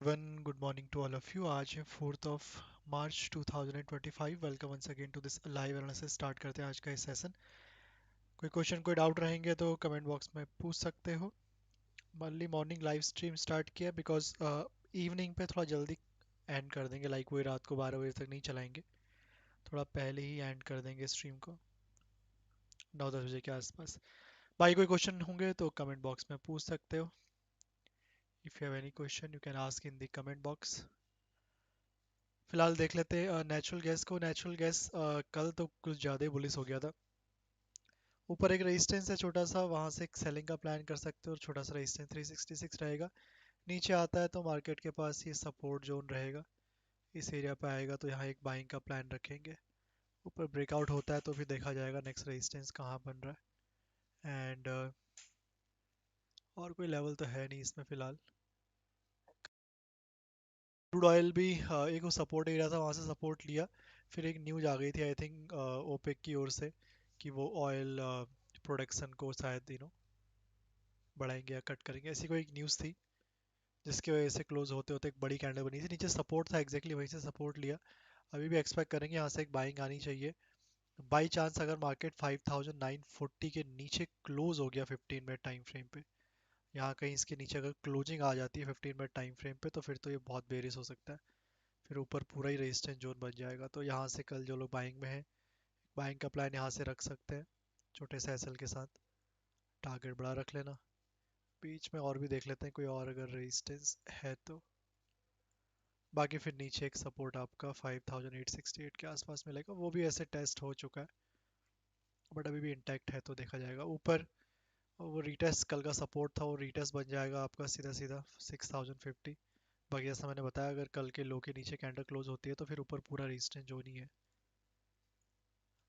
One good morning to all of you. आज है 4 March 2025। Welcome once again to this live analysis. Start करते हैं आज का इस सेशन। कोई क्वेश्चन कोई डाउट रहेंगे तो कमेंट बॉक्स में पूछ सकते हो। Early morning live stream start किया बिकॉज इवनिंग पे थोड़ा जल्दी एंड कर देंगे, लाइक वही रात को 12 बजे तक नहीं चलाएंगे। थोड़ा पहले ही एंड कर देंगे स्ट्रीम को, 9-10 बजे के आसपास। भाई कोई क्वेश्चन होंगे तो कमेंट बॉक्स में पूछ सकते हो। If you have any question you can ask in the comment box. फिलहाल देख लेते हैं नेचुरल गैस को। नेचुरल गैस कल तो कुछ ज़्यादा ही बुलिश हो गया था। ऊपर एक रेजिस्टेंस है छोटा सा, वहां से एक सेलिंग का प्लान कर सकते हो, और छोटा सा रेजिस्टेंस 366 रहेगा। नीचे आता है तो मार्केट के पास ये सपोर्ट जोन रहेगा। इस एरिया पे आएगा तो यहाँ एक बाइंग का प्लान रखेंगे। ऊपर ब्रेकआउट होता है तो फिर देखा जाएगा नेक्स्ट रेजिस्टेंस कहाँ बन रहा है। एंड और कोई लेवल तो है नहीं इसमें फिलहाल। क्रूड ऑयल भी एक वो सपोर्ट एरिया था, वहां से सपोर्ट लिया। फिर एक न्यूज आ गई थी आई थिंक ओपेक की ओर से कि वो ऑयल प्रोडक्शन को शायद बढ़ाएंगे या कट करेंगे, ऐसी कोई एक न्यूज़ थी। जिसकी वजह से क्लोज होते होते एक बड़ी कैंडल बनी थी, नीचे सपोर्ट था एग्जैक्टली वहीं से सपोर्ट लिया। अभी भी एक्सपेक्ट करेंगे यहाँ से एक बाइंग आनी चाहिए। बाई चांस अगर मार्केट 5940 के नीचे क्लोज हो गया 15 मिनट टाइम फ्रेम पे, यहाँ कहीं इसके नीचे अगर क्लोजिंग आ जाती है 15 मिनट टाइम फ्रेम पे, तो फिर तो ये बहुत बेरिस हो सकता है। फिर ऊपर पूरा ही रेजिस्टेंस जोन बन जाएगा, तो यहाँ से कल जो लोग बाइंग में हैं, बाइंग का प्लान यहाँ से रख सकते हैं छोटे से एसएल के साथ। टारगेट बड़ा रख लेना। बीच में और भी देख लेते हैं कोई और अगर रेजिस्टेंस है तो। बाकी फिर नीचे एक सपोर्ट आपका 5868 के आसपास मिलेगा, वो भी ऐसे टेस्ट हो चुका है बट अभी भी इंटैक्ट है, तो देखा जाएगा। ऊपर वो रीटेस्ट कल का सपोर्ट था, वो रीटेस्ट बन जाएगा आपका सीधा सीधा 6050। बाकी जैसा मैंने बताया, अगर कल के लो के नीचे कैंडल क्लोज होती है तो फिर ऊपर पूरा रेजिस्टेंस जोन ही है।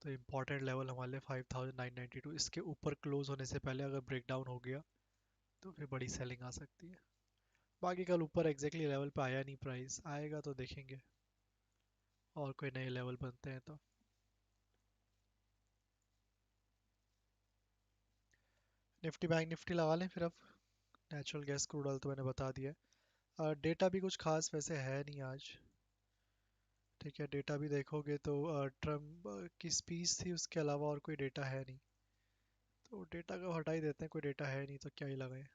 तो इम्पॉर्टेंट लेवल हमारे लिए 5992। इसके ऊपर क्लोज होने से पहले अगर ब्रेक डाउन हो गया तो फिर बड़ी सेलिंग आ सकती है। बाकी कल ऊपर एग्जैक्टली लेवल पे आया नहीं, प्राइस आएगा तो देखेंगे और कोई नए लेवल बनते हैं तो। निफ्टी बैंक निफ्टी लगा लें फिर अब। नेचुरल गैस क्रूड ऑयल तो मैंने बता दिया है। डेटा भी कुछ खास वैसे है नहीं आज। ठीक है, डेटा भी देखोगे तो ट्रम्प की स्पीच थी, उसके अलावा और कोई डेटा है नहीं। तो डेटा को हटा ही देते हैं, कोई डेटा है नहीं तो क्या ही लगाए।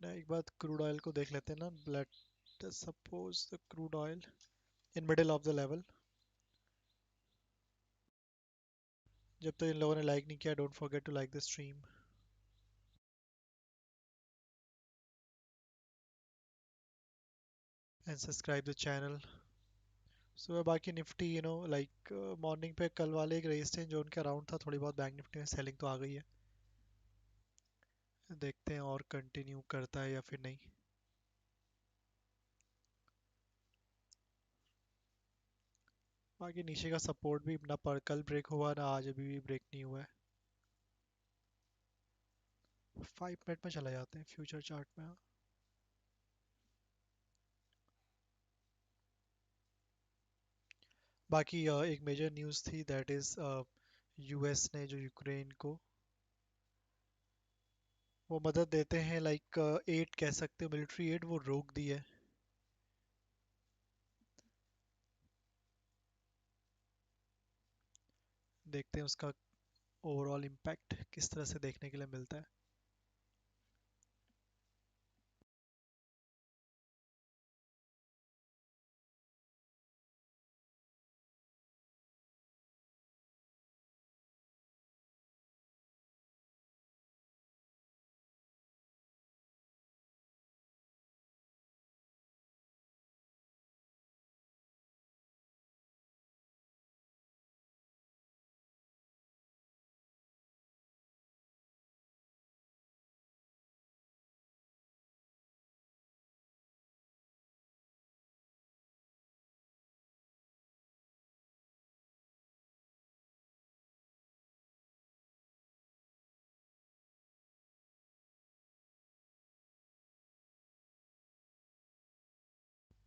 ना एक बात क्रूड ऑयल को देख लेते हैं ना। Let suppose the crude oil in middle of the level. जब तक इन लोगों ने लाइक नहीं किया, don't forget to like the stream and subscribe the channel. So बाकी निफ्टी लाइक मॉर्निंग पे कल वाले एक रेजिस्टेंस जोन के अराउंड था, थोड़ी बहुत बैंक निफ्टी में सेलिंग तो आ गई है। देखते हैं और कंटिन्यू करता है या फिर नहीं। बाकी नीचे का सपोर्ट भी ना पर कल ब्रेक हुआ ना आज अभी भी ब्रेक नहीं हुआ है। 5 मिनट में चला जाते हैं फ्यूचर चार्ट में। हाँ। बाकी एक मेजर न्यूज़ थी, दैट इज़ यूएस ने जो यूक्रेन को वो मदद देते हैं, लाइक एड कह सकते हो, मिलिट्री एड, वो रोक दी है। देखते हैं उसका ओवरऑल इम्पैक्ट किस तरह से देखने के लिए मिलता है।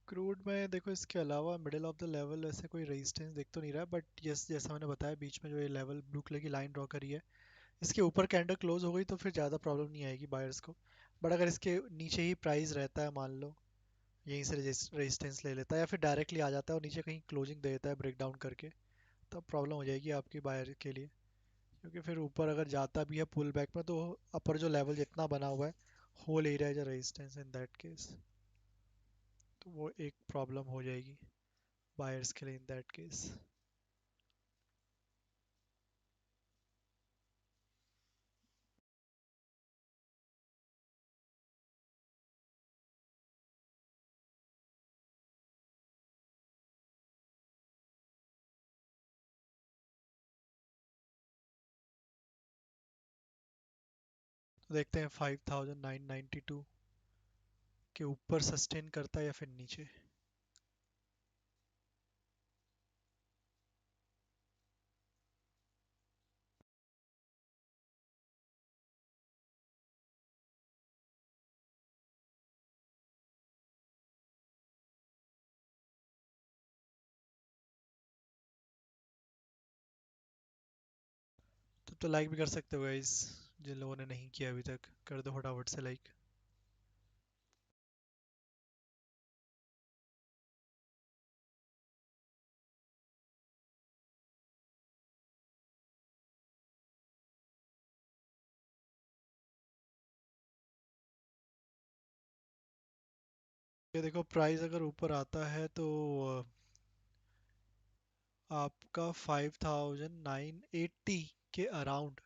क्रूड में देखो, इसके अलावा मिडिल ऑफ द लेवल ऐसे कोई रेजिस्टेंस दिख तो नहीं रहा है, बट यस जैसा मैंने बताया बीच में जो ये लेवल ब्लू कलर की लाइन ड्रॉ करी है, इसके ऊपर कैंडल क्लोज हो गई तो फिर ज़्यादा प्रॉब्लम नहीं आएगी बायर्स को। बट अगर इसके नीचे ही प्राइस रहता है, मान लो यहीं से रेजिस्टेंस ले लेता है या फिर डायरेक्टली आ जाता है और नीचे कहीं क्लोजिंग दे देता है ब्रेक डाउन करके, तब प्रॉब्लम हो जाएगी आपकी बायर के लिए। क्योंकि फिर ऊपर अगर जाता भी है पुल बैक में तो अपर जो लेवल जितना बना हुआ है, whole area as resistance in that case, तो वो एक प्रॉब्लम हो जाएगी बायर्स के लिए इन दैट केस। तो देखते हैं 5992 के ऊपर सस्टेन करता है या फिर नीचे। तो लाइक भी कर सकते हो गाइस, जिन लोगों ने नहीं किया अभी तक कर दो फटाफट से लाइक। ये देखो प्राइस अगर ऊपर आता है तो आपका 5980 के अराउंड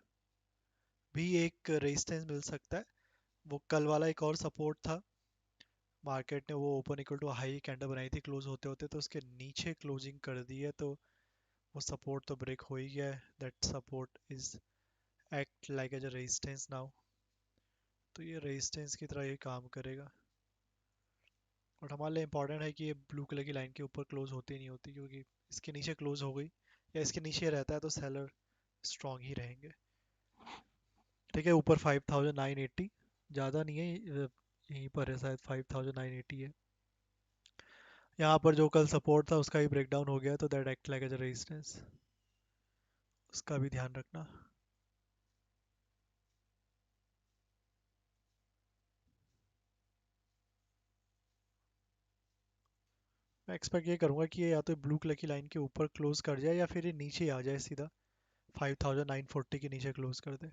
भी एक रेजिस्टेंस मिल सकता है। वो कल वाला एक और सपोर्ट था, मार्केट ने वो open equal to high candle बनाई थी क्लोज होते होते, तो उसके नीचे क्लोजिंग कर दी है, तो वो सपोर्ट तो ब्रेक हो ही गया है। That support is act like as a resistance now, तो ये रेजिस्टेंस की तरह ही काम करेगा। बट हमारे लिए इंपॉर्टेंट है कि ये ब्लू कलर की लाइन के ऊपर क्लोज होती नहीं होती, क्योंकि इसके नीचे क्लोज हो गई या इसके नीचे रहता है तो सेलर स्ट्रांग ही रहेंगे। ठीक है, ऊपर 5980 ज़्यादा नहीं है, यहीं पर है शायद 5980 है। यहाँ पर जो कल सपोर्ट था उसका ही ब्रेक डाउन हो गया, तो that act like as a resistance, उसका भी ध्यान रखना। मैं एक्सपेक्ट ये करूंगा कि ये या तो ब्लू कलर की लाइन के ऊपर क्लोज कर जाए या फिर ये नीचे ही आ जाए सीधा 5940 के नीचे क्लोज कर दे।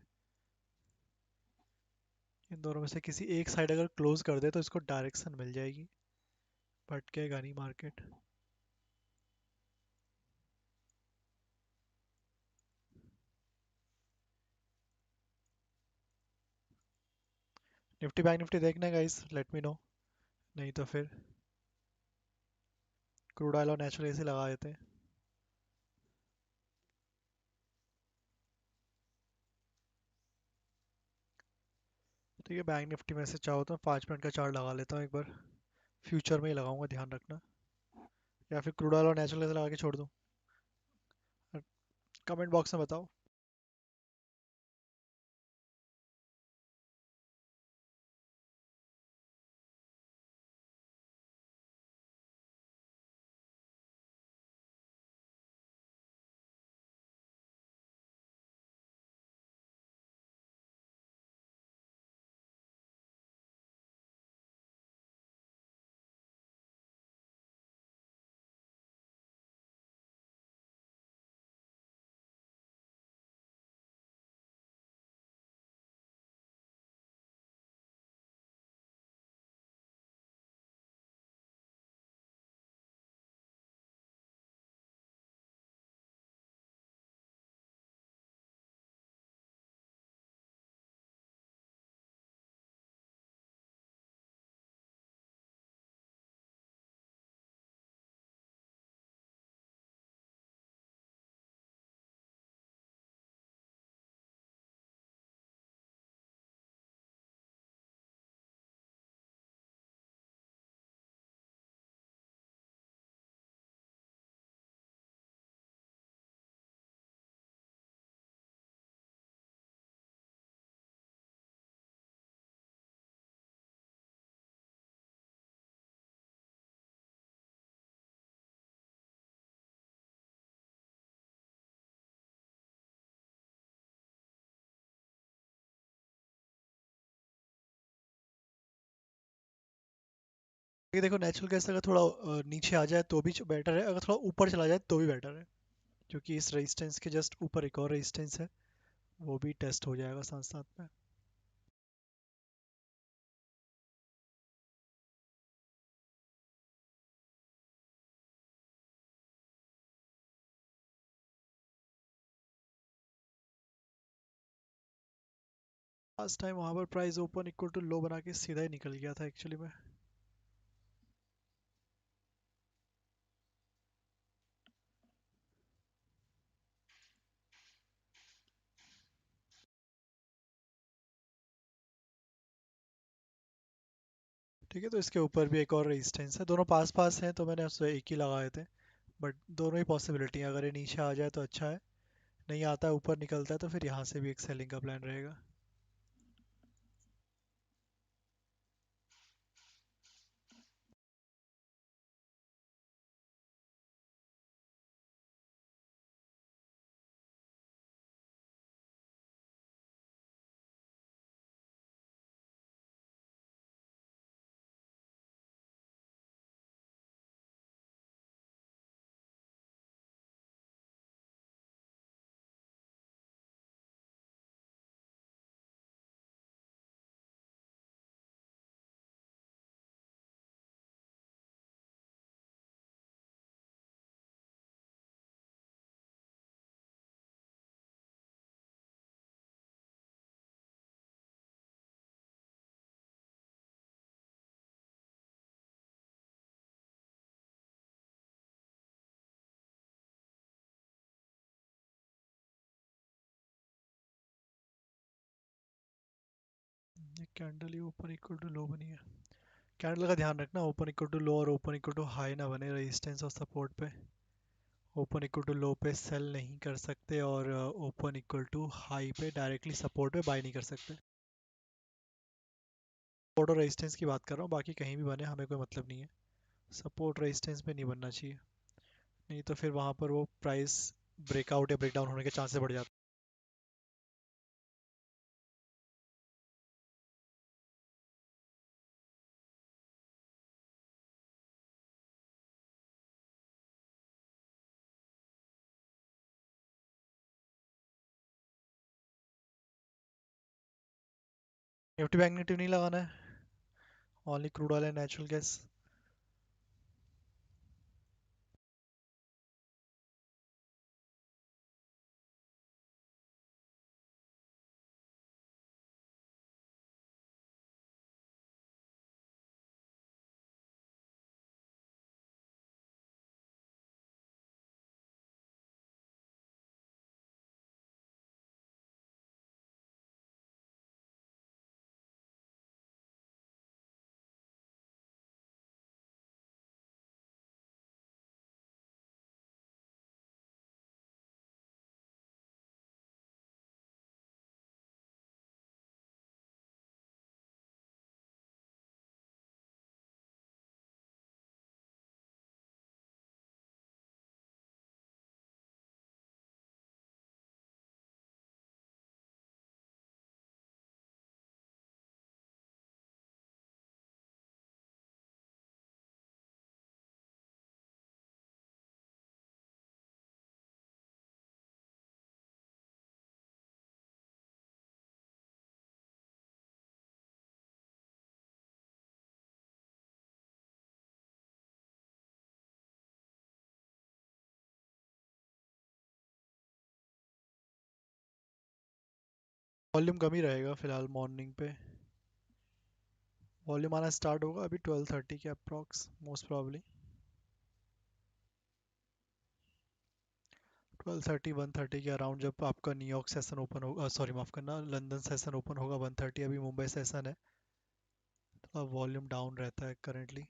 इन दोनों में से किसी एक साइड अगर क्लोज कर दे तो इसको डायरेक्शन मिल जाएगी, भटकेगा नहीं मार्केट। निफ्टी बैंक निफ्टी देखना है गाइस, लेट मी नो, नहीं तो फिर क्रूड ऑयल और नेचुरल ऐसे लगा देते हैं। ठीक है, बैंक निफ्टी में से चाहो तो 5 मिनट का चार्ट लगा लेता हूँ एक बार, फ्यूचर में ही लगाऊंगा, ध्यान रखना। या फिर क्रूड ऑयल और नेचुरल ऐसे लगा के छोड़ दूँ, कमेंट बॉक्स में बताओ। ये देखो नेचुरल गैस अगर थोड़ा नीचे आ जाए तो भी बेटर है, अगर थोड़ा ऊपर चला जाए तो भी बेटर है, क्योंकि इस रेजिस्टेंस के जस्ट ऊपर एक और रेजिस्टेंस है, वो भी टेस्ट हो जाएगा साथ साथ में। लास्ट टाइम वहाँ पर प्राइस ओपन इक्वल टू लो बना के सीधा ही निकल गया था एक्चुअली में। ठीक है, तो इसके ऊपर भी एक और रेजिस्टेंस है, दोनों पास पास हैं तो मैंने उससे एक ही लगाए थे, बट दोनों ही पॉसिबिलिटी है, अगर ये नीचे आ जाए तो अच्छा है, नहीं आता है ऊपर निकलता है तो फिर यहाँ से भी एक सेलिंग का प्लान रहेगा। ये कैंडल ही ओपन इक्वल टू लो बनी है, कैंडल का ध्यान रखना, ओपन इक्वल टू लो और ओपन इक्वल टू हाई ना बने रेजिस्टेंस और सपोर्ट पे। ओपन इक्वल टू लो पे सेल नहीं कर सकते और ओपन इक्वल टू हाई पे डायरेक्टली सपोर्ट पे बाय नहीं कर सकते। सपोर्ट और रेजिस्टेंस की बात कर रहा हूँ, बाकी कहीं भी बने हमें कोई मतलब नहीं है, सपोर्ट रेजिस्टेंस पे नहीं बनना चाहिए, नहीं तो फिर वहाँ पर वो प्राइस ब्रेकआउट या ब्रेकडाउन होने के चांसेस बढ़ जाते हैं। निफ्टी बैंक निफ्टी नहीं लगाना है, only crude oil and natural gas. Volume कम ही रहेगा फिलहाल मॉर्निंग पे, वॉल्यूम आना स्टार्ट होगा अभी 12:30 के अप्रॉक्स मोस्ट प्रॉब्ली, 12:30 1:30 के अराउंड जब आपका न्यूयॉर्क सेशन ओपन होगा, सॉरी माफ करना, लंदन सेशन ओपन होगा 1:30, अभी मुंबई सेशन है, थोड़ा वॉल्यूम डाउन रहता है currently.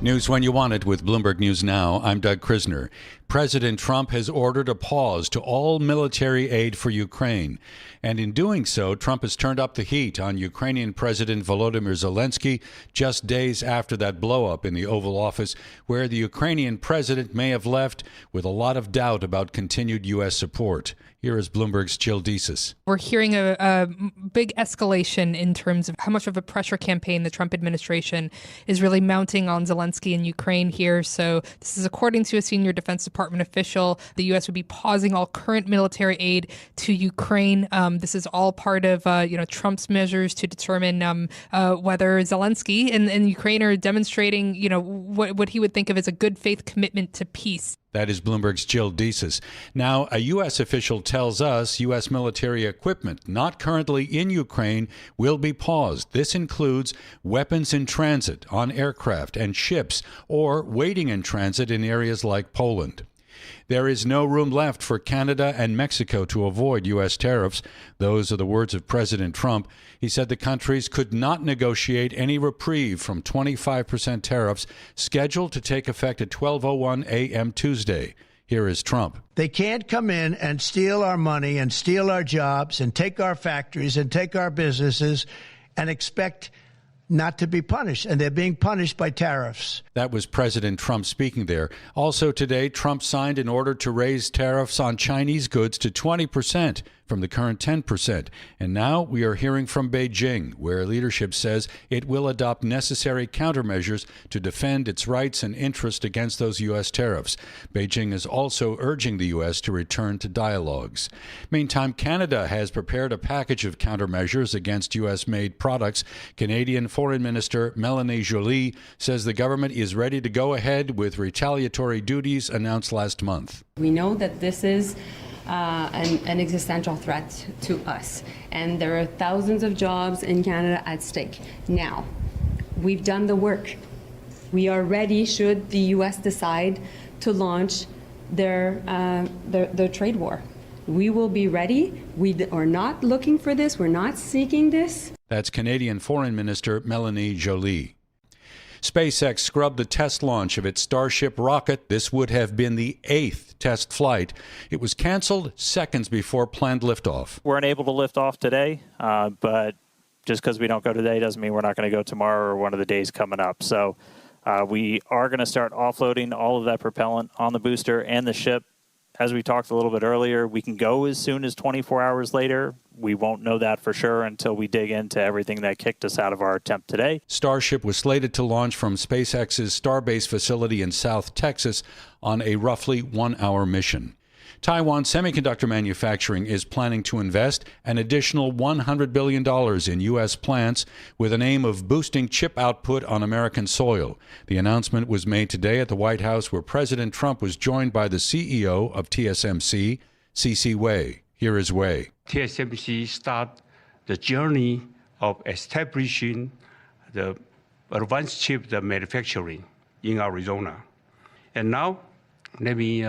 News when you want it with Bloomberg News Now. I'm Doug Krisner. President Trump has ordered a pause to all military aid for Ukraine. And in doing so, Trump has turned up the heat on Ukrainian President Volodymyr Zelensky just days after that blow-up in the Oval Office, where the Ukrainian president may have left with a lot of doubt about continued U.S. support. Here is Bloomberg's Jill Desis. We're hearing a big escalation in terms of how much of a pressure campaign the Trump administration is really mounting on Zelensky in Ukraine here. So this is according to a senior Defense Department official. The U.S. would be pausing all current military aid to Ukraine. This is all part of Trump's measures to determine whether Zelensky and Ukraine are demonstrating what he would think of as a good faith commitment to peace. That is Bloomberg's Jill Desis. Now, a U.S. official tells us U.S. military equipment not currently in Ukraine will be paused. This includes weapons in transit on aircraft and ships or waiting in transit in areas like Poland. There is no room left for Canada and Mexico to avoid U.S. tariffs. Those are the words of President Trump. He said the countries could not negotiate any reprieve from 25% tariffs scheduled to take effect at 12:01 a.m. Tuesday. Here is Trump. They can't come in and steal our money and steal our jobs and take our factories and take our businesses and expect not to be punished, and they're being punished by tariffs. That was President Trump speaking there. Also today, Trump signed an order to raise tariffs on Chinese goods to 20% from the current 10%. And now we are hearing from Beijing, where leadership says it will adopt necessary countermeasures to defend its rights and interest against those U.S. tariffs. Beijing is also urging the U.S. to return to dialogues. Meantime, Canada has prepared a package of countermeasures against U.S.-made products. Canadian Foreign Minister Melanie Joly says the government is ready to go ahead with retaliatory duties announced last month. We know that this is an existential threat to us, and there are thousands of jobs in Canada at stake. Now, we've done the work. We are ready should the U.S. decide to launch their trade war. We will be ready. We are not looking for this. We're not seeking this. That's Canadian Foreign Minister Melanie Joly. SpaceX scrubbed the test launch of its Starship rocket. This would have been the 8th test flight. It was canceled seconds before planned liftoff. We weren't able to lift off today, but just because we don't go today doesn't mean we're not going to go tomorrow or one of the days coming up. So we are going to start offloading all of that propellant on the booster and the ship. As we talked a little bit earlier, we can go as soon as 24 hours later. We won't know that for sure until we dig into everything that kicked us out of our attempt today. Starship was slated to launch from SpaceX's Starbase facility in South Texas on a roughly 1-hour mission. Taiwan Semiconductor Manufacturing is planning to invest an additional $100 billion in U.S. plants with an aim of boosting chip output on American soil. The announcement was made today at the White House, where President Trump was joined by the CEO of TSMC, C.C. Wei. Here is Wei. TSMC started the journey of establishing the advanced chip manufacturing in Arizona. And now, let me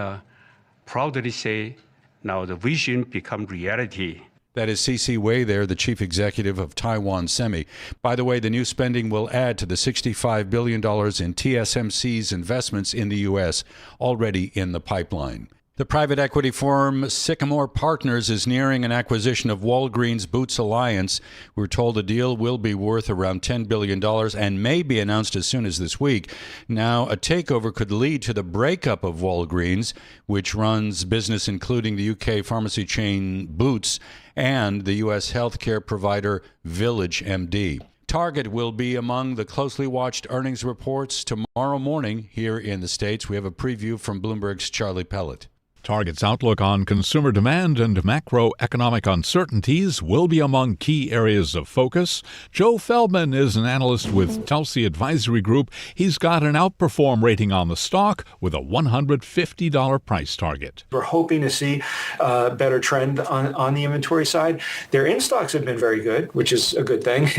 proudly say, now the vision become reality. That is C.C. Wei there, the chief executive of Taiwan Semi. By the way, the new spending will add to the $65 billion in TSMC's investments in the U.S. already in the pipeline. The private equity firm Sycamore Partners is nearing an acquisition of Walgreens Boots Alliance. We're told the deal will be worth around $10 billion and may be announced as soon as this week. Now, a takeover could lead to the breakup of Walgreens, which runs business including the UK pharmacy chain Boots and the U.S. healthcare provider Village MD. Target will be among the closely watched earnings reports tomorrow morning here in the States. We have a preview from Bloomberg's Charlie Pellet. Target's outlook on consumer demand and macroeconomic uncertainties will be among key areas of focus. Joe Feldman is an analyst with Telsey Advisory Group. He's got an outperform rating on the stock with a $150 price target. We're hoping to see a better trend on the inventory side. Their in-stocks have been very good, which is a good thing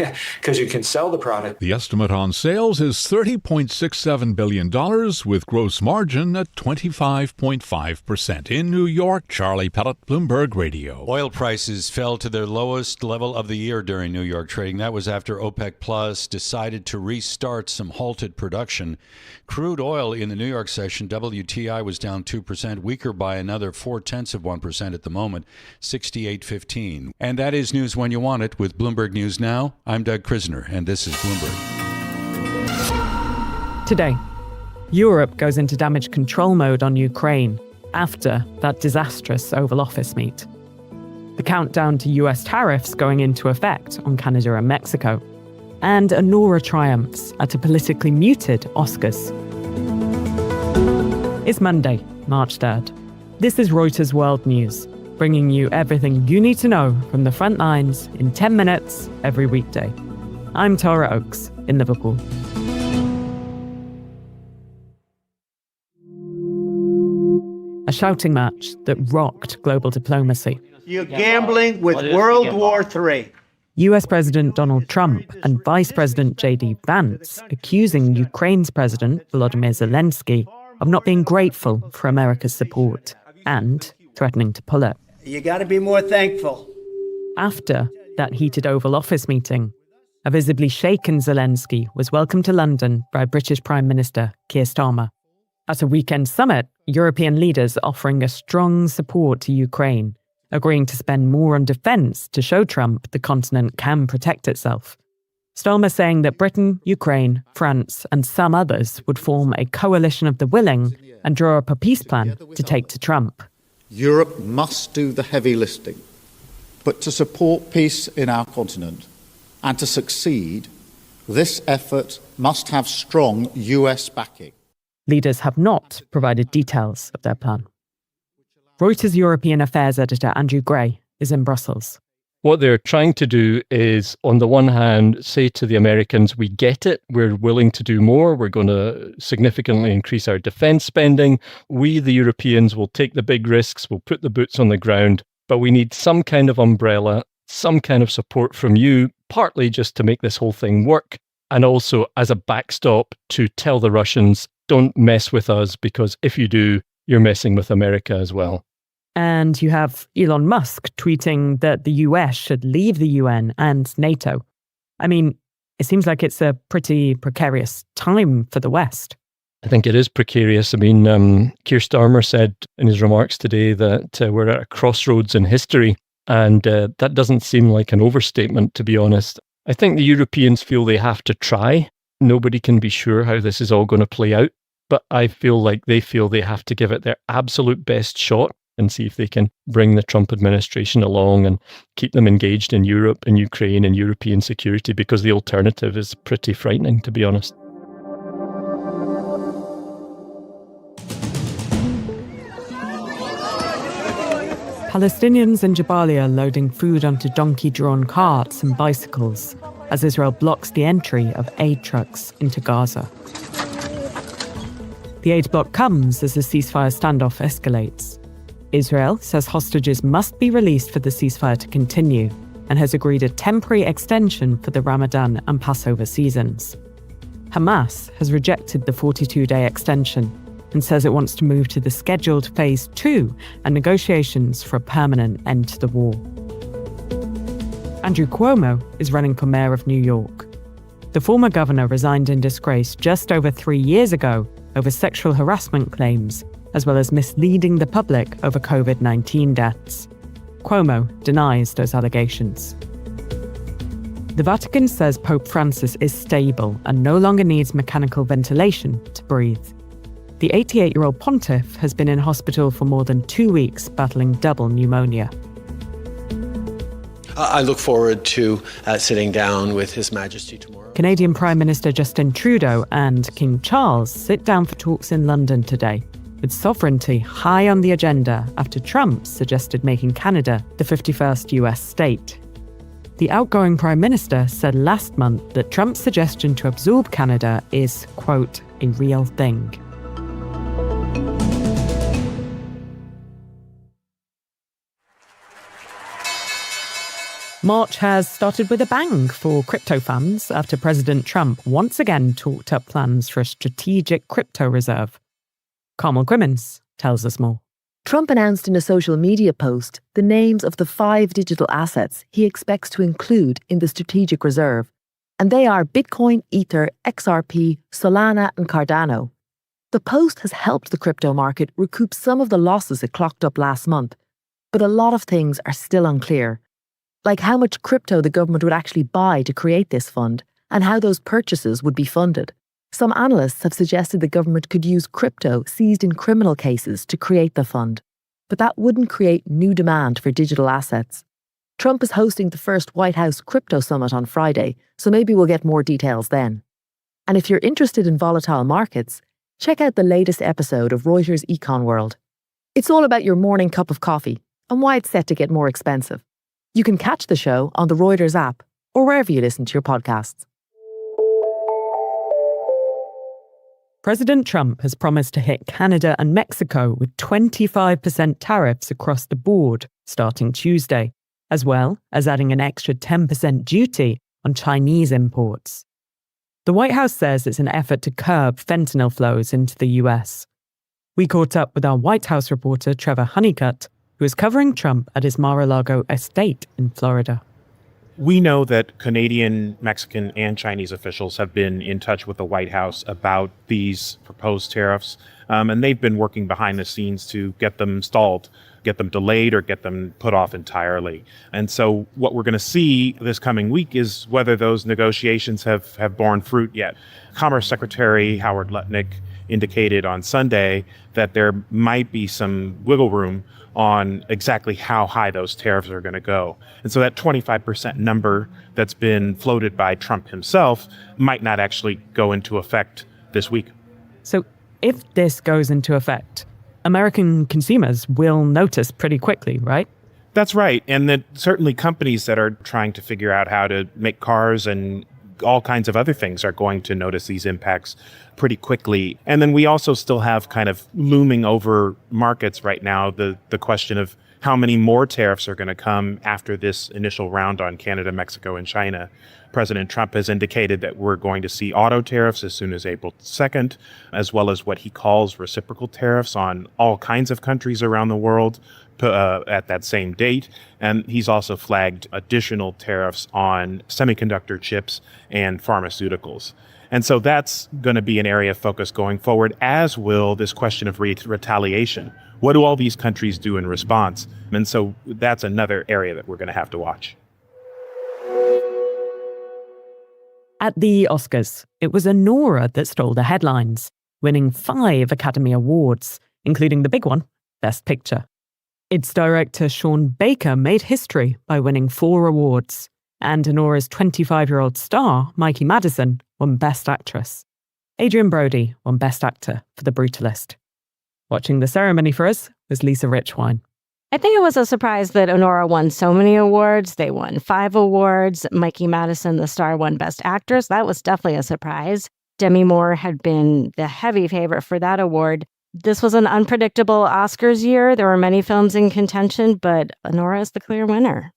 because you can sell the product. The estimate on sales is $30.67 billion with gross margin at 25.5%. 1%. In New York, Charlie Pellet, Bloomberg Radio. Oil prices fell to their lowest level of the year during New York trading. That was after OPEC Plus decided to restart some halted production. Crude oil in the New York session, WTI was down 2%, weaker by another 0.4% at the moment, 68.15. And that is news when you want it with Bloomberg News Now. I'm Doug Krisner, and this is Bloomberg. Today, Europe goes into damage control mode on Ukraine after that disastrous Oval Office meet. The countdown to US tariffs going into effect on Canada and Mexico. And Anora triumphs at a politically muted Oscars. It's Monday, March 3rd. This is Reuters World News, bringing you everything you need to know from the front lines in 10 minutes every weekday. I'm Tara Oakes in Liverpool. A shouting match that rocked global diplomacy. You're gambling with World War III. US President Donald Trump and Vice President J.D. Vance accusing Ukraine's President Volodymyr Zelensky of not being grateful for America's support and threatening to pull it. You got to be more thankful. After that heated Oval Office meeting, a visibly shaken Zelensky was welcomed to London by British Prime Minister Keir Starmer. At a weekend summit, European leaders offering a strong support to Ukraine, agreeing to spend more on defence to show Trump the continent can protect itself. Starmer saying that Britain, Ukraine, France and some others would form a coalition of the willing and draw up a peace plan to take to Trump. Europe must do the heavy lifting, but to support peace in our continent and to succeed, this effort must have strong US backing. Leaders have not provided details of their plan. Reuters European Affairs editor Andrew Gray is in Brussels. What they're trying to do is, on the one hand, say to the Americans, we get it, we're willing to do more, we're going to significantly increase our defence spending. We, the Europeans, will take the big risks, we'll put the boots on the ground, but we need some kind of umbrella, some kind of support from you, partly just to make this whole thing work, and also as a backstop to tell the Russians, don't mess with us, because if you do, you're messing with America as well. And you have Elon Musk tweeting that the US should leave the UN and NATO. I mean, it seems like it's a pretty precarious time for the West. I think it is precarious. I mean, Keir Starmer said in his remarks today that we're at a crossroads in history, and that doesn't seem like an overstatement, to be honest. I think the Europeans feel they have to try. Nobody can be sure how this is all going to play out, but I feel like they feel they have to give it their absolute best shot and see if they can bring the Trump administration along and keep them engaged in Europe and Ukraine and European security, because the alternative is pretty frightening, to be honest. Palestinians in Jabalia loading food onto donkey-drawn carts and bicycles as Israel blocks the entry of aid trucks into Gaza. The aid block comes as the ceasefire standoff escalates. Israel says hostages must be released for the ceasefire to continue and has agreed a temporary extension for the Ramadan and Passover seasons. Hamas has rejected the 42-day extension and says it wants to move to the scheduled Phase 2 and negotiations for a permanent end to the war. Andrew Cuomo is running for mayor of New York. The former governor resigned in disgrace just over 3 years ago over sexual harassment claims, as well as misleading the public over COVID-19 deaths. Cuomo denies those allegations. The Vatican says Pope Francis is stable and no longer needs mechanical ventilation to breathe. The 88-year-old pontiff has been in hospital for more than 2 weeks battling double pneumonia. I look forward to sitting down with His Majesty tomorrow. Canadian Prime Minister Justin Trudeau and King Charles sit down for talks in London today, with sovereignty high on the agenda after Trump suggested making Canada the 51st US state. The outgoing Prime Minister said last month that Trump's suggestion to absorb Canada is, quote, a real thing. March has started with a bang for crypto fans after President Trump once again talked up plans for a strategic crypto reserve. Carmel Grimmins tells us more. Trump announced in a social media post the names of the 5 digital assets he expects to include in the strategic reserve, and they are Bitcoin, Ether, XRP, Solana, and Cardano. The post has helped the crypto market recoup some of the losses it clocked up last month, but a lot of things are still unclear, like how much crypto the government would actually buy to create this fund and how those purchases would be funded. Some analysts have suggested the government could use crypto seized in criminal cases to create the fund, but that wouldn't create new demand for digital assets. Trump is hosting the first White House Crypto Summit on Friday, so maybe we'll get more details then. And if you're interested in volatile markets, check out the latest episode of Reuters Econ World. It's all about your morning cup of coffee and why it's set to get more expensive. You can catch the show on the Reuters app or wherever you listen to your podcasts. President Trump has promised to hit Canada and Mexico with 25% tariffs across the board starting Tuesday, as well as adding an extra 10% duty on Chinese imports. The White House says it's an effort to curb fentanyl flows into the US. We caught up with our White House reporter Trevor Honeycutt, who is covering Trump at his Mar-a-Lago estate in Florida. We know that Canadian, Mexican, and Chinese officials have been in touch with the White House about these proposed tariffs, and they've been working behind the scenes to get them stalled, get them delayed, or get them put off entirely. And so what we're going to see this coming week is whether those negotiations have borne fruit yet. Commerce Secretary Howard Lutnick indicated on Sunday that there might be some wiggle room on exactly how high those tariffs are going to go. And so that 25% number that's been floated by Trump himself might not actually go into effect this week. So if this goes into effect, American consumers will notice pretty quickly, right? That's right. And that certainly companies that are trying to figure out how to make cars and all kinds of other things are going to notice these impacts pretty quickly. And then we also still have kind of looming over markets right now, the question of how many more tariffs are going to come after this initial round on Canada, Mexico, and China. President Trump has indicated that we're going to see auto tariffs as soon as April 2nd, as well as what he calls reciprocal tariffs on all kinds of countries around the world at that same date. And he's also flagged additional tariffs on semiconductor chips and pharmaceuticals. And so that's going to be an area of focus going forward, as will this question of retaliation. What do all these countries do in response? And so that's another area that we're going to have to watch. At the Oscars, it was Anora that stole the headlines, winning 5 Academy Awards, including the big one, Best Picture. Its director Sean Baker made history by winning 4 awards, and Anora's 25-year-old star, Mikey Madison, won Best Actress. Adrian Brody won Best Actor for The Brutalist. Watching the ceremony for us was Lisa Richwine. I think it was a surprise that Anora won so many awards. They won 5 awards. Mikey Madison, the star, won Best Actress. That was definitely a surprise. Demi Moore had been the heavy favorite for that award. This was an unpredictable Oscars year. There were many films in contention, but Anora is the clear winner.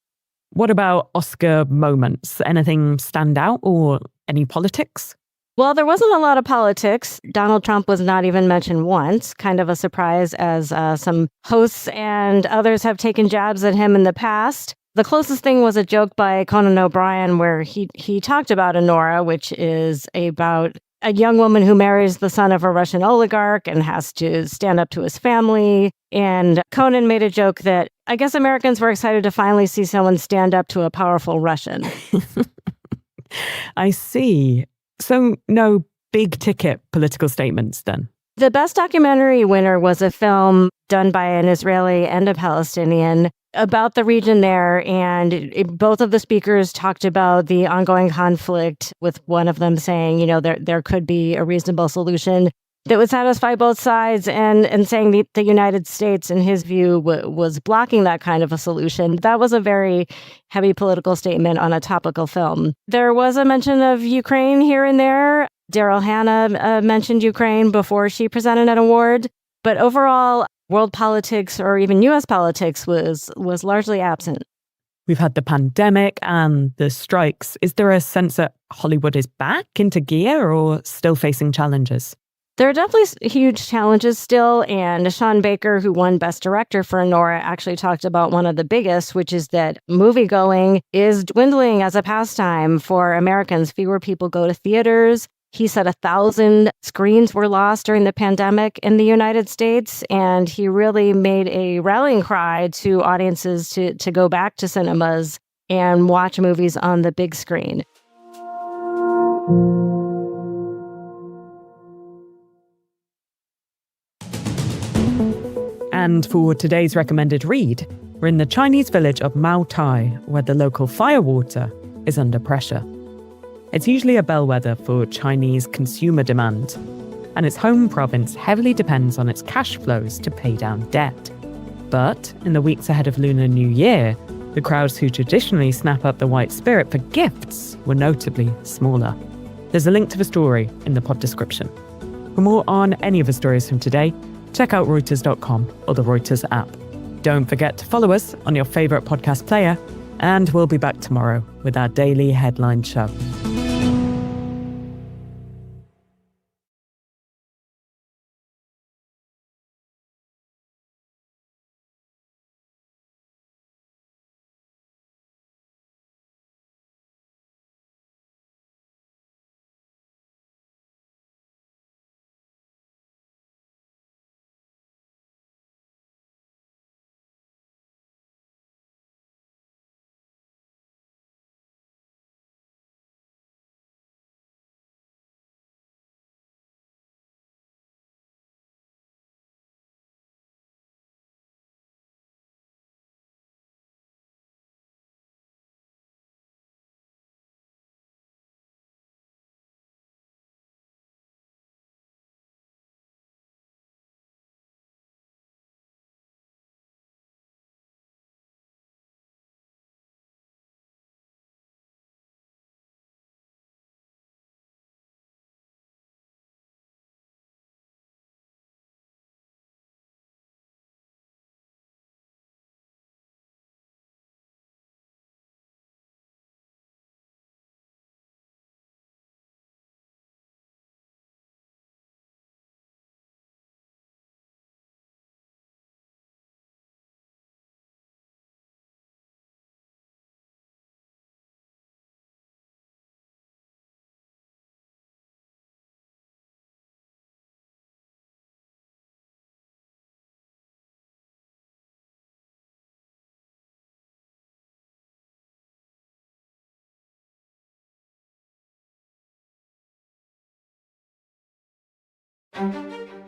What about Oscar moments? Anything stand out or any politics? Well, there wasn't a lot of politics. Donald Trump was not even mentioned once, kind of a surprise as some hosts and others have taken jabs at him in the past. The closest thing was a joke by Conan O'Brien where he talked about Anora, which is about a young woman who marries the son of a Russian oligarch and has to stand up to his family. And Conan made a joke that I guess Americans were excited to finally see someone stand up to a powerful Russian. I see. So no big ticket political statements then? The best documentary winner was a film done by an Israeli and a Palestinian about the region there. And both of the speakers talked about the ongoing conflict, with one of them saying, there could be a reasonable solution that would satisfy both sides, and saying the United States, in his view, was blocking that kind of a solution. That was a very heavy political statement on a topical film. There was a mention of Ukraine here and there. Daryl Hannah mentioned Ukraine before she presented an award. But overall, world politics or even U.S. politics was largely absent. We've had the pandemic and the strikes. Is there a sense that Hollywood is back into gear or still facing challenges? There are definitely huge challenges still, and Sean Baker, who won Best Director for Nora, actually talked about one of the biggest, which is that moviegoing is dwindling as a pastime for Americans. Fewer people go to theaters. He said 1,000 screens were lost during the pandemic in the United States, and he really made a rallying cry to audiences to go back to cinemas and watch movies on the big screen. And for today's recommended read, we're in the Chinese village of Maotai, where the local firewater is under pressure. It's usually a bellwether for Chinese consumer demand, and its home province heavily depends on its cash flows to pay down debt. But in the weeks ahead of Lunar New Year, the crowds who traditionally snap up the white spirit for gifts were notably smaller. There's a link to the story in the pod description. For more on any of the stories from today, check out Reuters.com or the Reuters app. Don't forget to follow us on your favourite podcast player, and we'll be back tomorrow with our daily headline show.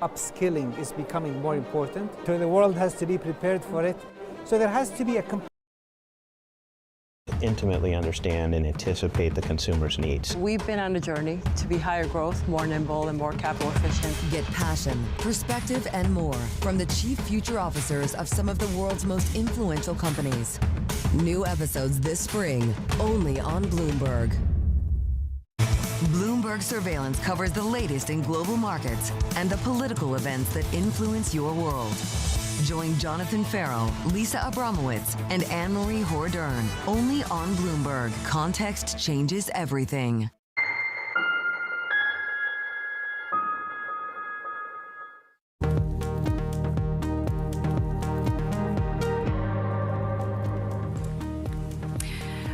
Upskilling is becoming more important, so the world has to be prepared for it. So there has to be a intimately understand and anticipate the consumer's needs. We've been on a journey to be higher growth, more nimble, and more capital efficient. Get passion, perspective, and more from the chief future officers of some of the world's most influential companies. New episodes this spring, only on Bloomberg. Bloomberg Surveillance covers the latest in global markets and the political events that influence your world. Join Jonathan Farrow, Lisa Abramowitz, and Anne-Marie Hordern, only on Bloomberg. Context changes everything.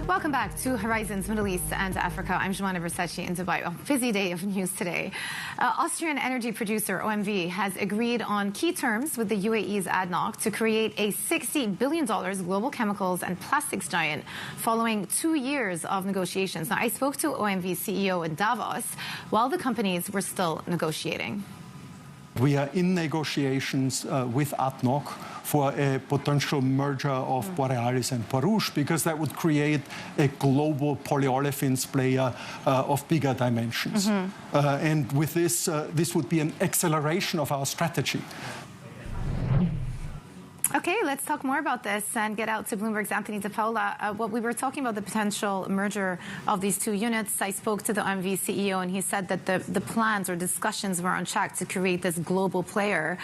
Welcome back to Horizons Middle East and Africa. I'm Jumana Versace in Dubai. A busy day of news today. Austrian energy producer OMV has agreed on key terms with the UAE's ADNOC to create a $60 billion global chemicals and plastics giant following 2 years of negotiations. Now, I spoke to OMV CEO in Davos while the companies were still negotiating. We are in negotiations with ADNOC for a potential merger of Borealis and Borouge, because that would create a global polyolefins player of bigger dimensions. And with this, this would be an acceleration of our strategy. Okay, let's talk more about this and get out to Bloomberg's Anthony DePaula. What we were talking about the potential merger of these two units. I spoke to the OMV CEO, and he said that the plans or discussions were on track to create this global player.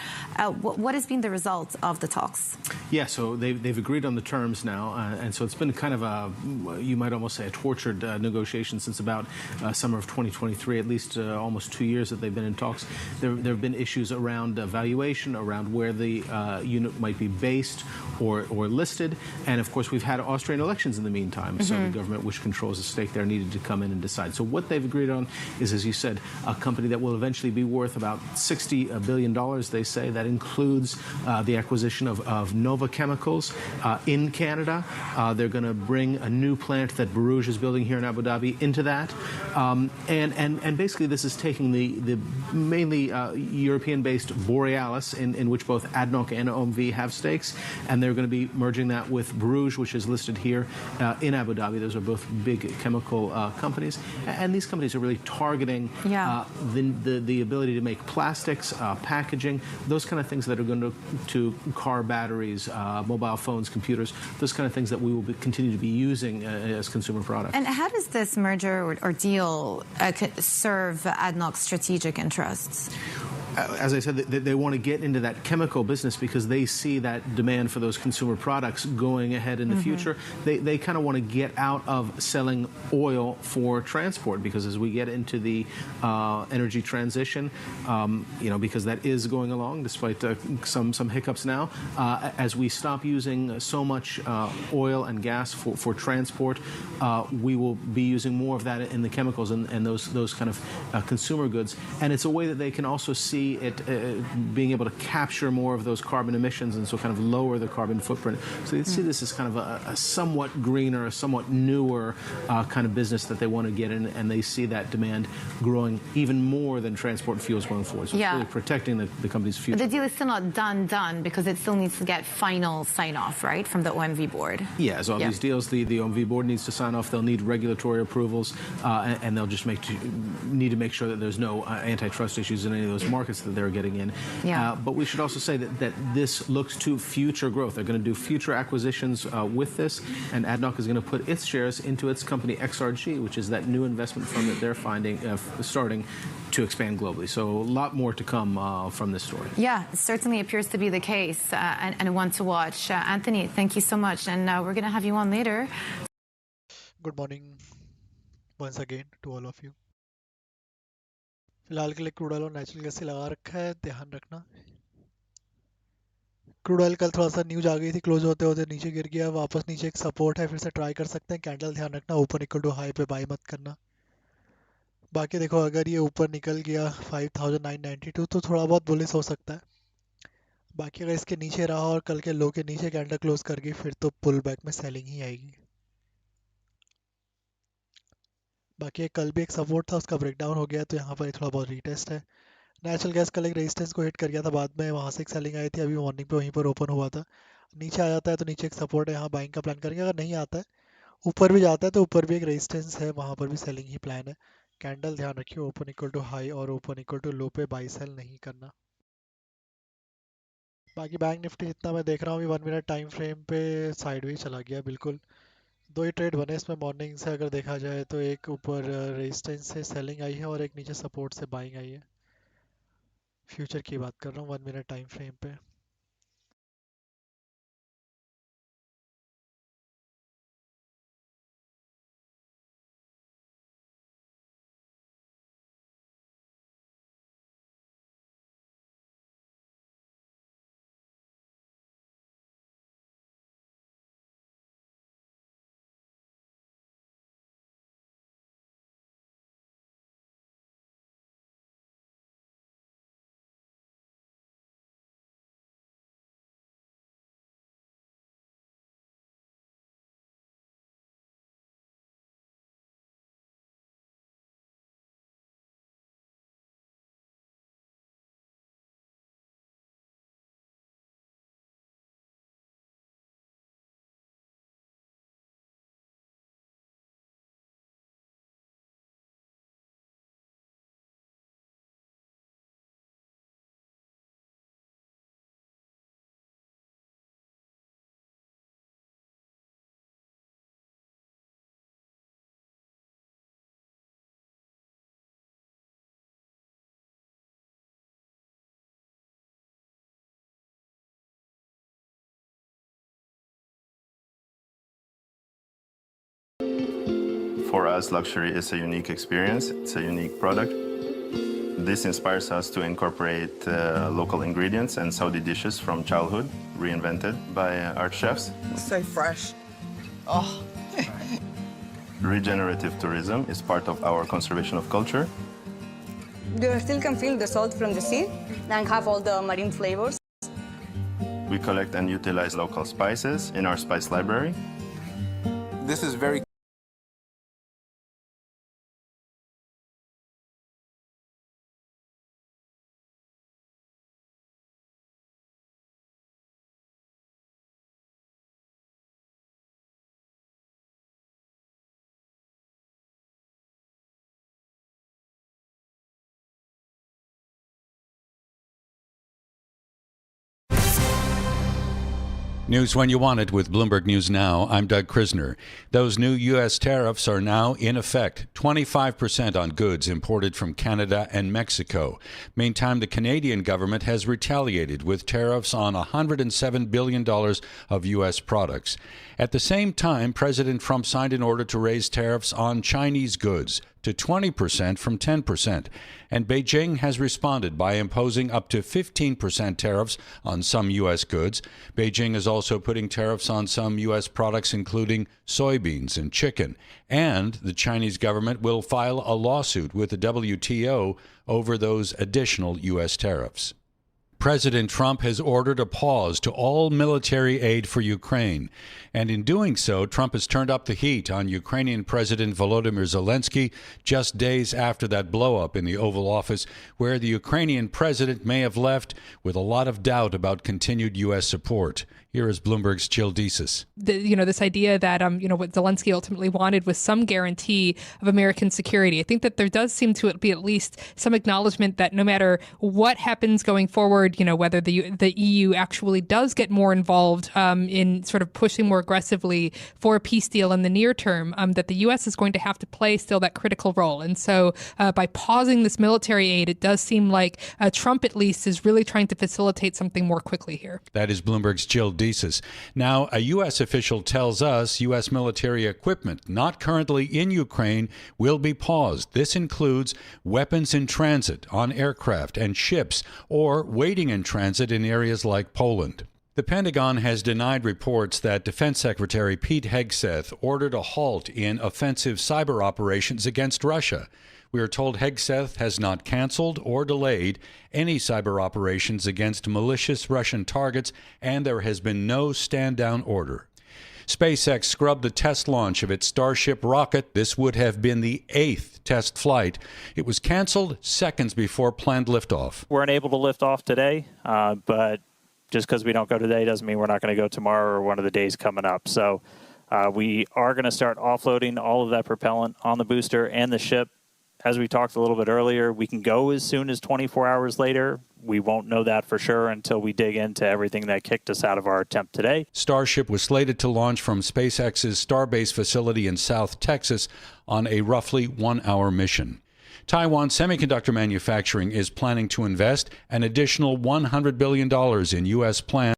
What has been the result of the talks? Yeah, so they've agreed on the terms now, and so it's been kind of you might almost say, a tortured negotiation since about summer of 2023, at least almost 2 years that they've been in talks. There have been issues around valuation, around where the unit might be based or listed, and of course we've had Austrian elections in the meantime, so the government, which controls the stake there, needed to come in and decide. So what they've agreed on is, as you said, a company that will eventually be worth about $60 billion, they say. That includes the acquisition of Nova Chemicals in Canada. They're going to bring a new plant that Borouge is building here in Abu Dhabi into that, and basically this is taking the mainly European-based Borealis, in which both ADNOC and OMV have stakes, and they're going to be merging that with Borouge, which is listed here in Abu Dhabi. Those are both big chemical companies, and these companies are really targeting the ability to make plastics, packaging, those kind of things that are going to car batteries, mobile phones, computers, those kind of things that we will continue to be using as consumer products. And how does this merger or deal serve ADNOC's strategic interests? As I said, they want to get into that chemical business because they see that demand for those consumer products going ahead in the future. They kind of want to get out of selling oil for transport, because as we get into the energy transition, because that is going along despite some hiccups now, as we stop using so much oil and gas for transport, we will be using more of that in the chemicals and those kind of consumer goods. And it's a way that they can also see it being able to capture more of those carbon emissions, and so kind of lower the carbon footprint. So they see this as kind of a somewhat greener, a somewhat newer kind of business that they want to get in, and they see that demand growing even more than transport fuels going forward. So it's really protecting the company's future. But the deal is still not done because it still needs to get final sign-off, right, from the OMV board? Yeah, so all these deals, the OMV board needs to sign off. They'll need regulatory approvals, and they'll just need to make sure that there's no antitrust issues in any of those markets that they're getting in. But we should also say that this looks to future growth. They're going to do future acquisitions with this, and ADNOC is going to put its shares into its company XRG, which is that new investment fund that they're starting to expand globally. So a lot more to come from this story. Yeah, it certainly appears to be the case, and one to watch. Anthony, thank you so much, and we're going to have you on later. Good morning once again to all of you. फिलहाल के लिए crude oil और natural gas से लगा रखा है, ध्यान रखना। क्रूड ऑयल कल थोड़ा सा न्यूज आ गई थी, क्लोज होते होते नीचे गिर गया, वापस नीचे एक सपोर्ट है, फिर से ट्राई कर सकते हैं। कैंडल ध्यान रखना, ओपन इक्वल टू हाई पे बाई मत करना। बाकी देखो, अगर ये ऊपर निकल गया 5992 तो थोड़ा बहुत बुलिश हो सकता है। बाकी अगर इसके नीचे रहा और कल के लो के नीचे कैंडल क्लोज कर गई, फिर तो पुल बैक में सेलिंग ही आएगी। बाकी कल भी एक सपोर्ट था, उसका ब्रेकडाउन हो गया, तो यहाँ पर थोड़ा बहुत रीटेस्ट है। नेचुरल गैस कल एक रेजिस्टेंस को हिट कर गया था, बाद में वहाँ से एक सेलिंग आई थी, अभी मॉर्निंग पे वहीं पर ओपन हुआ था। नीचे आ जाता है तो नीचे एक सपोर्ट है, यहाँ बाइंग का प्लान करेंगे। अगर नहीं आता है, ऊपर भी जाता है तो ऊपर भी एक रेजिस्टेंस है, वहाँ पर भी सेलिंग ही प्लान है। कैंडल ध्यान रखिए, ओपन इक्वल टू हाई और ओपन इक्वल टू लो पे बाई सेल नहीं करना। बाकी बैंक निफ्टी जितना मैं देख रहा हूँ, अभी 1 मिनट टाइम फ्रेम पे साइडवेज चला गया बिल्कुल। 2 ही ट्रेड बने इसमें मॉर्निंग से, अगर देखा जाए तो एक ऊपर रेजिस्टेंस से सेलिंग आई है और एक नीचे सपोर्ट से बाइंग आई है। फ्यूचर की बात कर रहा हूँ 1 मिनट टाइम फ्रेम पे। For us, luxury is a unique experience. It's a unique product. This inspires us to incorporate local ingredients and Saudi dishes from childhood, reinvented by our chefs. So fresh. Oh. Regenerative tourism is part of our conservation of culture. You still can feel the salt from the sea and have all the marine flavors. We collect and utilize local spices in our spice library. This is very News when you want it with Bloomberg News Now. I'm Doug Krisner. Those new U.S. tariffs are now in effect, 25% on goods imported from Canada and Mexico. Meantime, the Canadian government has retaliated with tariffs on $107 billion of U.S. products. At the same time, President Trump signed an order to raise tariffs on Chinese goods to 20% from 10%. And Beijing has responded by imposing up to 15% tariffs on some U.S. goods. Beijing is also putting tariffs on some U.S. products, including soybeans and chicken. And the Chinese government will file a lawsuit with the WTO over those additional U.S. tariffs. President Trump has ordered a pause to all military aid for Ukraine. And in doing so, Trump has turned up the heat on Ukrainian President Volodymyr Zelensky just days after that blow-up in the Oval Office, where the Ukrainian president may have left with a lot of doubt about continued U.S. support. Here is Bloomberg's Jill Desis. This idea that, what Zelensky ultimately wanted was some guarantee of American security. I think that there does seem to be at least some acknowledgement that no matter what happens going forward, whether the EU actually does get more involved in sort of pushing more aggressively for a peace deal in the near term, that the U.S. is going to have to play still that critical role. And so by pausing this military aid, it does seem like Trump at least is really trying to facilitate something more quickly here. That is Bloomberg's Jill Desis. Now, a U.S. official tells us U.S. military equipment not currently in Ukraine will be paused. This includes weapons in transit on aircraft and ships or waiting in transit in areas like Poland. The Pentagon has denied reports that Defense Secretary Pete Hegseth ordered a halt in offensive cyber operations against Russia. We are told Hegseth has not canceled or delayed any cyber operations against malicious Russian targets, and there has been no stand-down order. SpaceX scrubbed the test launch of its Starship rocket. This would have been the 8th test flight. It was canceled seconds before planned liftoff. We're unable to lift off today, but just because we don't go today doesn't mean we're not going to go tomorrow or one of the days coming up. So we are going to start offloading all of that propellant on the booster and the ship. As we talked a little bit earlier, we can go as soon as 24 hours later. We won't know that for sure until we dig into everything that kicked us out of our attempt today. Starship was slated to launch from SpaceX's Starbase facility in South Texas on a roughly 1-hour mission. Taiwan Semiconductor Manufacturing is planning to invest an additional $100 billion in U.S. plants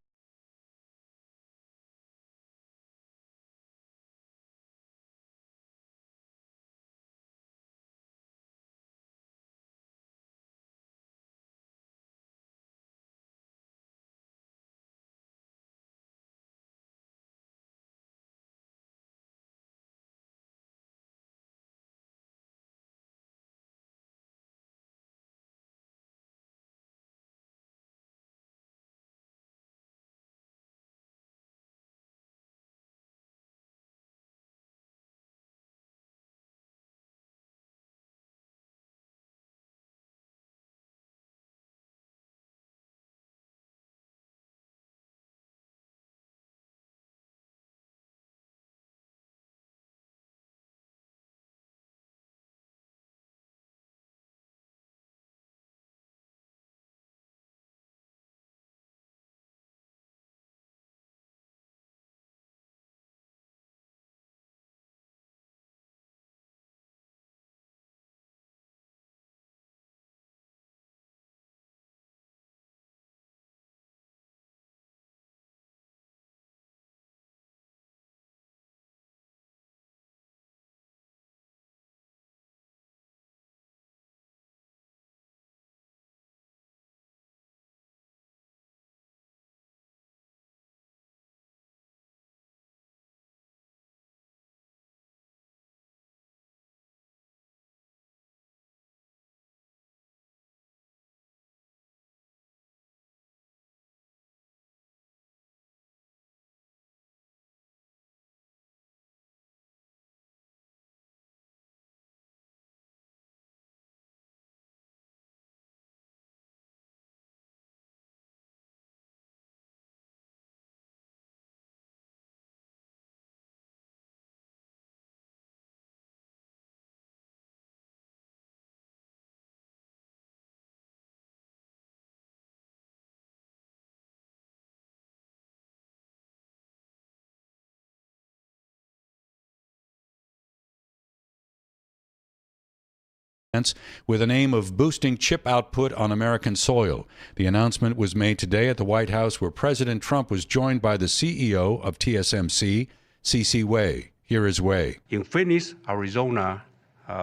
with an aim of boosting chip output on American soil. The announcement was made today at the White House, where President Trump was joined by the CEO of TSMC, C.C. Wei. Here is Wei. In Phoenix, Arizona,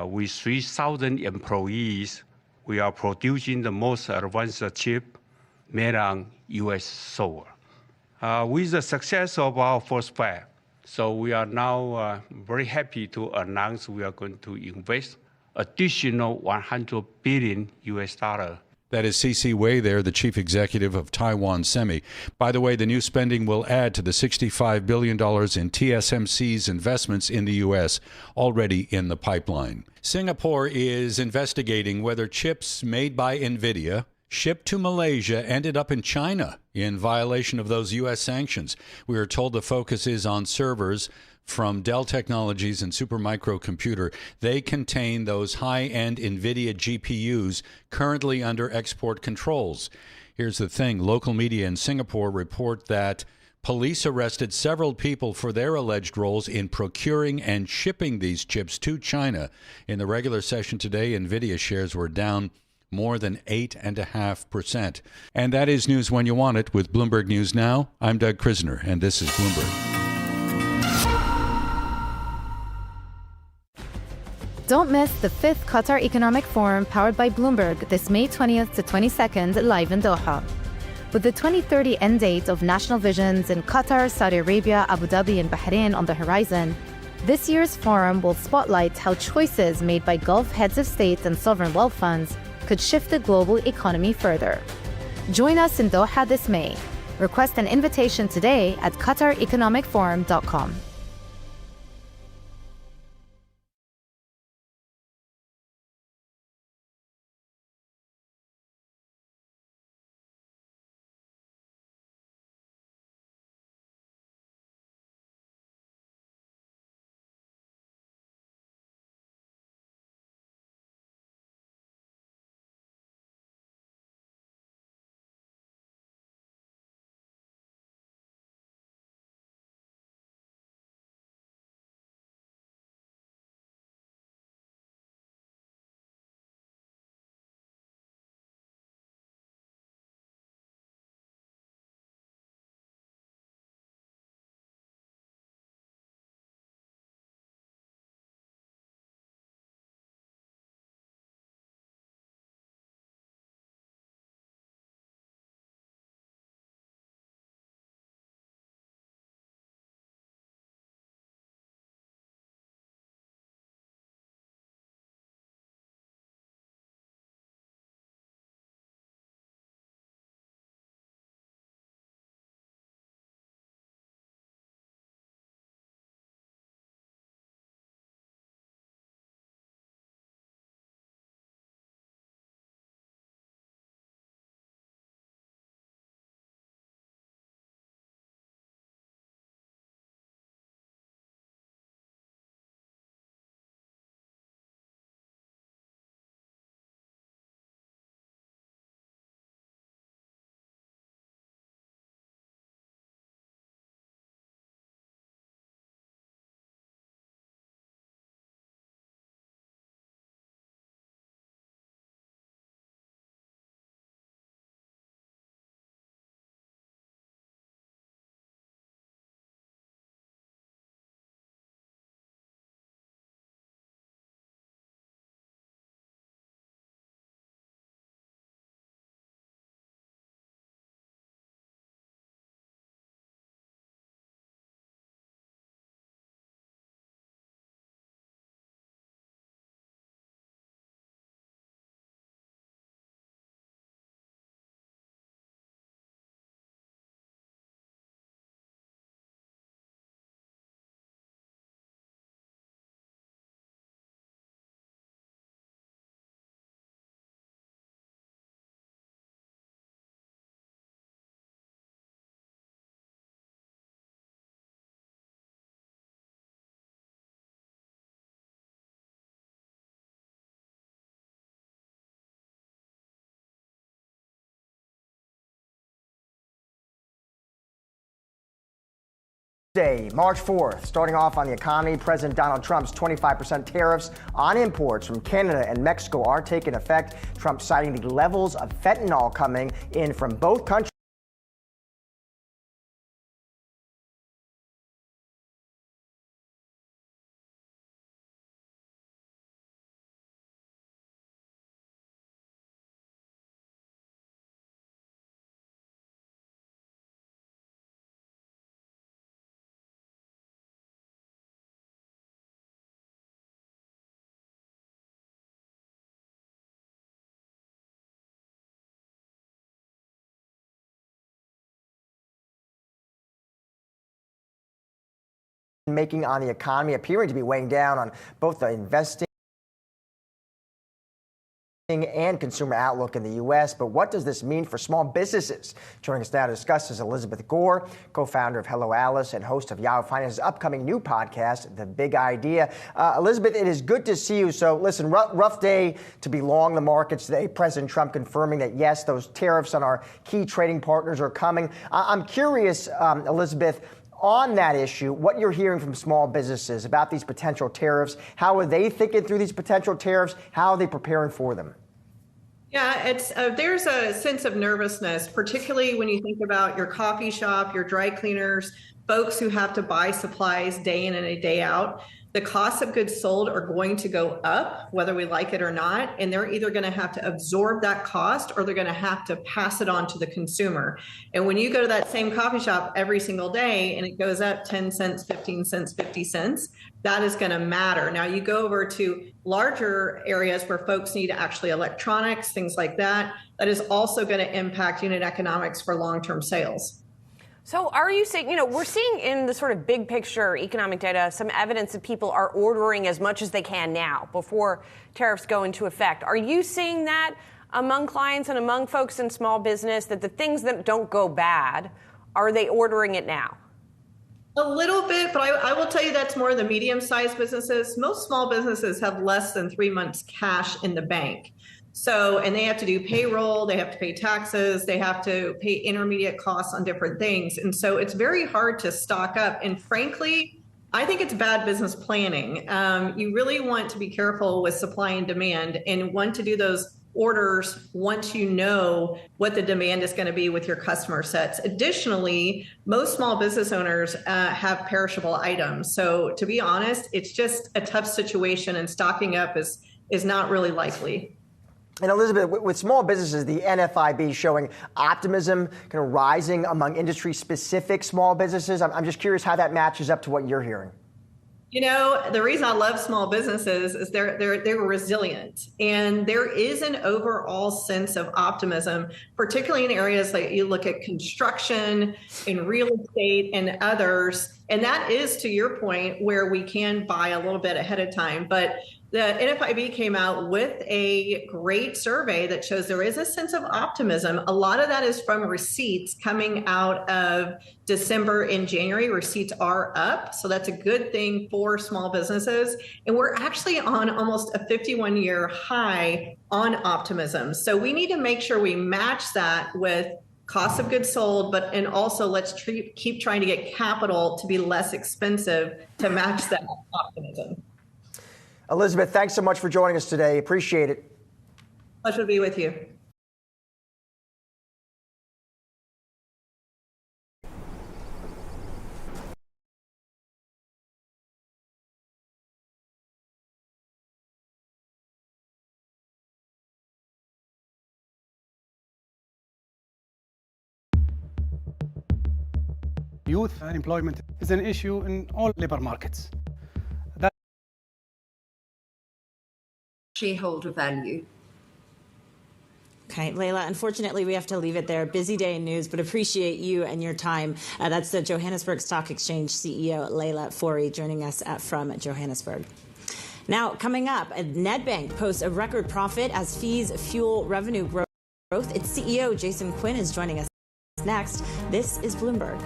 with 3,000 employees, we are producing the most advanced chip made on U.S. soil. With the success of our first fab, so we are now very happy to announce we are going to invest additional $100 billion US. That is C.C. Wei there, the chief executive of Taiwan Semi. By the way, the new spending will add to the $65 billion in TSMC's investments in the U.S., already in the pipeline. Singapore is investigating whether chips made by NVIDIA shipped to Malaysia ended up in China in violation of those U.S. sanctions. We are told the focus is on servers from Dell Technologies and Supermicro Computer. They contain those high-end NVIDIA GPUs currently under export controls. Here's the thing. Local media in Singapore report that police arrested several people for their alleged roles in procuring and shipping these chips to China. In the regular session today, NVIDIA shares were down more than 8.5%. And that is news when you want it with Bloomberg News Now. I'm Doug Krisner, and this is Bloomberg. Don't miss the 5th Qatar Economic Forum powered by Bloomberg this May 20th to 22nd live in Doha. With the 2030 end date of national visions in Qatar, Saudi Arabia, Abu Dhabi, and Bahrain on the horizon, this year's forum will spotlight how choices made by Gulf heads of state and sovereign wealth funds could shift the global economy further. Join us in Doha this May. Request an invitation today at QatarEconomicForum.com. Day, March 4th. Starting off on the economy, President Donald Trump's 25% tariffs on imports from Canada and Mexico are taking effect. Trump citing the levels of fentanyl coming in from both countries. Making on the economy, appearing to be weighing down on both the investing and consumer outlook in the U.S. But what does this mean for small businesses? Joining us now to discuss is Elizabeth Gore, co-founder of Hello Alice and host of Yahoo Finance's upcoming new podcast, The Big Idea. Elizabeth, it is good to see you. So listen, rough day to be long the markets today. President Trump confirming that, yes, those tariffs on our key trading partners are coming. I'm curious, Elizabeth, on that issue, what you're hearing from small businesses about these potential tariffs. How are they thinking through these potential tariffs? How are they preparing for them? Yeah, it's there's a sense of nervousness, particularly when you think about your coffee shop, your dry cleaners, folks who have to buy supplies day in and a day out. The costs of goods sold are going to go up, whether we like it or not, and they're either going to have to absorb that cost or they're going to have to pass it on to the consumer. And when you go to that same coffee shop every single day and it goes up 10 cents, 15 cents, 50 cents, that is going to matter. Now you go over to larger areas where folks need actually electronics, things like that, that is also going to impact unit economics for long-term sales. So are you saying, we're seeing in the sort of big picture economic data some evidence that people are ordering as much as they can now before tariffs go into effect. Are you seeing that among clients and among folks in small business, that the things that don't go bad, are they ordering it now? A little bit, but I will tell you that's more the medium-sized businesses. Most small businesses have less than 3 months cash in the bank. So, and they have to do payroll, they have to pay taxes, they have to pay intermediate costs on different things. And so it's very hard to stock up. And frankly, I think it's bad business planning. You really want to be careful with supply and demand and want to do those orders once you know what the demand is going to be with your customer sets. Additionally, most small business owners have perishable items. So to be honest, it's just a tough situation and stocking up is not really likely. And Elizabeth, with small businesses, the NFIB showing optimism kind of rising among industry-specific small businesses. I'm just curious how that matches up to what you're hearing. The reason I love small businesses is they're resilient, and there is an overall sense of optimism, particularly in areas like you look at construction, in real estate, and others. And that is, to your point, where we can buy a little bit ahead of time. But the NFIB came out with a great survey that shows there is a sense of optimism. A lot of that is from receipts coming out of December and January. Receipts are up, so that's a good thing for small businesses. And we're actually on almost a 51-year high on optimism. So we need to make sure we match that with cost of goods sold, and also let's keep trying to get capital to be less expensive to match that optimism. Elizabeth, thanks so much for joining us today. Appreciate it. Pleasure to be with you. Youth unemployment is an issue in all labor markets. Shareholder value. Okay, Leila, unfortunately, we have to leave it there. Busy day in news, but appreciate you and your time. That's the Johannesburg Stock Exchange CEO, Leila Fourie, joining us from Johannesburg. Now, coming up, Nedbank posts a record profit as fees fuel revenue growth. Its CEO, Jason Quinn, is joining us next. This is Bloomberg.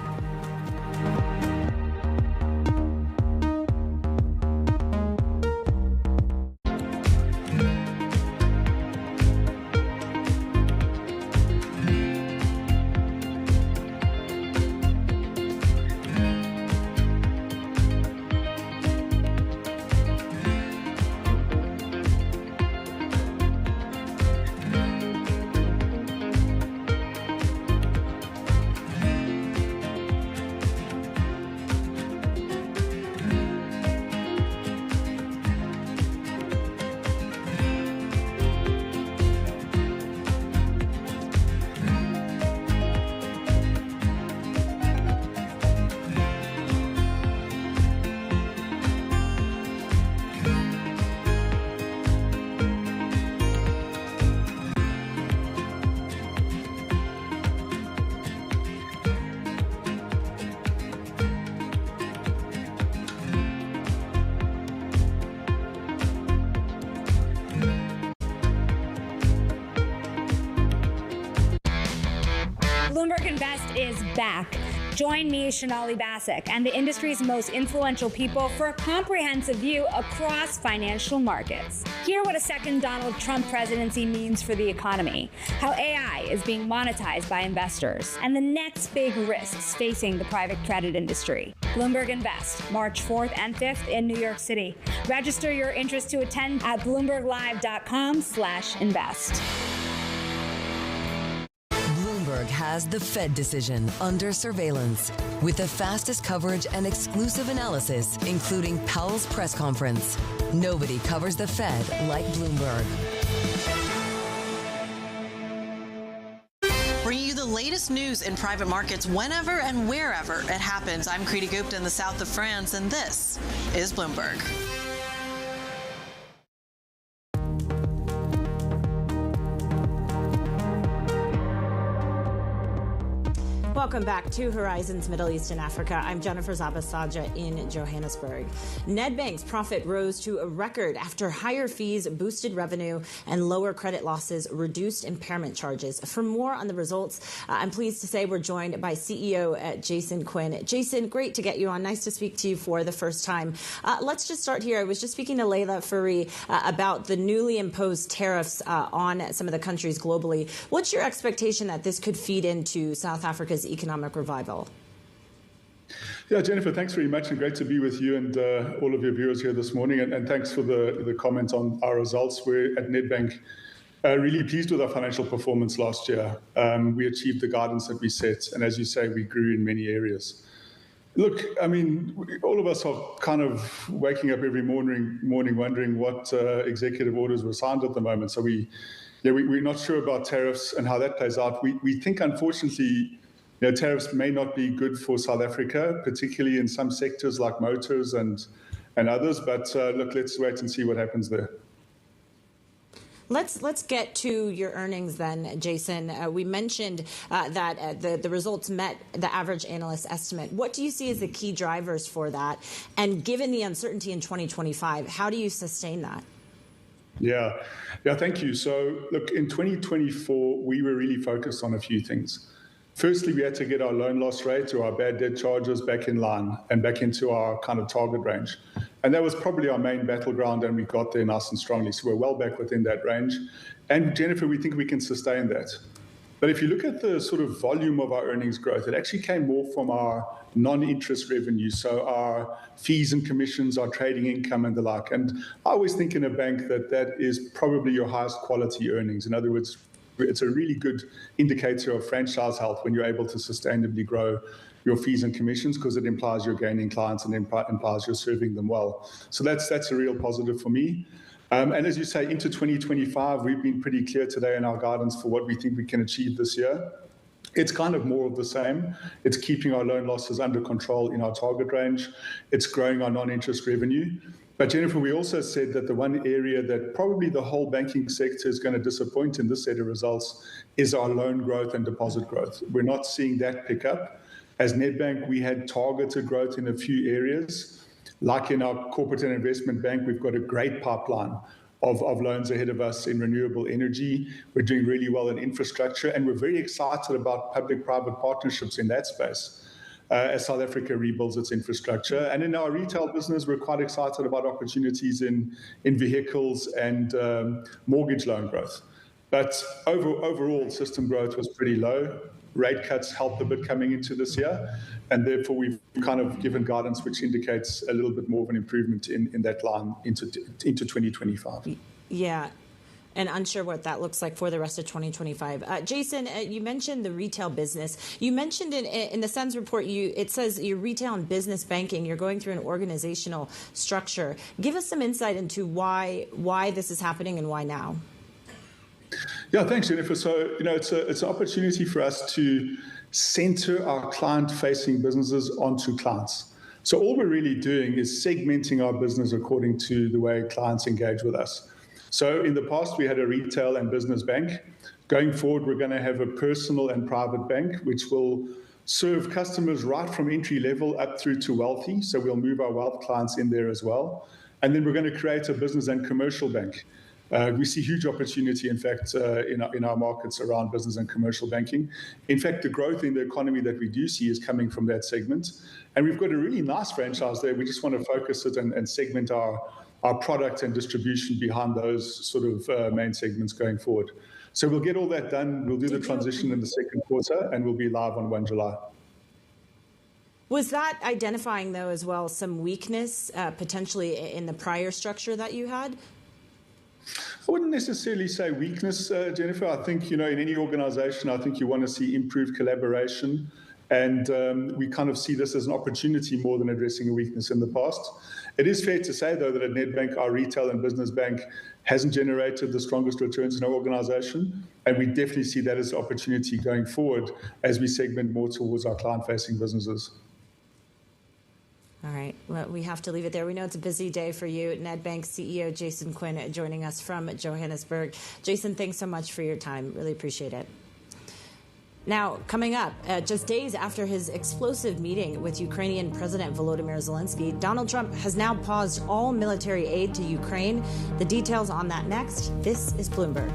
Bloomberg Invest is back. Join me, Shonali Basak, and the industry's most influential people for a comprehensive view across financial markets. Hear what a second Donald Trump presidency means for the economy, how AI is being monetized by investors, and the next big risks facing the private credit industry. Bloomberg Invest, March 4th and 5th in New York City. Register your interest to attend at bloomberglive.com/invest. Bloomberg has the Fed decision under surveillance with the fastest coverage and exclusive analysis, including Powell's press conference. Nobody covers the Fed like Bloomberg. Bringing you the latest news in private markets whenever and wherever it happens. I'm Kriti Gupta in the south of France, and this is Bloomberg. Welcome back to Horizons Middle East and Africa. I'm Jennifer Zabasaja in Johannesburg. Nedbank's profit rose to a record after higher fees boosted revenue and lower credit losses reduced impairment charges. For more on the results, I'm pleased to say we're joined by CEO Jason Quinn. Jason, great to get you on. Nice to speak to you for the first time. Let's just start here. I was just speaking to Leila Fourie about the newly imposed tariffs on some of the countries globally. What's your expectation that this could feed into South Africa's economic revival? Yeah, Jennifer, thanks very much, and great to be with you and all of your viewers here this morning. And thanks for the comment on our results. We're at Nedbank really pleased with our financial performance last year. We achieved the guidance that we set, and as you say, we grew in many areas. Look, I mean, all of us are kind of waking up every morning wondering what executive orders were signed at the moment. So we're not sure about tariffs and how that plays out. We think, unfortunately, tariffs may not be good for South Africa, particularly in some sectors like motors and others. But look, let's wait and see what happens there. Let's get to your earnings then, Jason. We mentioned that the results met the average analyst estimate. What do you see as the key drivers for that? And given the uncertainty in 2025, how do you sustain that? Yeah, thank you. So look, in 2024, we were really focused on a few things. Firstly, we had to get our loan loss rate or our bad debt charges back in line and back into our kind of target range. And that was probably our main battleground, and we got there nice and strongly. So we're well back within that range. And Jennifer, we think we can sustain that. But if you look at the sort of volume of our earnings growth, it actually came more from our non-interest revenue, so our fees and commissions, our trading income and the like. And I always think in a bank that is probably your highest quality earnings. In other words, it's a really good indicator of franchise health when you're able to sustainably grow your fees and commissions, because it implies you're gaining clients and implies you're serving them well. So that's a real positive for me. And as you say, into 2025, we've been pretty clear today in our guidance for what we think we can achieve this year. It's kind of more of the same. It's keeping our loan losses under control in our target range. It's growing our non-interest revenue. But Jennifer, we also said that the one area that probably the whole banking sector is going to disappoint in this set of results is our loan growth and deposit growth. We're not seeing that pick up. As Nedbank, we had targeted growth in a few areas. Like in our corporate and investment bank, we've got a great pipeline of loans ahead of us in renewable energy. We're doing really well in infrastructure, and we're very excited about public-private partnerships in that space as South Africa rebuilds its infrastructure. And in our retail business, we're quite excited about opportunities in vehicles and mortgage loan growth. But overall, system growth was pretty low. Rate cuts helped a bit coming into this year, and therefore we've kind of given guidance which indicates a little bit more of an improvement in that line into 2025. Yeah. And unsure what that looks like for the rest of 2025. Jason, you mentioned the retail business. You mentioned in the SENS report, it says your retail and business banking, you're going through an organizational structure. Give us some insight into why this is happening and why now. Yeah, thanks, Jennifer. So, it's an opportunity for us to center our client-facing businesses onto clients. So all we're really doing is segmenting our business according to the way clients engage with us. So in the past, we had a retail and business bank. Going forward, we're going to have a personal and private bank, which will serve customers right from entry level up through to wealthy. So we'll move our wealth clients in there as well. And then we're going to create a business and commercial bank, We see huge opportunity, in fact, in our markets around business and commercial banking. In fact, the growth in the economy that we do see is coming from that segment. And we've got a really nice franchise there. We just want to focus it and segment our product and distribution behind those sort of main segments going forward. So we'll get all that done. We'll do the transition in the second quarter, and we'll be live on 1 July. Was that identifying, though, as well, some weakness potentially in the prior structure that you had? I wouldn't necessarily say weakness, Jennifer. I think, in any organization, I think you want to see improved collaboration. And we kind of see this as an opportunity more than addressing a weakness in the past. It is fair to say, though, that at Nedbank, our retail and business bank hasn't generated the strongest returns in our organization. And we definitely see that as an opportunity going forward as we segment more towards our client-facing businesses. All right. Well, we have to leave it there. We know it's a busy day for you. Nedbank CEO Jason Quinn joining us from Johannesburg. Jason, thanks so much for your time. Really appreciate it. Now, coming up, just days after his explosive meeting with Ukrainian President Volodymyr Zelensky, Donald Trump has now paused all military aid to Ukraine. The details on that next. This is Bloomberg.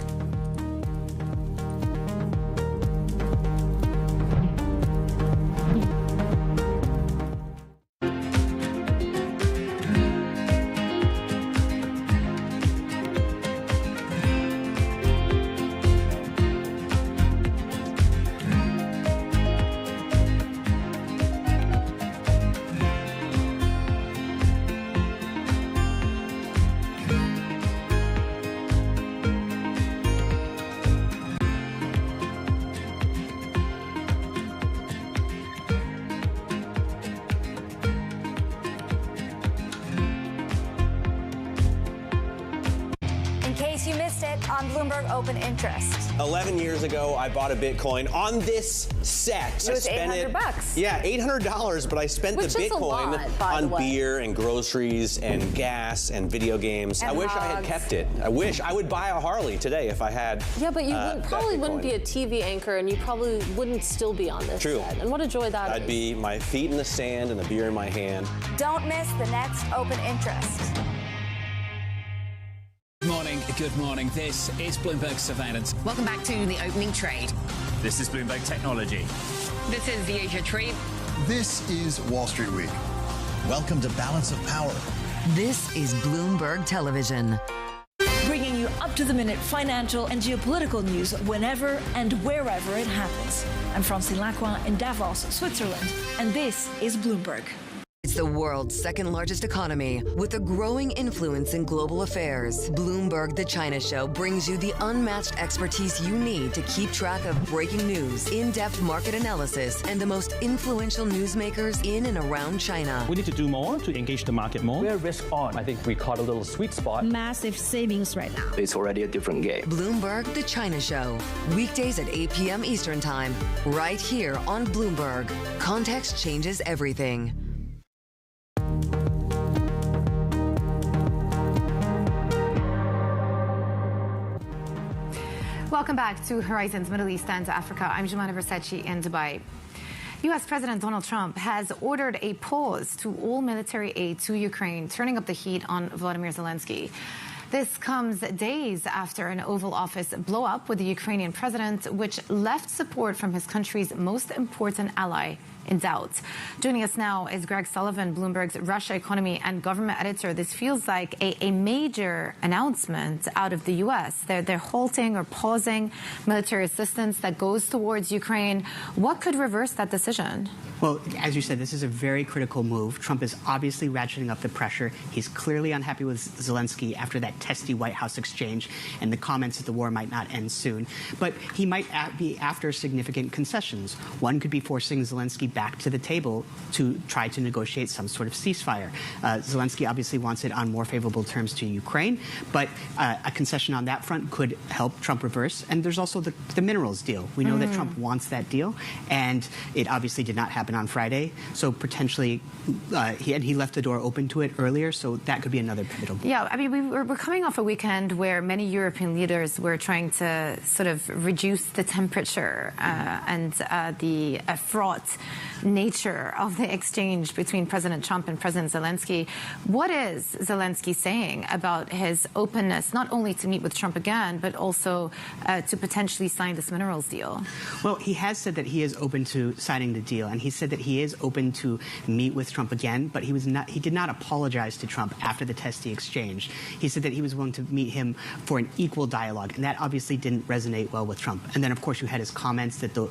On Bloomberg Open Interest. 11 years ago, I bought a Bitcoin on this set. It was $800. Yeah, $800, but I spent the Bitcoin on beer and groceries and gas and video games. And I wish I had kept it. I wish I would buy a Harley today if I had. Yeah, but you probably wouldn't be a TV anchor, and you probably wouldn't still be on this True. set. And what a joy that is. I'd be my feet in the sand and a beer in my hand. Don't miss the next Open Interest. Good morning. This is Bloomberg Surveillance. Welcome back to the opening trade. This is Bloomberg Technology. This is the Asia trade. This is Wall Street Week. Welcome to Balance of Power. This is Bloomberg Television. Bringing you up-to-the-minute financial and geopolitical news whenever and wherever it happens. I'm Francine Lacroix in Davos, Switzerland, and this is Bloomberg. It's the world's second largest economy with a growing influence in global affairs. Bloomberg The China Show brings you the unmatched expertise you need to keep track of breaking news, in-depth market analysis, and the most influential newsmakers in and around China. We need to do more to engage the market more. We're risk on. I think we caught a little sweet spot. Massive savings right now. It's already a different game. Bloomberg The China Show. Weekdays at 8 p.m. Eastern Time. Right here on Bloomberg. Context changes everything. Welcome back to Horizons Middle East and Africa. I'm Jumana Versace in Dubai. U.S. President Donald Trump has ordered a pause to all military aid to Ukraine, turning up the heat on Volodymyr Zelensky. This comes days after an Oval Office blow-up with the Ukrainian president, which left support from his country's most important ally in doubt. Joining us now is Greg Sullivan, Bloomberg's Russia economy and government editor. This feels like a major announcement out of the U.S. They're halting or pausing military assistance that goes towards Ukraine. What could reverse that decision? Well, as you said, this is a very critical move. Trump is obviously ratcheting up the pressure. He's clearly unhappy with Zelensky after that testy White House exchange and the comments that the war might not end soon. But he might be after significant concessions. One could be forcing Zelensky back to the table to try to negotiate some sort of ceasefire. Zelensky obviously wants it on more favorable terms to Ukraine, but a concession on that front could help Trump reverse. And there's also the minerals deal. We know that Trump wants that deal, and it obviously did not happen happen on Friday. So potentially, he left the door open to it earlier, so that could be another pivotal. Yeah, I mean, we're coming off a weekend where many European leaders were trying to sort of reduce the temperature and the fraught nature of the exchange between President Trump and President Zelensky. What is Zelensky saying about his openness, not only to meet with Trump again, but also to potentially sign this minerals deal? Well, he has said that he is open to signing the deal, and he said that he is open to meet with Trump again, but he did not apologize to Trump after the testy exchange. He said that he was willing to meet him for an equal dialogue, and that obviously didn't resonate well with Trump. And then, of course, you had his comments that the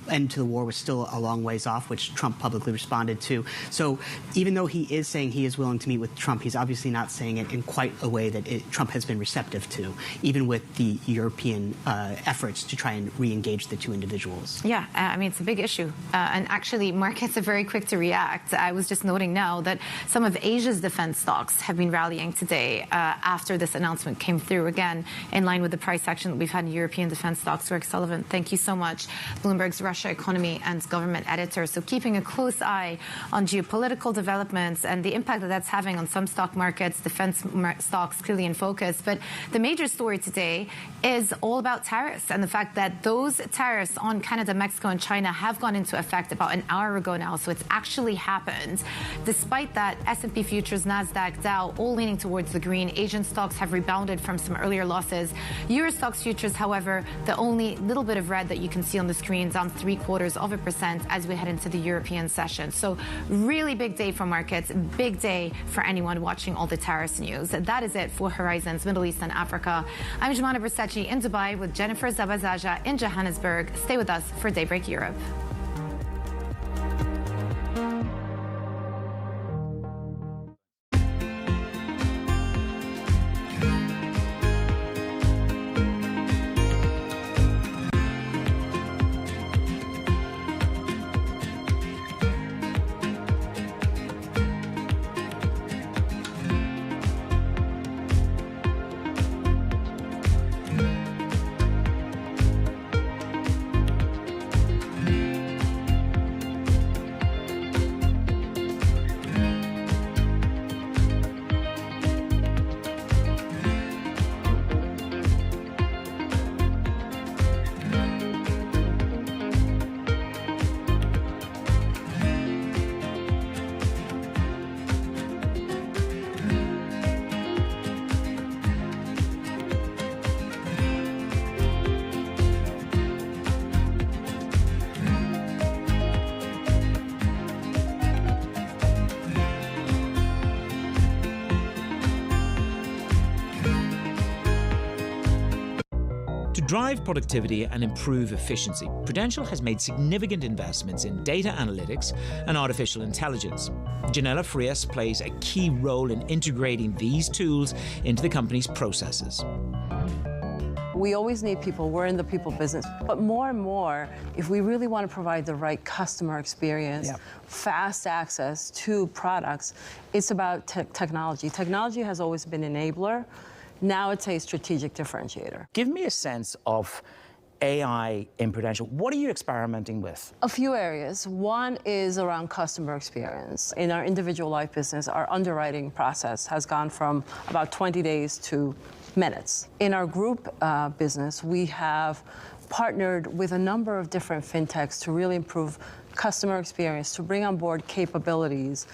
end to the war was still a long ways off, which Trump publicly responded to. So even though he is saying he is willing to meet with Trump, he's obviously not saying it in quite a way that Trump has been receptive to, even with the European efforts to try and re-engage the two individuals. Yeah, I mean, it's a big issue. And actually, markets are very quick to react. I was just noting now that some of Asia's defense stocks have been rallying today after this announcement came through, again, in line with the price action that we've had in European defense stocks. Greg Sullivan, thank you so much. Bloomberg's Russia economy and government editor. So keeping a close eye on geopolitical developments and the impact that that's having on some stock markets, defense stocks clearly in focus. But the major story today is all about tariffs and the fact that those tariffs on Canada, Mexico, and China have gone into effect about an hour ago now. So it's actually happened. Despite that, S&P futures, NASDAQ, Dow, all leaning towards the green. Asian stocks have rebounded from some earlier losses. Euro stocks futures, however, the only little bit of red that you can see on the screen, down 0.75% as we head into the European session. So really big day for markets, big day for anyone watching all the tariffs news. That is it for Horizons Middle East and Africa. I'm Jumana Versace in Dubai with Jennifer Zabazaja in Johannesburg. Stay with us for Daybreak Europe. To drive productivity and improve efficiency, Prudential has made significant investments in data analytics and artificial intelligence. Janella Frias plays a key role in integrating these tools into the company's processes. We always need people. We're in the people business. But more and more, if we really want to provide the right customer experience, fast access to products, it's about technology. Technology has always been an enabler. Now it's a strategic differentiator. Give me a sense of AI in Prudential. What are you experimenting with? A few areas. One is around customer experience. In our individual life business, our underwriting process has gone from about 20 days to minutes. In our group business, we have partnered with a number of different fintechs to really improve customer experience, to bring on board capabilities.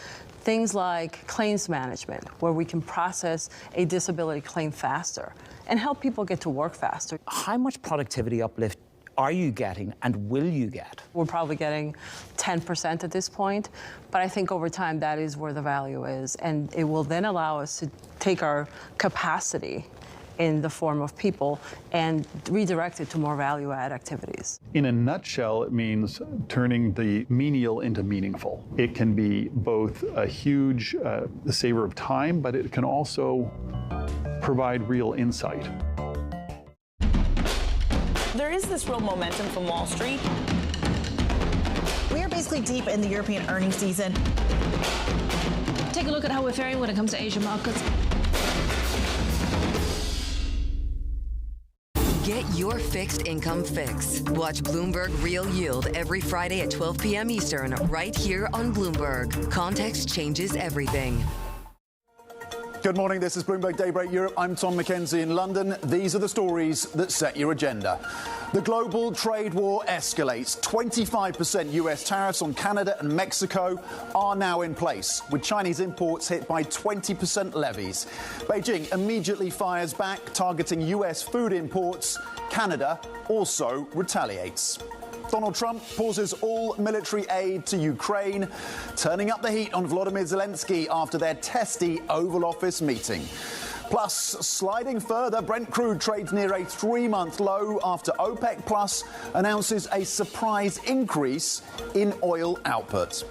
Things like claims management, where we can process a disability claim faster and help people get to work faster. How much productivity uplift are you getting and will you get? We're probably getting 10% at this point, but I think over time that is where the value is, and it will then allow us to take our capacity in the form of people and redirect it to more value-add activities. In a nutshell, it means turning the menial into meaningful. It can be both a huge saver of time, but it can also provide real insight. There is this real momentum from Wall Street. We are basically deep in the European earnings season. Take a look at how we're faring when it comes to Asian markets. Get your fixed income fix. Watch Bloomberg Real Yield every Friday at 12 p.m. Eastern, right here on Bloomberg. Context changes everything. Good morning, this is Bloomberg Daybreak Europe. I'm Tom McKenzie in London. These are the stories that set your agenda. The global trade war escalates. 25% US tariffs on Canada and Mexico are now in place, with Chinese imports hit by 20% levies. Beijing immediately fires back, targeting US food imports. Canada also retaliates. Donald Trump pauses all military aid to Ukraine, turning up the heat on Volodymyr Zelensky after their testy Oval Office meeting. Plus, sliding further, Brent crude trades near a 3-month low after OPEC Plus announces a surprise increase in oil output.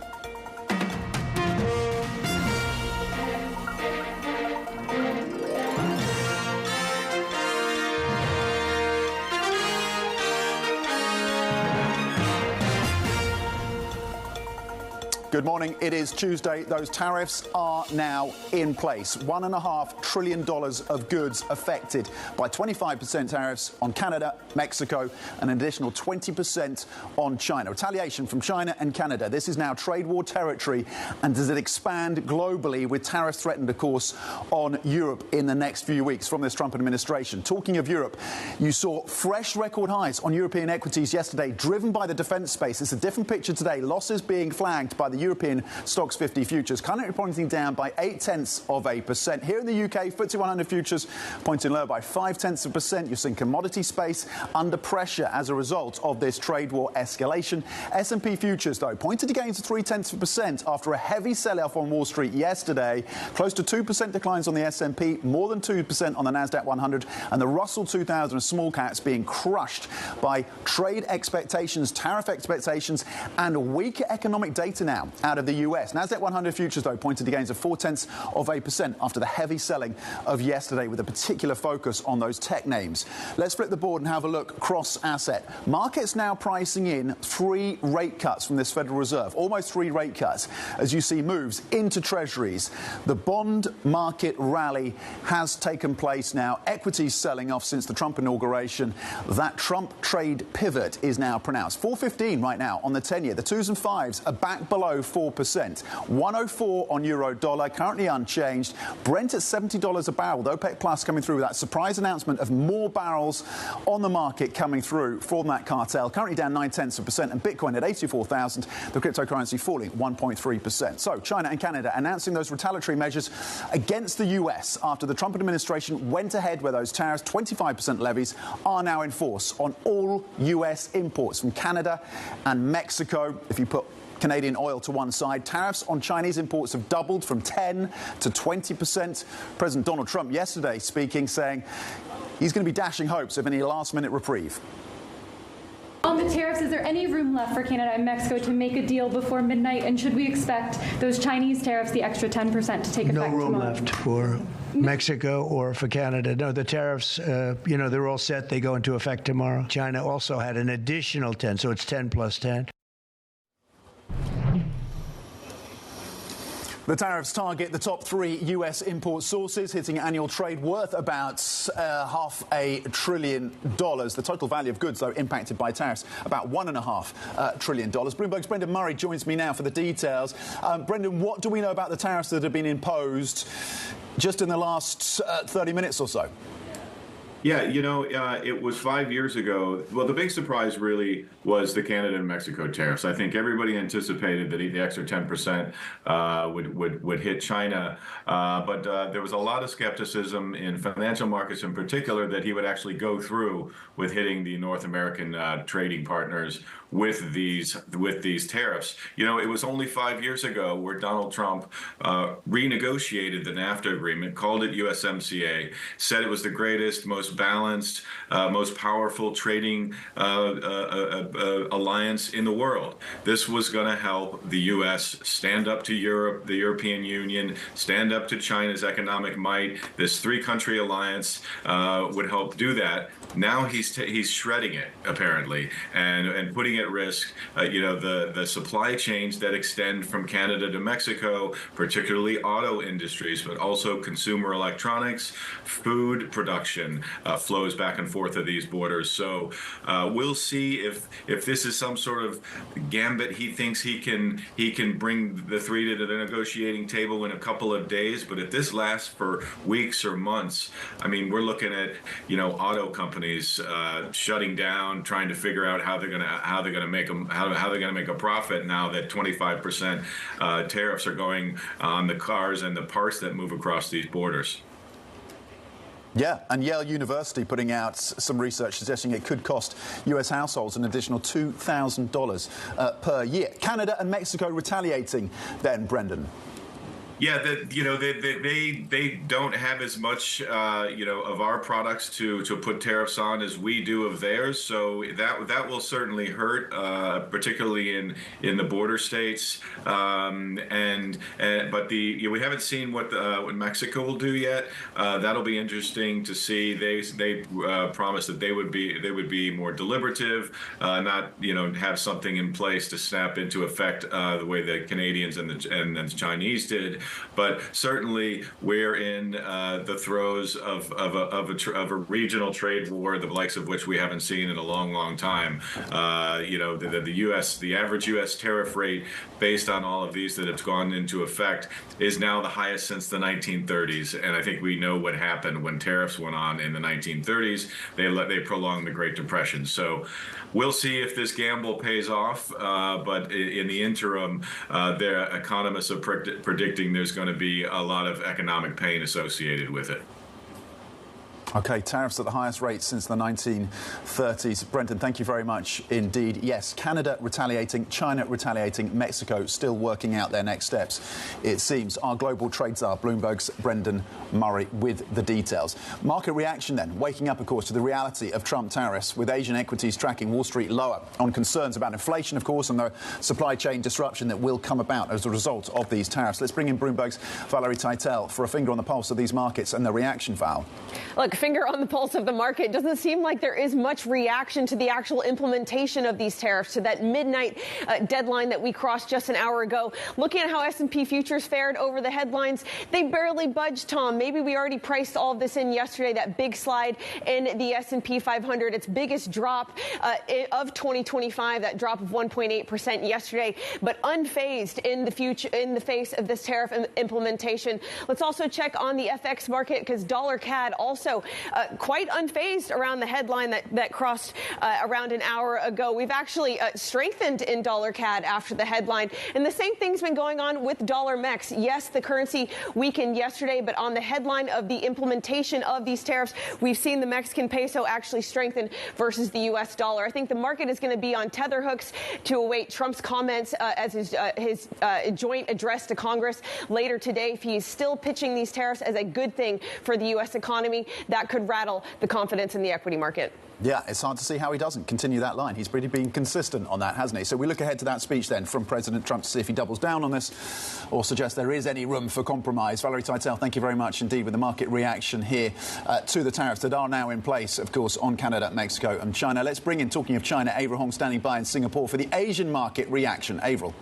Good morning. It is Tuesday. Those tariffs are now in place. $1.5 trillion of goods affected by 25% tariffs on Canada, Mexico, and an additional 20% on China. Retaliation from China and Canada. This is now trade war territory. And does it expand globally, with tariffs threatened, of course, on Europe in the next few weeks from this Trump administration? Talking of Europe, you saw fresh record highs on European equities yesterday, driven by the defence space. It's a different picture today. Losses being flagged by the European Stocks 50 futures, currently pointing down by 0.8%. Here in the UK, FTSE 100 futures pointing lower by 0.5%. You're seeing commodity space under pressure as a result of this trade war escalation. S&P futures, though, pointed to gains of 0.3% after a heavy sell-off on Wall Street yesterday. Close to 2% declines on the S&P, more than 2% on the Nasdaq 100, and the Russell 2000 small caps being crushed by trade expectations, tariff expectations, and weaker economic data now out of the US. Nasdaq 100 futures, though, pointed to gains of 0.4% after the heavy selling of yesterday, with a particular focus on those tech names. Let's flip the board and have a look cross-asset. Markets now pricing in 3 rate cuts from this Federal Reserve, almost 3 rate cuts, as you see moves into treasuries. The bond market rally has taken place now. Equities selling off since the Trump inauguration. That Trump trade pivot is now pronounced. 4.15 right now on the 10-year. The 2s and 5s are back below 4%. 104 on euro dollar, currently unchanged. Brent at $70 a barrel, with OPEC Plus coming through with that surprise announcement of more barrels on the market coming through from that cartel, currently down 0.9%, and Bitcoin at 84,000, the cryptocurrency falling 1.3%. So China and Canada announcing those retaliatory measures against the US after the Trump administration went ahead where those tariffs, 25% levies, are now in force on all US imports from Canada and Mexico. If you put Canadian oil to one side, tariffs on Chinese imports have doubled from 10 to 20%. President Donald Trump yesterday speaking, saying he's going to be dashing hopes of any last-minute reprieve. On the tariffs, is there any room left for Canada and Mexico to make a deal before midnight? And should we expect those Chinese tariffs, the extra 10%, to take effect tomorrow? No room left for Mexico or for Canada. No, the tariffs, they're all set. They go into effect tomorrow. China also had an additional 10, so it's 10 plus 10. The tariffs target the top 3 US import sources, hitting annual trade worth about $500 billion. The total value of goods, though, impacted by tariffs, about $1.5 trillion. Bloomberg's Brendan Murray joins me now for the details. Brendan, what do we know about the tariffs that have been imposed just in the last 30 minutes or so? Yeah, it was 5 years ago. Well, the big surprise really was the Canada and Mexico tariffs. I think everybody anticipated that the extra 10% would hit China, but there was a lot of skepticism in financial markets in particular that he would actually go through with hitting the North American trading partners with these tariffs. It was only 5 years ago where Donald Trump renegotiated the NAFTA agreement, called it USMCA, said it was the greatest, most balanced, most powerful trading alliance in the world. This was going to help the U.S. stand up to Europe, the European Union, stand up to China's economic might. This 3-country alliance would help do that. Now he's shredding it, apparently, and putting at risk, the supply chains that extend from Canada to Mexico, particularly auto industries, but also consumer electronics, food production, flows back and forth of these borders. So we'll see if this is some sort of gambit. He thinks he can bring the three to the negotiating table in a couple of days. But if this lasts for weeks or months, I mean, we're looking at auto companies shutting down, trying to figure out how they're gonna make a profit now that 25% tariffs are going on the cars and the parts that move across these borders. Yeah, and Yale University putting out some research suggesting it could cost US households an additional $2,000 per year. Canada and Mexico retaliating then, Brendan. Yeah, they don't have as much of our products to put tariffs on as we do of theirs. So that will certainly hurt, particularly in the border states. But we haven't seen what Mexico will do yet. That'll be interesting to see. They promised that they would be more deliberative, not have something in place to snap into effect the way the Canadians and the Chinese did. But certainly we're in the throes of a regional trade war, the likes of which we haven't seen in a long time. The average U.S. tariff rate, based on all of these that have gone into effect, is now the highest since the 1930s. And I think we know what happened when tariffs went on in the 1930s. They prolonged the Great Depression. So we'll see if this gamble pays off. But in the interim, the economists are predicting there's going to be a lot of economic pain associated with it. OK, tariffs at the highest rate since the 1930s. Brendan, thank you very much indeed. Yes, Canada retaliating, China retaliating, Mexico still working out their next steps, it seems. Our global trade czar, Bloomberg's Brendan Murray, with the details. Market reaction then, waking up, of course, to the reality of Trump tariffs, with Asian equities tracking Wall Street lower on concerns about inflation, of course, and the supply chain disruption that will come about as a result of these tariffs. Let's bring in Bloomberg's Valerie Teitel for a finger on the pulse of these markets and the reaction, Val. Look, finger on the pulse of the market. Doesn't seem like there is much reaction to the actual implementation of these tariffs, to that midnight deadline that we crossed just an hour ago. Looking at how S&P futures fared over the headlines, they barely budged, Tom. Maybe we already priced all of this in yesterday, that big slide in the S&P 500, its biggest drop of 2025, that drop of 1.8% yesterday, but unfazed in the face of this tariff implementation. Let's also check on the FX market, because dollar CAD also quite unfazed around the headline that crossed around an hour ago. We've actually strengthened in dollar CAD after the headline. And the same thing's been going on with dollar MEX. Yes, the currency weakened yesterday, but on the headline of the implementation of these tariffs, we've seen the Mexican peso actually strengthen versus the U.S. dollar. I think the market is going to be on tetherhooks to await Trump's comments as his joint address to Congress later today. If he's still pitching these tariffs as a good thing for the U.S. economy, that could rattle the confidence in the equity market. Yeah, it's hard to see how he doesn't continue that line. He's really been consistent on that, hasn't he? So we look ahead to that speech then from President Trump to see if he doubles down on this or suggests there is any room for compromise. Valerie Teitel, thank you very much indeed with the market reaction here to the tariffs that are now in place, of course, on Canada, Mexico and China. Let's bring in, talking of China, Avril Hong standing by in Singapore for the Asian market reaction. Avril.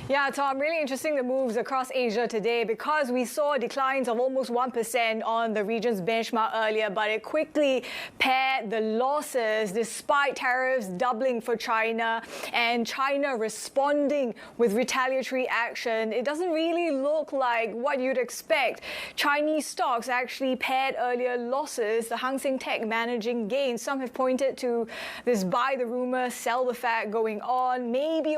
Yeah, Tom, really interesting the moves across Asia today, because we saw declines of almost 1% on the region's benchmark earlier, but it quickly paired the losses despite tariffs doubling for China and China responding with retaliatory action. It doesn't really look like what you'd expect. Chinese stocks actually paired earlier losses, the Hang Seng Tech managing gains. Some have pointed to this buy the rumor, sell the fact going on, maybe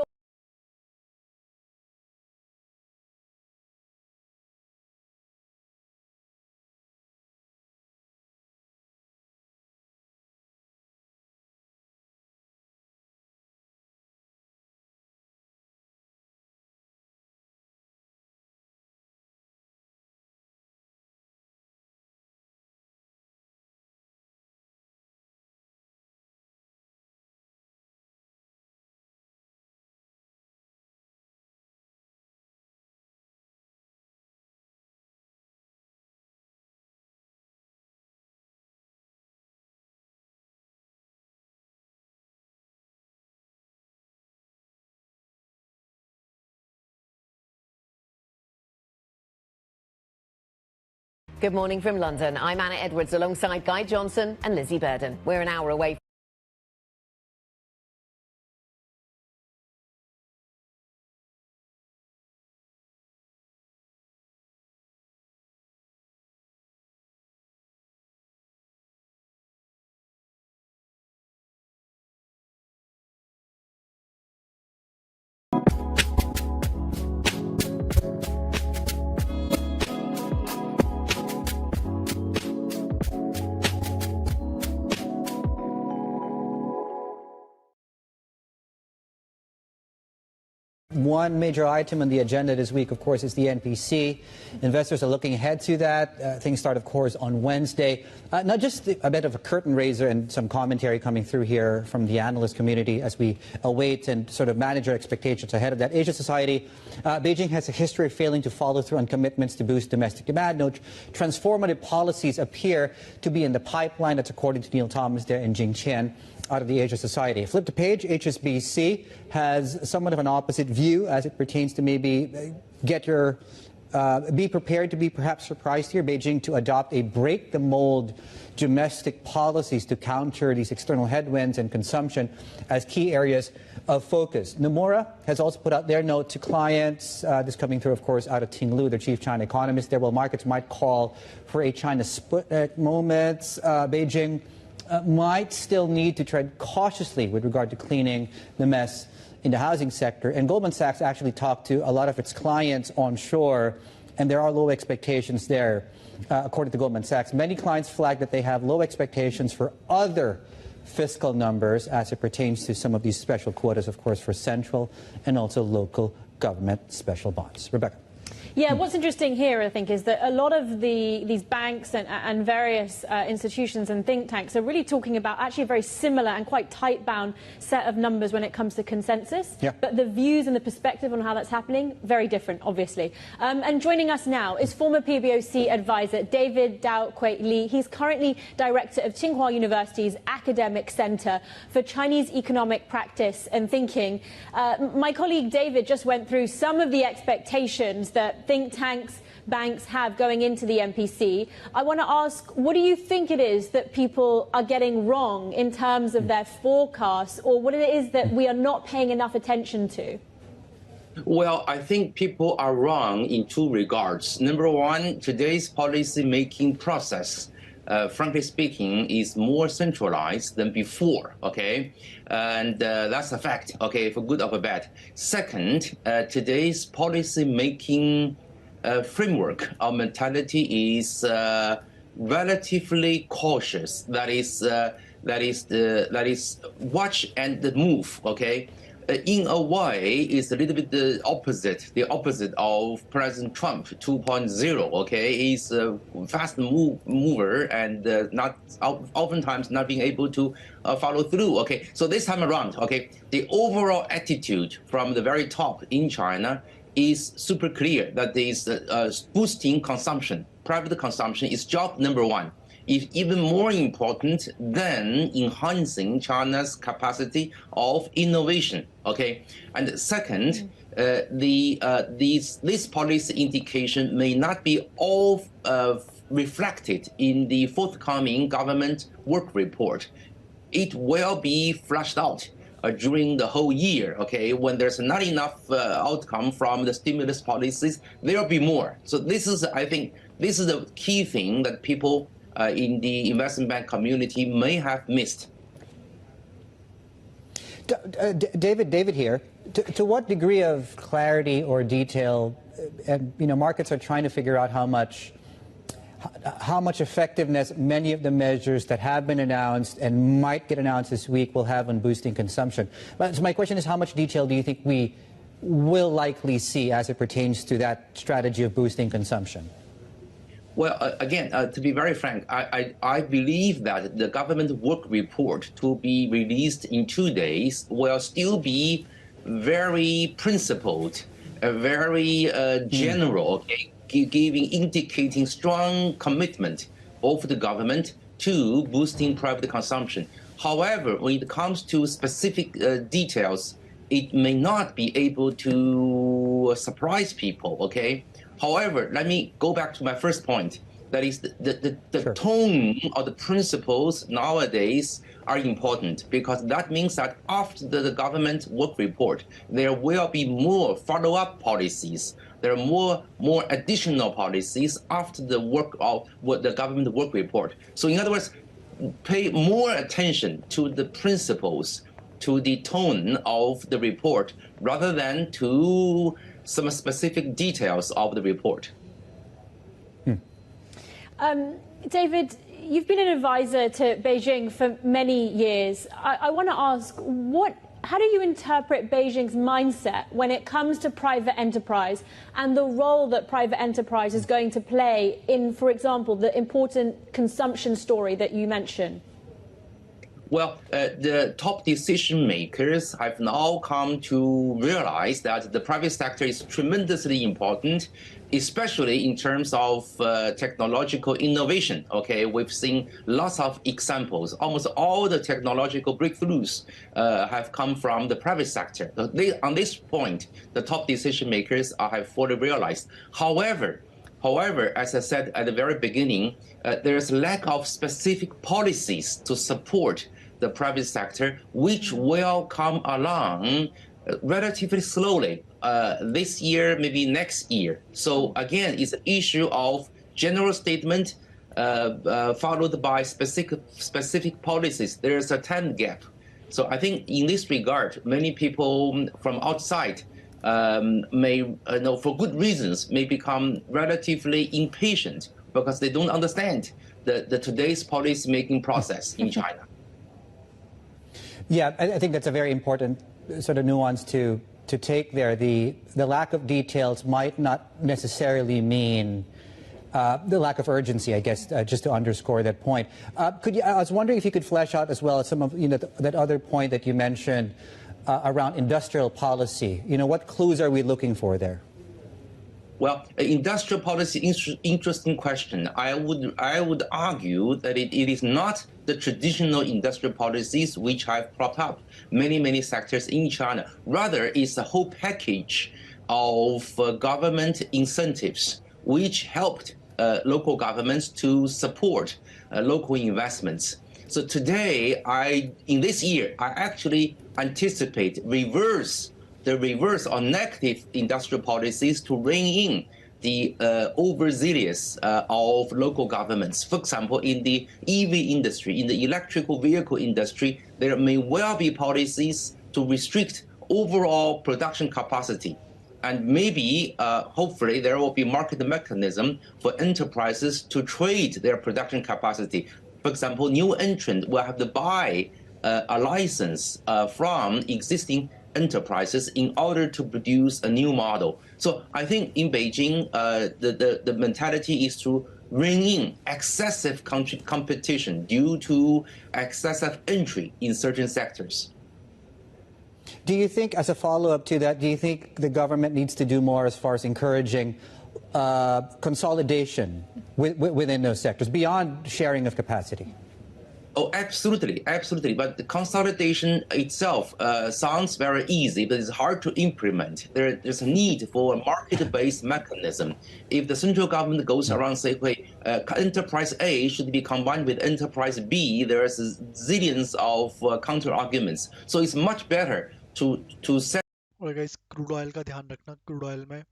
Good morning from London. I'm Anna Edwards alongside Guy Johnson and Lizzie Burden. We're an hour away. One major item on the agenda this week, of course, is the NPC. Investors are looking ahead to that. Things start, of course, on Wednesday. Not just a bit of a curtain raiser and some commentary coming through here from the analyst community as we await and sort of manage our expectations ahead of that. Asia Society, Beijing has a history of failing to follow through on commitments to boost domestic demand. No transformative policies appear to be in the pipeline. That's according to Neil Thomas there in Jingqian, out of the Asia Society. Flip the page, HSBC has somewhat of an opposite view as it pertains to maybe be prepared to be perhaps surprised here. Beijing to adopt a break-the-mold domestic policies to counter these external headwinds and consumption as key areas of focus. Nomura has also put out their note to clients, this coming through, of course, out of Ting Lu, their chief China economist there. While markets might call for a China split at moments, Beijing might still need to tread cautiously with regard to cleaning the mess in the housing sector. And Goldman Sachs actually talked to a lot of its clients onshore, and there are low expectations there, according to Goldman Sachs. Many clients flag that they have low expectations for other fiscal numbers as it pertains to some of these special quotas, of course, for central and also local government special bonds. Rebecca. Yeah, what's interesting here, I think, is that a lot of these banks and various institutions and think tanks are really talking about actually a very similar and quite tight-bound set of numbers when it comes to consensus. Yeah. But the views and the perspective on how that's happening, very different, obviously. And joining us now is former PBOC advisor David Dao Kui Li. He's currently director of Tsinghua University's Academic Center for Chinese Economic Practice and Thinking. My colleague David just went through some of the expectations that think tanks, banks have going into the MPC. I want to ask, what do you think it is that people are getting wrong in terms of their forecasts, or what it is that we are not paying enough attention to? Well, I think people are wrong in two regards. Number one, today's policy-making process, frankly speaking, is more centralized than before, okay? And that's a fact, okay, for good or for bad. Second, today's policy-making framework or mentality is relatively cautious. That is watch and move, okay? In a way, it's a little bit the opposite of President Trump 2.0. Okay, he's a fast mover and oftentimes not being able to follow through. Okay, so this time around, okay, the overall attitude from the very top in China is super clear that is boosting consumption. Private consumption is job number one. Is even more important than enhancing China's capacity of innovation. Okay, and second, this policy indication may not be all reflected in the forthcoming government work report. It will be flushed out during the whole year. Okay, when there's not enough outcome from the stimulus policies, there will be more. So this is, I think, this is the key thing that people in the investment bank community may have missed. David here. To what degree of clarity or detail, and markets are trying to figure out how much effectiveness many of the measures that have been announced and might get announced this week will have on boosting consumption. So my question is, how much detail do you think we will likely see as it pertains to that strategy of boosting consumption? Well, again, to be very frank, I believe that the government work report to be released in 2 days will still be very principled, very general, okay, indicating strong commitment of the government to boosting private consumption. However, when it comes to specific details, it may not be able to surprise people, okay? However, let me go back to my first point. That is, the tone or the principles nowadays are important, because that means that after the government work report, there will be more follow-up policies. There are more additional policies after the work of the government work report. So in other words, pay more attention to the principles, to the tone of the report, rather than to some specific details of the report. David, you've been an advisor to Beijing for many years. I want to ask, how do you interpret Beijing's mindset when it comes to private enterprise and the role that private enterprise is going to play in, for example, the important consumption story that you mentioned? Well, the top decision makers have now come to realize that the private sector is tremendously important, especially in terms of technological innovation. Okay, we've seen lots of examples. Almost all the technological breakthroughs have come from the private sector. On this point, the top decision makers have fully realized. However, as I said at the very beginning, there's lack of specific policies to support the private sector, which will come along relatively slowly this year, maybe next year. So again, it's an issue of general statement followed by specific policies. There's a time gap. So I think in this regard, many people from outside may, for good reasons, may become relatively impatient because they don't understand the today's policy-making process in China. Yeah, I think that's a very important sort of nuance to take there. The lack of details might not necessarily mean the lack of urgency, I guess, just to underscore that point. I was wondering if you could flesh out as well some of that other point that you mentioned around industrial policy. What clues are we looking for there? Well, industrial policy, interesting question. I would argue that it is not the traditional industrial policies which have propped up many sectors in China. Rather, it's a whole package of government incentives which helped local governments to support local investments. So today, in this year, I actually anticipate the reverse or negative industrial policies to rein in the overzealous of local governments. For example, in the EV industry, in the electrical vehicle industry, there may well be policies to restrict overall production capacity. And maybe, hopefully, there will be market mechanism for enterprises to trade their production capacity. For example, new entrant will have to buy a license from existing enterprises in order to produce a new model. So I think in Beijing, the mentality is to rein in excessive competition due to excessive entry in certain sectors. Do you think, as a follow-up to that, do you think the government needs to do more as far as encouraging consolidation within those sectors, beyond sharing of capacity? Oh, absolutely. But the consolidation itself sounds very easy, but it's hard to implement. There's a need for a market-based mechanism. If the central government goes around saying, enterprise A should be combined with enterprise B, there's zillions of counter-arguments. So it's much better to set. और guys, crude oil का ध्यान रखना, crude oil में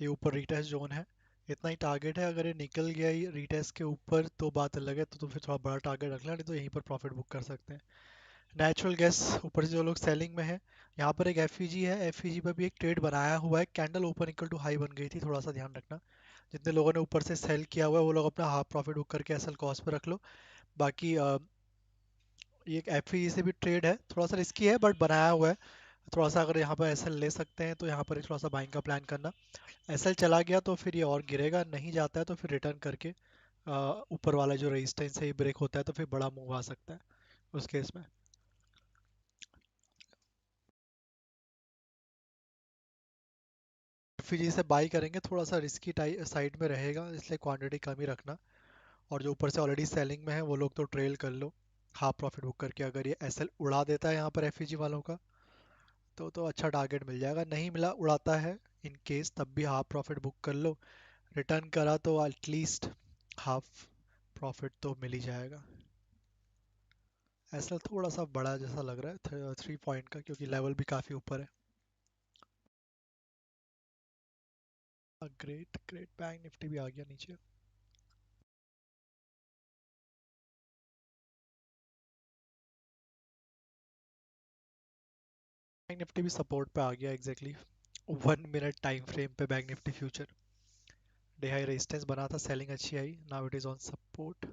ये ऊपर retest zone है, इतना ही target है. अगर ये निकल गया ही रीटेस्ट के ऊपर तो बात अलग है, तो फिर थोड़ा बड़ा टारगेट रख लें, नहीं तो यहीं पर प्रॉफिट बुक कर सकते हैं. नेचुरल गैस ऊपर से जो लोग सेलिंग में है, यहाँ पर एक एफईजी है, एफईजी पर भी एक ट्रेड बनाया हुआ है, candle open equal to high बन गई थी, थोड़ा सा ध्यान रखना. जितने लोगों ने ऊपर से सेल किया हुआ है वो लोग अपना हाफ प्रॉफिट बुक करके एसएल कॉस्ट पर रख लो. बाकी ये एक एफईजी से भी ट्रेड है, थोड़ा सा रिस्की है बट बनाया हुआ है. थोड़ा सा अगर यहाँ पर एसएल ले सकते हैं तो यहाँ पर थोड़ा सा बाइंग का प्लान करना. एसएल चला गया तो फिर ये और गिरेगा, नहीं जाता है तो फिर रिटर्न करके ऊपर वाला जो रेजिस्टेंस है ये ब्रेक होता है तो फिर बड़ा मूव आ सकता है उस केस में. एफईजी से बाई करेंगे, थोड़ा सा रिस्की साइड में रहेगा, इसलिए क्वांटिटी कम ही रखना. और जो ऊपर से ऑलरेडी सेलिंग में है वो लोग तो ट्रेल कर लो हाफ प्रॉफिट बुक करके. अगर ये एसएल उड़ा देता है यहाँ पर एफईजी वालों का तो अच्छा टारगेट मिल जाएगा. नहीं मिला, उड़ाता है इन केस, तब भी हाफ प्रॉफिट बुक कर लो. रिटर्न करा तो एटलीस्ट हाफ प्रॉफिट तो मिल ही जाएगा। ऐसा थोड़ा सा बड़ा जैसा लग रहा है 3 पॉइंट का, क्योंकि लेवल भी काफ़ी ऊपर है। ग्रेट ग्रेट, बैंक निफ्टी भी आ गया नीचे। बैंक निफ्टी भी सपोर्ट पे आ गया एग्जैक्टली 1 मिनट टाइम फ्रेम पे। Bank Nifty future day high resistance बना था, सेलिंग अच्छी आई, now it is on support.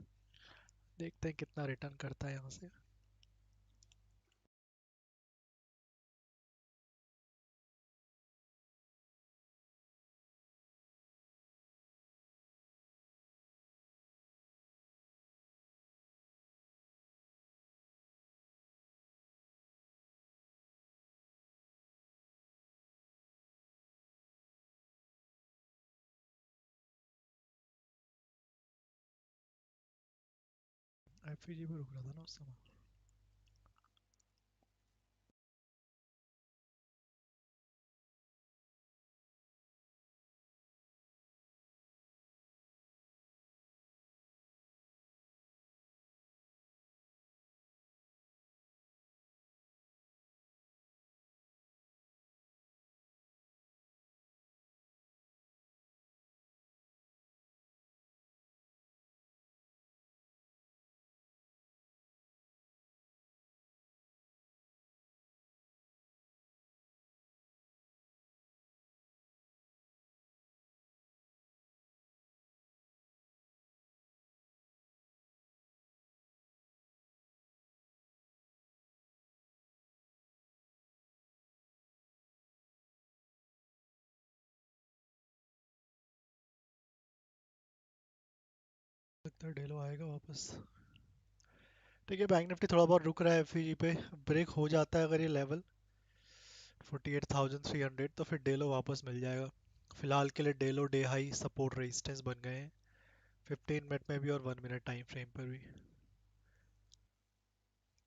देखते हैं कितना रिटर्न करता है यहाँ से। एफईजी पे रुक रहा था ना उस समय। लगता है डेलो आएगा वापस। ठीक है, बैंक निफ्टी थोड़ा बहुत रुक रहा है एफईजी पे। ब्रेक हो जाता है अगर ये लेवल 48,300, तो फिर डेलो वापस मिल जाएगा। फिलहाल के लिए डेलो डे हाई सपोर्ट रेजिस्टेंस बन गए हैं 15 मिनट में भी और 1 मिनट टाइम फ्रेम पर भी।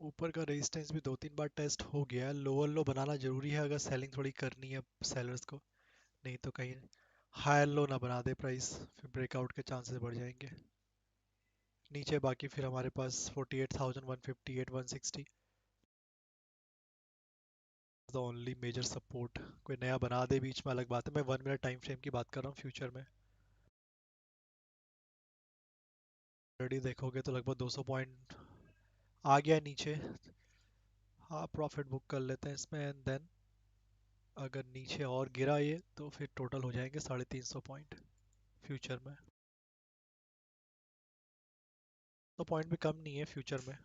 ऊपर का रेजिस्टेंस भी 2-3 बार टेस्ट हो गया है। लोअर लो बनाना जरूरी है अगर सेलिंग थोड़ी करनी है सेलर्स को, नहीं तो कहीं हायर लो ना बना दे प्राइस, फिर ब्रेकआउट के चांसेस बढ़ जाएंगे नीचे। बाकी फिर हमारे पास 48,158, 160 द ओनली मेजर सपोर्ट। कोई नया बना दे बीच में अलग बात है, मैं 1 मिनट टाइम फ्रेम की बात कर रहा हूँ फ्यूचर में। ऑलरेडी देखोगे तो लगभग 200 पॉइंट आ गया नीचे। हाँ, प्रॉफिट बुक कर लेते हैं इसमें, एंड देन अगर नीचे और गिरा ये तो फिर टोटल हो जाएंगे 350 पॉइंट फ्यूचर में। तो पॉइंट भी कम नहीं है फ्यूचर में,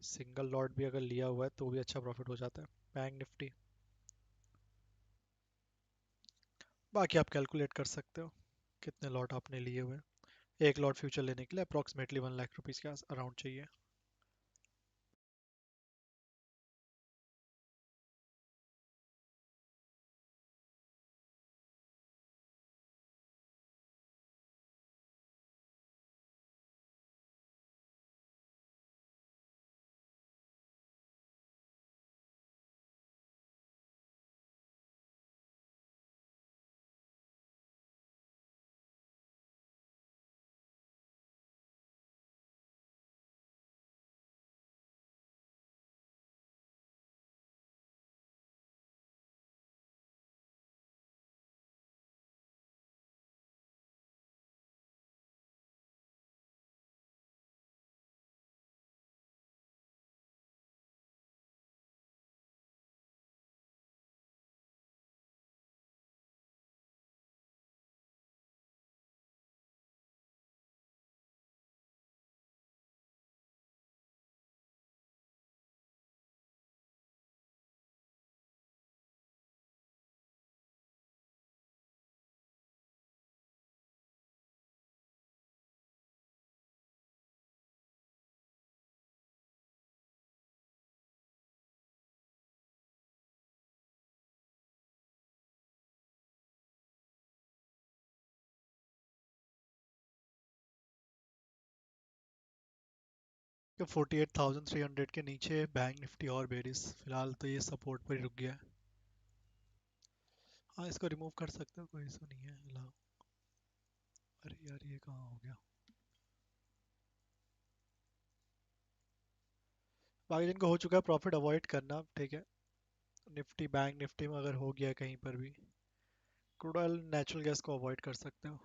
सिंगल लॉट भी अगर लिया हुआ है तो भी अच्छा प्रॉफिट हो जाता है। बैंक निफ्टी बाकी आप कैलकुलेट कर सकते हो कितने लॉट आपने लिए हुए हैं। एक लॉट फ्यूचर लेने के लिए अप्रॉक्सीमेटली 1 लाख रुपीज़ के अराउंड चाहिए। तो 48,300 के नीचे बैंक निफ्टी और बेरिस, फिलहाल तो ये सपोर्ट पर ही रुक गया है। हाँ, इसको रिमूव कर सकते हो, कोई इशू नहीं है। लाओ, अरे यार ये कहाँ हो गया। बाकी जिनको हो चुका है प्रॉफिट अवॉइड करना, ठीक है। निफ्टी बैंक निफ्टी में अगर हो गया कहीं पर भी, क्रूड ऑयल नेचुरल गैस को अवॉइड कर सकते हो।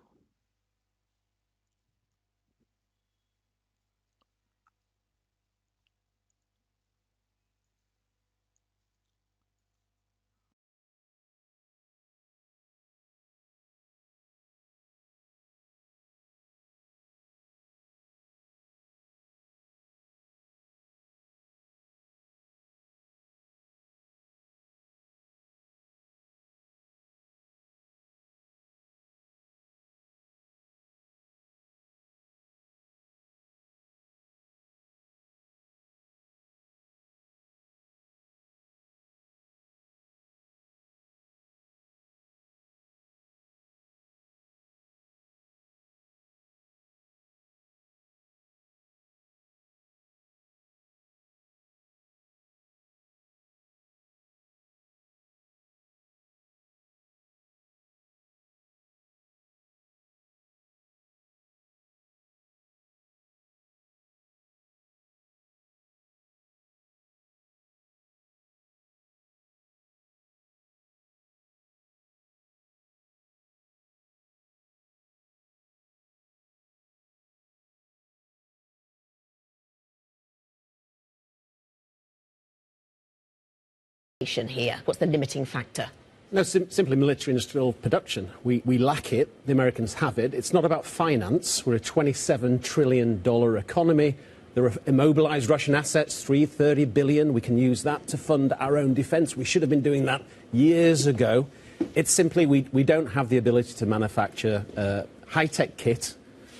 Here, what's the limiting factor? No, simply military industrial production. We lack it. The Americans have it. It's not about finance. We're a $27 trillion economy. There are immobilized Russian assets, $330 billion. We can use that to fund our own defense. We should have been doing that years ago. It's simply we don't have the ability to manufacture high-tech kit,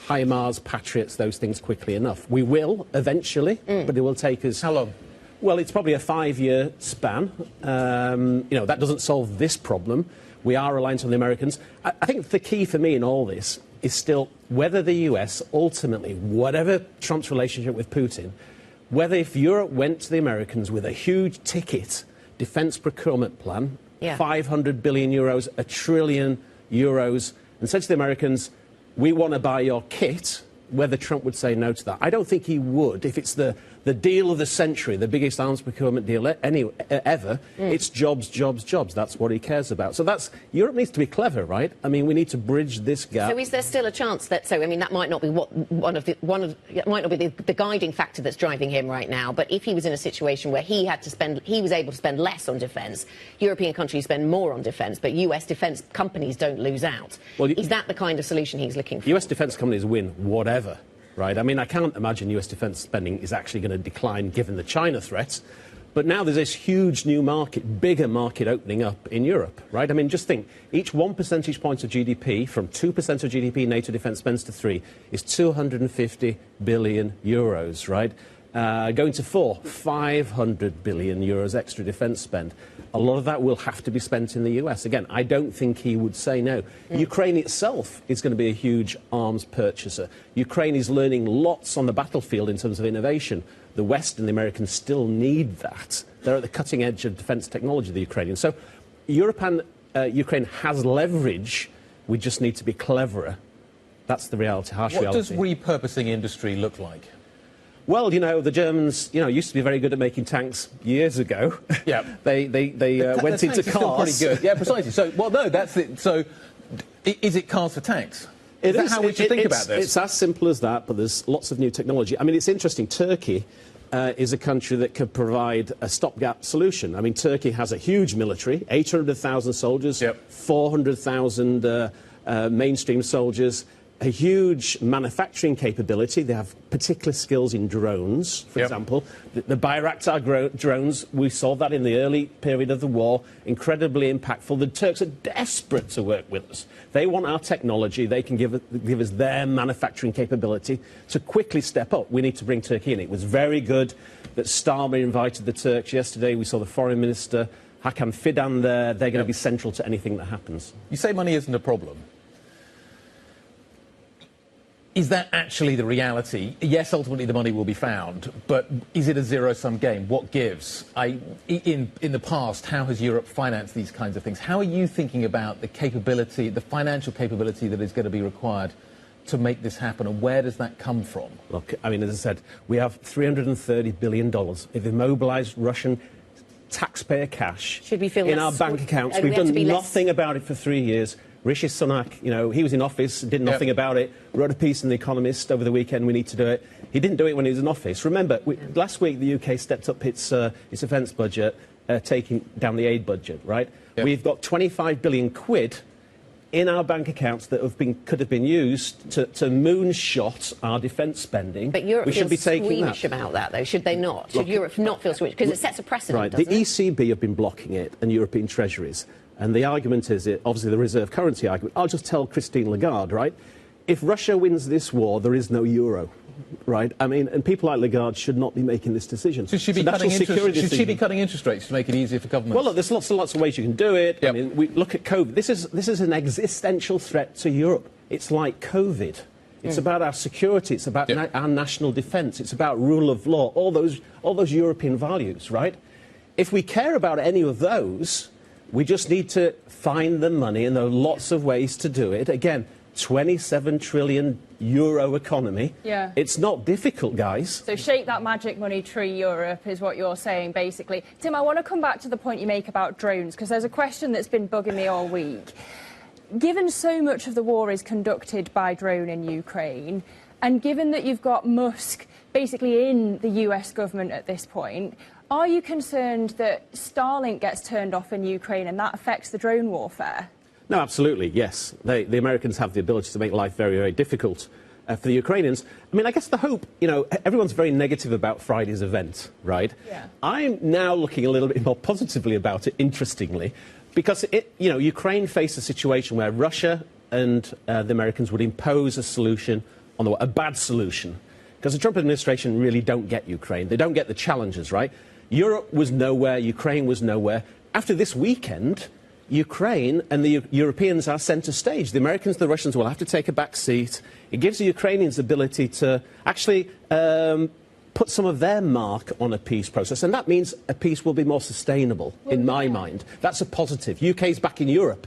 HIMARS, Patriots, those things quickly enough. We will eventually, but it will take us... How long? Well, it's probably a 5-year span. That doesn't solve this problem. We are reliant on the Americans. I think the key for me in all this is still whether the US ultimately, whatever Trump's relationship with Putin, whether if Europe went to the Americans with a huge ticket defence procurement plan, 500 billion euros, €1 trillion, and said to the Americans, we want to buy your kit, whether Trump would say no to that. I don't think he would. If it's the deal of the century, the biggest arms procurement deal ever, it's jobs, jobs, jobs. That's what he cares about. So Europe needs to be clever, right? I mean, we need to bridge this gap. So is there still a chance that, that might not be it might not be the guiding factor that's driving him right now, but if he was in a situation where he was able to spend less on defence, European countries spend more on defence, but US defence companies don't lose out. Well, is that the kind of solution he's looking for? US defence companies win whatever. Right? I mean, I can't imagine US defence spending is actually going to decline given the China threat. But now there's this huge new market, bigger market opening up in Europe, right? I mean, just think, each 1 percentage point of GDP, from 2% of GDP NATO defence spends to 3, is 250 billion euros, right? Going to 4, 500 billion euros extra defence spend. A lot of that will have to be spent in the US. Again, I don't think he would say no. Ukraine itself is going to be a huge arms purchaser. Ukraine is learning lots on the battlefield in terms of innovation. The West and the Americans still need that. They're at the cutting edge of defence technology, the Ukrainians. So Europe and Ukraine has leverage. We just need to be cleverer. That's the reality, harsh reality. What does repurposing industry look like? Well, the Germans, used to be very good at making tanks years ago. Yeah, they went into cars. Still pretty good. Yeah, precisely. So, well, no, that's it. So, is it cars for tanks? Is that how we should think about this? It's as simple as that, but there's lots of new technology. I mean, it's interesting. Turkey is a country that could provide a stopgap solution. I mean, Turkey has a huge military, 800,000 soldiers, 400,000 mainstream soldiers. A huge manufacturing capability. They have particular skills in drones, for example. The Bayraktar drones, we saw that in the early period of the war, incredibly impactful. The Turks are desperate to work with us. They want our technology. They can give us their manufacturing capability to quickly step up. We need to bring Turkey in. It was very good that Starmer invited the Turks yesterday. We saw the Foreign Minister, Hakan Fidan, there. They're going to be central to anything that happens. You say money isn't a problem. Is that actually the reality? Yes, ultimately the money will be found, but is it a zero-sum game? What gives? In the past, how has Europe financed these kinds of things? How are you thinking about the capability, the financial capability that is going to be required to make this happen, and where does that come from? Look, I mean, as I said, we have $330 billion of immobilized Russian taxpayer cash in our bank accounts. We've done nothing about it for 3 years. Rishi Sunak, you know, he was in office, did nothing about it, wrote a piece in The Economist over the weekend, we need to do it. He didn't do it when he was in office. Remember, last week the UK stepped up its defence budget, taking down the aid budget, right? Yep. We've got 25 billion quid in our bank accounts that could have been used to moonshot our defence spending. But Europe should be taking squeamish about that, though, should they not? Should Europe not feel squeamish? Because it sets a precedent, right. doesn't The ECB have been blocking it, and European treasuries. And the argument is, obviously, the reserve currency argument. I'll just tell Christine Lagarde, right? If Russia wins this war, there is no euro, right? I mean, and people like Lagarde should not be making this decision. Should she be cutting interest rates to make it easier for governments? Well, look, there's lots and lots of ways you can do it. Yep. I mean, we look at COVID. This is an existential threat to Europe. It's like COVID. It's about our security. It's about our national defence. It's about rule of law. All those European values, right? If we care about any of those, we just need to find the money, and there are lots of ways to do it. Again, 27 trillion euro economy. Yeah. It's not difficult, guys. So shake that magic money tree, Europe, is what you're saying, basically. Tim, I want to come back to the point you make about drones, because there's a question that's been bugging me all week. Given so much of the war is conducted by drone in Ukraine, and given that you've got Musk basically in the US government at this point, are you concerned that Starlink gets turned off in Ukraine and that affects the drone warfare? No, absolutely, yes. The Americans have the ability to make life very, very difficult for the Ukrainians. I mean, I guess the hope, you know, everyone's very negative about Friday's event, right? Yeah. I'm now looking a little bit more positively about it, interestingly, because, Ukraine faced a situation where Russia and the Americans would impose a solution on a bad solution. Because the Trump administration really don't get Ukraine. They don't get the challenges, right? Europe was nowhere. Ukraine was nowhere. After this weekend, Ukraine and the Europeans are centre stage. The Americans and the Russians will have to take a back seat. It gives the Ukrainians the ability to actually put some of their mark on a peace process. And that means a peace will be more sustainable, in my mind. That's a positive. UK's back in Europe.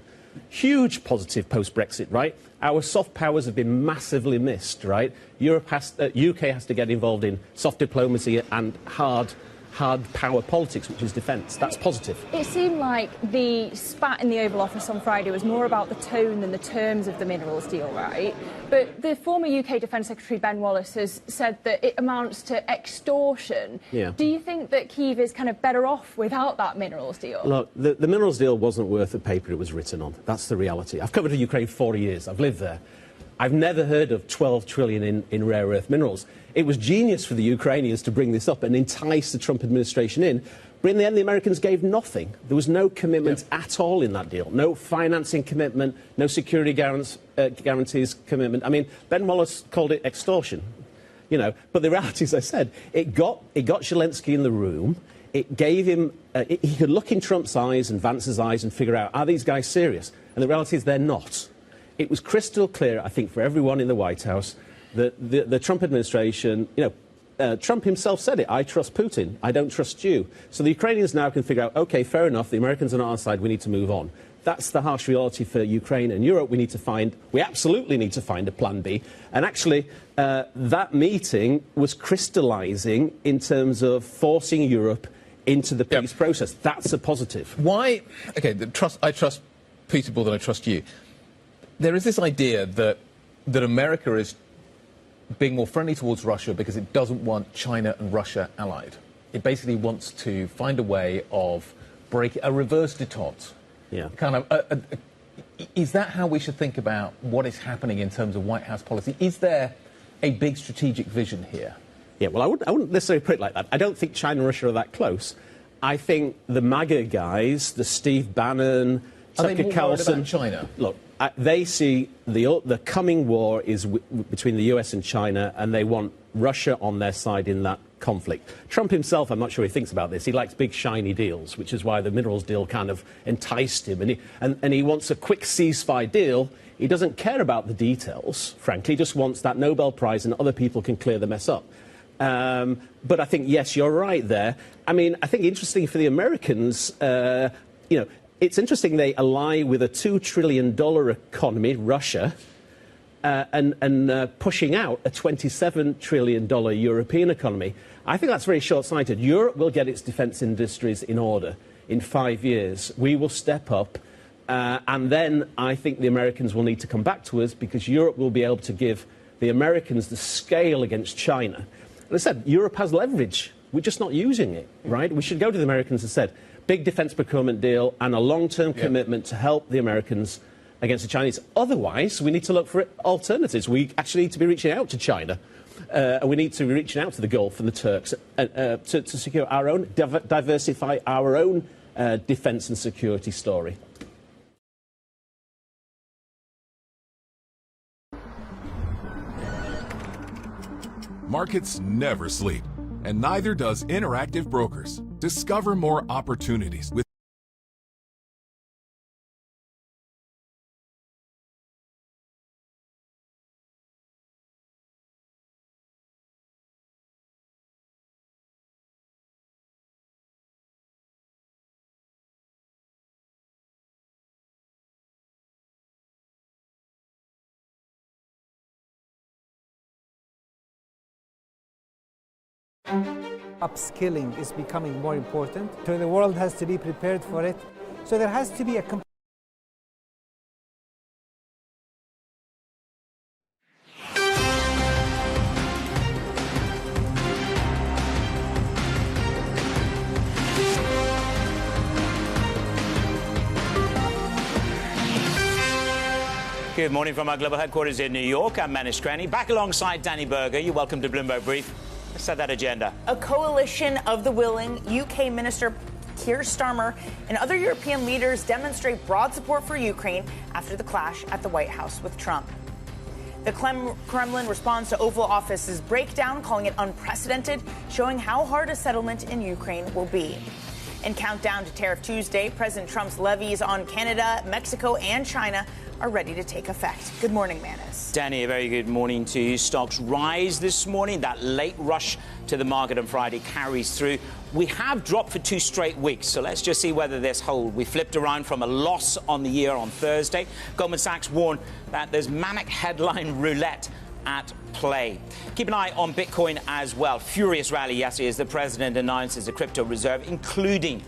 Huge positive post-Brexit, right? Our soft powers have been massively missed, right? UK has to get involved in soft diplomacy and hard power politics, which is defence. That's positive. It seemed like the spat in the Oval Office on Friday was more about the tone than the terms of the minerals deal, right? But the former UK Defence Secretary Ben Wallace has said that it amounts to extortion. Yeah. Do you think that Kyiv is kind of better off without that minerals deal? Look, the minerals deal wasn't worth the paper it was written on. That's the reality. I've covered Ukraine 40 years. I've lived there. I've never heard of 12 trillion in rare earth minerals. It was genius for the Ukrainians to bring this up and entice the Trump administration in. But in the end, the Americans gave nothing. There was no commitment at all in that deal. No financing commitment, no security guarantees commitment. I mean, Ben Wallace called it extortion. But the reality, as I said, it got Zelensky in the room. It gave him, he could look in Trump's eyes and Vance's eyes and figure out, are these guys serious? And the reality is they're not. It was crystal clear, I think, for everyone in the White House that the Trump administration, Trump himself said it, I trust Putin, I don't trust you. So the Ukrainians now can figure out, OK, fair enough, the Americans are on our side, we need to move on. That's the harsh reality for Ukraine and Europe. We absolutely need to find a plan B. And actually, that meeting was crystallising in terms of forcing Europe into the peace process. That's a positive. Why? OK, I trust Peter more than I trust you. There is this idea that America is being more friendly towards Russia because it doesn't want China and Russia allied. It basically wants to find a way of breaking a reverse détente. Yeah. Is that how we should think about what is happening in terms of White House policy? Is there a big strategic vision here? Yeah, well, I wouldn't necessarily put it like that. I don't think China and Russia are that close. I think the MAGA guys, the Steve Bannon, Tucker Carlson, China. Look, they see the coming war is between the US and China, and they want Russia on their side in that conflict. Trump himself, I'm not sure he thinks about this. He likes big, shiny deals, which is why the minerals deal kind of enticed him. And he wants a quick ceasefire deal. He doesn't care about the details, frankly. He just wants that Nobel Prize, and other people can clear the mess up. But I think, yes, you're right there. I mean, I think interesting for the Americans, it's interesting they ally with a $2 trillion economy, Russia, and pushing out a $27 trillion European economy. I think that's very short-sighted. Europe will get its defence industries in order in 5 years. We will step up, and then I think the Americans will need to come back to us because Europe will be able to give the Americans the scale against China. And I said, Europe has leverage. We're just not using it, right? We should go to the Americans and said, big defence procurement deal and a long-term commitment to help the Americans against the Chinese. Otherwise, we need to look for alternatives. We actually need to be reaching out to China. And we need to be reaching out to the Gulf and the Turks to secure our own, diversify our own defence and security story. Markets never sleep, and neither does Interactive Brokers. Discover more opportunities with Upskilling is becoming more important, so the world has to be prepared for it. So there has to be a Good morning from our global headquarters in New York. I'm Manish Krani, back alongside Danny Berger. You're welcome to Bloomberg Brief. Let's set that agenda. A coalition of the willing, UK Minister Keir Starmer and other European leaders demonstrate broad support for Ukraine after the clash at the White House with Trump. The Kremlin responds to Oval Office's breakdown, calling it unprecedented, showing how hard a settlement in Ukraine will be. In countdown to Tariff Tuesday, President Trump's levies on Canada, Mexico, and China are ready to take effect. Good morning, Manus. Danny, a very good morning to you. Stocks rise this morning. That late rush to the market on Friday carries through. We have dropped for 2 straight weeks, so let's just see whether this holds. We flipped around from a loss on the year on Thursday. Goldman Sachs warned that there's manic headline roulette at play. Keep an eye on Bitcoin as well. Furious rally yesterday as the president announces a crypto reserve, including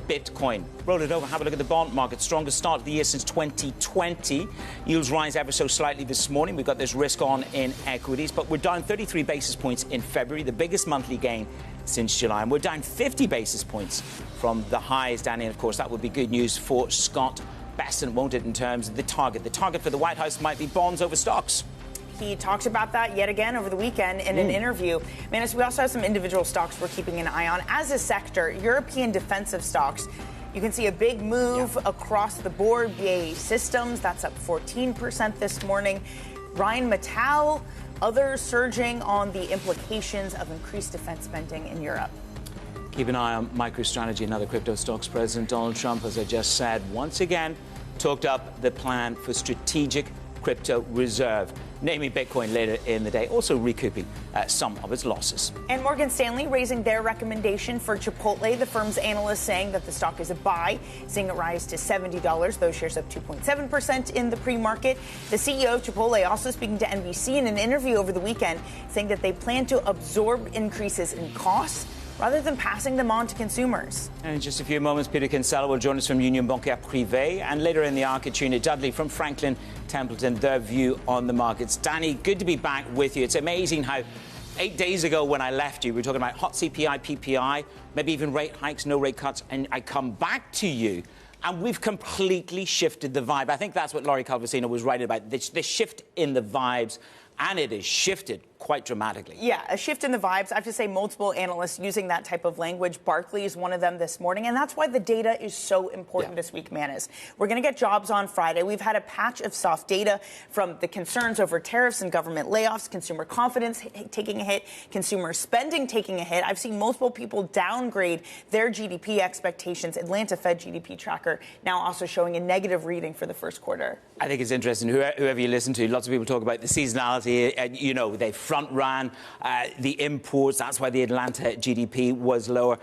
Bitcoin. Roll it over, have a look at the bond market. Strongest start of the year since 2020. Yields rise ever so slightly this morning. We've got this risk on in equities, but we're down 33 basis points in February, the biggest monthly gain since July. And we're down 50 basis points from the highs, Danny. And of course, that would be good news for Scott Bessent, won't it, in terms of the target? The target for the White House might be bonds over stocks. He talked about that yet again over the weekend in an interview. Manus, we also have some individual stocks we're keeping an eye on. As a sector, European defensive stocks, you can see a big move across the board. BAE Systems, that's up 14% this morning. Rheinmetall, others surging on the implications of increased defense spending in Europe. Keep an eye on MicroStrategy and other crypto stocks. President Donald Trump, as I just said, once again talked up the plan for strategic crypto reserve, naming Bitcoin later in the day, also recouping some of its losses. And Morgan Stanley raising their recommendation for Chipotle. The firm's analysts saying that the stock is a buy, seeing it rise to $70. Those shares up 2.7% in the pre-market. The CEO of Chipotle also speaking to NBC in an interview over the weekend, saying that they plan to absorb increases in costs rather than passing them on to consumers. And in just a few moments, Peter Kinsella will join us from Union Bancaire Privé, and later in the hour, Katrina Dudley from Franklin Templeton, their view on the markets. Danny, good to be back with you. It's amazing how 8 days ago when I left you, we were talking about hot CPI, PPI, maybe even rate hikes, no rate cuts, and I come back to you, and we've completely shifted the vibe. I think that's what Laurie Calvasino was writing about, this shift in the vibes, and it has shifted quite dramatically. Yeah, a shift in the vibes. I have to say multiple analysts using that type of language. Barclays is one of them this morning, and that's why the data is so important this week, Manus. We're going to get jobs on Friday. We've had a patch of soft data from the concerns over tariffs and government layoffs, consumer confidence taking a hit, consumer spending taking a hit. I've seen multiple people downgrade their GDP expectations. Atlanta Fed GDP tracker now also showing a negative reading for the first quarter. I think it's interesting. Whoever you listen to, lots of people talk about the seasonality. You know, they front-ran the imports. That's why the Atlanta GDP was lower.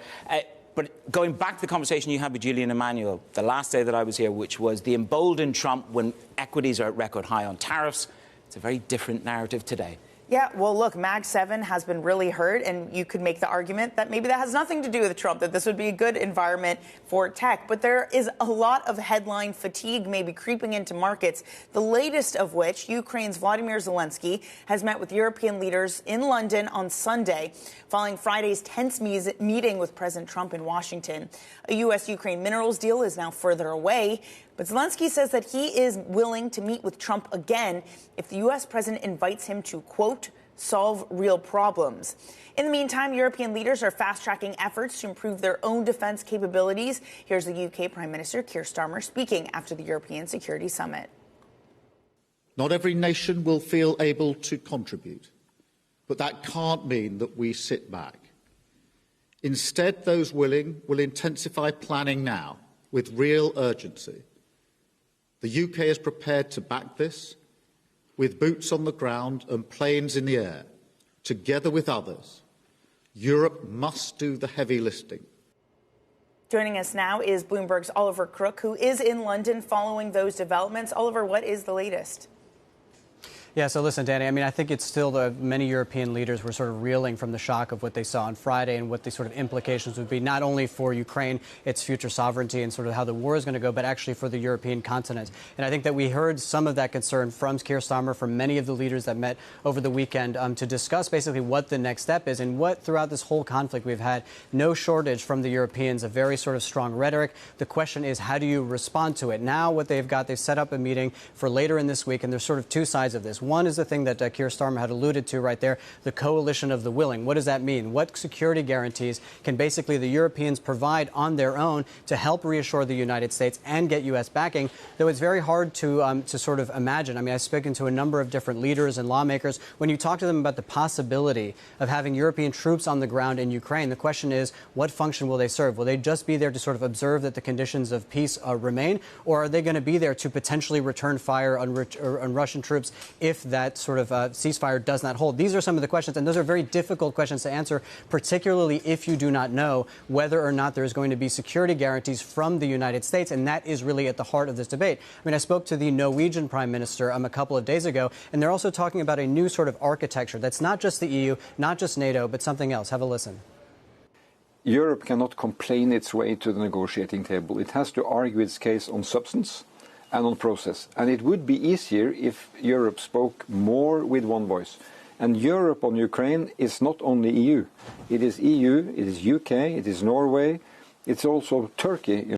But going back to the conversation you had with Julian Emanuel the last day that I was here, which was the emboldened Trump when equities are at record high on tariffs. It's It's a very different narrative today. Yeah, well, look, Mag 7 has been really hurt, and you could make the argument that maybe that has nothing to do with Trump, that this would be a good environment for tech. But there is a lot of headline fatigue maybe creeping into markets, the latest of which, Ukraine's Vladimir Zelensky has met with European leaders in London on Sunday, following Friday's tense meeting with President Trump in Washington. A U.S.-Ukraine minerals deal is now further away, but Zelensky says that he is willing to meet with Trump again if the U.S. president invites him to, quote, solve real problems. In the meantime, European leaders are fast-tracking efforts to improve their own defense capabilities. Here's the UK Prime Minister Keir Starmer speaking after the European Security Summit. Not every nation will feel able to contribute, but that can't mean that we sit back. Instead, those willing will intensify planning now with real urgency. The UK is prepared to back this with boots on the ground and planes in the air. Together with others, Europe must do the heavy lifting. Joining us now is Bloomberg's Oliver Crook, who is in London following those developments. Oliver, what is the latest? Yeah, so listen, Danny, I mean, I think it's still many European leaders were sort of reeling from the shock of what they saw on Friday and what the sort of implications would be, not only for Ukraine, its future sovereignty and sort of how the war is going to go, but actually for the European continent. And I think that we heard some of that concern from Keir Starmer, from many of the leaders that met over the weekend to discuss basically what the next step is and what throughout this whole conflict we've had no shortage from the Europeans of very sort of strong rhetoric. The question is, how do you respond to it? Now what they've set up a meeting for later in this week, and there's sort of two sides of this. One is the thing that Keir Starmer had alluded to right there, the coalition of the willing. What does that mean? What security guarantees can basically the Europeans provide on their own to help reassure the United States and get U.S. backing? Though it's very hard to sort of imagine. I mean, I've spoken to a number of different leaders and lawmakers. When you talk to them about the possibility of having European troops on the ground in Ukraine, the question is, what function will they serve? Will they just be there to sort of observe that the conditions of peace remain, or are they going to be there to potentially return fire on Russian troops if that sort of ceasefire does not hold? These are some of the questions, and those are very difficult questions to answer, particularly if you do not know whether or not there is going to be security guarantees from the United States, and that is really at the heart of this debate. I mean, I spoke to the Norwegian Prime Minister a couple of days ago, and they're also talking about a new sort of architecture that's not just the EU, not just NATO, but something else. Have a listen. Europe cannot complain its way to the negotiating table. It has to argue its case on substance and on process. And it would be easier if Europe spoke more with one voice. And Europe on Ukraine is not only EU. It is EU, it is UK, it is Norway, it's also Turkey.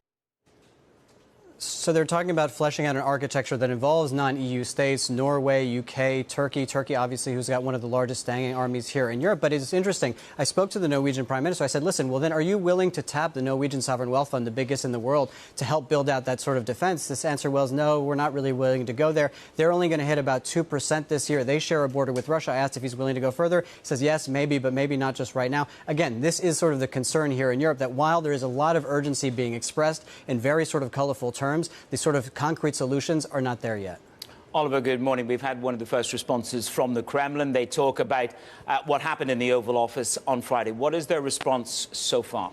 So they're talking about fleshing out an architecture that involves non-EU states, Norway, UK, Turkey. Turkey, obviously, who's got one of the largest standing armies here in Europe. But it's interesting. I spoke to the Norwegian Prime Minister. I said, listen, well, then are you willing to tap the Norwegian Sovereign Wealth Fund, the biggest in the world, to help build out that sort of defense? This answer was, no, we're not really willing to go there. They're only going to hit about 2% this year. They share a border with Russia. I asked if he's willing to go further. He says, yes, maybe, but maybe not just right now. Again, this is sort of the concern here in Europe, that while there is a lot of urgency being expressed in very sort of colorful terms, the sort of concrete solutions are not there yet. Oliver, good morning. We've had one of the first responses from the Kremlin. They talk about what happened in the Oval Office on Friday. What is their response so far?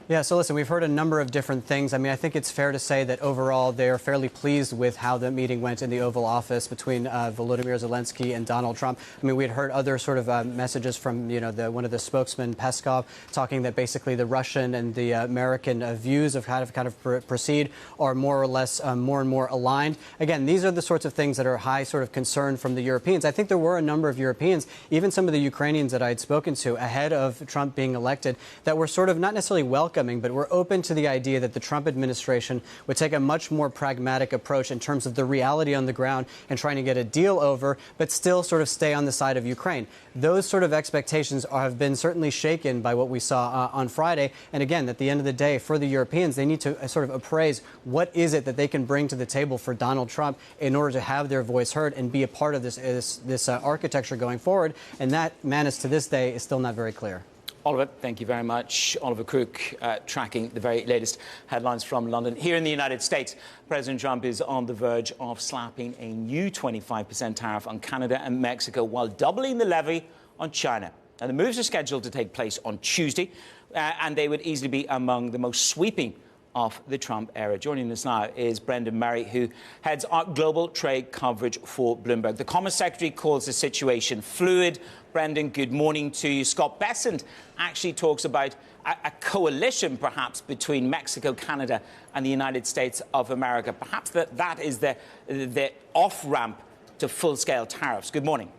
Yeah, so listen, we've heard a number of different things. I mean, I think it's fair to say that overall they are fairly pleased with how the meeting went in the Oval Office between Volodymyr Zelensky and Donald Trump. I mean, we had heard other sort of messages from, one of the spokesmen, Peskov, talking that basically the Russian and the American views of how to kind of proceed are more or less more and more aligned. Again, these are the sorts of things that are high sort of concern from the Europeans. I think there were a number of Europeans, even some of the Ukrainians that I had spoken to ahead of Trump being elected, that were sort of not necessarily welcoming, but we're open to the idea that the Trump administration would take a much more pragmatic approach in terms of the reality on the ground and trying to get a deal over, but still sort of stay on the side of Ukraine. Those sort of expectations have been certainly shaken by what we saw on Friday. And again, at the end of the day, for the Europeans, they need to sort of appraise what is it that they can bring to the table for Donald Trump in order to have their voice heard and be a part of this architecture going forward. And that, managed to this day, is still not very clear. Oliver, thank you very much. Oliver Crook tracking the very latest headlines from London. Here in the United States, President Trump is on the verge of slapping a new 25% tariff on Canada and Mexico while doubling the levy on China. Now, the moves are scheduled to take place on Tuesday, and they would easily be among the most sweeping of the Trump era. Joining us now is Brendan Murray, who heads our global trade coverage for Bloomberg. The Commerce Secretary calls the situation fluid. Brendan, good morning to you. Scott Bessent actually talks about a coalition, perhaps, between Mexico, Canada and the United States of America. Perhaps that is the off-ramp to full-scale tariffs. Good morning.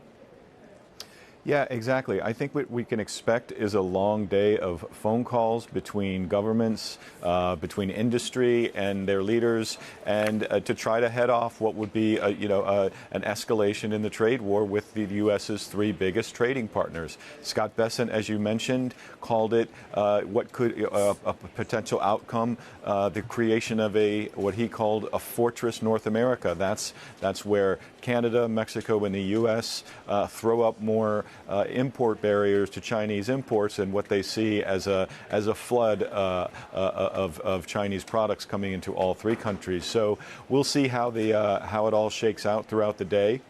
Yeah, exactly. I think what we can expect is a long day of phone calls between governments, between industry and their leaders, and to try to head off what would be, an escalation in the trade war with the U.S.'s three biggest trading partners. Scott Bessent, as you mentioned, called it what could a potential outcome, the creation of what he called a fortress North America. That's where Canada, Mexico, and the U.S. Throw up more import barriers to Chinese imports and what they see as a flood of Chinese products coming into all three countries. So we'll see how it all shakes out throughout the day.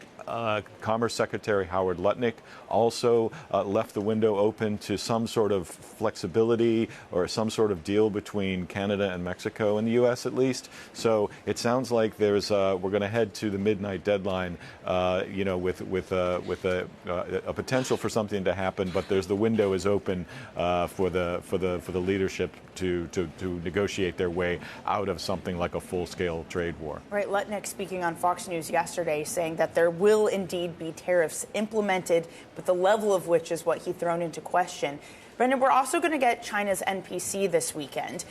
Commerce Secretary Howard Lutnick also left the window open to some sort of flexibility or some sort of deal between Canada and Mexico and the U.S. at least. So it sounds like we're going to head to the midnight deadline, with a potential for something to happen. But the window is open for the leadership to negotiate their way out of something like a full-scale trade war. Right, Lutnick speaking on Fox News yesterday, saying that there will indeed be tariffs implemented, but the level of which is what he thrown into question. Brendan, we're also going to get China's NPC this weekend.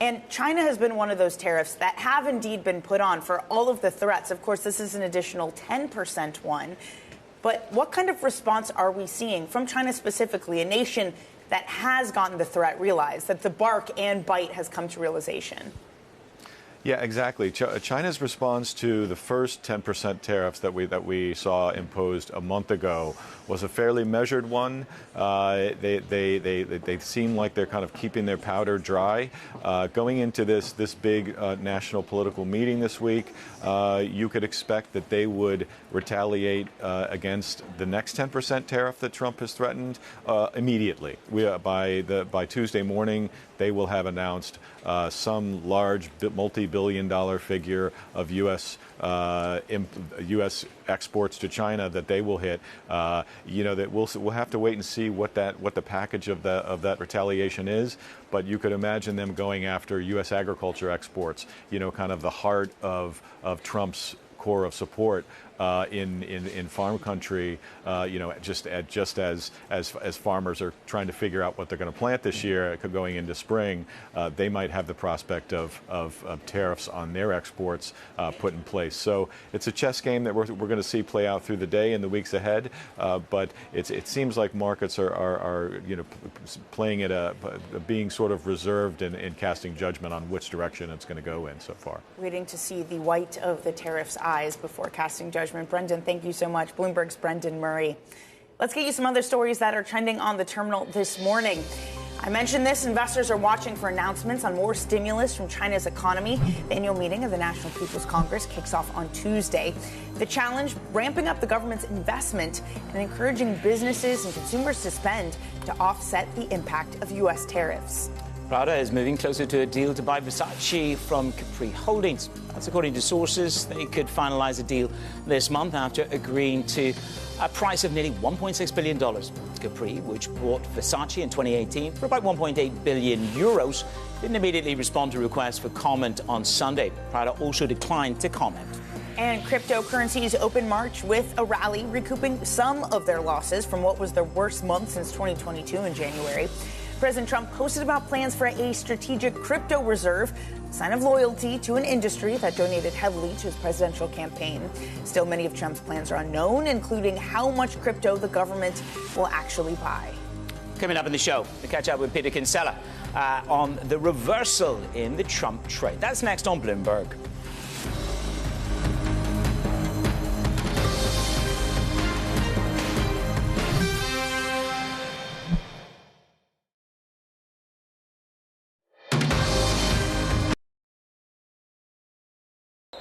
And China has been one of those tariffs that have indeed been put on for all of the threats. Of course, this is an additional 10% one. But what kind of response are we seeing from China specifically, a nation that has gotten the threat realized, that the bark and bite has come to realization? Yeah, exactly. China's response to the first 10% tariffs that we saw imposed a month ago was a fairly measured one. They seem like they're kind of keeping their powder dry. Going into this big national political meeting this week, you could expect that they would retaliate against the next 10% tariff that Trump has threatened immediately. By Tuesday morning, they will have announced some large multi-billion-dollar figure of U.S. exports to China that they will hit. That we'll have to wait and see what the package of that retaliation is. But you could imagine them going after U.S. agriculture exports. Kind of the heart of Trump's core of support in farm country, just as farmers are trying to figure out what they're going to plant this year going into spring, they might have the prospect of tariffs on their exports put in place. So it's a chess game that we're going to see play out through the day and the weeks ahead. But it seems like markets are playing it being sort of reserved and casting judgment on which direction it's going to go in so far. Waiting to see the white of the tariff's eyes before casting judgment. Brendan, thank you so much. Bloomberg's Brendan Murray. Let's get you some other stories that are trending on the terminal this morning. I mentioned this. Investors are watching for announcements on more stimulus from China's economy. The annual meeting of the National People's Congress kicks off on Tuesday. The challenge, ramping up the government's investment and encouraging businesses and consumers to spend to offset the impact of U.S. tariffs. Prada is moving closer to a deal to buy Versace from Capri Holdings. That's according to sources. They could finalize a deal this month after agreeing to a price of nearly $1.6 billion. Capri, which bought Versace in 2018 for about 1.8 billion euros, didn't immediately respond to requests for comment on Sunday. Prada also declined to comment. And cryptocurrencies open March with a rally, recouping some of their losses from what was their worst month since 2022 in January. President Trump posted about plans for a strategic crypto reserve, a sign of loyalty to an industry that donated heavily to his presidential campaign. Still, many of Trump's plans are unknown, including how much crypto the government will actually buy. Coming up in the show, we catch up with Peter Kinsella on the reversal in the Trump trade. That's next on Bloomberg.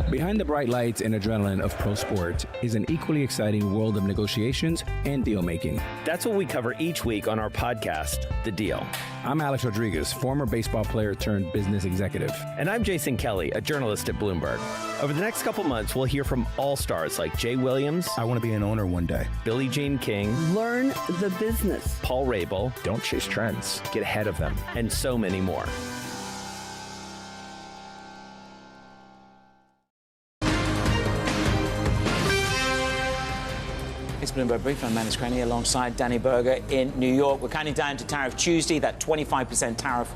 Behind the bright lights and adrenaline of pro sport is an equally exciting world of negotiations and deal making. That's what we cover each week on our podcast, The Deal. I'm Alex Rodriguez, former baseball player turned business executive. And I'm Jason Kelly, a journalist at Bloomberg. Over the next couple months, we'll hear from all-stars like Jay Williams. I want to be an owner one day. Billie Jean King. Learn the business. Paul Rabel. Don't chase trends. Get ahead of them. And so many more. It's Bloomberg Brief. I'm Manus Craney alongside Danny Berger in New York. We're counting down to Tariff Tuesday, that 25% tariff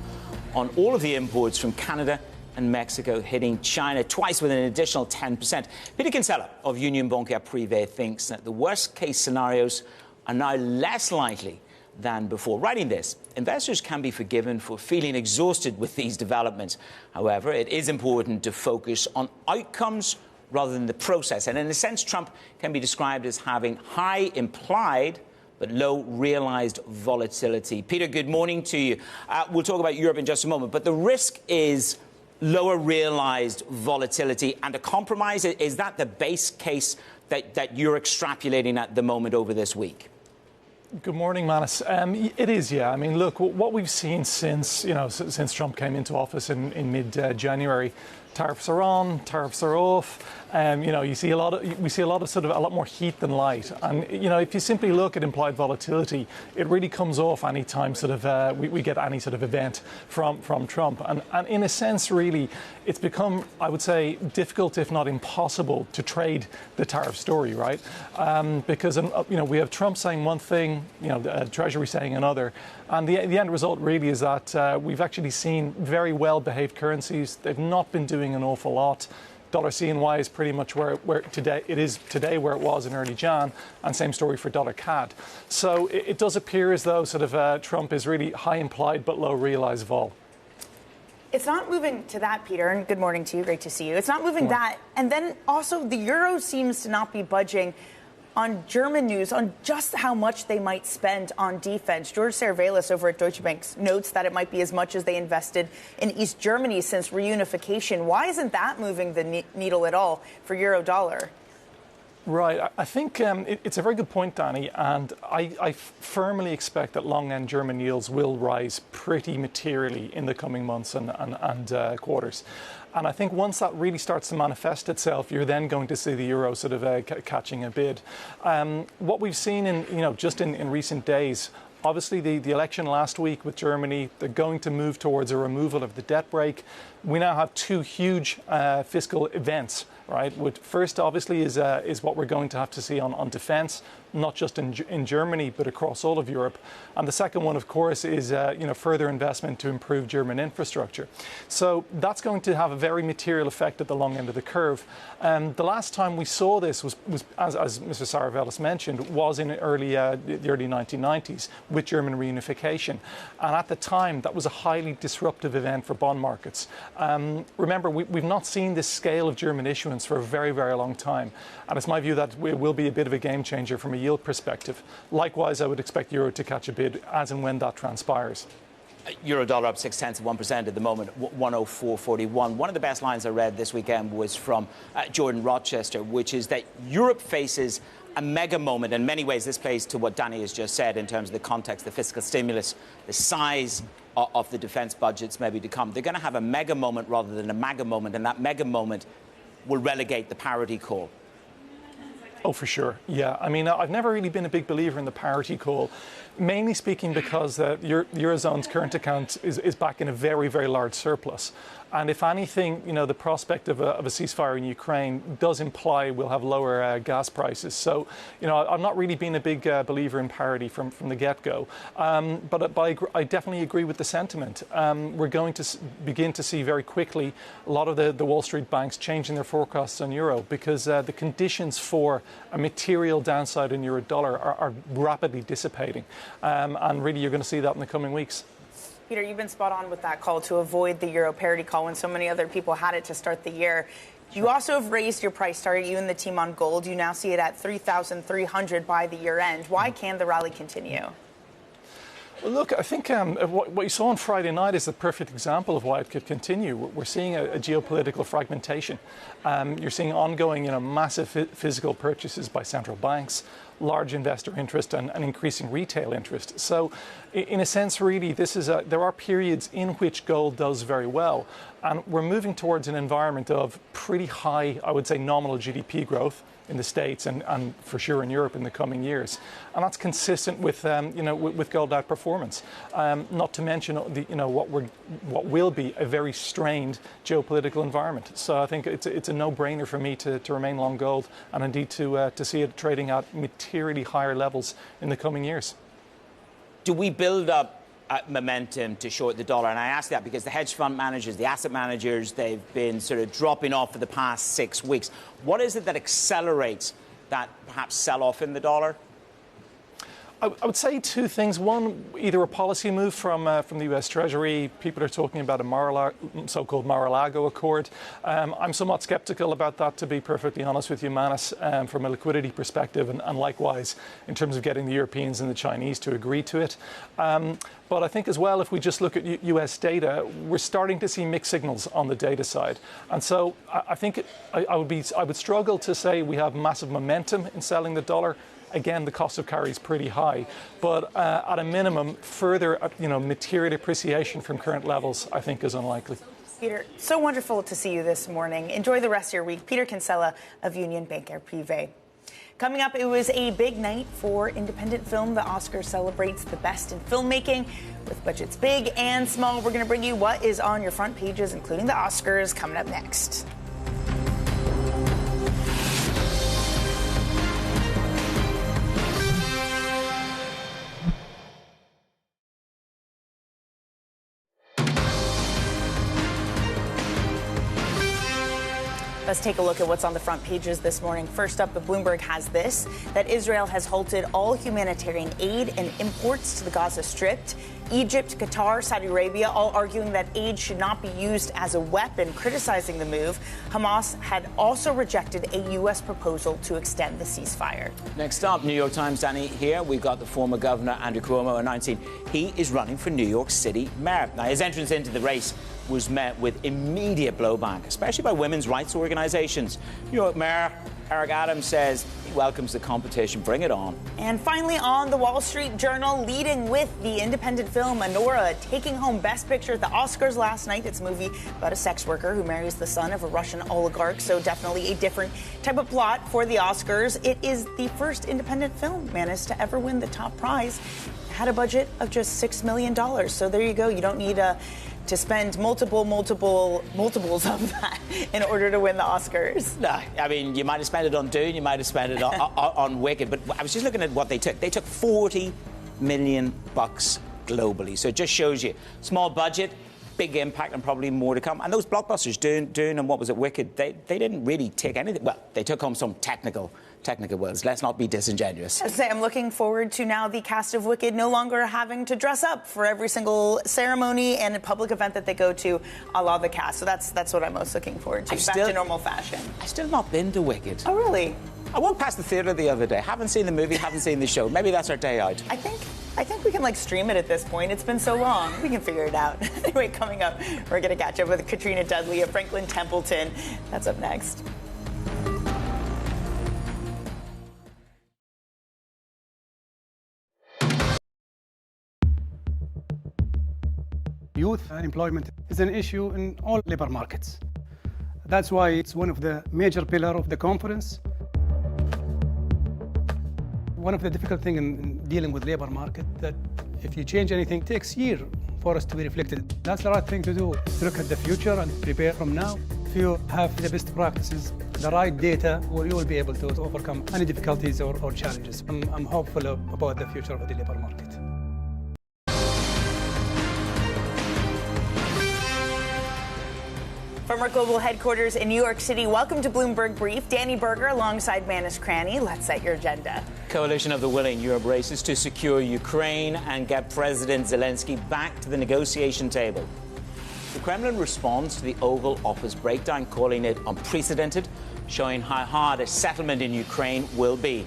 on all of the imports from Canada and Mexico hitting China twice with an additional 10%. Peter Kinsella of Union Bancaire Privé thinks that the worst-case scenarios are now less likely than before. Writing this, investors can be forgiven for feeling exhausted with these developments. However, it is important to focus on outcomes rather than the process. And in a sense, Trump can be described as having high implied but low realized volatility. Peter, good morning to you. We'll talk about Europe in just a moment, but the risk is lower realized volatility and a compromise. Is that the base case that you're extrapolating at the moment over this week? Good morning, Manus. It is, yeah. I mean, look, what we've seen since Trump came into office in mid-January, tariffs are on, tariffs are off. We see a lot of a lot more heat than light. And if you simply look at implied volatility, it really comes off any time we get any sort of event from Trump. And in a sense, really, it's become, I would say, difficult, if not impossible, to trade the tariff story, right? Because we have Trump saying one thing, the Treasury saying another, and the end result really is that we've actually seen very well-behaved currencies. They've not been doing an awful lot. Dollar CNY is pretty much where it is today where it was in early Jan, and same story for dollar CAD. So it does appear as though Trump is really high implied but low realized vol. It's not moving to that, Peter, and good morning to you. Great to see you. It's not moving that. And then also the euro seems to not be budging on German news on just how much they might spend on defense. George Servalis over at Deutsche Bank notes that it might be as much as they invested in East Germany since reunification. Why isn't that moving the needle at all for euro dollar? Right. I think it's a very good point, Danny, and I firmly expect that long-end German yields will rise pretty materially in the coming months and quarters. And I think once that really starts to manifest itself, you're then going to see the euro catching a bid. What we've seen in recent days, obviously the election last week with Germany, they're going to move towards a removal of the debt brake. We now have two huge fiscal events, right? First, obviously, is what we're going to have to see on defence, not just in Germany, but across all of Europe. And the second one, of course, is further investment to improve German infrastructure. So that's going to have a very material effect at the long end of the curve. The last time we saw this was as Mr. Servalis mentioned, was in the early 1990s with German reunification. And at the time, that was a highly disruptive event for bond markets. Remember, we've not seen this scale of German issuance for a very, very long time. And it's my view that it will be a bit of a game changer from a yield perspective. Likewise, I would expect euro to catch a bid as and when that transpires. Euro dollar up 0.6% at the moment, 104.41. One of the best lines I read this weekend was from Jordan Rochester, which is that Europe faces a mega moment. In many ways, this plays to what Danny has just said in terms of the context, the fiscal stimulus, the size of the defense budgets maybe to come. They're going to have a mega moment rather than a MAGA moment, and that mega moment will relegate the parity call. Oh, for sure. Yeah. I mean, I've never really been a big believer in the parity call, mainly speaking because the Eurozone's current account is back in a very, very large surplus. And if anything, the prospect of a ceasefire in Ukraine does imply we'll have lower gas prices. So, I've not really been a big believer in parity from the get-go. But I definitely agree with the sentiment. We're going to begin to see very quickly a lot of the Wall Street banks changing their forecasts on euro because the conditions for a material downside in euro dollar are rapidly dissipating. And really, you're going to see that in the coming weeks. Peter, you've been spot on with that call to avoid the euro parity call when so many other people had it to start the year. You also have raised your price target, you and the team on gold. You now see it at 3,300 by the year end. Why can the rally continue? Well, look, I think what you saw on Friday night is the perfect example of why it could continue. We're seeing a geopolitical fragmentation. You're seeing ongoing, massive physical purchases by central banks, large investor interest, and increasing retail interest. So, in a sense, really, there are periods in which gold does very well, and we're moving towards an environment of pretty high, I would say, nominal GDP growth in the States and for sure in Europe in the coming years, and that's consistent with with gold outperformance. Not to mention what will be a very strained geopolitical environment. So I think it's a no-brainer for me to remain long gold, and indeed to see it trading at materially higher levels in the coming years. Do we build up momentum to short the dollar? And I ask that because the hedge fund managers, the asset managers, they've been sort of dropping off for the past 6 weeks. What is it that accelerates that perhaps sell-off in the dollar? I would say two things. One, either a policy move from the U.S. Treasury. People are talking about a so-called Mar-a-Lago Accord. I'm somewhat skeptical about that, to be perfectly honest with you, Manus, from a liquidity perspective, and likewise in terms of getting the Europeans and the Chinese to agree to it. But I think as well, if we just look at U.S. data, we're starting to see mixed signals on the data side. And so I think I would struggle to say we have massive momentum in selling the dollar. Again, the cost of carry is pretty high, but at a minimum, further material appreciation from current levels, I think, is unlikely. Peter, so wonderful to see you this morning. Enjoy the rest of your week. Peter Kinsella of Union Bancaire Privé. Coming up, it was a big night for independent film. The Oscars celebrates the best in filmmaking with budgets big and small. We're going to bring you what is on your front pages, including the Oscars, coming up next. Let's take a look at what's on the front pages this morning. First up, the Bloomberg has this, that Israel has halted all humanitarian aid and imports to the Gaza Strip. Egypt, Qatar, Saudi Arabia, all arguing that aid should not be used as a weapon, criticizing the move. Hamas had also rejected a U.S. proposal to extend the ceasefire. Next up, New York Times, Danny, here we've got the former governor, Andrew Cuomo, announcing he is running for New York City mayor. Now, his entrance into the race was met with immediate blowback, especially by women's rights organizations. New York Mayor Eric Adams says he welcomes the competition. Bring it on. And finally, on the Wall Street Journal, leading with the independent film Anora, taking home Best Picture at the Oscars last night. It's a movie about a sex worker who marries the son of a Russian oligarch, so definitely a different type of plot for the Oscars. It is the first independent film, Manus, to ever win the top prize. It had a budget of just $6 million, so there you go. You don't need to spend multiples of that in order to win the Oscars. No, I mean, you might have spent it on Dune, you might have spent it on Wicked, but I was just looking at what they took. They took $40 million globally, so it just shows you. Small budget, big impact, and probably more to come. And those blockbusters, Dune and what was it, Wicked, they didn't really take anything. Well, they took home some technical words. Let's not be disingenuous. I'm looking forward to now the cast of Wicked no longer having to dress up for every single ceremony and public event that they go to, a la the cast. So that's what I'm most looking forward to. Back to normal fashion. I've still not been to Wicked. Oh, really? I walked past the theatre the other day. Haven't seen the movie, haven't seen the show. Maybe that's our day out. I think we can stream it at this point. It's been so long. We can figure it out. Anyway, coming up, we're going to catch up with Katrina Dudley of Franklin Templeton. That's up next. Youth unemployment is an issue in all labor markets. That's why it's one of the major pillars of the conference. One of the difficult things in dealing with labor market that if you change anything, it takes years for us to be reflected. That's the right thing to do, to look at the future and prepare from now. If you have the best practices, the right data, you will be able to overcome any difficulties or challenges. I'm hopeful about the future of the labor market. From our global headquarters in New York City, welcome to Bloomberg Brief. Danny Berger alongside Manus Cranny. Let's set your agenda. Coalition of the Willing, Europe races to secure Ukraine and get President Zelensky back to the negotiation table. The Kremlin responds to the Oval Office breakdown, calling it unprecedented, showing how hard a settlement in Ukraine will be.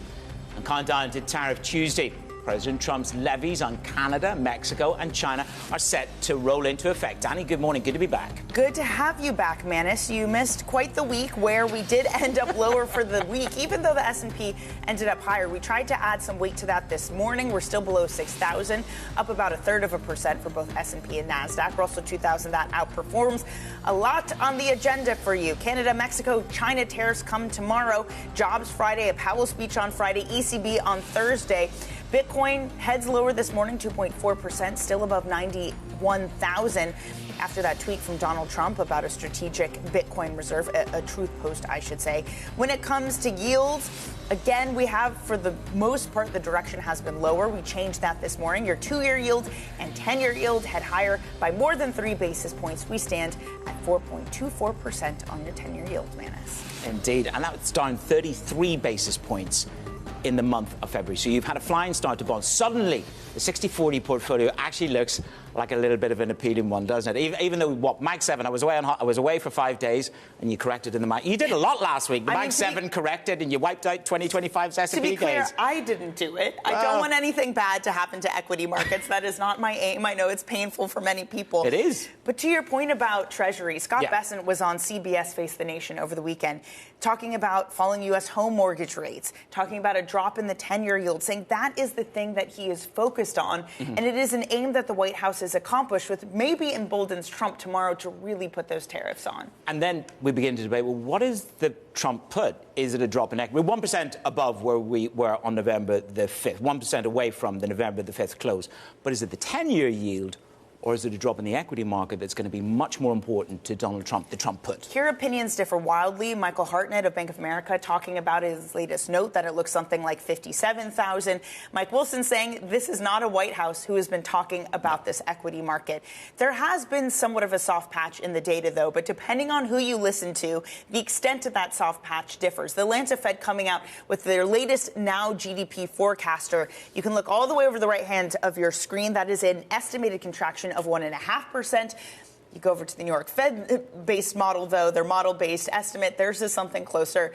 And countdown to Tariff Tuesday. President Trump's levies on Canada, Mexico, and China are set to roll into effect. Danny, good morning. Good to be back. Good to have you back, Manus. You missed quite the week where we did end up lower for the week, even though the S&P ended up higher. We tried to add some weight to that this morning. We're still below 6,000, up about 1/3% for both S&P and NASDAQ. Russell 2000, that outperforms. A lot on the agenda for you. Canada, Mexico, China tariffs come tomorrow. Jobs Friday, a Powell speech on Friday, ECB on Thursday. Bitcoin heads lower this morning, 2.4%, still above 91,000 after that tweet from Donald Trump about a strategic Bitcoin reserve, a truth post, I should say. When it comes to yields, again, we have, for the most part, the direction has been lower. We changed that this morning. Your 2-year yield and 10-year yield head higher by more than 3 basis points. We stand at 4.24% on your 10-year yield, Manus. Indeed, and that's down 33 basis points in the month of February. So you've had a flying start to bonds. Suddenly, the 60-40 portfolio actually looks like a little bit of an appealing one, doesn't it? Even though, Mag 7, I was away for 5 days, and you corrected in the Mag. You did a lot last week. The Mag 7 corrected, and you wiped out 2025's S&P gains. To be clear, I didn't do it. I don't want anything bad to happen to equity markets. That is not my aim. I know it's painful for many people. It is. But to your point about Treasury, Scott Bessent was on CBS Face the Nation over the weekend talking about falling U.S. home mortgage rates, talking about a drop in the 10-year yield, saying that is the thing that he is focused on. And it is an aim that the White House has accomplished, with maybe emboldens Trump tomorrow to really put those tariffs on. And then we begin to debate, well, what is the Trump put? Is it a drop in equity? We're 1% above where we were on November the 5th, 1% away from the November the 5th close. But is it the 10-year yield, or is it a drop in the equity market that's going to be much more important to Donald Trump, the Trump put? Here, opinions differ wildly. Michael Hartnett of Bank of America talking about his latest note that it looks something like 57,000. Mike Wilson saying this is not a White House who has been talking about this equity market. There has been somewhat of a soft patch in the data, though, but depending on who you listen to, the extent of that soft patch differs. The Atlanta Fed coming out with their latest now GDP forecaster. You can look all the way over the right hand of your screen. That is an estimated contraction of 1.5%. You go over to the New York Fed-based model, though, their model-based estimate, theirs is something closer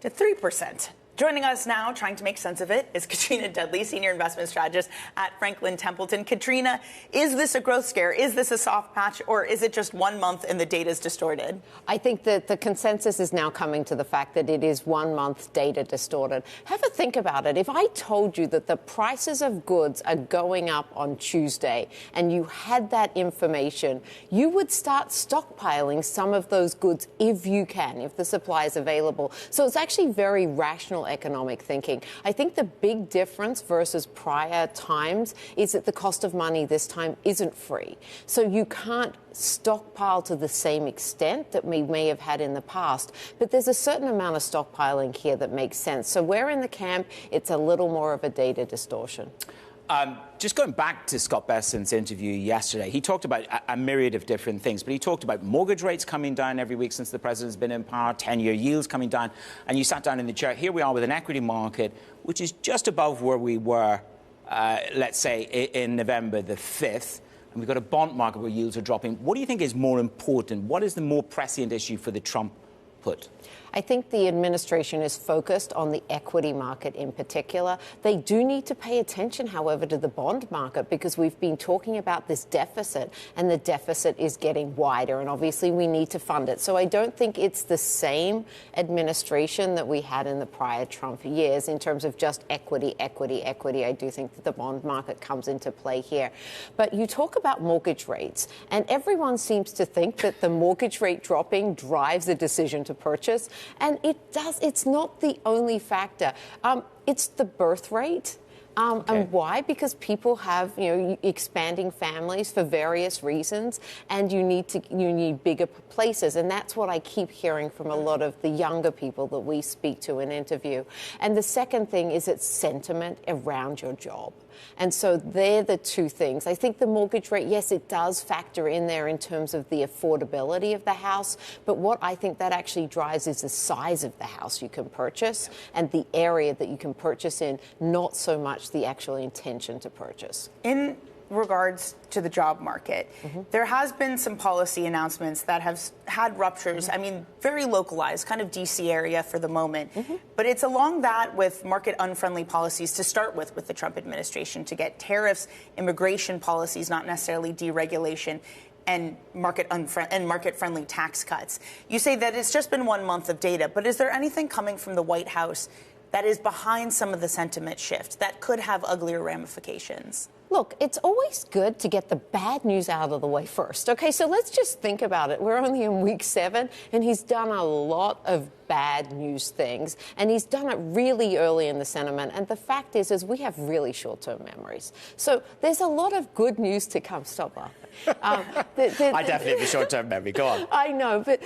to 3%. Joining us now, trying to make sense of it, is Katrina Dudley, Senior Investment Strategist at Franklin Templeton. Katrina, is this a growth scare? Is this a soft patch? Or is it just 1 month and the data is distorted? I think that the consensus is now coming to the fact that it is 1 month data distorted. Have a think about it. If I told you that the prices of goods are going up on Tuesday and you had that information, you would start stockpiling some of those goods if you can, if the supply is available. So it's actually very rational economic thinking. I think the big difference versus prior times is that the cost of money this time isn't free. So you can't stockpile to the same extent that we may have had in the past. But there's a certain amount of stockpiling here that makes sense. So we're in the camp, it's a little more of a data distortion. Just going back to Scott Bessent's interview yesterday, he talked about a myriad of different things, but he talked about mortgage rates coming down every week since the president's been in power, 10-year yields coming down, and you sat down in the chair. Here we are with an equity market which is just above where we were, let's say, in November the 5th, and we've got a bond market where yields are dropping. What do you think is more important? What is the more prescient issue for the Trump put? I think the administration is focused on the equity market in particular. They do need to pay attention, however, to the bond market, because we've been talking about this deficit, and the deficit is getting wider, and obviously we need to fund it. So I don't think it's the same administration that we had in the prior Trump years in terms of just equity, equity, equity. I do think that the bond market comes into play here. But you talk about mortgage rates, and everyone seems to think that the mortgage rate dropping drives the decision to purchase. And it does. It's not the only factor. It's the birth rate. And why? Because people have, expanding families for various reasons, and you need bigger places, and that's what I keep hearing from a lot of the younger people that we speak to and interview. And the second thing is it's sentiment around your job. And so they're the two things. I think the mortgage rate, yes, it does factor in there in terms of the affordability of the house. But what I think that actually drives is the size of the house you can purchase and the area that you can purchase in, not so much the actual intention to purchase. In regards to the job market, there has been some policy announcements that have had ruptures. I mean, very localized, kind of DC area for the moment. But it's along that with market unfriendly policies to start with the Trump administration to get tariffs, immigration policies, not necessarily deregulation, and market-friendly tax cuts. You say that it's just been 1 month of data, but is there anything coming from the White House that is behind some of the sentiment shift that could have uglier ramifications? Look, it's always good to get the bad news out of the way first. Okay, so let's just think about it. We're only in week 7, and he's done a lot of bad news things, and he's done it really early in the sentiment. And the fact is we have really short-term memories. So there's a lot of good news to come. Stop laughing. I definitely have a short-term memory. Go on. I know, but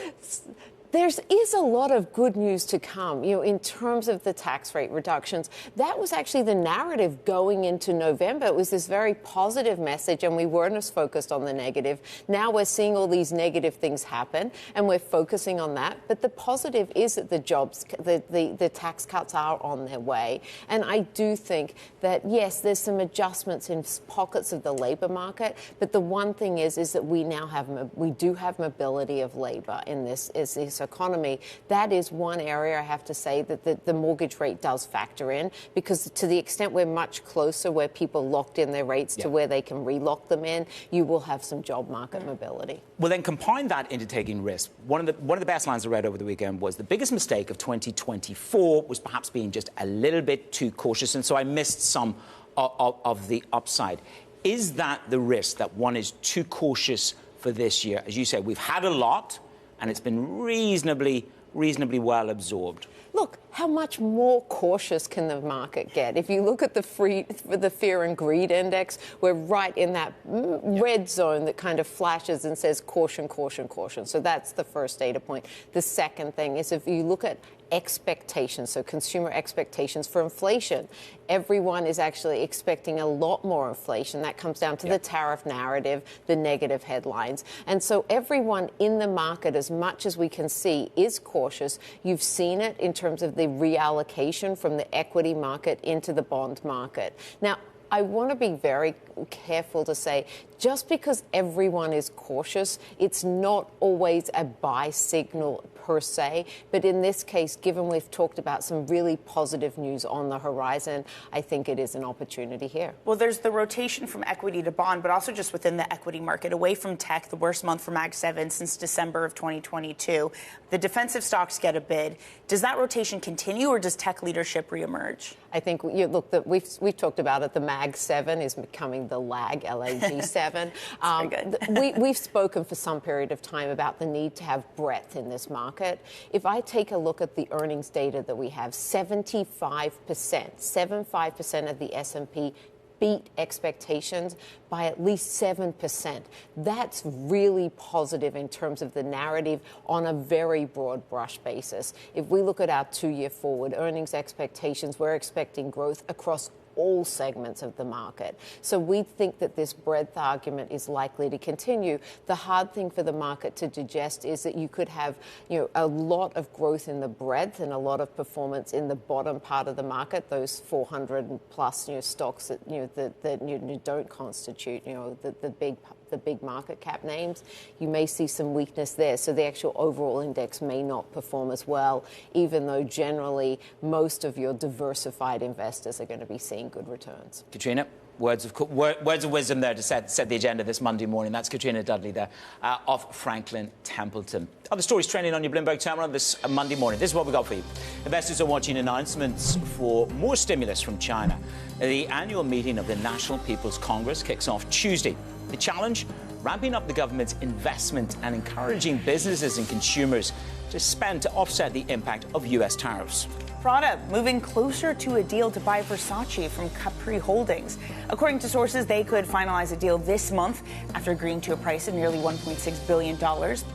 there is a lot of good news to come, in terms of the tax rate reductions. That was actually the narrative going into November. It was this very positive message, and we weren't as focused on the negative. Now we're seeing all these negative things happen, and we're focusing on that. But the positive is that the tax cuts are on their way. And I do think that, yes, there's some adjustments in pockets of the labor market, but the one thing is that we do have mobility of labor in this economy. That is one area I have to say that the mortgage rate does factor in, because to the extent we're much closer where people locked in their rates to where they can relock them in, you will have some job market mobility. Well, then combine that into taking risks. One of the best lines I read over the weekend was the biggest mistake of 2024 was perhaps being just a little bit too cautious, and so I missed some of the upside. Is that the risk, that one is too cautious for this year? As you say, we've had a lot, and it's been reasonably well absorbed. Look, how much more cautious can the market get? If you look at the fear and greed index, we're right in that red zone that kind of flashes and says caution, caution, caution. So that's the first data point. The second thing is if you look at expectations, so consumer expectations for inflation, everyone is actually expecting a lot more inflation. That comes down to the tariff narrative, the negative headlines. And so everyone in the market, as much as we can see, is cautious. You've seen it in terms of the reallocation from the equity market into the bond market. Now, I want to be very careful to say, just because everyone is cautious, it's not always a buy signal per se. But in this case, given we've talked about some really positive news on the horizon, I think it is an opportunity here. Well, there's the rotation from equity to bond, but also just within the equity market, away from tech, the worst month for Mag 7 since December of 2022. The defensive stocks get a bid. Does that rotation continue, or does tech leadership reemerge? I think, we've talked about it. The Mag 7 is becoming the lag, LAG 7. We've spoken for some period of time about the need to have breadth in this market. If I take a look at the earnings data that we have, 75% of the S&P beat expectations by at least 7%. That's really positive in terms of the narrative on a very broad brush basis. If we look at our 2-year forward earnings expectations, we're expecting growth across all segments of the market. So we think that this breadth argument is likely to continue. The hard thing for the market to digest is that you could have, a lot of growth in the breadth and a lot of performance in the bottom part of the market, those 400 plus stocks that that don't constitute the big market cap names. You may see some weakness there. So the actual overall index may not perform as well, even though generally most of your diversified investors are going to be seeing good returns. Katrina, words of wisdom there to set the agenda this Monday morning. That's Katrina Dudley there of Franklin Templeton. Other stories trending on your Bloomberg terminal this Monday morning. This is what we got for you. Investors are watching announcements for more stimulus from China. The annual meeting of the National People's Congress kicks off Tuesday. The challenge? Ramping up the government's investment and encouraging businesses and consumers to spend to offset the impact of U.S. tariffs. Prada moving closer to a deal to buy Versace from Capri Holdings. According to sources, they could finalize a deal this month after agreeing to a price of nearly $1.6 billion.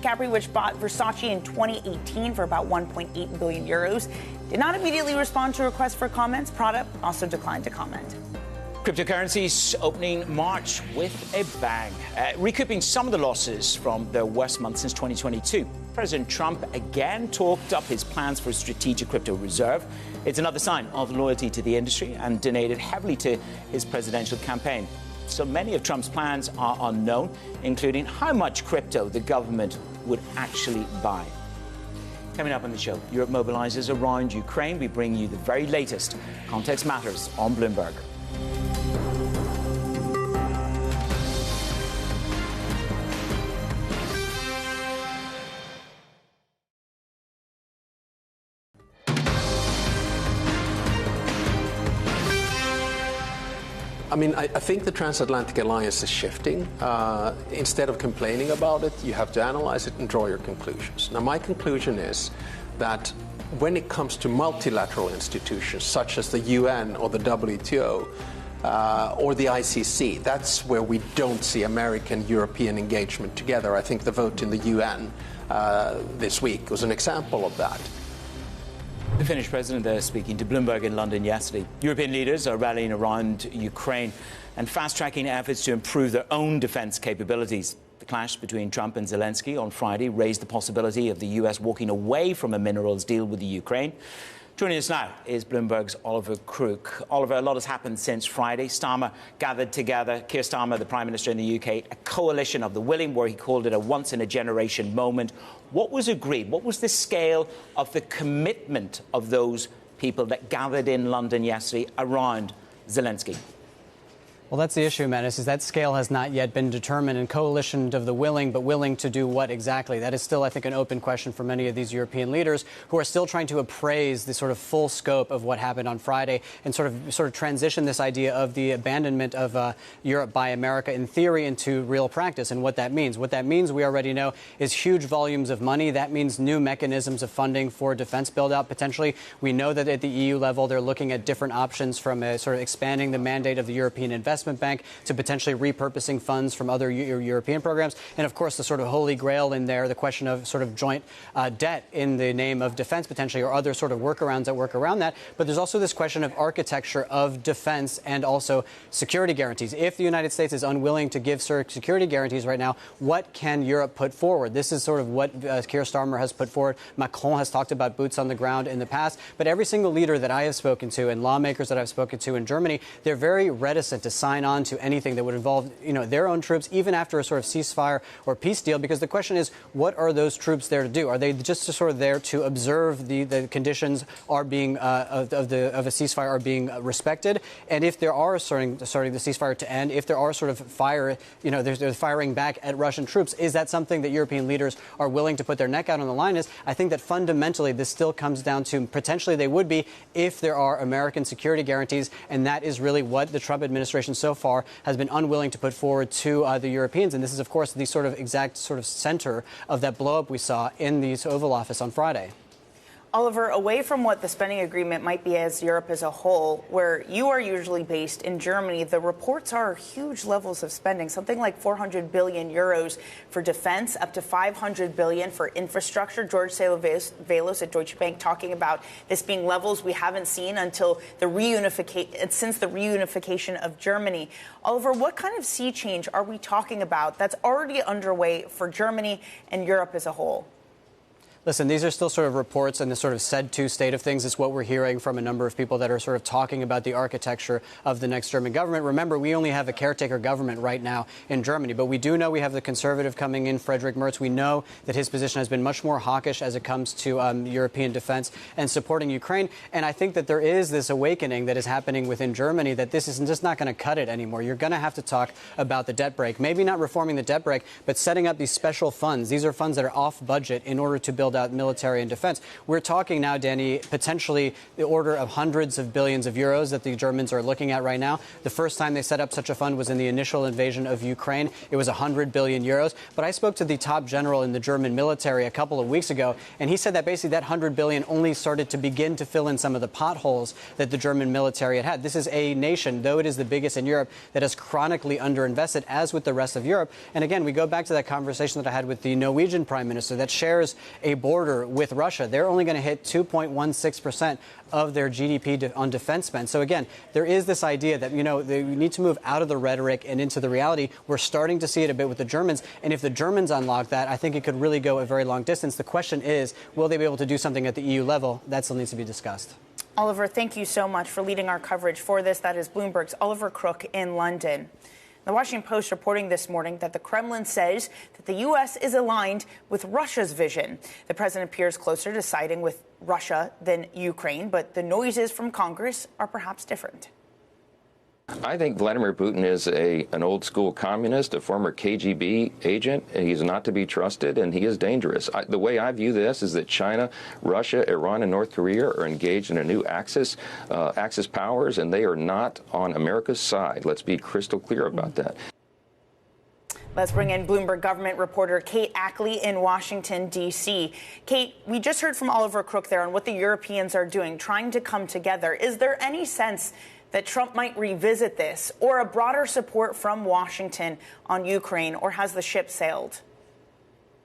Capri, which bought Versace in 2018 for about 1.8 billion euros, did not immediately respond to requests for comments. Prada also declined to comment. Cryptocurrencies opening March with a bang, recouping some of the losses from their worst month since 2022. President Trump again talked up his plans for a strategic crypto reserve. It's another sign of loyalty to the industry and donated heavily to his presidential campaign. So many of Trump's plans are unknown, including how much crypto the government would actually buy. Coming up on the show, Europe mobilizes around Ukraine. We bring you the very latest. Context Matters on Bloomberg. I mean, I think the transatlantic alliance is shifting. Instead of complaining about it, you have to analyze it and draw your conclusions. Now, my conclusion is that when it comes to multilateral institutions such as the UN or the WTO or the ICC, that's where we don't see American-European engagement together. I think the vote in the UN this week was an example of that. The Finnish president there speaking to Bloomberg in London yesterday. European leaders are rallying around Ukraine and fast-tracking efforts to improve their own defense capabilities. The clash between Trump and Zelensky on Friday raised the possibility of the US walking away from a minerals deal with the Ukraine. Joining us now is Bloomberg's Oliver Crook. Oliver, a lot has happened since Friday. Starmer gathered together, Keir Starmer, the Prime Minister in the UK, a coalition of the willing, where he called it a once-in-a-generation moment. What was agreed? What was the scale of the commitment of those people that gathered in London yesterday around Zelensky? Well, that's the issue, Menace, is that scale has not yet been determined, and coalition of the willing, but willing to do what exactly? That is still, I think, an open question for many of these European leaders who are still trying to appraise the sort of full scope of what happened on Friday and sort of transition this idea of the abandonment of Europe by America in theory into real practice and what that means. What that means, we already know, is huge volumes of money. That means new mechanisms of funding for defense build-out, potentially. We know that at the EU level, they're looking at different options, from sort of expanding the mandate of the European Investment Bank to potentially repurposing funds from other European programs. And of course, the sort of holy grail in there, the question of sort of joint debt in the name of defense potentially, or other sort of workarounds that work around that. But there's also this question of architecture of defense and also security guarantees. If the United States is unwilling to give security guarantees right now, what can Europe put forward? This is sort of what Keir Starmer has put forward. Macron has talked about boots on the ground in the past. But every single leader that I have spoken to and lawmakers that I've spoken to in Germany, they're very reticent to sign on to anything that would involve, their own troops, even after a sort of ceasefire or peace deal, because the question is, what are those troops there to do? Are they just sort of there to observe the conditions are being of a ceasefire are being respected? And if there are starting the ceasefire to end, if there are sort of fire, they're firing back at Russian troops, is that something that European leaders are willing to put their neck out on the line? I think that fundamentally this still comes down to potentially they would be if there are American security guarantees, and that is really what the Trump administration so far has been unwilling to put forward to the Europeans. And this is, of course, the sort of exact sort of center of that blow-up we saw in the Oval Office on Friday. Oliver, away from what the spending agreement might be as Europe as a whole, where you are usually based in Germany, the reports are huge levels of spending, something like 400 billion euros for defense, up to 500 billion for infrastructure. George Saloveylos at Deutsche Bank talking about this being levels we haven't seen until since the reunification of Germany. Oliver, what kind of sea change are we talking about that's already underway for Germany and Europe as a whole? Listen, these are still sort of reports and the sort of said-to state of things. It's what we're hearing from a number of people that are sort of talking about the architecture of the next German government. Remember, we only have a caretaker government right now in Germany, but we do know we have the conservative coming in, Friedrich Merz. We know that his position has been much more hawkish as it comes to European defense and supporting Ukraine. And I think that there is this awakening that is happening within Germany that this is just not going to cut it anymore. You're going to have to talk about the debt brake, maybe not reforming the debt brake, but setting up these special funds. These are funds that are off budget in order to build out military and defense. We're talking now, Danny, potentially the order of hundreds of billions of euros that the Germans are looking at right now. The first time they set up such a fund was in the initial invasion of Ukraine. It was 100 billion euros. But I spoke to the top general in the German military a couple of weeks ago, and he said that basically that 100 billion only started to begin to fill in some of the potholes that the German military had had. This is a nation, though it is the biggest in Europe, that is chronically underinvested, as with the rest of Europe. And again, we go back to that conversation that I had with the Norwegian Prime Minister that shares a border with Russia. They're only going to hit 2.16% of their GDP on defense spend. So again, there is this idea that, we need to move out of the rhetoric and into the reality. We're starting to see it a bit with the Germans. And if the Germans unlock that, I think it could really go a very long distance. The question is, will they be able to do something at the EU level? That still needs to be discussed. Oliver, thank you so much for leading our coverage for this. That is Bloomberg's Oliver Crook in London. The Washington Post reporting this morning that the Kremlin says that the U.S. is aligned with Russia's vision. The president appears closer to siding with Russia than Ukraine, but the noises from Congress are perhaps different. I think Vladimir Putin is an old-school communist, a former KGB agent. He's not to be trusted, and he is dangerous. The way I view this is that China, Russia, Iran, and North Korea are engaged in a new axis powers, and they are not on America's side. Let's be crystal clear about that. Let's bring in Bloomberg government reporter Kate Ackley in Washington, D.C. Kate, we just heard from Oliver Crook there on what the Europeans are doing, trying to come together. Is there any sense that Trump might revisit this, or a broader support from Washington on Ukraine, or has the ship sailed?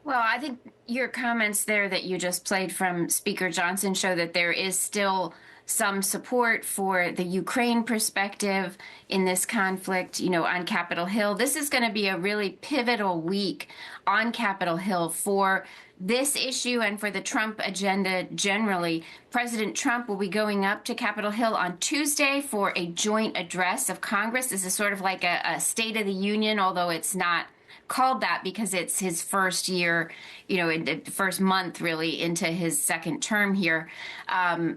Well, I think your comments there that you just played from Speaker Johnson show that there is still some support for the Ukraine perspective in this conflict, on Capitol Hill. This is going to be a really pivotal week on Capitol Hill for this issue and for the Trump agenda generally. President Trump will be going up to Capitol Hill on Tuesday for a joint address of Congress. This is sort of like a State of the Union, although it's not called that because it's his first year, in the first month really into his second term here.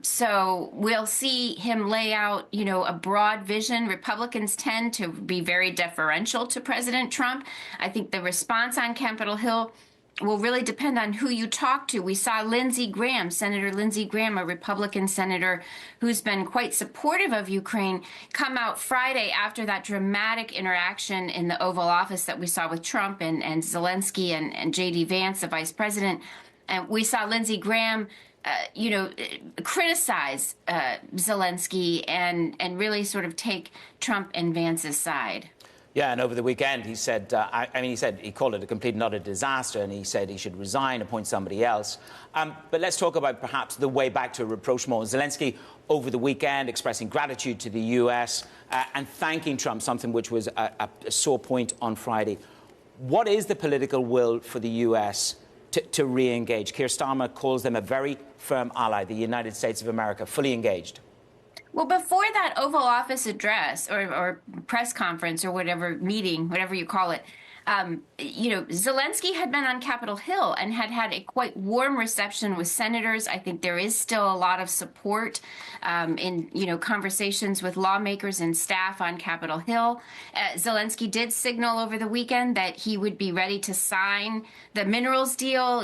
So we'll see him lay out, a broad vision. Republicans tend to be very deferential to President Trump. I think the response on Capitol Hill will really depend on who you talk to. We saw Lindsey Graham, Senator Lindsey Graham, a Republican senator who's been quite supportive of Ukraine, come out Friday after that dramatic interaction in the Oval Office that we saw with Trump and Zelensky and J.D. Vance, the vice president. And we saw Lindsey Graham criticize Zelensky and really sort of take Trump and Vance's side. Yeah, and over the weekend he said, he called it a complete and utter disaster, and he said he should resign, appoint somebody else. But let's talk about perhaps the way back to a rapprochement. Zelensky over the weekend expressing gratitude to the U.S. And thanking Trump, something which was a sore point on Friday. What is the political will for the U.S. to re-engage? Keir Starmer calls them a very firm ally, the United States of America, fully engaged. Well, before that Oval Office address or press conference or whatever meeting, whatever you call it, Zelensky had been on Capitol Hill and had a quite warm reception with senators. I think there is still a lot of support in, conversations with lawmakers and staff on Capitol Hill. Zelensky did signal over the weekend that he would be ready to sign the minerals deal,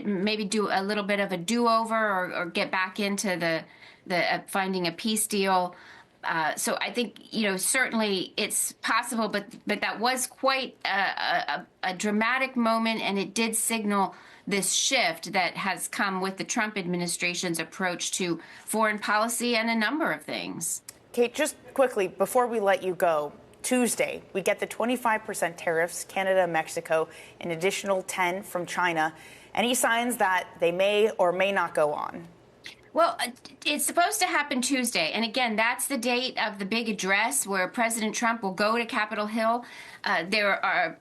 maybe do a little bit of a do-over or get back into the finding a peace deal. So I think, certainly it's possible, but that was quite a dramatic moment, and it did signal this shift that has come with the Trump administration's approach to foreign policy and a number of things. Kate, just quickly, before we let you go, Tuesday, we get the 25% tariffs, Canada, Mexico, an additional 10 from China. Any signs that they may or may not go on? Well, it's supposed to happen Tuesday. And again, that's the date of the big address where President Trump will go to Capitol Hill. There are,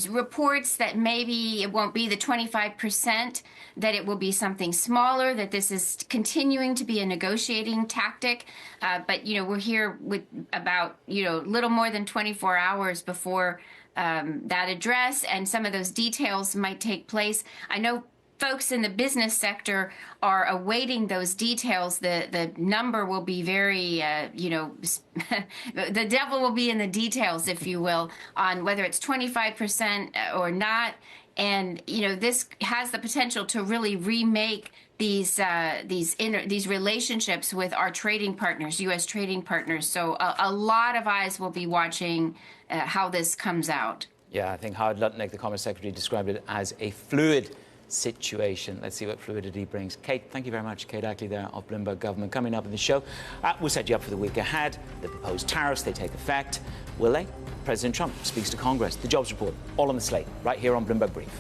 reports that maybe it won't be the 25%, that it will be something smaller, that this is continuing to be a negotiating tactic. But, we're here with about, little more than 24 hours before that address, and some of those details might take place. I know folks in the business sector are awaiting those details. The number will be very, the devil will be in the details, if you will, on whether it's 25% or not. And, this has the potential to really remake these relationships with our trading partners, U.S. trading partners. So a lot of eyes will be watching how this comes out. Yeah, I think Howard Lutnick, the Commerce Secretary, described it as a fluid situation. Let's see what fluidity brings. Kate, thank you very much. Kate Ackley there of Bloomberg Government. Coming up in the show, we'll set you up for the week ahead. The proposed tariffs, they take effect. Will they? President Trump speaks to Congress. The jobs report, all on the slate, right here on Bloomberg Brief.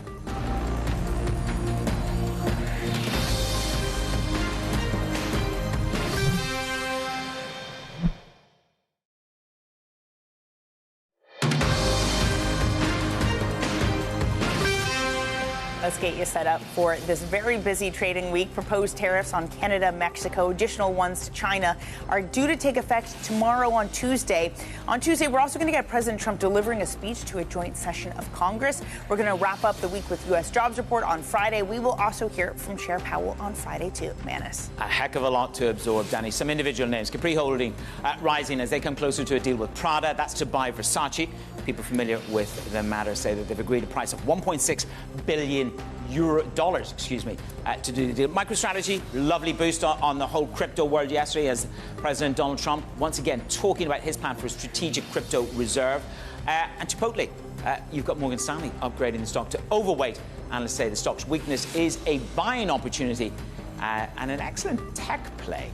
Let's get you set up for this very busy trading week. Proposed tariffs on Canada, Mexico, additional ones to China are due to take effect tomorrow on Tuesday. On Tuesday, we're also going to get President Trump delivering a speech to a joint session of Congress. We're going to wrap up the week with U.S. jobs report on Friday. We will also hear from Chair Powell on Friday, too. Manis. A heck of a lot to absorb, Danny. Some individual names. Capri Holding rising as they come closer to a deal with Prada. That's to buy Versace. People familiar with the matter say that they've agreed a price of $1.6 billion to do the deal. MicroStrategy, lovely boost on the whole crypto world yesterday as President Donald Trump once again talking about his plan for a strategic crypto reserve. And Chipotle, you've got Morgan Stanley upgrading the stock to overweight. Analysts say the stock's weakness is a buying opportunity and an excellent tech play.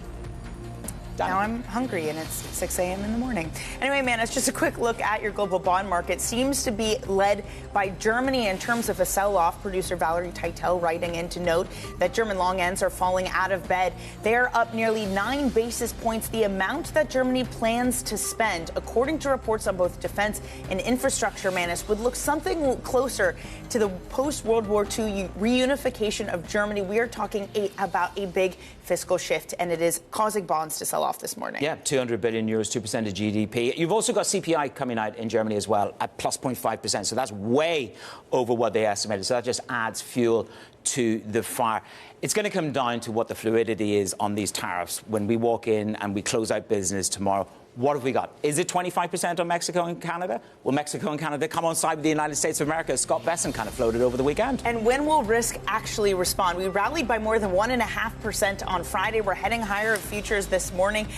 Now I'm hungry, and it's 6 a.m. in the morning. Anyway, man, it's just a quick look at your global bond market. Seems to be led by Germany in terms of a sell-off. Producer Valerie Teitel writing in to note that German long ends are falling out of bed. They're up nearly 9 basis points, the amount that Germany plans to spend, according to reports on both defense and infrastructure, Manis, would look something closer to the post-World War II reunification of Germany. We are talking about a big fiscal shift, and it is causing bonds to sell off this morning. Yeah, 200 billion euros, 2% of GDP. You've also got CPI coming out in Germany as well at plus 0.5%. So that's way over what they estimated. So that just adds fuel to the fire. It's going to come down to what the fluidity is on these tariffs. When we walk in and we close out business tomorrow, what have we got? Is it 25% on Mexico and Canada? Will Mexico and Canada come on side with the United States of America, as Scott Besson kind of floated over the weekend? And when will risk actually respond? We rallied by more than 1.5% on Friday. We're heading higher of futures this morning.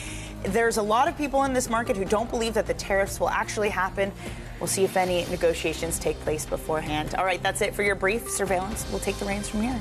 There's a lot of people in this market who don't believe that the tariffs will actually happen. We'll see if any negotiations take place beforehand. All right, that's it for your brief. Surveillance. We'll take the reins from here.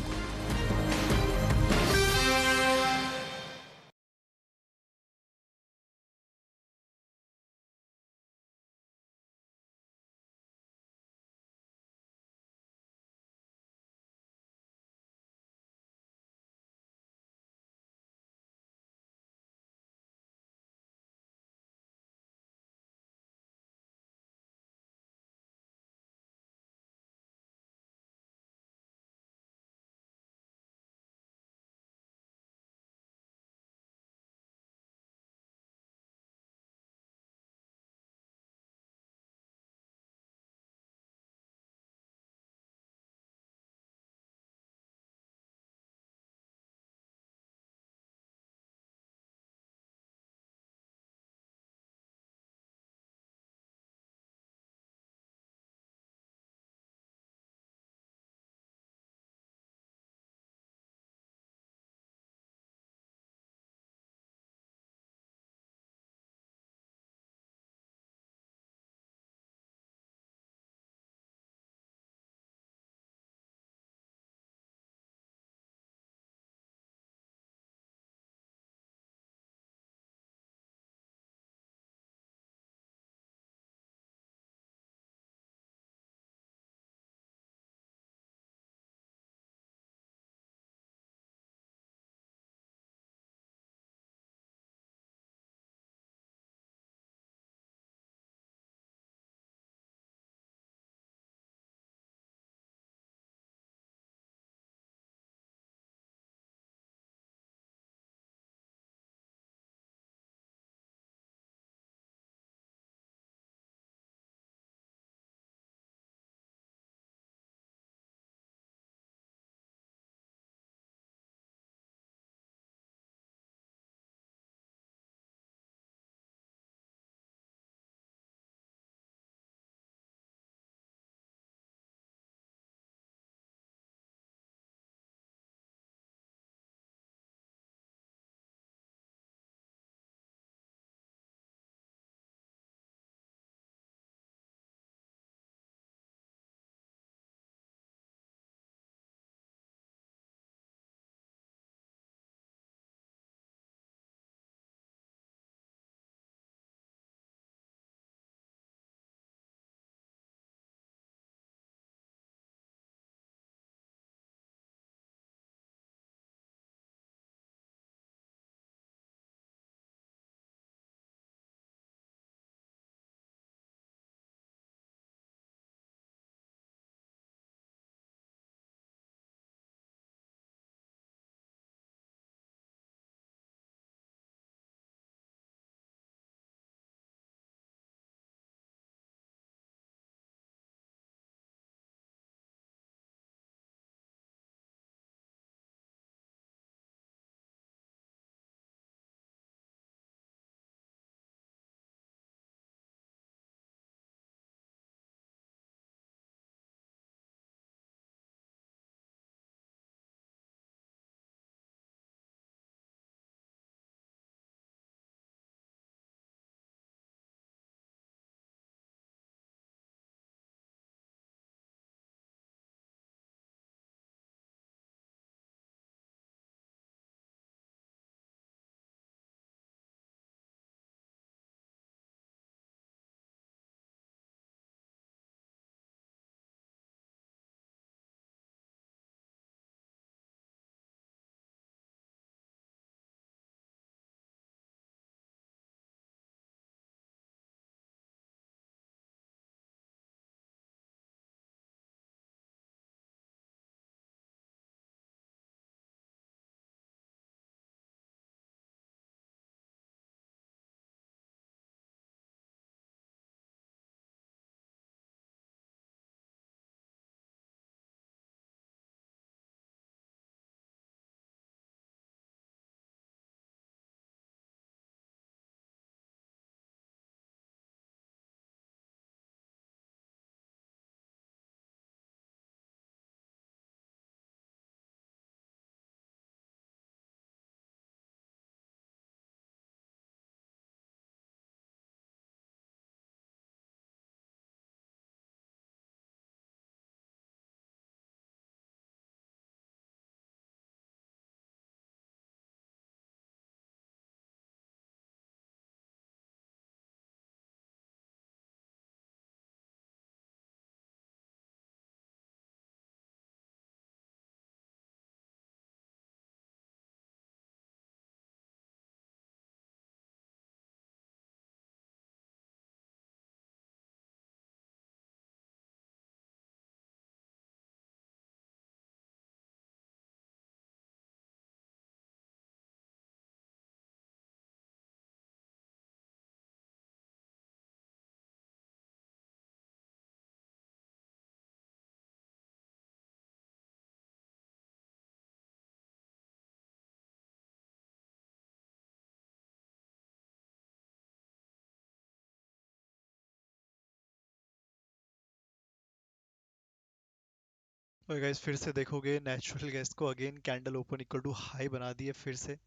और guys फिर से देखोगे natural gas को again candle open equal to high बना दी है फिर से।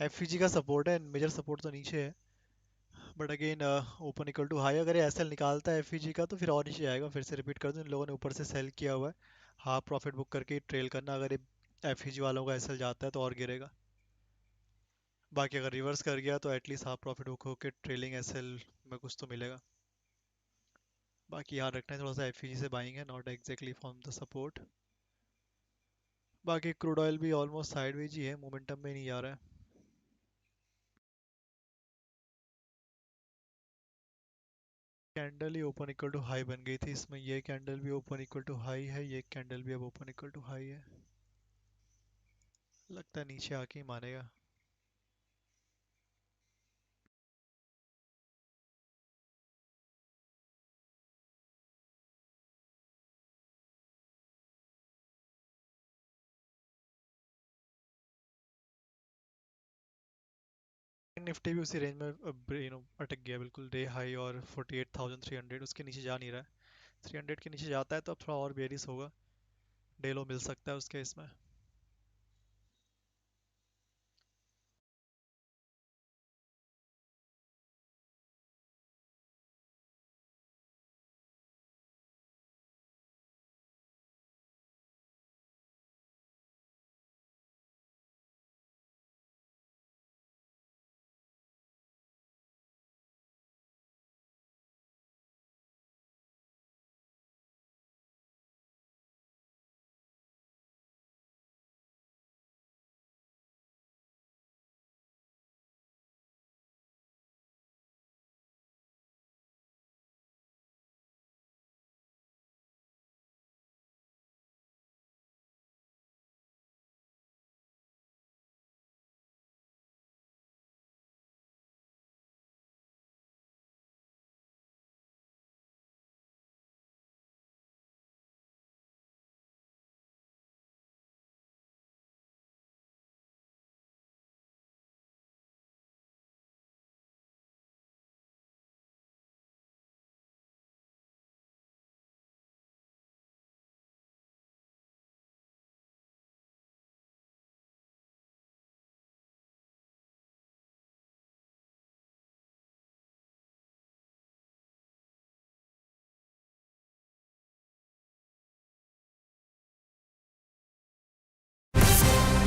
एफईजी का सपोर्ट है, मेजर सपोर्ट तो नीचे है, but again open equal to high. अगर ये एसएल निकालता है एफईजी का तो फिर और नीचे आएगा। फिर से रिपीट कर दूं, इन लोगों ने ऊपर से सेल किया हुआ है, हाफ प्रॉफिट बुक करके ट्रेल करना। अगर ये एफईजी वालों का एसएल जाता है तो और गिरेगा। बाकी अगर रिवर्स कर गया तो एटलीस्ट हाफ प्रॉफिट बुक होकर ट्रेलिंग एसएल में कुछ तो मिलेगा। बाकी याद रखना है थोड़ा सा एफईजी से बाइंग है, not exactly from the support. बाकी क्रूड ऑयल भी ऑलमोस्ट साइडवेज ही है, मोमेंटम में नहीं जा रहा है। कैंडल ही ओपन इक्वल टू हाई बन गई थी इसमें, ये कैंडल भी ओपन इक्वल टू हाई है, ये कैंडल भी अब ओपन इक्वल टू हाई है। लगता है नीचे आके ही मानेगा। निफ्टी भी उसी रेंज में अटक गया बिल्कुल, डे हाई और 48,300 उसके नीचे जा नहीं रहा है। 300 के नीचे जाता है तो अब थोड़ा और बेरिस होगा, डे लो मिल सकता है उसके इसमें।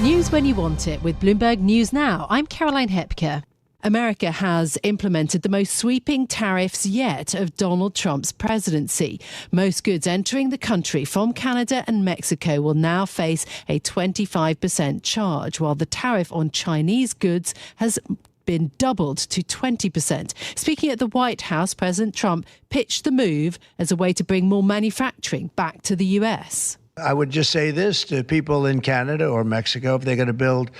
News when you want it with Bloomberg News Now. I'm Caroline Hepker. America has implemented the most sweeping tariffs yet of Donald Trump's presidency. Most goods entering the country from Canada and Mexico will now face a 25% charge, while the tariff on Chinese goods has been doubled to 20%. Speaking at the White House, President Trump pitched the move as a way to bring more manufacturing back to the US. I would just say this to people in Canada or Mexico: if they're going to build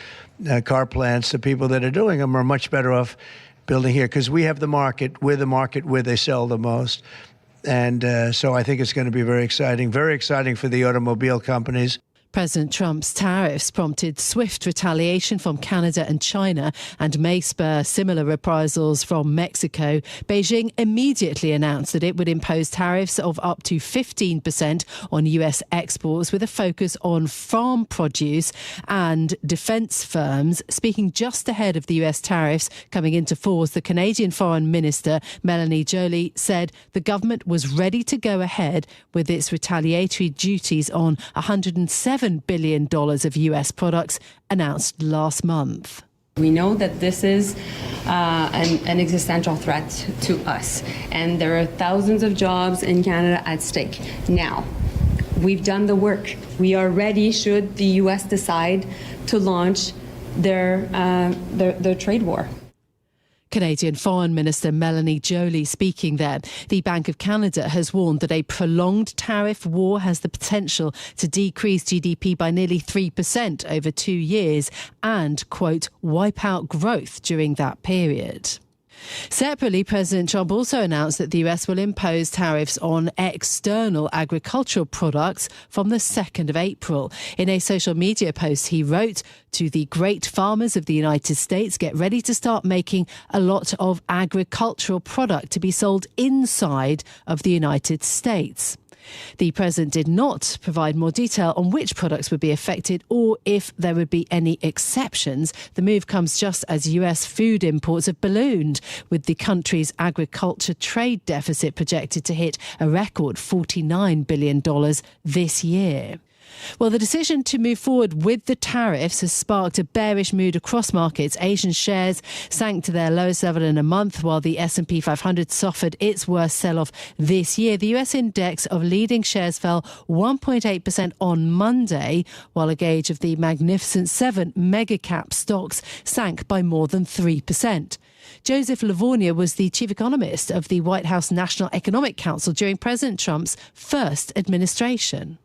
car plants, the people that are doing them are much better off building here, because we have the market. We're the market where they sell the most. And so I think it's going to be very exciting for the automobile companies. President Trump's tariffs prompted swift retaliation from Canada and China and may spur similar reprisals from Mexico. Beijing immediately announced that it would impose tariffs of up to 15% on US exports, with a focus on farm produce and defence firms. Speaking just ahead of the US tariffs coming into force, the Canadian Foreign Minister Melanie Joly said the government was ready to go ahead with its retaliatory duties on $107 billion of US products announced last month. We know that this is an existential threat to us, and there are thousands of jobs in Canada at stake. Now, we've done the work. We are ready should the US decide to launch their trade war. Canadian Foreign Minister Melanie Joly speaking there. The Bank of Canada has warned that a prolonged tariff war has the potential to decrease GDP by nearly 3% over 2 years and, quote, wipe out growth during that period. Separately, President Trump also announced that the US will impose tariffs on external agricultural products from the 2nd of April. In a social media post, he wrote, "To the great farmers of the United States, get ready to start making a lot of agricultural product to be sold inside of the United States." The president did not provide more detail on which products would be affected or if there would be any exceptions. The move comes just as US food imports have ballooned, with the country's agriculture trade deficit projected to hit a record $49 billion this year. Well, the decision to move forward with the tariffs has sparked a bearish mood across markets. Asian shares sank to their lowest level in a month, while the S&P 500 suffered its worst sell-off this year. The US index of leading shares fell 1.8% on Monday, while a gauge of the Magnificent Seven mega-cap stocks sank by more than 3%. Joseph Livornia was the chief economist of the White House National Economic Council during President Trump's first administration.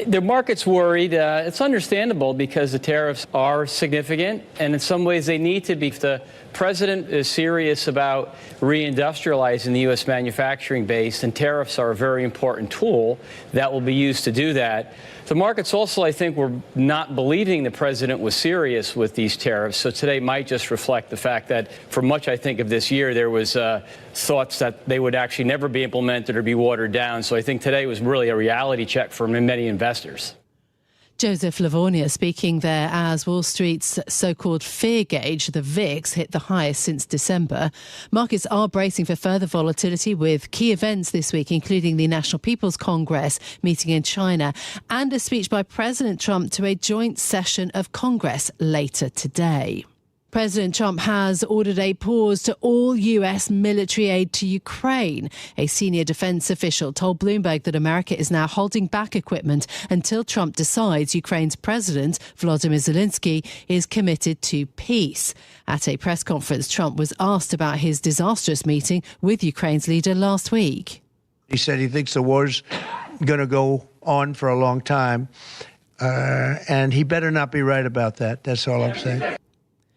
The market's worried. It's understandable because the tariffs are significant, and in some ways they need to be. If the president is serious about reindustrializing the U.S. manufacturing base, and tariffs are a very important tool that will be used to do that. The markets also, I think, were not believing the president was serious with these tariffs. So today might just reflect the fact that for much, I think, of this year, there was thoughts that they would actually never be implemented or be watered down. So I think today was really a reality check for many investors. Joseph Livornia speaking there as Wall Street's so-called fear gauge, the VIX, hit the highest since December. Markets are bracing for further volatility with key events this week, including the National People's Congress meeting in China and a speech by President Trump to a joint session of Congress later today. President Trump has ordered a pause to all US military aid to Ukraine. A senior defense official told Bloomberg that America is now holding back equipment until Trump decides Ukraine's president, Volodymyr Zelensky, is committed to peace. At a press conference, Trump was asked about his disastrous meeting with Ukraine's leader last week. He said he thinks the war's going to go on for a long time, and he better not be right about that. That's all I'm saying.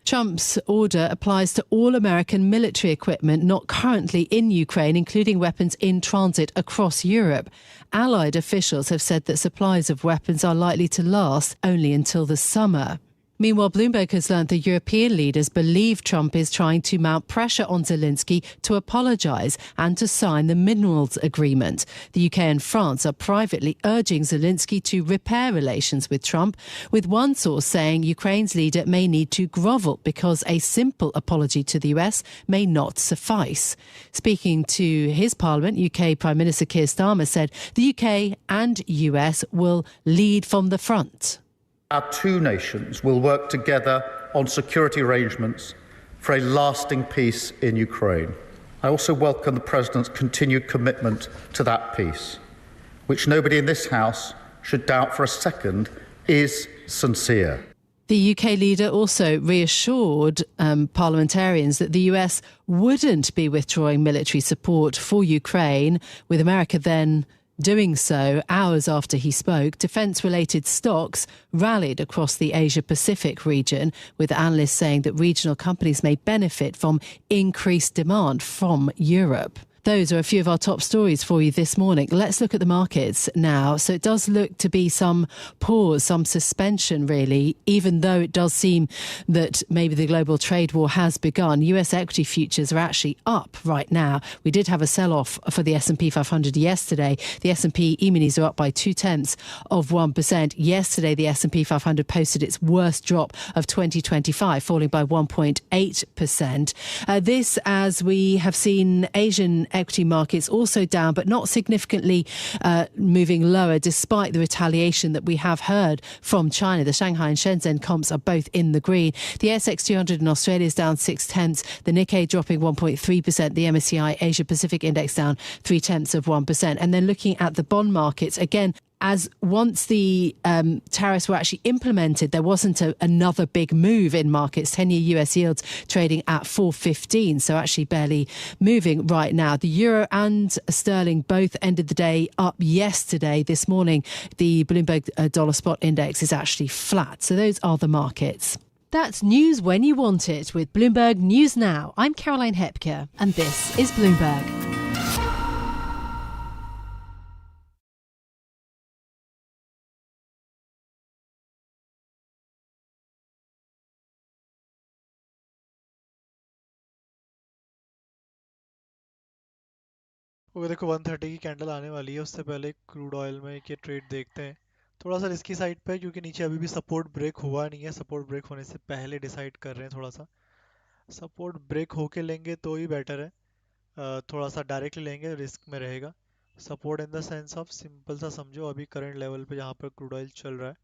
Trump's order applies to all American military equipment not currently in Ukraine, including weapons in transit across Europe. Allied officials have said that supplies of weapons are likely to last only until the summer. Meanwhile, Bloomberg has learned the European leaders believe Trump is trying to mount pressure on Zelensky to apologise and to sign the minerals agreement. The UK and France are privately urging Zelensky to repair relations with Trump, with one source saying Ukraine's leader may need to grovel because a simple apology to the US may not suffice. Speaking to his parliament, UK Prime Minister Keir Starmer said the UK and US will lead from the front. Our two nations will work together on security arrangements for a lasting peace in Ukraine. I also welcome the President's continued commitment to that peace, which nobody in this House should doubt for a second is sincere. The UK leader also reassured parliamentarians that the US wouldn't be withdrawing military support for Ukraine, with America then doing so hours after he spoke. Defence-related stocks rallied across the Asia-Pacific region, with analysts saying that regional companies may benefit from increased demand from Europe. Those are a few of our top stories for you this morning. Let's look at the markets now. So it does look to be some pause, some suspension, really, even though it does seem that maybe the global trade war has begun. US equity futures are actually up right now. We did have a sell-off for the S&P 500 yesterday. The S&P E-minis are up by 0.2%. Yesterday, the S&P 500 posted its worst drop of 2025, falling by 1.8%. This, as we have seen Asian equity markets also down, but not significantly moving lower, despite the retaliation that we have heard from China. The Shanghai and Shenzhen comps are both in the green. The ASX 200 in Australia is down 0.6. The Nikkei dropping 1.3%. The MSCI Asia Pacific Index down 0.3%. And then looking at the bond markets, again, as once the tariffs were actually implemented, there wasn't another big move in markets. 10-year US yields trading at 4.15, so actually barely moving right now. The euro and sterling both ended the day up yesterday. This morning, the Bloomberg dollar spot index is actually flat. So those are the markets. That's news when you want it with Bloomberg News Now. I'm Caroline Hepker, and this is Bloomberg. वो देखो 130 की candle आने वाली है, उससे पहले crude oil में ये ट्रेड देखते हैं। थोड़ा सा रिस्की साइड पे, क्योंकि नीचे अभी भी सपोर्ट ब्रेक हुआ नहीं है। सपोर्ट ब्रेक होने से पहले डिसाइड कर रहे हैं। थोड़ा सा सपोर्ट ब्रेक होके लेंगे तो ही बेटर है। थोड़ा सा डायरेक्टली लेंगे रिस्क में रहेगा। Support in the sense of simple सा समझो, अभी करंट लेवल पे जहाँ पर क्रूड ऑयल चल रहा है,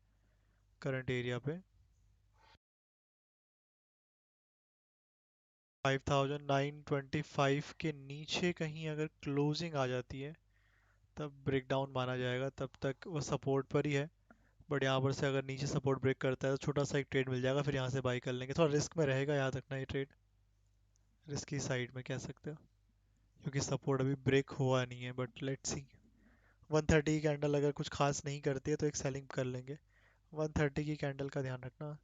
करंट एरिया पे 5925 के नीचे कहीं अगर क्लोजिंग आ जाती है तब ब्रेकडाउन माना जाएगा। तब तक वो सपोर्ट पर ही है, बट यहाँ पर से अगर नीचे सपोर्ट ब्रेक करता है तो छोटा सा एक ट्रेड मिल जाएगा, फिर यहाँ से बाई कर लेंगे। थोड़ा रिस्क में रहेगा, याद रखना ये ट्रेड रिस्की साइड में कह सकते हो, क्योंकि सपोर्ट अभी ब्रेक हुआ नहीं है। बट लेट्स सी 130 की कैंडल अगर कुछ खास नहीं करती है तो एक सेलिंग कर लेंगे। 130 की कैंडल का ध्यान रखना,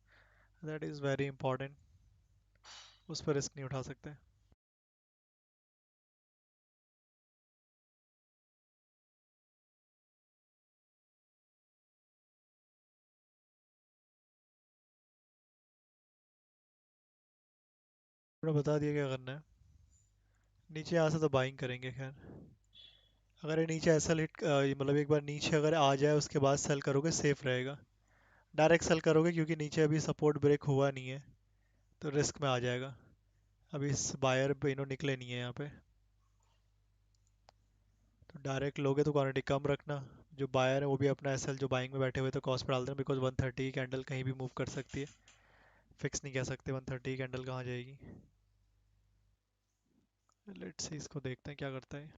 दैट इज़ वेरी इंपॉर्टेंट, उस पर रिस्क नहीं उठा सकते। बता दिया क्या करना है। नीचे यहाँ से तो बाइंग करेंगे। खैर अगर ये नीचे ऐसा हिट मतलब एक बार नीचे अगर आ जाए उसके बाद सेल करोगे सेफ रहेगा। डायरेक्ट सेल करोगे क्योंकि नीचे अभी सपोर्ट ब्रेक हुआ नहीं है तो रिस्क में आ जाएगा। अभी इस बायर पे इन्हों निकले नहीं है यहाँ पे, तो डायरेक्ट लोगे तो क्वांटिटी कम रखना। जो बायर है वो भी अपना एसएल जो बाइंग में बैठे हुए तो कॉस्ट पर डाल देना, बिकॉज 130 की कैंडल कहीं भी मूव कर सकती है। फिक्स नहीं कह सकते 130 की कैंडल कहाँ जाएगी। लेट्स सी, इसको देखते हैं क्या करता है।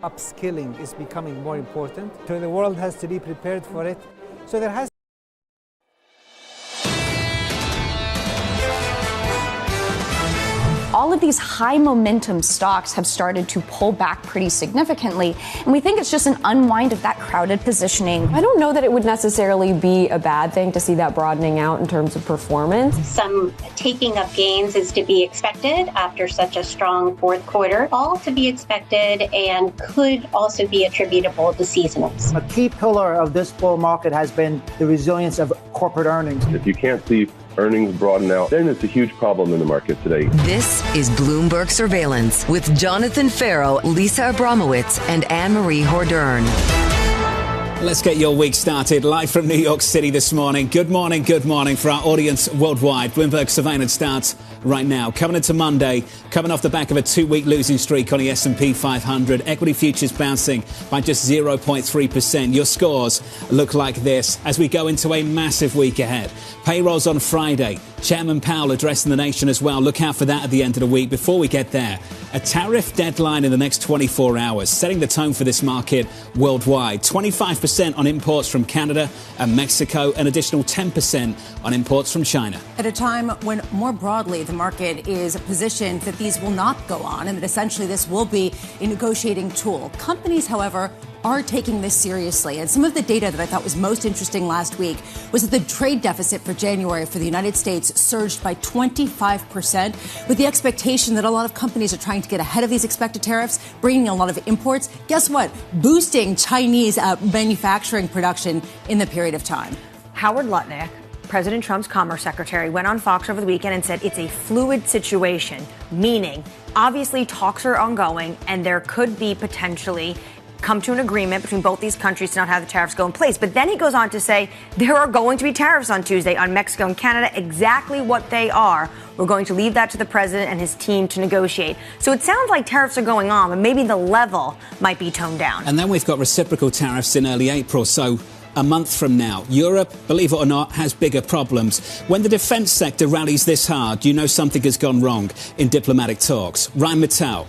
Upskilling is becoming more important, so the world has to be prepared for it. So there has all of these high momentum stocks have started to pull back pretty significantly. And we think it's just an unwind of that crowded positioning. I don't know that it would necessarily be a bad thing to see that broadening out in terms of performance. Some taking of gains is to be expected after such a strong fourth quarter, all to be expected and could also be attributable to seasonals. A key pillar of this bull market has been the resilience of corporate earnings. If you can't see earnings broaden out, then it's a huge problem in the market today. This is Bloomberg Surveillance with Jonathan Farrow, Lisa Abramowitz, and Anne-Marie Hordern. Let's get your week started live from New York City this morning. Good morning for our audience worldwide. Bloomberg Surveillance starts right now. Coming into Monday, coming off the back of a 2-week losing streak on the S&P 500. Equity futures bouncing by just 0.3%. Your scores look like this as we go into a massive week ahead. Payrolls on Friday. Chairman Powell addressing the nation as well. Look out for that at the end of the week. Before we get there, a tariff deadline in the next 24 hours, setting the tone for this market worldwide. 25% on imports from Canada and Mexico, an additional 10% on imports from China. At a time when more broadly the market is positioned that these will not go on and that essentially this will be a negotiating tool. Companies, however, are taking this seriously. And some of the data that I thought was most interesting last week was that the trade deficit for January for the United States surged by 25%, with the expectation that a lot of companies are trying to get ahead of these expected tariffs, bringing a lot of imports. Guess what? Boosting Chinese manufacturing production in the period of time. Howard Lutnick, President Trump's Commerce Secretary, went on Fox over the weekend and said it's a fluid situation, meaning obviously talks are ongoing and there could be potentially come to an agreement between both these countries to not have the tariffs go in place. But then he goes on to say there are going to be tariffs on Tuesday on Mexico and Canada. Exactly what they are, we're going to leave that to the president and his team to negotiate. So it sounds like tariffs are going on, but maybe the level might be toned down. And then we've got reciprocal tariffs in early April. So a month from now, Europe, believe it or not, has bigger problems. When the defense sector rallies this hard, you know something has gone wrong in diplomatic talks. Rheinmetall,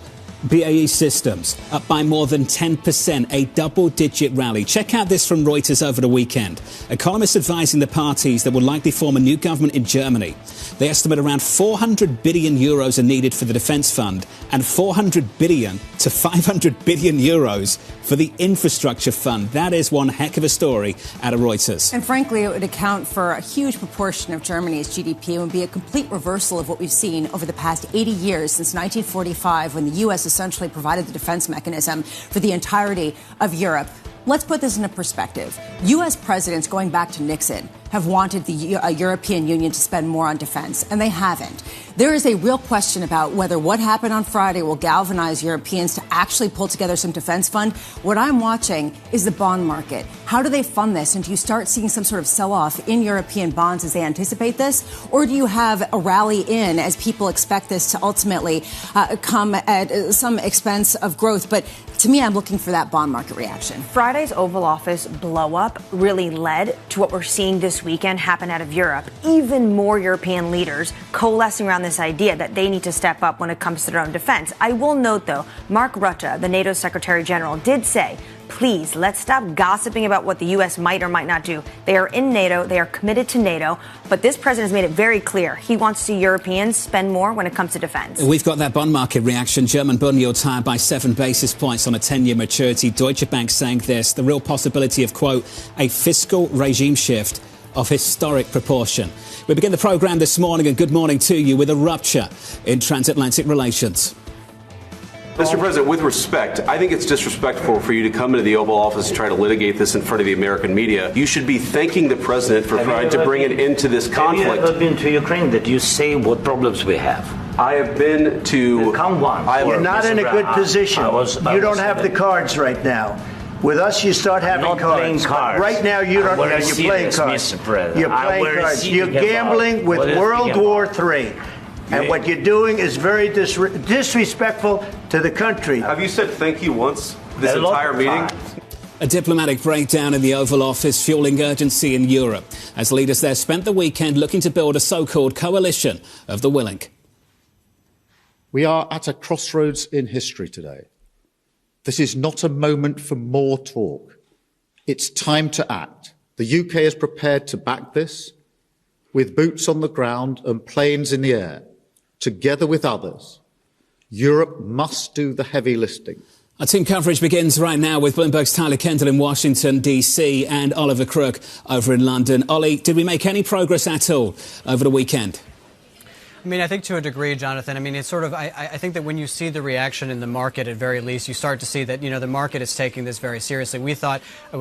BAE Systems up by more than 10%, a double-digit rally. Check out this from Reuters over the weekend. Economists advising the parties that will likely form a new government in Germany. They estimate around 400 billion euros are needed for the defence fund and 400 billion to 500 billion euros for the infrastructure fund. That is one heck of a story out of Reuters. And frankly, it would account for a huge proportion of Germany's GDP and would be a complete reversal of what we've seen over the past 80 years since 1945 when the U.S. essentially provided the defense mechanism for the entirety of Europe. Let's put this into perspective. U.S. presidents, going back to Nixon, have wanted the European Union to spend more on defense, and they haven't. There is a real question about whether what happened on Friday will galvanize Europeans to actually pull together some defense fund. What I'm watching is the bond market. How do they fund this? And do you start seeing some sort of sell-off in European bonds as they anticipate this? Or do you have a rally in as people expect this to ultimately come at some expense of growth? But to me, I'm looking for that bond market reaction. Friday's Oval Office blow-up really led to what we're seeing this weekend happen out of Europe. Even more European leaders coalescing around this idea that they need to step up when it comes to their own defense. I will note, though, Mark Rutte, the NATO Secretary General, did say, please, let's stop gossiping about what the U.S. might or might not do. They are in NATO. They are committed to NATO. But this president has made it very clear. He wants to see Europeans spend more when it comes to defense. We've got that bond market reaction. German bond yields higher by 7 basis points on a 10-year maturity. Deutsche Bank saying this, the real possibility of, quote, a fiscal regime shift of historic proportion. We begin the programme this morning, and good morning to you, with a rupture in transatlantic relations. Mr. President, with respect, I think it's disrespectful for you to come into the Oval Office and try to litigate this in front of the American media. You should be thanking the president for trying to bring an end to this conflict. Have you ever been to Ukraine that you say what problems we have? I have been to... Come one. You're not in a good position. You don't have the cards right now. With us, you start having not cards. Playing cards. Right now, you don't. You're playing cards. You're playing cards. You're gambling with World War III. And what you're doing is very disrespectful to the country. Have you said thank you once this entire meeting? A diplomatic breakdown in the Oval Office fueling urgency in Europe as leaders there spent the weekend looking to build a so-called coalition of the willing. We are at a crossroads in history today. This is not a moment for more talk. It's time to act. The UK is prepared to back this with boots on the ground and planes in the air. Together with others, Europe must do the heavy lifting. Our team coverage begins right now with Bloomberg's Tyler Kendall in Washington, D.C. and Oliver Crook over in London. Ollie, did we make any progress at all over the weekend? I mean, I think to a degree, Jonathan, I mean, it's sort of, I think that when you see the reaction in the market, at very least, you start to see that, the market is taking this very seriously. We thought, a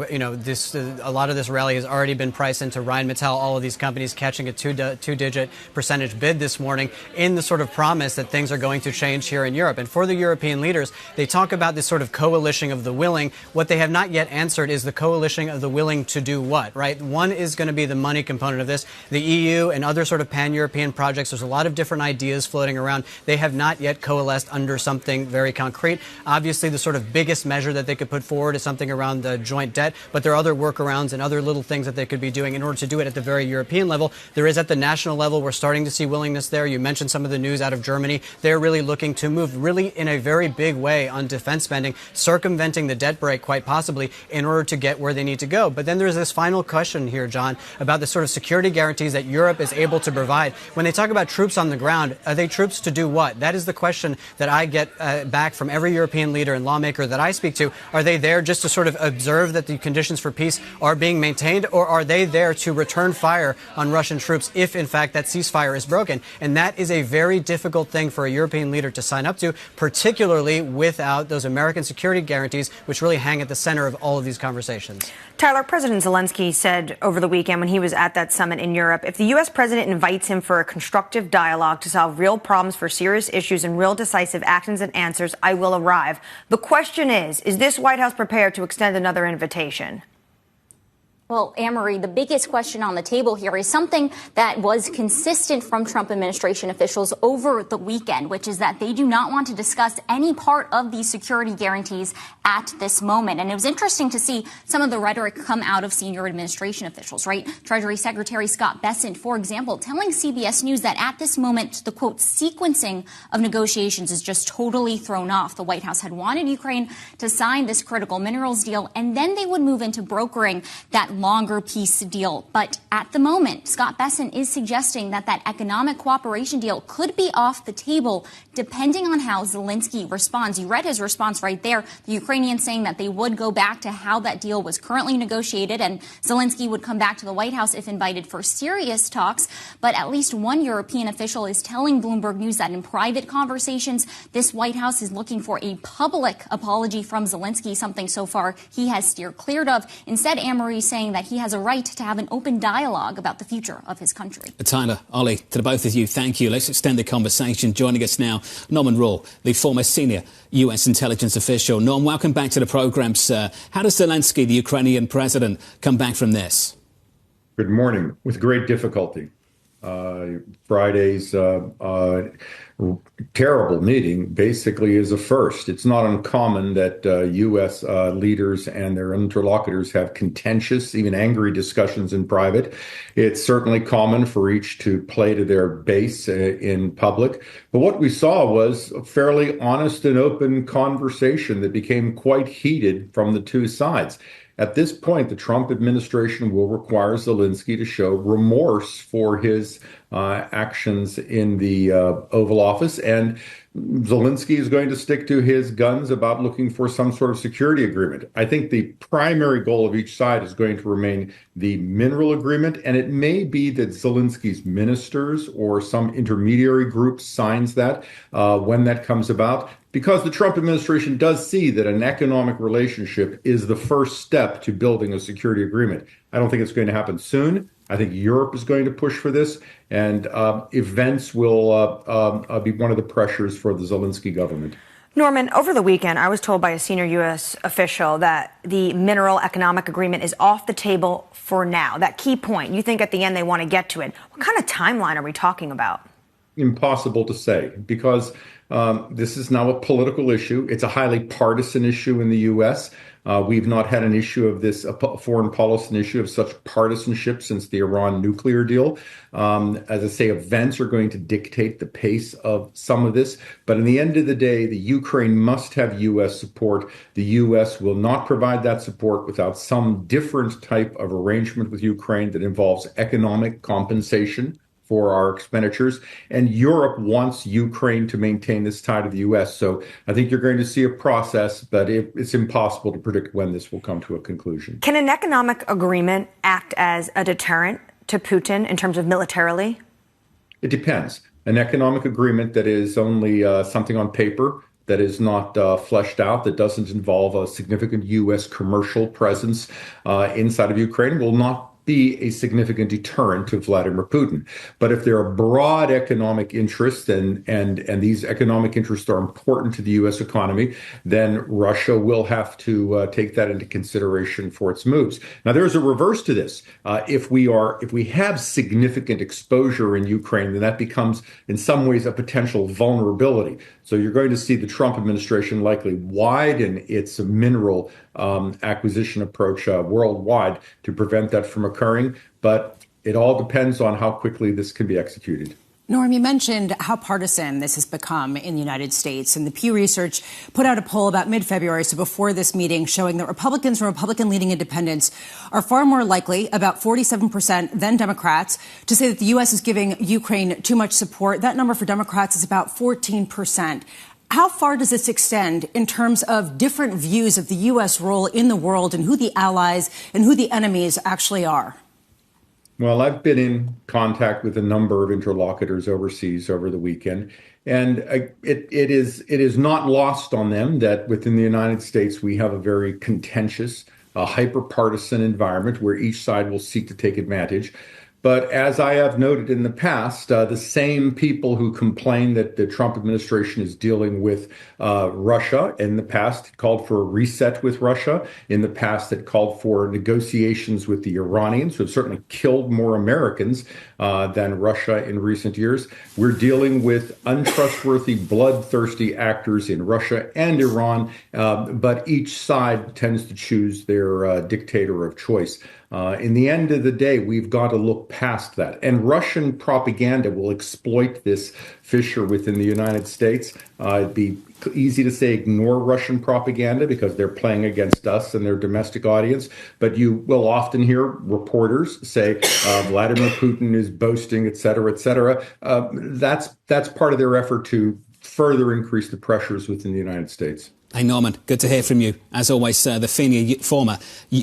lot of this rally has already been priced into Rheinmetall, all of these companies catching a two-digit percentage bid this morning in the sort of promise that things are going to change here in Europe. And for the European leaders, they talk about this sort of coalition of the willing. What they have not yet answered is the coalition of the willing to do what, right? One is going to be the money component of this. The EU and other sort of pan-European projects, there's a lot of different ideas floating around. They have not yet coalesced under something very concrete. Obviously, the sort of biggest measure that they could put forward is something around the joint debt, but there are other workarounds and other little things that they could be doing in order to do it at the very European level. There is at the national level. We're starting to see willingness there. You mentioned some of the news out of Germany. They're really looking to move really in a very big way on defense spending, circumventing the debt brake quite possibly in order to get where they need to go. But then there's this final question here, John, about the sort of security guarantees that Europe is able to provide. When they talk about troops on the ground, are they troops to do what? That is the question that I get back from every European leader and lawmaker that I speak to. Are they there just to sort of observe that the conditions for peace are being maintained, or are they there to return fire on Russian troops if, in fact, that ceasefire is broken? And that is a very difficult thing for a European leader to sign up to, particularly without those American security guarantees, which really hang at the center of all of these conversations. Tyler, President Zelensky said over the weekend when he was at that summit in Europe, if the U.S. president invites him for a constructive dialogue to solve real problems for serious issues and real decisive actions and answers, I will arrive. The question is this White House prepared to extend another invitation? Well, Anne-Marie, the biggest question on the table here is something that was consistent from Trump administration officials over the weekend, which is that they do not want to discuss any part of these security guarantees at this moment. And it was interesting to see some of the rhetoric come out of senior administration officials, right? Treasury Secretary Scott Bessent, for example, telling CBS News that at this moment, the, quote, sequencing of negotiations is just totally thrown off. The White House had wanted Ukraine to sign this critical minerals deal, and then they would move into brokering that longer peace deal. But at the moment, Scott Bessent is suggesting that that economic cooperation deal could be off the table depending on how Zelensky responds. You read his response right there. The Ukrainians saying that they would go back to how that deal was currently negotiated, and Zelensky would come back to the White House if invited for serious talks. But at least one European official is telling Bloomberg News that in private conversations, this White House is looking for a public apology from Zelensky, something so far he has steered clear of. Instead, Anne-Marie saying that he has a right to have an open dialogue about the future of his country. Tyler, Ollie, to the both of you, thank you. Let's extend the conversation. Joining us now, Norman Raw, the former senior US intelligence official. Norm, welcome back to the programme, sir. How does Zelensky, the Ukrainian president, come back from this? Good morning. With great difficulty. Friday's terrible meeting basically is a first. It's not uncommon that U.S. leaders and their interlocutors have contentious, even angry discussions in private. It's certainly common for each to play to their base in public. But what we saw was a fairly honest and open conversation that became quite heated from the two sides. At this point, the Trump administration will require Zelensky to show remorse for his actions in the Oval Office, and Zelensky is going to stick to his guns about looking for some sort of security agreement. I think the primary goal of each side is going to remain the mineral agreement, and it may be that Zelensky's ministers or some intermediary group signs that when that comes about, because the Trump administration does see that an economic relationship is the first step to building a security agreement. I don't think it's going to happen soon. I think Europe is going to push for this, and events will be one of the pressures for the Zelensky government. Norman, over the weekend, I was told by a senior U.S. official that the mineral economic agreement is off the table for now. That key point, you think at the end they want to get to it. What kind of timeline are we talking about? Impossible to say, because this is now a political issue. It's a highly partisan issue in the U.S. We've not had an issue of this, a foreign policy issue of such partisanship since the Iran nuclear deal. As I say, events are going to dictate the pace of some of this. But in the end of the day, the Ukraine must have U.S. support. The U.S. will not provide that support without some different type of arrangement with Ukraine that involves economic compensation for our expenditures. And Europe wants Ukraine to maintain this tie to the U.S. So I think you're going to see a process, but it's impossible to predict when this will come to a conclusion. Can an economic agreement act as a deterrent to Putin in terms of militarily? It depends. An economic agreement that is only something on paper, that is not fleshed out, that doesn't involve a significant U.S. commercial presence inside of Ukraine will not be a significant deterrent to Vladimir Putin. But if there are broad economic interests and these economic interests are important to the U.S. economy, then Russia will have to take that into consideration for its moves. Now, there's a reverse to this. If we have significant exposure in Ukraine, then that becomes in some ways a potential vulnerability. So you're going to see the Trump administration likely widen its mineral acquisition approach worldwide to prevent that from occurring. But it all depends on how quickly this can be executed. Norm, you mentioned how partisan this has become in the United States. And the Pew Research put out a poll about mid-February, so before this meeting, showing that Republicans and Republican-leaning independents are far more likely, about 47%, than Democrats, to say that the U.S. is giving Ukraine too much support. That number for Democrats is about 14%. How far does this extend in terms of different views of the U.S. role in the world and who the allies and who the enemies actually are? Well, I've been in contact with a number of interlocutors overseas over the weekend, and it is not lost on them that within the United States we have a very contentious, hyper-partisan environment where each side will seek to take advantage. But as I have noted in the past, the same people who complain that the Trump administration is dealing with Russia in the past called for a reset with Russia. In the past, it called for negotiations with the Iranians, who have certainly killed more Americans than Russia in recent years. We're dealing with untrustworthy, bloodthirsty actors in Russia and Iran, but each side tends to choose their dictator of choice. In the end of the day, we've got to look past that. And Russian propaganda will exploit this fissure within the United States. It'd be easy to say ignore Russian propaganda because they're playing against us and their domestic audience. But you will often hear reporters say Vladimir Putin is boasting, et cetera, et cetera. That's part of their effort to further increase the pressures within the United States. Hey, Norman, good to hear from you. As always, sir, the former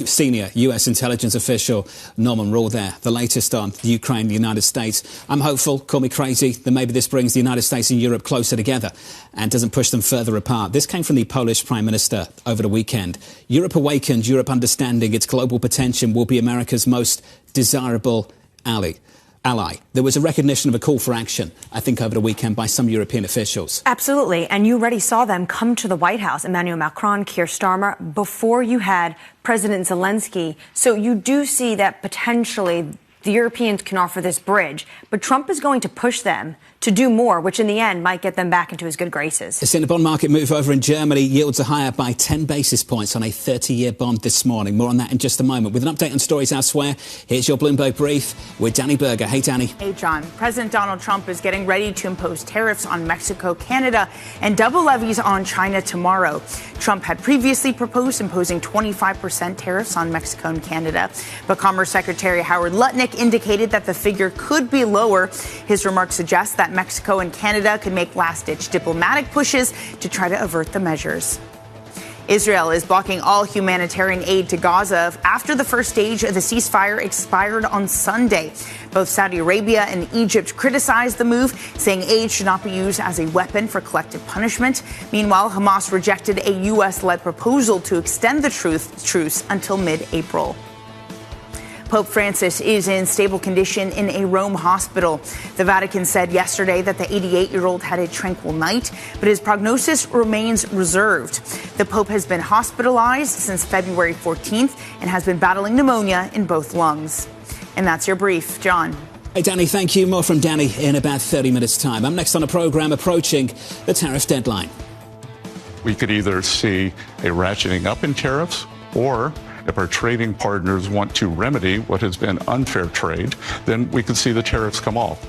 senior US intelligence official, Norman Rule there. The latest on Ukraine, the United States. I'm hopeful, call me crazy, that maybe this brings the United States and Europe closer together and doesn't push them further apart. This came from the Polish Prime Minister over the weekend. Europe awakened, Europe understanding its global potential will be America's most desirable ally. There was a recognition of a call for action, I think, over the weekend by some European officials. Absolutely. And you already saw them come to the White House, Emmanuel Macron, Keir Starmer, before you had President Zelensky. So you do see that potentially the Europeans can offer this bridge. But Trump is going to push them to do more, which in the end might get them back into his good graces. It's in the bond market move over in Germany. Yields are higher by 10 basis points on a 30-year bond this morning. More on that in just a moment. With an update on stories elsewhere, here's your Bloomberg Brief with Danny Berger. Hey, Danny. Hey, John. President Donald Trump is getting ready to impose tariffs on Mexico, Canada, and double levies on China tomorrow. Trump had previously proposed imposing 25% tariffs on Mexico and Canada, but Commerce Secretary Howard Lutnick indicated that the figure could be lower. His remarks suggest that Mexico and Canada could make last-ditch diplomatic pushes to try to avert the measures. Israel is blocking all humanitarian aid to Gaza after the first stage of the ceasefire expired on Sunday. Both Saudi Arabia and Egypt criticized the move, saying aid should not be used as a weapon for collective punishment. Meanwhile, Hamas rejected a U.S.-led proposal to extend the truce until mid-April. Pope Francis is in stable condition in a Rome hospital. The Vatican said yesterday that the 88-year-old had a tranquil night, but his prognosis remains reserved. The Pope has been hospitalized since February 14th and has been battling pneumonia in both lungs. And that's your brief. John. Hey, Danny, thank you. More from Danny in about 30 minutes' time. I'm next on a program approaching the tariff deadline. We could either see a ratcheting up in tariffs, or if our trading partners want to remedy what has been unfair trade, then we could see the tariffs come off.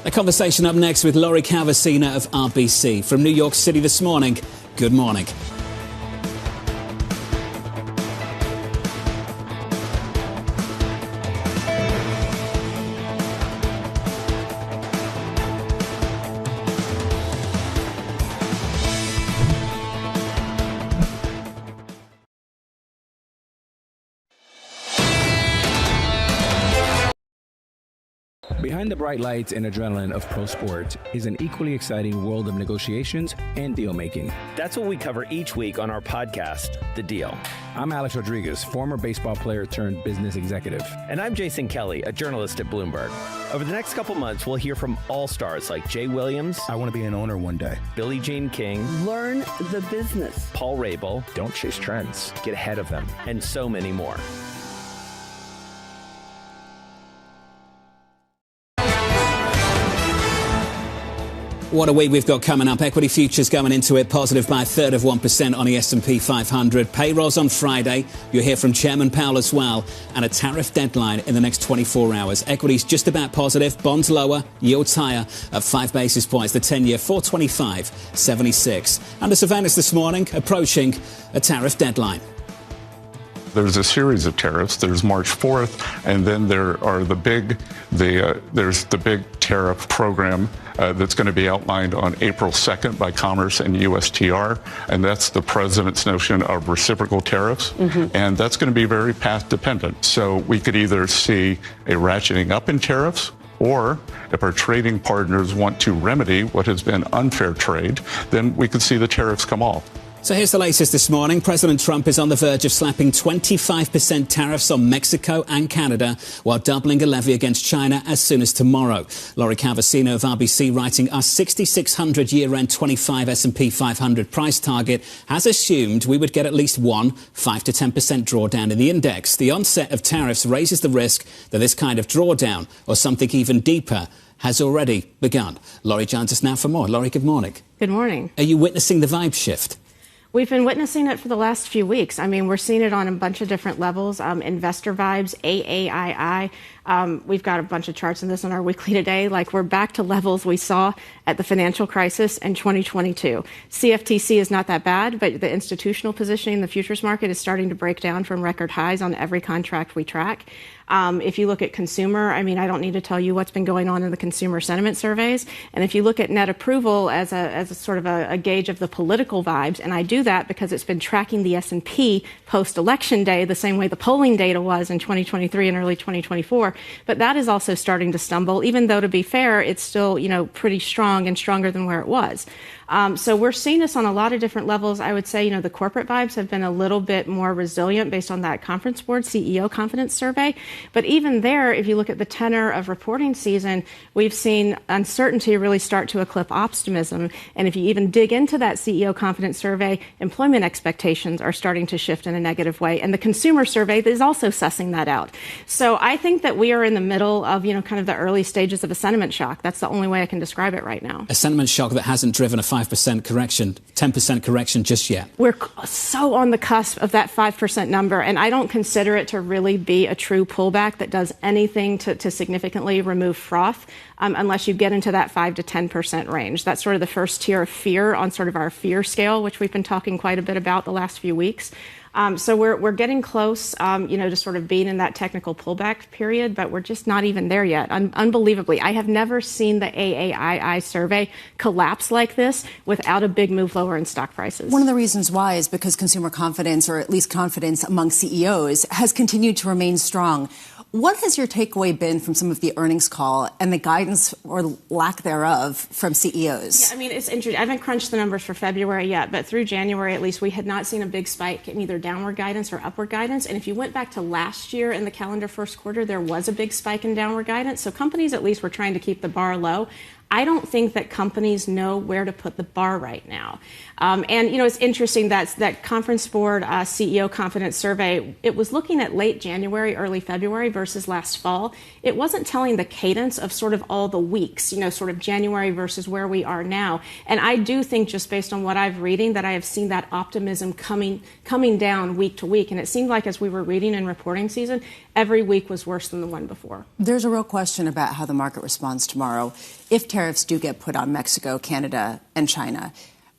A conversation up next with Lori Calvasina of RBC. From New York City this morning, good morning. Behind the bright lights and adrenaline of pro sports is an equally exciting world of negotiations and deal making. That's what we cover each week on our podcast, The Deal. I'm Alex Rodriguez, former baseball player turned business executive. And I'm Jason Kelly, a journalist at Bloomberg. Over the next couple months, we'll hear from all-stars like Jay Williams. I want to be an owner one day. Billie Jean King. Learn the business. Paul Rabel. Don't chase trends. Get ahead of them. And so many more. What a week we've got coming up. Equity futures going into it positive by 1/3% on the S&P 500. Payrolls on Friday. You'll hear from Chairman Powell as well. And a tariff deadline in the next 24 hours. Equities just about positive. Bonds lower. Yields higher at 5 basis points. The 10-year 4.2576. Under surveillance this morning, approaching a tariff deadline. There's a series of tariffs. There's March 4th, and then there are there's the big tariff program that's going to be outlined on April 2nd by Commerce and USTR, and that's the president's notion of reciprocal tariffs, and that's going to be very path dependent. So we could either see a ratcheting up in tariffs, or if our trading partners want to remedy what has been unfair trade, then we could see the tariffs come off. So here's the latest this morning. President Trump is on the verge of slapping 25% tariffs on Mexico and Canada while doubling a levy against China as soon as tomorrow. Lori Calvasina of RBC writing, our 6,600 year-end 25 S&P 500 price target has assumed we would get at least one 5 to 10% drawdown in the index. The onset of tariffs raises the risk that this kind of drawdown or something even deeper has already begun. Lori joins us now for more. Lori, good morning. Good morning. Are you witnessing the vibe shift? We've been witnessing it for the last few weeks. I mean, we're seeing it on a bunch of different levels. Investor vibes, AAII. We've got a bunch of charts in this on our weekly today. Like, we're back to levels we saw at the financial crisis in 2022. CFTC is not that bad, but the institutional positioning in the futures market is starting to break down from record highs on every contract we track. If you look at consumer, I mean, I don't need to tell you what's been going on in the consumer sentiment surveys. And if you look at net approval as a sort of a gauge of the political vibes, and I do that because it's been tracking the S&P post-election day the same way the polling data was in 2023 and early 2024. But that is also starting to stumble, even though, to be fair, it's still, pretty strong and stronger than where it was. So we're seeing this on a lot of different levels. I would say, the corporate vibes have been a little bit more resilient based on that Conference Board CEO confidence survey. But even there, if you look at the tenor of reporting season, we've seen uncertainty really start to eclipse optimism. And if you even dig into that CEO confidence survey, employment expectations are starting to shift in a negative way. And the consumer survey is also sussing that out. So I think that we are in the middle of, kind of the early stages of a sentiment shock. That's the only way I can describe it right now. A sentiment shock that hasn't driven a 5% correction, 10% correction just yet. We're so on the cusp of that 5% number, and I don't consider it to really be a true pullback that does anything to significantly remove froth unless you get into that 5 to 10% range. That's sort of the first tier of fear on sort of our fear scale, which we've been talking quite a bit about the last few weeks. So we're getting close, to sort of being in that technical pullback period, but we're just not even there yet. Unbelievably, I have never seen the AAII survey collapse like this without a big move lower in stock prices. One of the reasons why is because consumer confidence, or at least confidence among CEOs, has continued to remain strong. What has your takeaway been from some of the earnings call and the guidance or lack thereof from CEOs? Yeah, I mean, it's interesting. I haven't crunched the numbers for February yet, but through January, at least, we had not seen a big spike in either downward guidance or upward guidance. And if you went back to last year in the calendar first quarter, there was a big spike in downward guidance. So companies at least were trying to keep the bar low. I don't think that companies know where to put the bar right now. It's interesting that Conference Board CEO confidence survey, it was looking at late January, early February versus last fall. It wasn't telling the cadence of sort of all the weeks, sort of January versus where we are now. And I do think, just based on what I've reading, that I have seen that optimism coming down week to week. And it seemed like as we were reading in reporting season, every week was worse than the one before. There's a real question about how the market responds tomorrow if tariffs do get put on Mexico, Canada, and China.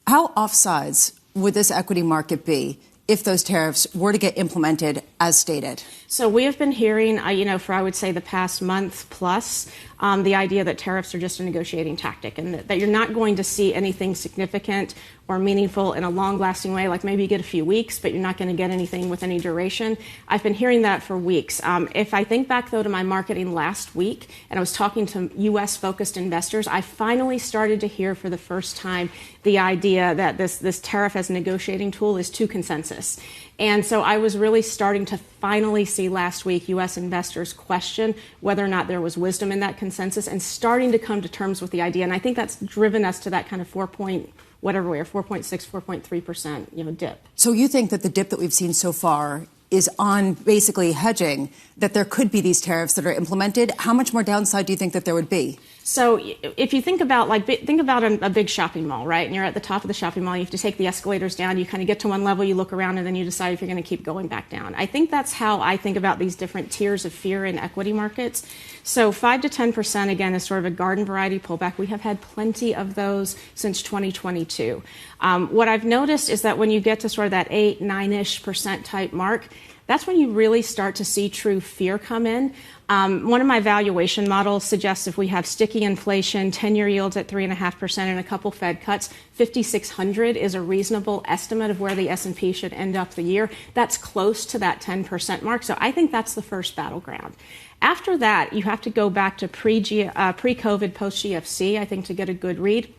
How offsides would this equity market be if those tariffs were to get implemented as stated? So we have been hearing, for I would say the past month plus, the idea that tariffs are just a negotiating tactic and that you're not going to see anything significant or meaningful in a long-lasting way, like maybe you get a few weeks, but you're not going to get anything with any duration. I've been hearing that for weeks. If I think back, though, to my marketing last week, and I was talking to U.S.-focused investors, I finally started to hear for the first time the idea that this tariff as a negotiating tool is too consensus. And so I was really starting to finally see last week U.S. investors question whether or not there was wisdom in that consensus and starting to come to terms with the idea. And I think that's driven us to that kind of 4.6, 4.3% dip. So you think that the dip that we've seen so far is on basically hedging that there could be these tariffs that are implemented? How much more downside do you think that there would be? So if you think about a big shopping mall, right? And you're at the top of the shopping mall, you have to take the escalators down, you kind of get to one level, you look around, and then you decide if you're going to keep going back down. I think that's how I think about these different tiers of fear in equity markets. So 5 to 10%, again, is sort of a garden variety pullback. We have had plenty of those since 2022. What I've noticed is that when you get to sort of that 8, 9-ish% type mark, that's when you really start to see true fear come in. One of my valuation models suggests if we have sticky inflation, 10-year yields at 3.5%, and a couple Fed cuts, 5,600 is a reasonable estimate of where the S&P should end up the year. That's close to that 10% mark. So I think that's the first battleground. After that, you have to go back to pre-COVID, post-GFC, I think, to get a good read.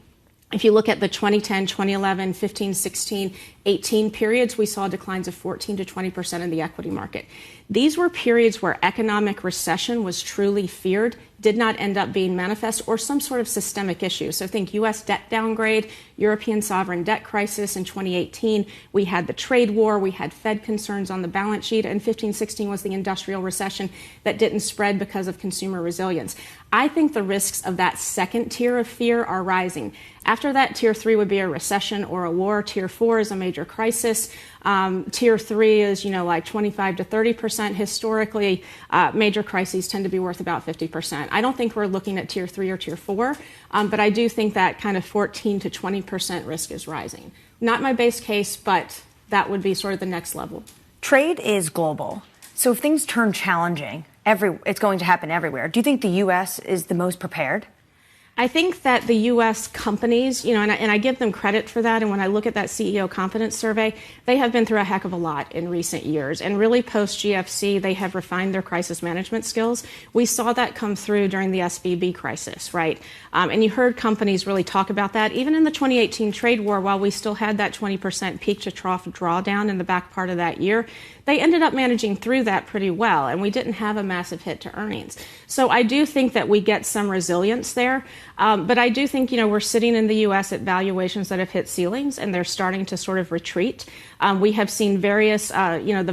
If you look at the 2010, 2011, 15, 16, 18 periods, we saw declines of 14 to 20% in the equity market. These were periods where economic recession was truly feared did not end up being manifest or some sort of systemic issue. So think U.S. debt downgrade, European sovereign debt crisis in 2018. We had the trade war. We had Fed concerns on the balance sheet. And 15-16 was the industrial recession that didn't spread because of consumer resilience. I think the risks of that second tier of fear are rising. After that, tier 3 would be a recession or a war. Tier 4 is a major crisis. Tier 3 is, like 25 to 30%. Historically, major crises tend to be worth about 50%. I don't think we're looking at tier 3 or tier 4, but I do think that kind of 14 to 20% risk is rising. Not my base case, but that would be sort of the next level. Trade is global. So if things turn challenging, it's going to happen everywhere. Do you think the U.S. is the most prepared? I think that the U.S. companies, and I give them credit for that. And when I look at that CEO confidence survey, they have been through a heck of a lot in recent years. And really post-GFC, they have refined their crisis management skills. We saw that come through during the SVB crisis, right? And you heard companies really talk about that. Even in the 2018 trade war, while we still had that 20% peak to trough drawdown in the back part of that year, they ended up managing through that pretty well, and we didn't have a massive hit to earnings. So I do think that we get some resilience there. But I do think, we're sitting in the U.S. at valuations that have hit ceilings, and they're starting to sort of retreat. We have seen various, the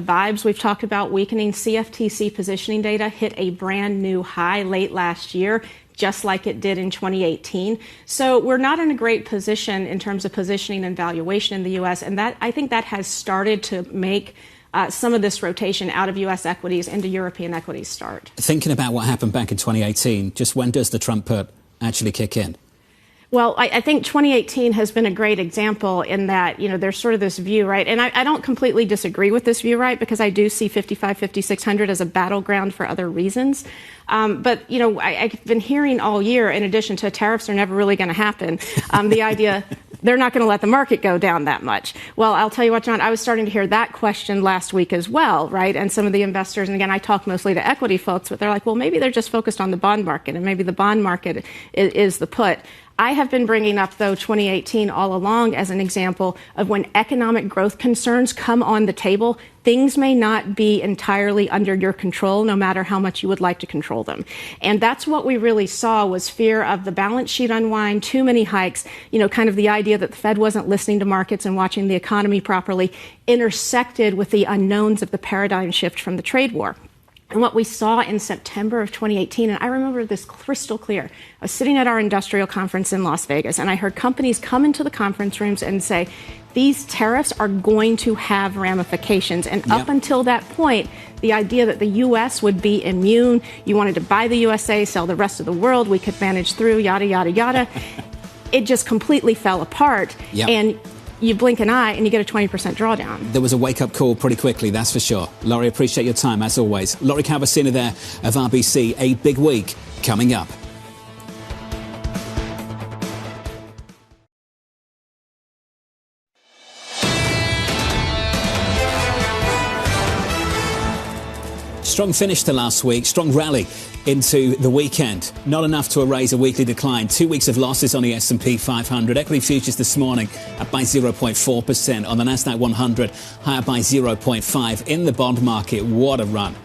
vibes we've talked about weakening. CFTC positioning data hit a brand new high late last year, just like it did in 2018. So we're not in a great position in terms of positioning and valuation in the U.S., and that I think that has started to make some of this rotation out of U.S. equities into European equities start. Thinking about what happened back in 2018, just when does the Trump put actually kick in? Well, I think 2018 has been a great example in that, there's sort of this view, right? And I don't completely disagree with this view, right? Because I do see 55, 5,600 as a battleground for other reasons. But, I've been hearing all year, in addition to tariffs are never really going to happen, the idea they're not going to let the market go down that much. Well, I'll tell you what, John, I was starting to hear that question last week as well, right? And some of the investors, and again, I talk mostly to equity folks, but they're like, well, maybe they're just focused on the bond market, and maybe the bond market is the put. I have been bringing up, though, 2018 all along as an example of when economic growth concerns come on the table, things may not be entirely under your control, no matter how much you would like to control them. And that's what we really saw was fear of the balance sheet unwind, too many hikes, kind of the idea that the Fed wasn't listening to markets and watching the economy properly, intersected with the unknowns of the paradigm shift from the trade war. And what we saw in September of 2018, and I remember this crystal clear, I was sitting at our industrial conference in Las Vegas, and I heard companies come into the conference rooms and say, these tariffs are going to have ramifications. And up until that point, the idea that the U.S. would be immune, you wanted to buy the USA, sell the rest of the world, we could manage through, yada, yada, yada. It just completely fell apart. And you blink an eye and you get a 20% drawdown. There was a wake-up call pretty quickly, that's for sure. Laurie, appreciate your time, as always. Laurie Calvasina there of RBC. A big week coming up. Strong finish to last week, strong rally into the weekend. Not enough to erase a weekly decline. 2 weeks of losses on the S&P 500. Equity futures this morning up by 0.4%. On the Nasdaq 100, higher by 0.5%. In the bond market, what a run.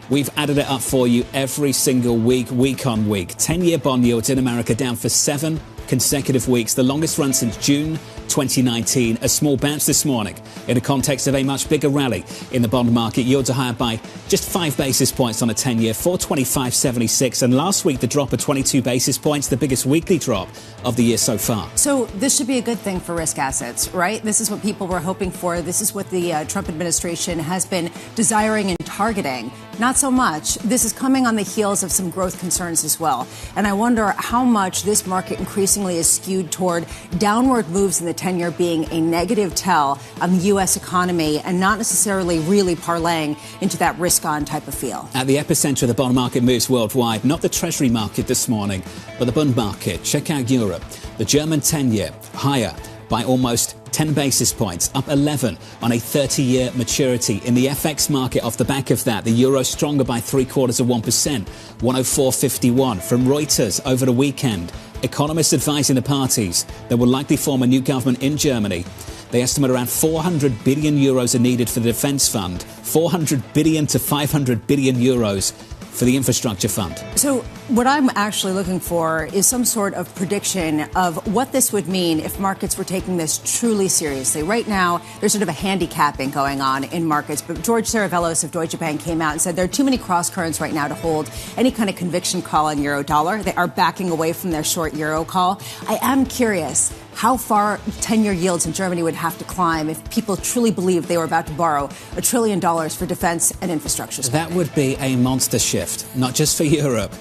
We've added it up for you every single week, week on week. 10-year bond yields in America down for 7 consecutive weeks, the longest run since June 2019. A small bounce this morning in the context of a much bigger rally in the bond market. Yields are higher by just 5 basis points on a 10-year, 425.76. And last week, the drop of 22 basis points, the biggest weekly drop of the year so far. So this should be a good thing for risk assets, right? This is what people were hoping for. This is what the Trump administration has been desiring and targeting. Not so much. This is coming on the heels of some growth concerns as well. And I wonder how much this market increasingly is skewed toward downward moves in the 10-year being a negative tell on the U.S. economy and not necessarily really parlaying into that risk-on type of feel. At the epicenter of the bond market moves worldwide, not the Treasury market this morning, but the bond market. Check out Europe. The German 10-year higher by almost 10 basis points, up 11 on a 30-year maturity. In the FX market, off the back of that, the euro stronger by 0.75%, 104.51. From Reuters over the weekend, economists advising the parties that will likely form a new government in Germany. They estimate around 400 billion euros are needed for the defence fund, 400 billion to 500 billion euros for the infrastructure fund. So what I'm actually looking for is some sort of prediction of what this would mean if markets were taking this truly seriously. Right now, there's sort of a handicapping going on in markets. But George Saravelos of Deutsche Bank came out and said there are too many cross currents right now to hold any kind of conviction call on euro dollar. They are backing away from their short euro call. I am curious how far 10-year yields in Germany would have to climb if people truly believed they were about to borrow $1 trillion for defense and infrastructure spending. That would be a monster shift, not just for Europe,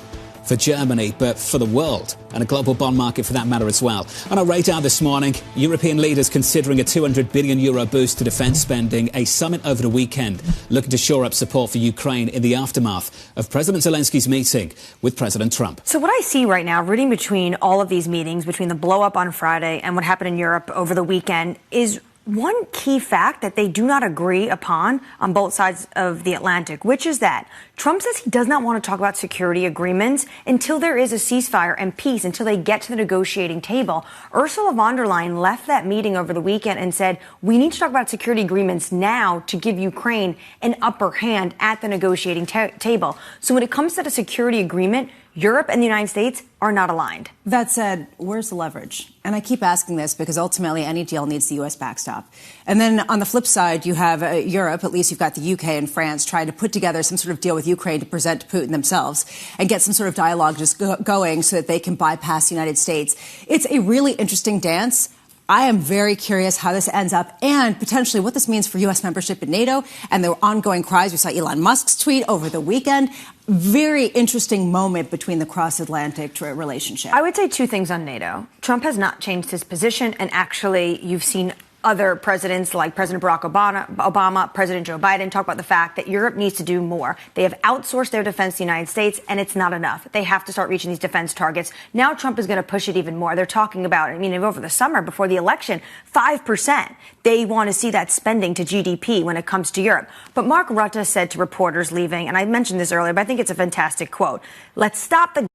for Germany, but for the world and a global bond market for that matter as well. On our radar this morning, European leaders considering a €200 billion boost to defence spending, a summit over the weekend looking to shore up support for Ukraine in the aftermath of President Zelensky's meeting with President Trump. So what I see right now, reading between all of these meetings, between the blow-up on Friday and what happened in Europe over the weekend, is one key fact that they do not agree upon on both sides of the Atlantic, which is that Trump says he does not want to talk about security agreements until there is a ceasefire and peace, until they get to the negotiating table. Ursula von der Leyen left that meeting over the weekend and said, we need to talk about security agreements now to give Ukraine an upper hand at the negotiating table. So when it comes to the security agreement, Europe and the United States are not aligned. That said, where's the leverage? And I keep asking this because ultimately any deal needs the U.S. backstop. And then on the flip side, you have Europe, at least you've got the U.K. and France, trying to put together some sort of deal with Ukraine to present to Putin themselves and get some sort of dialogue just going so that they can bypass the United States. It's a really interesting dance. I am very curious how this ends up and potentially what this means for U.S. membership in NATO and the ongoing cries. We saw Elon Musk's tweet over the weekend. Very interesting moment between the cross-Atlantic relationship. I would say two things on NATO. Trump has not changed his position, and actually you've seen other presidents like President Barack Obama, President Joe Biden talk about the fact that Europe needs to do more. They have outsourced their defense to the United States, and it's not enough. They have to start reaching these defense targets. Now Trump is going to push it even more. They're talking about, over the summer before the election, 5%. They want to see that spending to GDP when it comes to Europe. But Mark Rutte said to reporters leaving, and I mentioned this earlier, but I think it's a fantastic quote, let's stop the...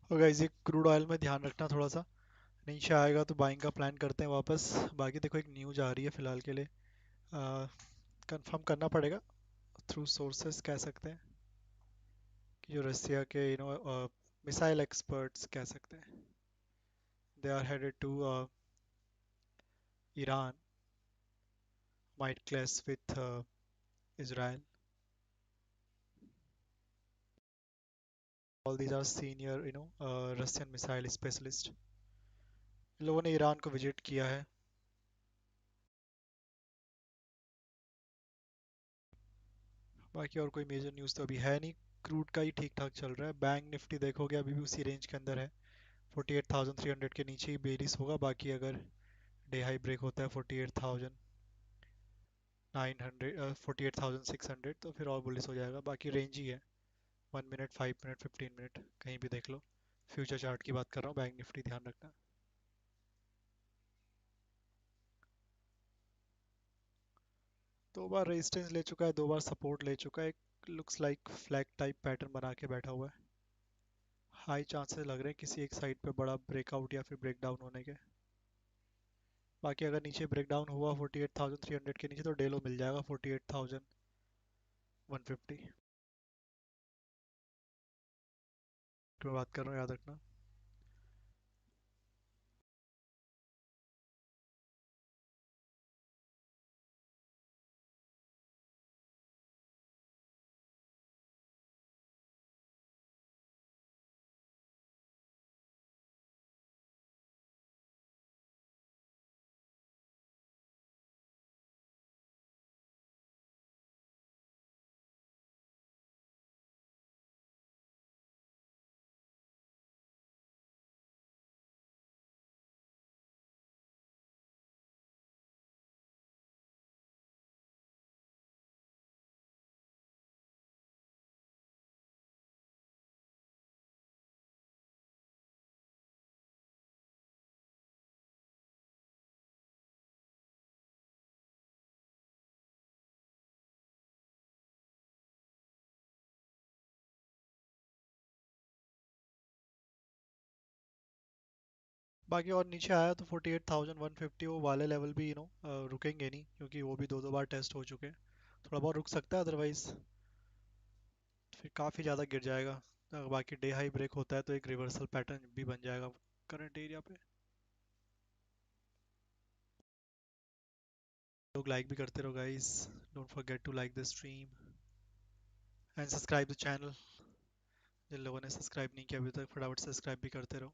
guys, ये crude oil में ध्यान रखना थोड़ा सा नीचे आएगा तो buying का प्लान करते हैं वापस बाकी देखो एक न्यूज़ आ रही है फिलहाल के लिए कंफर्म करना पड़ेगा थ्रू सोर्सेस कह सकते हैं कि जो रसिया के मिसाइल एक्सपर्ट्स कह सकते हैं they are headed to Iran might clash with Israel all these are senior Russian missile specialist लोगों ने ईरान को विजिट किया है बाकी और कोई मेजर न्यूज़ तो अभी है नहीं क्रूड का ही ठीक ठाक चल रहा है बैंक निफ्टी देखोगे अभी भी उसी रेंज के अंदर है 48,300 के नीचे ही बेरिस होगा बाकी अगर डे हाई ब्रेक होता है 48,600 तो फिर और बुलिश हो जाएगा बाकी रेंज ही है 1 मिनट 5 मिनट 15 मिनट कहीं भी देख लो फ्यूचर चार्ट की बात कर रहा हूँ बैंक निफ्टी ध्यान रखना दो बार रेजिस्टेंस ले चुका है दो बार सपोर्ट ले चुका है एक looks like flag type pattern बना के बैठा हुआ है हाई चांसेस लग रहे हैं किसी एक साइड पे बड़ा ब्रेकआउट या फिर ब्रेकडाउन होने के बाकी अगर नीचे ब्रेकडाउन हुआ 48,300 के नीचे तो डेलो मिल जाएगा 48,150 मैं बात कर रहा हूँ याद रखना बाकी और नीचे आया तो 48,150 वो वाले लेवल भी रुकेंगे नहीं क्योंकि वो भी दो बार टेस्ट हो चुके हैं थोड़ा बहुत रुक सकता है अदरवाइज फिर काफ़ी ज़्यादा गिर जाएगा। अगर बाकी डे हाई ब्रेक होता है तो एक रिवर्सल पैटर्न भी बन जाएगा करंट एरिया पे। लोग लाइक भी करते रहो guys, don't forget to like the stream and subscribe the channel. जिन लोगों ने सब्सक्राइब नहीं किया अभी तक फटाफट सब्सक्राइब भी करते रहो।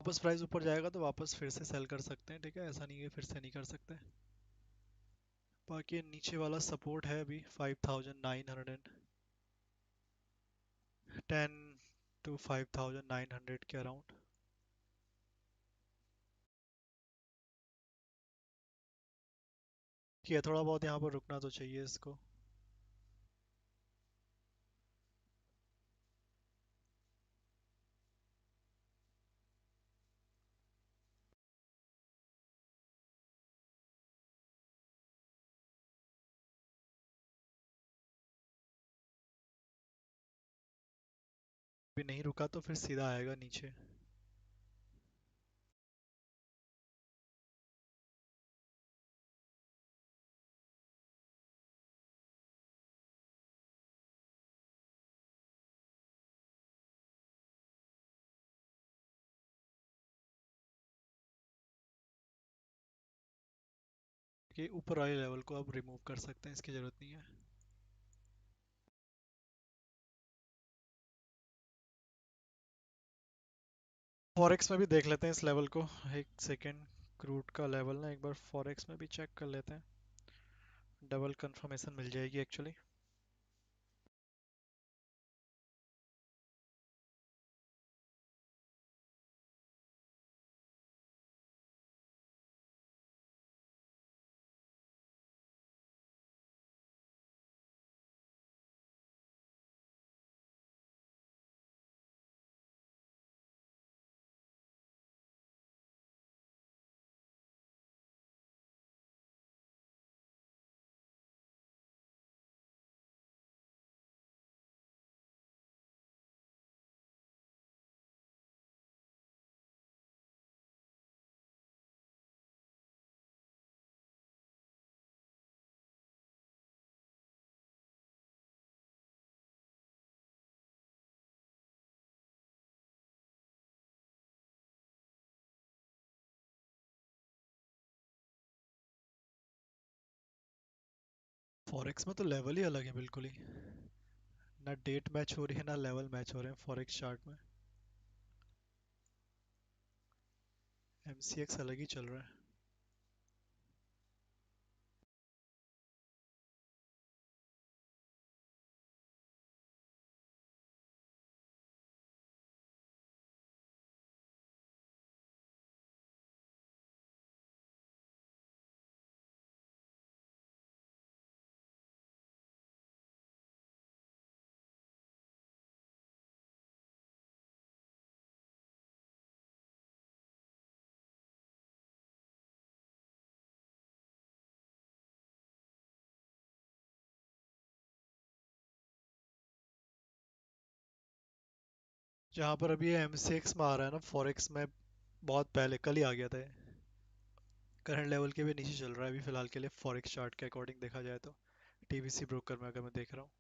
वापस प्राइस ऊपर जाएगा तो वापस फिर से सेल कर सकते हैं, ठीक है, ऐसा नहीं है फिर से नहीं कर सकते। बाकी नीचे वाला सपोर्ट है अभी 5910 टू 5900 के अराउंड। किया थोड़ा बहुत यहाँ पर रुकना तो चाहिए इसको। भी नहीं रुका तो फिर सीधा आएगा नीचे। कि ऊपर वाले लेवल को अब रिमूव कर सकते हैं, इसकी ज़रूरत नहीं है। फॉरेक्स में भी देख लेते हैं इस लेवल को, एक सेकेंड। क्रूड का लेवल ना एक बार फॉरेक्स में भी चेक कर लेते हैं, डबल कंफर्मेशन मिल जाएगी एक्चुअली। फॉरेक्स में तो लेवल ही अलग है बिल्कुल ही, ना डेट मैच हो रही है ना लेवल मैच हो रहे हैं फॉरेक्स चार्ट में। एमसीएक्स अलग ही चल रहा है। जहाँ पर अभी एमसीएक्स में आ रहा है ना फॉरेक्स में, बहुत पहले कल ही आ गया था ये। करंट लेवल के भी नीचे चल रहा है अभी फिलहाल के लिए फॉरेक्स चार्ट के अकॉर्डिंग देखा जाए तो टीवीसी ब्रोकर में अगर मैं देख रहा हूँ।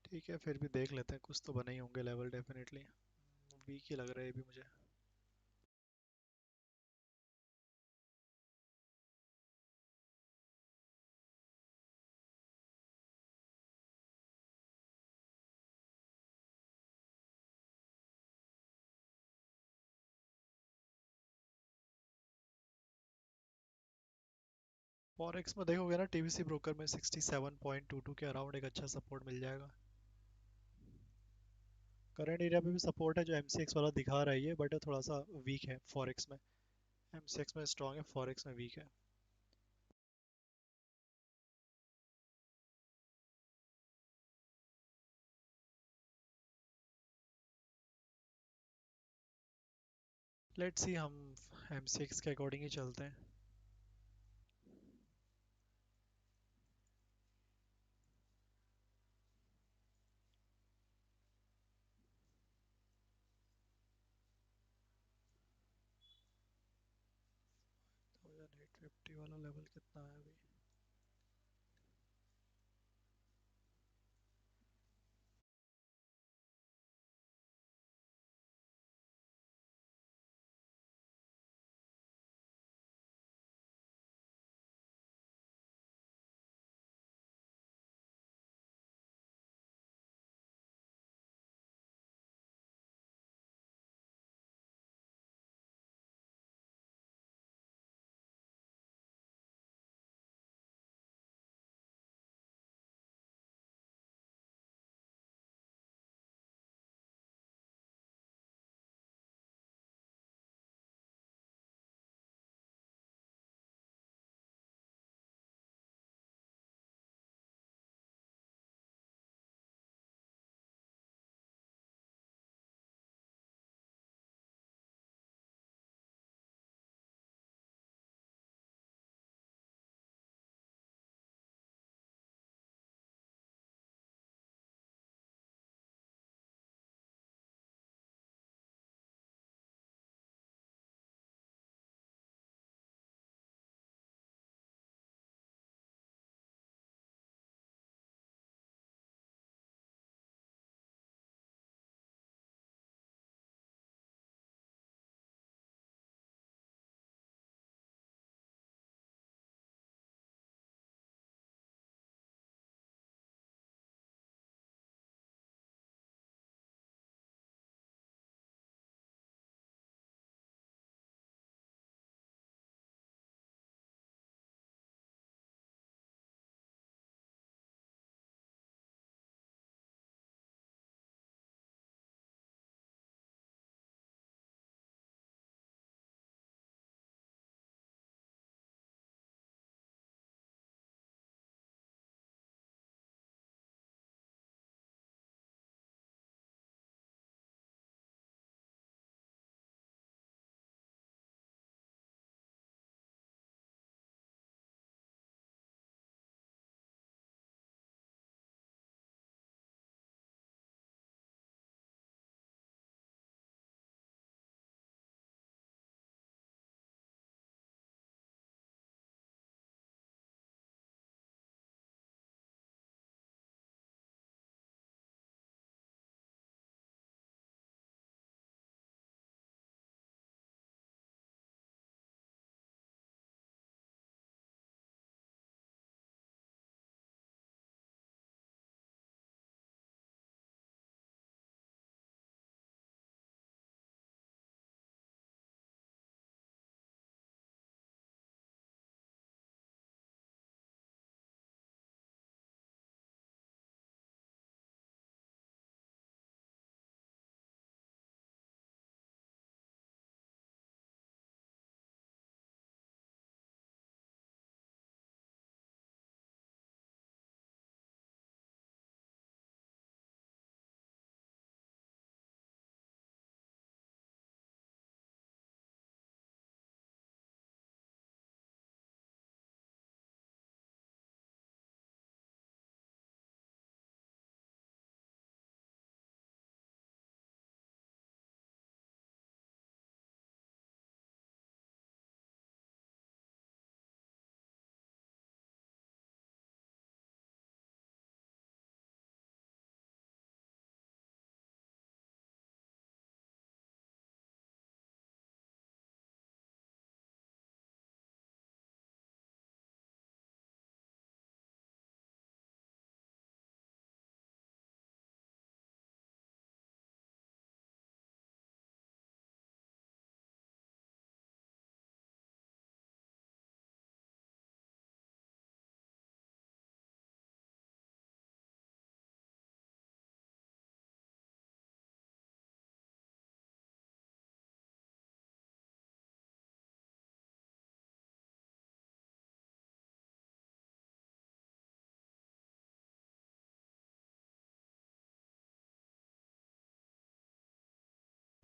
ठीक है फिर भी देख लेते हैं, कुछ तो बने ही होंगे लेवल डेफिनेटली। वीक ही लग रहा है ये भी मुझे। फॉरेक्स में देखोगे ना टीवीसी ब्रोकर में 67.22 के अराउंड एक अच्छा सपोर्ट मिल जाएगा। करंट एरिया पे भी सपोर्ट है जो एमसीएक्स वाला दिखा रहा है ये, बट थोड़ा सा वीक है फॉरेक्स में। एमसीएक्स में स्ट्रांग है, फॉरेक्स में वीक है। लेट्स सी, हम एमसीएक्स के अकॉर्डिंग ही चलते हैं। तो 850 वाला लेवल कितना है अभी?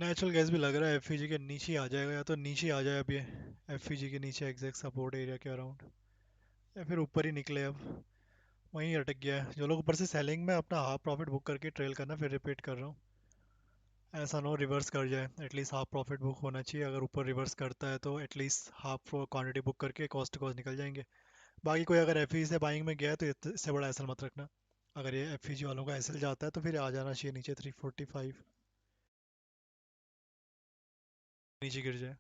नेचुरल गैस भी लग रहा है एफईजी के नीचे ही आ जाएगा, या तो नीचे आ जाए अब ये एफईजी के नीचे एग्जैक्ट सपोर्ट एरिया के अराउंड, या फिर ऊपर ही निकले अब वहीं अटक गया है। जो लोग ऊपर से सेलिंग में अपना हाफ प्रॉफिट बुक करके ट्रेल करना, फिर रिपीट कर रहा हूँ, ऐसा ना हो रिवर्स कर जाए। एटलीस्ट हाफ प्रॉफिट बुक होना चाहिए, अगर ऊपर रिवर्स करता है तो एटलीस्ट हाफ क्वांटिटी बुक करके कॉस्ट टू कॉस्ट निकल जाएंगे। बाकी कोई अगर एफ से बाइंग में गया है तो इससे बड़ा एसएल मत रखना। अगर ये एफ वालों का एसएल जाता है तो फिर आ जाना चाहिए नीचे 345, नीचे गिर जाए।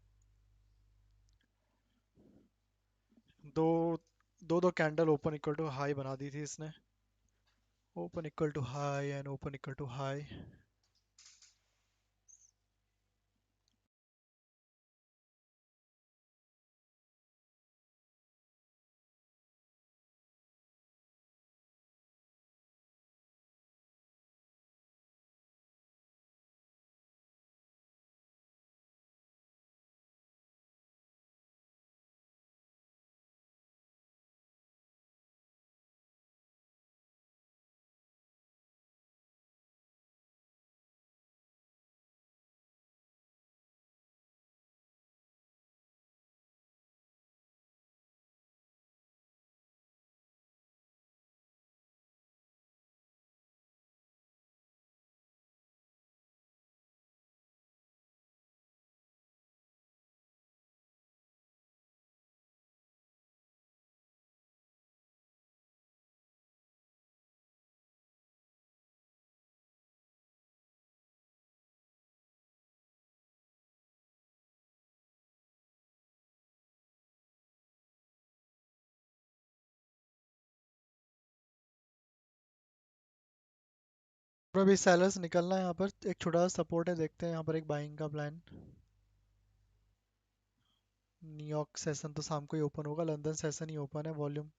दो दो दो candle open equal to high बना दी थी इसने, open equal to high and open equal to high. और अभी सेलर्स निकलना है, यहाँ पर एक छोटा सा सपोर्ट है, देखते हैं यहाँ पर एक बाइंग का प्लान। न्यूयॉर्क सेशन तो शाम को ही ओपन होगा, लंदन सेशन ही ओपन है, वॉल्यूम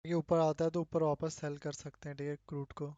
ये ऊपर आता है तो ऊपर वापस सेल कर सकते हैं, ठीक है, क्रूड को।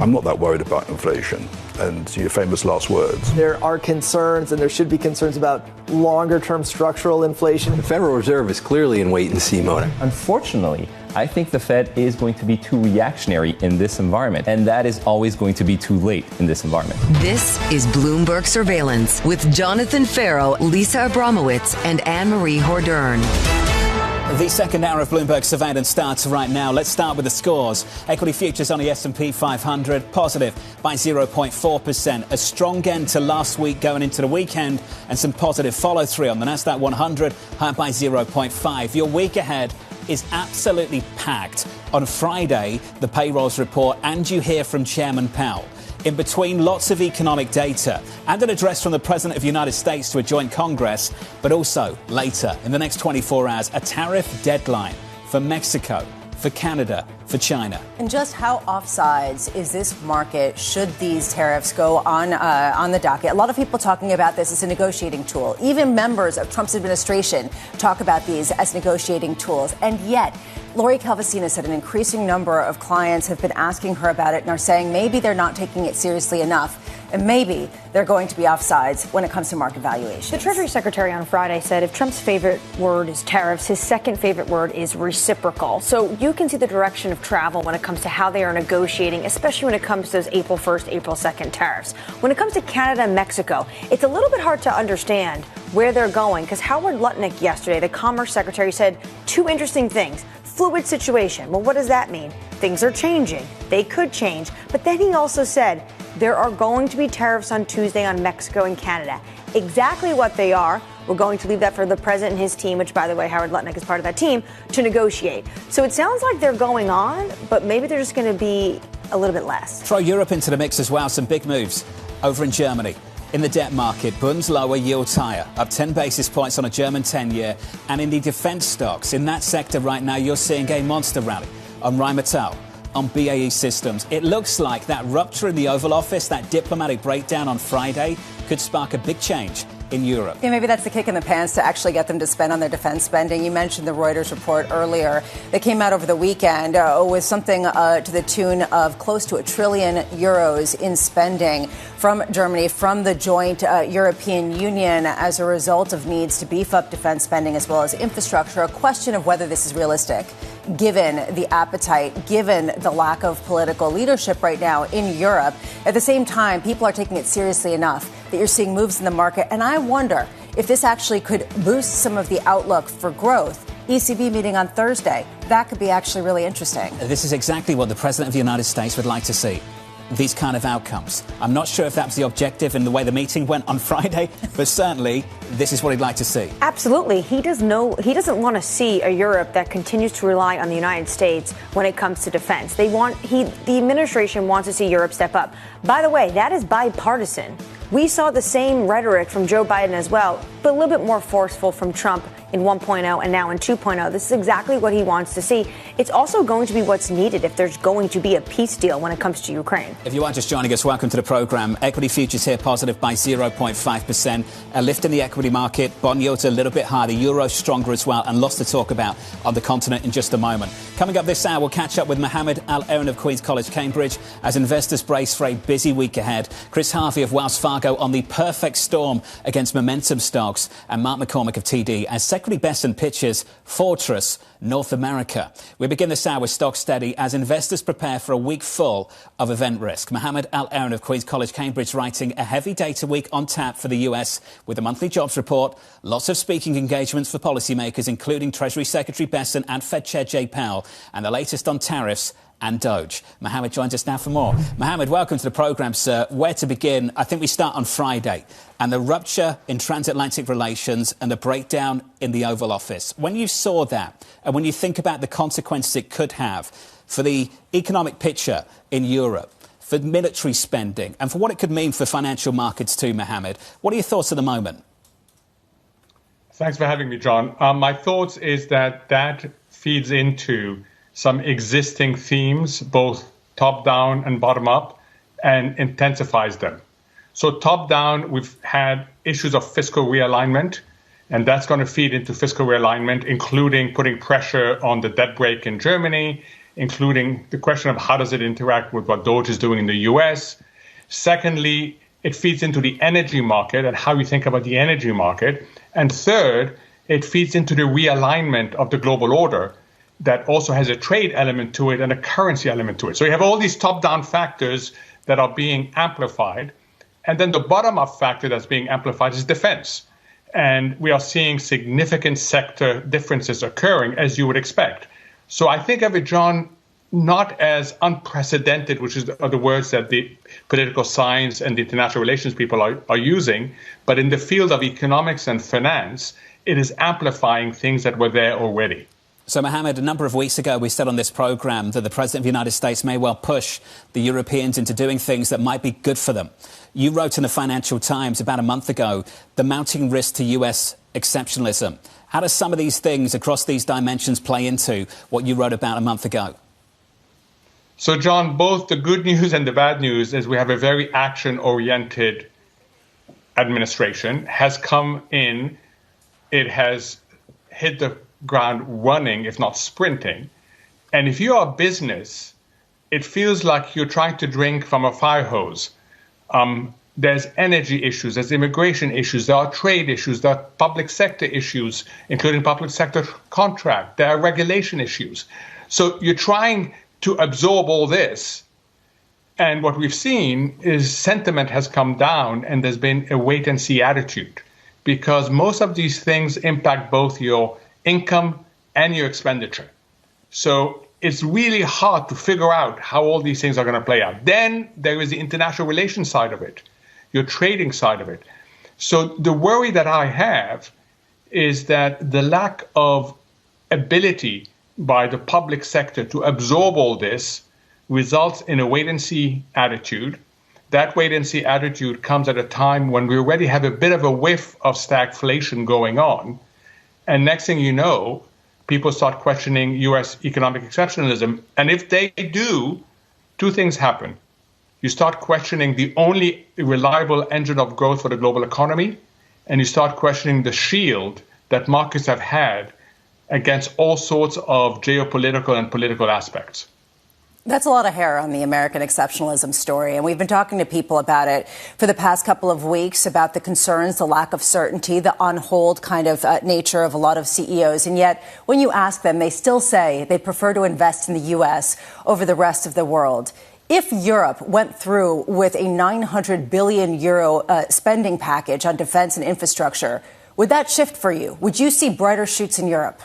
I'm not that worried about inflation and your famous last words. There are concerns, and there should be concerns about longer-term structural inflation. The Federal Reserve is clearly in wait-and-see mode. Unfortunately, I think the Fed is going to be too reactionary in this environment, and that is always going to be too late in this environment. This is Bloomberg Surveillance with Jonathan Ferro, Lisa Abramowitz, and Anne-Marie Hordern. The second hour of Bloomberg Surveillance starts right now. Let's start with the scores. Equity futures on the S&P 500 positive by 0.4%. A strong end to last week going into the weekend, and some positive follow-through on the Nasdaq 100, higher by 0.5. Your week ahead is absolutely packed. On Friday, the payrolls report, and you hear from Chairman Powell. In between, lots of economic data and an address from the President of the United States to a joint Congress, but also later in the next 24 hours, a tariff deadline for Mexico, for Canada, for China. And just how offsides is this market should these tariffs go on the docket? A lot of people talking about this as a negotiating tool. Even members of Trump's administration talk about these as negotiating tools. And yet, Lori Calvasina said an increasing number of clients have been asking her about it and are saying maybe they're not taking it seriously enough. And maybe they're going to be offsides when it comes to market valuations. The Treasury Secretary on Friday said if Trump's favorite word is tariffs, his second favorite word is reciprocal. So you can see the direction of travel when it comes to how they are negotiating, especially when it comes to those April 1st, April 2nd tariffs. When it comes to Canada and Mexico, it's a little bit hard to understand where they're going because Howard Lutnick yesterday, the Commerce Secretary, said two interesting things. Fluid situation. Well, what does that mean? Things are changing. They could change. But then he also said there are going to be tariffs on Tuesday on Mexico and Canada. Exactly what they are, we're going to leave that for the president and his team, which, by the way, Howard Lutnick is part of that team, to negotiate. So it sounds like they're going on, but maybe they're just going to be a little bit less. Throw Europe into the mix as well. Some big moves over in Germany. In the debt market, bonds lower, yields higher, up 10 basis points on a German 10-year. And in the defense stocks, in that sector right now, you're seeing a monster rally on Rheinmetall, on BAE Systems. It looks like that rupture in the Oval Office, that diplomatic breakdown on Friday, could spark a big change in Europe. Yeah, maybe that's the kick in the pants to actually get them to spend on their defense spending. You mentioned the Reuters report earlier that came out over the weekend with something to the tune of close to €1 trillion in spending from Germany, from the joint European Union as a result of needs to beef up defense spending as well as infrastructure. A question of whether this is realistic, given the appetite, given the lack of political leadership right now in Europe. At the same time, people are taking it seriously enough that you're seeing moves in the market. And I wonder if this actually could boost some of the outlook for growth. ECB meeting on Thursday. That could be actually really interesting. This is exactly what the President of the United States would like to see. These kind of outcomes. I'm not sure if that was the objective in the way the meeting went on Friday, but certainly this is what he'd like to see. Absolutely. He doesn't want to see a Europe that continues to rely on the United States when it comes to defense. The administration wants to see Europe step up. By the way, that is bipartisan. We saw the same rhetoric from Joe Biden as well, but a little bit more forceful from Trump in 1.0 and now in 2.0. This is exactly what he wants to see. It's also going to be what's needed if there's going to be a peace deal when it comes to Ukraine. If you are just joining us, welcome to the program. Equity futures here positive by 0.5%. A lift in the equity market. Bond yields a little bit higher. The euro stronger as well, and lots to talk about on the continent in just a moment. Coming up this hour, we'll catch up with Mohammed Al-Erin of Queen's College, Cambridge, as investors brace for a busy week ahead. Chris Harvey of Wells Fargo on the perfect storm against momentum stocks, and Mark McCormick of TD as Secretary Besson pitches Fortress North America. We begin this hour with Stock Steady as investors prepare for a week full of event risk. Mohammed Al-Erin of Queen's College, Cambridge, writing a heavy data week on tap for the US with a monthly jobs report, lots of speaking engagements for policymakers, including Treasury Secretary Besson and Fed Chair Jay Powell, and the latest on tariffs and Doge. Mohammed joins us now for more. Mohammed, welcome to the programme, sir. Where to begin? I think we start on Friday and the rupture in transatlantic relations and the breakdown in the Oval Office. When you saw that and when you think about the consequences it could have for the economic picture in Europe, for military spending and for what it could mean for financial markets too, Mohammed, what are your thoughts at the moment? Thanks for having me, John. My thoughts is that feeds into some existing themes, both top-down and bottom-up, and intensifies them. So top-down, we've had issues of fiscal realignment, and that's going to feed into fiscal realignment, including putting pressure on the debt brake in Germany including the question of how does it interact with what Doge is doing in the US. Secondly, it feeds into the energy market and how you think about the energy market. And third, it feeds into the realignment of the global order that also has a trade element to it and a currency element to it. So you have all these top-down factors that are being amplified. And then the bottom-up factor that's being amplified is defense. And we are seeing significant sector differences occurring, as you would expect. So I think of it, John, not as unprecedented, which are the words that the political science and the international relations people are using, but in the field of economics and finance, it is amplifying things that were there already. So, Mohammed, a number of weeks ago, we said on this programme that the President of the United States may well push the Europeans into doing things that might be good for them. You wrote in the Financial Times about a month ago the mounting risk to US exceptionalism. How does some of these things across these dimensions play into what you wrote about a month ago? So, John, both the good news and the bad news is we have a very action-oriented administration has come in. It has hit the ground running, if not sprinting. And if you are a business, it feels like you're trying to drink from a fire hose. There's energy issues, there's immigration issues, there are trade issues, there are public sector issues, including public sector contract, there are regulation issues. So you're trying to absorb all this. And what we've seen is sentiment has come down and there's been a wait and see attitude, because most of these things impact both your income and your expenditure. So it's really hard to figure out how all these things are going to play out. Then there is the international relations side of it, your trading side of it. So the worry that I have is that the lack of ability by the public sector to absorb all this results in a wait-and-see attitude. That wait-and-see attitude comes at a time when we already have a bit of a whiff of stagflation going on. And next thing you know, people start questioning U.S. economic exceptionalism. And if they do, two things happen. You start questioning the only reliable engine of growth for the global economy, and you start questioning the shield that markets have had against all sorts of geopolitical and political aspects. That's a lot of hair on the American exceptionalism story, and we've been talking to people about it for the past couple of weeks, about the concerns, the lack of certainty, the on-hold kind of nature of a lot of CEOs. And yet, when you ask them, they still say they prefer to invest in the U.S. over the rest of the world. If Europe went through with a 900 billion euro spending package on defense and infrastructure, would that shift for you? Would you see brighter shoots in Europe?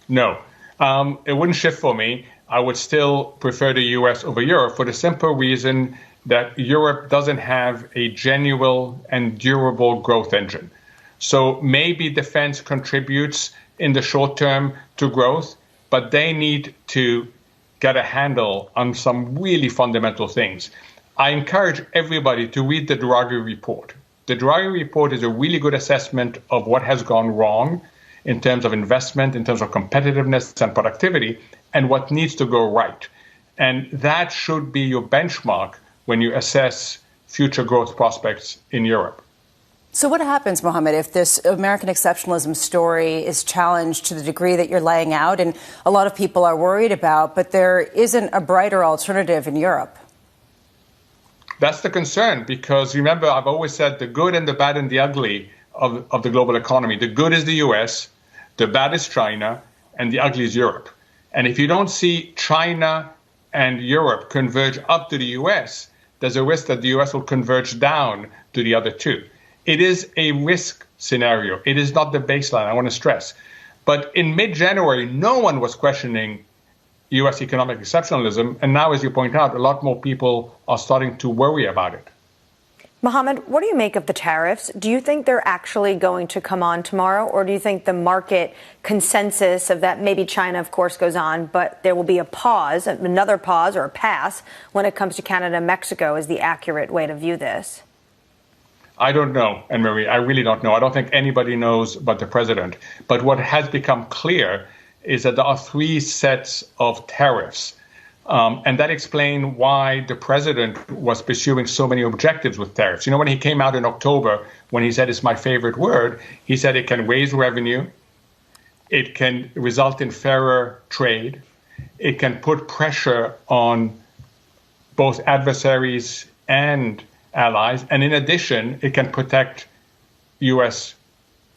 No, it wouldn't shift for me. I would still prefer the U.S. over Europe for the simple reason that Europe doesn't have a genuine and durable growth engine. So maybe defense contributes in the short term to growth, but they need to get a handle on some really fundamental things. I encourage everybody to read the Draghi report. The Draghi report is a really good assessment of what has gone wrong in terms of investment, in terms of competitiveness and productivity, and what needs to go right. And that should be your benchmark when you assess future growth prospects in Europe. So what happens, Mohammed, if this American exceptionalism story is challenged to the degree that you're laying out, and a lot of people are worried about, but there isn't a brighter alternative in Europe? That's the concern, because remember, I've always said the good and the bad and the ugly of the global economy. The good is the US, the bad is China, and the ugly is Europe. And if you don't see China and Europe converge up to the US, there's a risk that the US will converge down to the other two. It is a risk scenario. It is not the baseline, I want to stress. But in mid-January, no one was questioning US economic exceptionalism. And now, as you point out, a lot more people are starting to worry about it. Mohammed, what do you make of the tariffs? Do you think they're actually going to come on tomorrow, or do you think the market consensus of that maybe China, of course, goes on, but there will be a pause, another pause or a pass when it comes to Canada and Mexico is the accurate way to view this? I don't know, Anne-Marie. I really don't know. I don't think anybody knows but the president. But what has become clear is that there are three sets of tariffs. And that explains why the president was pursuing so many objectives with tariffs. You know, when he came out in October, when he said it's my favorite word, he said it can raise revenue, it can result in fairer trade, it can put pressure on both adversaries and allies. And in addition, it can protect U.S.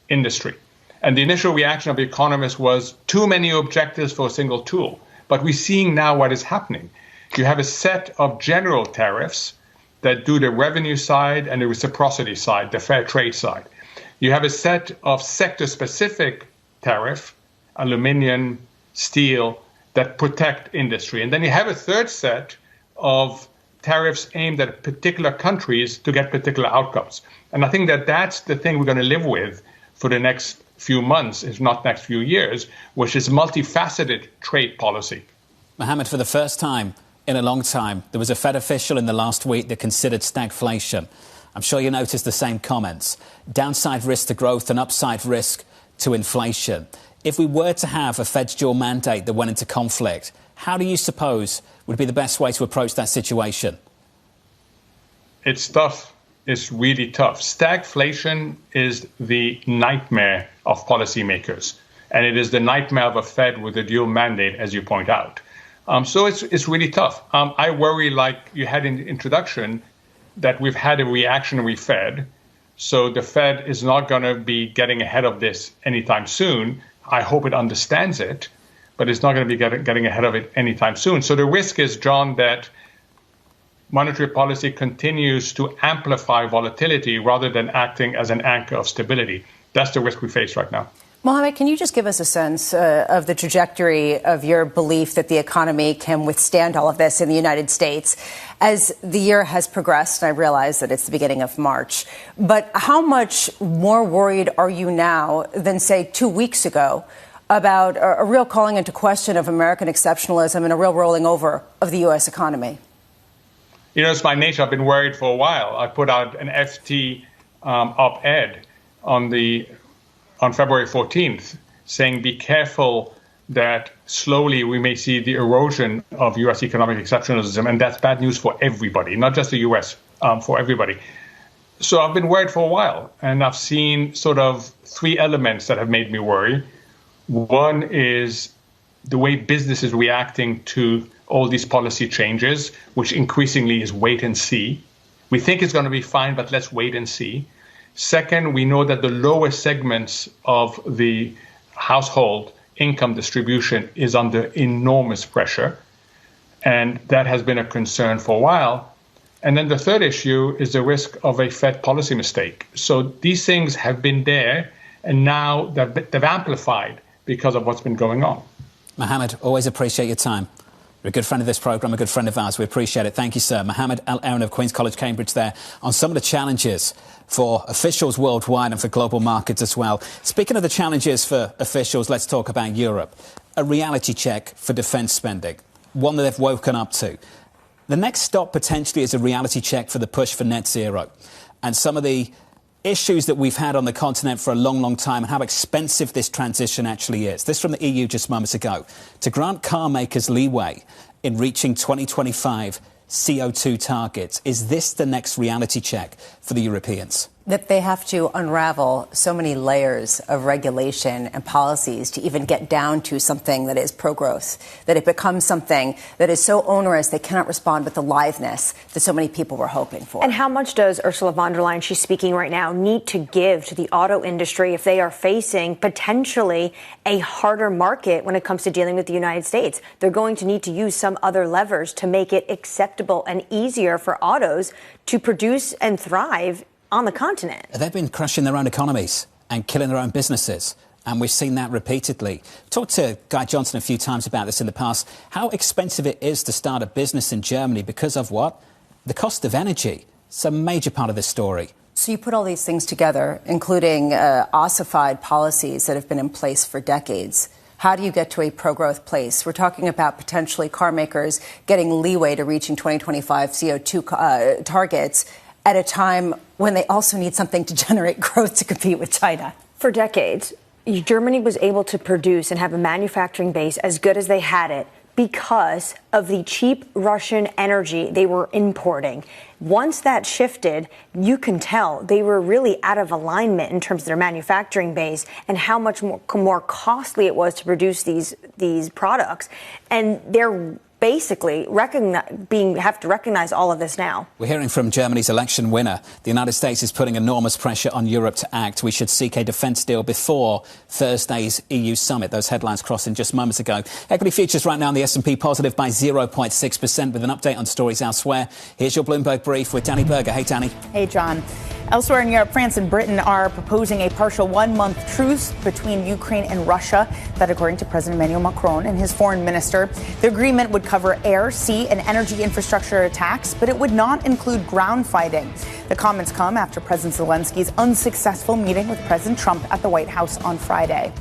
industry. And the initial reaction of the economists was too many objectives for a single tool. But we're seeing now what is happening. You have a set of general tariffs that do the revenue side and the reciprocity side, the fair trade side. You have a set of sector-specific tariff, aluminum, steel, that protect industry. And then you have a third set of tariffs aimed at particular countries to get particular outcomes. And I think that that's the thing we're going to live with for the next few months, if not next few years, which is multifaceted trade policy. Mohammed, for the first time in a long time, there was a Fed official in the last week that considered stagflation. I'm sure you noticed the same comments. Downside risk to growth and upside risk to inflation. If we were to have a Fed's dual mandate that went into conflict, how do you suppose would be the best way to approach that situation? It's tough. It's really tough. Stagflation is the nightmare of policymakers, and it is the nightmare of a Fed with a dual mandate, as you point out. So it's really tough. I worry, like you had in the introduction, that we've had a reactionary Fed. So the Fed is not going to be getting ahead of this anytime soon. I hope it understands it, but it's not going to be getting ahead of it anytime soon. So the risk is, John, that monetary policy continues to amplify volatility rather than acting as an anchor of stability. That's the risk we face right now. Mohammed, can you just give us a sense of the trajectory of your belief that the economy can withstand all of this in the United States as the year has progressed? And I realize that it's the beginning of March, but how much more worried are you now than, say, 2 weeks ago about a real calling into question of American exceptionalism and a real rolling over of the U.S. economy? You know, it's my nature. I've been worried for a while. I put out an FT op-ed on February 14th saying be careful that slowly we may see the erosion of U.S. economic exceptionalism, and that's bad news for everybody, not just the U.S., for everybody. So I've been worried for a while, and I've seen sort of three elements that have made me worry. One is the way business is reacting to all these policy changes, which increasingly is wait and see. We think it's going to be fine, but let's wait and see. Second, we know that the lower segments of the household income distribution is under enormous pressure, and that has been a concern for a while. And then the third issue is the risk of a Fed policy mistake. So these things have been there, and now they've amplified because of what's been going on. Mohammed, always appreciate your time. You're a good friend of this programme, a good friend of ours. We appreciate it. Thank you, sir. Mohammed Al-Aaron of Queen's College, Cambridge there on some of the challenges for officials worldwide and for global markets as well. Speaking of the challenges for officials, let's talk about Europe. A reality check for defence spending, one that they've woken up to. The next stop potentially is a reality check for the push for net zero and some of the issues that we've had on the continent for a long, long time and how expensive this transition actually is. This from the EU just moments ago. To grant car makers leeway in reaching 2025 CO2 targets, is this the next reality check for the Europeans? That they have to unravel so many layers of regulation and policies to even get down to something that is pro-growth, that it becomes something that is so onerous they cannot respond with the liveness that so many people were hoping for. And how much does Ursula von der Leyen, she's speaking right now, need to give to the auto industry if they are facing potentially a harder market when it comes to dealing with the United States? They're going to need to use some other levers to make it acceptable and easier for autos to produce and thrive on the continent. They've been crushing their own economies and killing their own businesses, and we've seen that repeatedly. Talked to Guy Johnson a few times about this in the past, how expensive it is to start a business in Germany because of what? The cost of energy. It's a major part of this story. So you put all these things together, including ossified policies that have been in place for decades. How do you get to a pro-growth place? We're talking about potentially car makers getting leeway to reaching 2025 CO2 targets at a time when they also need something to generate growth to compete with China. For decades, Germany was able to produce and have a manufacturing base as good as they had it because of the cheap Russian energy they were importing. Once that shifted, you can tell they were really out of alignment in terms of their manufacturing base and how much more costly it was to produce these products. And they're basically have to recognize all of this now. We're hearing from Germany's election winner. The United States is putting enormous pressure on Europe to act. We should seek a defence deal before Thursday's EU summit. Those headlines crossing just moments ago. Equity futures right now in the S&P positive by 0.6% with an update on stories elsewhere. Here's your Bloomberg Brief with Danny Berger. Hey, Danny. Hey, John. Elsewhere in Europe, France and Britain are proposing a partial one-month truce between Ukraine and Russia. That, according to President Emmanuel Macron and his foreign minister, the agreement would cover air, sea, and energy infrastructure attacks, but it would not include ground fighting. The comments come after President Zelensky's unsuccessful meeting with President Trump at the White House on Friday.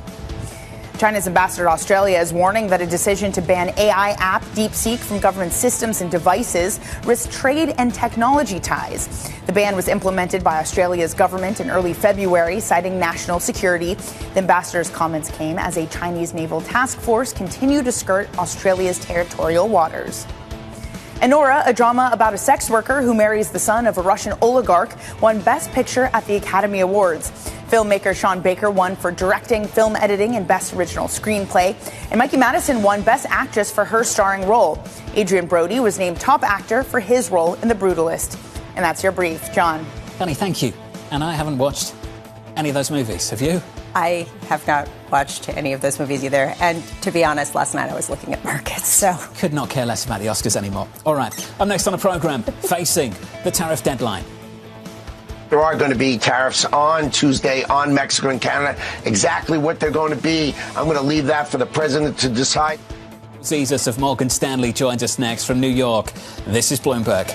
China's ambassador to Australia is warning that a decision to ban AI app DeepSeek from government systems and devices risks trade and technology ties. The ban was implemented by Australia's government in early February, citing national security. The ambassador's comments came as a Chinese naval task force continued to skirt Australia's territorial waters. Enora, a drama about a sex worker who marries the son of a Russian oligarch, won Best Picture at the Academy Awards. Filmmaker Sean Baker won for directing, film editing, and Best Original Screenplay. And Mikey Madison won Best Actress for her starring role. Adrian Brody was named top actor for his role in The Brutalist. And that's your brief, John. Danny, thank you. And I haven't watched any of those movies. Have you? I have not watched any of those movies either. And to be honest, last night I was looking at markets, so. Could not care less about the Oscars anymore. All right. Up next on the programme, facing the tariff deadline. There are going to be tariffs on Tuesday on Mexico and Canada. Exactly what they're going to be, I'm going to leave that for the president to decide. Jesus of Morgan Stanley joins us next from New York. This is Bloomberg.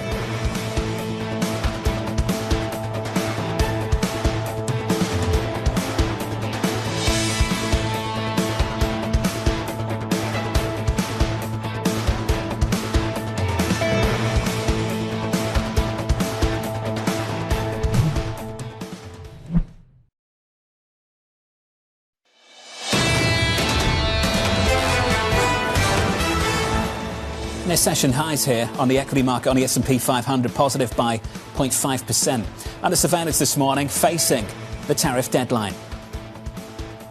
Near session highs here on the equity market on the S&P 500, positive by 0.5%. Under surveillance this morning, facing the tariff deadline.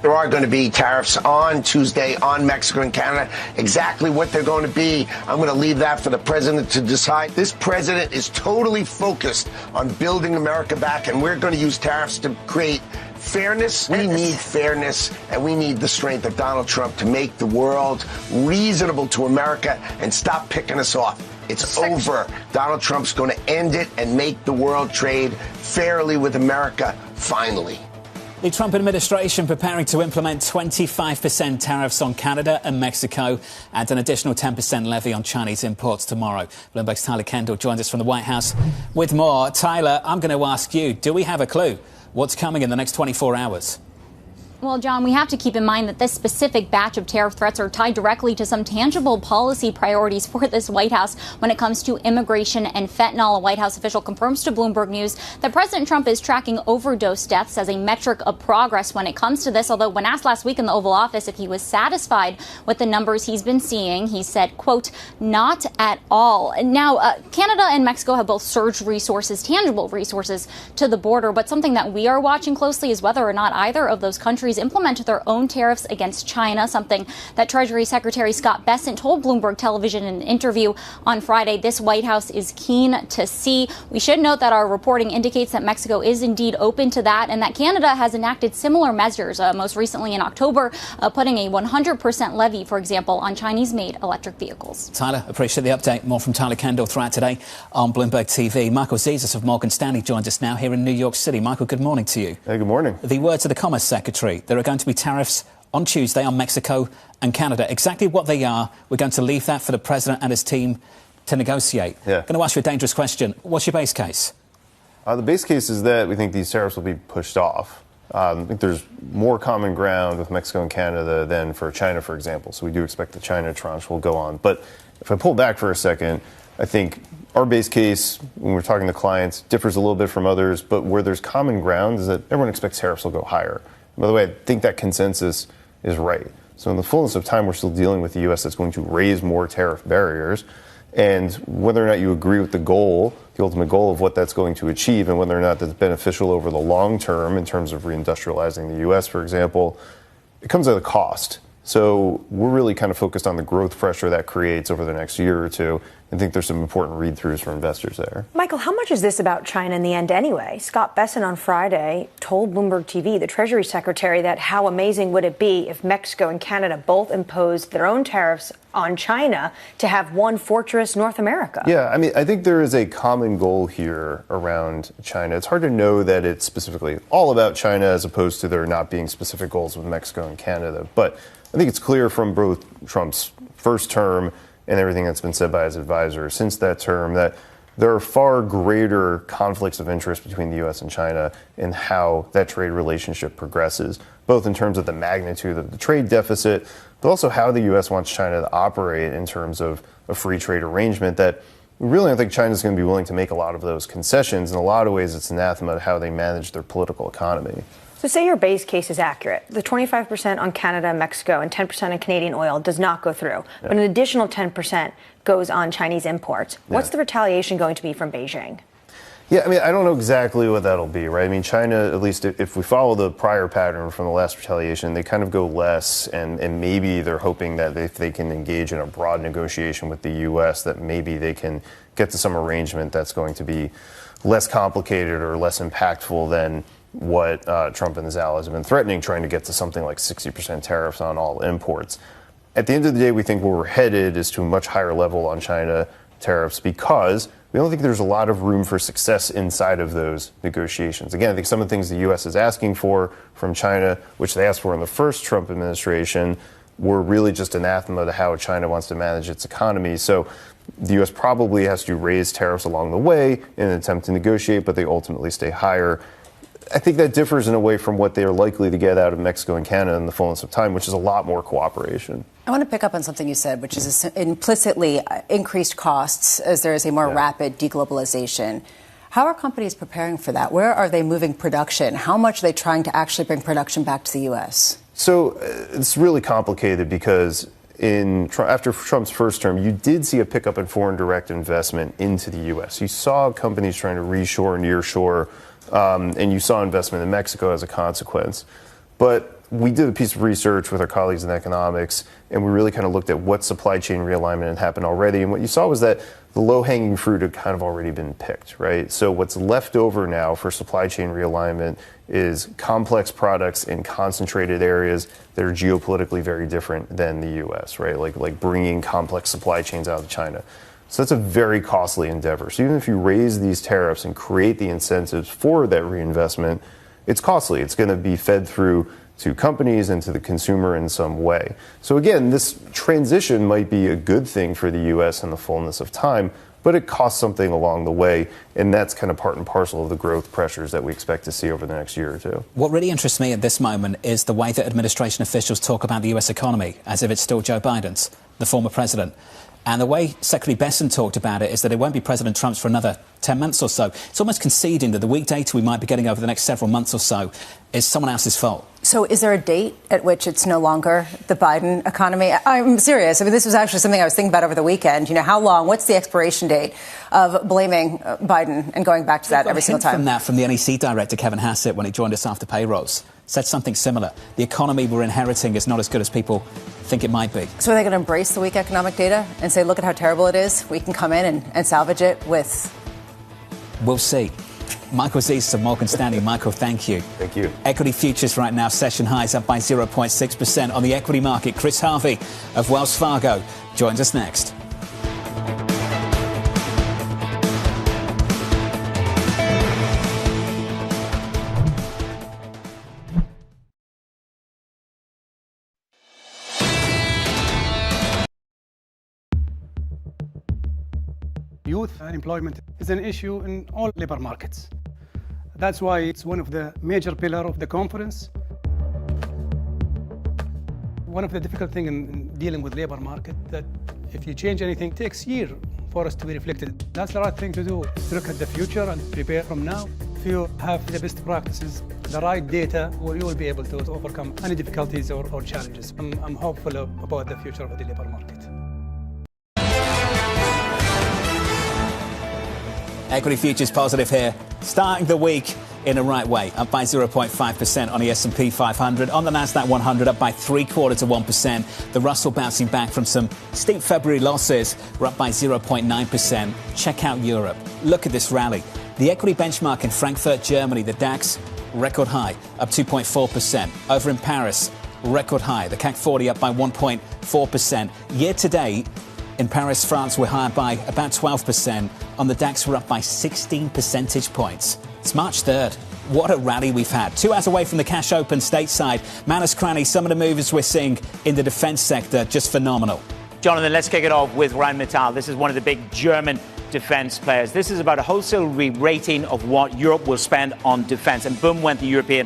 There are going to be tariffs on Tuesday on Mexico and Canada. Exactly what they're going to be, I'm going to leave that for the president to decide. This president is totally focused on building America back, and we're going to use tariffs to create fairness. We need fairness, and we need the strength of Donald Trump to make the world reasonable to America and stop picking us off. It's over. Donald Trump's going to end it and make the world trade fairly with America, finally. The Trump administration preparing to implement 25% tariffs on Canada and Mexico and an additional 10% levy on Chinese imports tomorrow. Bloomberg's Tyler Kendall joins us from the White House with more. Tyler, I'm going to ask you, do we have a clue what's coming in the next 24 hours? Well, John, we have to keep in mind that this specific batch of tariff threats are tied directly to some tangible policy priorities for this White House when it comes to immigration and fentanyl. A White House official confirms to Bloomberg News that President Trump is tracking overdose deaths as a metric of progress when it comes to this. Although when asked last week in the Oval Office if he was satisfied with the numbers he's been seeing, he said, quote, not at all. Now, Canada and Mexico have both surged resources, tangible resources, to the border. But something that we are watching closely is whether or not either of those countries implemented their own tariffs against China, something that Treasury Secretary Scott Bessent told Bloomberg Television in an interview on Friday. This White House is keen to see. We should note that our reporting indicates that Mexico is indeed open to that and that Canada has enacted similar measures, most recently in October, putting a 100% levy, for example, on Chinese-made electric vehicles. Tyler, appreciate the update. More from Tyler Kendall throughout today on Bloomberg TV. Michael Zezas of Morgan Stanley joins us now here in New York City. Michael, good morning to you. Hey, good morning. The words of the Commerce Secretary. There are going to be tariffs on Tuesday on Mexico and Canada. Exactly what they are, we're going to leave that for the president and his team to negotiate. Yeah. I'm going to ask you a dangerous question. What's your base case? The base case is that we think these tariffs will be pushed off. I think there's more common ground with Mexico and Canada than for China, for example. So we do expect the China tranche will go on. But if I pull back for a second, I think our base case, when we're talking to clients, differs a little bit from others. But where there's common ground is that everyone expects tariffs will go higher. By the way, I think that consensus is right. So in the fullness of time, we're still dealing with the U.S. that's going to raise more tariff barriers. And whether or not you agree with the goal, the ultimate goal of what that's going to achieve, and whether or not that's beneficial over the long term in terms of reindustrializing the U.S., for example, it comes at a cost. So we're really kind of focused on the growth pressure that creates over the next year or two, and think there's some important read-throughs for investors there. Michael, how much is this about China in the end anyway? Scott Bessent on Friday told Bloomberg TV, the Treasury Secretary, that how amazing would it be if Mexico and Canada both imposed their own tariffs on China to have one fortress North America? Yeah, I mean, I think there is a common goal here around China. It's hard to know that it's specifically all about China as opposed to there not being specific goals with Mexico and Canada. But I think it's clear from both Trump's first term and everything that's been said by his advisor since that term that there are far greater conflicts of interest between the U.S. and China in how that trade relationship progresses, both in terms of the magnitude of the trade deficit, but also how the U.S. wants China to operate in terms of a free trade arrangement that we really don't think China's going to be willing to make a lot of those concessions. In a lot of ways, it's anathema to how they manage their political economy. So say your base case is accurate. The 25% on Canada and Mexico and 10% on Canadian oil does not go through, but an additional 10% goes on Chinese imports. What's the retaliation going to be from Beijing? Yeah, I mean, I don't know exactly what that'll be, right? I mean, China, at least if we follow the prior pattern from the last retaliation, they kind of go less, and maybe they're hoping that if they can engage in a broad negotiation with the U.S., that maybe they can get to some arrangement that's going to be less complicated or less impactful than what Trump and his allies have been threatening, trying to get to something like 60% tariffs on all imports. At the end of the day, we think where we're headed is to a much higher level on China tariffs because we don't think there's a lot of room for success inside of those negotiations. Again, I think some of the things the U.S. is asking for from China, which they asked for in the first Trump administration, were really just anathema to how China wants to manage its economy. So the U.S. probably has to raise tariffs along the way in an attempt to negotiate, but they ultimately stay higher. I think that differs in a way from what they are likely to get out of Mexico and Canada in the fullness of time, which is a lot more cooperation. I want to pick up on something you said, which is implicitly increased costs as there is a more rapid deglobalization. How are companies preparing for that? Where are they moving production? How much are they trying to actually bring production back to the U.S.? So it's really complicated because after Trump's first term, you did see a pickup in foreign direct investment into the U.S. You saw companies trying to reshore, nearshore, and you saw investment in Mexico as a consequence. But we did a piece of research with our colleagues in economics, and we really kind of looked at what supply chain realignment had happened already. And what you saw was that the low-hanging fruit had kind of already been picked, right? So what's left over now for supply chain realignment is complex products in concentrated areas that are geopolitically very different than the U.S., right? Like bringing complex supply chains out of China. So that's a very costly endeavor. So even if you raise these tariffs and create the incentives for that reinvestment, it's costly. It's going to be fed through to companies and to the consumer in some way. So again, this transition might be a good thing for the U.S. in the fullness of time, but it costs something along the way, and that's kind of part and parcel of the growth pressures that we expect to see over the next year or two. What really interests me at this moment is the way that administration officials talk about the U.S. economy as if it's still Joe Biden's, the former president. And the way Secretary Bessent talked about it is that it won't be President Trump's for another 10 months or so. It's almost conceding that the weak data we might be getting over the next several months or so is someone else's fault. So is there a date at which it's no longer the Biden economy? I'm serious. I mean, this was actually something I was thinking about over the weekend. You know, how long? What's the expiration date of blaming Biden and going back to that every single time? From the NEC director, Kevin Hassett, when he joined us after payrolls, said something similar. The economy we're inheriting is not as good as people think it might be. So are they going to embrace the weak economic data and say, look at how terrible it is? We can come in and salvage it with... We'll see. Michael Zeese of Morgan Stanley. Michael, thank you. Thank you. Equity futures right now, session highs up by 0.6% on the equity market. Chris Harvey of Wells Fargo joins us next. Youth unemployment is an issue in all labor markets. That's why it's one of the major pillars of the conference. One of the difficult things in dealing with labor market that if you change anything, it takes years for us to be reflected. That's the right thing to do, to look at the future and prepare from now. If you have the best practices the right data, you will be able to overcome any difficulties or challenges. I'm hopeful about the future of the labor market. Equity futures positive here, starting the week in the right way, up by 0.5% on the S&P 500. On the Nasdaq 100, up by 0.75%. The Russell bouncing back from some steep February losses. We're up by 0.9%. Check out Europe. Look at this rally. The equity benchmark in Frankfurt, Germany, the DAX, record high, up 2.4%. Over in Paris, record high. The CAC 40 up by 1.4%. Year to date, in Paris, France, we're higher by about 12%. On the DAX, we're up by 16 percentage points. It's March 3rd. What a rally we've had. 2 hours away from the cash open stateside. Manus Cranny, some of the moves we're seeing in the defense sector, just phenomenal. Jonathan, let's kick it off with Rheinmetall. This is one of the big German defense players. This is about a wholesale re-rating of what Europe will spend on defense. And boom went the European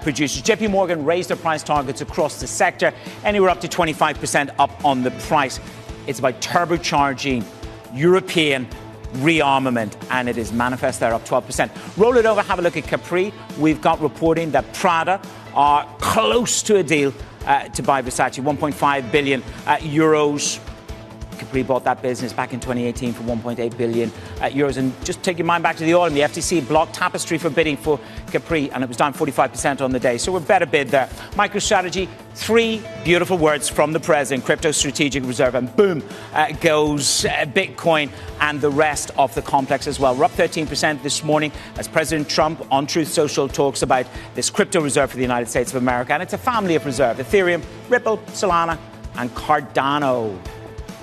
producers. JP Morgan raised their price targets across the sector, anywhere up to 25% up on the price. It's about turbocharging European rearmament, and it is manifest there, up 12%. Roll it over, have a look at Capri. We've got reporting that Prada are close to a deal to buy Versace, 1.5 billion euros. Capri bought that business back in 2018 for 1.8 billion euros. And just take your mind back to the oil, and the FTC blocked Tapestry for bidding for Capri, and it was down 45% on the day. So we're better bid there. MicroStrategy, 3 beautiful words from the president: crypto strategic reserve, and boom goes Bitcoin and the rest of the complex as well. We're up 13% this morning as President Trump on Truth Social talks about this crypto reserve for the United States of America. And it's a family of reserve: Ethereum, Ripple, Solana, and Cardano.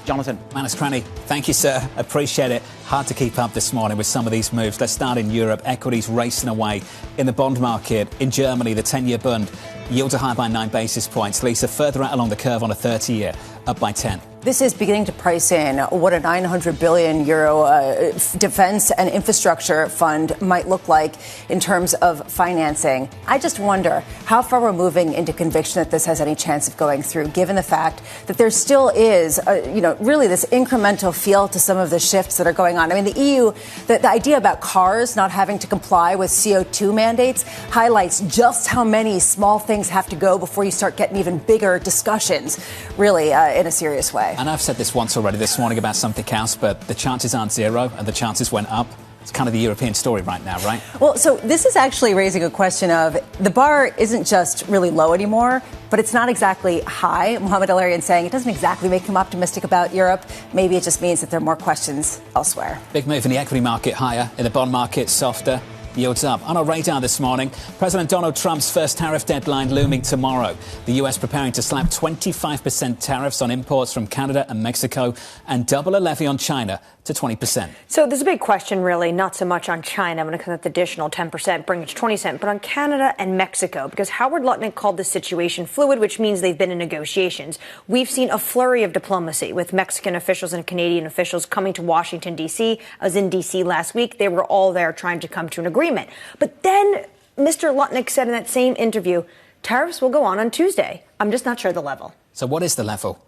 Jonathan. Manus Cranny, thank you, sir. Appreciate it. Hard to keep up this morning with some of these moves. Let's start in Europe. Equities racing away in the bond market. In Germany, the 10-year bond yields are high by 9 basis points. Lisa, further out along the curve on a 30-year, up by 10. This is beginning to price in what a 900 billion euro defense and infrastructure fund might look like in terms of financing. I just wonder how far we're moving into conviction that this has any chance of going through, given the fact that there still is, really this incremental feel to some of the shifts that are going on. I mean, the EU, the idea about cars not having to comply with CO2 mandates highlights just how many small things have to go before you start getting even bigger discussions, really, in a serious way. And I've said this once already this morning about something else, but the chances aren't zero, and the chances went up. It's kind of the European story right now, right? Well, so this is actually raising a question of the bar isn't just really low anymore, but it's not exactly high. Mohamed El-Arian saying it doesn't exactly make him optimistic about Europe. Maybe it just means that there are more questions elsewhere. Big move in the equity market higher, in the bond market softer. Yields up. On our radar this morning, President Donald Trump's first tariff deadline looming tomorrow. The U.S. preparing to slap 25% tariffs on imports from Canada and Mexico and double a levy on China to 20%. So there's a big question, really, not so much on China when it comes to the additional 10%, bring it to 20%, but on Canada and Mexico, because Howard Lutnick called this situation fluid, which means they've been in negotiations. We've seen a flurry of diplomacy with Mexican officials and Canadian officials coming to Washington, D.C. I was in D.C. last week. They were all there trying to come to an agreement. But then Mr. Lutnick said in that same interview, tariffs will go on Tuesday. I'm just not sure the level. So what is the level?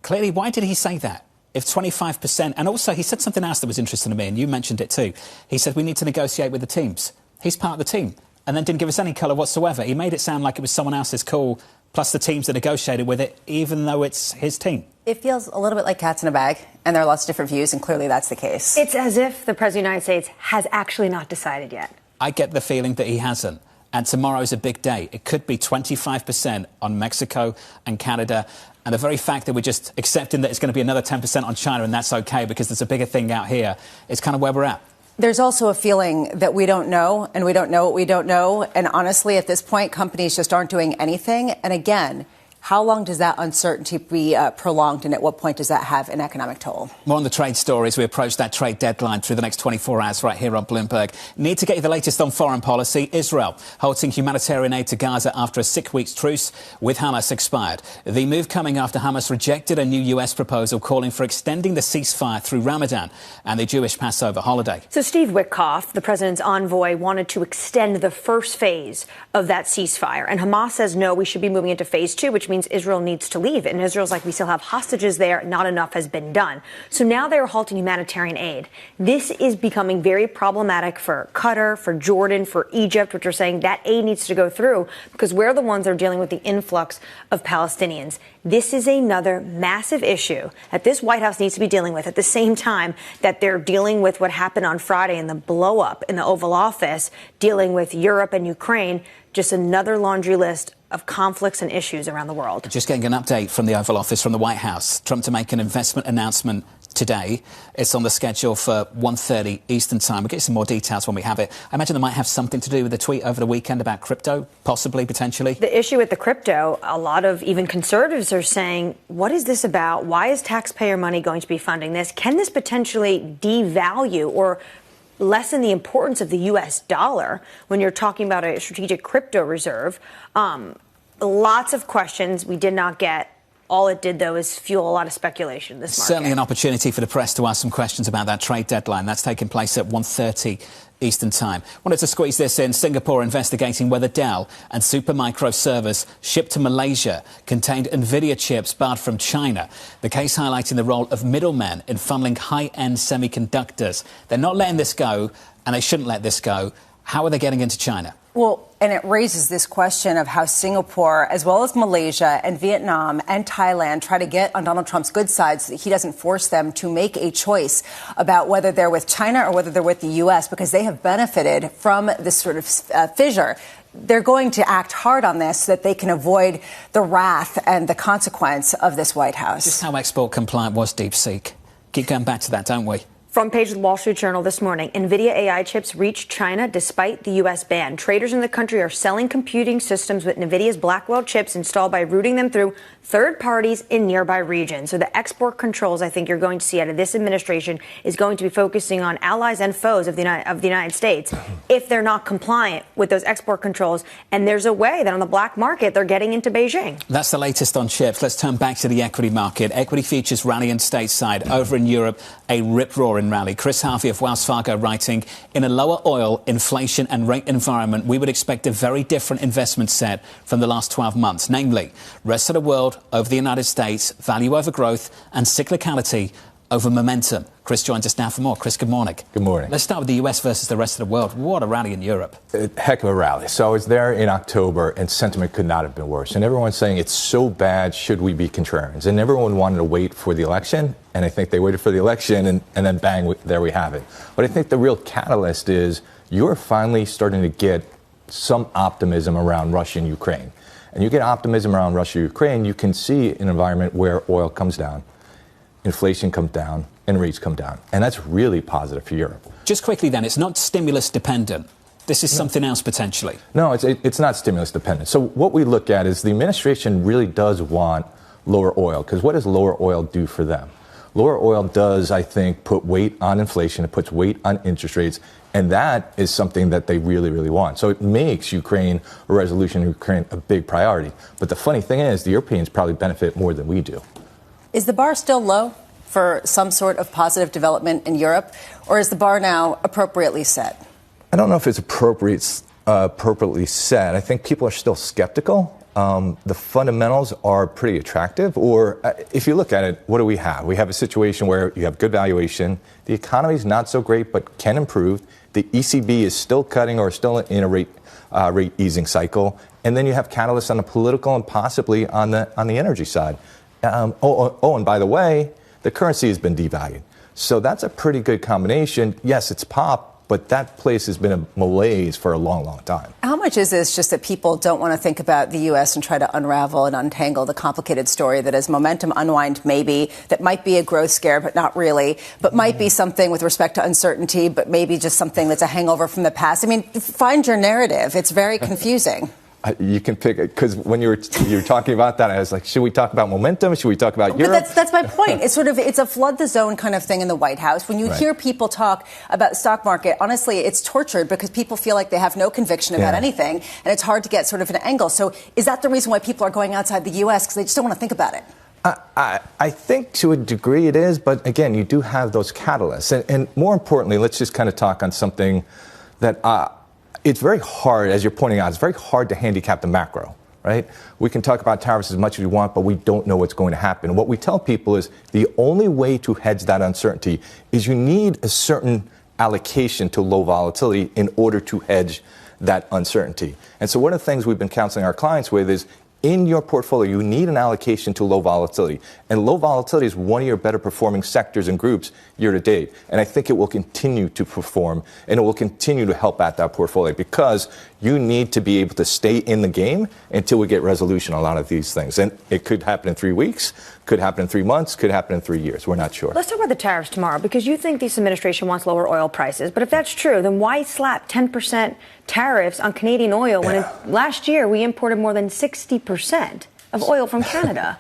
Clearly, why did he say that? If 25%, and also he said something else that was interesting to me, and you mentioned it too. He said we need to negotiate with the teams. He's part of the team, and then didn't give us any colour whatsoever. He made it sound like it was someone else's call, plus the teams that negotiated with it, even though it's his team. It feels a little bit like cats in a bag, and there are lots of different views, and clearly that's the case. It's as if the President of the United States has actually not decided yet. I get the feeling that he hasn't. And tomorrow's a big day. It could be 25% on Mexico and Canada. And the very fact that we're just accepting that it's going to be another 10% on China, and that's OK because there's a bigger thing out here, is kind of where we're at. There's also a feeling that we don't know, and we don't know what we don't know. And honestly, at this point, companies just aren't doing anything. And again, how long does that uncertainty be prolonged, and at what point does that have an economic toll? More on the trade stories. We approach that trade deadline through the next 24 hours right here on Bloomberg. Need to get you the latest on foreign policy. Israel halting humanitarian aid to Gaza after a 6-week truce with Hamas expired. The move coming after Hamas rejected a new U.S. proposal calling for extending the ceasefire through Ramadan and the Jewish Passover holiday. So Steve Witkoff, the president's envoy, wanted to extend the first phase of that ceasefire. And Hamas says, no, we should be moving into phase 2, which means Israel needs to leave. And Israel's like, we still have hostages there. Not enough has been done. So now they're halting humanitarian aid. This is becoming very problematic for Qatar, for Jordan, for Egypt, which are saying that aid needs to go through because we're the ones that are dealing with the influx of Palestinians. This is another massive issue that this White House needs to be dealing with at the same time that they're dealing with what happened on Friday in the blow up in the Oval Office, dealing with Europe and Ukraine. Just another laundry list of conflicts and issues around the world. Just getting an update from the Oval Office, from the White House. Trump to make an investment announcement today. It's on the schedule for 1:30 Eastern time. We'll get some more details when we have it. I imagine it might have something to do with the tweet over the weekend about crypto, possibly, potentially. The issue with the crypto, a lot of even conservatives are saying, what is this about? Why is taxpayer money going to be funding this? Can this potentially devalue or lessen the importance of the U.S. dollar when you're talking about a strategic crypto reserve? Lots of questions we did not get. All it did, though, is fuel a lot of speculation in this market. Certainly an opportunity for the press to ask some questions about that trade deadline. That's taking place at 1:30 Eastern time. Wanted to squeeze this in. Singapore investigating whether Dell and Supermicro servers shipped to Malaysia contained NVIDIA chips barred from China. The case highlighting the role of middlemen in funneling high-end semiconductors. They're not letting this go, and they shouldn't let this go. How are they getting into China? Well, and it raises this question of how Singapore, as well as Malaysia and Vietnam and Thailand, try to get on Donald Trump's good side so that he doesn't force them to make a choice about whether they're with China or whether they're with the U.S., because they have benefited from this sort of fissure. They're going to act hard on this so that they can avoid the wrath and the consequence of this White House. Just how export compliant was DeepSeek? Keep going back to that, don't we? Front page of the Wall Street Journal this morning. NVIDIA AI chips reach China despite the U.S. ban. Traders in the country are selling computing systems with NVIDIA's Blackwell chips installed by routing them through third parties in nearby regions. So the export controls I think you're going to see out of this administration is going to be focusing on allies and foes of the United States if they're not compliant with those export controls. And there's a way that on the black market they're getting into Beijing. That's the latest on chips. Let's turn back to the equity market. Equity futures rallying stateside. Over in Europe, a rip-roaring rally. Chris Harvey of Wells Fargo writing, in a lower oil, inflation and rate environment, we would expect a very different investment set from the last 12 months, namely rest of the world over the United States, value over growth and cyclicality over momentum. Chris joins us now for more. Chris, good morning. Good morning. Let's start with the US versus the rest of the world. What a rally in Europe. A heck of a rally. So I was there in October and sentiment could not have been worse. And everyone's saying it's so bad, should we be contrarians? And everyone wanted to wait for the election. And I think they waited for the election and then bang, there we have it. But I think the real catalyst is you're finally starting to get some optimism around Russia and Ukraine. And you get optimism around Russia and Ukraine, you can see an environment where oil comes down, inflation comes down, and rates come down. And that's really positive for Europe. Just quickly then, it's not stimulus dependent. This is something else potentially. No, it's not stimulus dependent. So what we look at is the administration really does want lower oil, because what does lower oil do for them? Lower oil does, I think, put weight on inflation. It puts weight on interest rates. And that is something that they really, really want. So it makes Ukraine, a resolution in Ukraine, a big priority. But the funny thing is, the Europeans probably benefit more than we do. Is the bar still low for some sort of positive development in Europe? Or is the bar now appropriately set? I don't know if it's appropriately set. I think people are still skeptical. The fundamentals are pretty attractive. Or if you look at it, what do we have? We have a situation where you have good valuation. The economy is not so great, but can improve. The ECB is still cutting or still in a rate easing cycle. And then you have catalysts on the political and possibly on the energy side. And by the way, the currency has been devalued. So that's a pretty good combination. Yes, it's pop, but that place has been a malaise for a long, long time. How much is this just that people don't want to think about the U.S. and try to unravel and untangle the complicated story that is momentum unwind maybe, that might be a growth scare, but not really, but might be something with respect to uncertainty, but maybe just something that's a hangover from the past? I mean, find your narrative. It's very confusing. You can pick it, because when you were talking about that, I was like, should we talk about momentum? Should we talk about Europe? But that's my point. It's a flood the zone kind of thing in the White House. When you hear people talk about the stock market, honestly, it's tortured because people feel like they have no conviction about anything, and it's hard to get sort of an angle. So is that the reason why people are going outside the U.S., because they just don't want to think about it? I think to a degree it is, but again, you do have those catalysts. And more importantly, let's just kind of talk on something that it's very hard, as you're pointing out, it's very hard to handicap the macro, right? We can talk about tariffs as much as we want, but we don't know what's going to happen. What we tell people is the only way to hedge that uncertainty is you need a certain allocation to low volatility in order to hedge that uncertainty. And so one of the things we've been counseling our clients with is in your portfolio, you need an allocation to low volatility. And low volatility is one of your better performing sectors and groups year to date. And I think it will continue to perform and it will continue to help out that portfolio because you need to be able to stay in the game until we get resolution on a lot of these things. And it could happen in 3 weeks, could happen in 3 months, could happen in 3 years. We're not sure. Let's talk about the tariffs tomorrow because you think this administration wants lower oil prices. But if that's true, then why slap 10% tariffs on Canadian oil when last year we imported more than 60% of oil from Canada?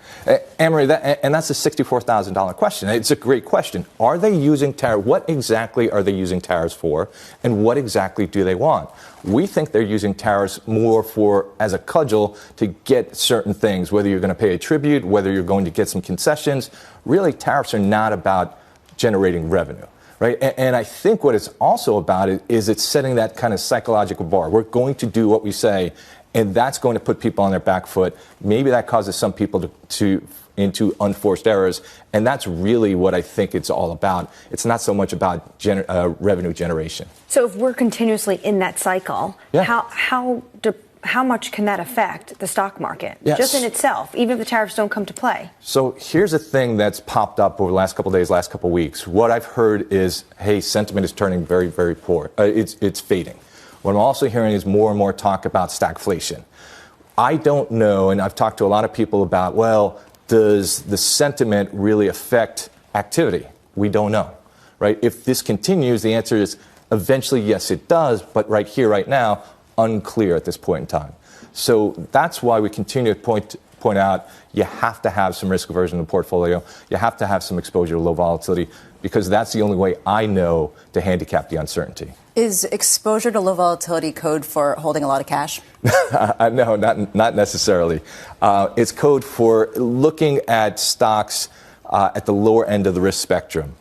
Anne-Marie, that's a $64,000 question. It's a great question. Are they using tariffs? What exactly are they using tariffs for? And what exactly do they want? We think they're using tariffs more as a cudgel to get certain things, whether you're going to pay a tribute, whether you're going to get some concessions. Really, tariffs are not about generating revenue. Right. And I think what it's also about is it's setting that kind of psychological bar. We're going to do what we say, and that's going to put people on their back foot. Maybe that causes some people to into unforced errors. And that's really what I think it's all about. It's not so much about revenue generation. So if we're continuously in that cycle, how much can that affect the stock market just in itself, even if the tariffs don't come to play? So here's a thing that's popped up over the last couple of days, last couple of weeks. What I've heard is, hey, sentiment is turning very, very poor. It's fading. What I'm also hearing is more and more talk about stagflation. I don't know, and I've talked to a lot of people about, well, does the sentiment really affect activity? We don't know, right? If this continues, the answer is eventually, yes, it does. But right here, right now, unclear at this point in time. So that's why we continue to point out you have to have some risk aversion in the portfolio. You have to have some exposure to low volatility because that's the only way I know to handicap the uncertainty. Is exposure to low volatility code for holding a lot of cash? No, not necessarily. It's code for looking at stocks at the lower end of the risk spectrum.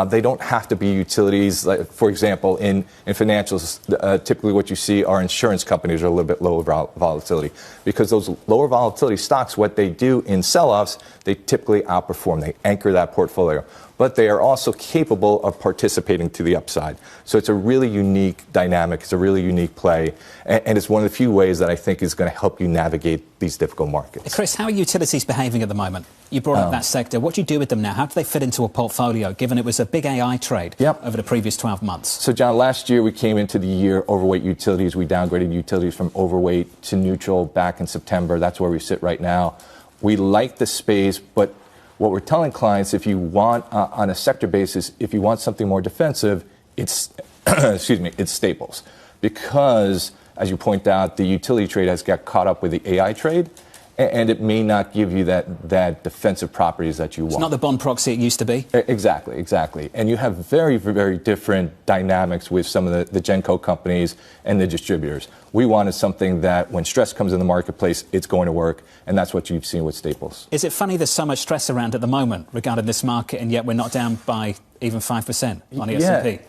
They don't have to be utilities. Like, for example, in financials, typically what you see are insurance companies are a little bit lower volatility because those lower volatility stocks, what they do in sell-offs, they typically outperform. They anchor that portfolio. But they are also capable of participating to the upside. So it's a really unique dynamic. It's a really unique play. And it's one of the few ways that I think is going to help you navigate these difficult markets. Chris, how are utilities behaving at the moment? You brought up that sector. What do you do with them now? How do they fit into a portfolio, given it was a big AI trade over the previous 12 months? So, John, last year we came into the year overweight utilities. We downgraded utilities from overweight to neutral back in September. That's where we sit right now. We like the space, but what we're telling clients, if you want, on a sector basis, if you want something more defensive, it's, it's staples. Because, as you point out, the utility trade has got caught up with the AI trade, and it may not give you that defensive properties that you want. It's not the bond proxy it used to be. Exactly. And you have very, very different dynamics with some of the Genco companies and the distributors. We wanted something that when stress comes in the marketplace, it's going to work, and that's what you've seen with staples. Is it funny there's so much stress around at the moment regarding this market, and yet we're not down by even 5% on the S&P?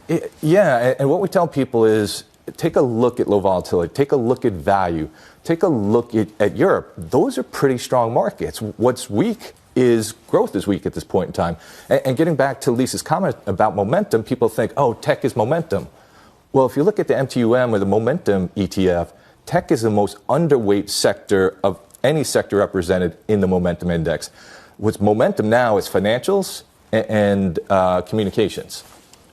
And what we tell people is take a look at low volatility, take a look at value, take a look at Europe. Those are pretty strong markets. What's weak is growth is weak at this point in time. And getting back to Lisa's comment about momentum, people think, oh, tech is momentum. Well, if you look at the MTUM or the momentum ETF, tech is the most underweight sector of any sector represented in the momentum index. What's momentum now is financials and communications.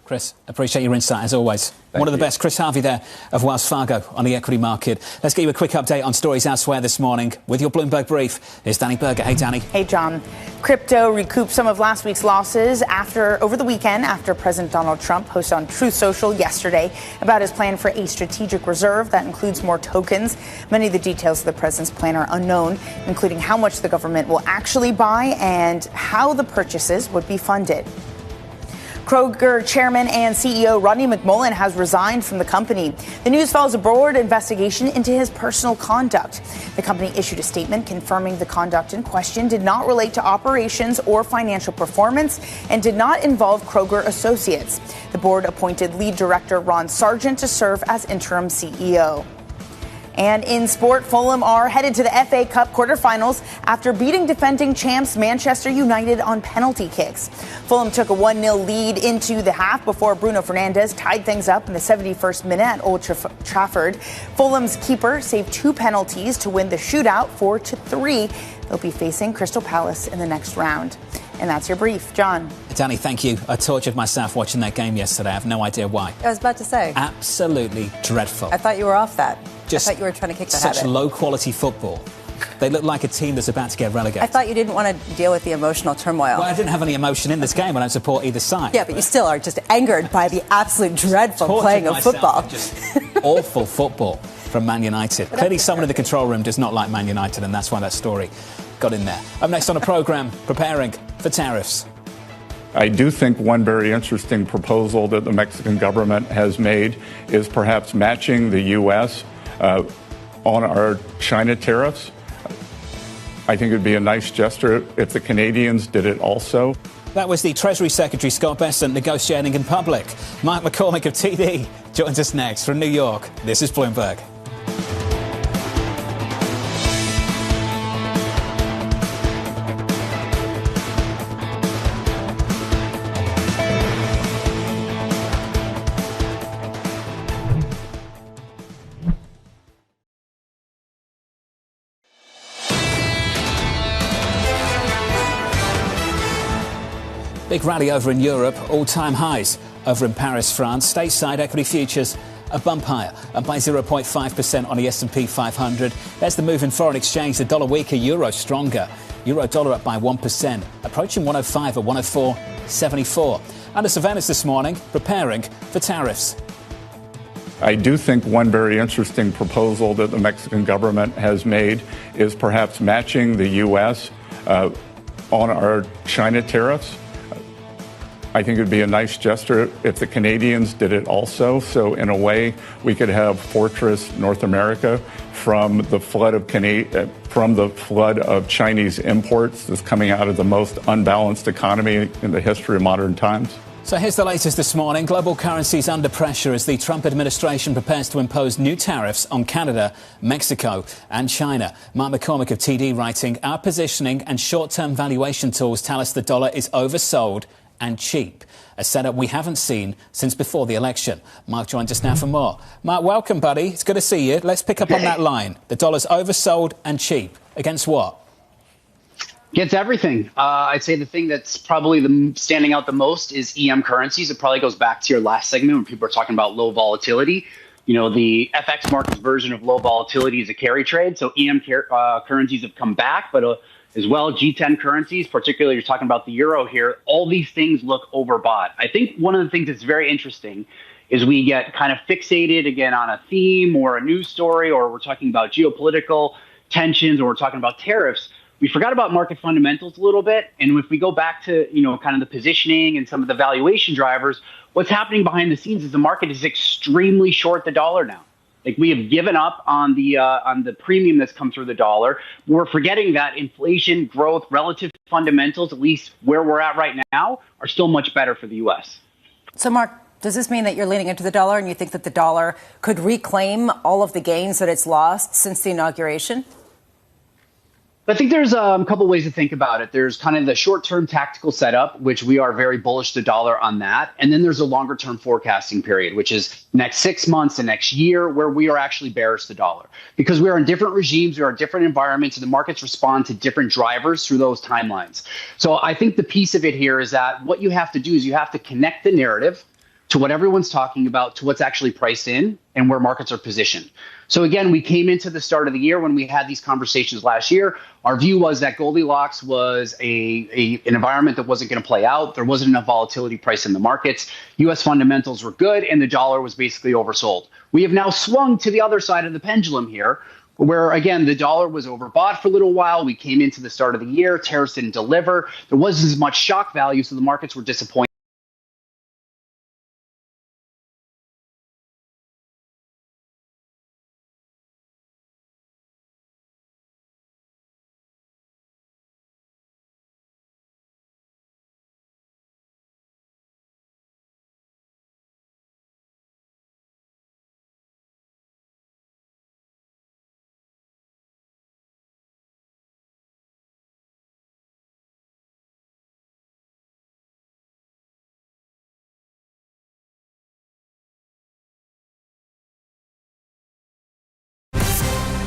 Chris, appreciate your insight as always. One of the best. Chris Harvey there of Wells Fargo on the equity market. Let's get you a quick update on stories elsewhere this morning with your Bloomberg Brief. Here's Danny Berger. Hey, Danny. Hey, John. Crypto recouped some of last week's losses over the weekend after President Donald Trump posted on Truth Social yesterday about his plan for a strategic reserve that includes more tokens. Many of the details of the president's plan are unknown, including how much the government will actually buy and how the purchases would be funded. Kroger chairman and CEO Rodney McMullen has resigned from the company. The news follows a broad investigation into his personal conduct. The company issued a statement confirming the conduct in question did not relate to operations or financial performance and did not involve Kroger associates. The board appointed lead director Ron Sargent to serve as interim CEO. And in sport, Fulham are headed to the FA Cup quarterfinals after beating defending champs Manchester United on penalty kicks. Fulham took a 1-0 lead into the half before Bruno Fernandes tied things up in the 71st minute at Old Trafford. Fulham's keeper saved 2 penalties to win the shootout 4-3. They'll be facing Crystal Palace in the next round. And that's your brief. John. Danny, thank you. I tortured myself watching that game yesterday. I have no idea why. I was about to say. Absolutely dreadful. I thought you were off that. I thought you were trying to kick the such habit. low-quality football. They look like a team that's about to get relegated. I thought you didn't want to deal with the emotional turmoil. Well, I didn't have any emotion in this game. I don't support either side. Yeah, but you still are just angered by the absolute dreadful playing of football. Just awful football from Man United. Clearly someone in the control room does not like Man United, and that's why that story got in there. Up next on the programme, preparing for tariffs. I do think one very interesting proposal that the Mexican government has made is perhaps matching the U.S. On our China tariffs. I think it would be a nice gesture if the Canadians did it also. That was the Treasury Secretary Scott Bessent negotiating in public. Mike McCormick of TD joins us next from New York. This is Bloomberg. Big rally over in Europe, all-time highs over in Paris, France. Stateside equity futures a bump higher, up by 0.5% on the S&P 500. There's the move in foreign exchange. The dollar weaker, euro stronger. Euro dollar up by 1%, approaching 105 at 104.74. Under surveillance this morning, preparing for tariffs. I do think one very interesting proposal that the Mexican government has made is perhaps matching the U.S. On our China tariffs. I think it would be a nice gesture if the Canadians did it also. So in a way, we could have Fortress North America from the flood of Chinese imports that's coming out of the most unbalanced economy in the history of modern times. So here's the latest this morning. Global currencies under pressure as the Trump administration prepares to impose new tariffs on Canada, Mexico and China. Mark McCormick of TD writing, our positioning and short-term valuation tools tell us the dollar is oversold and cheap, a setup we haven't seen since before the election. Mark joins us now for more. Mark, welcome, buddy. It's good to see you. Let's pick up on that line. The dollar's oversold and cheap. Against what? Against everything. I'd say the thing that's probably standing out the most is EM currencies. It probably goes back to your last segment when people are talking about low volatility. You know, the FX market's version of low volatility is a carry trade. So EM currencies have come back, but as well, G10 currencies, particularly you're talking about the euro here, all these things look overbought. I think one of the things that's very interesting is we get kind of fixated again on a theme or a news story, or we're talking about geopolitical tensions, or we're talking about tariffs. We forgot about market fundamentals a little bit. And if we go back to, you know, kind of the positioning and some of the valuation drivers, what's happening behind the scenes is the market is extremely short the dollar now. Like, we have given up on the premium that's come through the dollar. We're forgetting that inflation, growth, relative fundamentals, at least where we're at right now, are still much better for the U.S. So, Mark, does this mean that you're leaning into the dollar and you think that the dollar could reclaim all of the gains that it's lost since the inauguration? I think there's a couple ways to think about it. There's kind of the short-term tactical setup, which we are very bullish the dollar on that. And then there's a longer-term forecasting period, which is next 6 months and next year, where we are actually bearish the dollar. Because we are in different regimes, we are in different environments, and the markets respond to different drivers through those timelines. So I think the piece of it here is that what you have to do is you have to connect the narrative to what everyone's talking about, to what's actually priced in and where markets are positioned. So again, we came into the start of the year when we had these conversations last year. Our view was that Goldilocks was an environment that wasn't going to play out. There wasn't enough volatility price in the markets. U.S. fundamentals were good, and the dollar was basically oversold. We have now swung to the other side of the pendulum here, where, again, the dollar was overbought for a little while. We came into the start of the year. Tariffs didn't deliver. There wasn't as much shock value, so the markets were disappointed.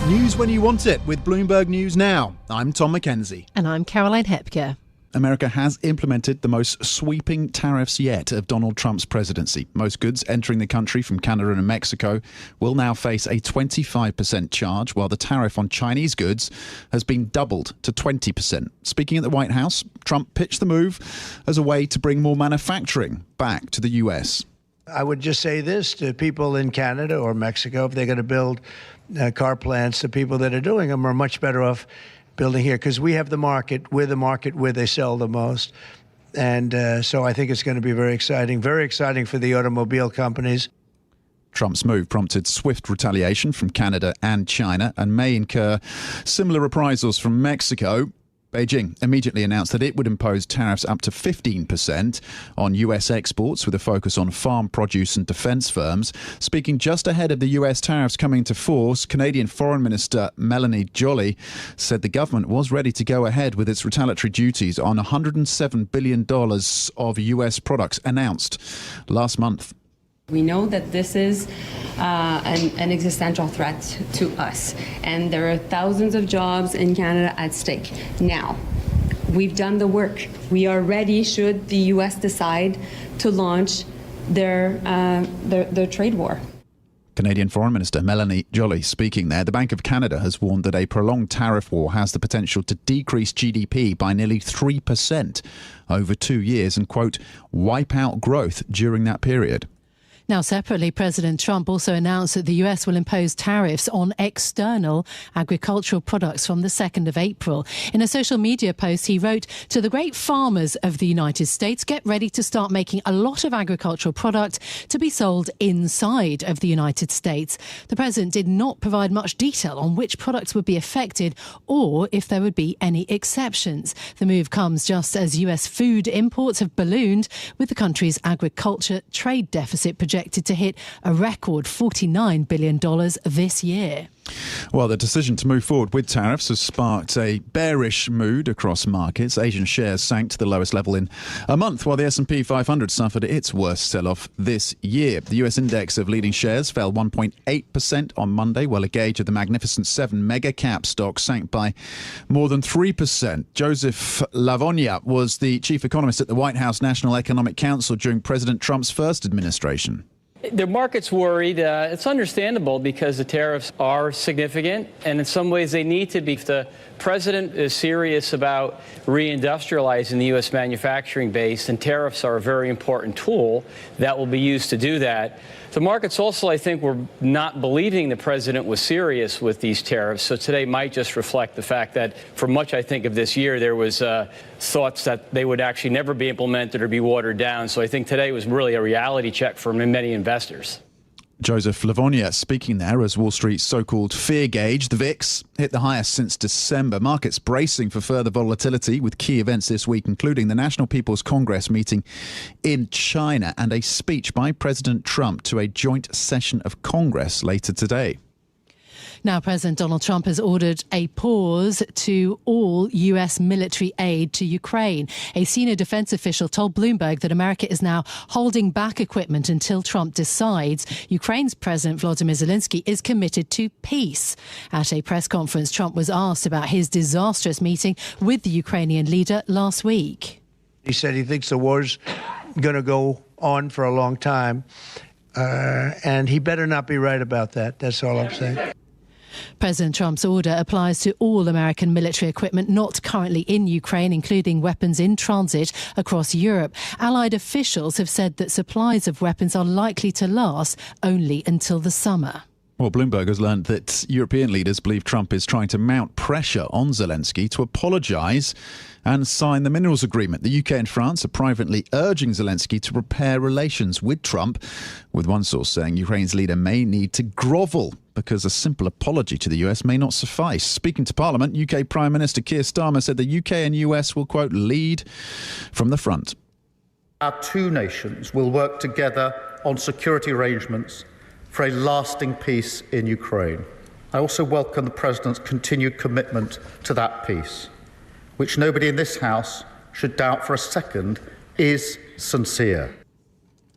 News when you want it with Bloomberg News Now. I'm Tom Mackenzie. And I'm Caroline Hepker. America has implemented the most sweeping tariffs yet of Donald Trump's presidency. Most goods entering the country from Canada and Mexico will now face a 25% charge, while the tariff on Chinese goods has been doubled to 20%. Speaking at the White House, Trump pitched the move as a way to bring more manufacturing back to the U.S. I would just say this to people in Canada or Mexico: if they're going to build car plants, the people that are doing them are much better off building here, because we have the market. We're the market where they sell the most. And so I think it's going to be very exciting for the automobile companies. Trump's move prompted swift retaliation from Canada and China and may incur similar reprisals from Mexico. Beijing immediately announced that it would impose tariffs up to 15% on U.S. exports, with a focus on farm produce and defence firms. Speaking just ahead of the U.S. tariffs coming into force, Canadian Foreign Minister Melanie Joly said the government was ready to go ahead with its retaliatory duties on $107 billion of U.S. products announced last month. We know that this is an existential threat to us, and there are thousands of jobs in Canada at stake. Now, we've done the work. We are ready should the U.S. decide to launch their trade war. Canadian Foreign Minister Melanie Joly speaking there. The Bank of Canada has warned that a prolonged tariff war has the potential to decrease GDP by nearly 3% over 2 years and, quote, wipe out growth during that period. Now, separately, President Trump also announced that the US will impose tariffs on external agricultural products from the 2nd of April. In a social media post, he wrote, "To the great farmers of the United States, get ready to start making a lot of agricultural product to be sold inside of the United States." The president did not provide much detail on which products would be affected or if there would be any exceptions. The move comes just as US food imports have ballooned, with the country's agriculture trade deficit projected to hit a record $49 billion this year. Well, the decision to move forward with tariffs has sparked a bearish mood across markets. Asian shares sank to the lowest level in a month, while the S&P 500 suffered its worst sell-off this year. The US index of leading shares fell 1.8% on Monday, while a gauge of the Magnificent 7 mega-cap stock sank by more than 3%. Joseph Lavonia was the chief economist at the White House National Economic Council during President Trump's first administration. The market's worried. It's understandable because the tariffs are significant, and in some ways they need to be. If the president is serious about reindustrializing the U.S. manufacturing base, and tariffs are a very important tool that will be used to do that. The markets also, I think, were not believing the president was serious with these tariffs. So today might just reflect the fact that for much, I think, of this year, there was thoughts that they would actually never be implemented or be watered down. So I think today was really a reality check for many investors. Joseph Lavonia speaking there as Wall Street's so-called fear gauge, the VIX, hit the highest since December. Markets bracing for further volatility with key events this week, including the National People's Congress meeting in China and a speech by President Trump to a joint session of Congress later today. Now, President Donald Trump has ordered a pause to all US military aid to Ukraine. A senior defense official told Bloomberg that America is now holding back equipment until Trump decides. Ukraine's President Volodymyr Zelensky is committed to peace. At a press conference, Trump was asked about his disastrous meeting with the Ukrainian leader last week. He said he thinks the war's going to go on for a long time, and he better not be right about that. That's all I'm saying. President Trump's order applies to all American military equipment not currently in Ukraine, including weapons in transit across Europe. Allied officials have said that supplies of weapons are likely to last only until the summer. Well, Bloomberg has learned that European leaders believe Trump is trying to mount pressure on Zelensky to apologise and sign the minerals agreement. The UK and France are privately urging Zelensky to repair relations with Trump, with one source saying Ukraine's leader may need to grovel because a simple apology to the US may not suffice. Speaking to Parliament, UK Prime Minister Keir Starmer said the UK and US will, quote, lead from the front. Our two nations will work together on security arrangements for a lasting peace in Ukraine. I also welcome the President's continued commitment to that peace, which nobody in this House should doubt for a second is sincere.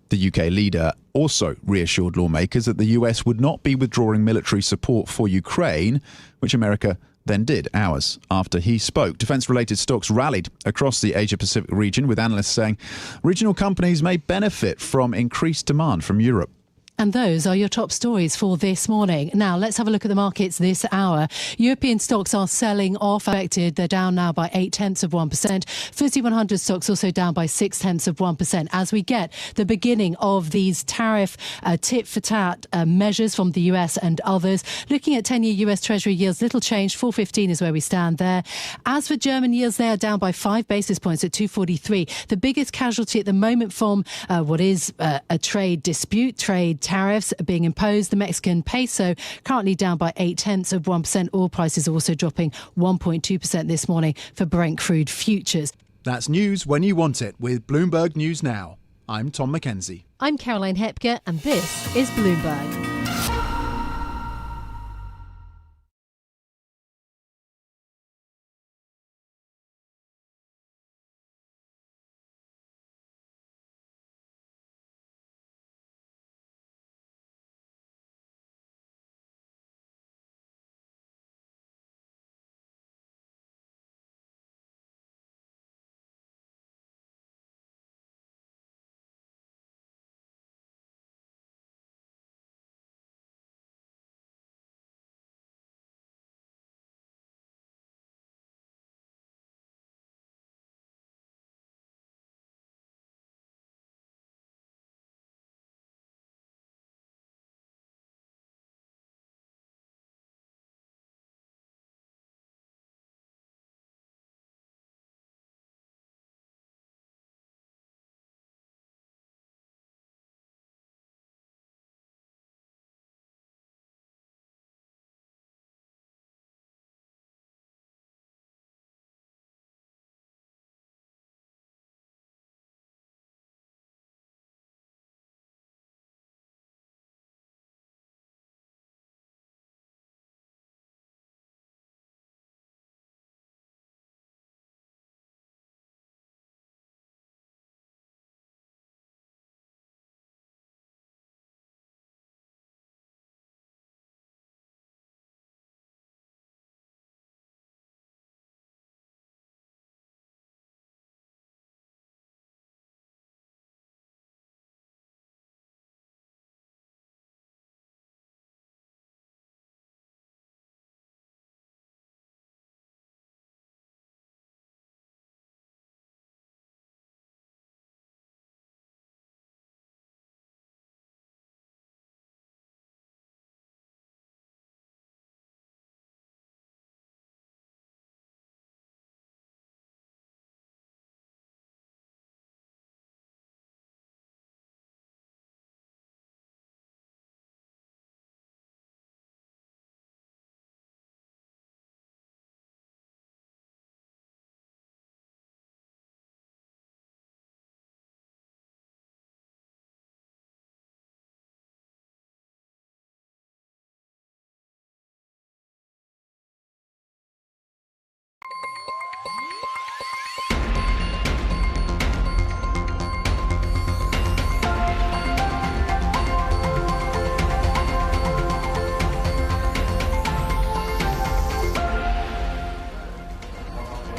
The UK leader also reassured lawmakers that the US would not be withdrawing military support for Ukraine, which America then did hours after he spoke. Defence-related stocks rallied across the Asia-Pacific region, with analysts saying regional companies may benefit from increased demand from Europe. And those are your top stories for this morning. Now, let's have a look at the markets this hour. European stocks are selling off. Affected. They're down now by 0.8%. FTSE 100 stocks also down by 0.6%. As we get the beginning of these tariff tit-for-tat measures from the US and others. Looking at 10-year US Treasury yields, little change. 4.15 is where we stand there. As for German yields, they are down by 5 basis points at 2.43. The biggest casualty at the moment from what is a trade dispute, trade tariffs being imposed. The Mexican peso currently down by 0.8%. Oil prices also dropping 1.2% this morning for Brent crude futures. That's news when you want it with Bloomberg News Now. I'm Tom Mackenzie. I'm Caroline Hepker, and this is Bloomberg.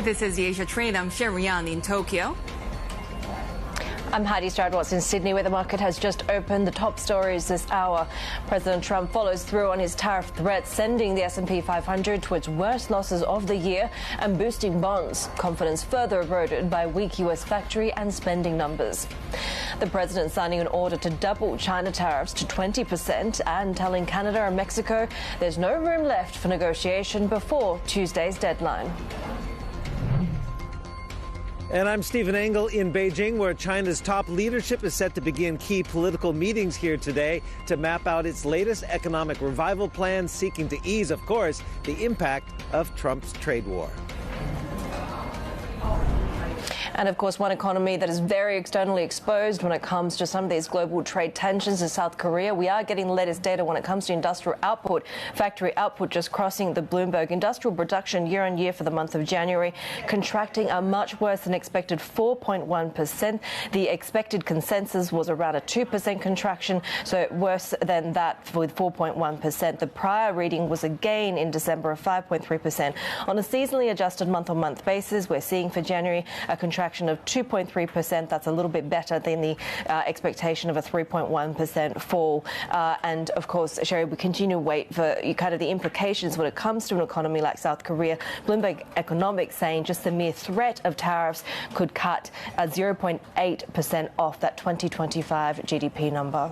This is the Asia Trade. I'm Sherry Yan in Tokyo. I'm Heidi Stroud-Watts in Sydney, where the market has just opened. The top stories this hour. President Trump follows through on his tariff threats, sending the S&P 500 to its worst losses of the year and boosting bonds. Confidence further eroded by weak U.S. factory and spending numbers. The president signing an order to double China tariffs to 20% and telling Canada and Mexico there's no room left for negotiation before Tuesday's deadline. And I'm Stephen Engel in Beijing, where China's top leadership is set to begin key political meetings here today to map out its latest economic revival plan, seeking to ease, of course, the impact of Trump's trade war. And of course, one economy that is very externally exposed when it comes to some of these global trade tensions is South Korea. We are getting the latest data when it comes to industrial output, factory output just crossing the Bloomberg. Industrial production year on year for the month of January, contracting a much worse than expected 4.1%. The expected consensus was around a 2% contraction, so worse than that with 4.1%. The prior reading was a gain in December of 5.3%. On a seasonally adjusted month-on-month basis, we're seeing for January a contraction of 2.3%. That's a little bit better than the expectation of a 3.1% fall. And of course, Sherry, we continue to wait for kind of the implications when it comes to an economy like South Korea. Bloomberg Economics saying just the mere threat of tariffs could cut 0.8% off that 2025 GDP number.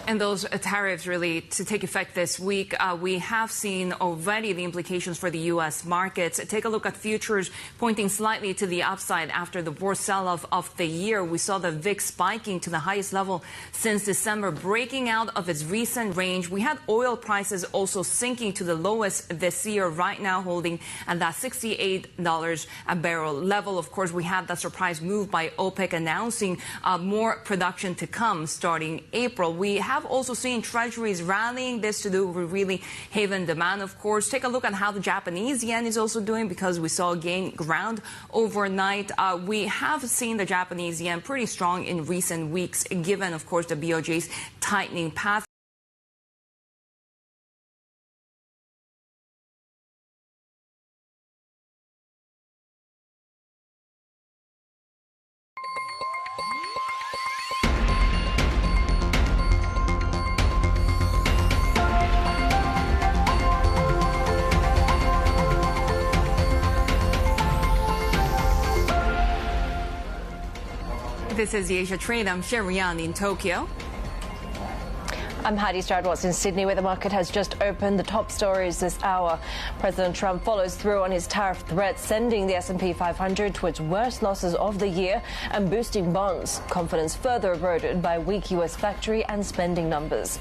And those tariffs really to take effect this week, we have seen already the implications for the U.S. markets. Take a look at futures pointing slightly to the upside after the worst sell-off of the year. We saw the VIX spiking to the highest level since December, breaking out of its recent range. We had oil prices also sinking to the lowest this year, right now holding at that $68 a barrel level. Of course, we had that surprise move by OPEC announcing more production to come starting April. We have also seen treasuries rallying. This to do with really haven demand, of course. Take a look at how the Japanese yen is also doing, because we saw gain ground overnight. We have seen the Japanese yen pretty strong in recent weeks, given, of course, the BOJ's tightening path. This is the Asia Trade. I'm Sherry Yan in Tokyo. I'm Heidi Stroud-Watts in Sydney, where the market has just opened. The top stories this hour. President Trump follows through on his tariff threats, sending the S&P 500 to its worst losses of the year and boosting bonds. Confidence further eroded by weak U.S. factory and spending numbers.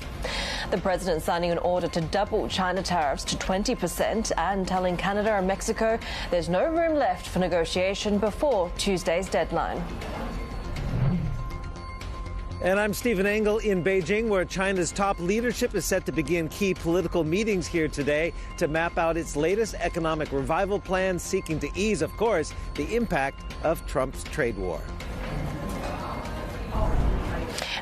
The president signing an order to double China tariffs to 20% and telling Canada and Mexico there's no room left for negotiation before Tuesday's deadline. And I'm Stephen Engel in Beijing, where China's top leadership is set to begin key political meetings here today to map out its latest economic revival plan, seeking to ease, of course, the impact of Trump's trade war.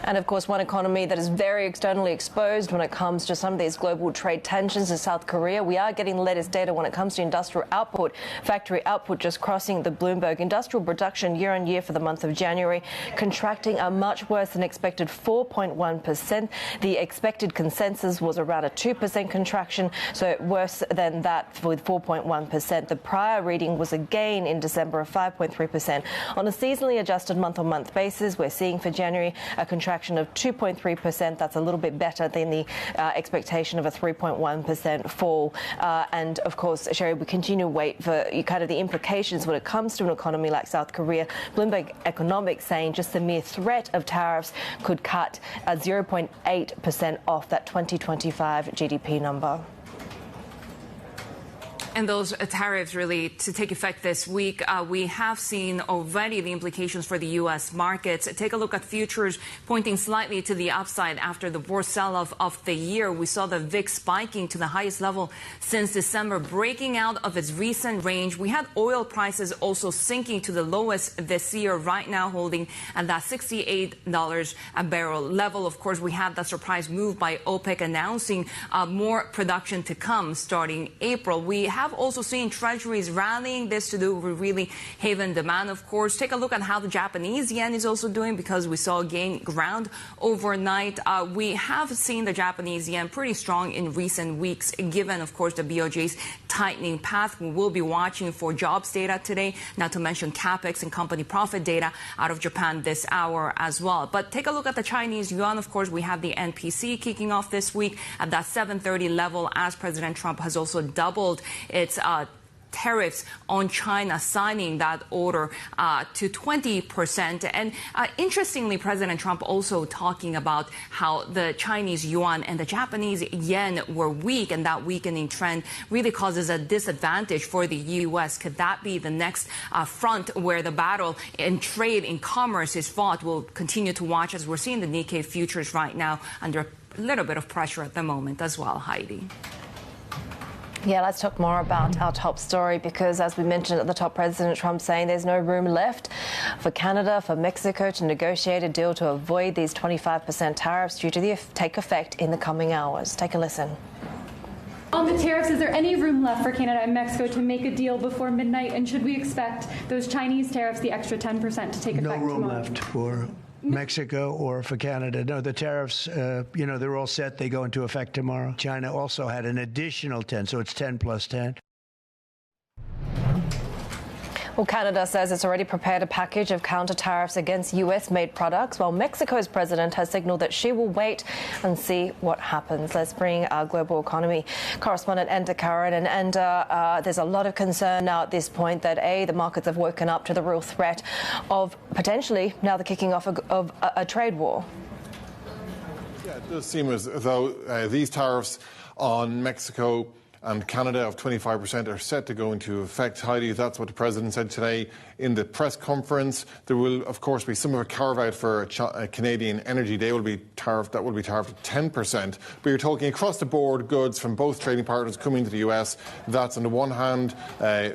And of course, one economy that is very externally exposed when it comes to some of these global trade tensions is South Korea. We are getting the latest data when it comes to industrial output, factory output just crossing the Bloomberg. Industrial production year on year for the month of January, contracting a much worse than expected 4.1%. The expected consensus was around a 2% contraction, so worse than that with 4.1%. The prior reading was a gain in December of 5.3%. On a seasonally adjusted month-on-month basis, we're seeing for January a contraction of 2.3%. That's a little bit better than the expectation of a 3.1% fall. And of course, Sherry, we continue to wait for kind of the implications when it comes to an economy like South Korea. Bloomberg Economics saying just the mere threat of tariffs could cut 0.8% off that 2025 GDP number. And those tariffs really to take effect this week, we have seen already the implications for the U.S. markets. Take a look at futures pointing slightly to the upside after the worst sell-off of the year. We saw the VIX spiking to the highest level since December, breaking out of its recent range. We had oil prices also sinking to the lowest this year, right now holding at that $68 a barrel level. Of course, we had that surprise move by OPEC announcing more production to come starting April. We have also seen treasuries rallying. This to do with really haven demand, of course. Take a look at how the Japanese yen is also doing, because we saw gain ground overnight. We have seen the Japanese yen pretty strong in recent weeks, given, of course, the BOJ's tightening path. We will be watching for jobs data today, not to mention capex and company profit data out of Japan this hour as well. But take a look at the Chinese yuan. Of course, we have the NPC kicking off this week at that 730 level, as President Trump has also doubled its tariffs on China, signing that order to 20%. And interestingly, President Trump also talking about how the Chinese yuan and the Japanese yen were weak, and that weakening trend really causes a disadvantage for the U.S. Could that be the next front where the battle in trade, in commerce is fought? We'll continue to watch as we're seeing the Nikkei futures right now under a little bit of pressure at the moment as well, Heidi. Yeah, let's talk more about our top story because, as we mentioned at the top, President Trump saying there's no room left for Canada, for Mexico to negotiate a deal to avoid these 25% tariffs due to take effect in the coming hours. Take a listen. On the tariffs, is there any room left for Canada and Mexico to make a deal before midnight? And should we expect those Chinese tariffs, the extra 10%, to take effect tomorrow? No room left for Mexico or for Canada. No, the tariffs, they're all set. They go into effect tomorrow. China also had an additional 10, so it's 10 plus 10. Well, Canada says it's already prepared a package of counter tariffs against U.S.-made products, while Mexico's president has signaled that she will wait and see what happens. Let's bring our global economy correspondent Enda Karen. And there's a lot of concern now at this point that, the markets have woken up to the real threat of potentially now the kicking off of a trade war. Yeah, it does seem as though these tariffs on Mexico and Canada of 25% are set to go into effect. Heidi, that's what the president said today in the press conference. There will, of course, be some of a carve-out for Canadian energy. That will be tariffed at 10%. But you're talking across the board goods from both trading partners coming to the US. That's on the one hand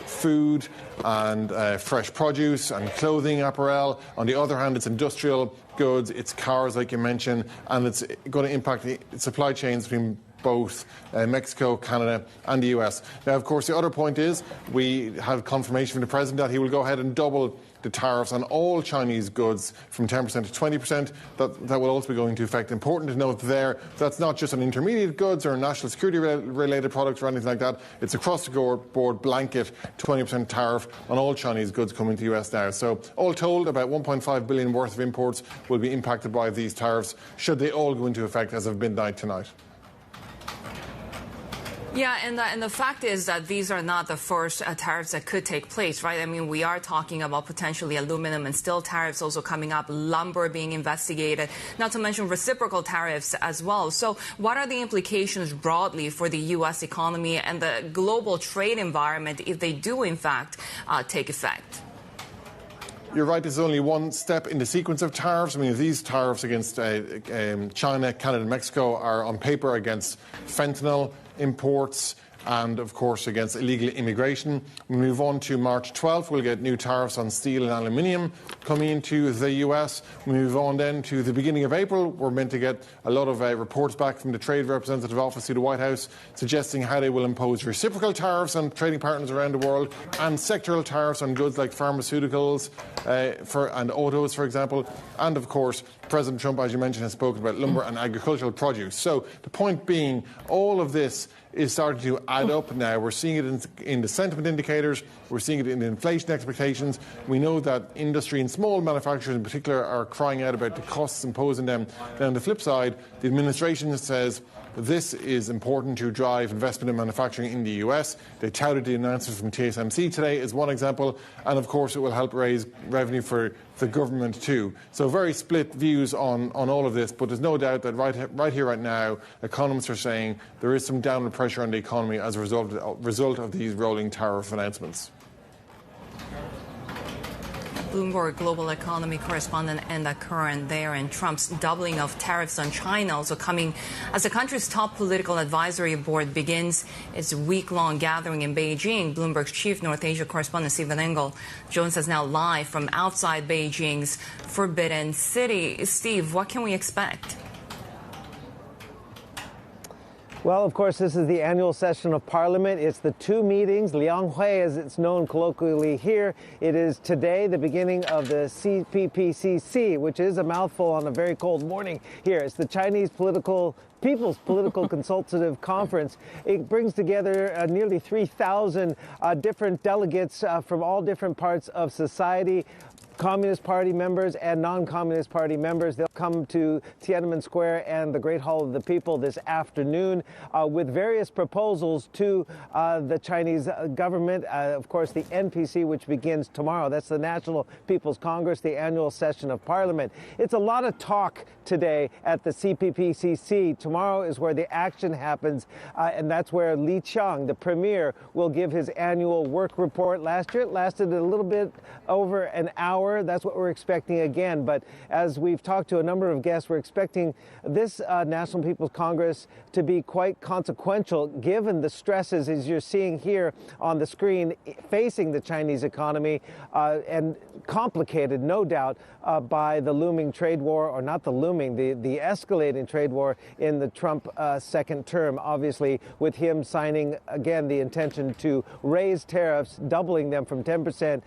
food and fresh produce and clothing apparel. On the other hand, it's industrial goods, it's cars, like you mentioned, and it's going to impact the supply chains between both Mexico, Canada and the US. Now, of course, the other point is we have confirmation from the president that he will go ahead and double the tariffs on all Chinese goods from 10% to 20%. That will also be going into effect. Important to note there, that's not just on intermediate goods or national security related products or anything like that. It's across the board blanket 20% tariff on all Chinese goods coming to the US now. So all told, about 1.5 billion worth of imports will be impacted by these tariffs should they all go into effect as of midnight tonight. Yeah, and the fact is that these are not the first tariffs that could take place, right? I mean, we are talking about potentially aluminum and steel tariffs also coming up, lumber being investigated, not to mention reciprocal tariffs as well. So what are the implications broadly for the U.S. economy and the global trade environment if they do, in fact, take effect? You're right, this is only one step in the sequence of tariffs. I mean, these tariffs against China, Canada and Mexico are on paper against fentanyl imports and, of course, against illegal immigration. We move on to March 12th. We'll get new tariffs on steel and aluminium coming into the US. We move on then to the beginning of April. We're meant to get a lot of reports back from the Trade Representative Office to the White House suggesting how they will impose reciprocal tariffs on trading partners around the world and sectoral tariffs on goods like pharmaceuticals and autos, for example. And, of course, President Trump, as you mentioned, has spoken about lumber and agricultural produce. So the point being, all of this is starting to add up now. We're seeing it in the sentiment indicators. We're seeing it in the inflation expectations. We know that industry and small manufacturers in particular are crying out about the costs imposed on them. Now, on the flip side, the administration says this is important to drive investment in manufacturing in the US. They touted the announcement from TSMC today as one example. And, of course, it will help raise revenue for the government too. So very split views on all of this. But there's no doubt that right here, right now, economists are saying there is some downward pressure on the economy as a result of these rolling tariff announcements. Bloomberg global economy correspondent Enda Karen there, and Trump's doubling of tariffs on China also coming as the country's top political advisory board begins its week-long gathering in Beijing. Bloomberg's chief North Asia correspondent Stephen Engel joins us now live from outside Beijing's Forbidden City. Steve, what can we expect? Well, of course, this is the annual session of Parliament. It's the two meetings, Liang Hui, as it's known colloquially here. It is today the beginning of the CPPCC, which is a mouthful on a very cold morning here. It's the Chinese People's Political Consultative Conference. It brings together nearly 3,000 different delegates from all different parts of society. Communist Party members and non-Communist Party members. They'll come to Tiananmen Square and the Great Hall of the People this afternoon with various proposals to the Chinese government. Of course, the NPC, which begins tomorrow. That's the National People's Congress, the annual session of Parliament. It's a lot of talk today at the CPPCC. Tomorrow is where the action happens, and that's where Li Qiang, the premier, will give his annual work report. Last year, it lasted a little bit over an hour. That's what we're expecting again. But as we've talked to a number of guests, we're expecting this National People's Congress to be quite consequential, given the stresses, as you're seeing here on the screen, facing the Chinese economy, and complicated, no doubt, by the looming trade war, or not the looming, the escalating trade war in the Trump second term, obviously, with him signing, again, the intention to raise tariffs, doubling them from 10%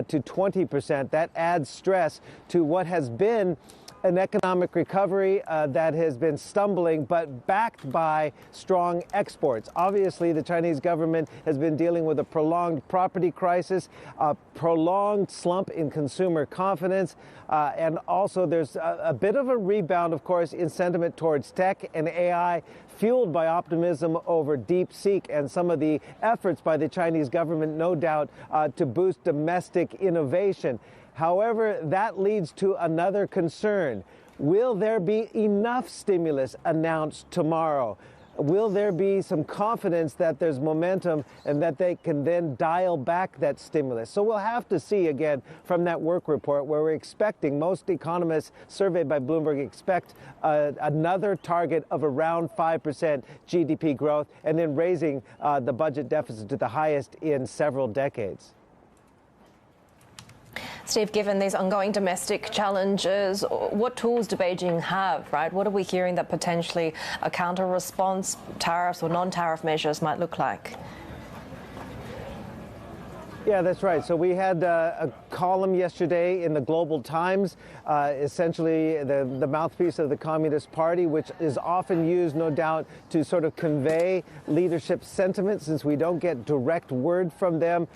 to 20%. That adds stress to what has been an economic recovery that has been stumbling, but backed by strong exports. Obviously, the Chinese government has been dealing with a prolonged property crisis, a prolonged slump in consumer confidence, and also there's a bit of a rebound, of course, in sentiment towards tech and AI, fueled by optimism over DeepSeek and some of the efforts by the Chinese government, no doubt, to boost domestic innovation. However, that leads to another concern. Will there be enough stimulus announced tomorrow? Will there be some confidence that there's momentum and that they can then dial back that stimulus? So we'll have to see again from that work report, where we're expecting, most economists surveyed by Bloomberg expect another target of around 5% GDP growth, and then raising the budget deficit to the highest in several decades. Steve, given these ongoing domestic challenges, what tools do Beijing have, right? What are we hearing that potentially a counter-response, tariffs or non-tariff measures might look like? Yeah, that's right. So we had a column yesterday in the Global Times, essentially the mouthpiece of the Communist Party, which is often used, no doubt, to sort of convey leadership sentiment, since we don't get direct word from them,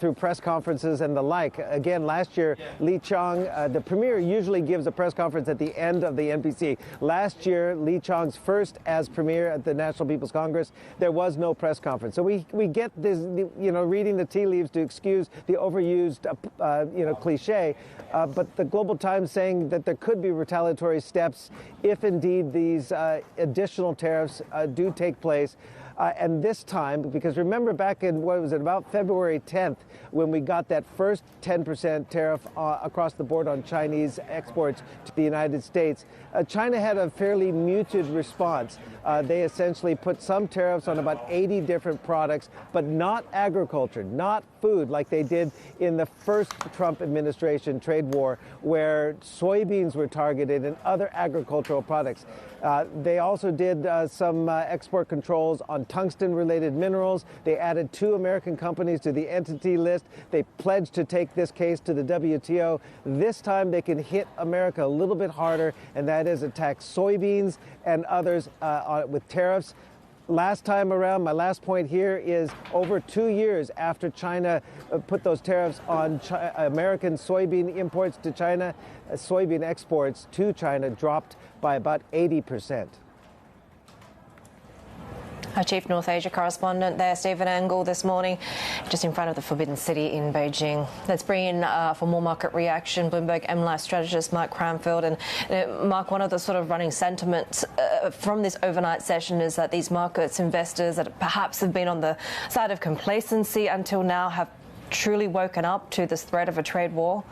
through press conferences and the like. Again, last year, Li Qiang, the premier, usually gives a press conference at the end of the NPC. Last year, Li Qiang's first as premier at the National People's Congress, there was no press conference. So we get this, reading the tea leaves to excuse the overused, cliche. But the Global Times saying that there could be retaliatory steps if indeed these additional tariffs do take place. And this time, because remember back in, about February 10th, when we got that first 10% tariff across the board on Chinese exports to the United States, China had a fairly muted response. They essentially put some tariffs on about 80 different products, but not agriculture, not food, like they did in the first Trump administration trade war, where soybeans were targeted and other agricultural products. They also did some export controls on tungsten-related minerals. They added 2 American companies to the entity list. They pledged to take this case to the WTO. This time they can hit America a little bit harder, and that is attack soybeans and others with tariffs. Last time around, my last point here is over 2 years after China put those tariffs on American soybean imports to China, soybean exports to China dropped by about 80%. Our Chief North Asia correspondent there, Stephen Angle, this morning, just in front of the Forbidden City in Beijing. Let's bring in, for more market reaction, Bloomberg MLife strategist Mark Cranfield. And Mark, one of the sort of running sentiments from this overnight session is that these markets, investors that perhaps have been on the side of complacency until now, have truly woken up to this threat of a trade war.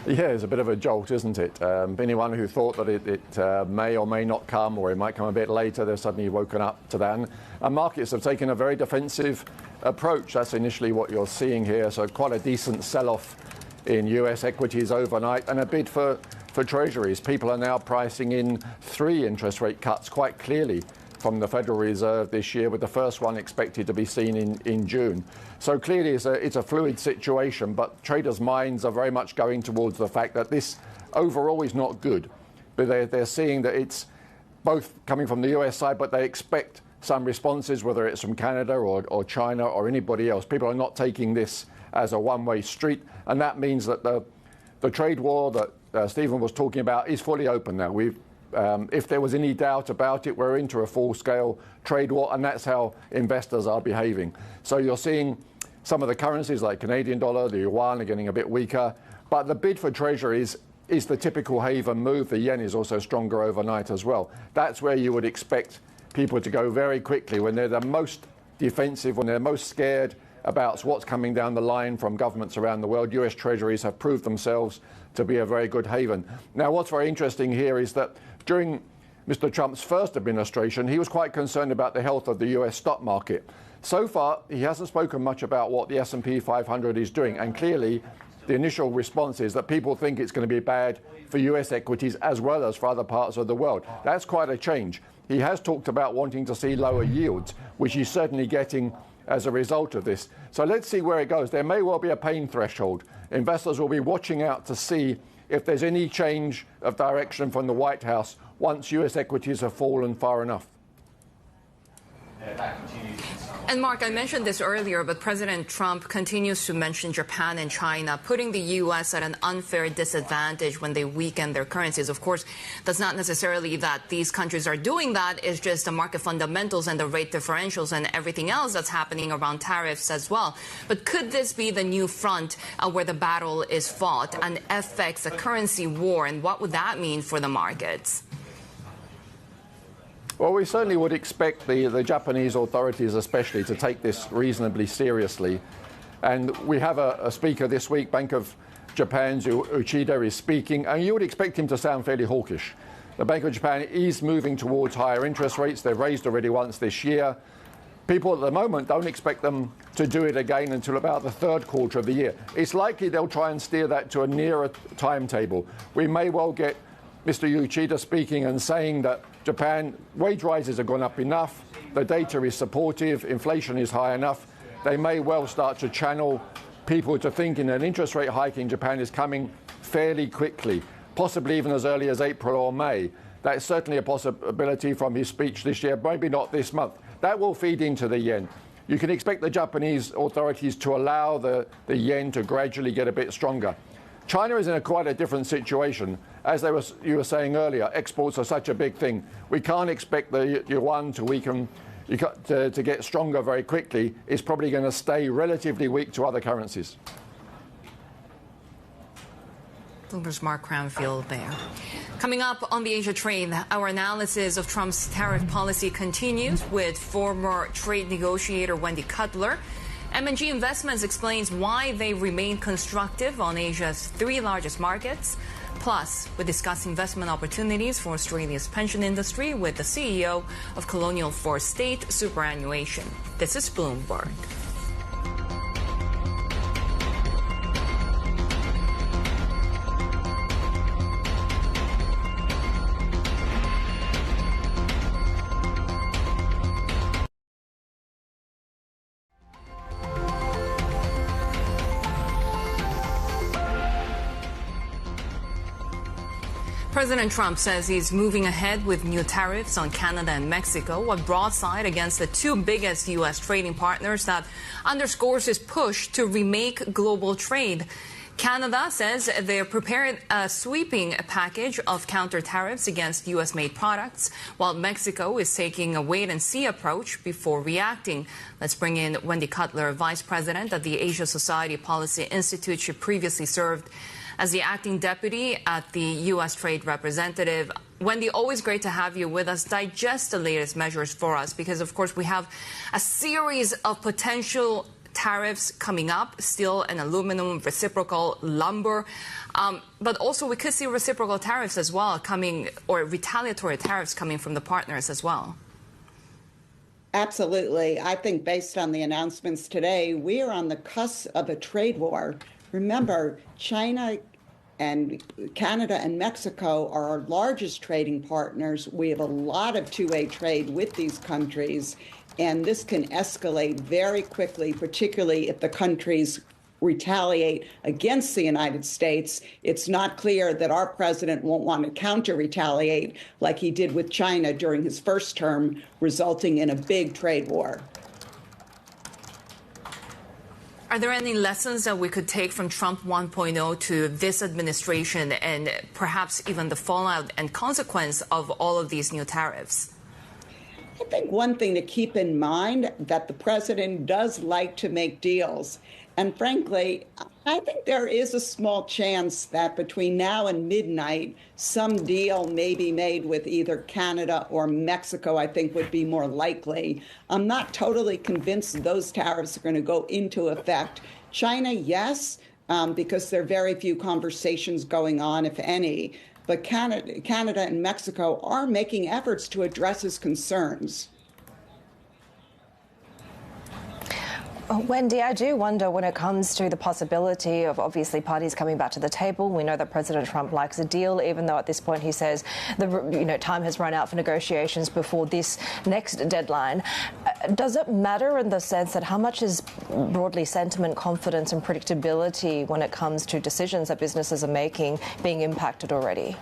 Yeah, it's a bit of a jolt, isn't it? Anyone who thought that it may or may not come, or it might come a bit later, they've suddenly woken up to that. And markets have taken a very defensive approach. That's initially what you're seeing here. So quite a decent sell-off in US equities overnight, and a bid for treasuries. People are now pricing in 3 interest rate cuts quite clearly from the Federal Reserve this year, with the first one expected to be seen in June. So clearly it's a fluid situation, but traders' minds are very much going towards the fact that this overall is not good. But they're seeing that it's both coming from the US side, but they expect some responses, whether it's from Canada or China or anybody else. People are not taking this as a one-way street. And that means that the trade war that Stephen was talking about is fully open now. If there was any doubt about it, we're into a full-scale trade war, and that's how investors are behaving. So you're seeing some of the currencies like Canadian dollar, the yuan are getting a bit weaker, but the bid for treasuries is the typical haven move. The yen is also stronger overnight as well. That's where you would expect people to go very quickly when they're the most defensive, when they're most scared about what's coming down the line from governments around the world. US treasuries have proved themselves to be a very good haven. Now, what's very interesting here is that during Mr. Trump's first administration, he was quite concerned about the health of the US stock market. So far, he hasn't spoken much about what the S&P 500 is doing, and clearly the initial response is that people think it's going to be bad for US equities as well as for other parts of the world. That's quite a change. He has talked about wanting to see lower yields, which he's certainly getting as a result of this. So let's see where it goes. There may well be a pain threshold. Investors will be watching out to see if there's any change of direction from the White House once US equities have fallen far enough. And Mark, I mentioned this earlier, but President Trump continues to mention Japan and China, putting the U.S. at an unfair disadvantage when they weaken their currencies. Of course, that's not necessarily that these countries are doing that. It's just the market fundamentals and the rate differentials and everything else that's happening around tariffs as well. But could this be the new front where the battle is fought, an FX, a currency war? And what would that mean for the markets? Well, we certainly would expect the Japanese authorities especially to take this reasonably seriously. And we have a speaker this week, Bank of Japan's Uchida is speaking, and you would expect him to sound fairly hawkish. The Bank of Japan is moving towards higher interest rates. They've raised already once this year. People at the moment don't expect them to do it again until about the third quarter of the year. It's likely they'll try and steer that to a nearer timetable. We may well get Mr. Uchida speaking and saying that Japan wage rises have gone up enough, the data is supportive, inflation is high enough. They may well start to channel people to thinking an interest rate hike in Japan is coming fairly quickly, possibly even as early as April or May. That's certainly a possibility from his speech this year, maybe not this month. That will feed into the yen. You can expect the Japanese authorities to allow the yen to gradually get a bit stronger. China is in quite a different situation. As you were saying earlier, exports are such a big thing. We can't expect the yuan to weaken, to get stronger very quickly. It's probably going to stay relatively weak to other currencies. Bloomberg's Mark Cranfield there. Coming up on the Asia Trade, our analysis of Trump's tariff policy continues with former trade negotiator Wendy Cutler. M&G Investments explains why they remain constructive on Asia's three largest markets. Plus, we discuss investment opportunities for Australia's pension industry with the CEO of Colonial First State Superannuation. This is Bloomberg. President Trump says he's moving ahead with new tariffs on Canada and Mexico, a broadside against the two biggest U.S. trading partners that underscores his push to remake global trade. Canada says they're preparing a sweeping package of counter tariffs against U.S.-made products, while Mexico is taking a wait-and-see approach before reacting. Let's bring in Wendy Cutler, Vice President at the Asia Society Policy Institute. She previously served as the acting deputy at the U.S. Trade Representative. Wendy, always great to have you with us. Digest the latest measures for us, because, of course, we have a series of potential tariffs coming up, steel and aluminum, reciprocal, lumber. But also we could see reciprocal tariffs as well coming, or retaliatory tariffs coming from the partners as well. Absolutely. I think based on the announcements today, we are on the cusp of a trade war. Remember, China and Canada and Mexico are our largest trading partners. We have a lot of two-way trade with these countries, and this can escalate very quickly, particularly if the countries retaliate against the United States. It's not clear that our president won't want to counter-retaliate like he did with China during his first term, resulting in a big trade war. Are there any lessons that we could take from Trump 1.0 to this administration and perhaps even the fallout and consequence of all of these new tariffs? I think one thing to keep in mind that the president does like to make deals. And frankly, I think there is a small chance that between now and midnight, some deal may be made with either Canada or Mexico, I think would be more likely. I'm not totally convinced those tariffs are going to go into effect. China, yes, because there are very few conversations going on, if any. But Canada and Mexico are making efforts to address his concerns. Wendy, I do wonder when it comes to the possibility of obviously parties coming back to the table. We know that President Trump likes a deal, even though at this point he says time has run out for negotiations before this next deadline. Does it matter in the sense that how much is broadly sentiment, confidence and predictability when it comes to decisions that businesses are making being impacted already?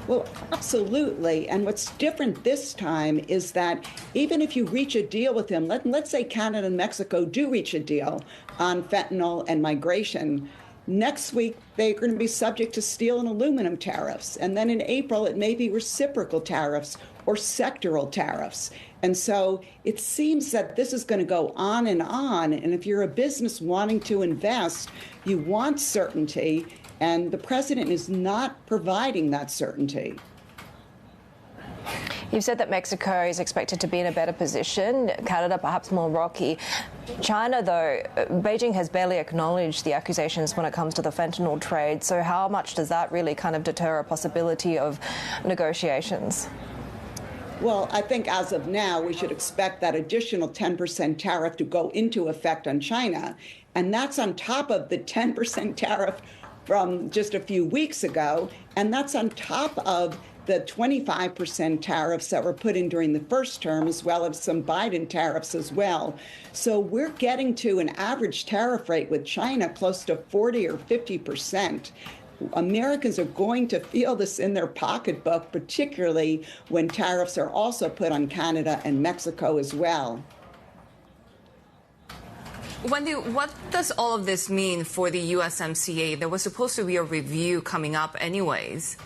Well, absolutely. And what's different this time is that even if you reach a deal with him, let's say Canada and Mexico do reach a deal on fentanyl and migration. Next week, they're going to be subject to steel and aluminum tariffs. And then in April, it may be reciprocal tariffs or sectoral tariffs. And so it seems that this is going to go on. And if you're a business wanting to invest, you want certainty. And the president is not providing that certainty. You've said that Mexico is expected to be in a better position, Canada perhaps more rocky. China, though, Beijing has barely acknowledged the accusations when it comes to the fentanyl trade. So how much does that really kind of deter a possibility of negotiations? Well, I think as of now, we should expect that additional 10% tariff to go into effect on China. And that's on top of the 10% tariff from just a few weeks ago, and that's on top of the 25% tariffs that were put in during the first term, as well as some Biden tariffs as well. So we're getting to an average tariff rate with China close to 40 or 50%. Americans are going to feel this in their pocketbook, particularly when tariffs are also put on Canada and Mexico as well. Wendy, what does all of this mean for the USMCA? There was supposed to be a review coming up anyways.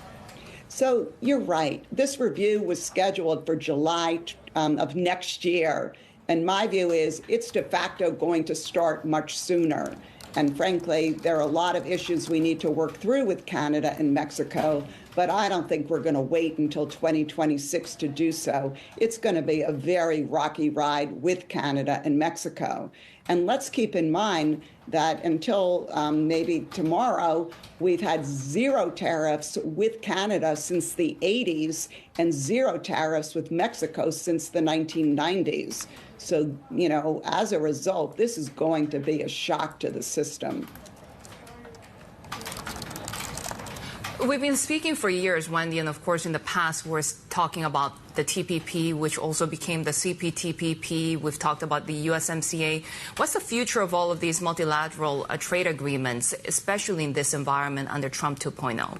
So you're right. This review was scheduled for July of next year. And my view is it's de facto going to start much sooner. And frankly, there are a lot of issues we need to work through with Canada and Mexico, but I don't think we're going to wait until 2026 to do so. It's going to be a very rocky ride with Canada and Mexico. And let's keep in mind that until maybe tomorrow, we've had zero tariffs with Canada since the 80s and zero tariffs with Mexico since the 1990s. So, as a result, this is going to be a shock to the system. We've been speaking for years, Wendy, and of course in the past we're talking about the TPP, which also became the CPTPP. We've talked about the USMCA. What's the future of all of these multilateral trade agreements, especially in this environment under Trump 2.0?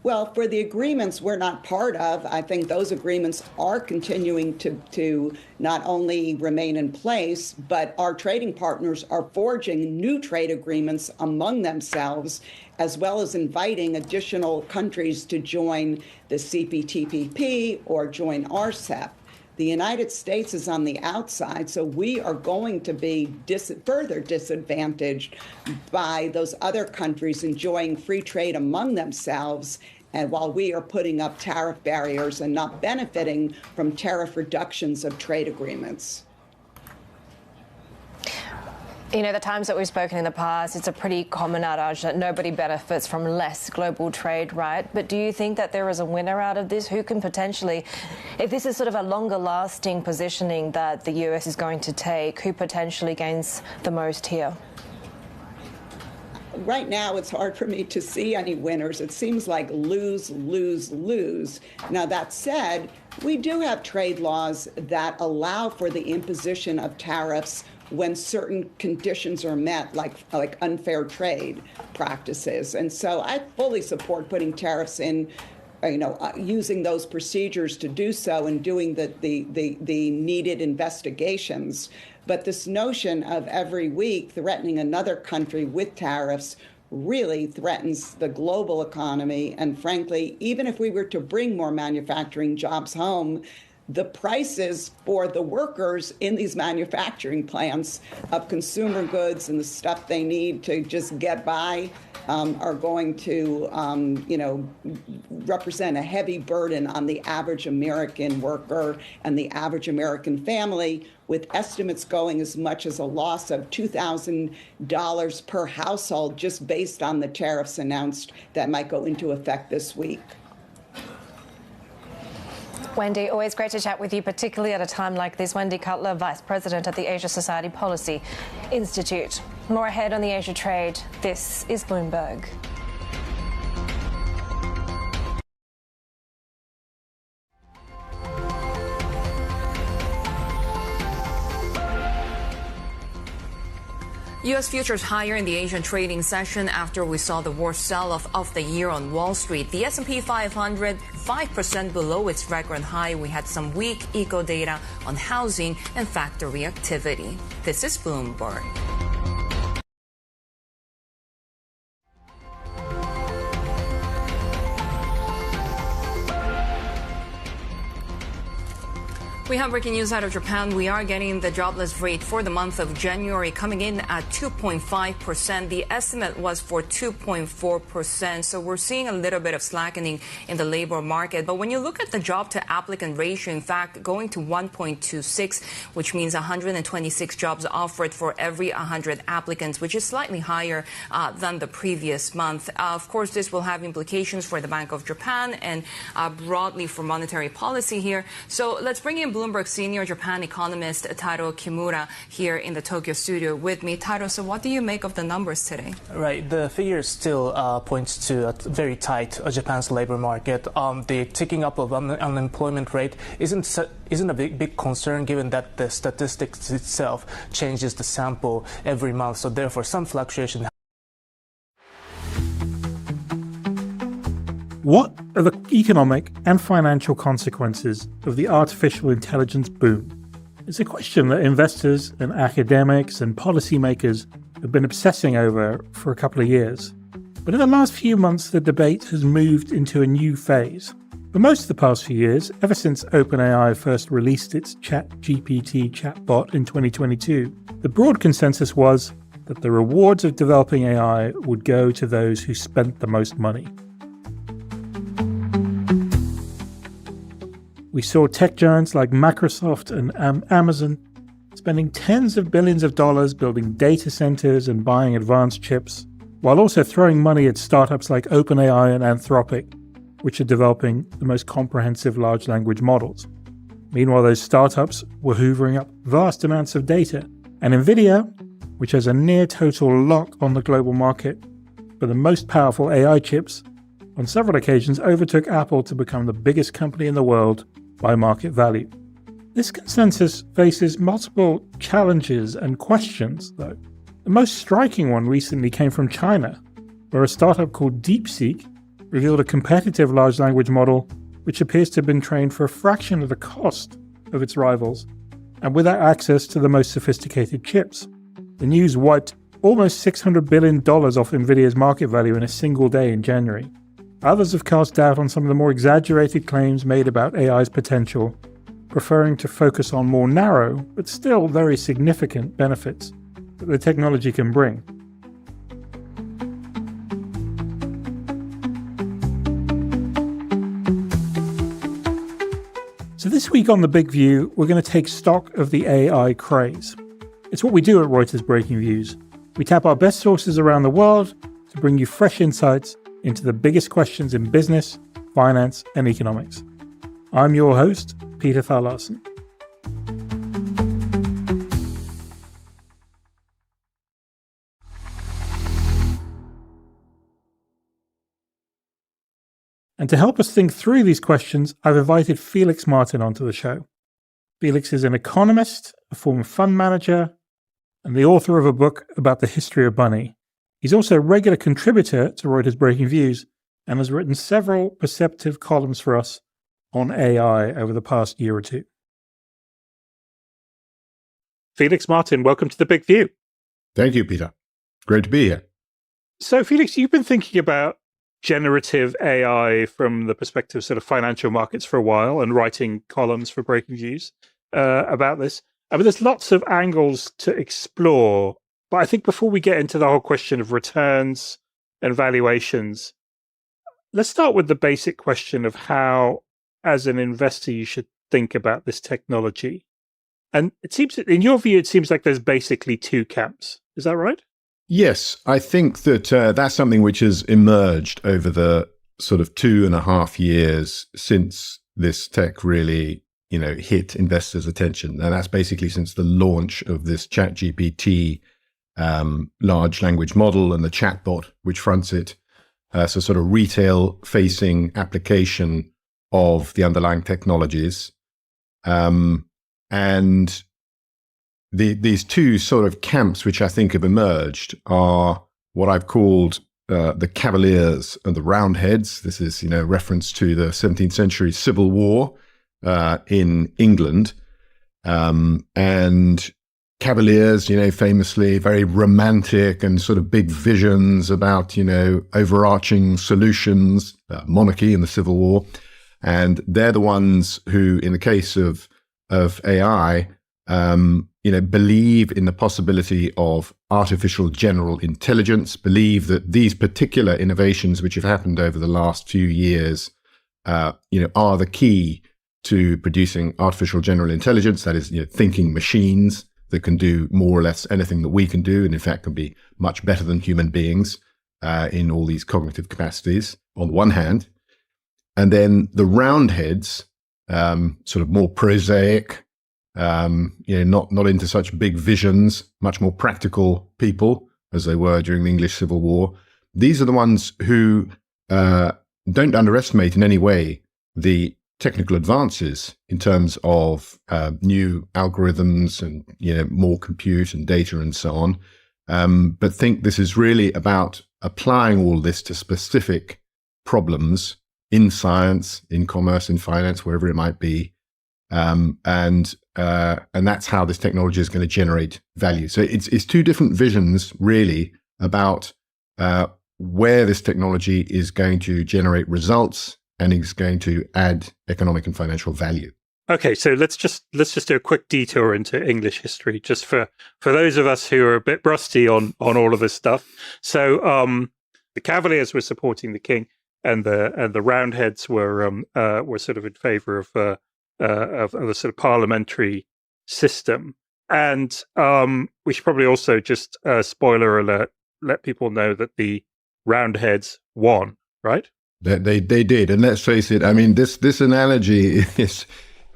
Well, for the agreements we're not part of, I think those agreements are continuing to not only remain in place, but our trading partners are forging new trade agreements among themselves, as well as inviting additional countries to join the CPTPP or join RCEP. The United States is on the outside, so we are going to be further disadvantaged by those other countries enjoying free trade among themselves, and while we are putting up tariff barriers and not benefiting from tariff reductions of trade agreements. The times that we've spoken in the past, it's a pretty common adage that nobody benefits from less global trade, right? But do you think that there is a winner out of this? Who can potentially, if this is sort of a longer lasting positioning that the US is going to take, who potentially gains the most here? Right now, it's hard for me to see any winners. It seems like lose, lose, lose. Now, that said, we do have trade laws that allow for the imposition of tariffs when certain conditions are met, like unfair trade practices. And so I fully support putting tariffs in using those procedures to do so and doing the needed investigations. But this notion of every week threatening another country with tariffs really threatens the global economy. And frankly, even if we were to bring more manufacturing jobs home, the prices for the workers in these manufacturing plants of consumer goods and the stuff they need to just get by are going to, represent a heavy burden on the average American worker and the average American family, with estimates going as much as a loss of $2,000 per household just based on the tariffs announced that might go into effect this week. Wendy, always great to chat with you, particularly at a time like this. Wendy Cutler, Vice President at the Asia Society Policy Institute. More ahead on the Asia trade. This is Bloomberg. U.S. futures higher in the Asian trading session after we saw the worst sell-off of the year on Wall Street. The S&P 500, 5% below its record high. We had some weak eco data on housing and factory activity. This is Bloomberg. We have breaking news out of Japan. We are getting the jobless rate for the month of January coming in at 2.5%. The estimate was for 2.4%. So we're seeing a little bit of slackening in the labor market. But when you look at the job to applicant ratio, in fact, going to 1.26, which means 126 jobs offered for every 100 applicants, which is slightly higher than the previous month. Of course, this will have implications for the Bank of Japan and broadly for monetary policy here. So let's bring in Bloomberg senior Japan economist Taro Kimura here in the Tokyo studio with me. Taro, so what do you make of the numbers today? Right, the figures still points to a very tight Japan's labor market. The ticking up of unemployment rate isn't a big concern, given that the statistics itself changes the sample every month. So therefore, some fluctuation. What are the economic and financial consequences of the artificial intelligence boom? It's a question that investors and academics and policymakers have been obsessing over for a couple of years. But in the last few months, the debate has moved into a new phase. For most of the past few years, ever since OpenAI first released its ChatGPT chatbot in 2022, the broad consensus was that the rewards of developing AI would go to those who spent the most money. We saw tech giants like Microsoft and Amazon spending tens of billions of dollars building data centers and buying advanced chips, while also throwing money at startups like OpenAI and Anthropic, which are developing the most comprehensive large language models. Meanwhile, those startups were hoovering up vast amounts of data. And NVIDIA, which has a near total lock on the global market for the most powerful AI chips, on several occasions overtook Apple to become the biggest company in the world by market value. This consensus faces multiple challenges and questions, though. The most striking one recently came from China, where a startup called DeepSeek revealed a competitive large language model which appears to have been trained for a fraction of the cost of its rivals, and without access to the most sophisticated chips. The news wiped almost $600 billion off NVIDIA's market value in a single day in January. Others have cast doubt on some of the more exaggerated claims made about AI's potential, preferring to focus on more narrow, but still very significant benefits that the technology can bring. So this week on The Big View, we're going to take stock of the AI craze. It's what we do at Reuters Breaking Views. We tap our best sources around the world to bring you fresh insights into the biggest questions in business, finance, and economics. I'm your host, Peter Tharlarsen. And to help us think through these questions, I've invited Felix Martin onto the show. Felix is an economist, a former fund manager, and the author of a book about the history of money. He's also a regular contributor to Reuters Breaking Views and has written several perceptive columns for us on AI over the past year or two. Felix Martin, welcome to The Big View. Thank you, Peter. Great to be here. So, Felix, you've been thinking about generative AI from the perspective of sort of financial markets for a while and writing columns for Breaking Views about this. I mean, there's lots of angles to explore, but I think before we get into the whole question of returns and valuations, let's start with the basic question of how, as an investor, you should think about this technology. And it seems, in your view, it seems like there's basically two camps. Is that right? Yes, I think that that's something which has emerged over the sort of 2.5 years since this tech really, hit investors' attention. And that's basically since the launch of this ChatGPT large language model and the chatbot which fronts it. So sort of retail-facing application of the underlying technologies. And these two sort of camps which I think have emerged are what I've called the Cavaliers and the Roundheads. This is, reference to the 17th century Civil War in England. And Cavaliers, famously very romantic and sort of big visions about, overarching solutions, monarchy in the Civil War. And they're the ones who, in the case of AI, believe in the possibility of artificial general intelligence, believe that these particular innovations which have happened over the last few years, are the key to producing artificial general intelligence. That is, thinking machines that can do more or less anything that we can do, and in fact can be much better than human beings in all these cognitive capacities, on the one hand. And then the Roundheads, sort of more prosaic, not into such big visions, much more practical people, as they were during the English Civil War. These are the ones who don't underestimate in any way the technical advances in terms of new algorithms and more compute and data and so on, but think this is really about applying all this to specific problems in science, in commerce, in finance, wherever it might be, and that's how this technology is going to generate value. So it's two different visions really about where this technology is going to generate results and is going to add economic and financial value. Okay, so let's just do a quick detour into English history, just for those of us who are a bit rusty on all of this stuff. So the Cavaliers were supporting the king, and the Roundheads were sort of in favour of a sort of parliamentary system. And we should probably also just spoiler alert, let people know that the Roundheads won, right? They did, and let's face it. I mean, this analogy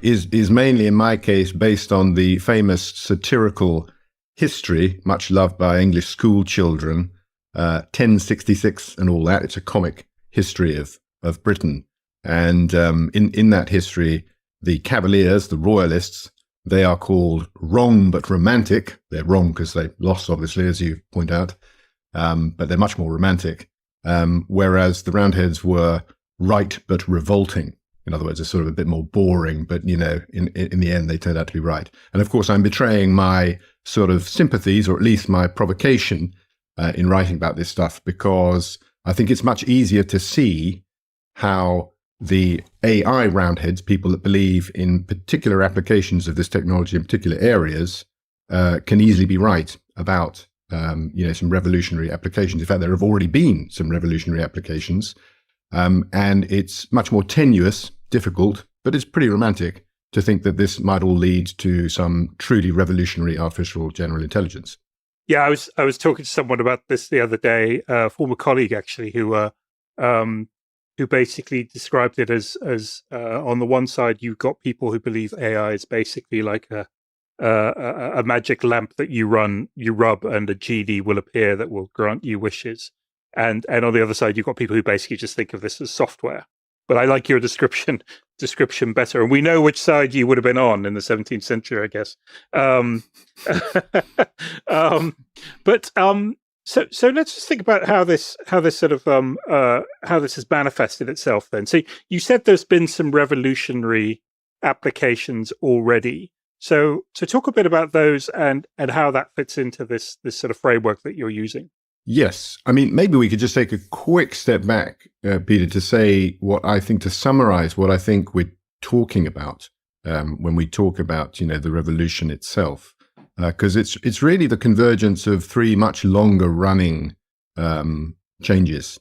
is mainly, in my case, based on the famous satirical history, much loved by English school children, 1066 and all that. It's a comic history of Britain, and in that history, the Cavaliers, the Royalists, they are called wrong but romantic. They're wrong because they lost, obviously, as you point out, but they're much more romantic. Whereas the Roundheads were right but revolting. In other words, they're sort of a bit more boring, but, in the end, they turned out to be right. And of course, I'm betraying my sort of sympathies, or at least my provocation in writing about this stuff, because I think it's much easier to see how the AI Roundheads, people that believe in particular applications of this technology in particular areas, can easily be right about some revolutionary applications. In fact, there have already been some revolutionary applications, and it's much more tenuous, difficult, but it's pretty romantic to think that this might all lead to some truly revolutionary artificial general intelligence. Yeah, I was talking to someone about this the other day, a former colleague actually, who basically described it as on the one side you've got people who believe AI is basically like a magic lamp that you rub, and a genie will appear that will grant you wishes. And on the other side, you've got people who basically just think of this as software. But I like your description better. And we know which side you would have been on in the 17th century, I guess. But So let's just think about how this sort of how this has manifested itself then. So you said there's been some revolutionary applications already. So talk a bit about those and how that fits into this sort of framework that you're using. Yes. I mean, maybe we could just take a quick step back, Peter, to say to summarize what I think we're talking about when we talk about, the revolution itself. Because it's really the convergence of three much longer running changes.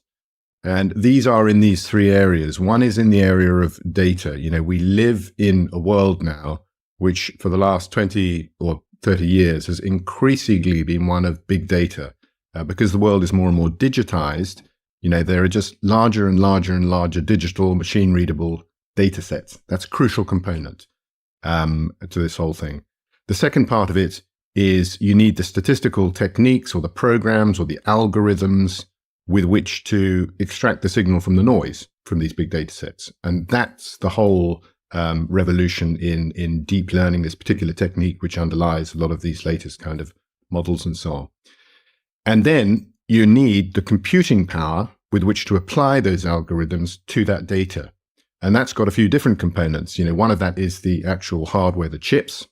And these are in these three areas. One is in the area of data. We live in a world now which for the last 20 or 30 years has increasingly been one of big data. Because the world is more and more digitized, there are just larger and larger and larger digital machine-readable data sets. That's a crucial component to this whole thing. The second part of it is you need the statistical techniques or the programs or the algorithms with which to extract the signal from the noise from these big data sets. And that's the whole revolution in deep learning, this particular technique which underlies a lot of these latest kind of models and so on. And then you need the computing power with which to apply those algorithms to that data. And that's got a few different components. One of that is the actual hardware, the chips,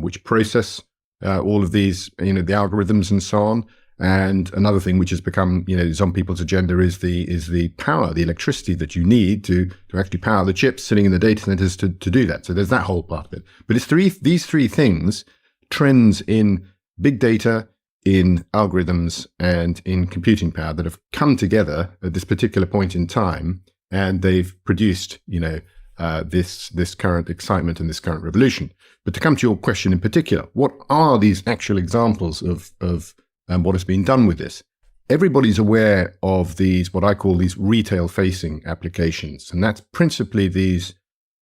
which process all of these, the algorithms and so on. And another thing which has become, is on people's agenda is the power, the electricity that you need to actually power the chips sitting in the data centers to do that. So there's that whole part of it. But it's these three things, trends in big data, in algorithms, and in computing power that have come together at this particular point in time, and they've produced, this current excitement and this current revolution. But to come to your question in particular, what are these actual examples of what has been done with this? Everybody's aware of these, what I call these retail-facing applications, and that's principally these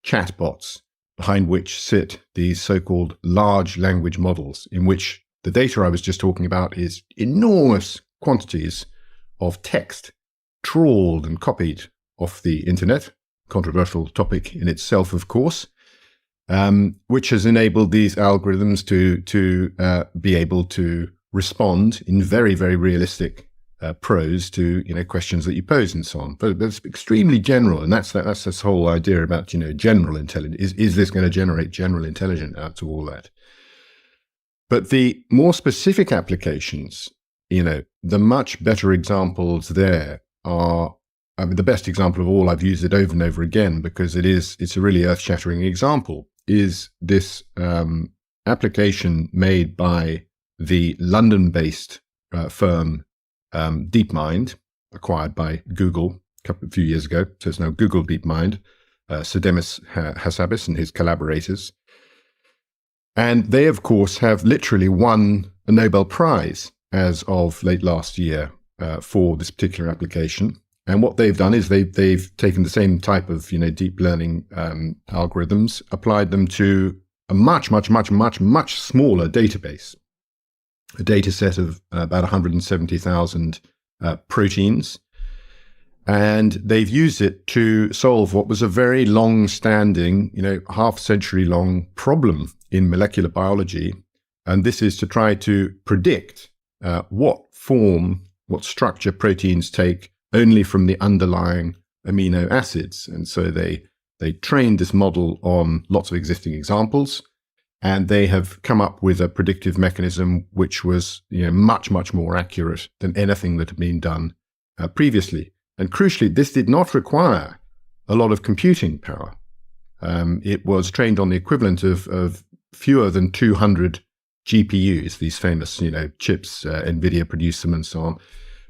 chatbots behind which sit these so-called large language models, in which the data I was just talking about is enormous quantities of text trawled and copied off the internet, controversial topic in itself, of course, which has enabled these algorithms to be able to respond in very, very realistic prose to questions that you pose and so on. But that's extremely general, and that's this whole idea about general intelligence. Is this going to generate general intelligence out of all that? But the more specific applications, the much better examples there are, the best example of all, I've used it over and over again because it's a really earth-shattering example, is this application made by the London-based firm DeepMind, acquired by Google a few years ago. So it's now Google DeepMind, Sedemis Hassabis and his collaborators. And they, of course, have literally won a Nobel Prize as of late last year for this particular application. And what they've done is they've taken the same type of deep learning algorithms, applied them to a much, much, much, much, much smaller database, a data set of about 170,000 proteins. And they've used it to solve what was a very long-standing, half-century-long problem in molecular biology. And this is to try to predict what structure proteins take only from the underlying amino acids. And so they trained this model on lots of existing examples, and they have come up with a predictive mechanism which was much, much more accurate than anything that had been done previously. And crucially, this did not require a lot of computing power. It was trained on the equivalent of fewer than 200 GPUs, these famous, chips, NVIDIA produce them and so on,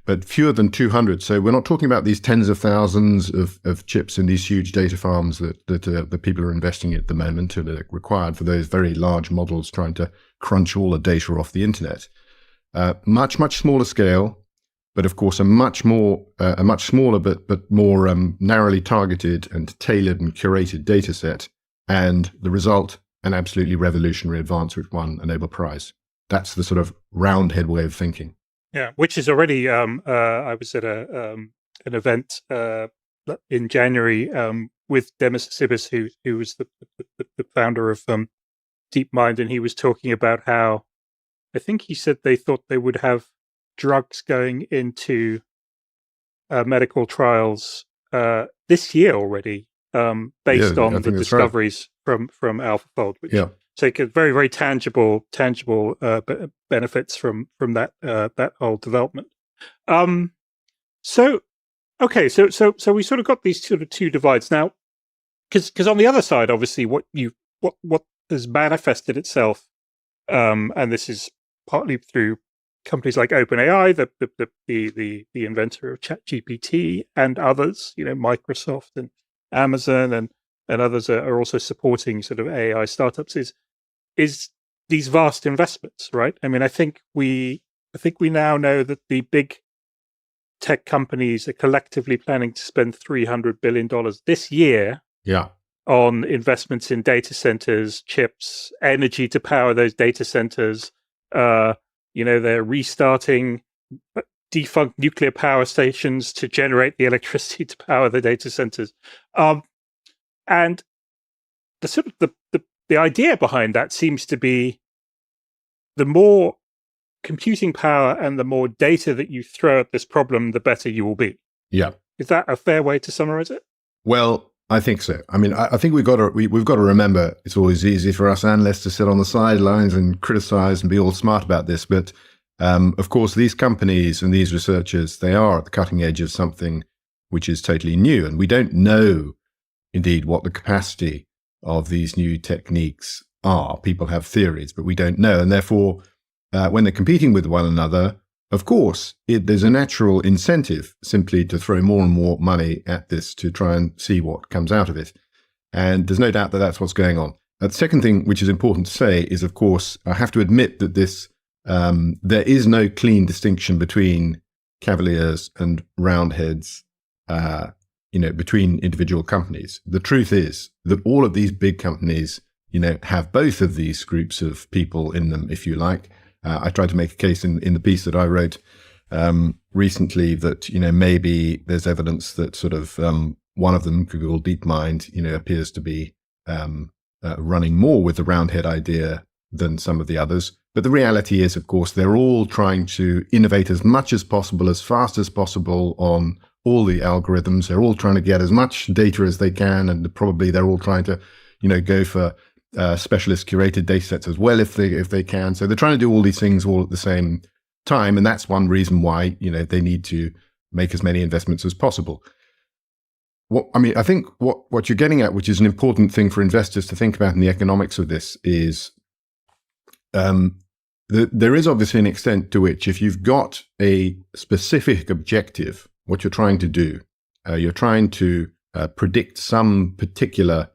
but fewer than 200. So we're not talking about these tens of thousands of chips in these huge data farms that the people are investing in at the moment, and are required for those very large models trying to crunch all the data off the internet. Much, much smaller scale, but of course a much smaller but more narrowly targeted and tailored and curated data set, and the result, an absolutely revolutionary advance which won a Nobel Prize. That's the sort of roundhead way of thinking. Yeah, which is already. I was at an event in January with Demis Hassabis, who was the founder of DeepMind, and he was talking about how, I think he said they thought they would have drugs going into medical trials this year already, based on the discoveries from AlphaFold, which take a very, very tangible benefits from that whole development. So we sort of got these sort of two divides now, because on the other side, obviously, what has manifested itself, and this is partly through companies like OpenAI, the inventor of ChatGPT, and others, Microsoft and Amazon and others are also supporting sort of AI startups, is these vast investments, right? I mean, I think we now know that the big tech companies are collectively planning to spend $300 billion this year on investments in data centers, chips, energy to power those data centers. They're restarting defunct nuclear power stations to generate the electricity to power the data centers. And the sort of the idea behind that seems to be the more computing power and the more data that you throw at this problem, the better you will be. Yeah. Is that a fair way to summarize it? Well, I think so. I mean, I think we've got to remember it's always easy for us analysts to sit on the sidelines and criticize and be all smart about this. But of course, these companies and these researchers, they are at the cutting edge of something which is totally new. And we don't know, indeed, what the capacity of these new techniques are. People have theories, but we don't know. And therefore, when they're competing with one another, of course, there's a natural incentive simply to throw more and more money at this to try and see what comes out of it. And there's no doubt that that's what's going on. The second thing which is important to say is, of course, I have to admit that there is no clean distinction between cavaliers and roundheads, between individual companies. The truth is that all of these big companies, have both of these groups of people in them, if you like. I tried to make a case in the piece that I wrote recently that, maybe there's evidence that sort of one of them, Google DeepMind, appears to be running more with the roundhead idea than some of the others. But the reality is, of course, they're all trying to innovate as much as possible, as fast as possible on all the algorithms. They're all trying to get as much data as they can, and probably they're all trying to, go for specialist curated data sets as well if they can. So they're trying to do all these things all at the same time, and that's one reason why they need to make as many investments as possible. I think what you're getting at, which is an important thing for investors to think about in the economics of this, is there is obviously an extent to which, if you've got a specific objective, what you're trying to do, you're trying to predict some particular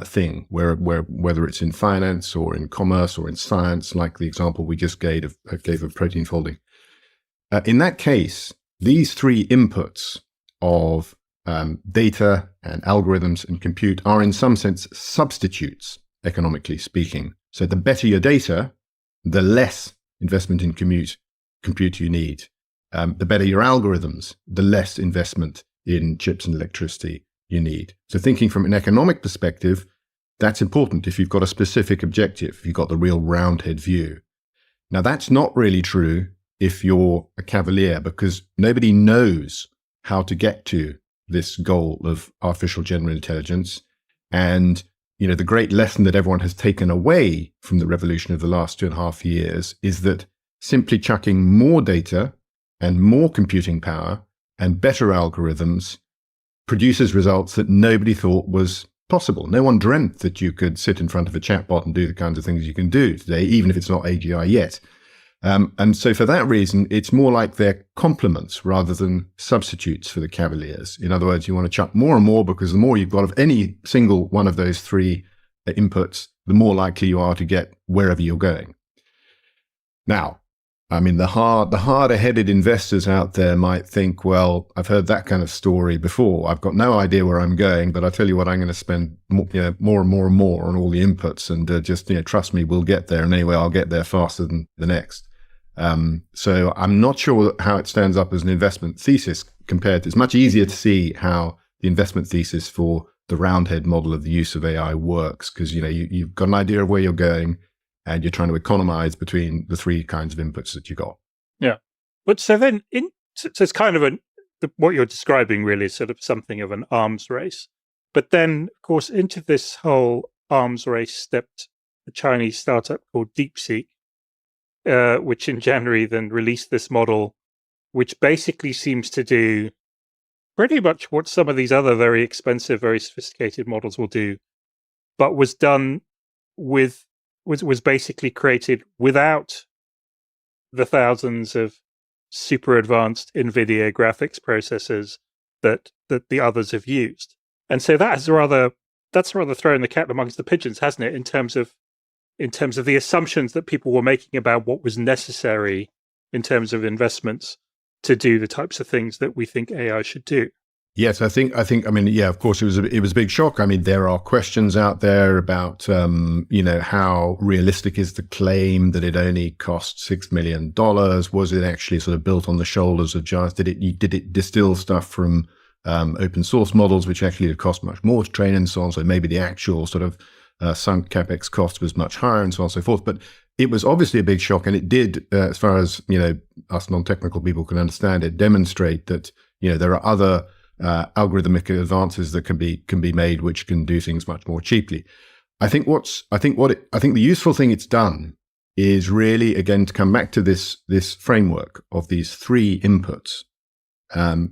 thing, whether it's in finance or in commerce or in science, like the example we just gave of protein folding. In that case, these three inputs of data and algorithms and compute are in some sense substitutes, economically speaking. So the better your data, the less investment in compute you need. The better your algorithms, the less investment in chips and electricity you need. So thinking from an economic perspective, that's important if you've got a specific objective, if you've got the real roundhead view. Now, that's not really true if you're a cavalier, because nobody knows how to get to this goal of artificial general intelligence. And, the great lesson that everyone has taken away from the revolution of the last 2.5 years is that simply chucking more data and more computing power and better algorithms produces results that nobody thought was possible. No one dreamt that you could sit in front of a chatbot and do the kinds of things you can do today, even if it's not AGI yet. And so for that reason, it's more like they're complements rather than substitutes for the cavaliers. In other words, you want to chuck more and more, because the more you've got of any single one of those three inputs, the more likely you are to get wherever you're going. Now, the harder-headed investors out there might think, well, I've heard that kind of story before. I've got no idea where I'm going, but I tell you what, I'm going to spend more and more and more on all the inputs, and just trust me, we'll get there. And anyway, I'll get there faster than the next. So I'm not sure how it stands up as an investment thesis compared to. It's much easier to see how the investment thesis for the roundhead model of the use of AI works, because you've got an idea of where you're going, and you're trying to economize between the three kinds of inputs that you got. Yeah. But so then, so it's kind of what you're describing really is sort of something of an arms race. But then, of course, into this whole arms race stepped a Chinese startup called DeepSeek, which in January then released this model, which basically seems to do pretty much what some of these other very expensive, very sophisticated models will do, but was done was basically created without the thousands of super advanced NVIDIA graphics processors that the others have used. And so that's rather throwing the cat amongst the pigeons, hasn't it, in terms of the assumptions that people were making about what was necessary in terms of investments to do the types of things that we think AI should do. Yes, I think. I mean, yeah, of course, it was a big shock. I mean, there are questions out there about, how realistic is the claim that it only cost $6 million? Was it actually sort of built on the shoulders of giants? Did it distill stuff from open source models, which actually would cost much more to train and so on? So maybe the actual sort of sunk capex cost was much higher and so on and so forth. But it was obviously a big shock, and it did, as far as us non-technical people can understand it, demonstrate that there are other algorithmic advances that can be made, which can do things much more cheaply. I think the useful thing it's done is really, again, to come back to this framework of these three inputs.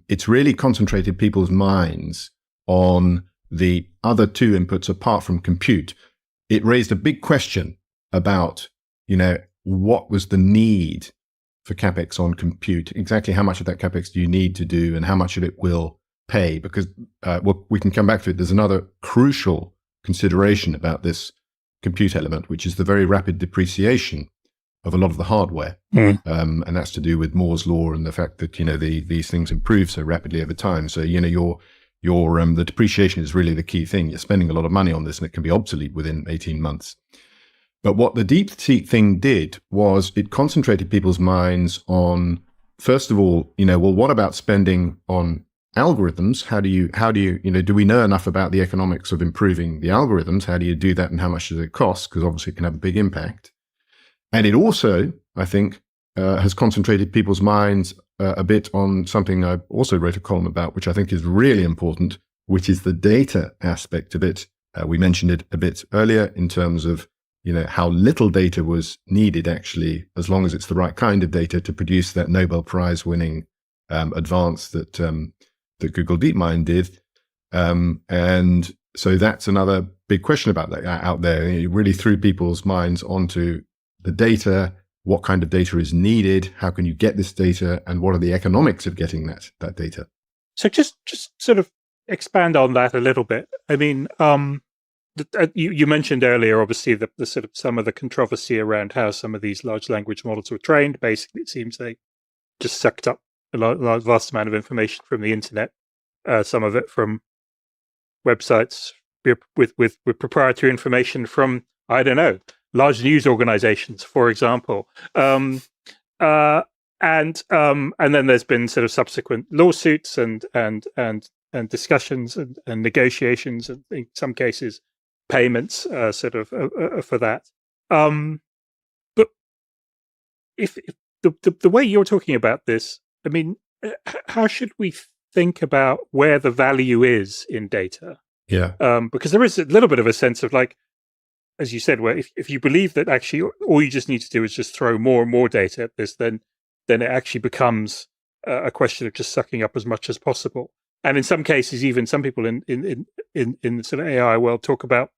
It's really concentrated people's minds on the other two inputs apart from compute. It raised a big question about, what was the need for capex on compute? Exactly how much of that capex do you need to do, and how much of it will pay? Because we can come back to it. There's another crucial consideration about this compute element, which is the very rapid depreciation of a lot of the hardware, and that's to do with Moore's law and the fact that these things improve so rapidly over time. So the depreciation is really the key thing. You're spending a lot of money on this, and it can be obsolete within 18 months. But what the DeepSeek thing did was it concentrated people's minds on, first of all, what about spending on algorithms? How do you do we know enough about the economics of improving the algorithms? How do you do that, and how much does it cost? Because obviously it can have a big impact. And it also, I think, has concentrated people's minds a bit on something I also wrote a column about, which I think is really important, which is the data aspect of it. We mentioned it a bit earlier in terms of how little data was needed, actually, as long as it's the right kind of data, to produce that Nobel Prize winning advance that Google DeepMind did. And so that's another big question about that out there. It really threw people's minds onto the data. What kind of data is needed? How can you get this data? And what are the economics of getting that data? So just sort of expand on that a little bit. I mean, you mentioned earlier, obviously, the sort of some of the controversy around how some of these large language models were trained. Basically, it seems they just sucked up a vast amount of information from the internet, some of it from websites with proprietary information from, I don't know, large news organizations, for example. And then there's been sort of subsequent lawsuits and discussions and negotiations, and in some cases payments for that. But if the way you're talking about this, I mean, how should we think about where the value is in data? Yeah. Because there is a little bit of a sense of, like, as you said, where if you believe that actually all you just need to do is just throw more and more data at this, then it actually becomes a question of just sucking up as much as possible. And in some cases, even some people in the sort of AI world talk about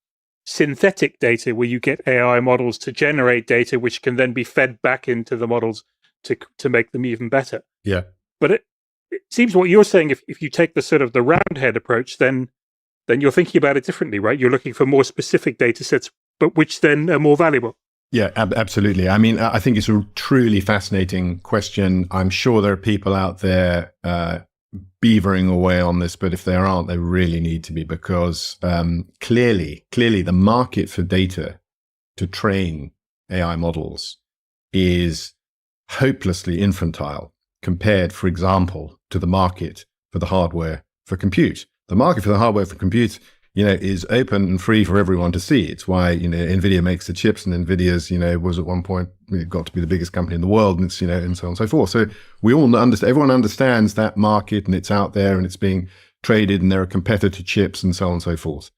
synthetic data, where you get AI models to generate data, which can then be fed back into the models to make them even better. Yeah. But it seems what you're saying, if you take the sort of the roundhead approach, then you're thinking about it differently, right? You're looking for more specific data sets, but which then are more valuable. Yeah, absolutely. I mean, I think it's a truly fascinating question. I'm sure there are people out there beavering away on this, but if there aren't, they really need to be, because clearly the market for data to train AI models is hopelessly infantile compared, for example, to the market for the hardware for compute. The market for the hardware for compute is open and free for everyone to see. It's why, NVIDIA makes the chips, and NVIDIA's, was at one point, it got to be the biggest company in the world, and it's, and so on and so forth. So we all understand, everyone understands that market, and it's out there, and it's being traded, and there are competitor chips, and so on and so forth.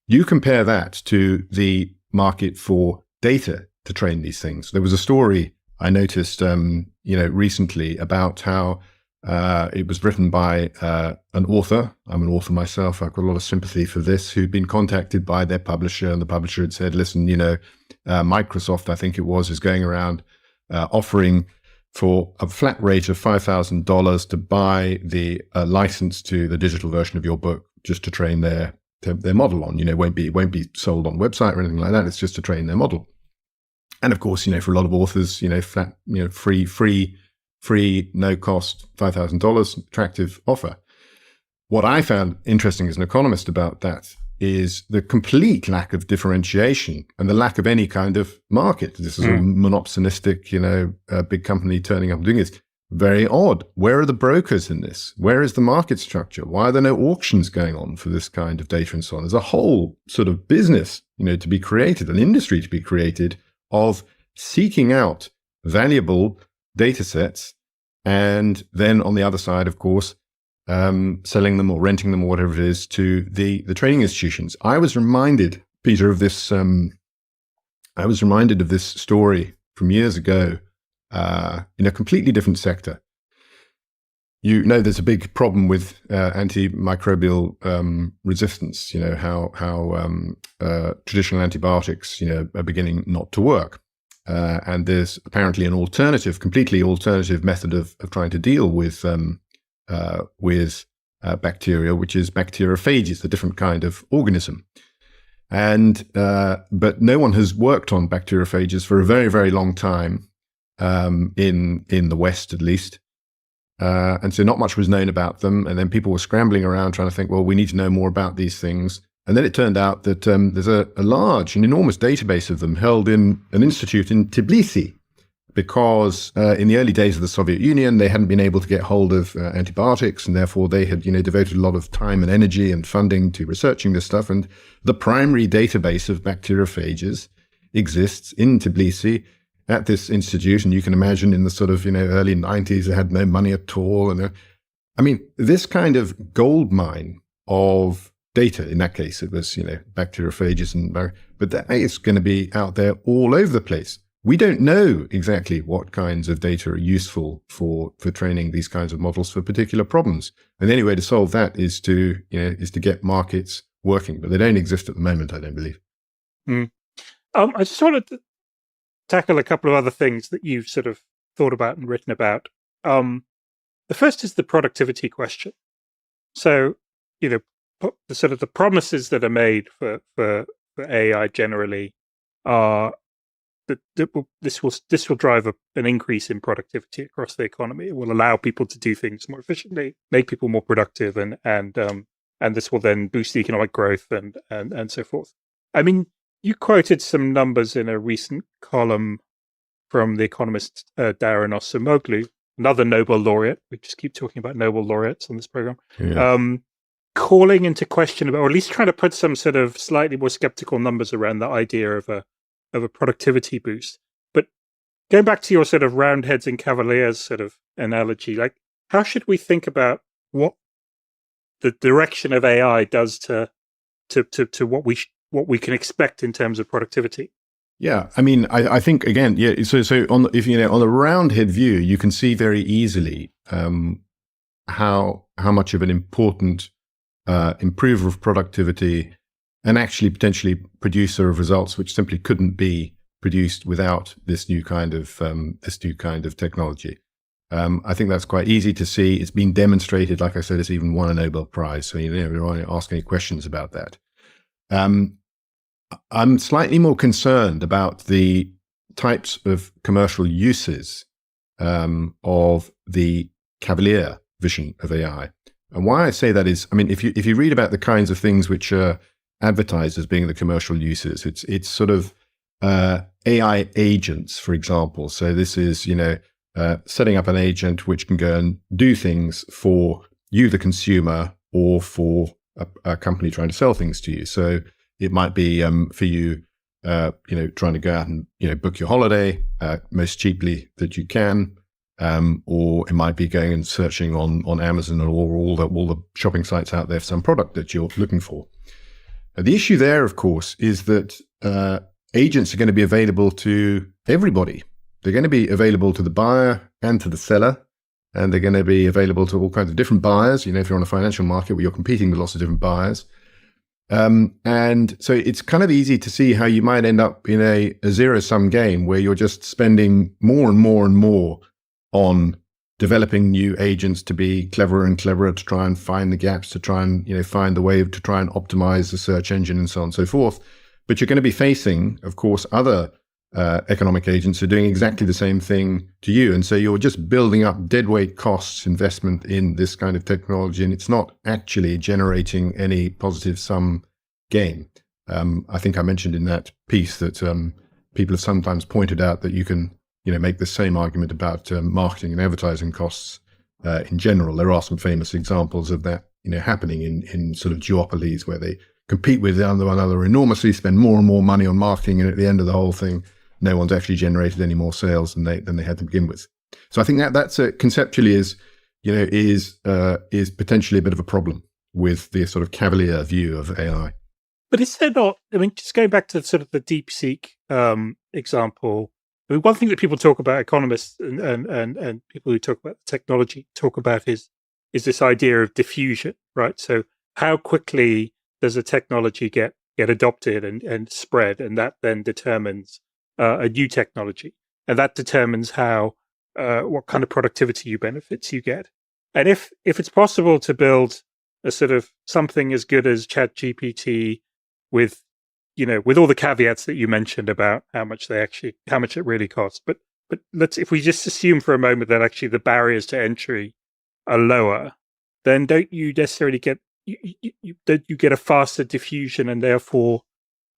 You compare that to the market for data to train these things. There was a story I noticed, recently about how it was written by an author. I'm an author myself. I've got a lot of sympathy for this, who'd been contacted by their publisher, and the publisher had said, listen, Microsoft, I think it was, is going around offering for a flat rate of $5,000 to buy the license to the digital version of your book just to train their model on. It won't be sold on a website or anything like that. It's just to train their model. And of course, for a lot of authors, flat, free, no cost, $5,000, attractive offer. What I found interesting as an economist about that is the complete lack of differentiation and the lack of any kind of market. This is a monopsonistic, big company turning up and doing this. Very odd. Where are the brokers in this? Where is the market structure? Why are there no auctions going on for this kind of data and so on? There's a whole sort of business, to be created, an industry to be created of seeking out valuable data sets, and then on the other side, of course, selling them or renting them or whatever it is to the training institutions. I was reminded, Peter, of this. I was reminded of this story from years ago in a completely different sector. There's a big problem with antimicrobial resistance. How traditional antibiotics, are beginning not to work. And there's apparently an completely alternative method of trying to deal with bacteria, which is bacteriophages, a different kind of organism. And but no one has worked on bacteriophages for a very, very long time, in the West at least. And so not much was known about them. And then people were scrambling around trying to think, well, we need to know more about these things. And then it turned out that there's an enormous database of them held in an institute in Tbilisi, because in the early days of the Soviet Union, they hadn't been able to get hold of antibiotics, and therefore they had devoted a lot of time and energy and funding to researching this stuff. And the primary database of bacteriophages exists in Tbilisi at this institute. And you can imagine in the sort of early 90s, they had no money at all. And this kind of gold mine of data, in that case, it was, bacteriophages, but that is going to be out there all over the place. We don't know exactly what kinds of data are useful for training these kinds of models for particular problems. And the only way to solve that is to get markets working, but they don't exist at the moment, I don't believe. I just wanted to tackle a couple of other things that you've sort of thought about and written about. The first is the productivity question. So, the sort of the promises that are made for AI generally are that this will drive an increase in productivity across the economy. It will allow people to do things more efficiently, make people more productive, and this will then boost the economic growth and so forth. You quoted some numbers in a recent column from the economist Darren Osamoglu, another Nobel laureate. We just keep talking about Nobel laureates on this program. Yeah. Calling into question about, or at least trying to put some sort of slightly more skeptical numbers around the idea of a productivity boost. But going back to your sort of Roundheads and Cavaliers sort of analogy, like how should we think about what the direction of AI does to what we can expect in terms of productivity? Yeah, I think again, yeah. So on the Roundhead view, you can see very easily how much of an important improver of productivity and actually potentially producer of results which simply couldn't be produced without this new kind of technology. I think that's quite easy to see. It's been demonstrated. Like I said, it's even won a Nobel Prize. So we don't want to ask any questions about that. I'm slightly more concerned about the types of commercial uses of the Cavalier vision of AI. And why I say that is, if you read about the kinds of things which are advertised as being the commercial uses, it's sort of AI agents, for example. So this is, setting up an agent which can go and do things for you, the consumer, or for a company trying to sell things to you. So it might be for you, trying to go out and book your holiday most cheaply that you can, or it might be going and searching on Amazon or all the shopping sites out there for some product that you're looking for. The issue there, of course, is that agents are going to be available to everybody. They're going to be available to the buyer and to the seller, and they're going to be available to all kinds of different buyers. If you're on a financial market where you're competing with lots of different buyers. And so it's kind of easy to see how you might end up in a zero-sum game where you're just spending more and more and more on developing new agents to be cleverer and cleverer, to try and find the gaps, to try and find the way to try and optimize the search engine and so on and so forth. But you're going to be facing, of course, other economic agents who are doing exactly the same thing to you. And so you're just building up deadweight costs investment in this kind of technology, and it's not actually generating any positive sum gain. I think I mentioned in that piece that people have sometimes pointed out that you can make the same argument about marketing and advertising costs in general. There are some famous examples of that happening in sort of duopolies where they compete with one another enormously, spend more and more money on marketing, and at the end of the whole thing, no one's actually generated any more sales than they had to begin with. So I think that's conceptually is potentially a bit of a problem with the sort of cavalier view of AI. But is there not? I mean, just going back to sort of the DeepSeek example. I mean, one thing that people talk about, economists and people who talk about technology talk about is this idea of diffusion, right? So how quickly does a technology get adopted and spread, and that then determines a new technology, and that determines how what kind of productivity benefits you get. And if it's possible to build a sort of something as good as ChatGPT with all the caveats that you mentioned about how much it really costs, but if we just assume for a moment that actually the barriers to entry are lower, then don't you necessarily get you get a faster diffusion and therefore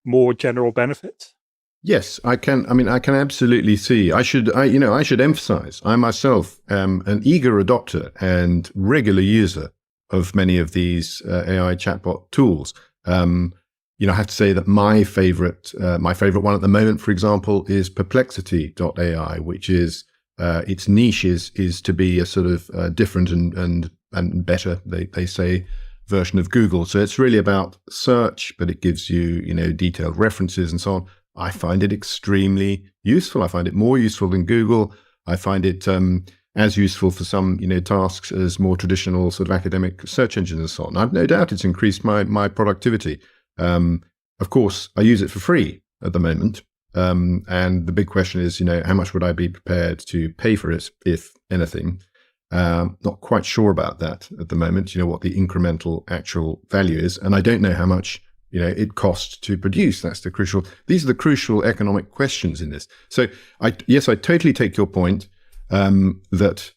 more general benefits? Yes, I can. I mean, I can absolutely see. I should emphasize, I myself am an eager adopter and regular user of many of these AI chatbot tools. I have to say that my favorite one at the moment, for example, is Perplexity.ai, which is its niche is to be a sort of different and better, they say, version of Google. So it's really about search, but it gives you detailed references and so on. I find it extremely useful. I find it more useful than Google. I find it as useful for some tasks as more traditional sort of academic search engines and so on. I've no doubt it's increased my productivity. Of course, I use it for free at the moment. And the big question is, how much would I be prepared to pay for it, if anything? Not quite sure about that at the moment, what the incremental actual value is. And I don't know how much it costs to produce. These are the crucial economic questions in this. So I totally take your point that,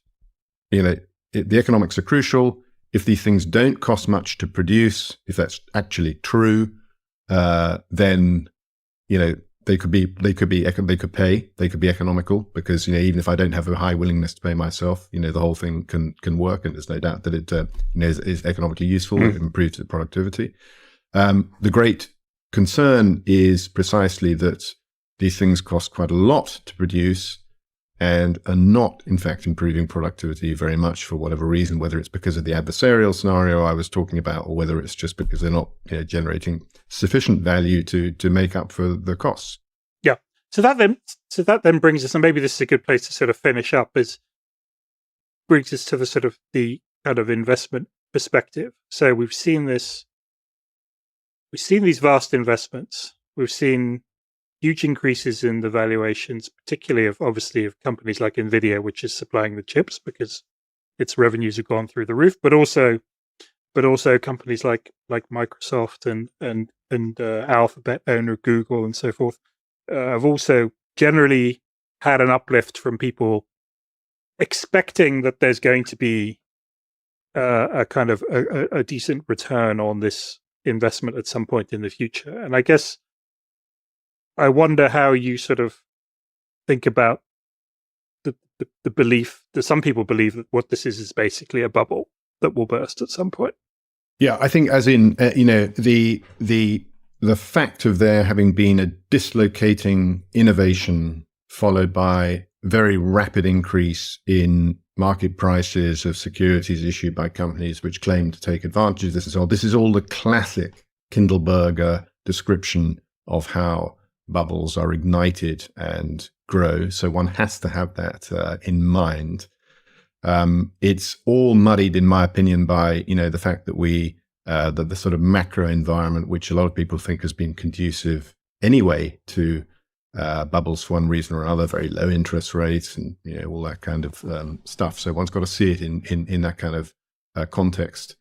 the economics are crucial. If these things don't cost much to produce, if that's actually true, then, they could be economical, because, even if I don't have a high willingness to pay myself, the whole thing can work. And there's no doubt that it, is economically useful. It improves the productivity. The great concern is precisely that these things cost quite a lot to produce and are not, in fact, improving productivity very much for whatever reason, whether it's because of the adversarial scenario I was talking about, or whether it's just because they're not generating sufficient value to make up for the costs. Yeah. So that then brings us, and maybe this is a good place to sort of finish up, brings us to the sort of the kind of investment perspective. So we've seen these vast investments. We've seen huge increases in the valuations, particularly of companies like Nvidia, which is supplying the chips because its revenues have gone through the roof. But also companies like Microsoft and Alphabet, owner of Google, and so forth, have also generally had an uplift from people expecting that there's going to be a kind of a decent return on this investment at some point in the future. And I guess I wonder how you sort of think about the belief that some people believe that what this is basically a bubble that will burst at some point. Yeah, I think as in, the fact of there having been a dislocating innovation followed by very rapid increase in market prices of securities issued by companies which claim to take advantage of this and so on. This is all the classic Kindleberger description of how bubbles are ignited and grow. So one has to have that in mind. It's all muddied, in my opinion, by the fact that the sort of macro environment, which a lot of people think has been conducive anyway to bubbles for one reason or another, very low interest rates and all that kind of stuff. So one's got to see it in that kind of context.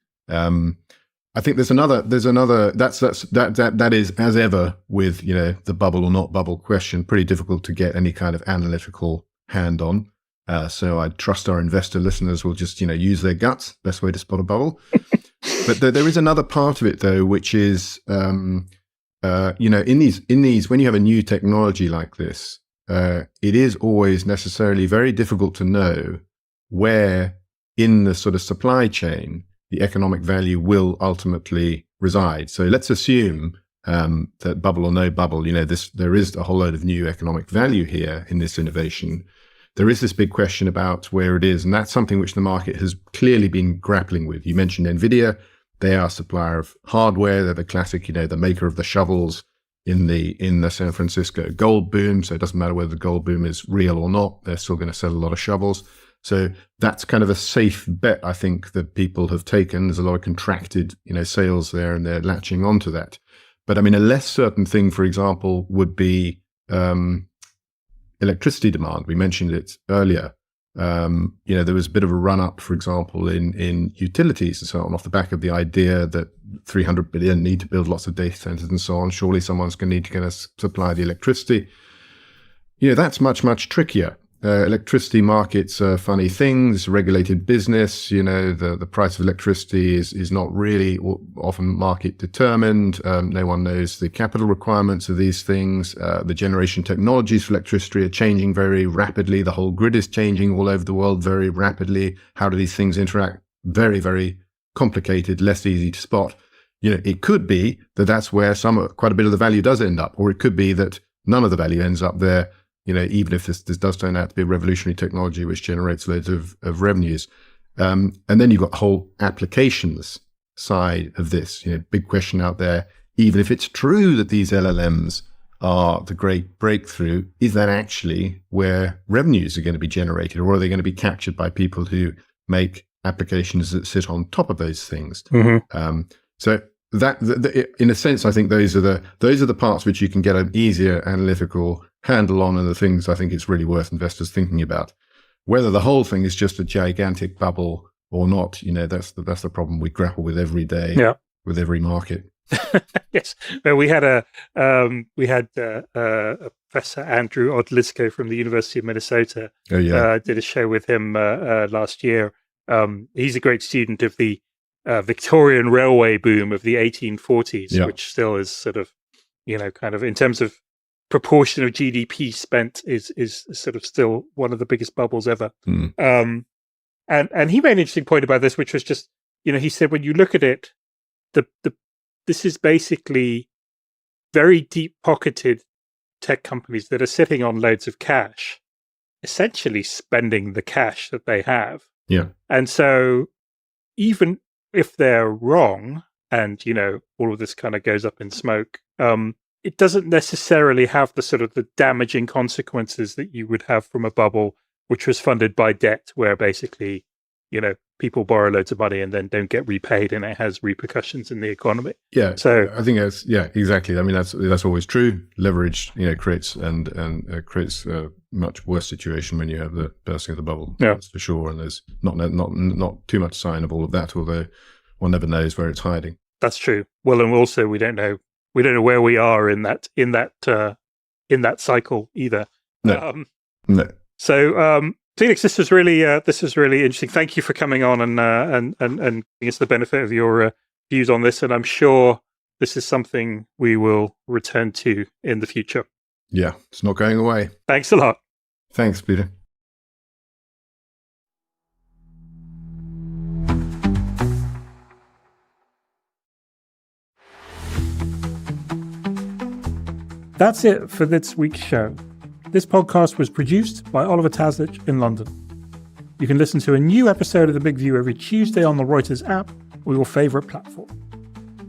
I think there's another that is, as ever with the bubble or not bubble question, pretty difficult to get any kind of analytical hand on. So I trust our investor listeners will just use their guts. Best way to spot a bubble. But there is another part of it though, which is in these when you have a new technology like this, it is always necessarily very difficult to know where in the sort of supply chain the economic value will ultimately reside. So let's assume that bubble or no bubble, there is a whole load of new economic value here in this innovation. There is this big question about where it is, and that's something which the market has clearly been grappling with. You mentioned NVIDIA. They are a supplier of hardware. They're the classic, the maker of the shovels in the San Francisco gold boom. So it doesn't matter whether the gold boom is real or not. They're still going to sell a lot of shovels. So that's kind of a safe bet, I think, that people have taken. There's a lot of contracted, sales there, and they're latching onto that. But I mean, a less certain thing, for example, would be electricity demand. We mentioned it earlier. There was a bit of a run up, for example, in utilities and so on, off the back of the idea that 300 billion need to build lots of data centers and so on. Surely someone's going to need to supply the electricity. That's much, much trickier. Electricity markets are funny things, regulated business. The price of electricity is not really often market determined. No one knows the capital requirements of these things. The generation technologies for electricity are changing very rapidly. The whole grid is changing all over the world very rapidly. How do these things interact? Very, very complicated, less easy to spot. It could be that that's where quite a bit of the value does end up, or it could be that none of the value ends up there. Even if this does turn out to be a revolutionary technology which generates loads of revenues. And then you've got the whole applications side of this, big question out there. Even if it's true that these LLMs are the great breakthrough, is that actually where revenues are going to be generated, or are they going to be captured by people who make applications that sit on top of those things? Mm-hmm. So that, in a sense, I think those are the parts which you can get an easier analytical handle on, and the things I think it's really worth investors thinking about. Whether the whole thing is just a gigantic bubble or not, that's the problem we grapple with every day, with every market. Yes, well, we had Professor Andrew Odlyzko from the University of Minnesota. Oh yeah, did a show with him last year. He's a great student of the Victorian railway boom of the 1840s, which still is sort of, kind of in terms of proportion of GDP spent is sort of still one of the biggest bubbles ever. And he made an interesting point about this, which was just, he said, when you look at it, this is basically very deep pocketed tech companies that are sitting on loads of cash, essentially spending the cash that they have. Yeah. And so even if they're wrong and, all of this kind of goes up in smoke, it doesn't necessarily have the sort of the damaging consequences that you would have from a bubble, which was funded by debt, where basically, people borrow loads of money and then don't get repaid, and it has repercussions in the economy. Yeah. So I think exactly. I mean, that's always true. Leverage, creates creates a much worse situation when you have the bursting of the bubble. Yeah, that's for sure. And there's not too much sign of all of that, although one never knows where it's hiding. That's true. Well, and also we don't know where we are in that cycle either. No. So, Felix, this was really interesting. Thank you for coming on and giving us the benefit of your views on this. And I'm sure this is something we will return to in the future. Yeah, it's not going away. Thanks a lot. Thanks, Peter. That's it for this week's show. This podcast was produced by Oliver Taslich in London. You can listen to a new episode of The Big View every Tuesday on the Reuters app or your favourite platform.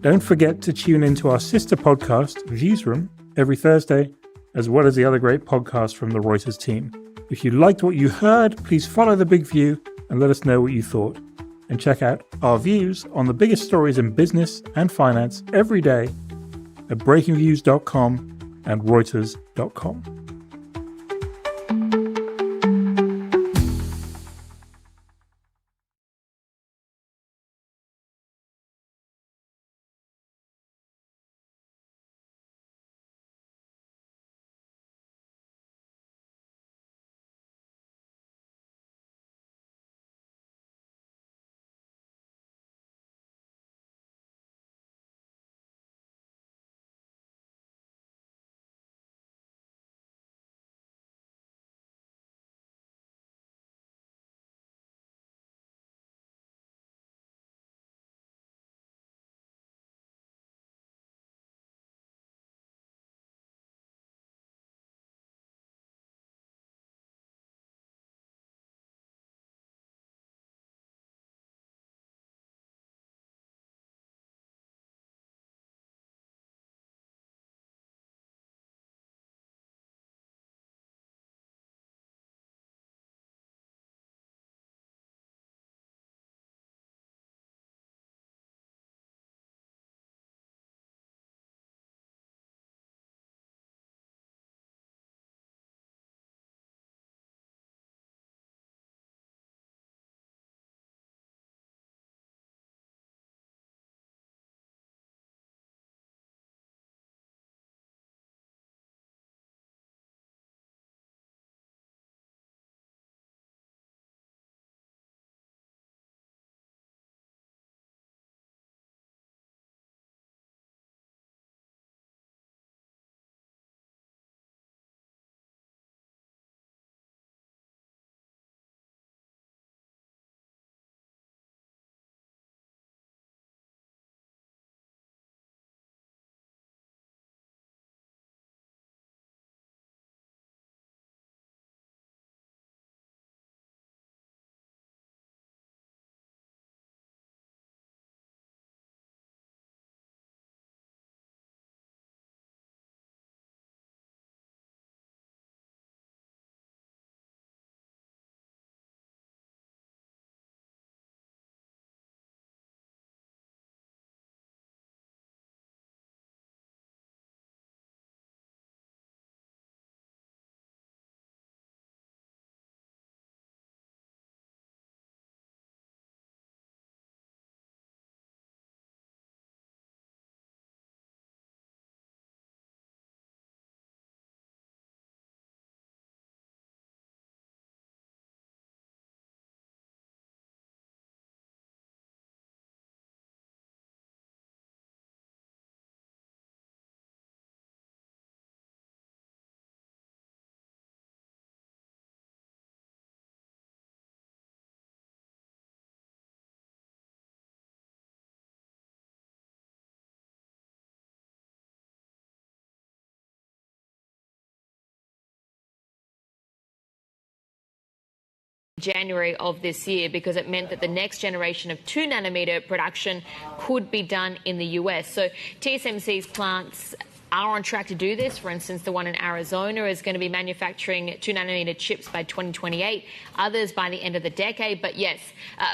Don't forget to tune into our sister podcast, Viewsroom, every Thursday, as well as the other great podcasts from the Reuters team. If you liked what you heard, please follow The Big View and let us know what you thought. And check out our views on the biggest stories in business and finance every day at breakingviews.com and reuters.com. January of this year, because it meant that the next generation of 2 nanometer production could be done in the US. So TSMC's plants are on track to do this. For instance, the one in Arizona is going to be manufacturing 2 nanometer chips by 2028, others by the end of the decade. But yes,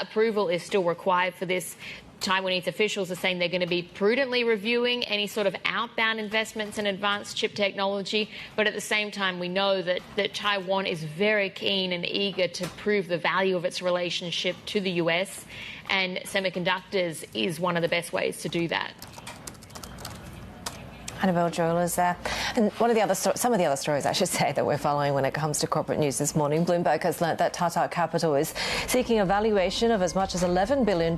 approval is still required for this. Taiwanese officials are saying they're going to be prudently reviewing any sort of outbound investments in advanced chip technology. But at the same time, we know that Taiwan is very keen and eager to prove the value of its relationship to the US, and semiconductors is one of the best ways to do that. Annabelle Jolas there. And some of the other stories, I should say, that we're following when it comes to corporate news this morning. Bloomberg has learnt that Tata Capital is seeking a valuation of as much as $11 billion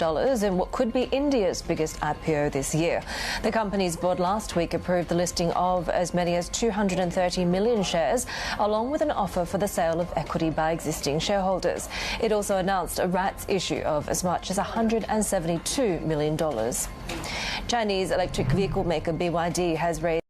in what could be India's biggest IPO this year. The company's board last week approved the listing of as many as 230 million shares, along with an offer for the sale of equity by existing shareholders. It also announced a rights issue of as much as $172 million. Chinese electric vehicle maker BYD has raised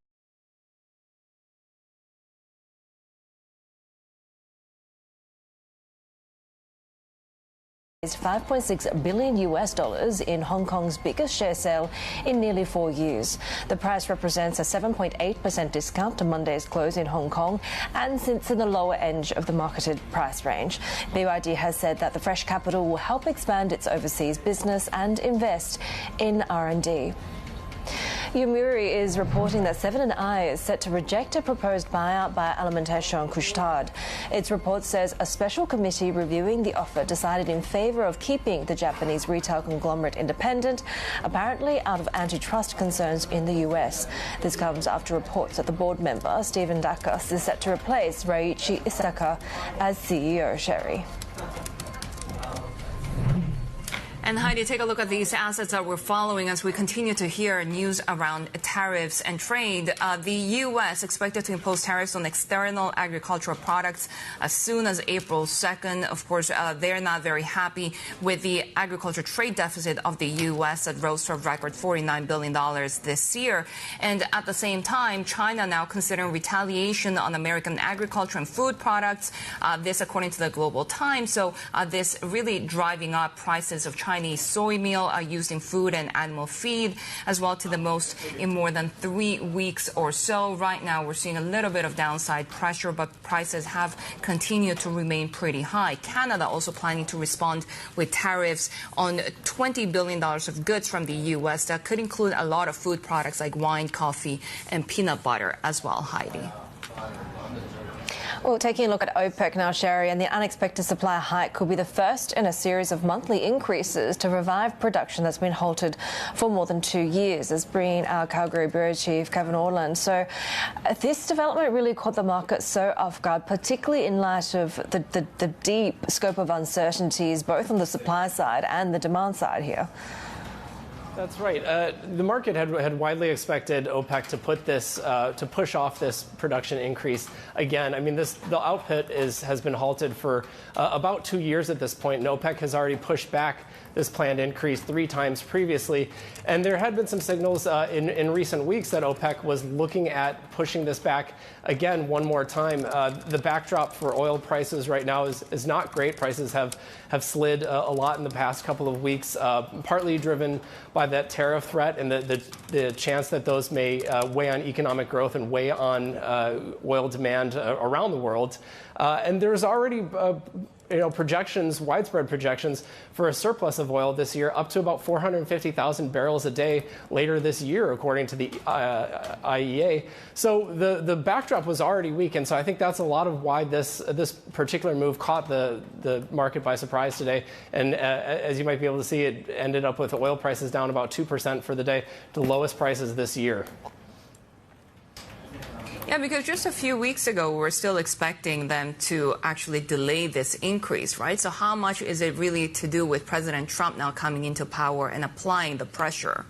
$5.6 billion in Hong Kong's biggest share sale in nearly 4 years. The price represents a 7.8% discount to Monday's close in Hong Kong and sits in the lower end of the marketed price range. BYD has said that the fresh capital will help expand its overseas business and invest in R&D. Yomiuri is reporting that Seven & I is set to reject a proposed buyout by Alimentation Couche-Tard. Its report says a special committee reviewing the offer decided in favour of keeping the Japanese retail conglomerate independent, apparently out of antitrust concerns in the US. This comes after reports that the board member, Stephen Dacus, is set to replace Reiichi Isaka as CEO. Sherry. And Heidi, take a look at these assets that we're following as we continue to hear news around tariffs and trade. The U.S. expected to impose tariffs on external agricultural products as soon as April 2nd. Of course, they're not very happy with the agriculture trade deficit of the U.S. that rose to a record $49 billion this year. And at the same time, China now considering retaliation on American agriculture and food products. This according to the Global Times. So this really driving up prices of Chinese soy meal used in food and animal feed, as well to the most in more than 3 weeks or so. Right now, we're seeing a little bit of downside pressure, but prices have continued to remain pretty high. Canada also planning to respond with tariffs on $20 billion of goods from the U.S. That could include a lot of food products like wine, coffee, and peanut butter as well. Heidi. Well, taking a look at OPEC now, Sherry, and the unexpected supply hike could be the first in a series of monthly increases to revive production that's been halted for more than 2 years, as bringing our Calgary Bureau Chief Kevin Orland. So this development really caught the market so off guard, particularly in light of the deep scope of uncertainties, both on the supply side and the demand side here. That's right. The market had widely expected OPEC to put this to push off this production increase again. I mean, the output has been halted for about 2 years at this point, and OPEC has already pushed back this planned increase 3 times previously. And there had been some signals in recent weeks that OPEC was looking at pushing this back again one more time. The backdrop for oil prices right now is not great. Prices have slid a lot in the past couple of weeks, partly driven by that tariff threat and the chance that those may weigh on economic growth and weigh on oil demand around the world. And there's already projections, widespread projections for a surplus of oil this year, up to about 450,000 barrels a day later this year, according to the IEA. So the backdrop was already weak, and so I think that's a lot of why this particular move caught the market by surprise today. And as you might be able to see, it ended up with oil prices down about 2% for the day, the lowest prices this year. Yeah, because just a few weeks ago, we were still expecting them to actually delay this increase, right? So how much is it really to do with President Trump now coming into power and applying the pressure?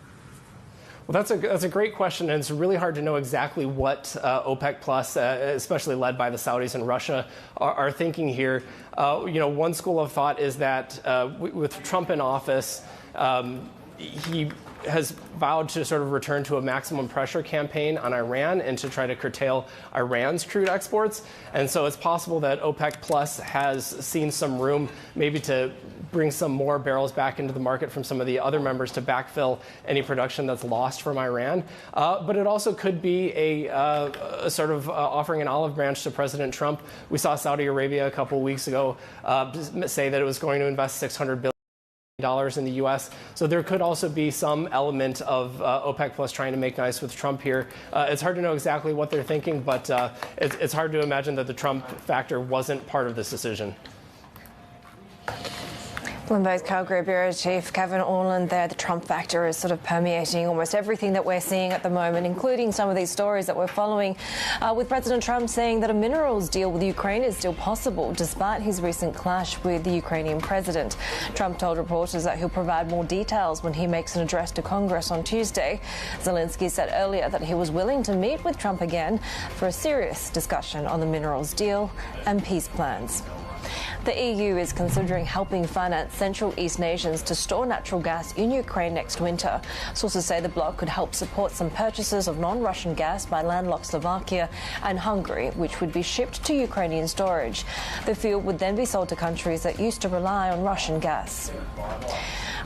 Well, that's a great question, and it's really hard to know exactly what OPEC Plus, especially led by the Saudis and Russia, are thinking here. One school of thought is that with Trump in office, he has vowed to sort of return to a maximum pressure campaign on Iran and to try to curtail Iran's crude exports. And so it's possible that OPEC Plus has seen some room maybe to bring some more barrels back into the market from some of the other members to backfill any production that's lost from Iran. But it also could be a sort of offering an olive branch to President Trump. We saw Saudi Arabia a couple of weeks ago say that it was going to invest $600 billion in the U.S. So there could also be some element of OPEC Plus trying to make nice with Trump here. It's hard to know exactly what they're thinking, but it's hard to imagine that the Trump factor wasn't part of this decision. Bloomberg's Calgary Bureau Chief Kevin Orland there. The Trump factor is sort of permeating almost everything that we're seeing at the moment, including some of these stories that we're following, with President Trump saying that a minerals deal with Ukraine is still possible, despite his recent clash with the Ukrainian president. Trump told reporters that he'll provide more details when he makes an address to Congress on Tuesday. Zelensky said earlier that he was willing to meet with Trump again for a serious discussion on the minerals deal and peace plans. The EU is considering helping finance Central East nations to store natural gas in Ukraine next winter. Sources say the bloc could help support some purchases of non-Russian gas by landlocked Slovakia and Hungary, which would be shipped to Ukrainian storage. The fuel would then be sold to countries that used to rely on Russian gas.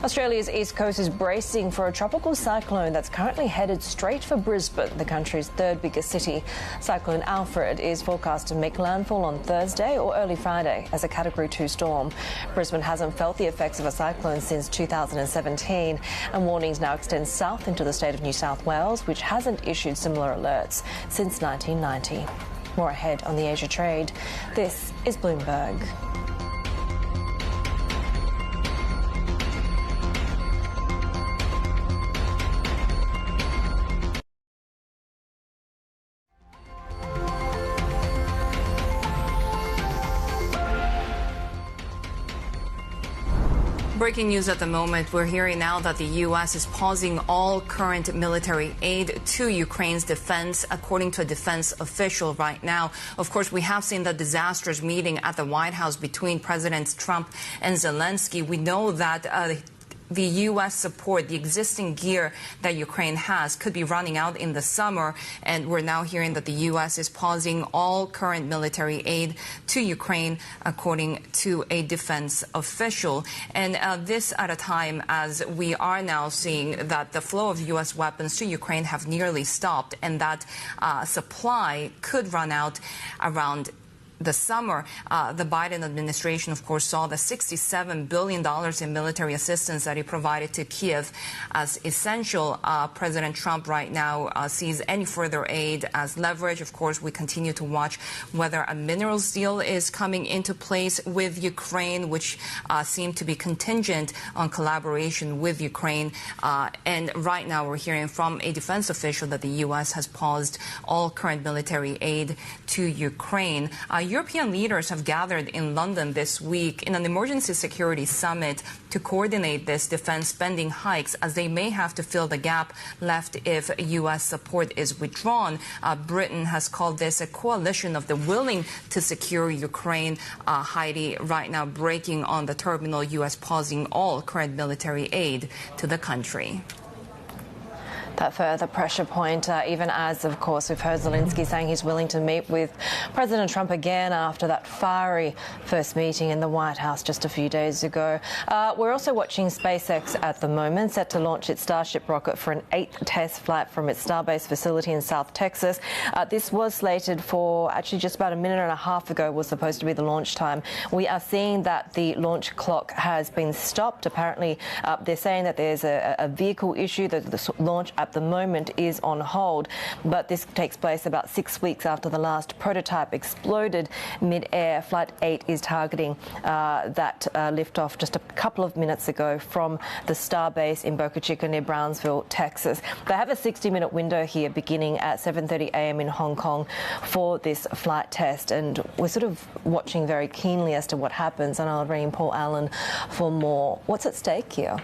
Australia's east coast is bracing for a tropical cyclone that's currently headed straight for Brisbane, the country's third biggest city. Cyclone Alfred is forecast to make landfall on Thursday or early Friday as a Category 2 storm. Brisbane hasn't felt the effects of a cyclone since 2017, and warnings now extend south into the state of New South Wales, which hasn't issued similar alerts since 1990. More ahead on the Asia trade. This is Bloomberg. Breaking news at the moment. We're hearing now that the U.S. is pausing all current military aid to Ukraine's defense, according to a defense official right now. Of course, we have seen the disastrous meeting at the White House between Presidents Trump and Zelensky. We know that the U.S. support, the existing gear that Ukraine has, could be running out in the summer. And we're now hearing that the U.S. is pausing all current military aid to Ukraine, according to a defense official. And this at a time as we are now seeing that the flow of U.S. weapons to Ukraine have nearly stopped, and that supply could run out around the summer. The Biden administration, of course, saw the $67 billion in military assistance that he provided to Kiev as essential. President Trump right now sees any further aid as leverage. Of course, we continue to watch whether a minerals deal is coming into place with Ukraine, which seemed to be contingent on collaboration with Ukraine. And right now we're hearing from a defense official that the U.S. has paused all current military aid to Ukraine. European leaders have gathered in London this week in an emergency security summit to coordinate this defense spending hikes, as they may have to fill the gap left if U.S. support is withdrawn. Britain has called this a coalition of the willing to secure Ukraine. Heidi, right now breaking on the terminal, U.S. pausing all current military aid to the country. That further pressure point, even as, of course, we've heard Zelensky saying he's willing to meet with President Trump again after that fiery first meeting in the White House just a few days ago. We're also watching SpaceX at the moment, set to launch its Starship rocket for an 8th test flight from its Starbase facility in South Texas. This was slated for actually just about a minute and a half ago was supposed to be the launch time. We are seeing that the launch clock has been stopped. Apparently, they're saying that there's a vehicle issue, that the launch at the moment is on hold, but this takes place about 6 weeks after the last prototype exploded mid-air. Flight 8 is targeting that liftoff just a couple of minutes ago from the Starbase in Boca Chica near Brownsville, Texas. They have a 60-minute window here beginning at 7:30 a.m. in Hong Kong for this flight test, and we're sort of watching very keenly as to what happens, and I'll bring Paul Allen for more. What's at stake here?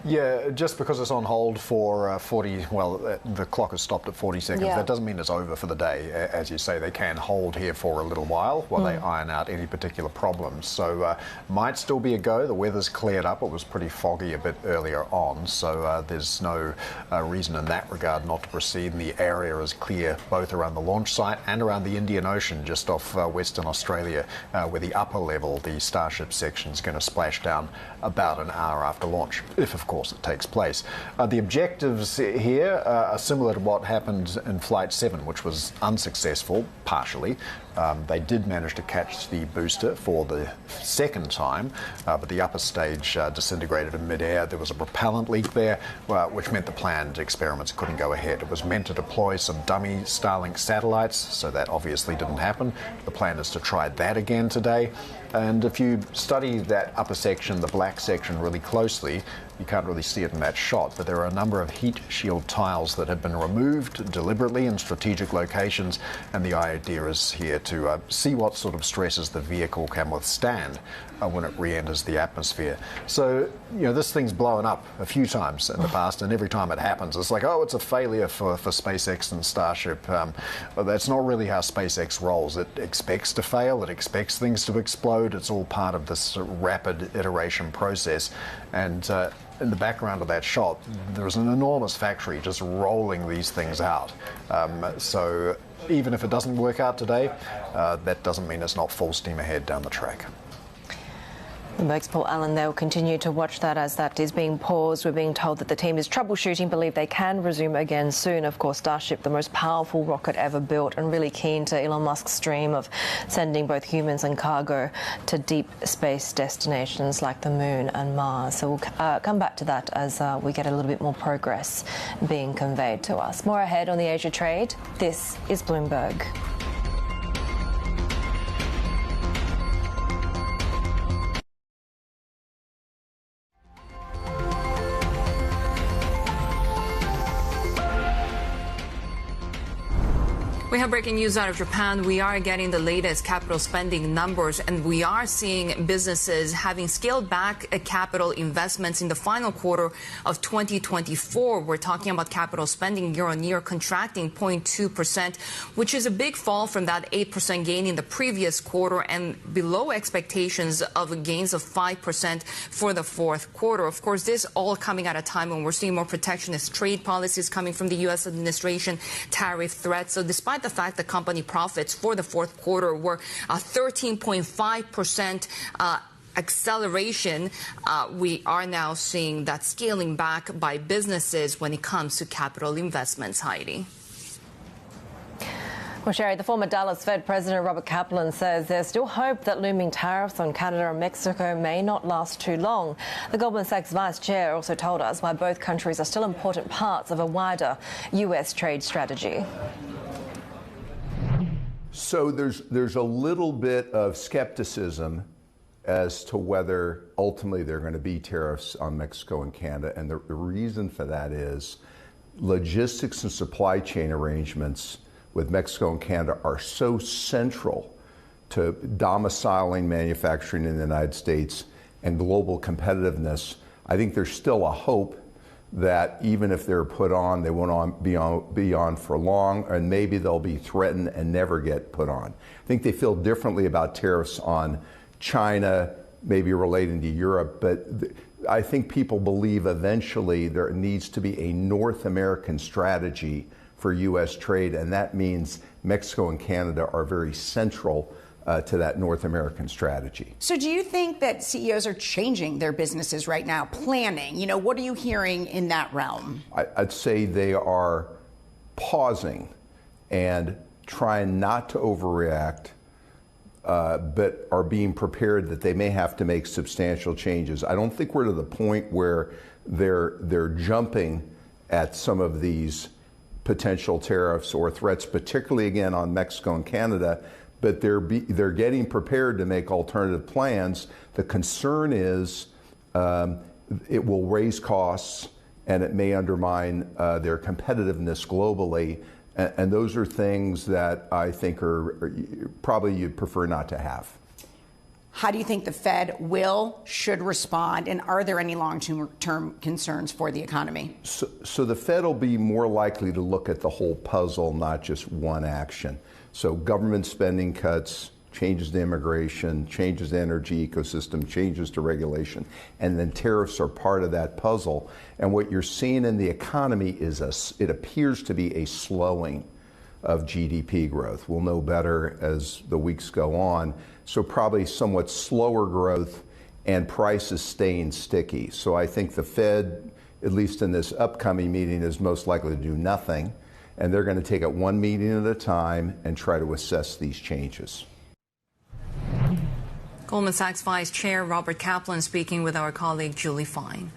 Yeah, just because it's on hold for 40, well, the clock has stopped at 40 seconds. Yeah. That doesn't mean it's over for the day. As you say, they can hold here for a little while they iron out any particular problems. So might still be a go. The weather's cleared up. It was pretty foggy a bit earlier on, so there's no reason in that regard not to proceed. And the area is clear both around the launch site and around the Indian Ocean, just off Western Australia, where the upper level, the Starship section, is going to splash down about an hour after launch, if of course it takes place. The objectives here are similar to what happened in Flight 7, which was unsuccessful, partially. They did manage to catch the booster for the second time, but the upper stage disintegrated in midair. There was a propellant leak there, which meant the planned experiments couldn't go ahead. It was meant to deploy some dummy Starlink satellites, so that obviously didn't happen. The plan is to try that again today. And if you study that upper section, the black section, really closely, you can't really see it in that shot, but there are a number of heat shield tiles that have been removed deliberately in strategic locations, and the idea is here to see what sort of stresses the vehicle can withstand when it re-enters the atmosphere. So, this thing's blown up a few times in the past, and every time it happens, it's like, oh, it's a failure for SpaceX and Starship. But that's not really how SpaceX rolls. It expects to fail. It expects things to explode. It's all part of this rapid iteration process. And in the background of that shot, there's an enormous factory just rolling these things out. So even if it doesn't work out today, that doesn't mean it's not full steam ahead down the track. Bloomberg's Paul Allen, they'll continue to watch that as that is being paused. We're being told that the team is troubleshooting, believe they can resume again soon. Of course, Starship, the most powerful rocket ever built, and really keen to Elon Musk's dream of sending both humans and cargo to deep space destinations like the Moon and Mars. So we'll come back to that as we get a little bit more progress being conveyed to us. More ahead on the Asia trade. This is Bloomberg. We have breaking news out of Japan. We are getting the latest capital spending numbers, and we are seeing businesses having scaled back capital investments in the final quarter of 2024. We're talking about capital spending year on year contracting 0.2%, which is a big fall from that 8% gain in the previous quarter and below expectations of gains of 5% for the fourth quarter. Of course, this all coming at a time when we're seeing more protectionist trade policies coming from the U.S. administration, tariff threats. So despite the fact that company profits for the fourth quarter were 13.5% acceleration, we are now seeing that scaling back by businesses when it comes to capital investments. Heidi. Well, Sherry, the former Dallas Fed President Robert Kaplan says there's still hope that looming tariffs on Canada and Mexico may not last too long. The Goldman Sachs Vice Chair also told us why both countries are still important parts of a wider U.S. trade strategy. So there's a little bit of skepticism as to whether ultimately there are going to be tariffs on Mexico and Canada. And the reason for that is logistics and supply chain arrangements with Mexico and Canada are so central to domiciling manufacturing in the United States and global competitiveness. I think there's still a hope that even if they're put on, they won't be on for long, and maybe they'll be threatened and never get put on. I think they feel differently about tariffs on China, maybe relating to Europe, but I think people believe eventually there needs to be a North American strategy for U.S. trade, and that means Mexico and Canada are very central to that North American strategy. So do you think that CEOs are changing their businesses right now, planning? What are you hearing in that realm? I'd say they are pausing and trying not to overreact, but are being prepared that they may have to make substantial changes. I don't think we're to the point where they're jumping at some of these potential tariffs or threats, particularly again on Mexico and Canada, but they're getting prepared to make alternative plans. The concern is it will raise costs and it may undermine their competitiveness globally. And those are things that I think are probably you'd prefer not to have. How do you think the Fed should respond? And are there any long-term concerns for the economy? So the Fed will be more likely to look at the whole puzzle, not just one action. So government spending cuts, changes to immigration, changes to energy ecosystem, changes to regulation, and then tariffs are part of that puzzle. And what you're seeing in the economy is it appears to be a slowing of GDP growth. We'll know better as the weeks go on. So probably somewhat slower growth and prices staying sticky. So I think the Fed, at least in this upcoming meeting, is most likely to do nothing. And they're going to take it one meeting at a time and try to assess these changes. Goldman Sachs Vice Chair Robert Kaplan speaking with our colleague Julie Fine.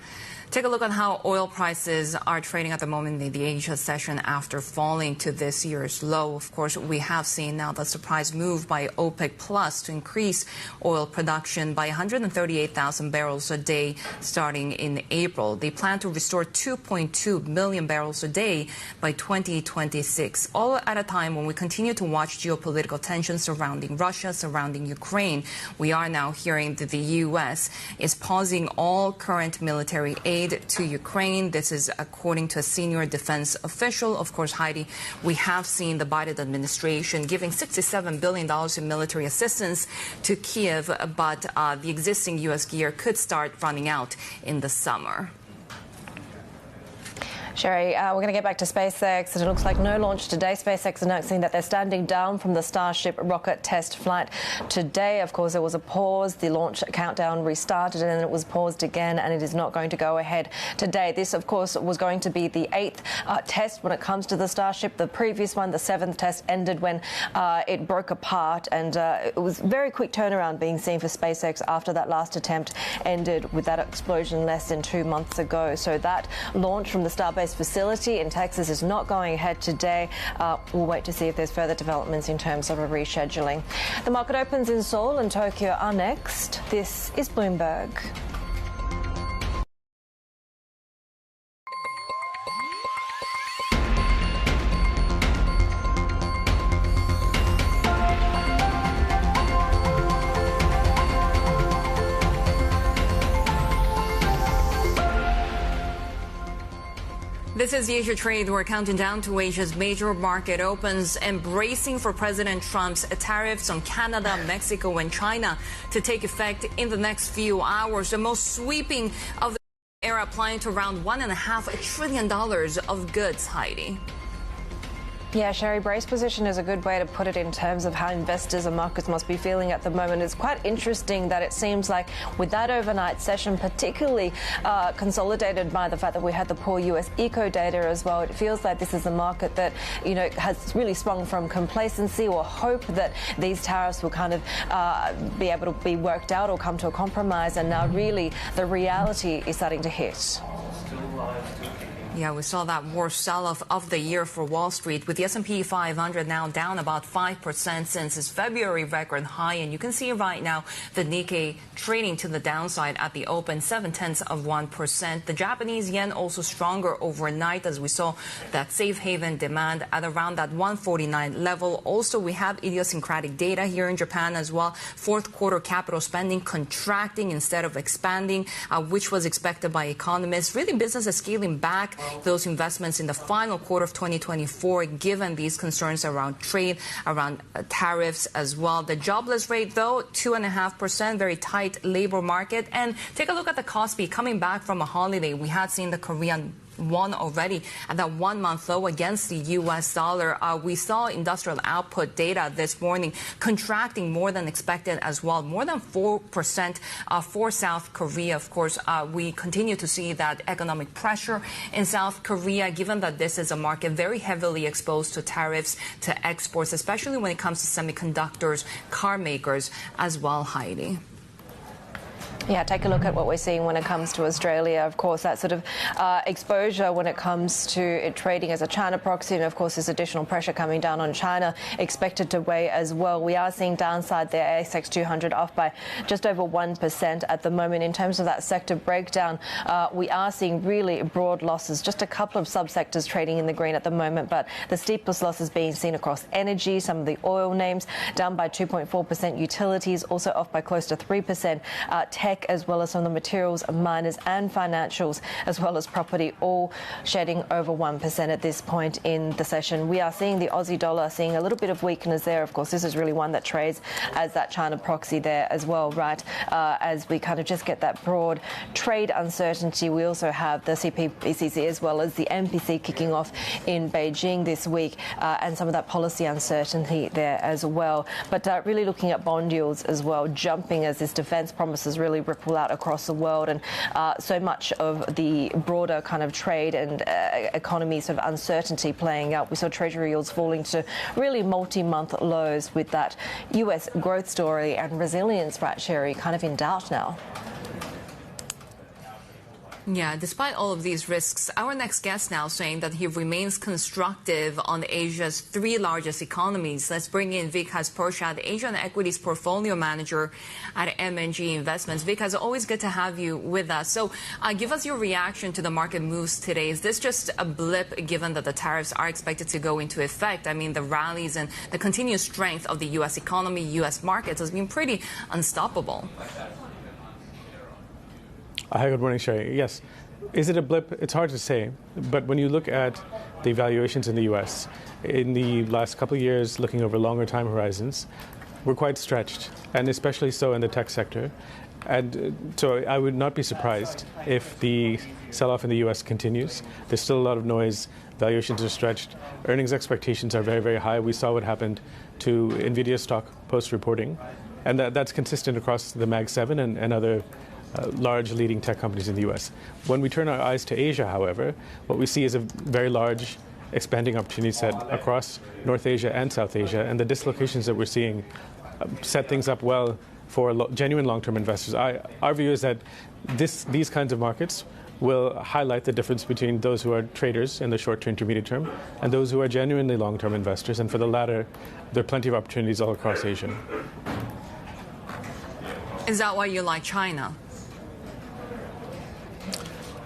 Take a look at how oil prices are trading at the moment in the Asia session after falling to this year's low. Of course, we have seen now the surprise move by OPEC Plus to increase oil production by 138,000 barrels a day starting in April. They plan to restore 2.2 million barrels a day by 2026, all at a time when we continue to watch geopolitical tensions surrounding Russia, surrounding Ukraine. We are now hearing that the U.S. is pausing all current military aid to Ukraine. This is according to a senior defense official. Of course, Heidi, we have seen the Biden administration giving $67 billion in military assistance to Kiev, but the existing U.S. gear could start running out in the summer. Sherry, we're going to get back to SpaceX. It looks like no launch today. SpaceX announcing that they're standing down from the Starship rocket test flight today. Of course, there was a pause. The launch countdown restarted and then it was paused again, and it is not going to go ahead today. This, of course, was going to be the 8th test when it comes to the Starship. The previous one, the 7th test, ended when it broke apart, and it was very quick turnaround being seen for SpaceX after that last attempt ended with that explosion less than 2 months ago. So that launch from the Starbase facility in Texas is not going ahead today. We'll wait to see if there's further developments in terms of a rescheduling. The market opens in Seoul and Tokyo are next. This is Bloomberg. This is the Asia Trade. We're counting down to Asia's major market opens and bracing for President Trump's tariffs on Canada, Mexico, and China to take effect in the next few hours. The most sweeping of the era, applying to around $1.5 trillion of goods, Heidi. Yeah, Sherry, brace position is a good way to put it in terms of how investors and markets must be feeling at the moment. It's quite interesting that it seems like with that overnight session, particularly consolidated by the fact that we had the poor US eco data as well, it feels like this is a market that, you know, has really sprung from complacency or hope that these tariffs will kind of be able to be worked out or come to a compromise. And now really the reality is starting to hit. Yeah, we saw that worst sell-off of the year for Wall Street, with the S&P 500 now down about 5% since its February record high. And you can see right now the Nikkei trading to the downside at the open, 0.7%. The Japanese yen also stronger overnight as we saw that safe haven demand at around that 149 level. Also, we have idiosyncratic data here in Japan as well. Fourth quarter capital spending contracting instead of expanding, which was expected by economists. Really, business is scaling back those investments in the final quarter of 2024, given these concerns around trade, around tariffs as well. The jobless rate, though, 2.5%, very tight labor market. And take a look at the Kospi coming back from a holiday. We had seen the Korean won already at that 1 month low against the U.S. dollar. We saw industrial output data this morning contracting more than expected as well, more than 4% for South Korea. Of course, we continue to see that economic pressure in South Korea, given that this is a market very heavily exposed to tariffs, to exports, especially when it comes to semiconductors, car makers as well, Heidi. Yeah, take a look at what we're seeing when it comes to Australia. Of course, that sort of exposure when it comes to it trading as a China proxy, and of course, there's additional pressure coming down on China expected to weigh as well. We are seeing downside there, ASX 200 off by just over 1% at the moment. In terms of that sector breakdown, we are seeing really broad losses, just a couple of subsectors trading in the green at the moment, but the steepest losses being seen across energy, some of the oil names down by 2.4%, utilities also off by close to 3%, tech, as well as some of the materials, miners and financials, as well as property, all shedding over 1% at this point in the session. We are seeing the Aussie dollar seeing a little bit of weakness there. Of course, this is really one that trades as that China proxy there as well, right? As we kind of just get that broad trade uncertainty. We also have the CPPCC as well as the MPC kicking off in Beijing this week, and some of that policy uncertainty there as well. But really looking at bond yields as well, jumping as this defence promises really ripple out across the world, and so much of the broader kind of trade and economy sort of uncertainty playing out. We saw Treasury yields falling to really multi-month lows, with that US growth story and resilience, right, Sherry, kind of in doubt now. Yeah, despite all of these risks, our next guest now saying that he remains constructive on Asia's three largest economies. Let's bring in Vikas Porshad, Asian Equities Portfolio Manager at M&G Investments. Vikas, always good to have you with us. So give us your reaction to the market moves today. Is this just a blip given that the tariffs are expected to go into effect? I mean, the rallies and the continued strength of the U.S. economy, U.S. markets has been pretty unstoppable. Hi, good morning, Sherry. Yes. Is it a blip? It's hard to say. But when you look at the valuations in the U.S., in the last couple of years, looking over longer time horizons, we're quite stretched, and especially so in the tech sector. And so I would not be surprised if the sell-off in the U.S. continues. There's still a lot of noise. Valuations are stretched. Earnings expectations are very, very high. We saw what happened to NVIDIA stock post-reporting. And that's consistent across the Mag 7 and other large leading tech companies in the U.S. When we turn our eyes to Asia, however, what we see is a very large expanding opportunity set across North Asia and South Asia, and the dislocations that we're seeing set things up well for genuine long-term investors. Our view is that these kinds of markets will highlight the difference between those who are traders in the short to intermediate term and those who are genuinely long-term investors, and for the latter, there are plenty of opportunities all across Asia. Is that why you like China?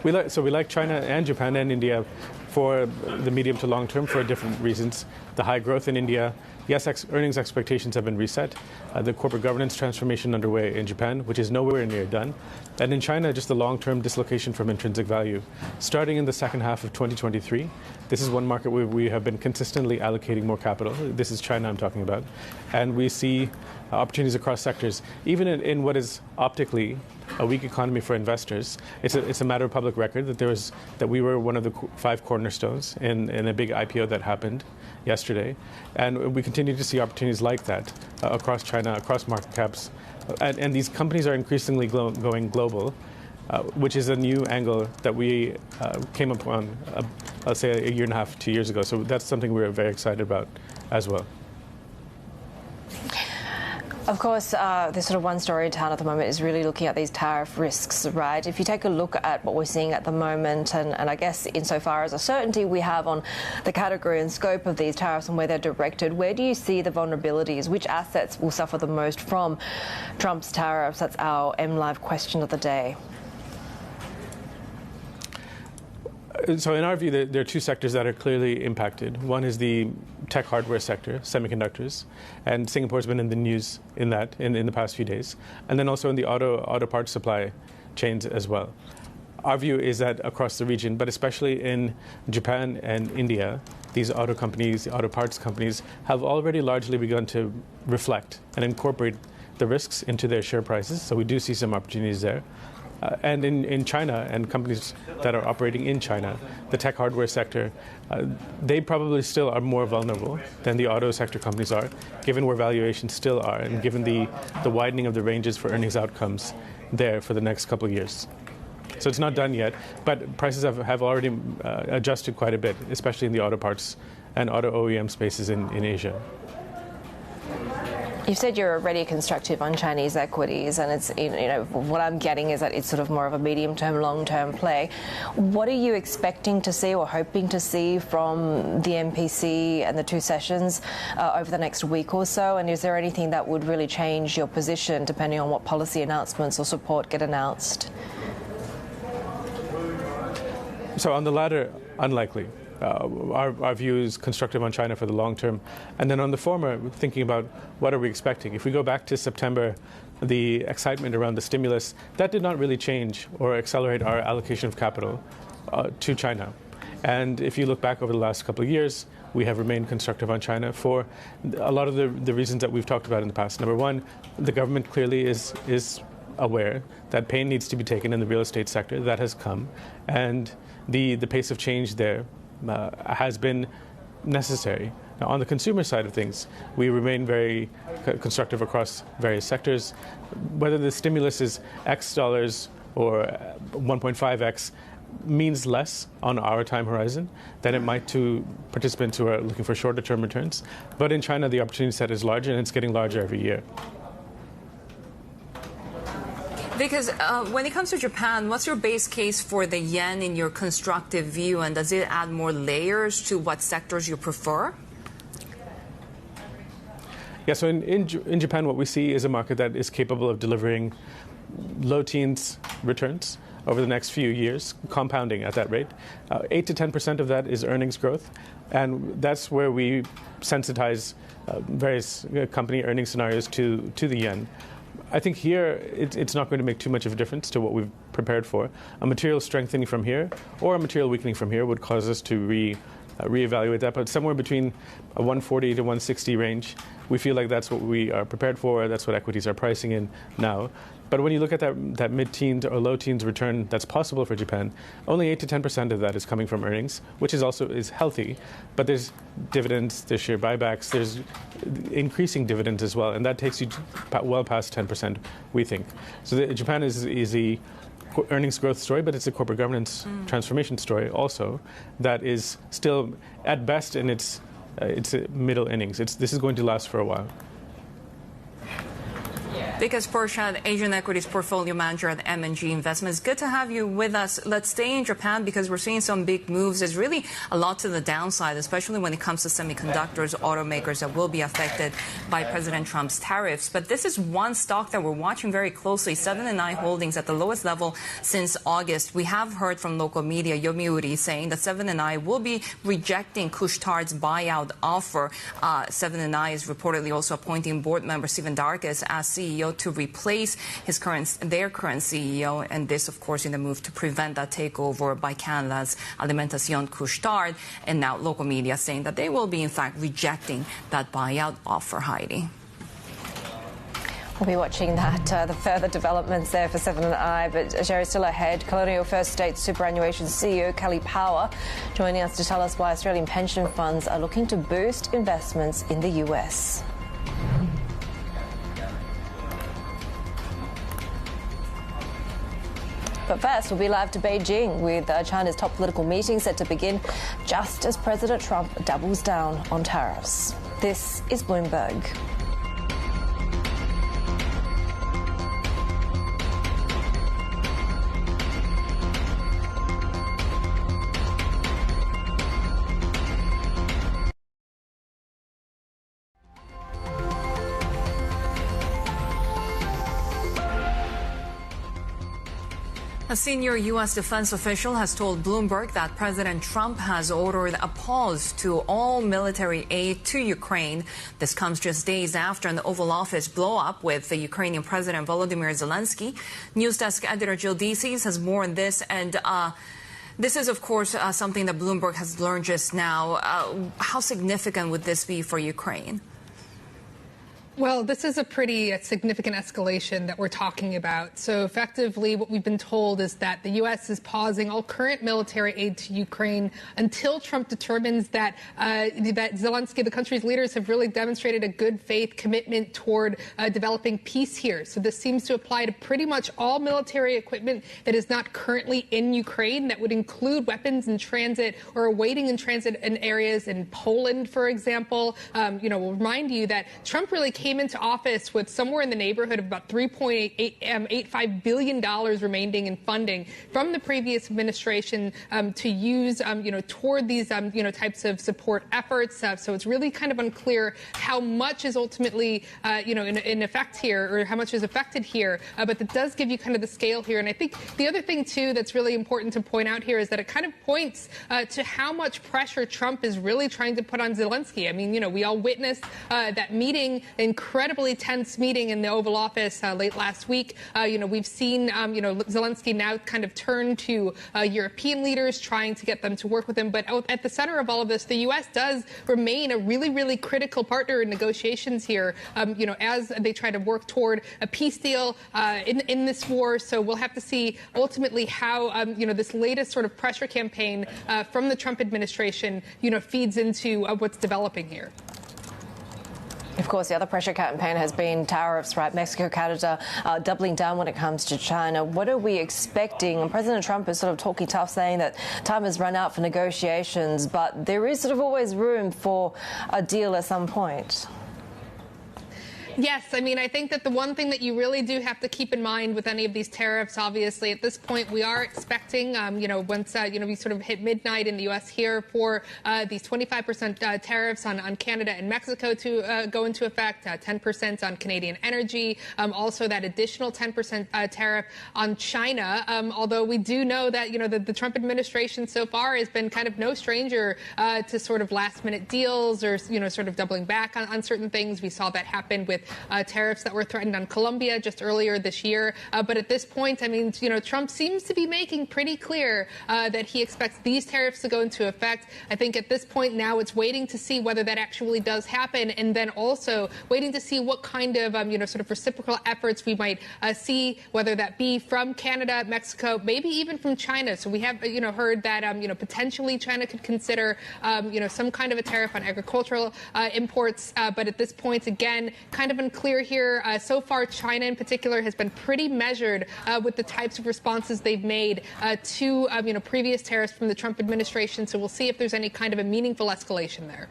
We like China and Japan and India for the medium to long term for different reasons. The high growth in India, yes, earnings expectations have been reset. The corporate governance transformation underway in Japan, which is nowhere near done. And in China, just the long-term dislocation from intrinsic value. Starting in the second half of 2023, this is one market where we have been consistently allocating more capital. This is China I'm talking about. And we see opportunities across sectors. Even in what is optically a weak economy for investors, it's a matter of public record that we were one of the 5 cornerstones in a big IPO that happened yesterday. And we continue to see opportunities like that across China, across market caps. And these companies are increasingly going global, which is a new angle that we came upon, I'll say, a year and a half, 2 years ago. So that's something we're very excited about as well. Of course, the sort of one story in town at the moment is really looking at these tariff risks, right? If you take a look at what we're seeing at the moment, and I guess insofar as a certainty we have on the category and scope of these tariffs and where they're directed, where do you see the vulnerabilities? Which assets will suffer the most from Trump's tariffs? That's our MLive question of the day. So in our view, there are 2 sectors that are clearly impacted. One is the tech hardware sector, semiconductors, and Singapore's been in the news in the past few days. And then also in the auto parts supply chains as well. Our view is that across the region, but especially in Japan and India, these auto companies, the auto parts companies, have already largely begun to reflect and incorporate the risks into their share prices. So we do see some opportunities there. And in China, and companies that are operating in China, the tech hardware sector, they probably still are more vulnerable than the auto sector companies are, given where valuations still are, and given the widening of the ranges for earnings outcomes there for the next couple of years. So it's not done yet, but prices have already adjusted quite a bit, especially in the auto parts and auto OEM spaces in Asia. You've said you're already constructive on Chinese equities, and it's, what I'm getting is that it's sort of more of a medium-term, long-term play. What are you expecting to see or hoping to see from the MPC and the 2 sessions over the next week or so? And is there anything that would really change your position depending on what policy announcements or support get announced? So on the latter, unlikely. Our view is constructive on China for the long term. And then on the former, thinking about what are we expecting. If we go back to September, the excitement around the stimulus, that did not really change or accelerate our allocation of capital to China. And if you look back over the last couple of years, we have remained constructive on China for a lot of the reasons that we've talked about in the past. Number one, the government clearly is aware that pain needs to be taken in the real estate sector. That has come. And the pace of change there has been necessary. Now, on the consumer side of things, we remain very constructive across various sectors. Whether the stimulus is X dollars or 1.5X means less on our time horizon than it might to participants who are looking for shorter term returns. But in China, the opportunity set is larger, and it's getting larger every year. Because when it comes to Japan, what's your base case for the yen in your constructive view, and does it add more layers to what sectors you prefer? Yeah, so in Japan, what we see is a market that is capable of delivering low teens returns over the next few years, compounding at that rate. 8 to 10% of that is earnings growth, and that's where we sensitize various company earnings scenarios to the yen. I think here it's not going to make too much of a difference to what we've prepared for. A material strengthening from here or a material weakening from here would cause us to reevaluate that, but somewhere between a 140 to 160 range, we feel like that's what we are prepared for. That's what equities are pricing in now. But when you look at that mid-teens or low-teens return that's possible for Japan, only 8 to 10% of that is coming from earnings, which is also healthy. But there's dividends, there's share buybacks, there's increasing dividends as well, and that takes you well past 10%, we think. So Japan is a earnings growth story, but it's a corporate governance transformation story also that is still, at best, in its middle innings. This is going to last for a while. Because Portia, Asian Equities Portfolio Manager at M&G Investments, good to have you with us. Let's stay in Japan because we're seeing some big moves. There's really a lot to the downside, especially when it comes to semiconductors, automakers that will be affected by President Trump's tariffs. But this is one stock that we're watching very closely, 7&I Holdings at the lowest level since August. We have heard from local media, Yomiuri, saying that 7&I will be rejecting Couche-Tard's buyout offer. 7&I is reportedly also appointing board member Stephen Darkis as CEO to replace their current CEO, and this, of course, in the move to prevent that takeover by Canada's Alimentation Couche-Tard, and now local media saying that they will be, in fact, rejecting that buyout offer, Heidi. We'll be watching that, the further developments there for 7&I, but Jerry, still ahead. Colonial First State Superannuation CEO Kelly Power joining us to tell us why Australian pension funds are looking to boost investments in the US. But first, we'll be live to Beijing with China's top political meeting set to begin just as President Trump doubles down on tariffs. This is Bloomberg. A senior U.S. defense official has told Bloomberg that President Trump has ordered a pause to all military aid to Ukraine. This comes just days after an Oval Office blow-up with the Ukrainian President Volodymyr Zelensky. News desk editor Jill Deacies has more on this, and this is, of course, something that Bloomberg has learned just now. How significant would this be for Ukraine? Well, this is a pretty significant escalation that we're talking about. So effectively, what we've been told is that the U.S. is pausing all current military aid to Ukraine until Trump determines that that Zelensky, the country's leaders, have really demonstrated a good faith commitment toward developing peace here. So this seems to apply to pretty much all military equipment that is not currently in Ukraine. That would include weapons in transit or awaiting in transit in areas in Poland, for example. We'll remind you that Trump really came into office with somewhere in the neighborhood of about $3.85 billion remaining in funding from the previous administration to use, toward these, types of support efforts. So it's really kind of unclear how much is ultimately, in effect here, or how much is affected here. But that does give you kind of the scale here. And I think the other thing, too, that's really important to point out here is that it kind of points to how much pressure Trump is really trying to put on Zelensky. I mean, we all witnessed that meeting, incredibly tense meeting in the Oval Office late last week. We've seen, Zelensky now kind of turn to European leaders, trying to get them to work with him. But at the center of all of this, the U.S. does remain a really, really critical partner in negotiations here, as they try to work toward a peace deal in this war. So we'll have to see ultimately how, this latest sort of pressure campaign from the Trump administration, feeds into what's developing here. Of course, the other pressure campaign has been tariffs, right? Mexico, Canada doubling down when it comes to China. What are we expecting? And President Trump is sort of talking tough, saying that time has run out for negotiations, but there is sort of always room for a deal at some point. Yes, I mean, I think that the one thing that you really do have to keep in mind with any of these tariffs, obviously, at this point, we are expecting, once, we sort of hit midnight in the U.S. here for these 25% tariffs on Canada and Mexico to go into effect, 10% on Canadian energy, also that additional 10% tariff on China, although we do know that, the Trump administration so far has been kind of no stranger to sort of last-minute deals or, sort of doubling back on certain things. We saw that happen with tariffs that were threatened on Colombia just earlier this year. But at this point, I mean, Trump seems to be making pretty clear that he expects these tariffs to go into effect. I think at this point now it's waiting to see whether that actually does happen, and then also waiting to see what kind of, sort of reciprocal efforts we might see, whether that be from Canada, Mexico, maybe even from China. So we have, heard that, potentially China could consider, some kind of a tariff on agricultural imports. But at this point, again, kind of unclear here. So far, China in particular has been pretty measured with the types of responses they've made to previous tariffs from the Trump administration. So we'll see if there's any kind of a meaningful escalation there.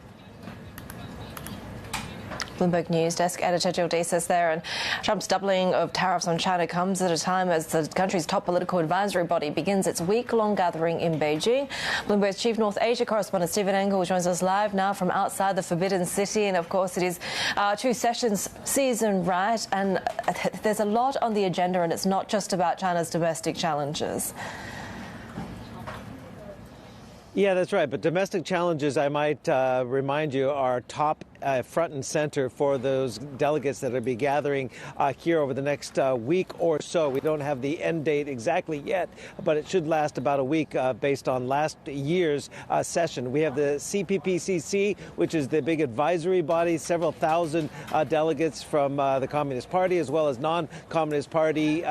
Bloomberg News desk editor Jill Desis there. And Trump's doubling of tariffs on China comes at a time as the country's top political advisory body begins its week-long gathering in Beijing. Bloomberg's chief North Asia correspondent Stephen Engel joins us live now from outside the Forbidden City. And of course, it is two sessions season, right? And there's a lot on the agenda, and it's not just about China's domestic challenges. Yeah, that's right. But domestic challenges, I might remind you, are top front and center for those delegates that will be gathering here over the next week or so. We don't have the end date exactly yet, but it should last about a week based on last year's session. We have the CPPCC, which is the big advisory body, several thousand delegates from the Communist Party as well as non-Communist Party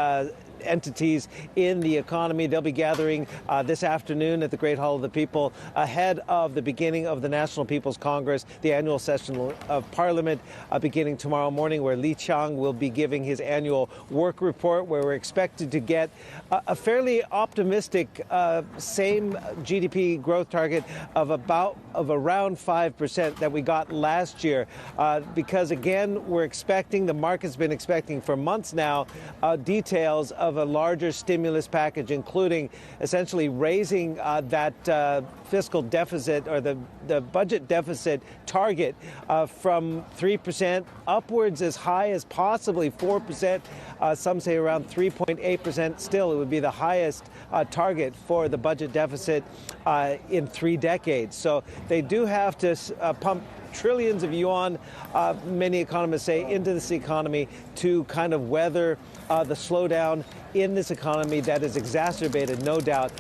entities in the economy. They'll be gathering this afternoon at the Great Hall of the People ahead of the beginning of the National People's Congress, the annual session of Parliament beginning tomorrow morning, where Li Qiang will be giving his annual work report, where we're expected to get a fairly optimistic same GDP growth target of around 5% that we got last year, because again, we're expecting, the market's been expecting for months now, details of a larger stimulus package, including essentially raising that fiscal deficit or the budget deficit target from 3% upwards as high as possibly 4%. Some say around 3.8%. Still, it would be the highest target for the budget deficit in 3 decades. So they do have to pump trillions of yuan, many economists say, into this economy to kind of weather the slowdown in this economy that is exacerbated, no doubt,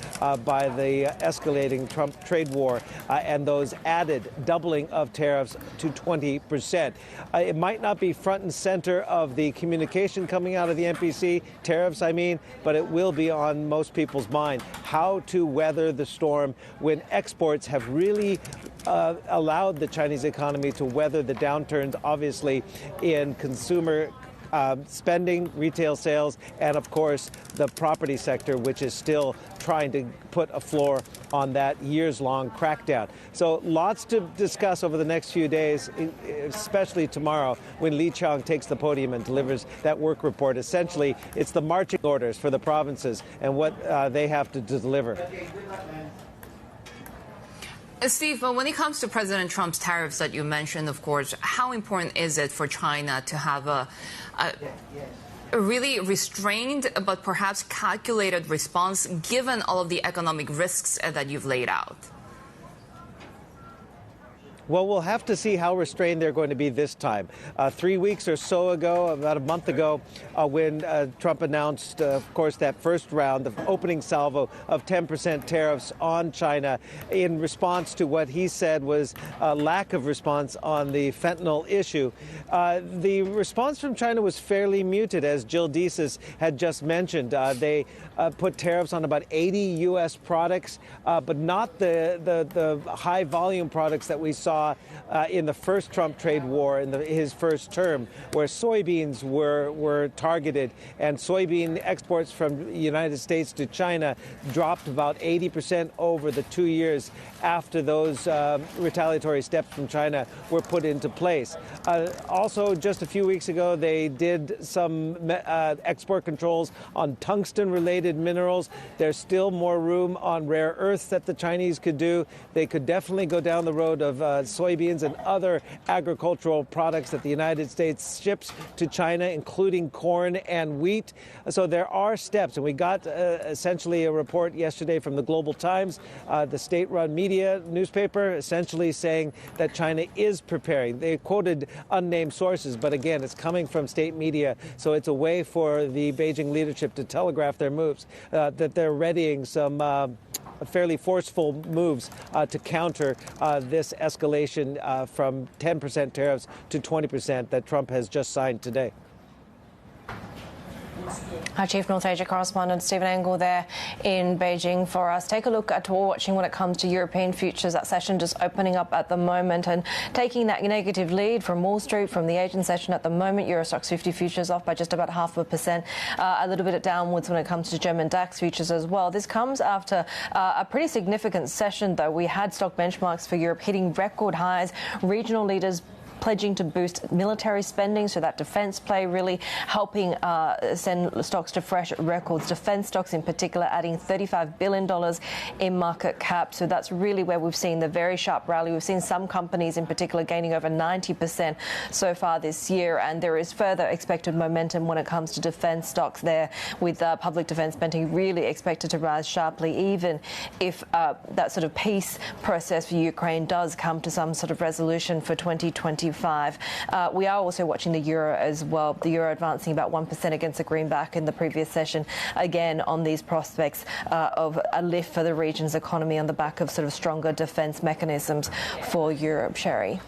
by the escalating Trump trade war and those added doubling of tariffs to 20%. It might not be front and center of the communication coming out of the NPC, tariffs, I mean, but it will be on most people's mind, how to weather the storm when exports have really allowed the Chinese economy to weather the downturns, obviously, in consumer spending, retail sales, and of course the property sector, which is still trying to put a floor on that years-long crackdown. So lots to discuss over the next few days, especially tomorrow when Li Qiang takes the podium and delivers that work report. Essentially, it's the marching orders for the provinces and what they have to deliver. Steve, when it comes to President Trump's tariffs that you mentioned, of course, how important is it for China to have a really restrained but perhaps calculated response given all of the economic risks that you've laid out? Well, we'll have to see how restrained they're going to be this time. 3 weeks or so ago, about a month ago, when Trump announced, of course, that first round, the opening salvo of 10% tariffs on China in response to what he said was a lack of response on the fentanyl issue. The response from China was fairly muted, as Jill Desis had just mentioned. They put tariffs on about 80 U.S. products, but not the high-volume products that we saw saw in the first Trump trade war in his first term, where soybeans were targeted, and soybean exports from the United States to China dropped about 80% over the 2 years after those retaliatory steps from China were put into place. Also, just a few weeks ago, they did some export controls on tungsten-related minerals. There's still more room on rare earths that the Chinese could do. They could definitely go down the road of soybeans and other agricultural products that the United States ships to China, including corn and wheat. So there are steps, and we got essentially a report yesterday from the Global Times, the state-run media newspaper, essentially saying that China is preparing. They quoted unnamed sources, but again, it's coming from state media, so it's a way for the Beijing leadership to telegraph their moves, that they're readying some fairly forceful moves to counter this escalation from 10% tariffs to 20% that Trump has just signed today. Our Chief North Asia correspondent Stephen Engle there in Beijing for us. Take a look at what we're watching when it comes to European futures. That session just opening up at the moment and taking that negative lead from Wall Street from the Asian session at the moment. Euro Stoxx 50 futures off by just about 0.5%. A little bit downwards when it comes to German DAX futures as well. This comes after a pretty significant session, though. We had stock benchmarks for Europe hitting record highs. Regional leaders pledging to boost military spending, so that defence play really helping send stocks to fresh records. Defence stocks in particular adding $35 billion in market cap, so that's really where we've seen the very sharp rally. We've seen some companies in particular gaining over 90% so far this year, and there is further expected momentum when it comes to defence stocks there, with public defence spending really expected to rise sharply, even if that sort of peace process for Ukraine does come to some sort of resolution for 2025. We are also watching the euro as well. The euro advancing about 1% against the greenback in the previous session, again on these prospects of a lift for the region's economy on the back of sort of stronger defence mechanisms for Europe. Sherry.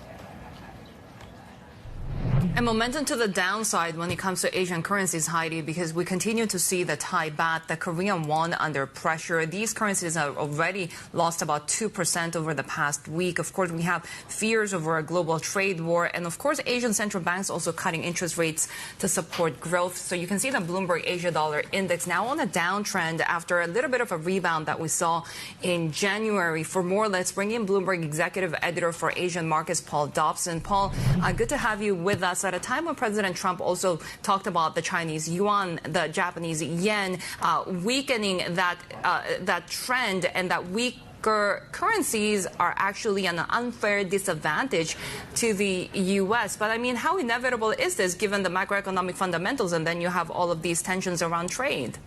And momentum to the downside when it comes to Asian currencies, Heidi, because we continue to see the Thai baht, the Korean won under pressure. These currencies have already lost about 2% over the past week. Of course, we have fears over a global trade war. And of course, Asian central banks also cutting interest rates to support growth. So you can see the Bloomberg Asia Dollar Index now on a downtrend after a little bit of a rebound that we saw in January. For more, let's bring in Bloomberg Executive Editor for Asian Markets, Paul Dobson. Paul, good to have you with us at a time when President Trump also talked about the Chinese yuan, the Japanese yen, weakening that trend, and that weaker currencies are actually an unfair disadvantage to the U.S. But I mean, how inevitable is this given the macroeconomic fundamentals, and then you have all of these tensions around trade?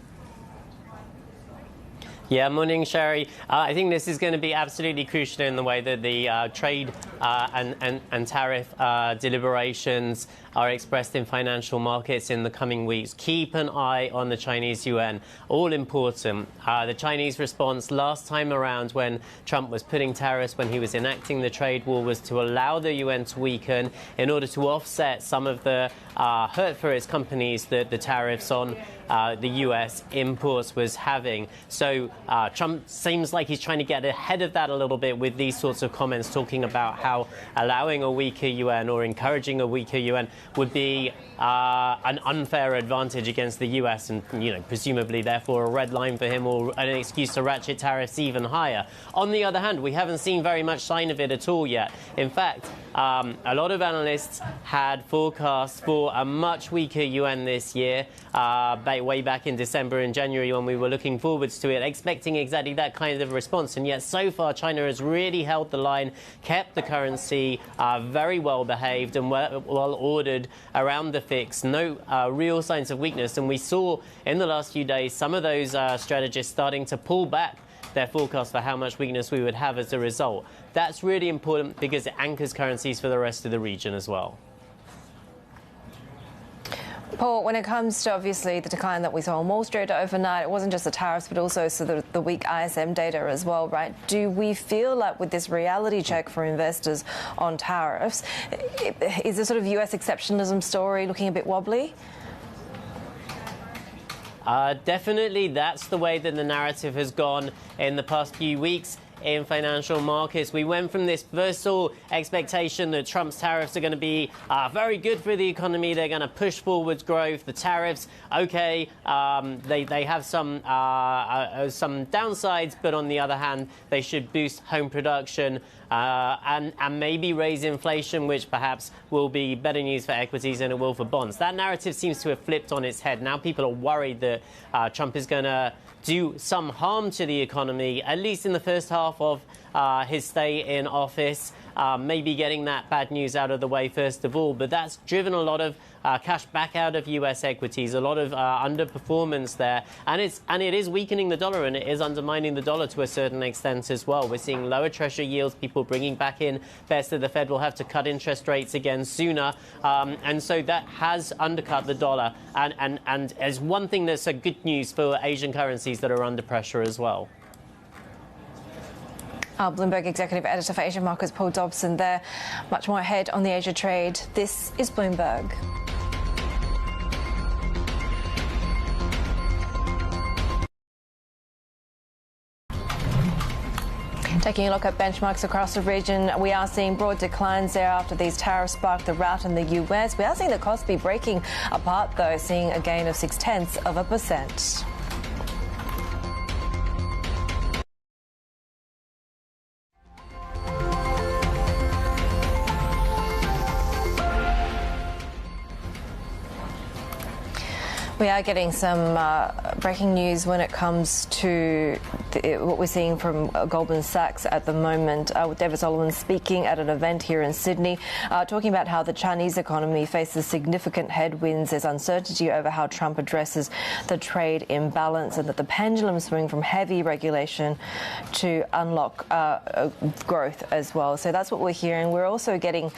Yeah, morning, Sherry. I think this is going to be absolutely crucial in the way that the trade and tariff deliberations are expressed in financial markets in the coming weeks. Keep an eye on the Chinese yuan. All important. The Chinese response last time around when Trump was putting tariffs, when he was enacting the trade war, was to allow the yuan to weaken in order to offset some of the hurt for its companies that the tariffs on the U.S. imports was having. So Trump seems like he's trying to get ahead of that a little bit with these sorts of comments, talking about how allowing a weaker yuan or encouraging a weaker yuan would be an unfair advantage against the U.S. and, presumably, therefore, a red line for him or an excuse to ratchet tariffs even higher. On the other hand, we haven't seen very much sign of it at all yet. In fact, a lot of analysts had forecasts for a much weaker yuan this year, way back in December and January when we were looking forwards to it, expecting exactly that kind of response. And yet, so far, China has really held the line, kept the currency very well behaved and well ordered around the fix. No real signs of weakness. And we saw in the last few days some of those strategists starting to pull back their forecast for how much weakness we would have as a result. That's really important because it anchors currencies for the rest of the region as well. Paul, when it comes to obviously the decline that we saw on Wall Street overnight, it wasn't just the tariffs, but also the weak ISM data as well, right? Do we feel like with this reality check for investors on tariffs, is the sort of US exceptionalism story looking a bit wobbly? Definitely, that's the way that the narrative has gone in the past few weeks. in financial markets. We went from this versatile expectation that Trump's tariffs are going to be very good for the economy. They're going to push forward growth. The tariffs, okay, they have some downsides, but on the other hand, they should boost home production and maybe raise inflation, which perhaps will be better news for equities than it will for bonds. That narrative seems to have flipped on its head. Now people are worried that Trump is going to do some harm to the economy, at least in the first half of his stay in office, maybe getting that bad news out of the way first of all. But that's driven a lot of cash back out of U.S. equities, a lot of underperformance there. And it is weakening the dollar, and it is undermining the dollar to a certain extent as well. We're seeing lower Treasury yields, people bringing back in bets that the Fed will have to cut interest rates again sooner. And so that has undercut the dollar. And as one thing that's a good news for Asian currencies that are under pressure as well. Bloomberg Executive Editor for Asian Markets, Paul Dobson there. Much more ahead on the Asia trade. This is Bloomberg. Taking a look at benchmarks across the region, we are seeing broad declines there after these tariffs sparked the rout in the US. We are seeing the Kospi breaking apart, though, seeing a gain of 0.6%. We are getting some breaking news when it comes to what we're seeing from Goldman Sachs at the moment, with David Solomon speaking at an event here in Sydney, talking about how the Chinese economy faces significant headwinds. There's uncertainty over how Trump addresses the trade imbalance, and that the pendulum swing from heavy regulation to unlock growth as well. So that's what we're hearing. We're also getting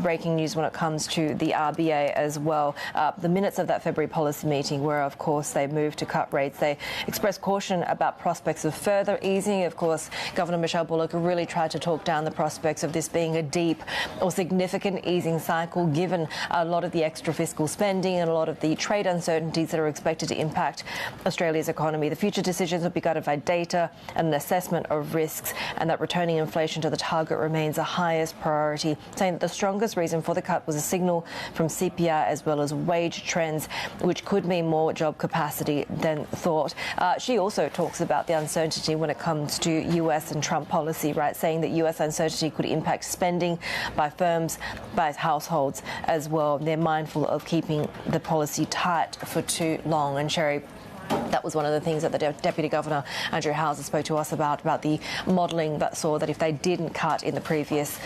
breaking news when it comes to the RBA as well. The minutes of that February policy meeting where, of course, they moved to cut rates. They expressed caution about prospects of further easing. Of course, Governor Michelle Bullock really tried to talk down the prospects of this being a deep or significant easing cycle, given a lot of the extra fiscal spending and a lot of the trade uncertainties that are expected to impact Australia's economy. The future decisions will be guided by data and an assessment of risks, and that returning inflation to the target remains the highest priority, saying that the strongest reason for the cut was a signal from CPI as well as wage trends, which could mean more job capacity than thought. She also talks about the uncertainty when it comes to US and Trump policy, right, saying that US uncertainty could impact spending by firms, by households as well. They're mindful of keeping the policy tight for too long. And Sherry, that was one of the things that the Deputy Governor, Andrew Hauser, spoke to us about the modelling that saw that if they didn't cut in the previous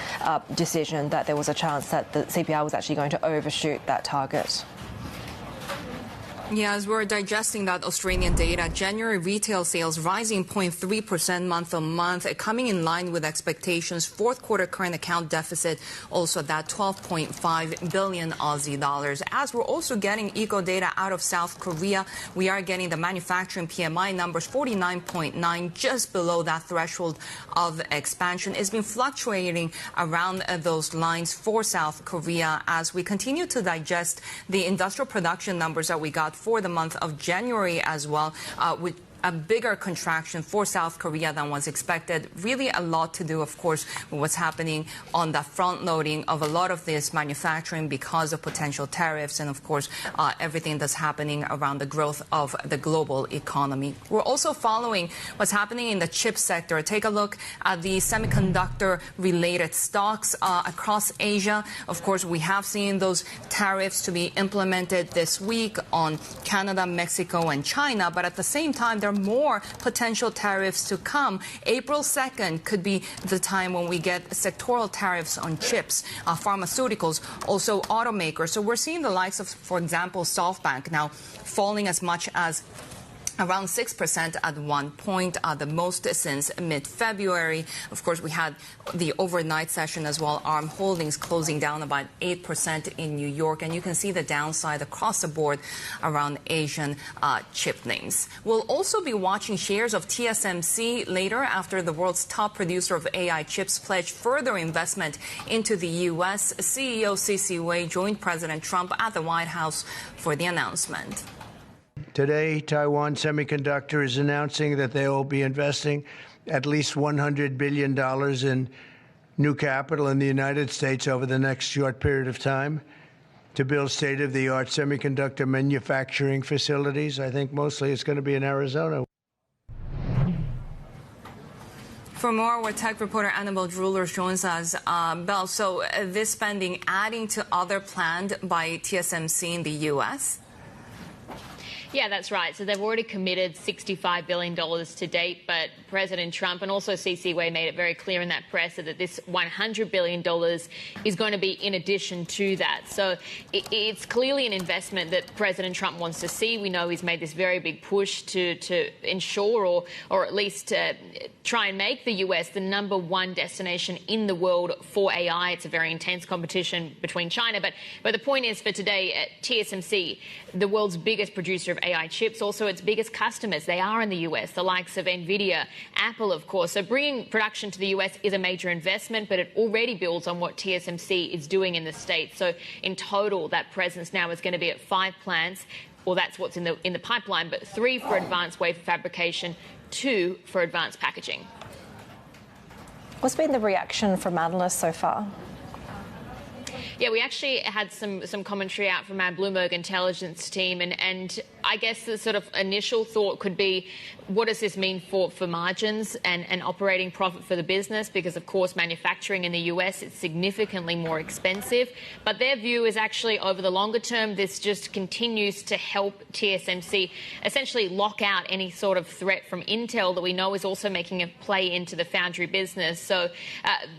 decision, that there was a chance that the CPI was actually going to overshoot that target. Yeah, as we're digesting that Australian data, January retail sales rising 0.3% month on month, coming in line with expectations. Fourth quarter current account deficit also that 12.5 billion Aussie dollars. As we're also getting eco data out of South Korea, we are getting the manufacturing PMI numbers 49.9, just below that threshold of expansion. It's been fluctuating around those lines for South Korea as we continue to digest the industrial production numbers that we got for the month of January as well, with a bigger contraction for South Korea than was expected. Really a lot to do, of course, with what's happening on the front loading of a lot of this manufacturing because of potential tariffs and, of course, everything that's happening around the growth of the global economy. We're also following what's happening in the chip sector. Take a look at the semiconductor-related stocks across Asia. Of course, we have seen those tariffs to be implemented this week on Canada, Mexico, and China, but at the same time, there are more potential tariffs to come. April 2nd could be the time when we get sectoral tariffs on chips, pharmaceuticals, also automakers. So we're seeing the likes of, for example, SoftBank now falling as much as around 6% at one point, the most since mid-February. Of course, we had the overnight session as well. ARM Holdings closing down about 8% in New York. And you can see the downside across the board around Asian chip names. We'll also be watching shares of TSMC later after the world's top producer of AI chips pledged further investment into the U.S. CEO C.C. Wei joined President Trump at the White House for the announcement. Today, Taiwan Semiconductor is announcing that they will be investing at least $100 billion in new capital in the United States over the next short period of time to build state-of-the-art semiconductor manufacturing facilities. I think mostly it's going to be in Arizona. For more, our tech reporter Annabelle Drulers joins us. Belle, so this spending adding to other planned by TSMC in the U.S.? Yeah, that's right. So they've already committed $65 billion to date, but President Trump and also CCWA made it very clear in that presser that this $100 billion is going to be in addition to that. So it's clearly an investment that President Trump wants to see. We know he's made this very big push to ensure or at least try and make the US the #1 destination in the world for AI. It's a very intense competition between China. But the point is for today, TSMC, the world's biggest producer of AI chips, also its biggest customers, they are in the US, the likes of NVIDIA, Apple, of course. So bringing production to the US is a major investment, but it already builds on what TSMC is doing in the States. So in total, that presence now is going to be at 5 plants, or that's what's in the pipeline, but 3 for advanced wafer fabrication, 2 for advanced packaging. What's been the reaction from analysts so far? Yeah, we actually had some commentary out from our Bloomberg intelligence team, and I guess the sort of initial thought could be, what does this mean for margins and operating profit for the business? Because, of course, manufacturing in the US is significantly more expensive. But their view is actually over the longer term, this just continues to help TSMC essentially lock out any sort of threat from Intel that we know is also making a play into the foundry business. So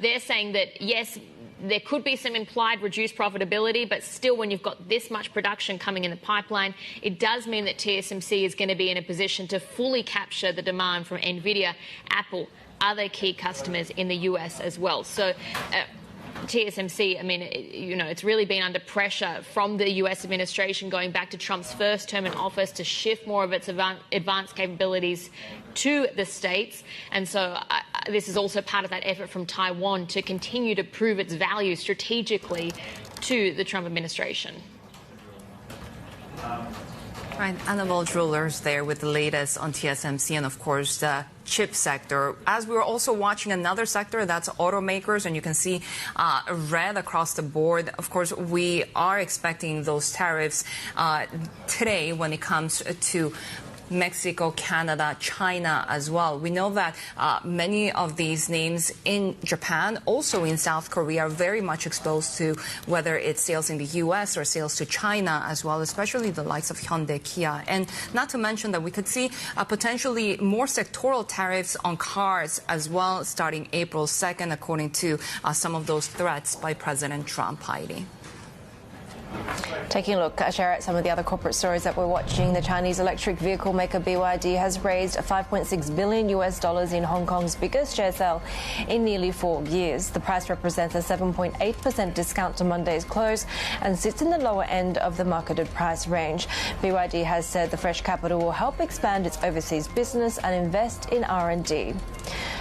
they're saying that, yes, there could be some implied reduced profitability, but still when you've got this much production coming in the pipeline, it does mean that TSMC is going to be in a position to fully capture the demand from NVIDIA, Apple, other key customers in the US as well. So TSMC, I mean, you know, it's really been under pressure from the US administration going back to Trump's first term in office to shift more of its advanced capabilities to the States. And so this is also part of that effort from Taiwan to continue to prove its value strategically to the Trump administration. Right, Annabelle Drulers there with the latest on TSMC and, of course, the chip sector. As we're also watching another sector, that's automakers, and you can see red across the board. Of course, we are expecting those tariffs today when it comes to Mexico, Canada, China as well. We know that many of these names in Japan, also in South Korea, are very much exposed to whether it's sales in the U.S. or sales to China as well, especially the likes of Hyundai, Kia. And not to mention that we could see potentially more sectoral tariffs on cars as well starting April 2nd, according to some of those threats by President Trump. Heidi. Taking a look, Share, at some of the other corporate stories that we're watching. The Chinese electric vehicle maker BYD has raised $5.6 billion in Hong Kong's biggest share sale in nearly 4 years. The price represents a 7.8% discount to Monday's close and sits in the lower end of the marketed price range. BYD has said the fresh capital will help expand its overseas business and invest in R&D.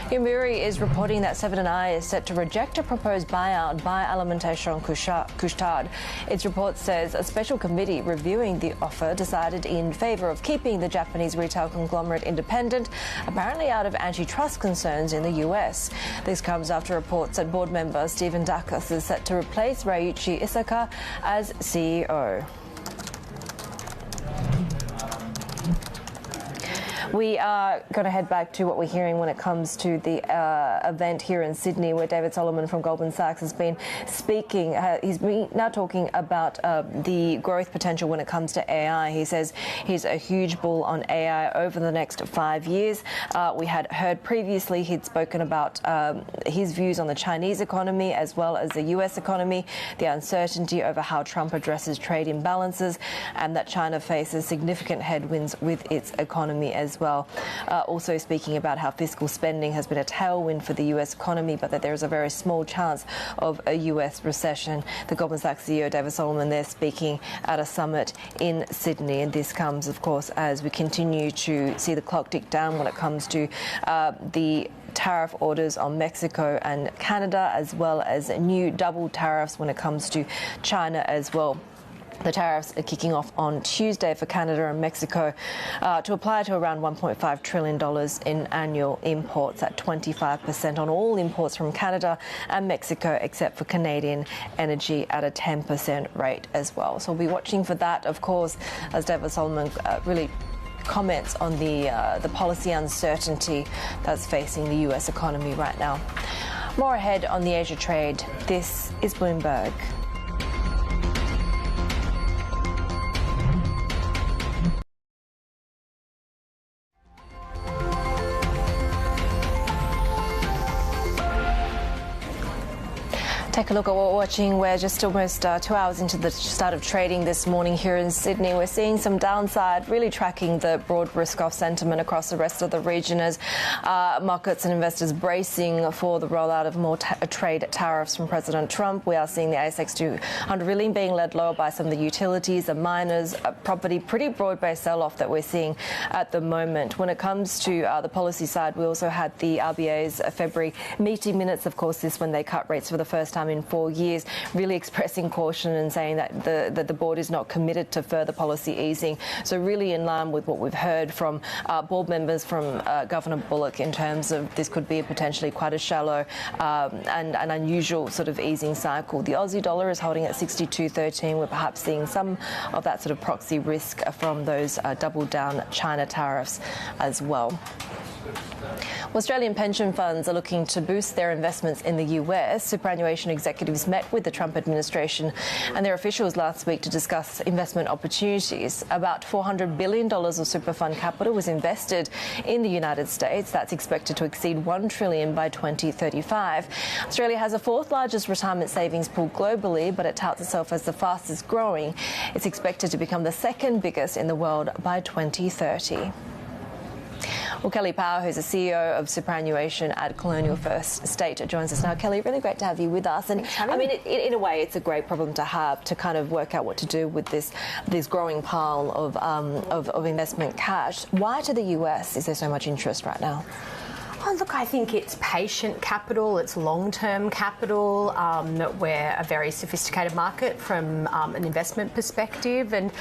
Yomiuri is reporting that Seven & I is set to reject a proposed buyout by Alimentation Couche-Tard. Its report says a special committee reviewing the offer decided in favour of keeping the Japanese retail conglomerate independent, apparently out of antitrust concerns in the US. This comes after reports that board member Stephen Dacus is set to replace Ryuichi Isaka as CEO. We are going to head back to what we're hearing when it comes to the event here in Sydney, where David Solomon from Goldman Sachs has been speaking. He's been now talking about the growth potential when it comes to AI. He says he's a huge bull on AI over the next 5 years. We had heard previously he'd spoken about his views on the Chinese economy as well as the US economy, the uncertainty over how Trump addresses trade imbalances, and that China faces significant headwinds with its economy as well. Also speaking about how fiscal spending has been a tailwind for the US economy, but that there is a very small chance of a US recession. The Goldman Sachs CEO David Solomon there speaking at a summit in Sydney, and this comes, of course, as we continue to see the clock tick down when it comes to the tariff orders on Mexico and Canada, as well as new double tariffs when it comes to China as well. The tariffs are kicking off on Tuesday for Canada and Mexico to apply to around $1.5 trillion in annual imports at 25% on all imports from Canada and Mexico, except for Canadian energy at a 10% rate as well. So we'll be watching for that, of course, as David Solomon really comments on the policy uncertainty that's facing the US economy right now. More ahead on the Asia trade. This is Bloomberg. Take a look at what we're watching. We're just almost 2 hours into the start of trading this morning here in Sydney. We're seeing some downside, really tracking the broad risk-off sentiment across the rest of the region as markets and investors bracing for the rollout of more trade tariffs from President Trump. We are seeing the ASX 200 really being led lower by some of the utilities, the miners, property, pretty broad-based sell-off that we're seeing at the moment. When it comes to the policy side, we also had the RBA's February meeting minutes. Of course, this when they cut rates for the first time in 4 years, really expressing caution and saying that the board is not committed to further policy easing. So really in line with what we've heard from board members, from Governor Bullock, in terms of this could be potentially quite a shallow and an unusual sort of easing cycle. The Aussie dollar is holding at 62.13. We're perhaps seeing some of that sort of proxy risk from those double down China tariffs as well. Australian pension funds are looking to boost their investments in the US. Superannuation executives met with the Trump administration and their officials last week to discuss investment opportunities. About $400 billion of super fund capital was invested in the United States. That's expected to exceed $1 trillion by 2035. Australia has the fourth largest retirement savings pool globally, but it touts itself as the fastest growing. It's expected to become the second biggest in the world by 2030. Well, Kelly Power, who's the CEO of superannuation at Colonial First State, joins us now. Kelly, really great to have you with us. And I mean, in a way, it's a great problem to have, to kind of work out what to do with this growing pile of investment cash. Why to the US is there so much interest right now? Oh, look, I think it's patient capital, it's long-term capital. We're a very sophisticated market from an investment perspective, and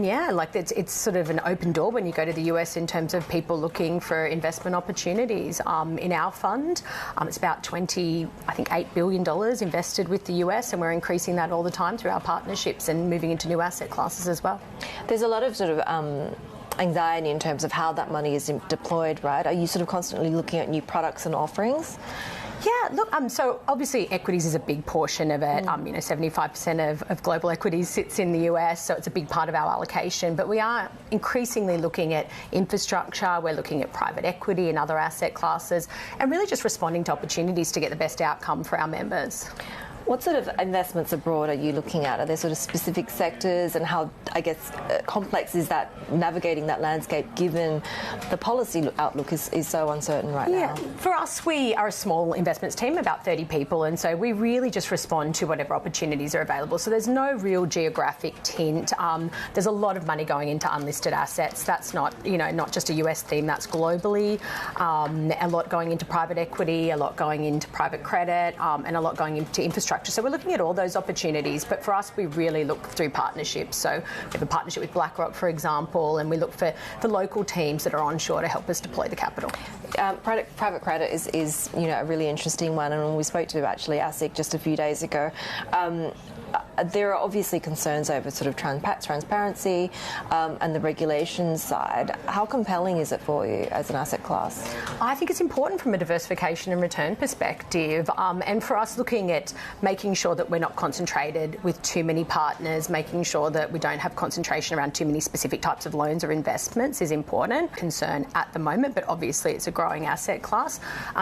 yeah, like it's sort of an open door when you go to the US in terms of people looking for investment opportunities. In our fund, it's about $8 billion invested with the US, and we're increasing that all the time through our partnerships and moving into new asset classes as well. There's a lot of sort of anxiety in terms of how that money is deployed, right? Are you sort of constantly looking at new products and offerings? Yeah, look, so obviously equities is a big portion of it. 75% of global equities sits in the US, so it's a big part of our allocation. But we are increasingly looking at infrastructure, we're looking at private equity and other asset classes, and really just responding to opportunities to get the best outcome for our members. What sort of investments abroad are you looking at? Are there sort of specific sectors, and how, I guess, complex is that navigating that landscape given the policy outlook is so uncertain right now? Yeah, for us, we are a small investments team, about 30 people, and so we really just respond to whatever opportunities are available. So there's no real geographic tint. There's a lot of money going into unlisted assets. That's not, not just a US theme, that's globally. A lot going into private equity, a lot going into private credit, and a lot going into infrastructure. So we're looking at all those opportunities, but for us, we really look through partnerships. So we have a partnership with BlackRock, for example, and we look for the local teams that are onshore to help us deploy the capital. Private credit is a really interesting one, and we spoke to actually ASIC just a few days ago. There are obviously concerns over sort of transparency and the regulation side. How compelling is it for you as an asset class? I think it's important from a diversification and return perspective, and for us looking at making sure that we're not concentrated with too many partners, making sure that we don't have concentration around too many specific types of loans or investments is important. Concern at the moment, but obviously it's a growing asset class.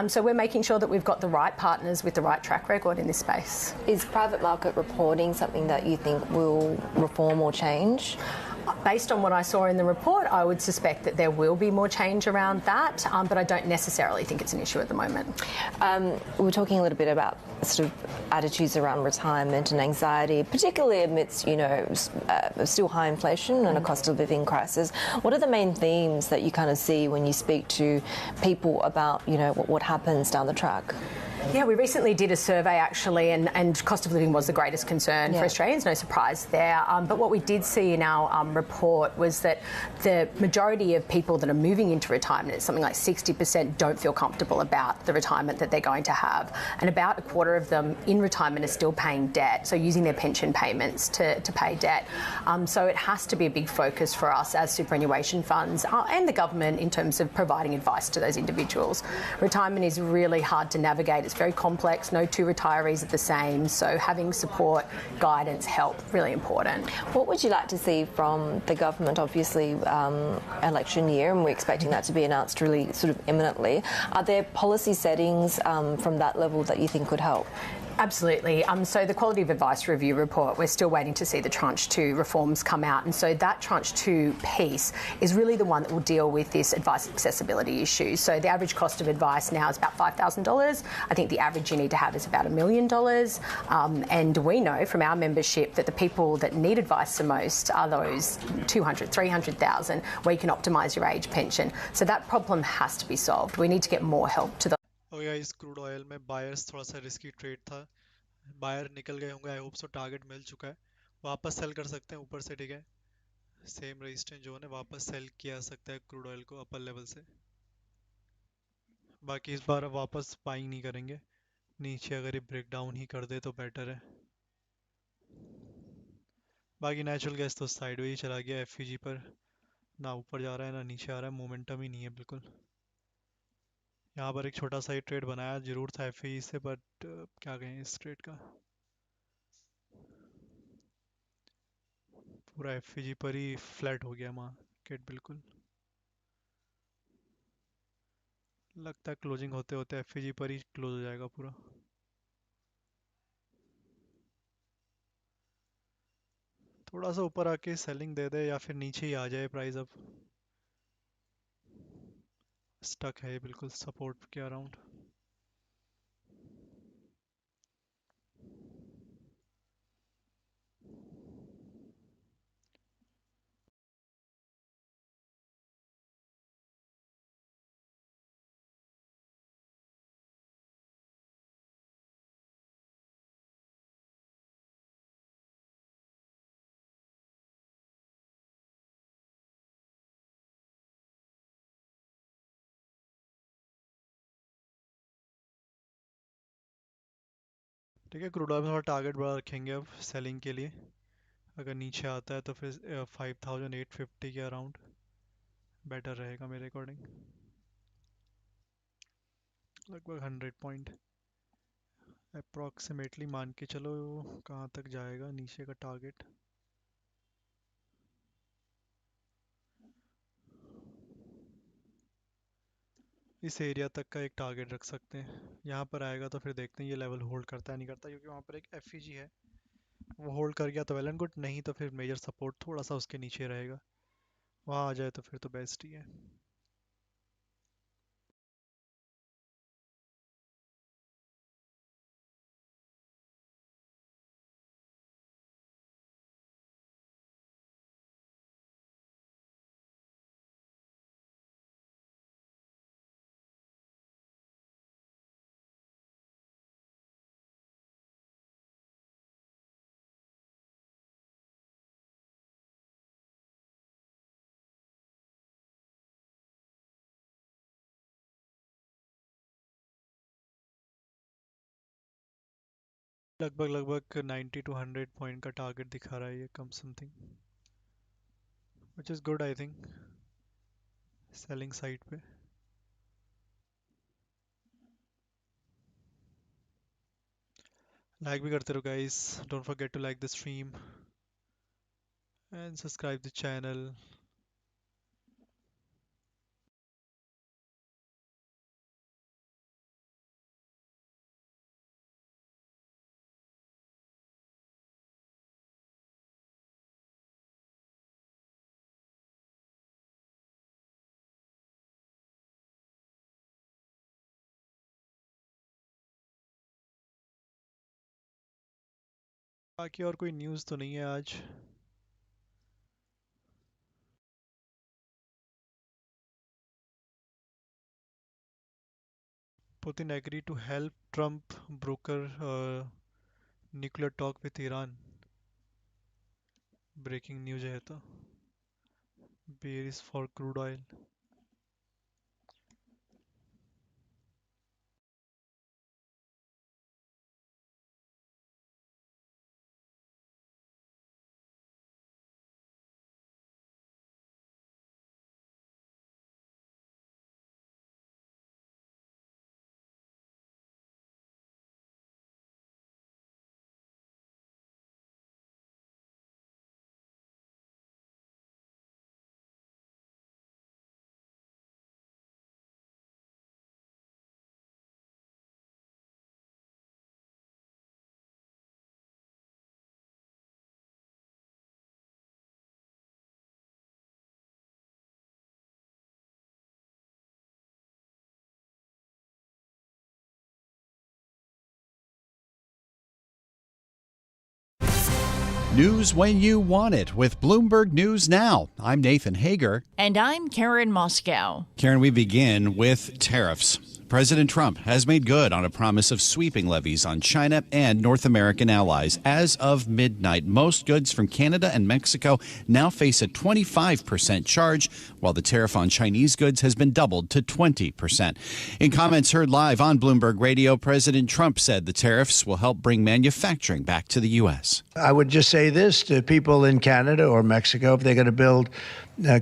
So we're making sure that we've got the right partners with the right track record in this space. Is private market reporting something that you think will reform or change? Based on what I saw in the report, I would suspect that there will be more change around that, but I don't necessarily think it's an issue at the moment. We're talking a little bit about sort of attitudes around retirement and anxiety, particularly amidst, still high inflation and a cost of living crisis. What are the main themes that you kind of see when you speak to people about, what happens down the track? Yeah, we recently did a survey actually, and cost of living was the greatest concern for Australians, no surprise there. But what we did see in our report was that the majority of people that are moving into retirement, it's something like 60%, don't feel comfortable about the retirement that they're going to have. And about a quarter of them in retirement are still paying debt, so using their pension payments to pay debt. So it has to be a big focus for us as superannuation funds and the government in terms of providing advice to those individuals. Retirement is really hard to navigate. It's very complex. No two retirees are the same. So having support, guidance, help, really important. What would you like to see from the government? Obviously, election year, and we're expecting that to be announced really sort of imminently. Are there policy settings from that level that you think could help? Absolutely. So the Quality of Advice Review report, we're still waiting to see the Tranche 2 reforms come out. And so that Tranche 2 piece is really the one that will deal with this advice accessibility issue. So the average cost of advice now is about $5,000. I think the average you need to have is about $1 million. And we know from our membership that the people that need advice the most are those 200, 300,000 where you can optimise your age pension. So that problem has to be solved. We need to get more help to the इस crude oil में buyers थोड़ा सा risky trade था, buyer निकल गए होंगे, I hope so target मिल चुका है, वापस सेल कर सकते हैं ऊपर से, ठीक है, सेम रेजिस्टेंस जोन है, वापस सेल किया सकता है क्रूड ऑयल को अपर लेवल से, बाकी इस बार वापस बाइंग नहीं करेंगे, नीचे अगर ये ब्रेक डाउन ही कर दे तो बेटर है, बाकी नेचुरल गैस तो साइडवे ही चला गया एफईजी पर, ना ऊपर जा रहा है ना नीचे आ रहा है, मोमेंटम ही नहीं है बिल्कुल। यहाँ पर एक छोटा सा ही ट्रेड बनाया जरूर था एफई से, बट क्या कहें इस ट्रेड का, पूरा एफईजी पर ही फ्लैट हो गया मार्केट बिल्कुल, लगता है क्लोजिंग होते होते एफईजी पर ही क्लोज हो जाएगा पूरा। थोड़ा सा ऊपर आके सेलिंग दे दे या फिर नीचे ही आ जाए प्राइस, अब स्टक है बिल्कुल सपोर्ट के अराउंड। ठीक है, क्रूड ऑयल में थोड़ा टारगेट बड़ा रखेंगे अब सेलिंग के लिए, अगर नीचे आता है तो फिर 5850 के अराउंड बेटर रहेगा मेरे अकॉर्डिंग, लगभग 100 पॉइंट अप्रॉक्सीमेटली मान के चलो, कहाँ तक जाएगा नीचे का टारगेट, इस एरिया तक का एक टारगेट रख सकते हैं, यहाँ पर आएगा तो फिर देखते हैं ये लेवल होल्ड करता है नहीं करता, क्योंकि वहाँ पर एक एफईजी है, वो होल्ड कर गया तो वेल एंड गुड, नहीं तो फिर मेजर सपोर्ट थोड़ा सा उसके नीचे रहेगा, वहाँ आ जाए तो फिर तो बेस्ट ही है। लगभग 90 to 100 पॉइंट का टारगेट दिखा रहा है ये, come something, which is good I think selling side पे। लाइक भी करते रहो guys, don't forget to like the stream and subscribe the channel. बाकी और कोई न्यूज़ तो नहीं है आज। Putin agreed to help Trump broker nuclear talk with Iran. Breaking news है तो. Bear is for crude oil. News when you want it with Bloomberg News Now. I'm Nathan Hager. And I'm Karen Moscow. Karen, we begin with tariffs. President Trump has made good on a promise of sweeping levies on China and North American allies. As of midnight, most goods from Canada and Mexico now face a 25% charge, while the tariff on Chinese goods has been doubled to 20%. In comments heard live on Bloomberg Radio, President Trump said the tariffs will help bring manufacturing back to the U.S. I would just say this to people in Canada or Mexico: if they're going to build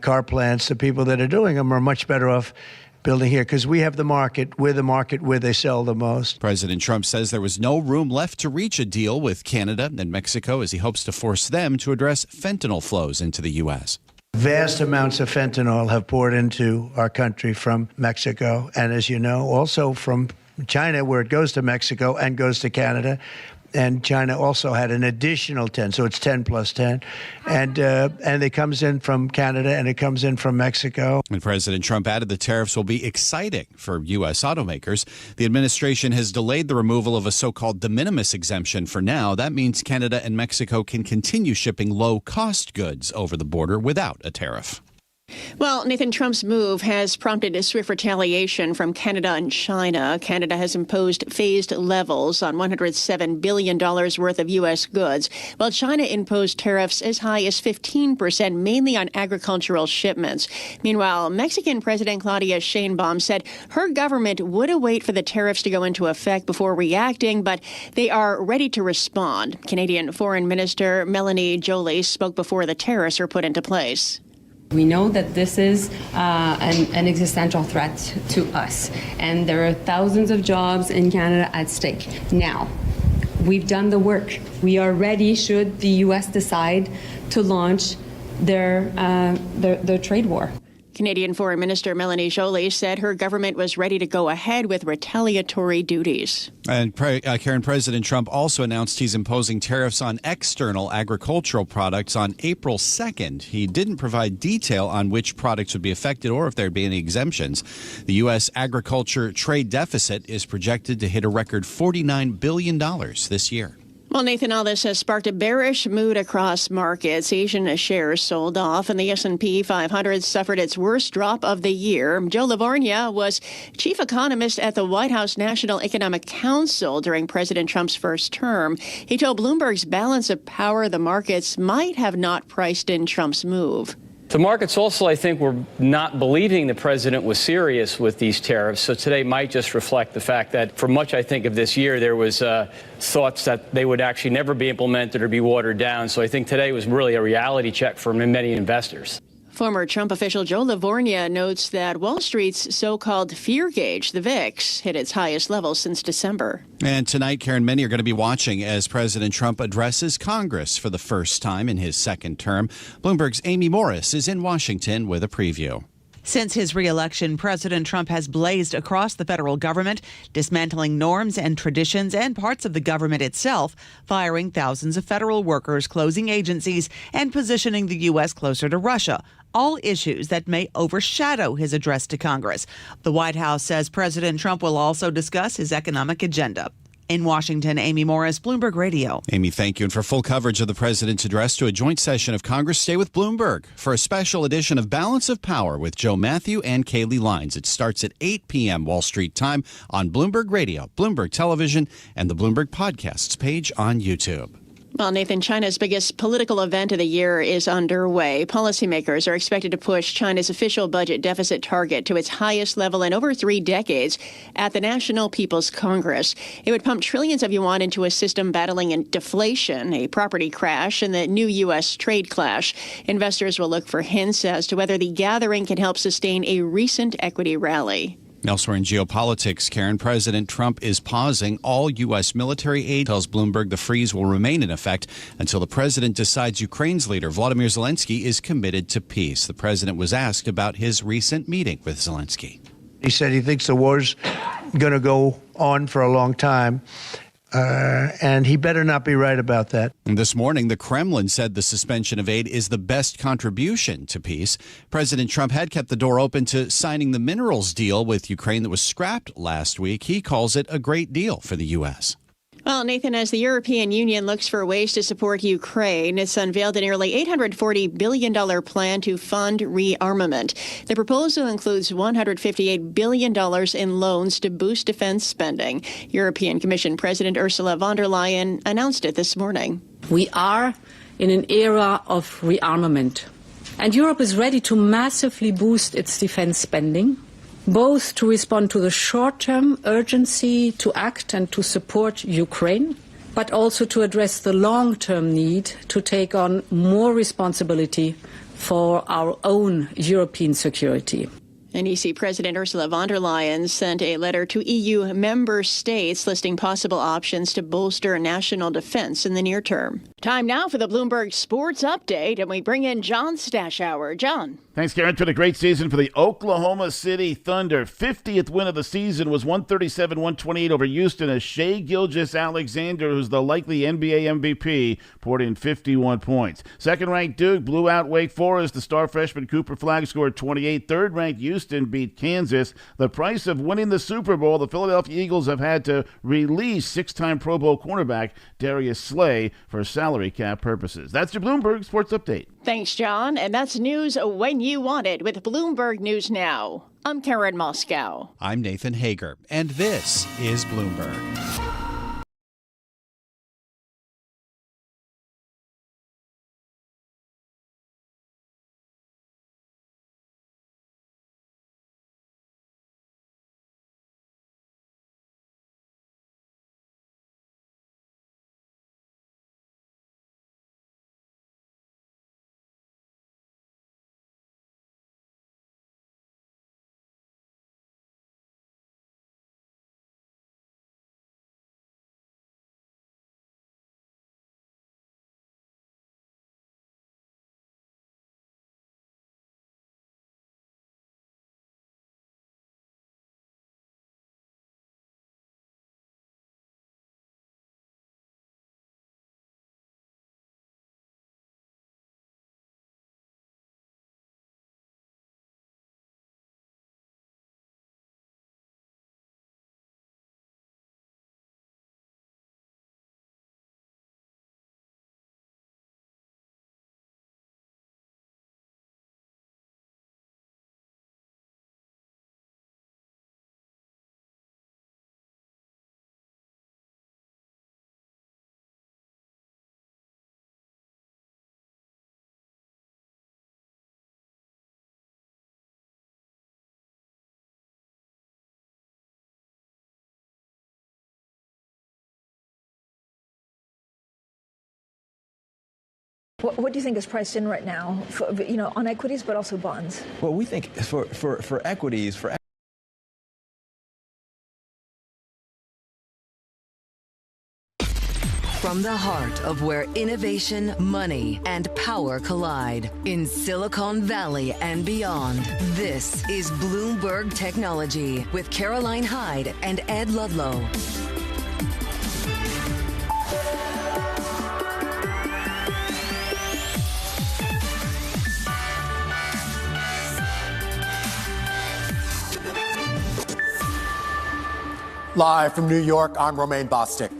car plants, the people that are doing them are much better off building here, because we have the market. We're the market where they sell the most. President Trump says there was no room left to reach a deal with Canada and Mexico, as he hopes to force them to address fentanyl flows into the U.S. Vast amounts of fentanyl have poured into our country from Mexico, and as you know, also from China, where it goes to Mexico and goes to Canada. And China also had an additional 10, so it's 10 plus 10. And it comes in from Canada and it comes in from Mexico. And President Trump added the tariffs will be exciting for U.S. automakers. The administration has delayed the removal of a so-called de minimis exemption for now. That means Canada and Mexico can continue shipping low-cost goods over the border without a tariff. Well, Nathan, Trump's move has prompted a swift retaliation from Canada and China. Canada has imposed phased levels on $107 billion worth of U.S. goods, while China imposed tariffs as high as 15%, mainly on agricultural shipments. Meanwhile, Mexican President Claudia Sheinbaum said her government would await for the tariffs to go into effect before reacting, but they are ready to respond. Canadian Foreign Minister Melanie Joly spoke before the tariffs were put into place. We know that this is an existential threat to us, and there are thousands of jobs in Canada at stake. Now, we've done the work. We are ready should the U.S. decide to launch their trade war. Canadian Foreign Minister Melanie Joly said her government was ready to go ahead with retaliatory duties. And Karen, President Trump also announced he's imposing tariffs on external agricultural products on April 2nd. He didn't provide detail on which products would be affected or if there'd be any exemptions. The U.S. agriculture trade deficit is projected to hit a record $49 billion this year. Well, Nathan, all this has sparked a bearish mood across markets. Asian shares sold off, and the S&P 500 suffered its worst drop of the year. Joe Livornia was chief economist at the White House National Economic Council during President Trump's first term. He told Bloomberg's Balance of Power the markets might have not priced in Trump's move. The markets also, I think, were not believing the president was serious with these tariffs. So today might just reflect the fact that for much, I think, of this year, there was thoughts that they would actually never be implemented or be watered down. So I think today was really a reality check for many investors. Former Trump official Joe Livornia notes that Wall Street's so-called fear gauge, the VIX, hit its highest level since December. And tonight, Karen, many are going to be watching as President Trump addresses Congress for the first time in his second term. Bloomberg's Amy Morris is in Washington with a preview. Since his re-election, President Trump has blazed across the federal government, dismantling norms and traditions and parts of the government itself, firing thousands of federal workers, closing agencies, and positioning the U.S. closer to Russia. All issues that may overshadow his address to Congress. The White House says President Trump will also discuss his economic agenda. In Washington, Amy Morris, Bloomberg Radio. Amy, thank you. And for full coverage of the president's address to a joint session of Congress, stay with Bloomberg for a special edition of Balance of Power with Joe Matthew and Kaylee Lines. It starts at 8 p.m. Wall Street time on Bloomberg Radio, Bloomberg Television, and the Bloomberg Podcasts page on YouTube. Well, Nathan, China's biggest political event of the year is underway. Policymakers are expected to push China's official budget deficit target to its highest level in over 3 decades at the National People's Congress. It would pump trillions of yuan into a system battling in deflation, a property crash, and the new U.S. trade clash. Investors will look for hints as to whether the gathering can help sustain a recent equity rally. Elsewhere in geopolitics, Karen, President Trump is pausing all U.S. military aid. Tells Bloomberg the freeze will remain in effect until the president decides Ukraine's leader, Volodymyr Zelensky, is committed to peace. The president was asked about his recent meeting with Zelensky. He said he thinks the war's going to go on for a long time. And he better not be right about that. This morning, the Kremlin said the suspension of aid is the best contribution to peace. President Trump had kept the door open to signing the minerals deal with Ukraine that was scrapped last week. He calls it a great deal for the U.S. Well, Nathan, as the European Union looks for ways to support Ukraine, it's unveiled a nearly $840 billion plan to fund rearmament. The proposal includes $158 billion in loans to boost defense spending. European Commission President Ursula von der Leyen announced it this morning. We are in an era of rearmament, and Europe is ready to massively boost its defense spending, both to respond to the short-term urgency to act and to support Ukraine, but also to address the long-term need to take on more responsibility for our own European security. And EC President Ursula von der Leyen sent a letter to EU member states listing possible options to bolster national defense in the near term. Time now for the Bloomberg Sports Update, and we bring in John Stashower. John. Thanks, Karen. It's been a great season for the Oklahoma City Thunder. 50th win of the season was 137-128 over Houston as Shai Gilgeous-Alexander, who's the likely NBA MVP, poured in 51 points. Second-ranked Duke blew out Wake Forest. The star freshman Cooper Flagg scored 28. Third-ranked Houston beat Kansas. The price of winning the Super Bowl, the Philadelphia Eagles have had to release 6-time Pro Bowl cornerback Darius Slay for salary cap purposes. That's your Bloomberg Sports Update. Thanks, John. And that's news when you want it with Bloomberg News Now. I'm Karen Moscow. I'm Nathan Hager, and this is Bloomberg. What do you think is priced in right now, for, on equities, but also bonds? Well, we think for equities, From the heart of where innovation, money, and power collide in Silicon Valley and beyond, this is Bloomberg Technology with Caroline Hyde and Ed Ludlow. Live from New York, I'm Romaine Bostick.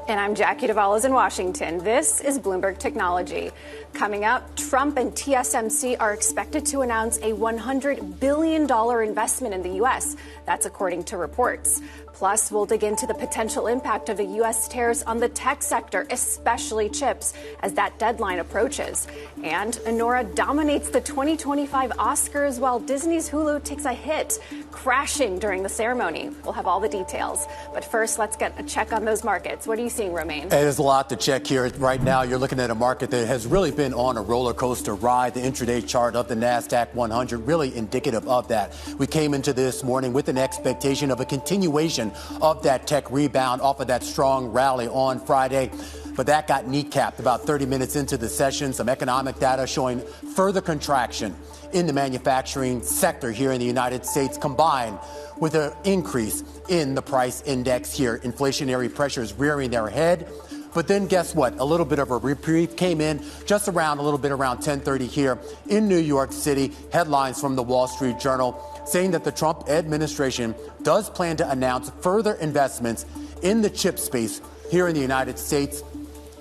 And I'm Jackie Duvall in Washington. This is Bloomberg Technology. Coming up, Trump and TSMC are expected to announce a $100 billion investment in the U.S. That's according to reports. Plus, we'll dig into the potential impact of the U.S. tariffs on the tech sector, especially chips, as that deadline approaches. And Honora dominates the 2025 Oscars while Disney's Hulu takes a hit, crashing during the ceremony. We'll have all the details. But first, let's get a check on those markets. What are you seeing, Romaine? There's a lot to check here. Right now, you're looking at a market that has really been on a roller coaster ride. The intraday chart of the NASDAQ 100 really indicative of that. We came into this morning with an expectation of a continuation of that tech rebound off of that strong rally on Friday. But that got kneecapped about 30 minutes into the session. Some economic data showing further contraction in the manufacturing sector here in the United States, combined with an increase in the price index here. Inflationary pressures rearing their head. But then guess what? A little bit of a reprieve came in just around 10:30 here in New York City. Headlines from the Wall Street Journal saying that the Trump administration does plan to announce further investments in the chip space here in the United States.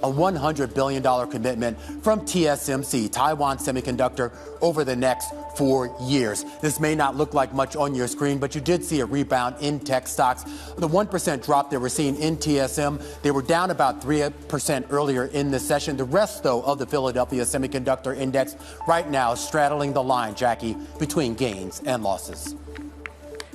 A $100 billion commitment from TSMC, Taiwan Semiconductor, over the next 4 years. This may not look like much on your screen, but you did see a rebound in tech stocks. The 1% drop that we're seeing in TSM, they were down about 3% earlier in the session. The rest, though, of the Philadelphia Semiconductor Index right now straddling the line, Jackie, between gains and losses.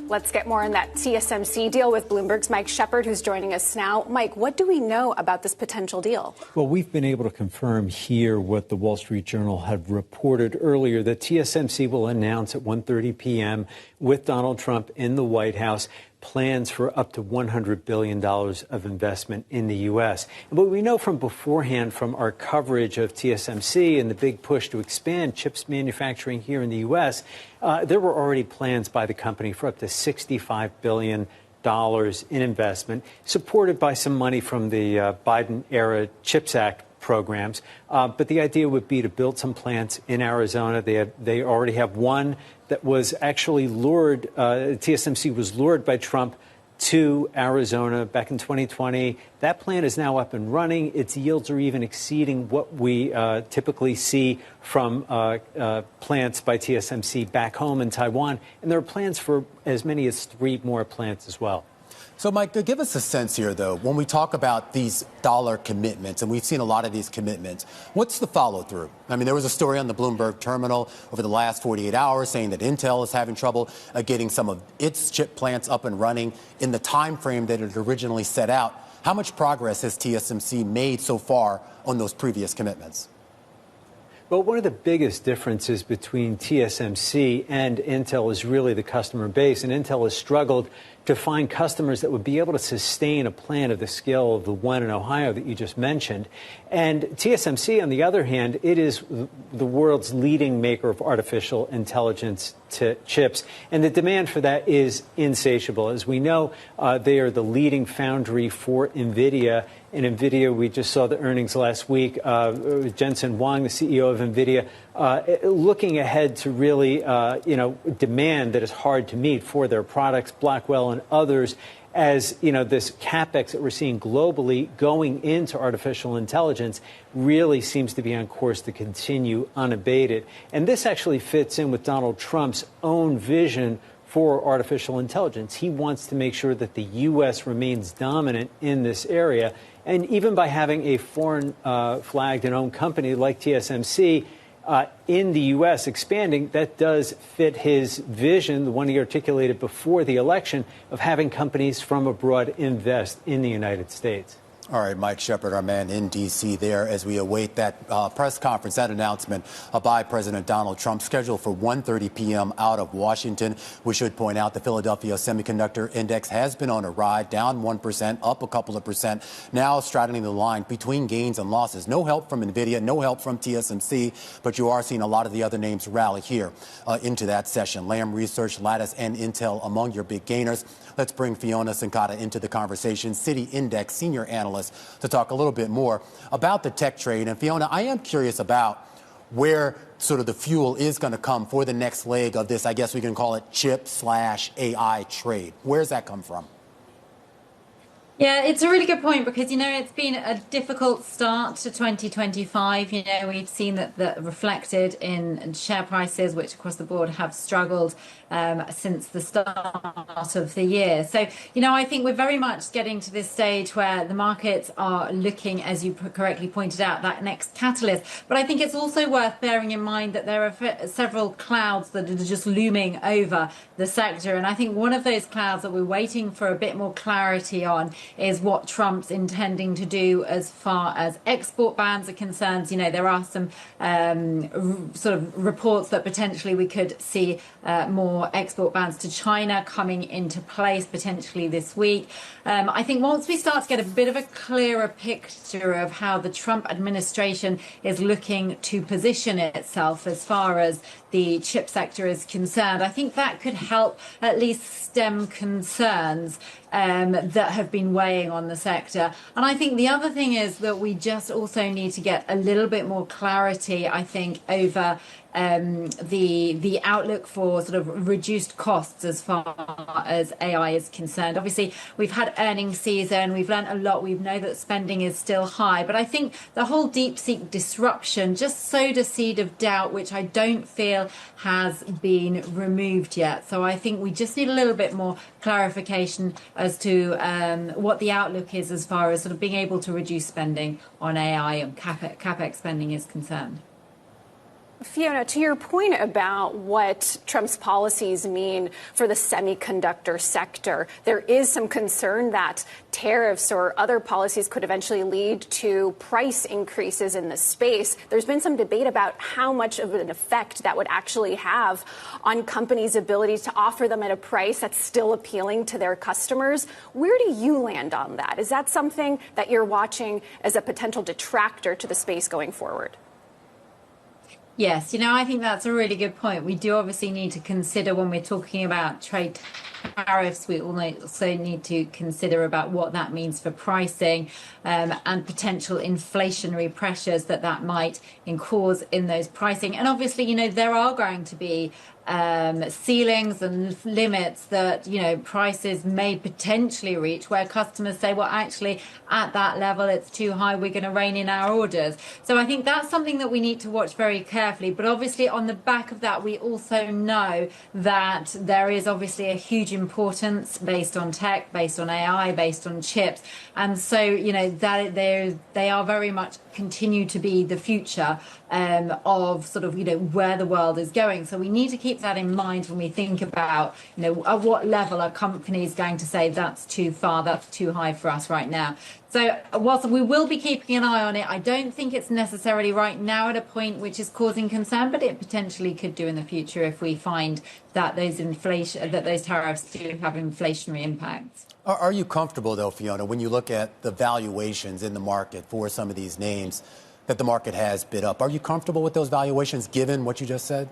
Let's get more on that TSMC deal with Bloomberg's Mike Shepard, who's joining us now. Mike, what do we know about this potential deal? Well, we've been able to confirm here what the Wall Street Journal had reported earlier, that TSMC will announce at 1:30 p.m. with Donald Trump in the White House plans for up to $100 billion of investment in the U.S. And what we know from beforehand from our coverage of TSMC and the big push to expand chips manufacturing here in the U.S., there were already plans by the company for up to $65 billion in investment, supported by some money from the Biden-era CHIPS Act programs. But the idea would be to build some plants in Arizona. They already have one that was actually lured. TSMC was lured by Trump to Arizona back in 2020. That plant is now up and running. Its yields are even exceeding what we typically see from plants by TSMC back home in Taiwan. And there are plans for as many as 3 more plants as well. So, Mike, give us a sense here, though, when we talk about these dollar commitments, and we've seen a lot of these commitments, what's the follow-through? I mean, there was a story on the Bloomberg terminal over the last 48 hours saying that Intel is having trouble getting some of its chip plants up and running in the time frame that it originally set out. How much progress has TSMC made so far on those previous commitments? Well, one of the biggest differences between TSMC and Intel is really the customer base. And Intel has struggled to find customers that would be able to sustain a plant of the scale of the one in Ohio that you just mentioned. And TSMC, on the other hand, it is the world's leading maker of artificial intelligence chips. And the demand for that is insatiable. As we know, they are the leading foundry for NVIDIA. In NVIDIA, we just saw the earnings last week. Jensen Huang, the CEO of NVIDIA, looking ahead to really, demand that is hard to meet for their products, Blackwell and others, as, this capex that we're seeing globally going into artificial intelligence really seems to be on course to continue unabated. And this actually fits in with Donald Trump's own vision for artificial intelligence. He wants to make sure that the U.S. remains dominant in this area. And even by having a foreign flagged and owned company like TSMC in the U.S. expanding, that does fit his vision, the one he articulated before the election, of having companies from abroad invest in the United States. All right, Mike Shepard, our man in D.C. there, as we await that press conference, that announcement by President Donald Trump, scheduled for 1:30 p.m. out of Washington. We should point out the Philadelphia Semiconductor Index has been on a ride, down 1%, up a couple of percent, now straddling the line between gains and losses. No help from NVIDIA, no help from TSMC, but you are seeing a lot of the other names rally here into that session. Lam Research, Lattice, and Intel among your big gainers. Let's bring Fiona Sankata into the conversation, Citi Index senior analyst, to talk a little bit more about the tech trade. And Fiona, I am curious about where sort of the fuel is going to come for the next leg of this, I guess we can call it chip/AI trade. Where's that come from? Yeah, it's a really good point because, it's been a difficult start to 2025. We've seen that reflected in share prices, which across the board have struggled since the start of the year. So, I think we're very much getting to this stage where the markets are looking, as you correctly pointed out, that next catalyst. But I think it's also worth bearing in mind that there are several clouds that are just looming over the sector. And I think one of those clouds that we're waiting for a bit more clarity on is what Trump's intending to do as far as export bans are concerned. There are some sort of reports that potentially we could see more export bans to China coming into place potentially this week. I think once we start to get a bit of a clearer picture of how the Trump administration is looking to position itself as far as the chip sector is concerned, I think that could help at least stem concerns that have been weighing on the sector. And I think the other thing is that we just also need to get a little bit more clarity, I think, over the outlook for sort of reduced costs as far as AI is concerned. Obviously, we've had earnings season, we've learned a lot, we know that spending is still high, but I think the whole DeepSeek disruption just sowed a seed of doubt, which I don't feel has been removed yet. So I think we just need a little bit more clarification as to what the outlook is as far as sort of being able to reduce spending on AI and CapEx spending is concerned. Fiona, to your point about what Trump's policies mean for the semiconductor sector, there is some concern that tariffs or other policies could eventually lead to price increases in the space. There's been some debate about how much of an effect that would actually have on companies' ability to offer them at a price that's still appealing to their customers. Where do you land on that? Is that something that you're watching as a potential detractor to the space going forward? Yes, I think that's a really good point. We do obviously need to consider when we're talking about trade tariffs, we also need to consider about what that means for pricing and potential inflationary pressures that might cause in those pricing. And obviously, there are going to be ceilings and limits that prices may potentially reach where customers say, well, actually at that level it's too high, we're going to rein in our orders. So I think that's something that we need to watch very carefully. But obviously on the back of that, we also know that there is obviously a huge importance based on tech, based on AI, based on chips, and so that they are very much continue to be the future of sort of where the world is going. So we need to keep that in mind when we think about at what level are companies going to say that's too far, that's too high for us right now. So whilst we will be keeping an eye on it, I don't think it's necessarily right now at a point which is causing concern, but it potentially could do in the future if we find that those tariffs do have inflationary impacts. Are you comfortable, though, Fiona, when you look at the valuations in the market for some of these names that the market has bid up? Are you comfortable with those valuations given what you just said?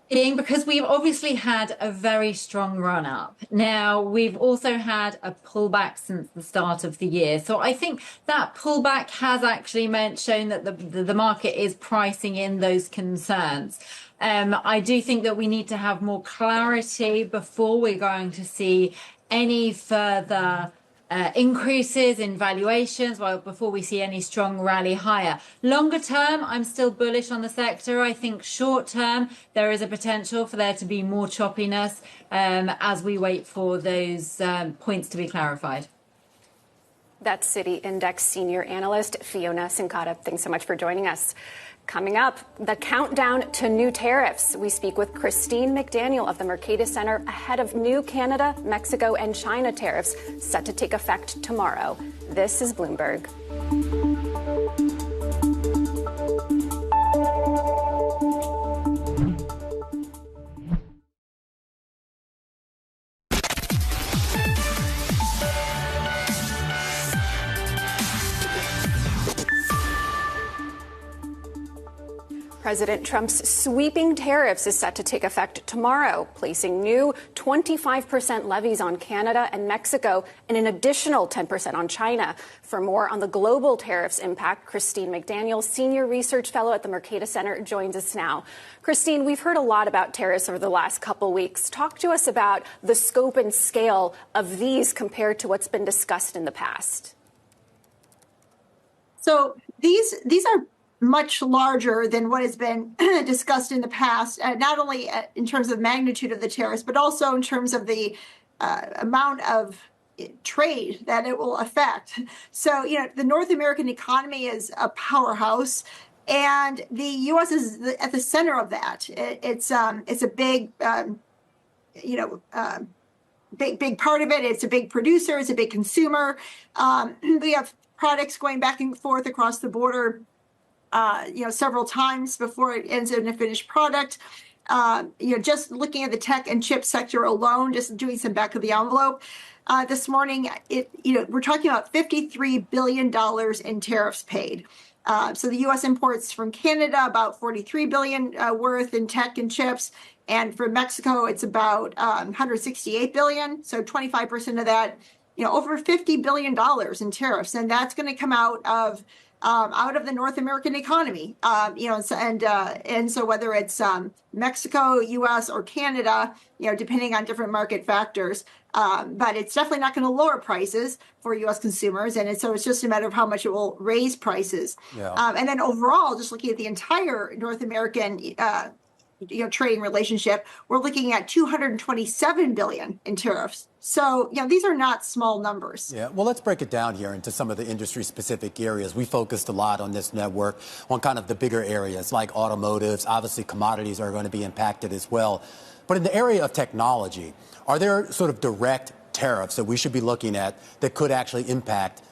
Because we've obviously had a very strong run up. Now, we've also had a pullback since the start of the year. So I think that pullback has actually shown that the market is pricing in those concerns. I do think that we need to have more clarity before we're going to see any further increases in valuations, before we see any strong rally higher. Longer term, I'm still bullish on the sector. I think short term, there is a potential for there to be more choppiness as we wait for those points to be clarified. That's Citi Index Senior Analyst Fiona Sincata. Thanks so much for joining us. Coming up, the countdown to new tariffs. We speak with Christine McDaniel of the Mercatus Center ahead of new Canada, Mexico, and China tariffs set to take effect tomorrow. This is Bloomberg. President Trump's sweeping tariffs is set to take effect tomorrow, placing new 25% levies on Canada and Mexico and an additional 10% on China. For more on the global tariffs impact, Christine McDaniel, Senior Research Fellow at the Mercator Center, joins us now. Christine, we've heard a lot about tariffs over the last couple weeks. Talk to us about the scope and scale of these compared to what's been discussed in the past. So these are much larger than what has been discussed in the past, not only in terms of magnitude of the tariffs, but also in terms of the amount of trade that it will affect. So, the North American economy is a powerhouse, and the U.S. is at the center of that. It's a big, big part of it. It's a big producer. It's a big consumer. We have products going back and forth across the border several times before it ends in a finished product. Just looking at the tech and chip sector alone, just doing some back of the envelope this morning, we're talking about $53 billion in tariffs paid. So the U.S. imports from Canada about $43 billion worth in tech and chips, and for Mexico it's about $168 billion. So 25% of that, over $50 billion in tariffs, and that's going to come out of the North American economy, and so whether it's Mexico, U.S., or Canada, depending on different market factors, but it's definitely not going to lower prices for U.S. consumers, and so it's just a matter of how much it will raise prices. Yeah. And then overall, just looking at the entire North American trading relationship, we're looking at $227 billion in tariffs. So, these are not small numbers. Yeah, well, let's break it down here into some of the industry-specific areas. We focused a lot on this network on kind of the bigger areas like automotives. Obviously, commodities are going to be impacted as well. But in the area of technology, are there sort of direct tariffs that we should be looking at that could actually impact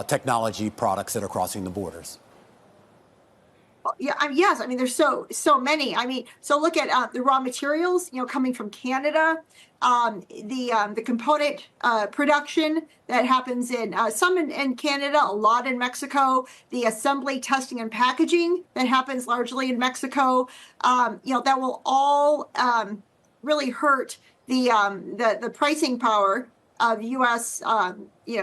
technology products that are crossing the borders? Yeah, yes. I mean, there's so many. I mean, so look at the raw materials, coming from Canada, the component production that happens in some in Canada, a lot in Mexico, the assembly, testing, and packaging that happens largely in Mexico. That will all really hurt the pricing power of U.S.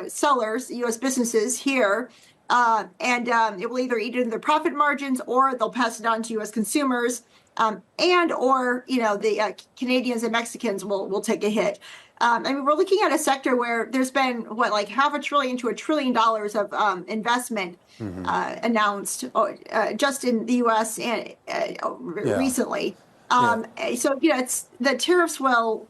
Sellers, U.S. businesses here. And it will either eat into their profit margins, or they'll pass it on to U.S. consumers, or the Canadians and Mexicans will take a hit. I mean, we're looking at a sector where there's been like $500 billion to $1 trillion of investment announced just in the U.S. and recently. So it's the tariffs will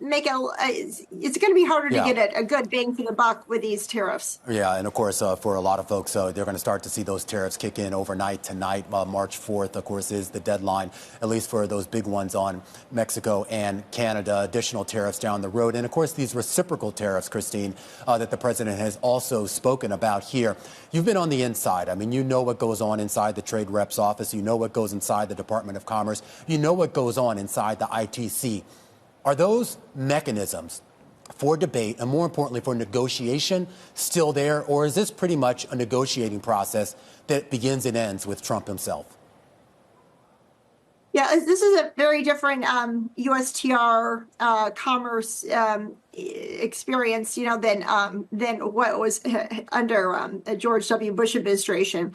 make it's going to be harder to get a good bang for the buck with these tariffs. Yeah, and of course, for a lot of folks, they're going to start to see those tariffs kick in overnight tonight. March 4th, of course, is the deadline, at least for those big ones on Mexico and Canada, additional tariffs down the road. And of course, these reciprocal tariffs, Christine, that the president has also spoken about here. You've been on the inside. I mean, you know what goes on inside the trade rep's office. You know what goes inside the Department of Commerce. You know what goes on inside the ITC. Are those mechanisms for debate and, more importantly, for negotiation still there, or is this pretty much a negotiating process that begins and ends with Trump himself? Yeah, this is a very different USTR commerce experience, than what was under George W. Bush administration.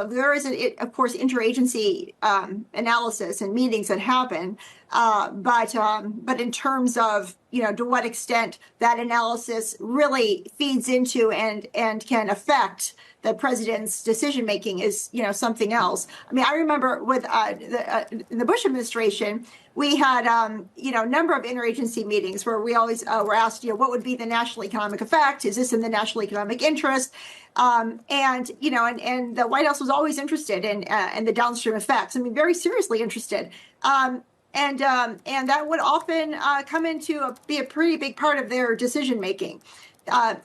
There is, of course, interagency analysis and meetings that happen, but in terms of to what extent that analysis really feeds into and can affect the president's decision making is something else. I mean, I remember with in the Bush administration, we had a number of interagency meetings where we always were asked, what would be the national economic effect? Is this in the national economic interest? And the White House was always interested in the downstream effects. I mean, very seriously interested. And that would often come into be a pretty big part of their decision making.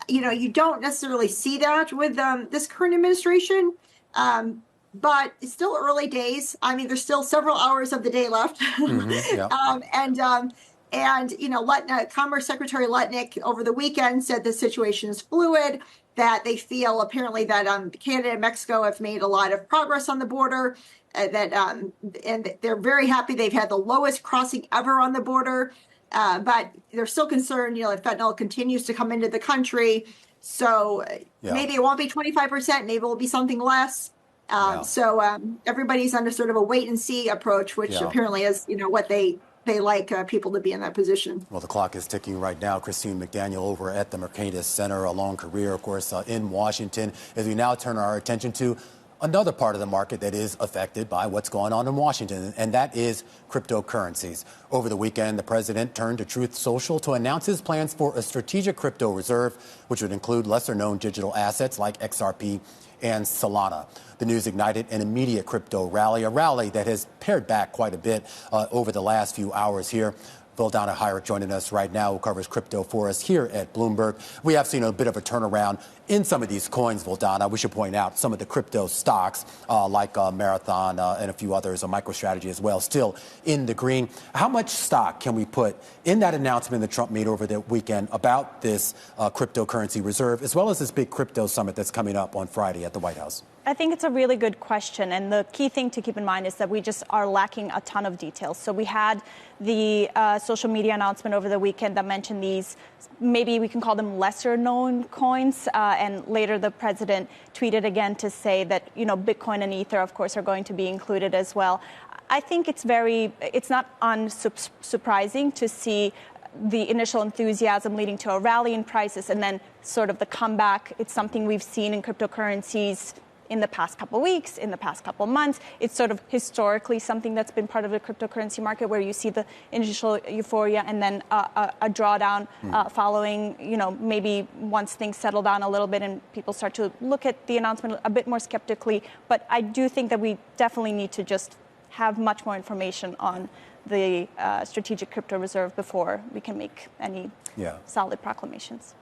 You don't necessarily see that with this current administration, but it's still early days. I mean, there's still several hours of the day left. And Commerce Secretary Lutnick over the weekend said the situation is fluid, that they feel apparently that Canada and Mexico have made a lot of progress on the border, and they're very happy. They've had the lowest crossing ever on the border, but they're still concerned, if fentanyl continues to come into the country. So maybe it won't be 25%, maybe it will be something less. So everybody's under sort of a wait and see approach, which apparently is, what they like people to be in that position. Well, the clock is ticking right now. Christine McDaniel over at the Mercatus Center, a long career, of course, in Washington, as we now turn our attention to another part of the market that is affected by what's going on in Washington, and that is cryptocurrencies. Over the weekend, the president turned to Truth Social to announce his plans for a strategic crypto reserve, which would include lesser-known digital assets like XRP and Solana. The news ignited an immediate crypto rally, a rally that has pared back quite a bit over the last few hours here. Vildana Heyrick joining us right now, who covers crypto for us here at Bloomberg. We have seen a bit of a turnaround in some of these coins, Vildana. We should point out some of the crypto stocks like Marathon and a few others, MicroStrategy as well, still in the green. How much stock can we put in that announcement that Trump made over the weekend about this cryptocurrency reserve, as well as this big crypto summit that's coming up on Friday at the White House? I think it's a really good question. And the key thing to keep in mind is that we just are lacking a ton of details. So we had the social media announcement over the weekend that mentioned these, maybe we can call them lesser known coins. And later the president tweeted again to say that, Bitcoin and Ether, of course, are going to be included as well. I think it's not unsurprising to see the initial enthusiasm leading to a rally in prices and then sort of the comeback. It's something we've seen in cryptocurrencies in the past couple of weeks, in the past couple of months. It's sort of historically something that's been part of the cryptocurrency market where you see the initial euphoria and then a drawdown following, maybe once things settle down a little bit and people start to look at the announcement a bit more skeptically. But I do think that we definitely need to just have much more information on the strategic crypto reserve before we can make any solid proclamations.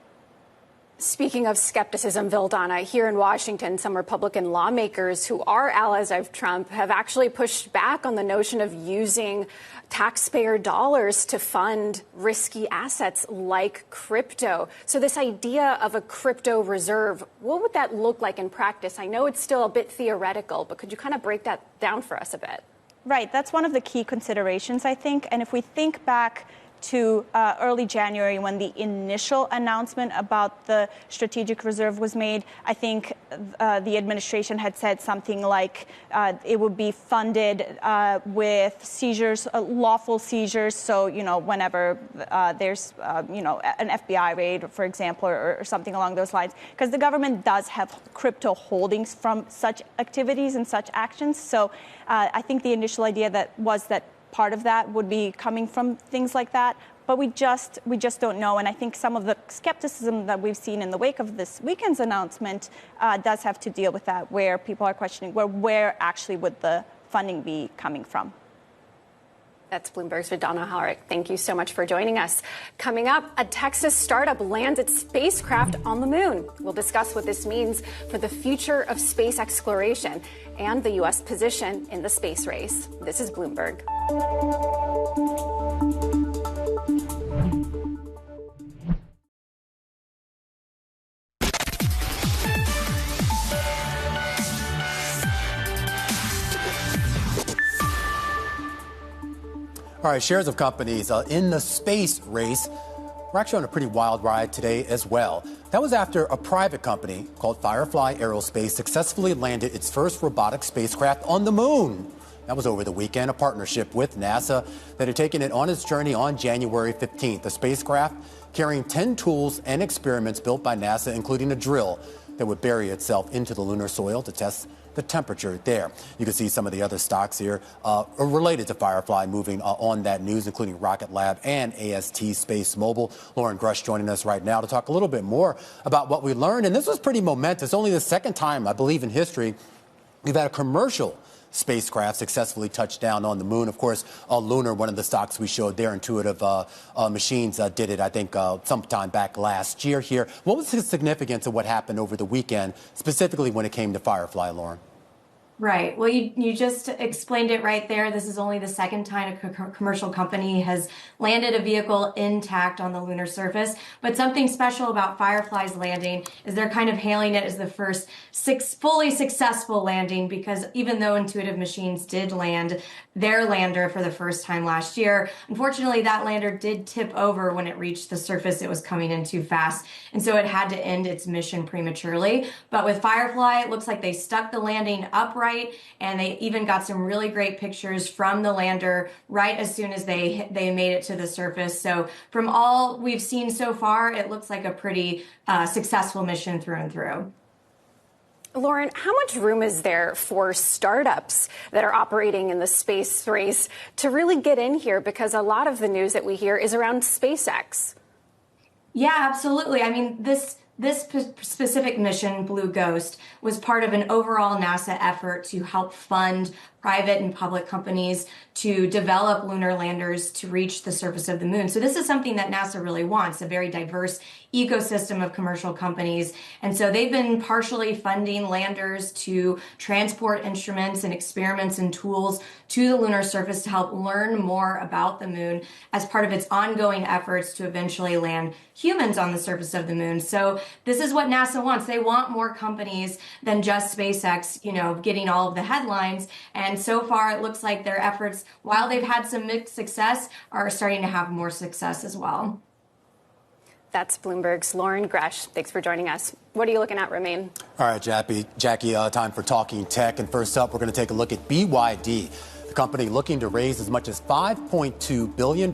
Speaking of skepticism, Vildana, here in Washington, some Republican lawmakers who are allies of Trump have actually pushed back on the notion of using taxpayer dollars to fund risky assets like crypto. So this idea of a crypto reserve, what would that look like in practice? I know it's still a bit theoretical, but could you kind of break that down for us a bit? Right. That's one of the key considerations, I think. And if we think back to early January when the initial announcement about the strategic reserve was made, I think the administration had said something like it would be funded with seizures, lawful seizures. So, whenever there's, an FBI raid, for example, or something along those lines, because the government does have crypto holdings from such activities and such actions. So I think the initial idea that part of that would be coming from things like that, but we just don't know. And I think some of the skepticism that we've seen in the wake of this weekend's announcement does have to deal with that, where people are questioning where actually would the funding be coming from. That's Bloomberg's Vildana Heyrick. Thank you so much for joining us. Coming up, a Texas startup lands its spacecraft on the moon. We'll discuss what this means for the future of space exploration and the U.S. position in the space race. This is Bloomberg. All right, shares of companies in the space race were actually on a pretty wild ride today as well. That was after a private company called Firefly Aerospace successfully landed its first robotic spacecraft on the moon. That was over the weekend, a partnership with NASA that had taken it on its journey on January 15th. The spacecraft carrying 10 tools and experiments built by NASA, including a drill that would bury itself into the lunar soil to test the temperature there. You can see some of the other stocks here related to Firefly moving on that news, including Rocket Lab and AST Space Mobile. Lauren Grush joining us right now to talk a little bit more about what we learned. And this was pretty momentous. Only the second time, I believe, in history we've had a commercial spacecraft successfully touched down on the moon. Of course, Lunar, one of the stocks we showed there, Intuitive Machines, did it, I think, sometime back last year here. What was the significance of what happened over the weekend, specifically when it came to Firefly, Lauren? Right. Well, you just explained it right there. This is only the second time a commercial company has landed a vehicle intact on the lunar surface. But something special about Firefly's landing is they're kind of hailing it as the first fully successful landing, because even though Intuitive Machines did land their lander for the first time last year, unfortunately, that lander did tip over when it reached the surface. It was coming in too fast, and so it had to end its mission prematurely. But with Firefly, it looks like they stuck the landing upright, and they even got some really great pictures from the lander right as soon as they made it to the surface. So from all we've seen so far, it looks like a pretty successful mission through and through. Lauren, how much room is there for startups that are operating in the space race to really get in here? Because a lot of the news that we hear is around SpaceX. Yeah, absolutely. I mean, this specific mission, Blue Ghost, was part of an overall NASA effort to help fund private and public companies to develop lunar landers to reach the surface of the moon. So this is something that NASA really wants, a very diverse ecosystem of commercial companies. And so they've been partially funding landers to transport instruments and experiments and tools to the lunar surface to help learn more about the moon as part of its ongoing efforts to eventually land humans on the surface of the moon. So this is what NASA wants. They want more companies than just SpaceX, getting all of the headlines. And so far, it looks like their efforts, while they've had some mixed success, are starting to have more success as well. That's Bloomberg's Lauren Gresh. Thanks for joining us. What are you looking at, Romain? All right, Jackie, time for Talking Tech. And first up, we're going to take a look at BYD, the company looking to raise as much as $5.2 billion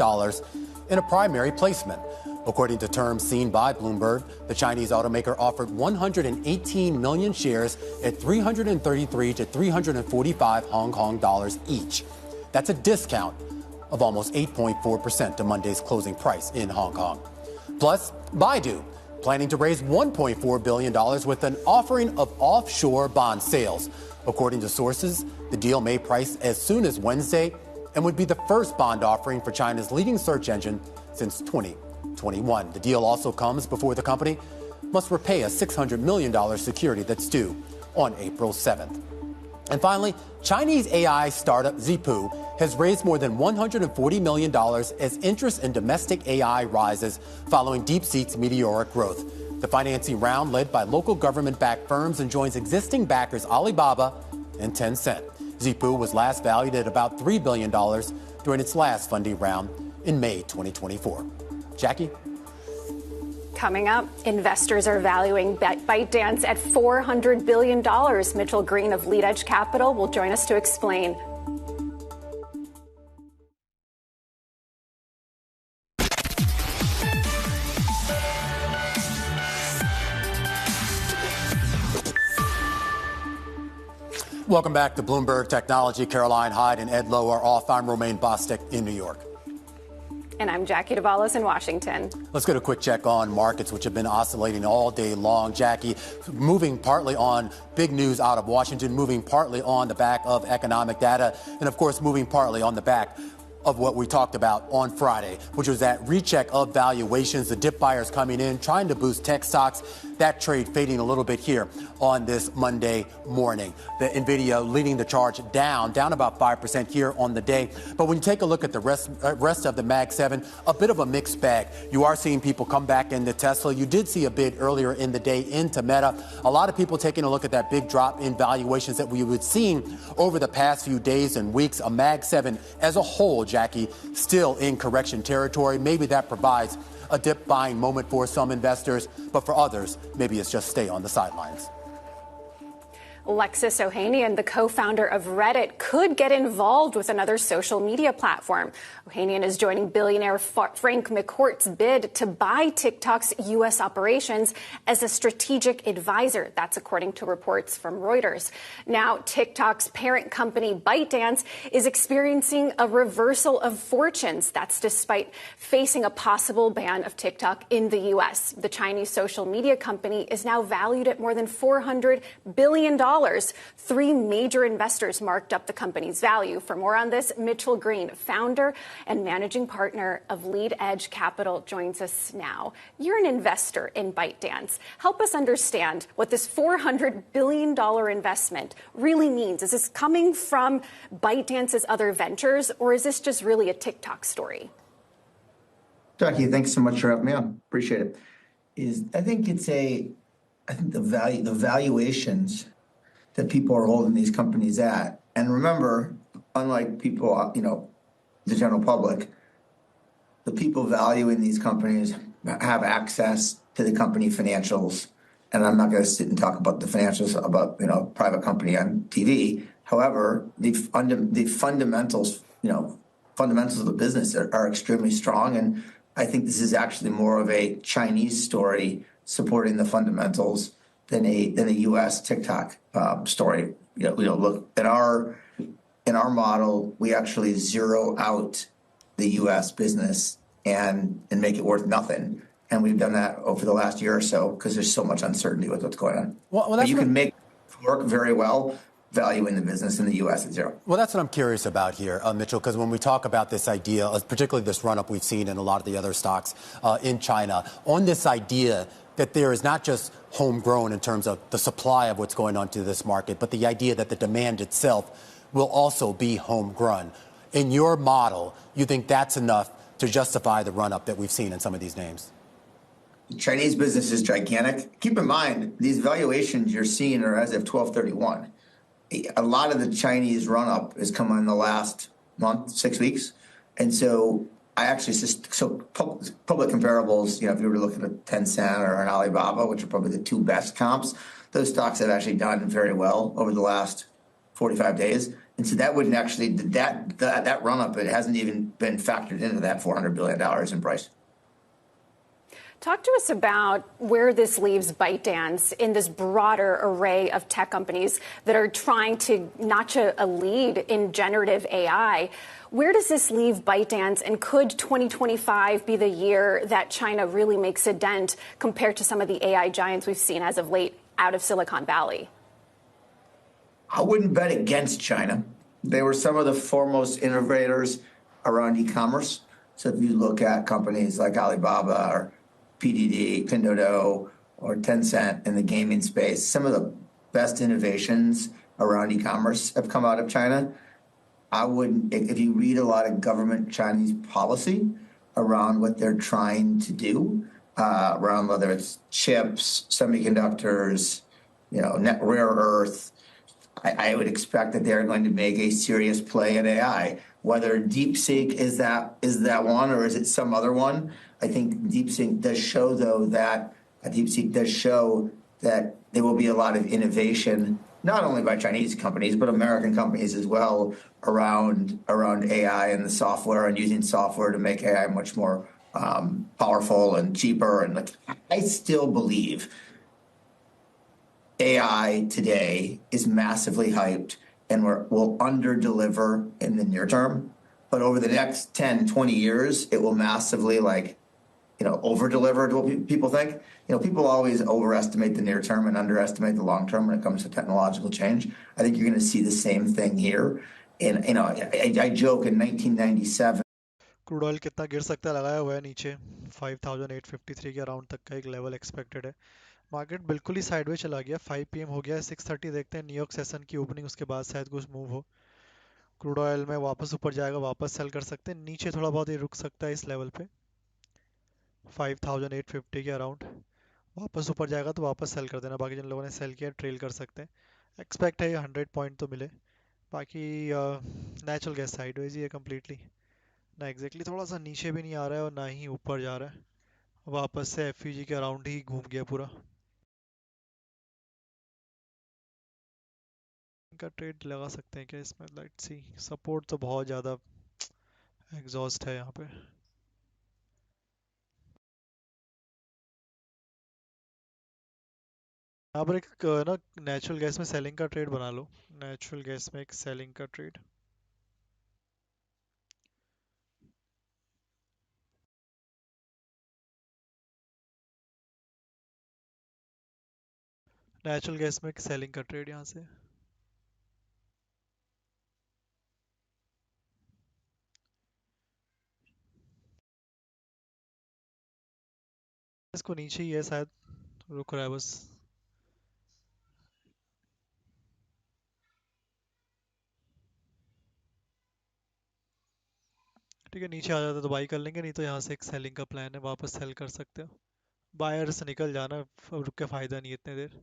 in a primary placement. According to terms seen by Bloomberg, the Chinese automaker offered 118 million shares at 333 to 345 Hong Kong dollars each. That's a discount of almost 8.4% to Monday's closing price in Hong Kong. Plus, Baidu planning to raise $1.4 billion with an offering of offshore bond sales. According to sources, the deal may price as soon as Wednesday and would be the first bond offering for China's leading search engine since 2021. The deal also comes before the company must repay a $600 million security that's due on April 7th. And finally, Chinese AI startup Zhipu has raised more than $140 million as interest in domestic AI rises following DeepSeek's meteoric growth. The financing round, led by local government-backed firms, and joins existing backers Alibaba and Tencent. Zhipu was last valued at about $3 billion during its last funding round in May 2024. Jackie? Coming up, investors are valuing ByteDance at $400 billion. Mitchell Green of Lead Edge Capital will join us to explain. Welcome back to Bloomberg Technology. Caroline Hyde and Ed Lowe are off. I'm Romain Bostic in New York. And I'm Jackie Davalos in Washington. Let's get a quick check on markets, which have been oscillating all day long. Jackie, moving partly on big news out of Washington, moving partly on the back of economic data, and of course, moving partly on the back of what we talked about on Friday, which was that recheck of valuations, the dip buyers coming in, trying to boost tech stocks. That trade fading a little bit here on this Monday morning. The NVIDIA leading the charge down about 5% here on the day. But when you take a look at the rest of the Mag 7, a bit of a mixed bag. You are seeing people come back into Tesla. You did see a bid earlier in the day into Meta. A lot of people taking a look at that big drop in valuations that we would seen over the past few days and weeks. A Mag 7 as a whole, Jackie, still in correction territory. Maybe that provides a dip buying moment for some investors, but for others, maybe it's just stay on the sidelines. Alexis Ohanian, the co-founder of Reddit, could get involved with another social media platform. Ohanian is joining billionaire Frank McCourt's bid to buy TikTok's U.S. operations as a strategic advisor. That's according to reports from Reuters. Now, TikTok's parent company, ByteDance, is experiencing a reversal of fortunes. That's despite facing a possible ban of TikTok in the U.S. The Chinese social media company is now valued at more than $400 billion. Three major investors marked up the company's value. For more on this, Mitchell Green, founder and managing partner of Lead Edge Capital, joins us now. You're an investor in ByteDance. Help us understand what this $400 billion investment really means. Is this coming from ByteDance's other ventures, or is this just really a TikTok story? Jackie, thanks so much for having me on. Appreciate it. I think the valuations that people are holding these companies at, and remember, unlike people, the general public, the people valuing these companies have access to the company financials. And I'm not going to sit and talk about the financials about, private company on TV. However, the fundamentals, fundamentals of the business are extremely strong. And I think this is actually more of a Chinese story supporting the fundamentals than a U.S. TikTok story. Look, in our model, we actually zero out the U.S. business and make it worth nothing. And we've done that over the last year or so because there's so much uncertainty with what's going on. But you can make it work very well, valuing the business in the U.S. at zero. Well, that's what I'm curious about here, Mitchell, because when we talk about this idea, particularly this run-up we've seen in a lot of the other stocks in China, on this idea that there is not just homegrown in terms of the supply of what's going on to this market, but the idea that the demand itself will also be homegrown. In your model, you think that's enough to justify the run-up that we've seen in some of these names? The Chinese business is gigantic. Keep in mind, these valuations you're seeing are as of 12/31. A lot of the Chinese run-up has come in the last month, 6 weeks. And so public comparables, if you were looking at Tencent or an Alibaba, which are probably the two best comps, those stocks have actually done very well over the last 45 days. And so that wouldn't actually, that run-up, it hasn't even been factored into that $400 billion in price. Talk to us about where this leaves ByteDance in this broader array of tech companies that are trying to notch a lead in generative AI. Where does this leave ByteDance, and could 2025 be the year that China really makes a dent compared to some of the AI giants we've seen as of late out of Silicon Valley? I wouldn't bet against China. They were some of the foremost innovators around e-commerce. So if you look at companies like Alibaba or PDD, Pinduoduo, or Tencent in the gaming space, some of the best innovations around e-commerce have come out of China. If you read a lot of government Chinese policy around what they're trying to do, around whether it's chips, semiconductors, rare earth, I would expect that they're going to make a serious play in AI. Whether DeepSeek is that one or is it some other one? I think DeepSeek does show that there will be a lot of innovation, not only by Chinese companies but American companies as well, around AI and the software and using software to make AI much more powerful and cheaper. And I still believe AI today is massively hyped and will under-deliver in the near term. But over the next 10, 20 years, it will massively over-deliver to what people think. People always overestimate the near term and underestimate the long term when it comes to technological change. I think you're going to see the same thing here. And I joke in 1997. Crude oil कितना गिर सकता है लगाया हुआ है नीचे 5853 के around तक का एक लेवल एक्सपेक्टेड है. मार्केट बिल्कुल ही साइडवे चला गया. 5 PM हो गया है. 6:30 देखते हैं न्यूयॉर्क सेशन की ओपनिंग, उसके बाद शायद कुछ मूव हो. क्रूड ऑयल में वापस ऊपर जाएगा, वापस सेल कर सकते हैं. नीचे थोड़ा बहुत ये रुक सकता है इस लेवल पे 5850 के अराउंड. वापस ऊपर जाएगा तो वापस सेल कर देना. बाकी जिन लोगों ने सेल किया ट्रेल कर सकते हैं. एक्सपेक्ट है 100 पॉइंट तो मिले. बाकी नेचुरल गैस साइडवेज ही है कम्प्लीटली ना. एग्जैक्टली थोड़ा सा नीचे भी नहीं आ रहा है और ना ही ऊपर जा रहा है. वापस से एफईजी के अराउंड ही घूम गया पूरा. इनका ट्रेड लगा सकते हैं क्या इसमें? Let's see. सपोर्ट तो बहुत ज़्यादा एग्जॉस्ट है यहाँ पे. यहाँ पर एक ना नेचुरल गैस में सेलिंग का ट्रेड बना लो. नेचुरल गैस में एक सेलिंग का ट्रेड. नेचुरल गैस में सेलिंग का ट्रेड यहाँ से। इसको नीचे ही है शायद, रुक रहा है बस। ठीक है, नीचे आ जाता तो बाई कर लेंगे, नहीं तो यहाँ से एक सेलिंग का प्लान है, वापस सेल कर सकते हो। बायर से निकल जाना, अब रुक के फ़ायदा नहीं है इतने देर।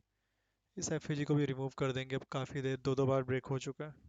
इस एफएजी को भी रिमूव कर देंगे, अब काफ़ी देर, दो बार ब्रेक हो चुका है।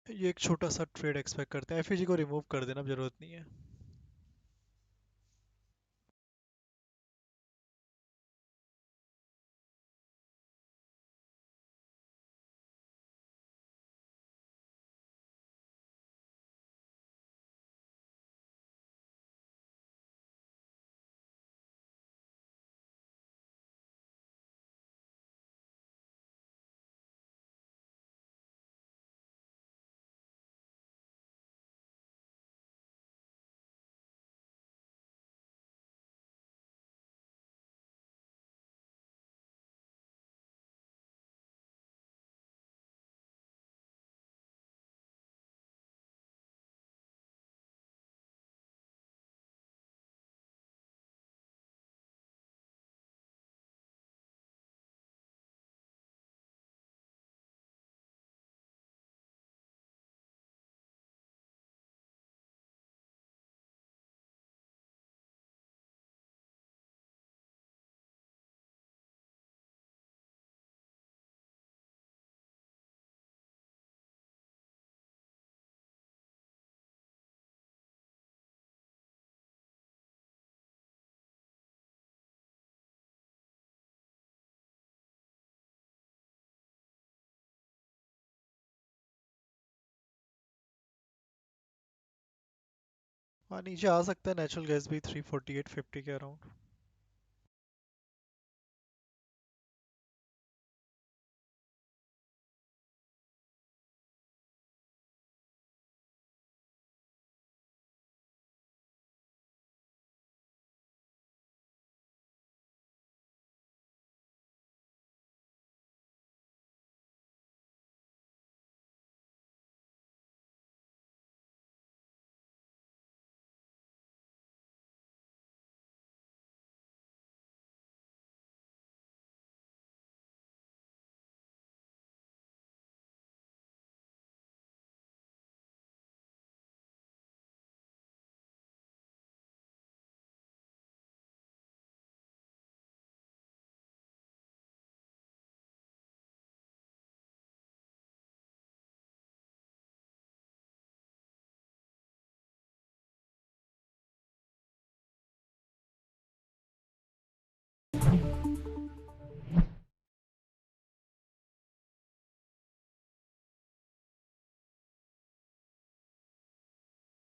ये एक छोटा सा ट्रेड एक्सपेक्ट करते हैं, एफएजी को रिमूव कर देना, अब जरूरत नहीं है। हाँ, नीचे आ सकता है नेचुरल गैस भी 348.50 के अराउंड।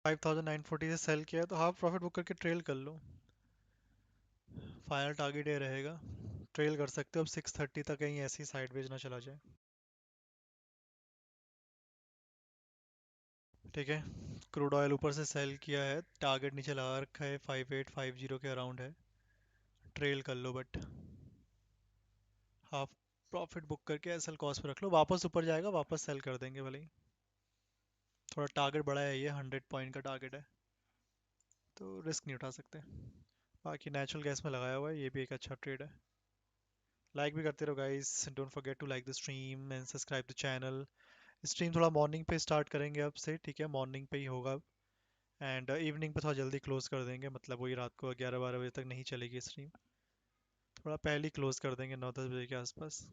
फाइव 5940 से सेल किया है तो हाफ प्रॉफिट बुक करके ट्रेल कर लो। फाइनल टारगेट ये रहेगा, ट्रेल कर सकते हो अब 630 तक, कहीं ऐसी साइडवेज ना चला जाए। ठीक है, क्रूड ऑयल ऊपर से सेल किया है, टारगेट नीचे लगा रखा है, 5850 के अराउंड है, ट्रेल कर लो बट हाफ प्रॉफिट बुक करके एसएल कॉस्ट पे रख लो, वापस ऊपर जाएगा वापस सेल कर देंगे भले ही। थोड़ा टारगेट बड़ा है, ये 100 पॉइंट का टारगेट है तो रिस्क नहीं उठा सकते। बाकी नेचुरल गैस में लगाया हुआ है, ये भी एक अच्छा ट्रेड है। लाइक भी करते रहो guys, don't forget to like the stream and subscribe the channel. Stream थोड़ा मॉर्निंग पे स्टार्ट करेंगे अब से, ठीक है, मॉर्निंग पे ही होगा एंड इवनिंग पे थोड़ा जल्दी क्लोज कर देंगे, मतलब वही रात को 11-12 बजे तक नहीं चलेगी स्ट्रीम, थोड़ा पहले ही क्लोज कर देंगे 9-10 बजे के आसपास।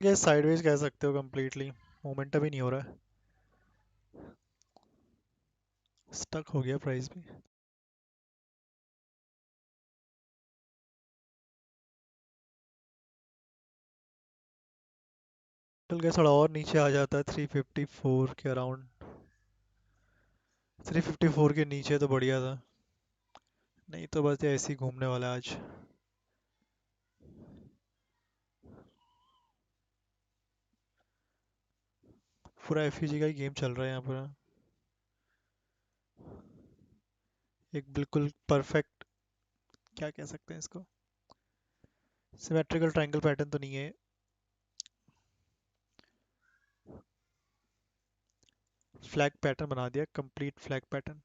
ये साइडवेज कह सकते हो कंप्लीटली, मोमेंटम ही नहीं हो रहा है, स्टक हो गया प्राइस भी। चल गया, थोड़ा और नीचे आ जाता है 354 के अराउंड, 354 के नीचे तो बढ़िया था, नहीं तो बस ये ऐसे ही घूमने वाला है आज। पूरा एफईजी का ही गेम चल रहा है यहाँ पर, एक बिल्कुल परफेक्ट, क्या कह सकते हैं इसको, सिमेट्रिकल ट्रायंगल पैटर्न तो नहीं है, फ्लैग पैटर्न बना दिया, complete flag pattern.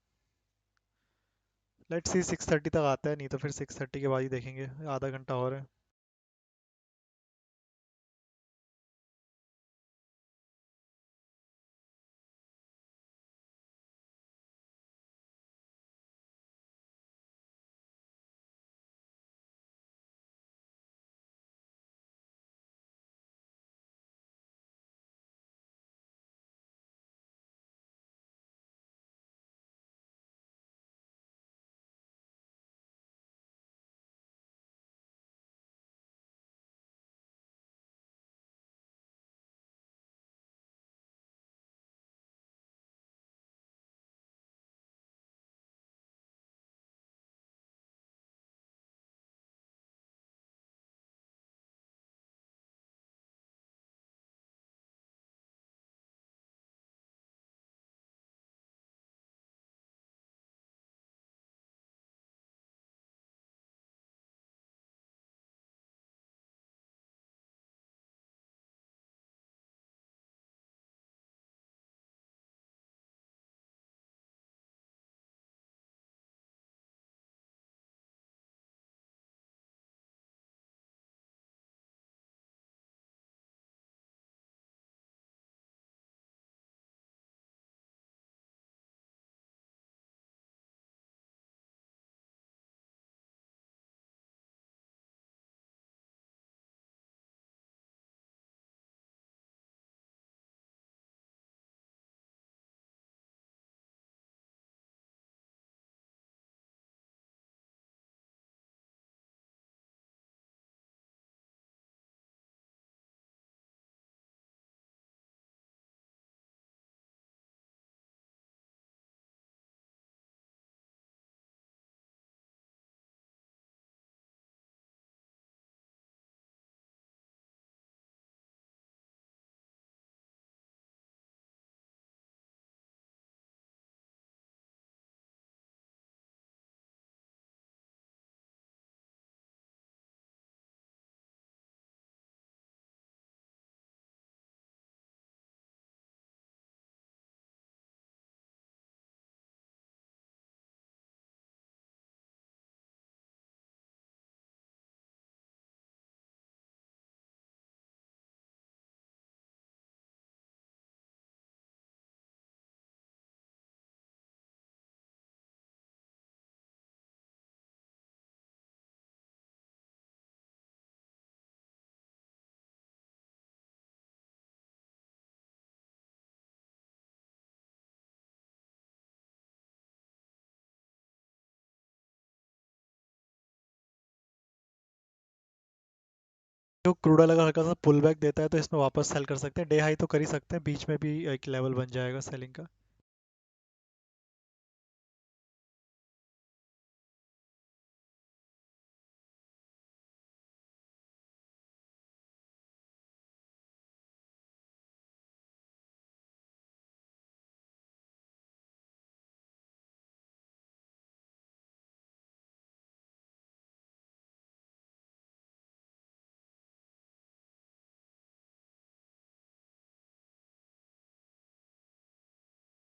Let's see 6:30 तक आता है, नहीं तो फिर 6:30 के बाद ही देखेंगे, आधा घंटा और है। जो क्रूड ऑयल अगर हल्का सा पुल बैक देता है तो इसमें वापस सेल कर सकते हैं, डे हाई तो कर ही सकते हैं, बीच में भी एक लेवल बन जाएगा सेलिंग का।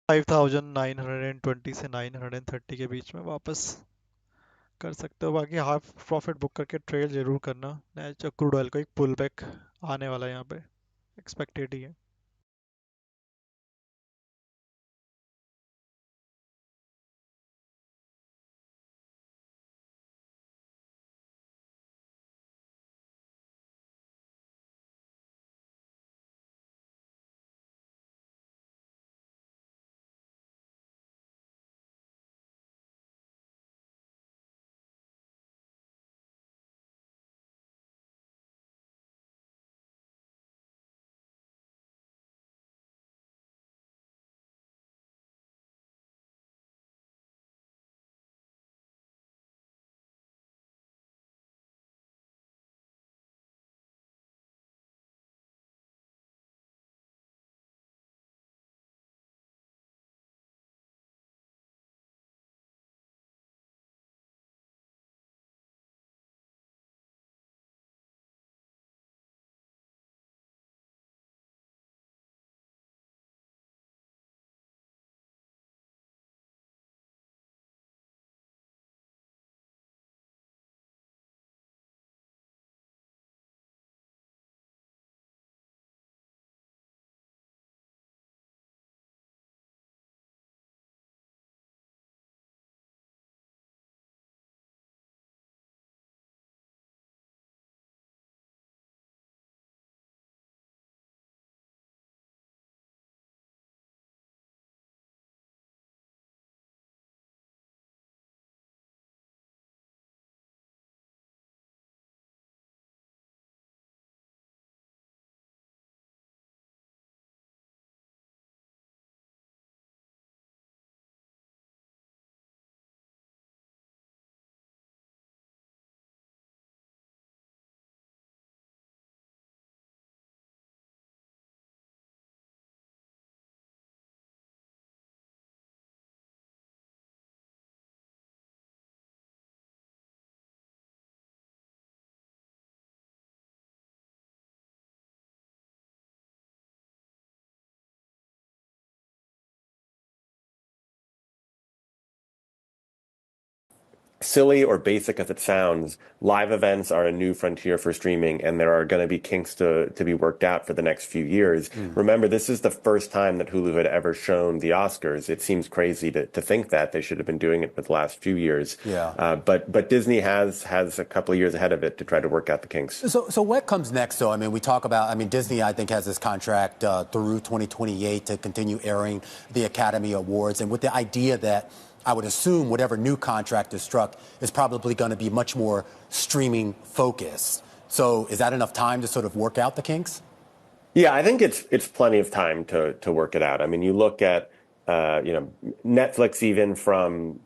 फाइव 5920 से 930 के बीच में वापस कर सकते हो, बाकी हाफ प्रॉफिट बुक करके ट्रेल जरूर करना, क्रूड ऑयल का एक पुल बैक आने वाला है यहाँ पे, एक्सपेक्टेड ही है। silly or basic as it sounds, live events are a new frontier for streaming, and there are going to be kinks to be worked out for the next few years. Remember, this is the first time that Hulu had ever shown the Oscars. It seems crazy to think that. They should have been doing it for the last few years. Yeah. But Disney has a couple of years ahead of it to try to work out the kinks. So what comes next, though? I mean, we talk about, Disney, I think, has this contract through 2028 to continue airing the Academy Awards, and with the idea that I would assume whatever new contract is struck is probably going to be much more streaming focused. So is that enough time to sort of work out the kinks? Yeah, I think it's plenty of time to work it out. I mean, you look at Netflix, even from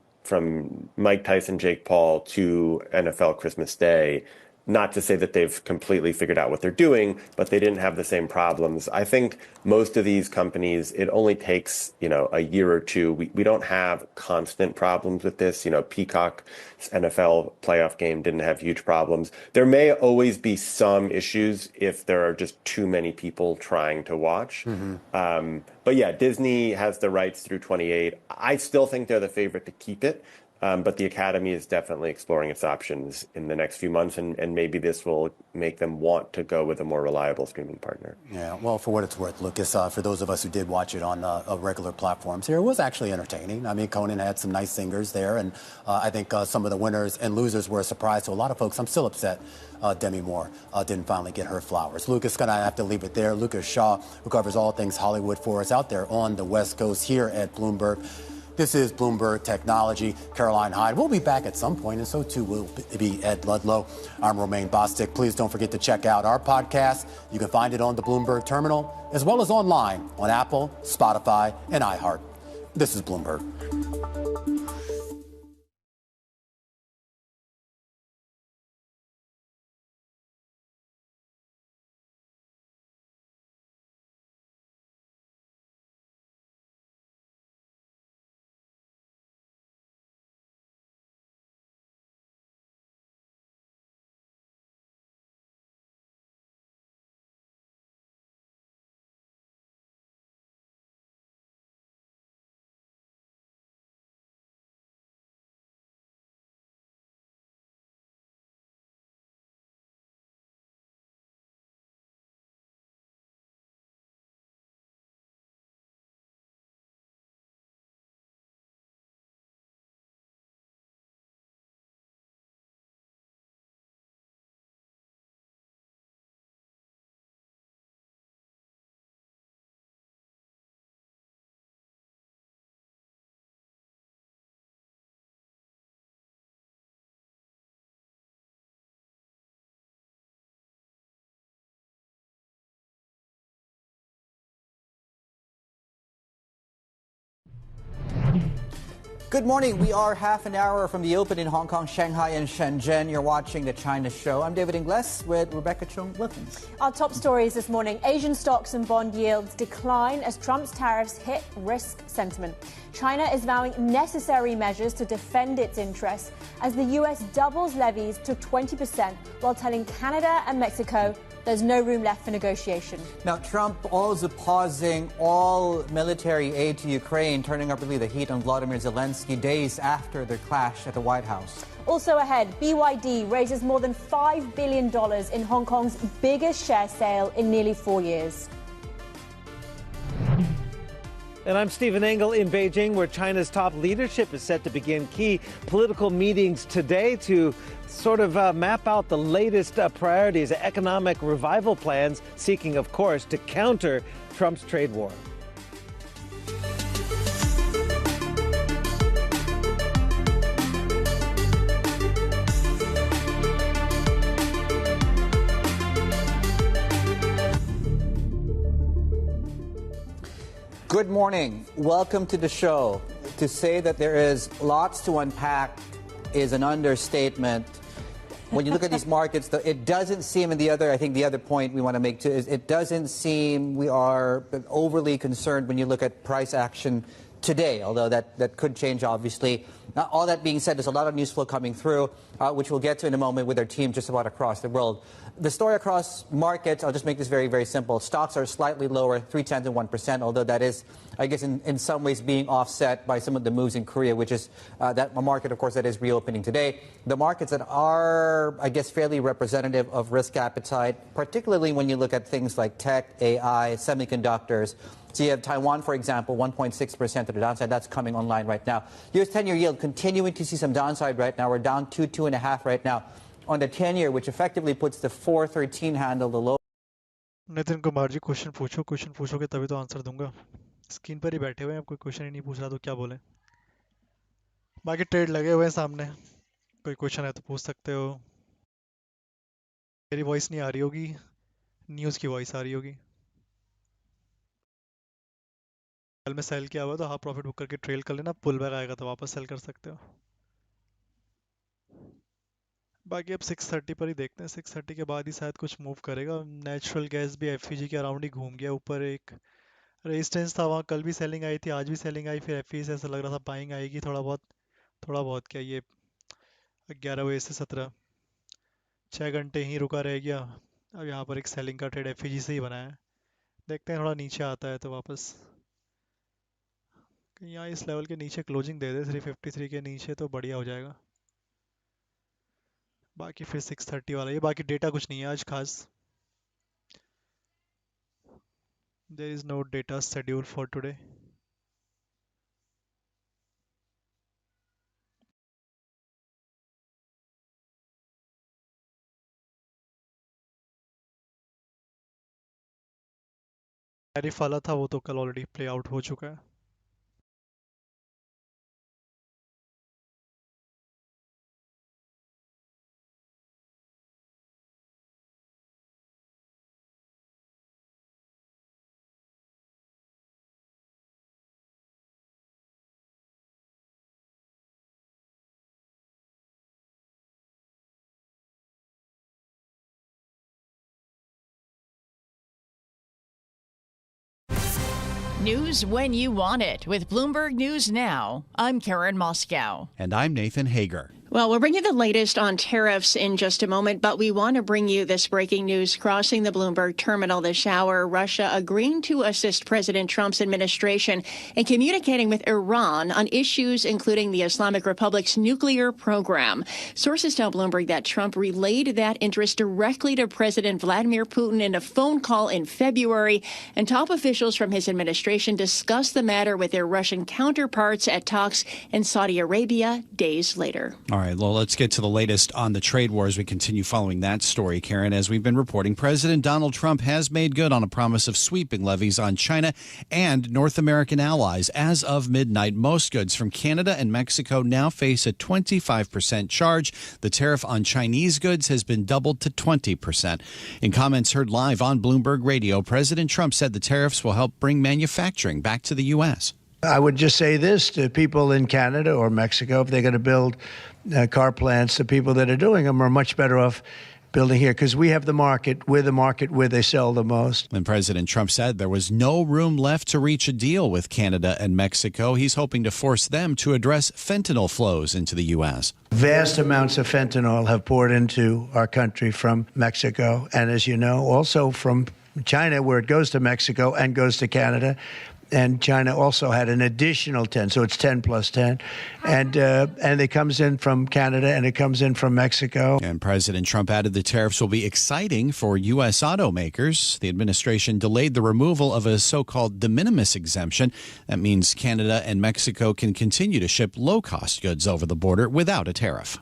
Mike Tyson, Jake Paul to NFL Christmas Day. Not to say that they've completely figured out what they're doing, but they didn't have the same problems. I think most of these companies, it only takes, a year or two. We don't have constant problems with this. Peacock's NFL playoff game didn't have huge problems. There may always be some issues if there are just too many people trying to watch. But yeah, Disney has the rights through 28. I still think they're the favorite to keep it. But the Academy is definitely exploring its options in the next few months, and maybe this will make them want to go with a more reliable streaming partner. Yeah, well, for what it's worth, Lucas, for those of us who did watch it on regular platforms here, it was actually entertaining. I mean, Conan had some nice singers there, and I think some of the winners and losers were a surprise to a lot of folks. I'm still upset Demi Moore didn't finally get her flowers. Lucas, gonna have to leave it there. Lucas Shaw, who covers all things Hollywood for us out there on the West Coast here at Bloomberg. This is Bloomberg Technology. Caroline Hyde will be back at some point, and so too will be Ed Ludlow. I'm Romaine Bostick. Please don't forget to check out our podcast. You can find it on the Bloomberg Terminal, as well as online on Apple, Spotify, and iHeart. This is Bloomberg. Good morning. We are half an hour from the open in Hong Kong, Shanghai, and Shenzhen. You're watching the China Show. I'm David Ingles with Rebecca Chung-Wilkins. Our top stories this morning. Asian stocks and bond yields decline as Trump's tariffs hit risk sentiment. China is vowing necessary measures to defend its interests as the U.S. doubles levies to 20%, while telling Canada and Mexico there's no room left for negotiation. Now, Trump also pausing all military aid to Ukraine, turning up really the heat on Vladimir Zelensky days after their clash at the White House. Also ahead, BYD raises more than $5 billion in Hong Kong's biggest share sale in nearly 4 years. And I'm Stephen Engel in Beijing, where China's top leadership is set to begin key political meetings today to sort of map out the latest priorities, economic revival plans, seeking, of course, to counter Trump's trade war. Good morning. Welcome to the show. To say that there is lots to unpack is an understatement. When you look at these markets, though, it doesn't seem, and I think the other point we want to make too is it doesn't seem we are overly concerned when you look at price action today, although that could change, obviously. All that being said, there's a lot of news flow coming through, which we'll get to in a moment with our team just about across the world. The story across markets, I'll just make this very, very simple. Stocks are slightly lower, 0.3%, although that is, I guess, in some ways being offset by some of the moves in Korea, which is that market, of course, that is reopening today. The markets that are, I guess, fairly representative of risk appetite, particularly when you look at things like tech, AI, semiconductors. So you have Taiwan, for example, 1.6% to the downside. That's coming online right now. U.S. 10-year yield continuing to see some downside right now. We're down 2.5 right now on the 10-year, which effectively puts the 413 handle, the low. Nitin Kumar ji question पूछोगे तभी तो answer दूंगा. Screen पर ही बैठे हुए हैं, कोई question ही नहीं पूछ रहा तो क्या बोले. बाकी ट्रेड लगे हुए हैं सामने, कोई क्वेश्चन है तो पूछ सकते हो. मेरी वॉइस नहीं आ रही होगी, न्यूज़ की वॉइस आ रही होगी. कल में सेल किया हुआ तो हाफ प्रॉफिट बुक करके ट्रेल कर लेना, पुल बैक आएगा तो वापस सेल कर सकते हो. बाकी अब 630 पर ही देखते हैं, 630 के बाद ही शायद कुछ मूव करेगा. नेचुरल गैस भी एफईजी के अराउंड ही घूम गया. ऊपर एक रेजिस्टेंस था, वहाँ कल भी सेलिंग आई थी, आज भी सेलिंग आई, फिर एफई से ऐसा लग रहा था बाइंग आएगी. थोड़ा बहुत क्या, ये 11 बजे से 6 घंटे ही रुका रह गया. अब यहाँ पर एक सेलिंग का ट्रेड एफईजी से ही बना है. देखते हैं थोड़ा नीचे आता है तो वापस यहाँ इस लेवल के नीचे क्लोजिंग दे दे 353 के नीचे तो बढ़िया हो जाएगा. बाकी फिर 630 वाला, ये बाकी डेटा कुछ नहीं है आज खास. There is no data schedule for today. Tariff वाला था वो तो कल ऑलरेडी प्ले आउट हो चुका है. News when you want it with Bloomberg News Now. I'm Karen Moscow. And I'm Nathan Hager. Well, we'll bring you the latest on tariffs in just a moment, but we want to bring you this breaking news crossing the Bloomberg terminal this hour. Russia agreeing to assist President Trump's administration in communicating with Iran on issues including the Islamic Republic's nuclear program. Sources tell Bloomberg that Trump relayed that interest directly to President Vladimir Putin in a phone call in February, and top officials from his administration discussed the matter with their Russian counterparts at talks in Saudi Arabia days later. All right, well, let's get to the latest on the trade wars. We continue following that story, Karen. As we've been reporting, President Donald Trump has made good on a promise of sweeping levies on China and North American allies. As of midnight, most goods from Canada and Mexico now face a 25% charge. The tariff on Chinese goods has been doubled to 20%. In comments heard live on Bloomberg Radio, President Trump said the tariffs will help bring manufacturing back to the U.S. I would just say this to people in Canada or Mexico: if they're going to build car plants, the people that are doing them are much better off building here because we have the market. We're the market where they sell the most. And President Trump said there was no room left to reach a deal with Canada and Mexico. He's hoping to force them to address fentanyl flows into the U.S. Vast amounts of fentanyl have poured into our country from Mexico. And as you know, also from China, where it goes to Mexico and goes to Canada. And China also had an additional 10, so it's 10 plus 10. And it comes in from Canada and it comes in from Mexico. And President Trump added the tariffs will be exciting for U.S. automakers. The administration delayed the removal of a so-called de minimis exemption. That means Canada and Mexico can continue to ship low-cost goods over the border without a tariff.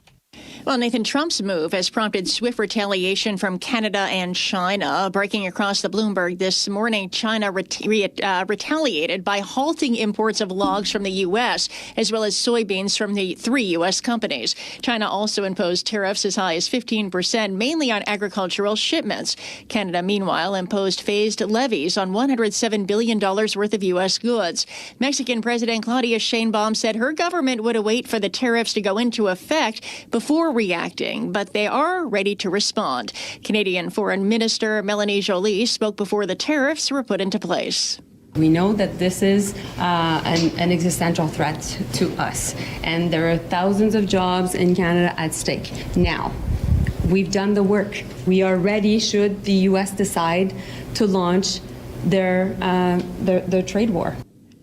Well, Nathan, Trump's move has prompted swift retaliation from Canada and China. Breaking across the Bloomberg this morning, China retaliated by halting imports of logs from the U.S., as well as soybeans from the 3 U.S. companies. China also imposed tariffs as high as 15%, mainly on agricultural shipments. Canada, meanwhile, imposed phased levies on $107 billion worth of U.S. goods. Mexican President Claudia Sheinbaum said her government would await for the tariffs to go into effect before reacting, but they are ready to respond. Canadian Foreign Minister Melanie Joly spoke before the tariffs were put into place. We know that this is an existential threat to us, and there are thousands of jobs in Canada at stake. Now, we've done the work. We are ready should the U.S. decide to launch their trade war.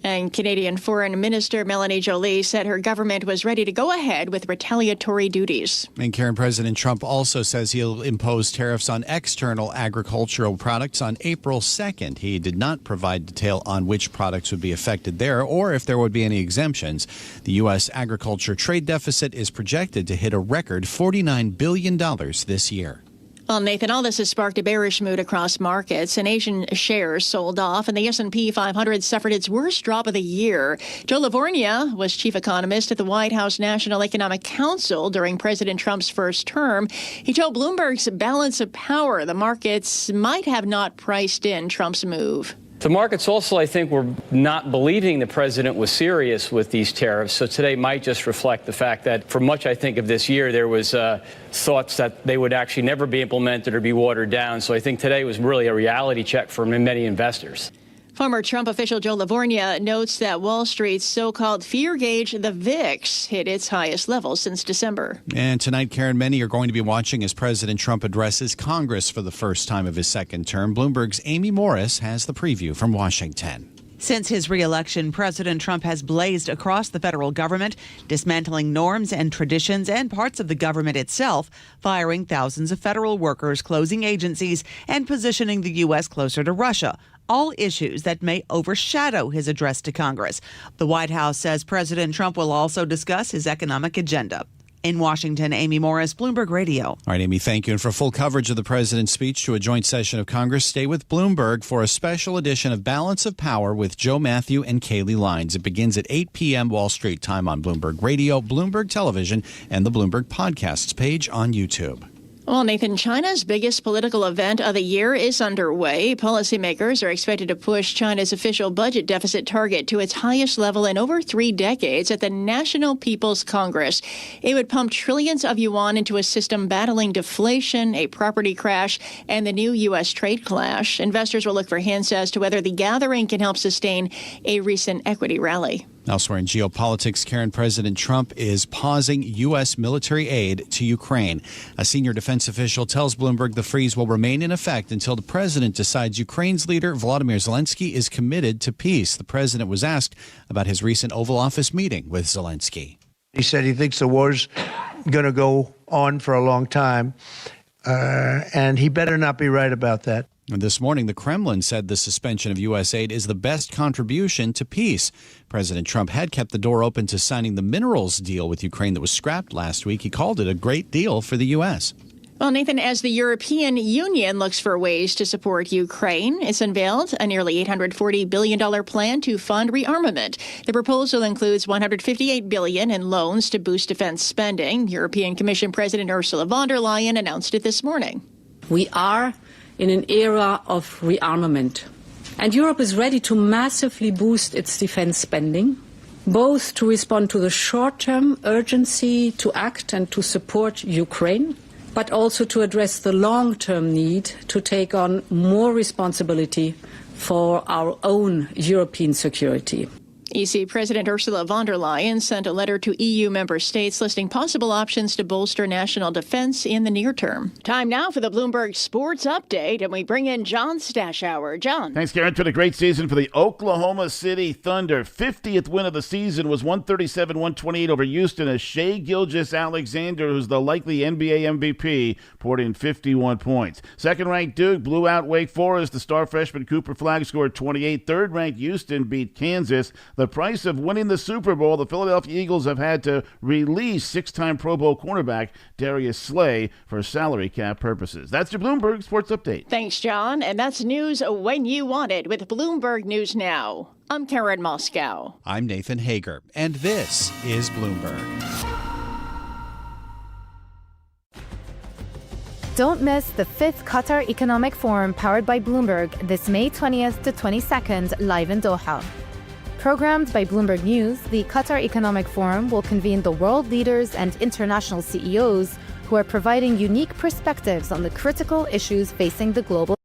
And Canadian Foreign Minister Melanie Joly said her government was ready to go ahead with retaliatory duties. And Karen, President Trump also says he'll impose tariffs on external agricultural products on April 2nd. He did not provide detail on which products would be affected there or if there would be any exemptions. The U.S. agriculture trade deficit is projected to hit a record $49 billion this year. Well, Nathan, all this has sparked a bearish mood across markets, and Asian shares sold off, and the S&P 500 suffered its worst drop of the year. Joe Livornia was chief economist at the White House National Economic Council during President Trump's first term. He told Bloomberg's Balance of Power the markets might have not priced in Trump's move. The markets also, I think, were not believing the president was serious with these tariffs. So today might just reflect the fact that for much, I think, of this year, there was thoughts that they would actually never be implemented or be watered down. So I think today was really a reality check for many investors. Former Trump official Joe Livornia notes that Wall Street's so-called fear gauge, the VIX, hit its highest level since December. And tonight, Karen, many are going to be watching as President Trump addresses Congress for the first time of his second term. Bloomberg's Amy Morris has the preview from Washington. Since his re-election, President Trump has blazed across the federal government, dismantling norms and traditions and parts of the government itself, firing thousands of federal workers, closing agencies, and positioning the U.S. closer to Russia. All issues that may overshadow his address to Congress. The White House says President Trump will also discuss his economic agenda. In Washington, Amy Morris, Bloomberg Radio. All right, Amy, thank you. And for full coverage of the president's speech to a joint session of Congress, stay with Bloomberg for a special edition of Balance of Power with Joe Matthew and Kaylee Lines. It begins at 8 p.m. Wall Street time on Bloomberg Radio, Bloomberg Television, and the Bloomberg Podcasts page on YouTube. Well, Nathan, China's biggest political event of the year is underway. Policymakers are expected to push China's official budget deficit target to its highest level in over 3 decades at the National People's Congress. It would pump trillions of yuan into a system battling deflation, a property crash, and the new U.S. trade clash. Investors will look for hints as to whether the gathering can help sustain a recent equity rally. Elsewhere in geopolitics, Karen, President Trump is pausing U.S. military aid to Ukraine. A senior defense official tells Bloomberg the freeze will remain in effect until the president decides Ukraine's leader, Volodymyr Zelensky, is committed to peace. The president was asked about his recent Oval Office meeting with Zelensky. He said he thinks the war's going to go on for a long time, and he better not be right about that. This morning, the Kremlin said the suspension of U.S. aid is the best contribution to peace. President Trump had kept the door open to signing the minerals deal with Ukraine that was scrapped last week. He called it a great deal for the U.S. Well, Nathan, as the European Union looks for ways to support Ukraine, it's unveiled a nearly $840 billion plan to fund rearmament. The proposal includes $158 billion in loans to boost defense spending. European Commission President Ursula von der Leyen announced it this morning. We are in an era of rearmament. And Europe is ready to massively boost its defense spending, both to respond to the short-term urgency to act and to support Ukraine, but also to address the long-term need to take on more responsibility for our own European security. EC President Ursula von der Leyen sent a letter to EU member states listing possible options to bolster national defense in the near term. Time now for the Bloomberg Sports Update, and we bring in John Stashower. John. Thanks, Karen. It's been a great season for the Oklahoma City Thunder. 50th win of the season was 137-128 over Houston as Shai Gilgeous-Alexander, who's the likely NBA MVP, poured in 51 points. Second-ranked Duke blew out Wake Forest. The star freshman Cooper Flagg scored 28. Third-ranked Houston beat Kansas. The price of winning the Super Bowl, the Philadelphia Eagles have had to release 6-time Pro Bowl cornerback Darius Slay for salary cap purposes. That's your Bloomberg Sports Update. Thanks, John. And that's news when you want it with Bloomberg News Now. I'm Karen Moscow. I'm Nathan Hager, and this is Bloomberg. Don't miss the 5th Qatar Economic Forum powered by Bloomberg this May 20th to 22nd live in Doha. Programmed by Bloomberg News, the Qatar Economic Forum will convene the world leaders and international CEOs who are providing unique perspectives on the critical issues facing the global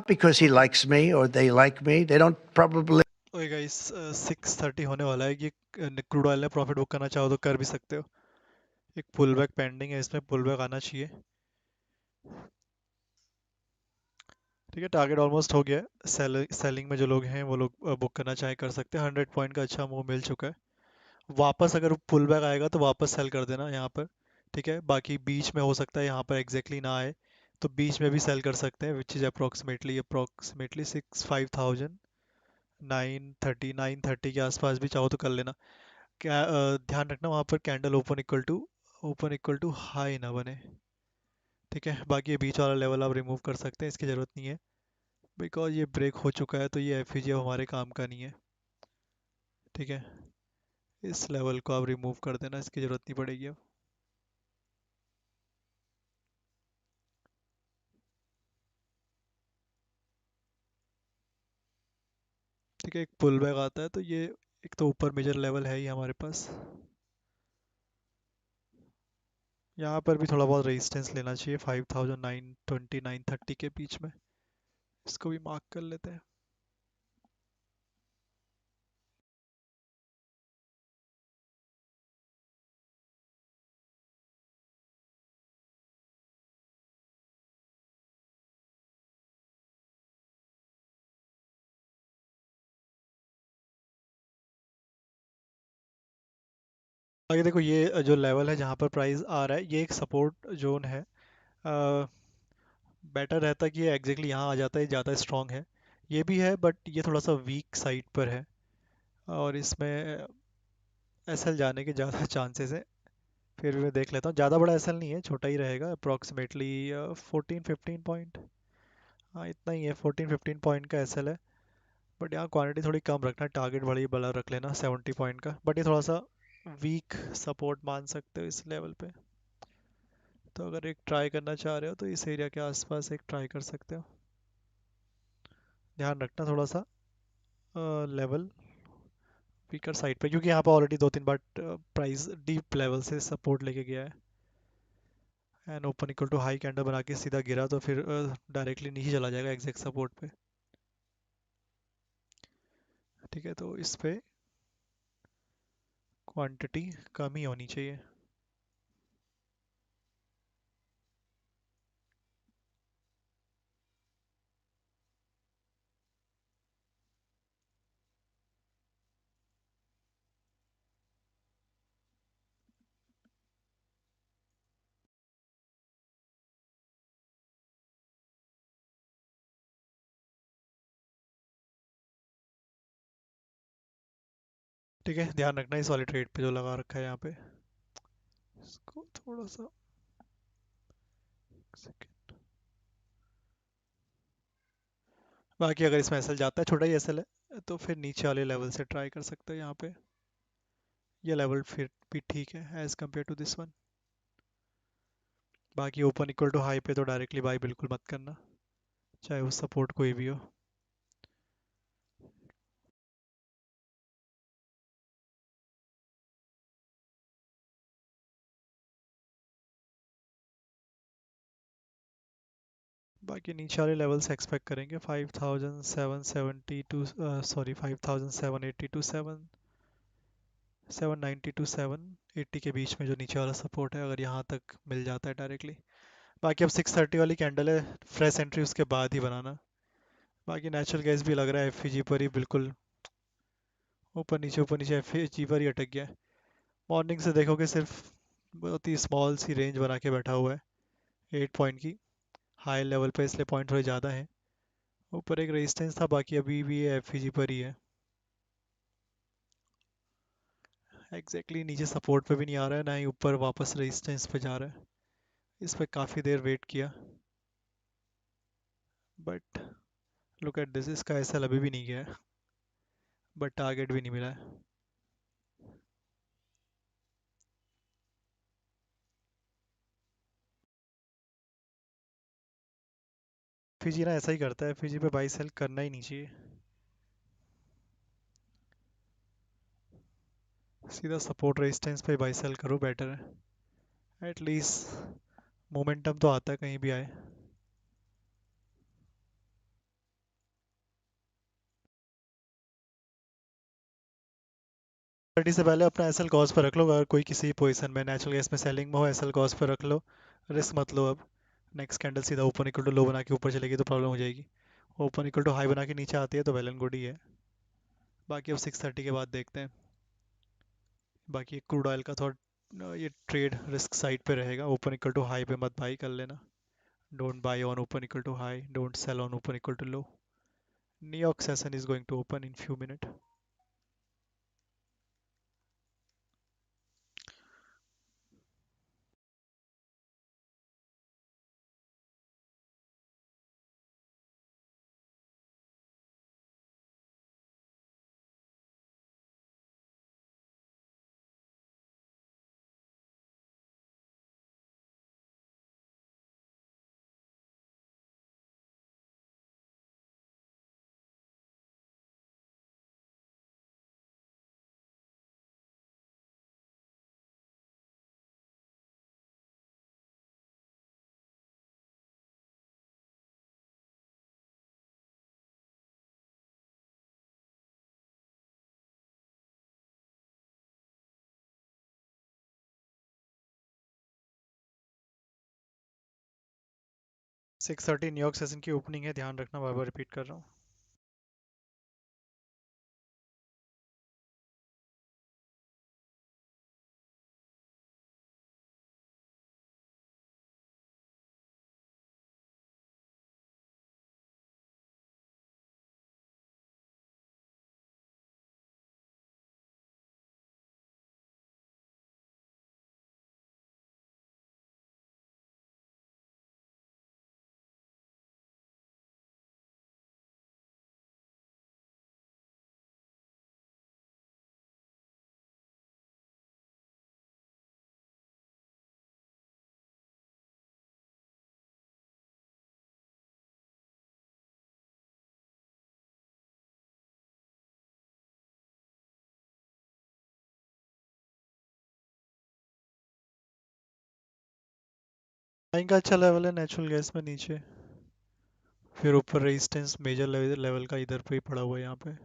because he likes me or they like me. They don't probably. Okay guys 6:30 होने वाला है। ये crude oil ने profit book करना चाहो तो कर भी सकते हो। एक पुल बैक पेंडिंग है, इसमें पुल बैक आना चाहिए। ठीक है, टारगेट ऑलमोस्ट हो गया है। सेलिंग में जो लोग हैं वो लोग बुक करना चाहे कर सकते हैं। 100 पॉइंट का अच्छा मूव मिल चुका है। वापस अगर पुल बैक आएगा तो वापस सेल कर देना यहाँ पर। ठीक है, बाकी बीच में हो सकता है यहाँ पर एग्जैक्टली ना आए तो बीच में भी सेल कर सकते हैं, विच इज़ अप्रोक्सीमेटली 9:30 के आसपास भी चाहो तो कर लेना। क्या ध्यान रखना वहाँ पर candle open equal to high ना बने। ठीक है, बाकी ये बीच वाला लेवल आप रिमूव कर सकते हैं, इसकी ज़रूरत नहीं है बिकॉज ये ब्रेक हो चुका है, तो ये एफ अब हमारे काम का नहीं है। ठीक है, इस लेवल को आप रिमूव कर देना, इसकी ज़रूरत नहीं पड़ेगी अब। ठीक है, एक पुल बैक आता है तो ये एक तो ऊपर मेजर लेवल है ही हमारे पास। यहाँ पर भी थोड़ा बहुत रेजिस्टेंस लेना चाहिए 5,920 930 के बीच में, इसको भी मार्क कर लेते हैं। आगे देखो, ये जो लेवल है जहाँ पर प्राइस आ रहा है ये एक सपोर्ट जोन है। बेटर रहता कि ये एग्जैक्टली यहाँ आ जाता है, ज़्यादा स्ट्रॉन्ग है। ये भी है बट ये थोड़ा सा वीक साइड पर है और इसमें एसएल जाने के ज़्यादा चांसेस है। फिर भी मैं देख लेता हूँ, ज़्यादा बड़ा एसएल नहीं है, छोटा ही रहेगा अप्रॉक्सीमेटली 14-15 पॉइंट। हाँ इतना ही है, 14-15 पॉइंट का एसएल है। बट यहाँ क्वांटिटी थोड़ी कम रखना, टारगेट बड़ा रख लेना 70 पॉइंट का। बट ये थोड़ा सा वीक सपोर्ट मान सकते हो इस लेवल पे। तो अगर एक ट्राई करना चाह रहे हो तो इस एरिया के आसपास एक ट्राई कर सकते हो। ध्यान रखना थोड़ा सा लेवल वीकर साइड पे, क्योंकि यहाँ पर ऑलरेडी 2-3 बार प्राइस डीप लेवल से सपोर्ट लेके गया है and open equal to high candle बना के सीधा गिरा तो फिर डायरेक्टली नीचे चला जाएगा एग्जैक्ट सपोर्ट पे। ठीक है, तो इस पे क्वांटिटी कम ही होनी चाहिए। ठीक है, ध्यान रखना इस वाले ट्रेड पे जो लगा रखा है यहाँ पे, इसको थोड़ा सा बाकी अगर इसमें एसएल जाता है, छोटा ही एसएल है, तो फिर नीचे वाले लेवल से ट्राई कर सकते हो यहाँ पे। ये लेवल फिर भी ठीक है as compare to this one. बाकी ओपन इक्वल टू हाई पे तो डायरेक्टली बाई बिल्कुल मत करना, चाहे वो सपोर्ट कोई भी हो। बाकी नीचे वाले लेवल से एक्सपेक्ट करेंगे 5,770 टू सॉरी 5,780 टू 790 टू 780 के बीच में जो नीचे वाला सपोर्ट है, अगर यहाँ तक मिल जाता है डायरेक्टली। बाकी अब 630 वाली कैंडल है, फ्रेश एंट्री उसके बाद ही बनाना। बाकी नेचुरल गैस भी लग रहा है एफईजी पर ही बिल्कुल ऊपर नीचे एफईजी पर ही अटक गया है। मॉर्निंग से देखोगे सिर्फ बहुत ही स्मॉल सी रेंज बना के बैठा हुआ है 8 पॉइंट की हाई लेवल पे, इसलिए पॉइंट थोड़े ज़्यादा हैं। ऊपर एक रेजिस्टेंस था, बाकी अभी भी ये एफईजी पर ही है। एग्जैक्टली नीचे सपोर्ट पे भी नहीं आ रहा है, ना ही ऊपर वापस रेजिस्टेंस पे जा रहा है। इस पर काफ़ी देर वेट किया बट लुक एट दिस, इसका ऐसा अभी भी नहीं गया है बट टारगेट भी नहीं मिला है। एफईजी ना ऐसा ही करता है, एफईजी पे बाई सेल करना ही नहीं चाहिए, सीधा सपोर्ट रेजिस्टेंस पे बाई सेल करो, बेटर है। एटलीस्ट मोमेंटम तो आता है कहीं भी आए। 30 से पहले अपना एसएल कॉस्ट पर रख लो। अगर कोई किसी पोजीशन में नेचुरल गैस में सेलिंग में हो, एसएल कॉस्ट पर रख लो, रिस्क मत लो। अब नेक्स्ट कैंडल सीधा ओपन इक्वल टू लो बना के ऊपर चलेगी तो प्रॉब्लम हो जाएगी। ओपन इक्वल टू हाई बना के नीचे आती है तो वेल एंड गुड ही है। बाकी अब 6:30 के बाद देखते हैं। बाकी क्रूड ऑयल का थोड़ा ये ट्रेड रिस्क साइड पे रहेगा। ओपन इक्वल टू हाई पे मत बाई कर लेना। Don't buy on open equal to high, don't sell on open equal to low. New York session is going to open in few minute. Six 30 New York session की opening है, ध्यान रखना, बार बार repeat कर रहा हूँ। बाइंग का अच्छा लेवल है नेचुरल गैस में नीचे, फिर ऊपर रेजिस्टेंस मेजर लेवल का इधर पे ही पड़ा हुआ है यहाँ पे।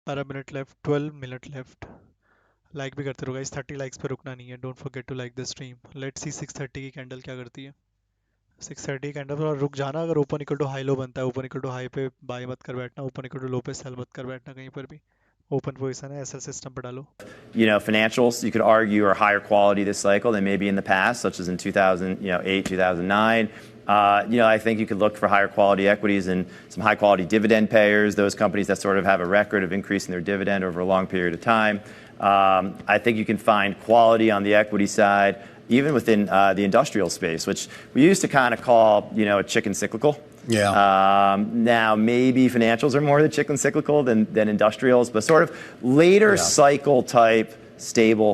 बारह minute left, 12 minute left. Like भी करते रहो गाइस, 30 लाइक्स पे रुकना नहीं है। Don't forget to like the stream. Let's see 6:30 की कैंडल क्या करती है। 6:30 कैंडल पर रुक जाना। अगर open equal to high low बनता है, ओपन इक्वल टू हाई पे बाय मत कर बैठना, ओपन इक्वल टू लो पे सेल मत कर बैठना कहीं पर भी। ओपन पोजीशन है, एसएल सिस्टम पे डालो। Financials, you could argue, are higher quality this cycle than maybe in the past, such as in 2008, 2009. I think you could look for higher quality equities and some high quality dividend payers, those companies that sort of have a record of increasing their dividend over a long period of time. I think you can find quality on the equity side, even within the industrial space, which we used to kind of call, a chicken cyclical. Yeah. Now, maybe financials are more the chicken cyclical than industrials, but sort of later cycle type stable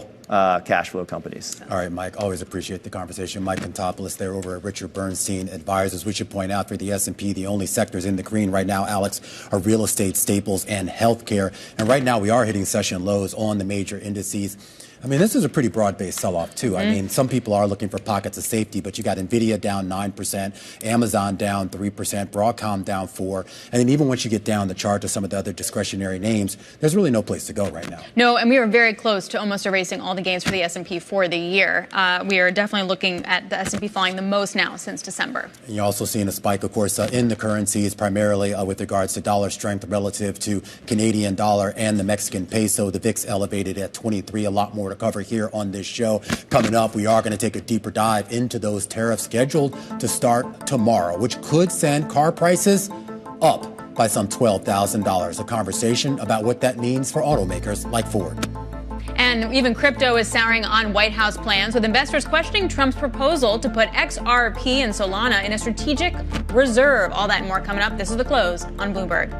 cash flow companies. All right, Mike, always appreciate the conversation. Mike Contopoulos there over at Richard Bernstein Advisors. We should point out for the S&P, the only sectors in the green right now, Alex, are real estate, staples, and healthcare. And right now we are hitting session lows on the major indices. I mean, this is a pretty broad-based sell-off, too. I mean, some people are looking for pockets of safety, but you got NVIDIA down 9%, Amazon down 3%, Broadcom down 4%. And then even once you get down the chart to some of the other discretionary names, there's really no place to go right now. No, and we are very close to almost erasing all the gains for the S&P for the year. We are definitely looking at the S&P falling the most now since December. And you're also seeing a spike, of course, in the currencies, primarily with regards to dollar strength relative to Canadian dollar and the Mexican peso. The VIX elevated at 23, a lot more to cover here on this show. Coming up, we are going to take a deeper dive into those tariffs scheduled to start tomorrow, which could send car prices up by some $12,000. A conversation about what that means for automakers like Ford. And even crypto is souring on White House plans, with investors questioning Trump's proposal to put XRP and Solana in a strategic reserve. All that and more coming up. This is The Close on Bloomberg.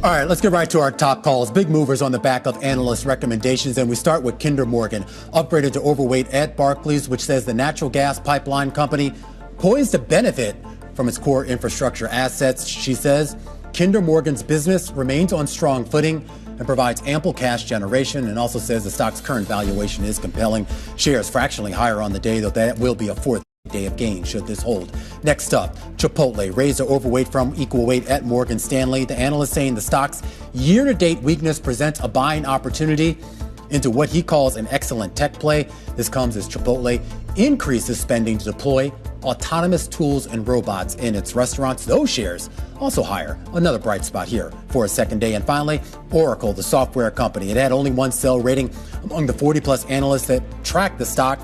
All right, let's get right to our top calls. Big movers on the back of analyst recommendations. And we start with Kinder Morgan, upgraded to overweight at Barclays, which says the natural gas pipeline company poised to benefit from its core infrastructure assets. She says Kinder Morgan's business remains on strong footing and provides ample cash generation, and also says the stock's current valuation is compelling. Shares fractionally higher on the day, though that will be a fourth day of gain should this hold. Next up, Chipotle raised to overweight from equal weight at Morgan Stanley. The analyst saying the stock's year-to-date weakness presents a buying opportunity into what he calls an excellent tech play. This comes as Chipotle increases spending to deploy autonomous tools and robots in its restaurants. Those shares also higher. Another bright spot here for a second day. And finally, Oracle, the software company. It had only one sell rating among the 40-plus analysts that tracked the stock.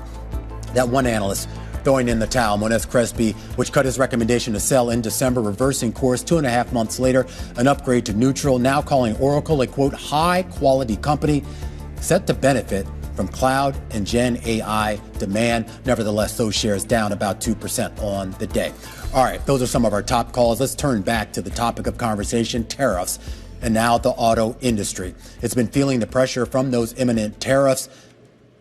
That one analyst throwing in the towel, Moniz Crespi, which cut his recommendation to sell in December, reversing course 2.5 months later, an upgrade to neutral, now calling Oracle a, quote, high-quality company set to benefit from cloud and Gen AI demand. Nevertheless, those shares down about 2% on the day. All right, those are some of our top calls. Let's turn back to the topic of conversation, tariffs, and now the auto industry. It's been feeling the pressure from those imminent tariffs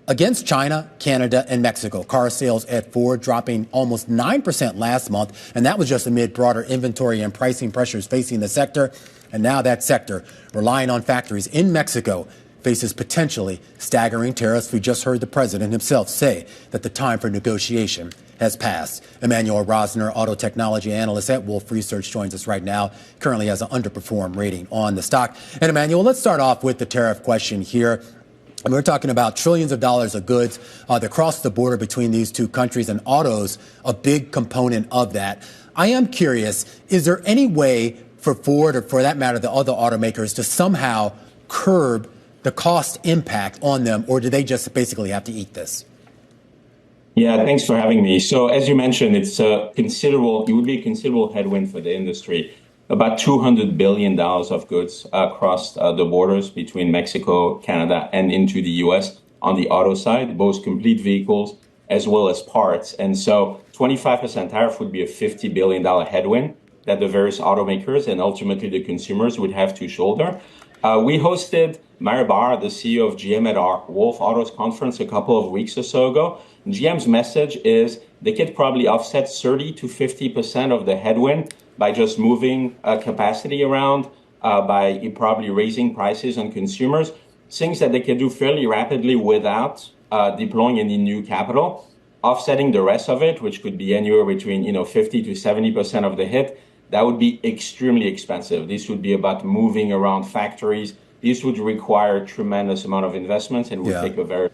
against China, Canada, and Mexico. Car sales at Ford dropping almost 9% last month, and that was just amid broader inventory and pricing pressures facing the sector. And now that sector, relying on factories in Mexico, faces potentially staggering tariffs. We just heard the president himself say that the time for negotiation has passed. Emmanuel Rosner, auto technology analyst at Wolfe Research, joins us right now. Currently has an underperform rating on the stock. And Emmanuel, let's start off with the tariff question here. And we're talking about trillions of dollars of goods that cross the border between these two countries, and autos a big component of that. I am curious, is there any way for Ford, or for that matter, the other automakers, to somehow curb the cost impact on them, or do they just basically have to eat this? Yeah, thanks for having me. So as you mentioned, it would be a considerable headwind for the industry. About $200 billion of goods across the borders between Mexico, Canada, and into the U.S. on the auto side, both complete vehicles as well as parts. And so 25% tariff would be a $50 billion headwind that the various automakers and ultimately the consumers would have to shoulder. We hosted Mary Barra, the CEO of GM, at our Wolf Autos conference a couple of weeks or so ago. GM's message is they could probably offset 30 to 50% of the headwind by just moving capacity around, by probably raising prices on consumers, things that they can do fairly rapidly without deploying any new capital, offsetting the rest of it, which could be anywhere between 50 to 70% of the hit. That would be extremely expensive. This would be about moving around factories. This would require a tremendous amount of investments and would take a very...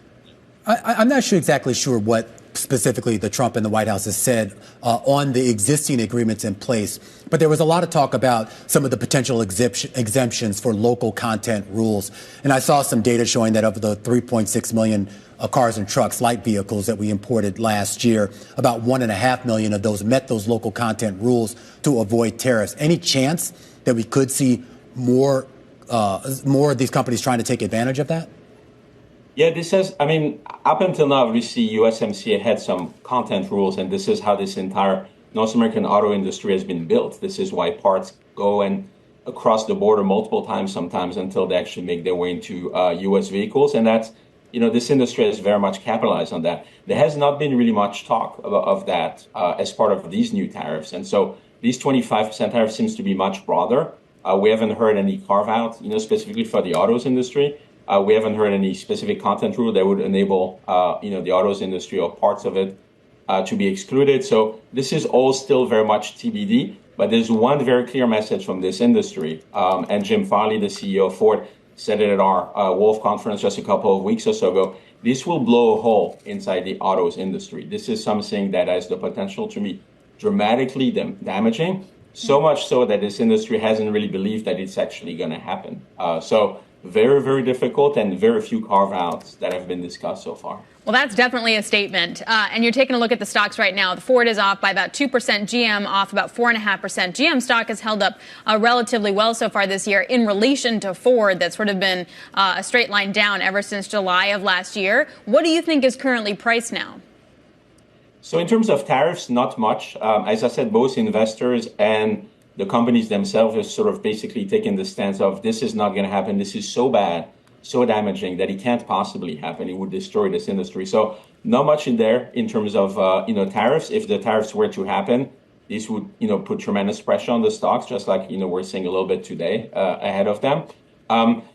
I'm not exactly sure what specifically the Trump and the White House has said on the existing agreements in place, but there was a lot of talk about some of the potential exemptions for local content rules. And I saw some data showing that of the 3.6 million cars and trucks, light vehicles that we imported last year, about 1.5 million of those met those local content rules to avoid tariffs. Any chance that we could see more of these companies trying to take advantage of that? Yeah, up until now, obviously, USMCA had some content rules, and this is how this entire North American auto industry has been built. This is why parts go and across the border multiple times sometimes until they actually make their way into U.S. vehicles. And that's, this industry has very much capitalized on that. There has not been really much talk of that as part of these new tariffs. And so these 25% tariff seems to be much broader. We haven't heard any carve-out, specifically for the autos industry. We haven't heard any specific content rule that would enable, the autos industry or parts of it to be excluded. So this is all still very much TBD. But there's one very clear message from this industry. And Jim Farley, the CEO of Ford, said it at our Wolf conference just a couple of weeks or so ago. This will blow a hole inside the autos industry. This is something that has the potential to be dramatically damaging, so much so that this industry hasn't really believed that it's actually going to happen. So very, very difficult and very few carve-outs that have been discussed so far. Well, that's definitely a statement. And you're taking a look at the stocks right now. The Ford is off by about 2%, GM off about 4.5%. GM stock has held up relatively well so far this year in relation to Ford. That's sort of been a straight line down ever since July of last year. What do you think is currently priced now? So in terms of tariffs, not much. As I said, both investors and the companies themselves are sort of basically taking the stance of this is not going to happen. This is so bad, so damaging that it can't possibly happen. It would destroy this industry. So not much in there in terms of tariffs. If the tariffs were to happen, this would put tremendous pressure on the stocks, just like we're seeing a little bit today ahead of them.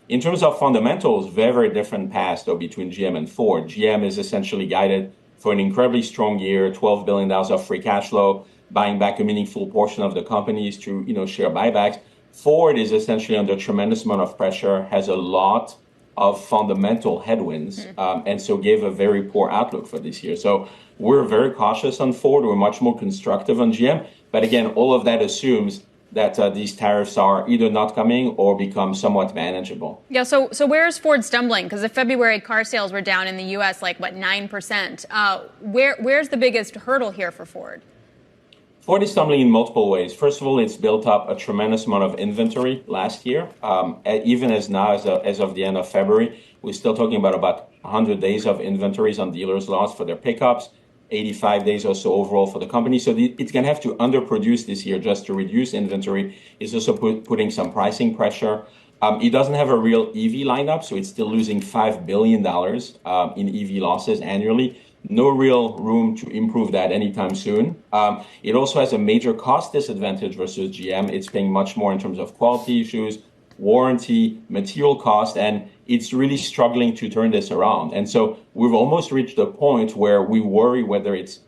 In terms of fundamentals, very, very different paths though between GM and Ford. GM is essentially guided for an incredibly strong year, $12 billion of free cash flow, buying back a meaningful portion of the companies through share buybacks. Ford is essentially under a tremendous amount of pressure, has a lot of fundamental headwinds, and so gave a very poor outlook for this year. So we're very cautious on Ford. We're much more constructive on GM. But again, all of that assumes that these tariffs are either not coming or become somewhat manageable. Yeah, so where's Ford stumbling? Because the February car sales were down in the U.S. like, 9%. Where's the biggest hurdle here for Ford? Ford is stumbling in multiple ways. First of all, it's built up a tremendous amount of inventory last year. Even as of the end of February, we're still talking about 100 days of inventories on dealers' lots for their pickups, 85 days or so overall for the company. So it's going to have to underproduce this year just to reduce inventory. It's also putting some pricing pressure. It doesn't have a real EV lineup, so it's still losing $5 billion in EV losses annually. No real room to improve that anytime soon. It also has a major cost disadvantage versus GM. It's paying much more in terms of quality issues, warranty, material cost, and it's really struggling to turn this around. And so we've almost reached a point where we worry whether its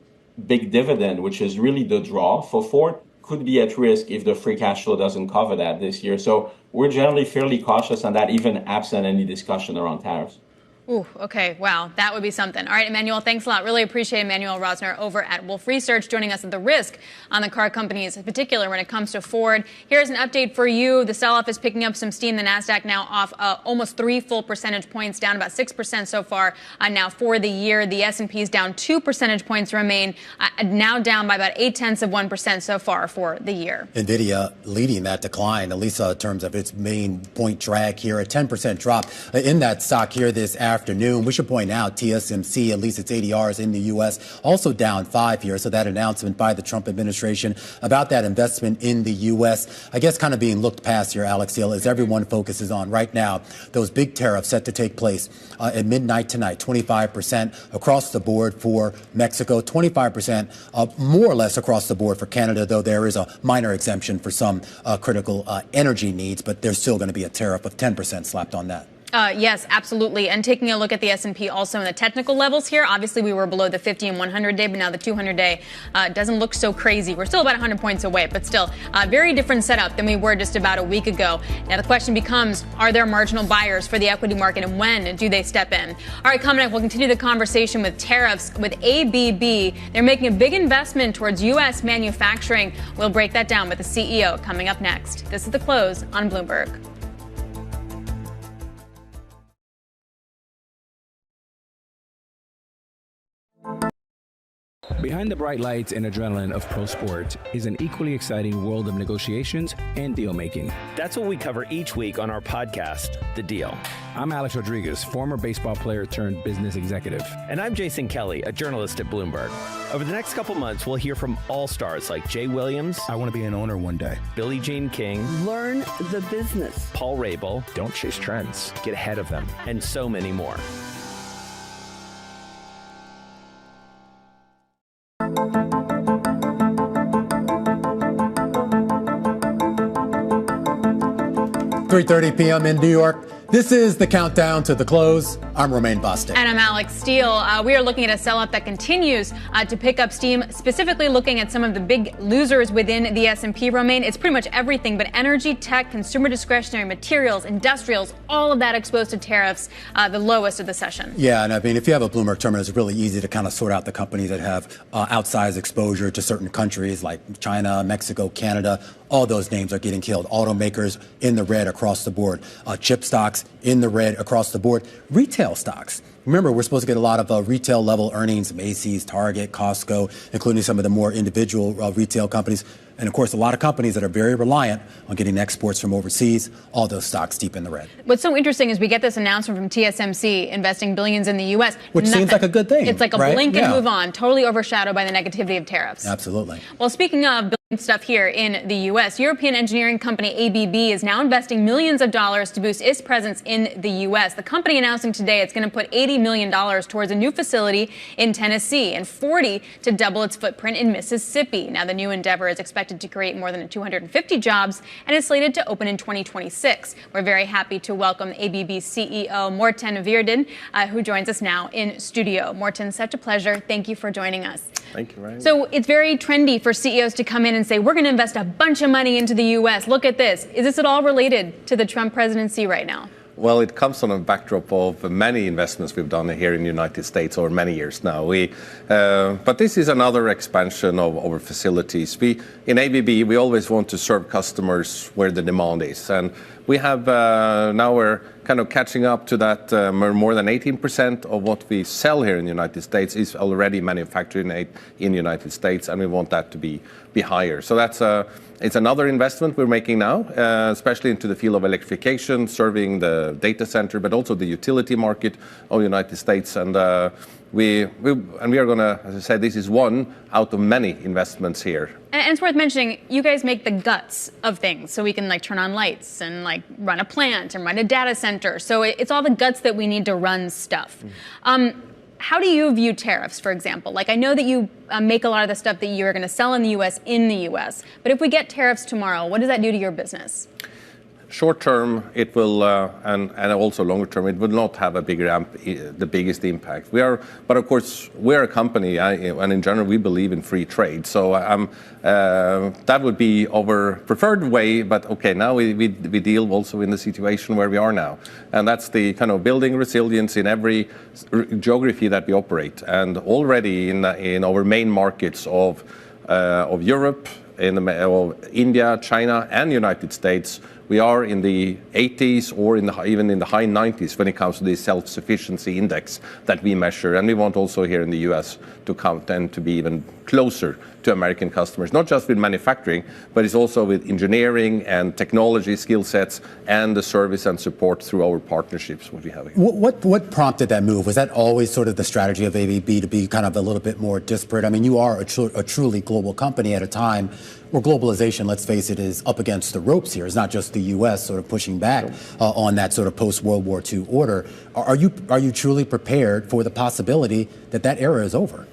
big dividend, which is really the draw for Ford, could be at risk if the free cash flow doesn't cover that this year. So we're generally fairly cautious on that, even absent any discussion around tariffs. Ooh, okay. Wow. That would be something. All right, Emmanuel, thanks a lot. Really appreciate Emmanuel Rosner over at Wolfe Research joining us at the risk on the car companies, in particular when it comes to Ford. Here's an update for you. The sell-off is picking up some steam. The NASDAQ now off almost 3 full percentage points, down about 6% so far now for the year. The S&P is down 2 percentage points, remain now down by about 0.8% so far for the year. NVIDIA leading that decline, at least in terms of its main point drag here, a 10% drop in that stock here this afternoon. We should point out TSMC, at least its ADRs in the U.S., also down 5 here. So that announcement by the Trump administration about that investment in the U.S., I guess kind of being looked past here, Alex Hill, as everyone focuses on right now those big tariffs set to take place at midnight tonight, 25% across the board for Mexico, 25% more or less across the board for Canada, though there is a minor exemption for some critical energy needs, but there's still going to be a tariff of 10% slapped on that. Yes, absolutely. And taking a look at the S&P also in the technical levels here, obviously we were below the 50 and 100-day, but now the 200-day doesn't look so crazy. We're still about 100 points away, but still very different setup than we were just about a week ago. Now the question becomes, are there marginal buyers for the equity market, and when do they step in? All right, coming up, we'll continue the conversation with tariffs with ABB. They're making a big investment towards U.S. manufacturing. We'll break that down with the CEO coming up next. This is The Close on Bloomberg. Behind the bright lights and adrenaline of pro sport is an equally exciting world of negotiations and deal making. That's what we cover each week on our podcast, The Deal. I'm Alex Rodriguez, former baseball player turned business executive. And I'm Jason Kelly, a journalist at Bloomberg. Over the next couple months, we'll hear from all-stars like Jay Williams. I want to be an owner one day. Billie Jean King. Learn the business. Paul Rabel. Don't chase trends. Get ahead of them. And so many more. .30 p.m. in New York. This is the countdown to the close. I'm Romaine Bostick. And I'm Alex Steele. We are looking at a sell-off that continues to pick up steam, specifically looking at some of the big losers within the S&P, Romaine. It's pretty much everything, but energy, tech, consumer discretionary, materials, industrials, all of that exposed to tariffs, the lowest of the session. Yeah, and I mean, if you have a Bloomberg terminal, it's really easy to kind of sort out the companies that have outsized exposure to certain countries like China, Mexico, Canada. All those names are getting killed. Automakers in the red across the board. Chip stocks in the red across the board. Retail stocks. Remember, we're supposed to get a lot of retail level earnings, Macy's, Target, Costco, including some of the more individual retail companies. And of course, a lot of companies that are very reliant on getting exports from overseas, all those stocks deep in the red. What's so interesting is we get this announcement from TSMC investing billions in the U.S. Which seems like a good thing. It's like a blink and move on, totally overshadowed by the negativity of tariffs. Absolutely. Well, speaking of Stuff here in the U.S. European engineering company ABB is now investing millions of dollars to boost its presence in the U.S. The company announcing today it's going to put $80 million towards a new facility in Tennessee and $40 to double its footprint in Mississippi. Now, the new endeavor is expected to create more than 250 jobs and is slated to open in 2026. We're very happy to welcome ABB CEO Morten Virden, who joins us now in studio. Morten, such a pleasure. Thank you for joining us. Thank you, Ryan. So it's very trendy for CEOs to come in and say, we're going to invest a bunch of money into the U.S. Look at this. Is this at all related to the Trump presidency right now? Well, it comes on a backdrop of many investments we've done here in the United States over many years now. But this is another expansion of our facilities. In ABB, we always want to serve customers where the demand is. And we have now we're kind of catching up to that. More than 18% of what we sell here in the United States is already manufactured in the United States, and we want that to be higher. So it's another investment we're making now, especially into the field of electrification, serving the data center, but also the utility market of the United States. And we are going to, as I said, this is one out of many investments here. And it's worth mentioning, you guys make the guts of things, so we can turn on lights and run a plant and run a data center. So it's all the guts that we need to run stuff. How do you view tariffs, for example? I know that you make a lot of the stuff that you're going to sell in the U.S. in the U.S., but if we get tariffs tomorrow, what does that do to your business? Short term, it will, and also longer term, it will not have the biggest impact. But of course, we're a company, and in general, we believe in free trade. So that would be our preferred way. But okay, now we deal also in the situation where we are now, and that's the kind of building resilience in every geography that we operate. And already in our main markets of Europe, of India, China, and United States, we are in the 80s or even in the high 90s when it comes to the self-sufficiency index that we measure. And we want also here in the US to count and to be even closer to American customers, not just with manufacturing, but it's also with engineering and technology skill sets and the service and support through our partnerships, what we have here. What prompted that move? Was that always sort of the strategy of ABB to be kind of a little bit more disparate? I mean, you are a truly global company at a time where globalization, let's face it, is up against the ropes here. It's not just the U.S. sort of pushing back on that sort of post-World War II order. Are you truly prepared for the possibility that era is over?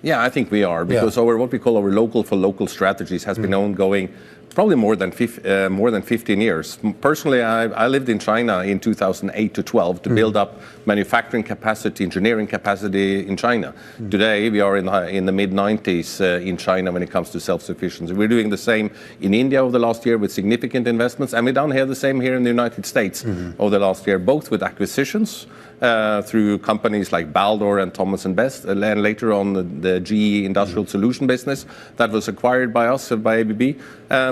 Yeah, I think we are, because what we call our local for local strategies has been ongoing probably more than 15 years. Personally, I lived in China in 2008 to 12 to build up manufacturing capacity, engineering capacity in China. Today, we are in the mid-90s in China when it comes to self-sufficiency. We're doing the same in India over the last year with significant investments, and we done here the same here in the United States over the last year, both with acquisitions through companies like Baldor and Thomas & Best, and later on the GE Industrial Solution business that was acquired by us, by ABB.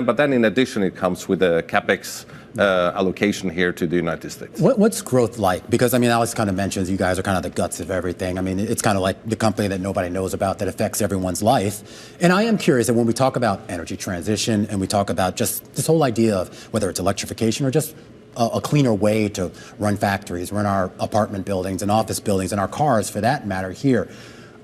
But then in addition, it comes with a CapEx allocation here to the United States. What's growth like? Because, I mean, Alex kind of mentions you guys are kind of the guts of everything. I mean, it's kind of like the company that nobody knows about that affects everyone's life. And I am curious that when we talk about energy transition and we talk about just this whole idea of whether it's electrification or just a cleaner way to run factories, run our apartment buildings and office buildings and our cars, for that matter, here.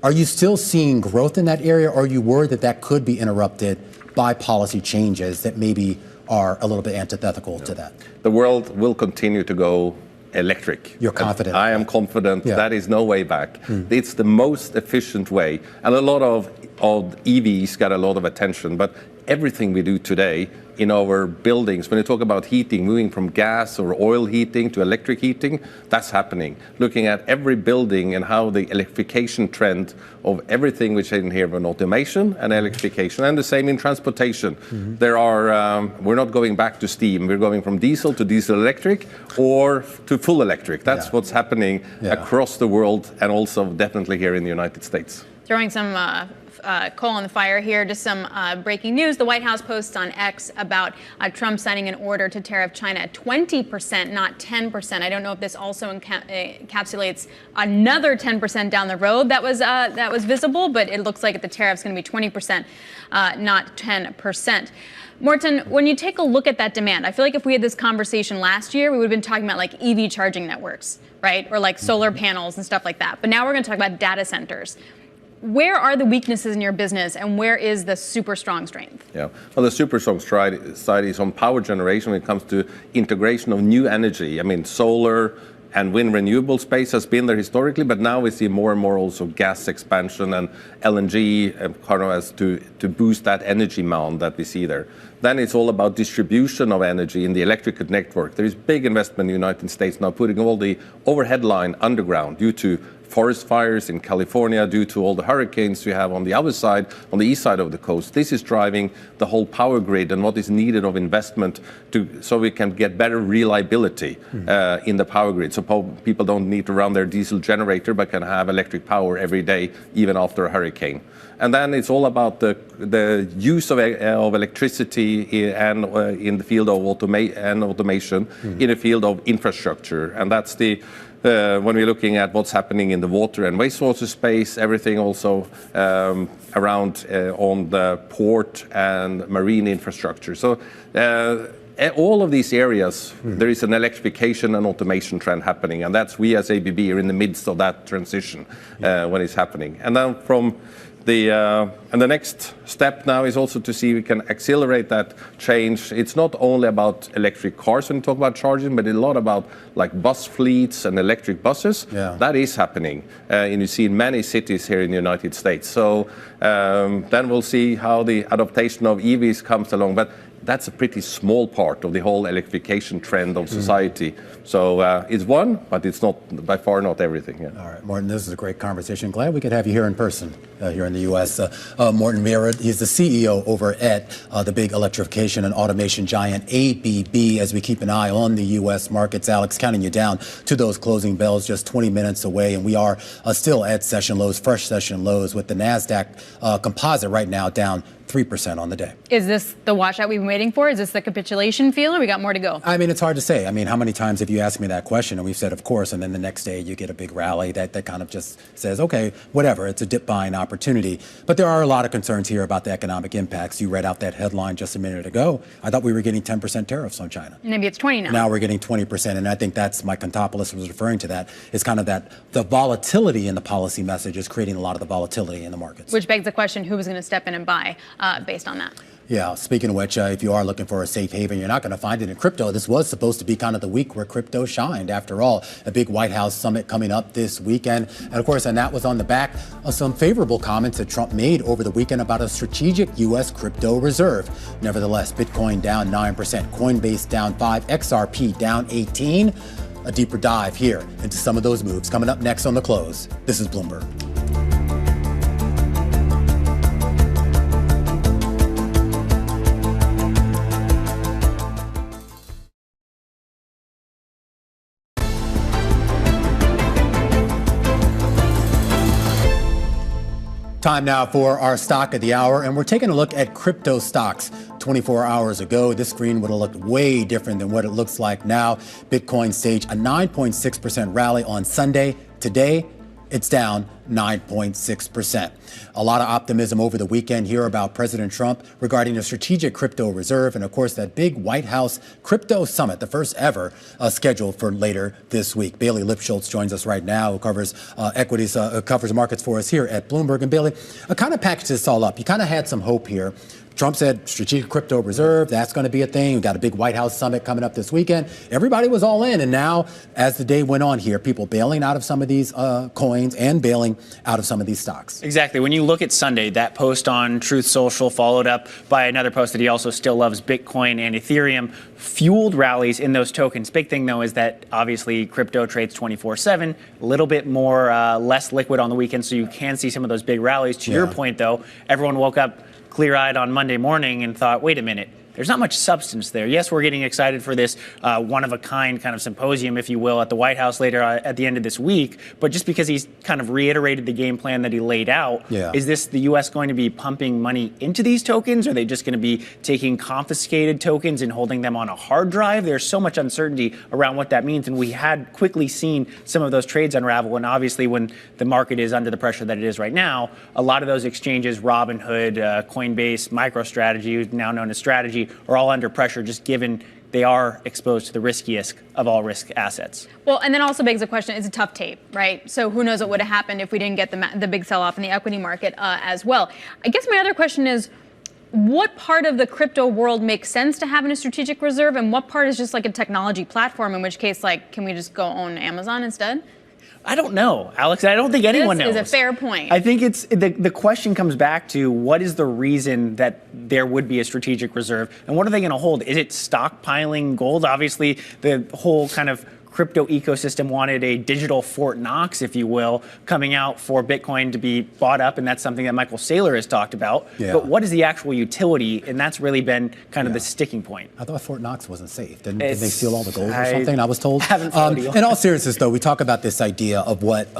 Are you still seeing growth in that area, or are you worried that could be interrupted by policy changes that maybe are a little bit antithetical to that? The world will continue to go electric. You're confident? I am confident. That is no way back. It's the most efficient way. And a lot of EVs got a lot of attention, but everything we do today in our buildings, when you talk about heating, moving from gas or oil heating to electric heating, that's happening. Looking at every building and how the electrification trend of everything which is in here, on automation and electrification, and the same in transportation. We're not going back to steam. We're going from diesel to diesel electric or to full electric. That's what's happening across the world, and also definitely here in the United States. Throwing some coal on the fire here, just some breaking news. The White House posts on X about Trump signing an order to tariff China at 20%, not 10%. I don't know if this also encapsulates another 10% down the road that was visible, but it looks like the tariff's going to be 20%, not 10%. Morten, when you take a look at that demand, I feel like if we had this conversation last year, we would have been talking about EV charging networks, right? Or solar panels and stuff like that. But now we're going to talk about data centers. Where are the weaknesses in your business, and where is the super strong strength? Yeah, well, the super strong side is on power generation when it comes to integration of new energy. I mean, solar and wind renewable space has been there historically, but now we see more and more also gas expansion and LNG kind of as to boost that energy mound that we see there. Then it's all about distribution of energy in the electrical network. There is big investment in the United States now putting all the overhead line underground due to forest fires in California, due to all the hurricanes we have on the other side, on the east side of the coast. This is driving the whole power grid and what is needed of investment so we can get better reliability in the power grid. So people don't need to run their diesel generator, but can have electric power every day, even after a hurricane. And then it's all about the use of electricity and in the field of automation, in the field of infrastructure. And that's when we're looking at what's happening in the water and wastewater space, everything also around on the port and marine infrastructure. So all of these areas, there is an electrification and automation trend happening, and that's we as ABB are in the midst of that transition when it's happening. And then from the next step now is also to see we can accelerate that change. It's not only about electric cars when you talk about charging, but a lot about like bus fleets and electric buses. Yeah. That is happening, and you see in many cities here in the United States. So then we'll see how the adaptation of EVs comes along. But that's a pretty small part of the whole electrification trend of society. So it's one, but it's not by far not everything. Yeah. All right, Morten, this is a great conversation. Glad we could have you here in person here in the U.S. Morten Mera, he's the CEO over at the big electrification and automation giant ABB. As we keep an eye on the U.S. markets, Alex, counting you down to those closing bells, just 20 minutes away, and we are still at session lows, fresh session lows, with the NASDAQ composite right now down 3% on the day. Is this the washout we've been waiting for? Is this the capitulation feel, or we got more to go? I mean, it's hard to say. I mean, how many times have you asked me that question and we've said, of course, and then the next day you get a big rally that kind of just says, okay, whatever, it's a dip buying opportunity. But there are a lot of concerns here about the economic impacts. You read out that headline just a minute ago. I thought we were getting 10% tariffs on China. Maybe it's 20 now. Now we're getting 20%, and I think that's, Mike Contopoulos was referring to that. It's kind of that the volatility in the policy message is creating a lot of the volatility in the markets. Which begs the question, who was going to step in and buy based on that? Yeah, speaking of which, if you are looking for a safe haven, you're not going to find it in crypto. This was supposed to be kind of the week where crypto shined. After all, a big White House summit coming up this weekend. And of course, and that was on the back of some favorable comments that Trump made over the weekend about a strategic U.S. crypto reserve. Nevertheless, Bitcoin down 9%, Coinbase down 5%, XRP down 18%. A deeper dive here into some of those moves coming up next on The Close. This is Bloomberg. Time now for our stock of the hour, and we're taking a look at crypto stocks. 24 hours ago, this screen would have looked way different than what it looks like now. Bitcoin staged a 9.6% rally on Sunday. Today, it's down 9.6%. A lot of optimism over the weekend here about President Trump regarding a strategic crypto reserve and, of course, that big White House crypto summit, the first ever, scheduled for later this week. Bailey Lipschultz joins us right now, who covers equities, covers markets for us here at Bloomberg. And Bailey, I kind of packaged this all up. You kind of had some hope here. Trump said strategic crypto reserve, that's going to be a thing. We've got a big White House summit coming up this weekend. Everybody was all in. And now, as the day went on here, people bailing out of some of these coins and bailing out of some of these stocks. Exactly. When you look at Sunday, that post on Truth Social followed up by another post that he also still loves Bitcoin and Ethereum, fueled rallies in those tokens. Big thing, though, is that obviously crypto trades 24/7, a little bit more less liquid on the weekend, so you can see some of those big rallies. To your point, though, everyone woke up clear-eyed on Monday morning and thought, wait a minute, there's not much substance there. Yes, we're getting excited for this one-of-a-kind kind of symposium, if you will, at the White House later at the end of this week. But just because he's kind of reiterated the game plan that he laid out, is this the U.S. going to be pumping money into these tokens? Are they just going to be taking confiscated tokens and holding them on a hard drive? There's so much uncertainty around what that means. And we had quickly seen some of those trades unravel. And obviously, when the market is under the pressure that it is right now, a lot of those exchanges, Robinhood, Coinbase, MicroStrategy, now known as Strategy, are all under pressure just given they are exposed to the riskiest of all risk assets. Well, and then also begs the question, it's a tough tape, right? So who knows what would have happened if we didn't get the big sell-off in the equity market as well. I guess my other question is, what part of the crypto world makes sense to have in a strategic reserve, and what part is just like a technology platform, in which case, like, can we just go own Amazon instead? I don't know, Alex. I don't think anyone knows. This is a fair point. I think it's the question comes back to what is the reason that there would be a strategic reserve, and what are they going to hold? Is it stockpiling gold? Obviously, the whole kind of crypto ecosystem wanted a digital Fort Knox, if you will, coming out for Bitcoin to be bought up, and that's something that Michael Saylor has talked about. Yeah. But what is the actual utility? And that's really been kind of the sticking point. I thought Fort Knox wasn't safe. Did they steal all the gold or something? I was told. In all seriousness, though, we talk about this idea of what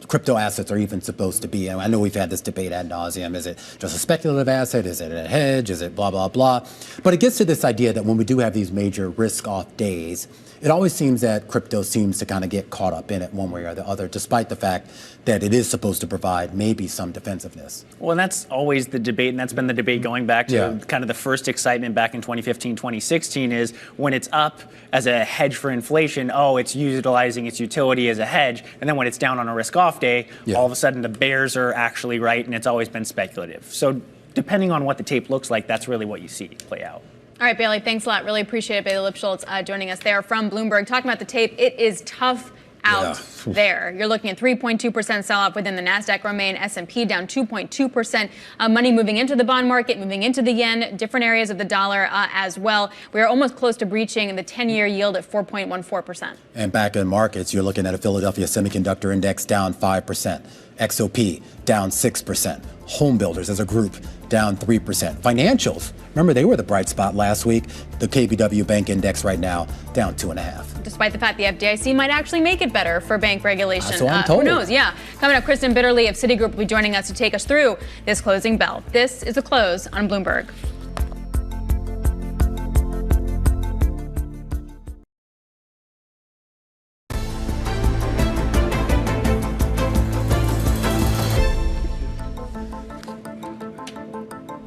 crypto assets are even supposed to be. And I know we've had this debate ad nauseum. Is it just a speculative asset? Is it a hedge? Is it blah, blah, blah? But it gets to this idea that when we do have these major risk-off days, it always seems that crypto seems to kind of get caught up in it one way or the other, despite the fact that it is supposed to provide maybe some defensiveness. Well, and that's always the debate, and that's been the debate going back to kind of the first excitement back in 2015, 2016, is when it's up as a hedge for inflation, it's utilizing its utility as a hedge, and then when it's down on a risk-off day, all of a sudden the bears are actually right, and it's always been speculative. So depending on what the tape looks like, that's really what you see play out. All right, Bailey, thanks a lot. Really appreciate it. Bailey Lipschultz joining us there from Bloomberg. Talking about the tape, it is tough out there. You're looking at 3.2% sell-off within the NASDAQ remain, S&P down 2.2%. Money moving into the bond market, moving into the yen, different areas of the dollar as well. We are almost close to breaching the 10-year yield at 4.14%. And back in markets, you're looking at a Philadelphia Semiconductor Index down 5%, XOP down 6%, home builders as a group down 3%. Financials, remember they were the bright spot last week. The KBW Bank Index right now down 2.5%. Despite the fact the FDIC might actually make it better for bank regulation. That's what I'm told. Who knows? Yeah. Coming up, Kristen Bitterly of Citigroup will be joining us to take us through this closing bell. This is The Close on Bloomberg.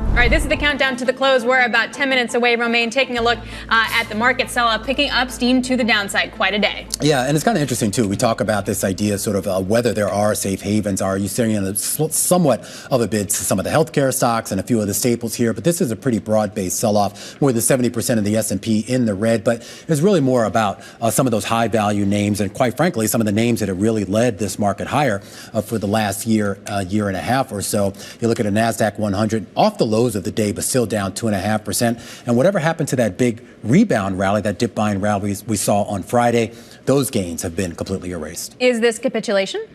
All right, this is the countdown to the close. We're about 10 minutes away. Romaine, taking a look at the market sell-off, picking up steam to the downside. Quite a day. Yeah, and it's kind of interesting, too. We talk about this idea sort of whether there are safe havens. Are you seeing somewhat of a bid to some of the healthcare stocks and a few of the staples here? But this is a pretty broad-based sell-off, more than 70% of the S&P in the red. But it's really more about some of those high-value names and, quite frankly, some of the names that have really led this market higher for the last year and a half or so. You look at a NASDAQ 100 off the lows of the day, but still down 2.5%. And whatever happened to that big rebound rally, that dip buying rally we saw on Friday, those gains have been completely erased. Is this capitulation?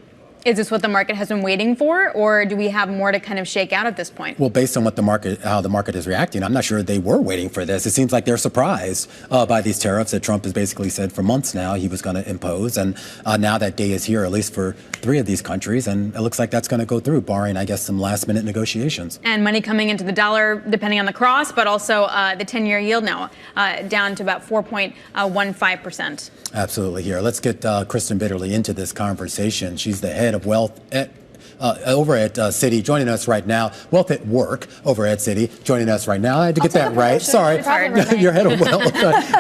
Is this what the market has been waiting for, or do we have more to kind of shake out at this point? Well, based on how the market is reacting, I'm not sure they were waiting for this. It seems like they're surprised by these tariffs that Trump has basically said for months now he was going to impose. And now that day is here, at least for 3 of these countries. And it looks like that's going to go through, barring, I guess, some last-minute negotiations. And money coming into the dollar, depending on the cross, but also the 10-year yield now down to about 4.15%. Absolutely. Here, let's get Kristen Bitterly into this conversation. She's the head of wealth over at Citi, joining us right now. Wealth at Work over at Citi, joining us right now. I had to get that right. Sorry, you're head of wealth.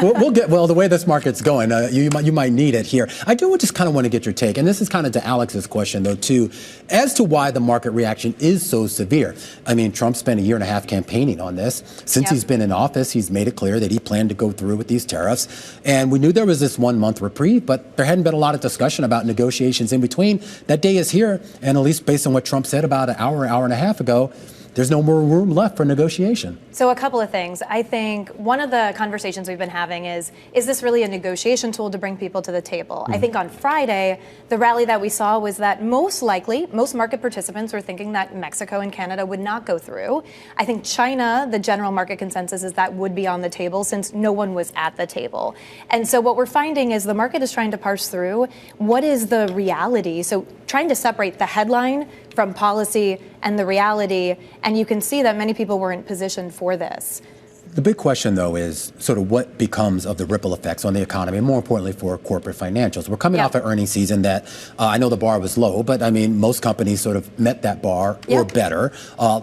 We'll get the way this market's going. You might need it here. I do just kind of want to get your take, and this is kind of to Alex's question though too, as to why the market reaction is so severe. I mean, Trump spent a year and a half campaigning on this. Since he's been in office, he's made it clear that he planned to go through with these tariffs, and we knew there was this 1 month reprieve, but there hadn't been a lot of discussion about negotiations in between. That day is here, and at least based on what Trump said about an hour and a half ago, there's no more room left for negotiation. So a couple of things. I think one of the conversations we've been having is this really a negotiation tool to bring people to the table? I think on Friday, the rally that we saw was that most likely, most market participants were thinking that Mexico and Canada would not go through. I think China, the general market consensus is that would be on the table since no one was at the table. And so what we're finding is the market is trying to parse through what is the reality. So trying to separate the headline from policy and the reality, and you can see that many people weren't positioned for this. The big question, though, is sort of what becomes of the ripple effects on the economy, and more importantly for corporate financials. We're coming off an earnings season that I know the bar was low, but I mean, most companies sort of met that bar or better.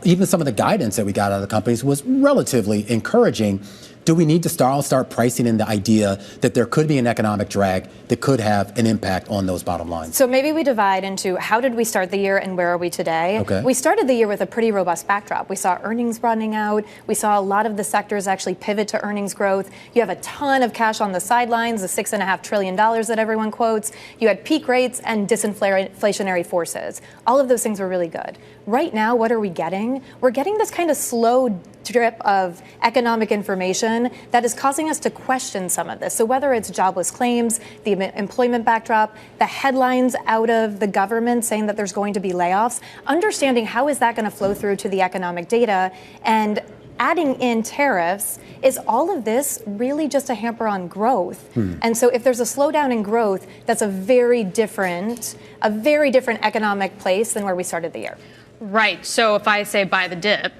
Even some of the guidance that we got out of the companies was relatively encouraging. do we need to start pricing in the idea that there could be an economic drag that could have an impact on those bottom lines? So maybe we divide into how did we start the year and where are we today? Okay. We started the year with a pretty robust backdrop. We saw earnings running out. We saw a lot of the sectors actually pivot to earnings growth. You have a ton of cash on the sidelines, the $6.5 trillion that everyone quotes. You had peak rates and disinflationary forces. All of those things were really good. Right now, what are we getting? We're getting this kind of slow drip of economic information that is causing us to question some of this. So whether it's jobless claims, the employment backdrop, the headlines out of the government saying that there's going to be layoffs, understanding how is that going to flow through to the economic data, and adding in tariffs, is all of this really just a hamper on growth? And so if there's a slowdown in growth, that's a very different economic place than where we started the year. Right. So if I say buy the dip,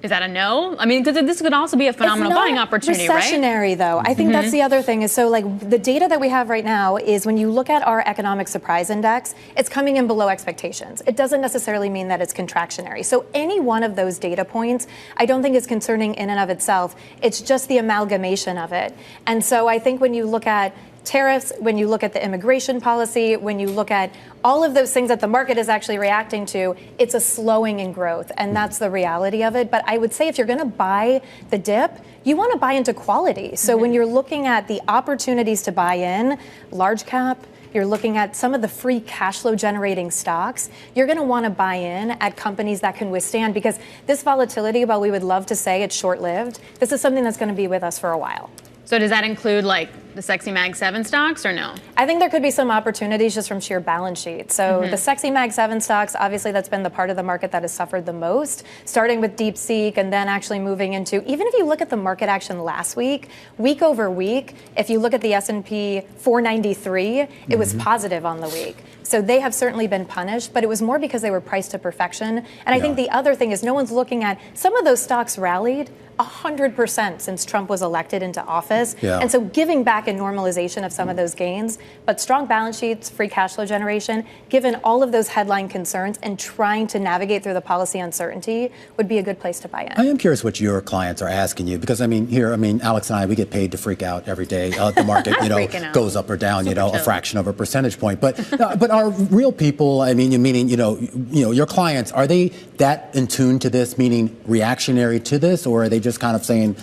is that a no? I mean, because this could also be a phenomenal buying opportunity, right? Recessionary, though. I think that's the other thing is, so like the data that we have right now is when you look at our economic surprise index, it's coming in below expectations. It doesn't necessarily mean that it's contractionary. So any one of those data points, I don't think is concerning in and of itself. It's just the amalgamation of it. And so I think when you look at tariffs, when you look at the immigration policy, when you look at all of those things that the market is actually reacting to, it's a slowing in growth. And that's the reality of it. But I would say if you're going to buy the dip, you want to buy into quality. So when you're looking at the opportunities to buy in, large cap, you're looking at some of the free cash flow generating stocks, you're going to want to buy in at companies that can withstand, because this volatility, while we would love to say it's short-lived, this is something that's going to be with us for a while. So does that include like the sexy Mag 7 stocks or no? I think there could be some opportunities just from sheer balance sheet. So the sexy Mag 7 stocks, obviously that's been the part of the market that has suffered the most, starting with DeepSeek and then actually moving into, even if you look at the market action last week over week, if you look at the S&P 493, it was positive on the week. So they have certainly been punished, but it was more because they were priced to perfection. And I think the other thing is no one's looking at, some of those stocks rallied 100% since Trump was elected into office. And so giving back a normalization of some of those gains, but strong balance sheets, free cash flow generation, given all of those headline concerns and trying to navigate through the policy uncertainty would be a good place to buy in. I am curious what your clients are asking you, because Alex and I, we get paid to freak out every day. The market, goes up or down, a fraction of a percentage point. But are real people, meaning your clients, are they that in tune to this, meaning reactionary to this, or are they just kind of saying,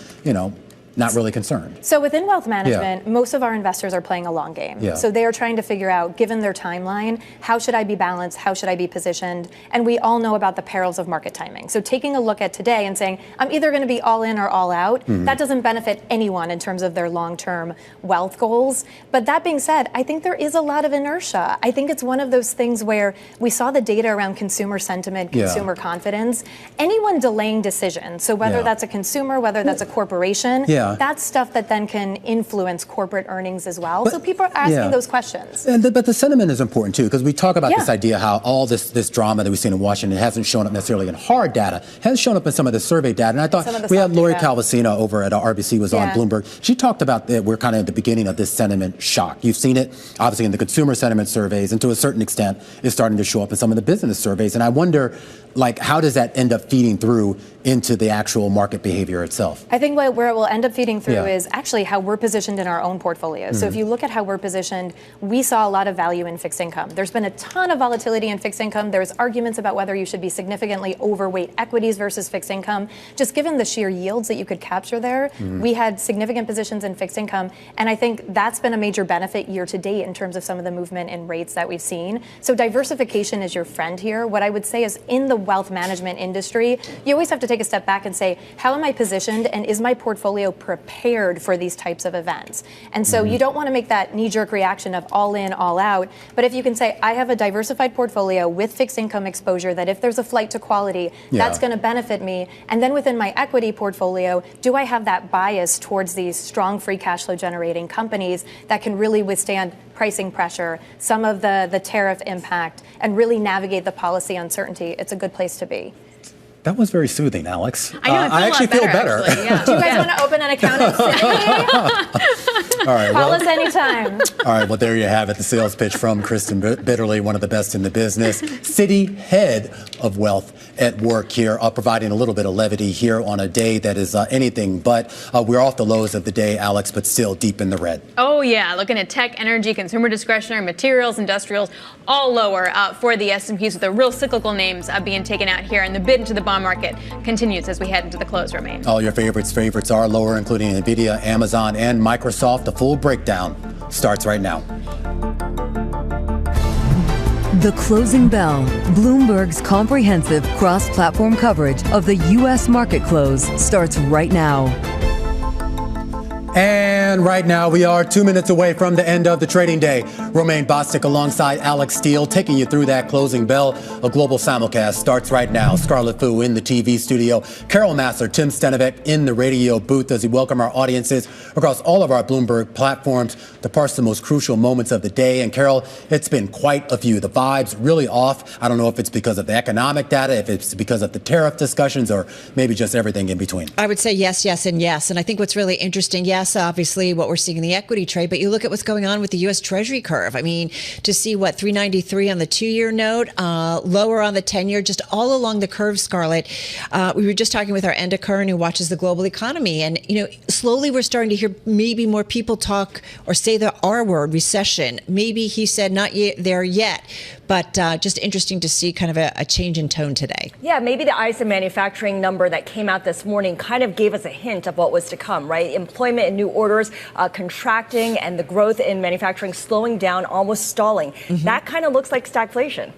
not really concerned? So within wealth management, most of our investors are playing a long game. So they are trying to figure out, given their timeline, how should I be balanced? How should I be positioned? And we all know about the perils of market timing. So taking a look at today and saying, I'm either going to be all in or all out, that doesn't benefit anyone in terms of their long-term wealth goals. But that being said, I think there is a lot of inertia. I think it's one of those things where we saw the data around consumer sentiment, consumer confidence. Anyone delaying decisions, so whether that's a consumer, whether that's a corporation, that's stuff that then can influence corporate earnings as well. So people are asking those questions. But the sentiment is important, too, because we talk about this idea how all this drama that we've seen in Washington hasn't shown up necessarily in hard data, has shown up in some of the survey data. And I thought we had Lori Calvasina over at RBC was on Bloomberg. She talked about that we're kind of at the beginning of this sentiment shock. You've seen it, obviously, in the consumer sentiment surveys, and to a certain extent, it's starting to show up in some of the business surveys. And I wonder, how does that end up feeding through into the actual market behavior itself? I think where it will end up feeding through is actually how we're positioned in our own portfolios. So if you look at how we're positioned, we saw a lot of value in fixed income. There's been a ton of volatility in fixed income. There's arguments about whether you should be significantly overweight equities versus fixed income. Just given the sheer yields that you could capture there, we had significant positions in fixed income. And I think that's been a major benefit year to date in terms of some of the movement in rates that we've seen. So diversification is your friend here. What I would say is in the wealth management industry, you always have to take a step back and say, how am I positioned and is my portfolio prepared for these types of events? And so you don't want to make that knee-jerk reaction of all in, all out. But if you can say, I have a diversified portfolio with fixed income exposure that if there's a flight to quality, that's going to benefit me. And then within my equity portfolio, do I have that bias towards these strong free cash flow generating companies that can really withstand pricing pressure, some of the tariff impact, and really navigate the policy uncertainty? It's a good place to be. That was very soothing, Alex. I know, I actually feel better. Actually, Do you guys want to open an account at SEBI? All right. Call us anytime. All right. Well, there you have it. The sales pitch from Kristen Bitterly, one of the best in the business. City head of wealth at work here, providing a little bit of levity here on a day that is anything but. We're off the lows of the day, Alex, but still deep in the red. Oh, yeah. Looking at tech, energy, consumer discretionary, materials, industrials, all lower for the S&Ps, with the real cyclical names being taken out here. And the bid into the bond market continues as we head into the close, Romaine. All your favorites are lower, including NVIDIA, Amazon, and Microsoft. The full breakdown starts right now. The Closing Bell, Bloomberg's comprehensive cross-platform coverage of the U.S. market close, starts right now. And right now, we are 2 minutes away from the end of the trading day. Romaine Bostick alongside Alex Steele taking you through that closing bell. A global simulcast starts right now. Scarlett Fu in the TV studio. Carol Massar, Tim Stenovec in the radio booth as we welcome our audiences across all of our Bloomberg platforms to parse the most crucial moments of the day. And Carol, it's been quite a few. The vibe's really off. I don't know if it's because of the economic data, if it's because of the tariff discussions, or maybe just everything in between. I would say yes, yes, and yes. And I think what's really interesting, yes, obviously what we're seeing in the equity trade, but you look at what's going on with the U.S. Treasury curve. I mean, to see 393 on the 2-year note, lower on the 10-year, just all along the curve, Scarlett. We were just talking with our Enda Curran, who watches the global economy. And, slowly we're starting to hear maybe more people talk or say the R word, recession. Maybe he said not there yet. But just interesting to see kind of a change in tone today. Yeah, maybe the ISM manufacturing number that came out this morning kind of gave us a hint of what was to come, right? Employment and new orders contracting, and the growth in manufacturing slowing down, almost stalling. Mm-hmm. That kind of looks like stagflation.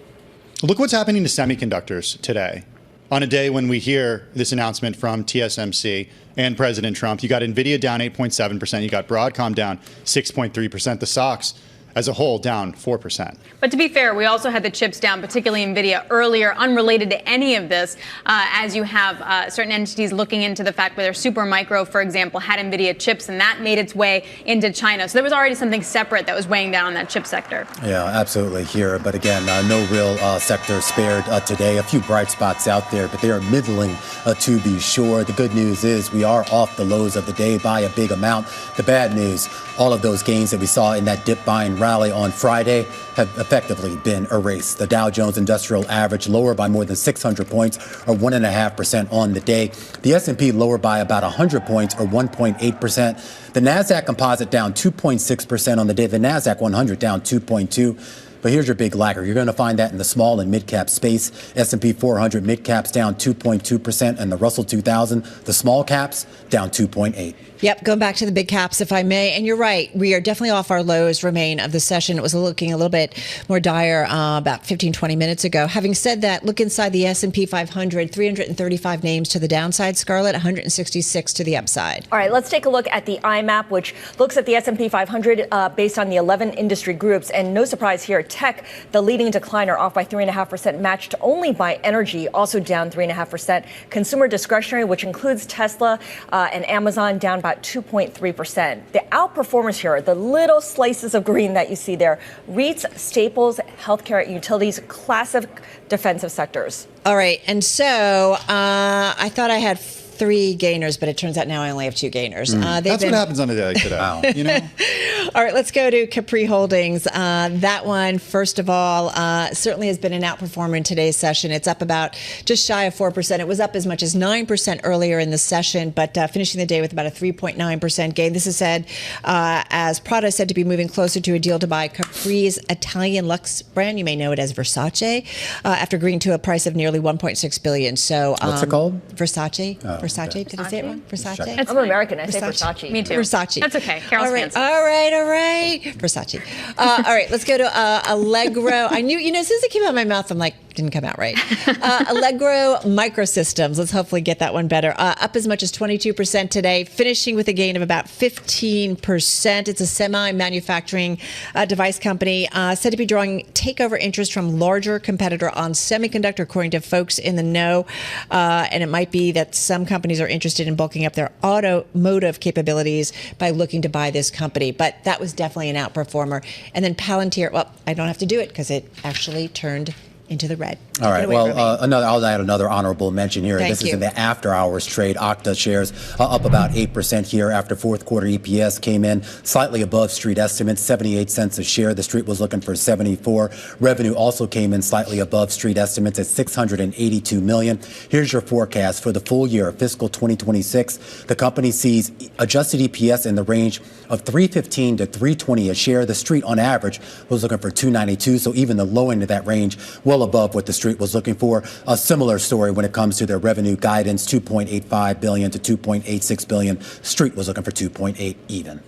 Look what's happening to semiconductors today. On a day when we hear this announcement from TSMC and President Trump, you got NVIDIA down 8.7%, you got Broadcom down 6.3%, the stocks as a whole down 4%. But to be fair, we also had the chips down, particularly NVIDIA, earlier, unrelated to any of this, as you have certain entities looking into the fact whether Supermicro, for example, had NVIDIA chips, and that made its way into China. So there was already something separate that was weighing down on that chip sector. Yeah, absolutely here. But again, no real sector spared today. A few bright spots out there, but they are middling to be sure. The good news is we are off the lows of the day by a big amount. The bad news, all of those gains that we saw in that dip buying rally on Friday have effectively been erased. The Dow Jones Industrial Average lower by more than 600 points, or 1.5% on the day. The S&P lower by about 100 points, or 1.8%. The Nasdaq Composite down 2.6% on the day. The Nasdaq 100 down 2.2%. But here's your big lagger. You're going to find that in the small and mid-cap space. S&P 400 mid-caps down 2.2%, and the Russell 2000, the small caps, down 2.8%. Yep, going back to the big caps, if I may. And you're right, we are definitely off our lows, Romaine, of the session. It was looking a little bit more dire about 15, 20 minutes ago. Having said that, look inside the S&P 500, 335 names to the downside, Scarlett, 166 to the upside. All right, let's take a look at the IMAP, which looks at the S&P 500 based on the 11 industry groups. And no surprise here, tech, the leading decliner, off by 3.5%, matched only by energy, also down 3.5%. Consumer discretionary, which includes Tesla and Amazon, down by 2.3%. The outperformers here are the little slices of green that you see there. REITs, staples, healthcare, utilities, classic defensive sectors. All right. And so I thought I had 3 gainers, but it turns out now I only have 2 gainers. That's what happens on a day like today. You know? All right, let's go to Capri Holdings. That one, first of all, certainly has been an outperformer in today's session. It's up about just shy of 4%. It was up as much as 9% earlier in the session, but finishing the day with about a 3.9% gain. This is said, as Prada is said to be moving closer to a deal to buy Capri's Italian luxe brand. You may know it as Versace, after agreeing to a price of nearly $1.6 billion. So, what's it called? Versace. Versace? Did I say it wrong? Versace? I'm American. I say Versace. Me too. Versace. That's okay. Carol's fancy. All right. Versace. All right. Let's go to Allegro. I knew, as soon as it came out of my mouth, I'm like, didn't come out right. Allegro Microsystems. Let's hopefully get that one better. Up as much as 22% today, finishing with a gain of about 15%. It's a semi-manufacturing device company said to be drawing takeover interest from larger competitor on semiconductor, according to folks in the know. And it might be that some companies are interested in bulking up their automotive capabilities by looking to buy this company. But that was definitely an outperformer. And then Palantir, well, I don't have to do it because it actually turned into the red. All right. Well, I'll add another honorable mention here. Thank this you. is in the after-hours trade. Okta shares up about 8% here after fourth quarter EPS came in slightly above street estimates, 78 cents a share. The street was looking for 74. Revenue also came in slightly above street estimates at $682 million. Here's your forecast for the full year, fiscal 2026. The company sees adjusted EPS in the range of $3.15 to $3.20 a share. The street, on average, was looking for $2.92, so even the low end of that range, well above what the street was looking for. A similar story when it comes to their revenue guidance, $2.85 billion to $2.86 billion. Street was looking for 2.8 even.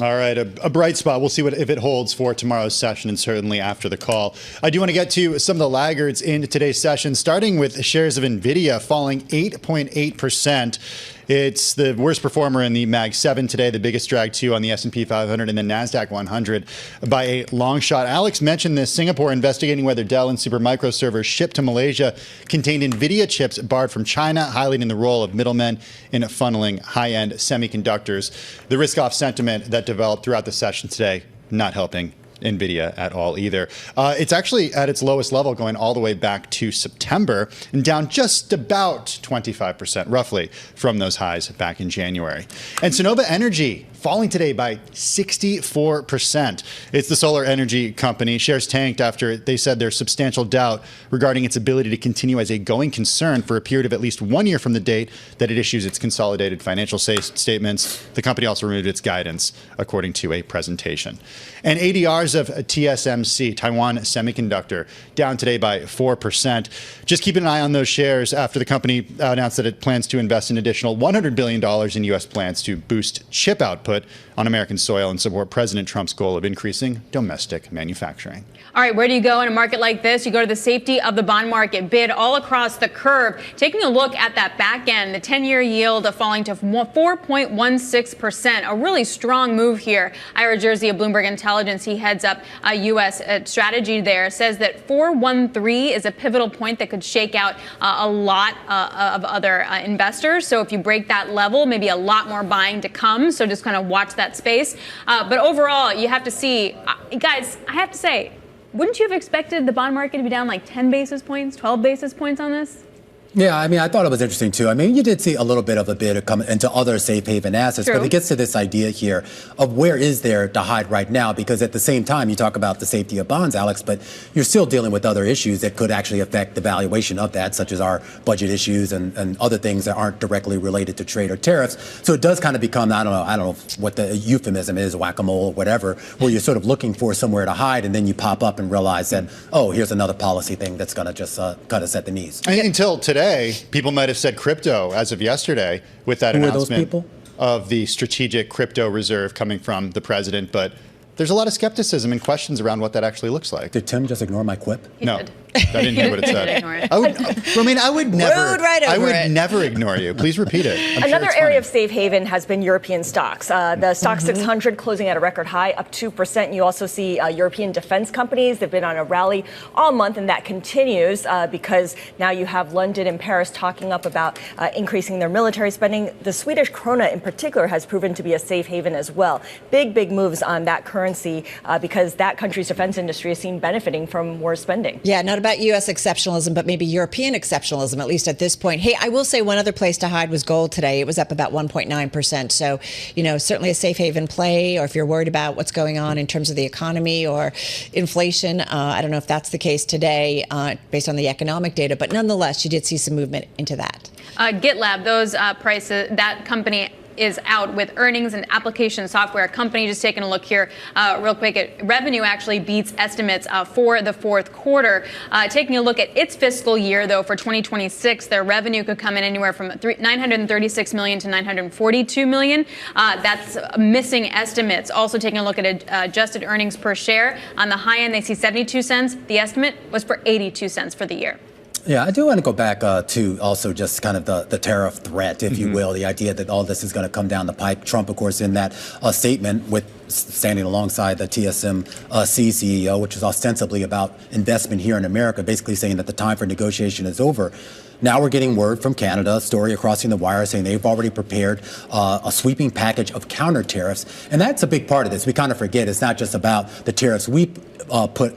All right, a bright spot. We'll see if it holds for tomorrow's session and certainly after the call. I do want to get to some of the laggards in today's session, starting with shares of NVIDIA falling 8.8%. It's the worst performer in the Mag 7 today, the biggest drag too on the S&P 500 and the NASDAQ 100 by a long shot. Alex mentioned this. Singapore investigating whether Dell and Supermicro servers shipped to Malaysia contained NVIDIA chips barred from China, highlighting the role of middlemen in funneling high-end semiconductors. The risk-off sentiment that developed throughout the session today, not helping NVIDIA at all either. It's actually at its lowest level going all the way back to September and down just about 25% roughly from those highs back in January. And Sonova Energy falling today by 64%. It's the solar energy company. Shares tanked after they said there's substantial doubt regarding its ability to continue as a going concern for a period of at least 1 year from the date that it issues its consolidated financial statements. The company also removed its guidance, according to a presentation. And ADRs of TSMC, Taiwan Semiconductor, down today by 4%. Just keep an eye on those shares after the company announced that it plans to invest an additional $100 billion in U.S. plans to boost chip output on American soil and support President Trump's goal of increasing domestic manufacturing. All right, where do you go in a market like this? You go to the safety of the bond market, bid all across the curve. Taking a look at that back end, the 10-year yield falling to 4.16%, a really strong move here. Ira Jersey of Bloomberg Intelligence, he heads up U.S. strategy there, says that 413 is a pivotal point that could shake out a lot of other investors. So if you break that level, maybe a lot more buying to come. So just kind of watch that space. But overall, you have to see, guys, I have to say, wouldn't you have expected the bond market to be down like 10 basis points, 12 basis points on this? Yeah, I mean, I thought it was interesting, too. I mean, you did see a little bit of a bid come into other safe haven assets, True. but it gets to this idea here of where is there to hide right now, because at the same time, you talk about the safety of bonds, Alex, but you're still dealing with other issues that could actually affect the valuation of that, such as our budget issues and other things that aren't directly related to trade or tariffs. So it does kind of become, I don't know what the euphemism is, whack-a-mole or whatever, where you're sort of looking for somewhere to hide, and then you pop up and realize that, oh, here's another policy thing that's going to just cut us at the knees. Until today, people might have said crypto as of yesterday with that announcement of the strategic crypto reserve coming from the president, but there's a lot of skepticism and questions around what that actually looks like. Did Tim just ignore my quip? No. I didn't hear what it said. I would never ignore you. Please repeat it. Another area of safe haven has been European stocks. The stock 600 closing at a record high, up 2%. You also see European defense companies. They've been on a rally all month, and that continues because now you have London and Paris talking up about increasing their military spending. The Swedish krona in particular has proven to be a safe haven as well. Big moves on that currency because that country's defense industry is seen benefiting from more spending. Yeah, not about U.S. exceptionalism, but maybe European exceptionalism, at least at this point. Hey, I will say one other place to hide was gold today. It was up about 1.9%. So, certainly a safe haven play, or if you're worried about what's going on in terms of the economy or inflation, I don't know if that's the case today based on the economic data, but nonetheless, you did see some movement into that. GitLab, those prices, that company is out with earnings and application software company. Just taking a look here real quick. Revenue actually beats estimates for the fourth quarter. Taking a look at its fiscal year, though, for 2026, their revenue could come in anywhere from $936 million to $942 million. That's missing estimates. Also taking a look at adjusted earnings per share. On the high end, they see 72 cents. The estimate was for 82 cents for the year. Yeah, I do want to go back to also just kind of the tariff threat, if you will, the idea that all this is going to come down the pipe. Trump, of course, in that statement with standing alongside the TSMC CEO, which is ostensibly about investment here in America, basically saying that the time for negotiation is over. Now we're getting word from Canada, a story crossing the wire saying they've already prepared a sweeping package of counter tariffs. And that's a big part of this. We kind of forget it's not just about the tariffs we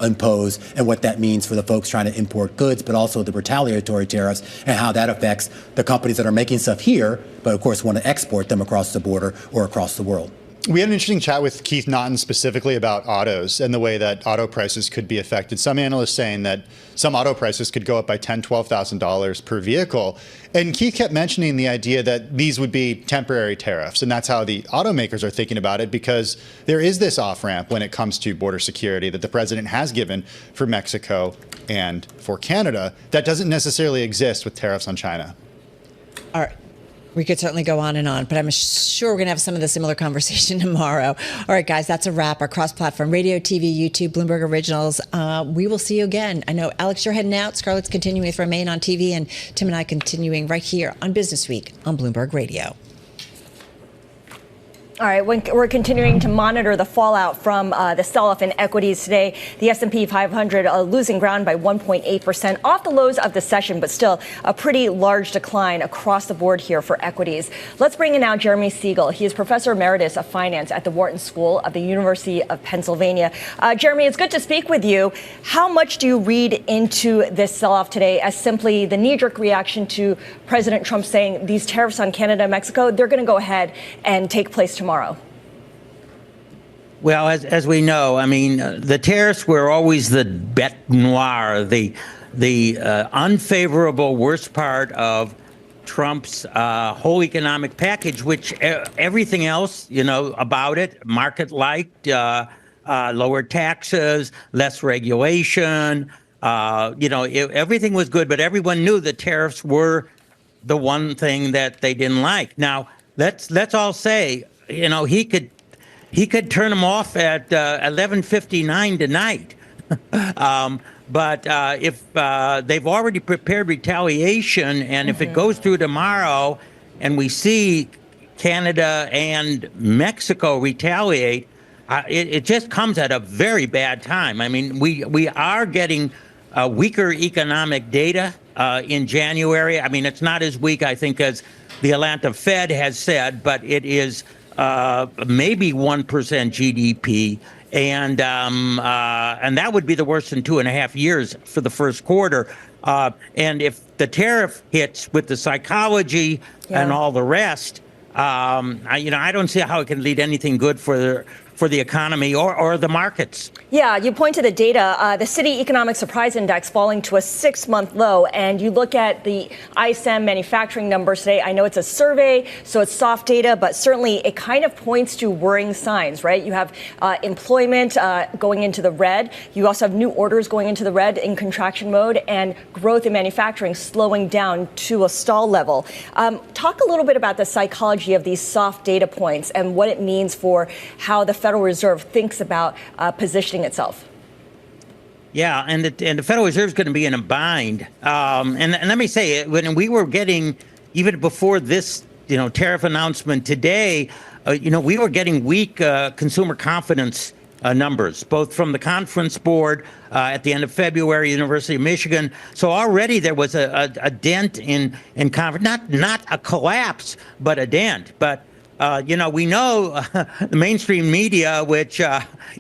impose and what that means for the folks trying to import goods, but also the retaliatory tariffs and how that affects the companies that are making stuff here, but of course want to export them across the border or across the world. We had an interesting chat with Keith Naughton specifically about autos and the way that auto prices could be affected. Some analysts saying that some auto prices could go up by $10,000, $12,000 per vehicle. And Keith kept mentioning the idea that these would be temporary tariffs. And that's how the automakers are thinking about it, because there is this off-ramp when it comes to border security that the president has given for Mexico and for Canada that doesn't necessarily exist with tariffs on China. All right. We could certainly go on, but I'm sure we're going to have some of the similar conversation tomorrow. All right, guys, that's a wrap. Our cross-platform radio, TV, YouTube, Bloomberg Originals. We will see you again. I know, Alex, you're heading out. Scarlett's continuing with Remain on TV, and Tim and I continuing right here on Business Week on Bloomberg Radio. All right, we're continuing to monitor the fallout from the sell-off in equities today. The S&P 500 losing ground by 1.8% off the lows of the session, but still a pretty large decline across the board here for equities. Let's bring in now Jeremy Siegel. He is Professor Emeritus of Finance at the Wharton School of the University of Pennsylvania. Jeremy, it's good to speak with you. How much do you read into this sell-off today as simply the knee-jerk reaction to President Trump saying these tariffs on Canada and Mexico, they're going to go ahead and take place tomorrow? Well, as we know, I mean, the tariffs were always the bête noire, the unfavorable worst part of Trump's whole economic package, which everything else, about it, market-liked, lower taxes, less regulation, everything was good, but everyone knew the tariffs were the one thing that they didn't like. Now, let's all say, he could turn them off at 11:59 tonight. But if they've already prepared retaliation, and if it goes through tomorrow and we see Canada and Mexico retaliate, it just comes at a very bad time. I mean, we are getting weaker economic data in January. I mean, it's not as weak, I think, as the Atlanta Fed has said, but it is maybe 1% GDP, and that would be the worst in 2.5 years for the first quarter. And if the tariff hits with the psychology and all the rest, I don't see how it can lead anything good for the economy or the markets. Yeah, you point to the data, the City Economic Surprise Index falling to a 6-month low, and you look at the ISM manufacturing numbers today. I know it's a survey, so it's soft data, but certainly it kind of points to worrying signs, right? You have employment going into the red. You also have new orders going into the red in contraction mode, and growth in manufacturing slowing down to a stall level. Talk a little bit about the psychology of these soft data points and what it means for how the Federal Reserve thinks about positioning itself. Yeah, and the Federal Reserve is going to be in a bind. And let me say, when we were getting, even before this, tariff announcement today, we were getting weak consumer confidence numbers, both from the Conference Board at the end of February, University of Michigan. So already there was a dent in confidence, not a collapse, but a dent. But we know the mainstream media, which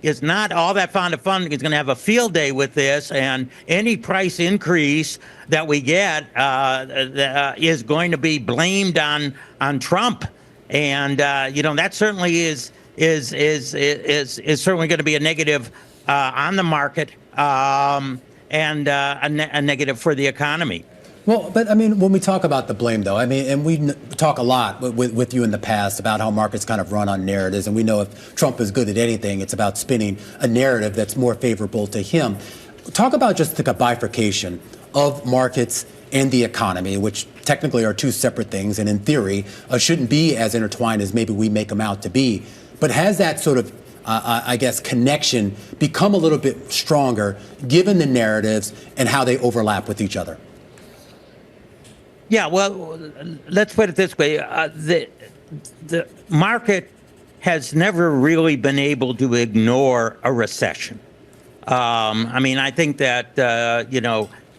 is not all that fond of fun, is going to have a field day with this, and any price increase that we get is going to be blamed on Trump, and that certainly is certainly going to be a negative on the market and a negative for the economy. Well, but I mean, when we talk about the blame, though, I mean, and we talk a lot with you in the past about how markets kind of run on narratives. And we know if Trump is good at anything, it's about spinning a narrative that's more favorable to him. Talk about just like a bifurcation of markets and the economy, which technically are two separate things and in theory shouldn't be as intertwined as maybe we make them out to be. But has that sort of connection become a little bit stronger given the narratives and how they overlap with each other? Yeah, well, let's put it this way. The market has never really been able to ignore a recession. I mean, I think that,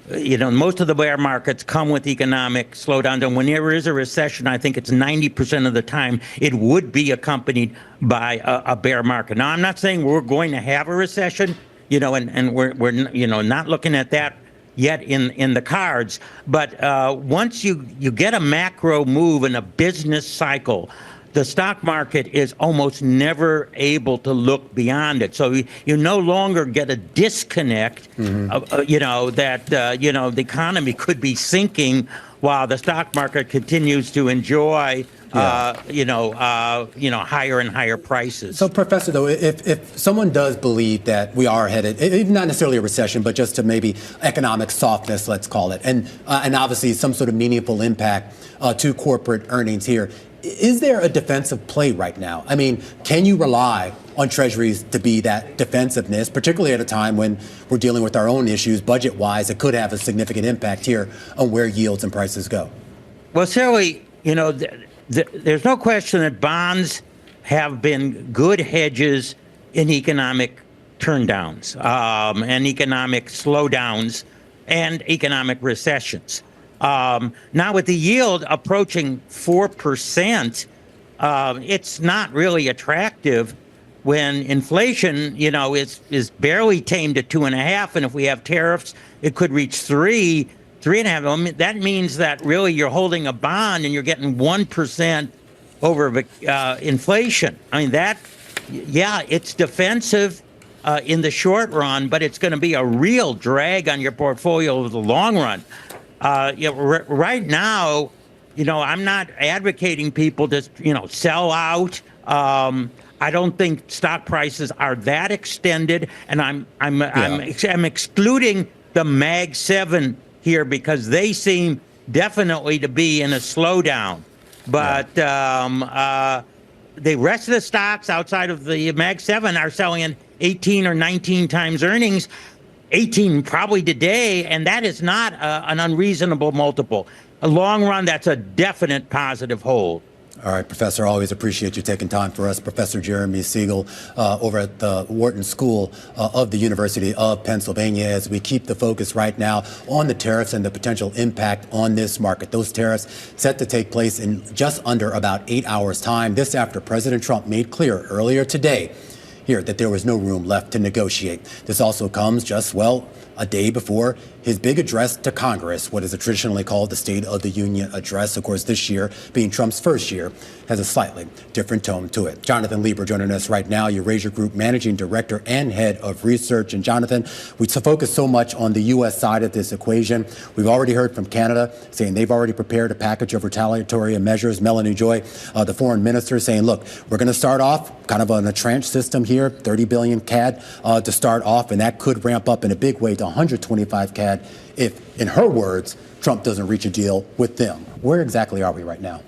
most of the bear markets come with economic slowdowns. And when there is a recession, I think it's 90% of the time it would be accompanied by a bear market. Now, I'm not saying we're going to have a recession, and we're not looking at that yet in the cards. But once you get a macro move in a business cycle, the stock market is almost never able to look beyond it. So you no longer get a disconnect, that the economy could be sinking while the stock market continues to enjoy, higher and higher prices. So, Professor, though, if someone does believe that we are headed, not necessarily a recession, but just to maybe economic softness, let's call it, and obviously some sort of meaningful impact to corporate earnings here, is there a defensive play right now? I mean, can you rely on treasuries to be that defensiveness, particularly at a time when we're dealing with our own issues budget-wise? It could have a significant impact here on where yields and prices go. Well, certainly, there's no question that bonds have been good hedges in economic turndowns and economic slowdowns and economic recessions. Now, with the yield approaching 4%, it's not really attractive when inflation, is barely tamed at 2.5%, and if we have tariffs, it could reach 3.5%. I mean, that means that really you're holding a bond and you're getting 1% over inflation. I mean, it's defensive in the short run, but it's going to be a real drag on your portfolio over the long run. Right now, I'm not advocating people to, sell out. I don't think stock prices are that extended, and I'm excluding the Mag 7 here because they seem definitely to be in a slowdown. But the rest of the stocks outside of the Mag 7 are selling in 18 or 19 times earnings. 18 probably today, and that is not an unreasonable multiple. A long run, that's a definite positive hold. All right, Professor, always appreciate you taking time for us. Professor Jeremy Siegel over at the Wharton School of the University of Pennsylvania, as we keep the focus right now on the tariffs and the potential impact on this market. Those tariffs set to take place in just under about 8 hours' time. This after President Trump made clear earlier today here that there was no room left to negotiate. This also comes just, a day before his big address to Congress, what is traditionally called the State of the Union address. Of course, this year, being Trump's first year, has a slightly different tone to it. Jonathan Lieber joining us right now, Eurasia Group Managing Director and Head of Research. And Jonathan, we focus so much on the U.S. side of this equation. We've already heard from Canada saying they've already prepared a package of retaliatory measures. Melanie Joy, the foreign minister, saying, look, we're going to start off kind of on a tranche system here, 30 billion CAD to start off, and that could ramp up in a big way to 125 CAD if, in her words, Trump doesn't reach a deal with them. Where exactly are we right now?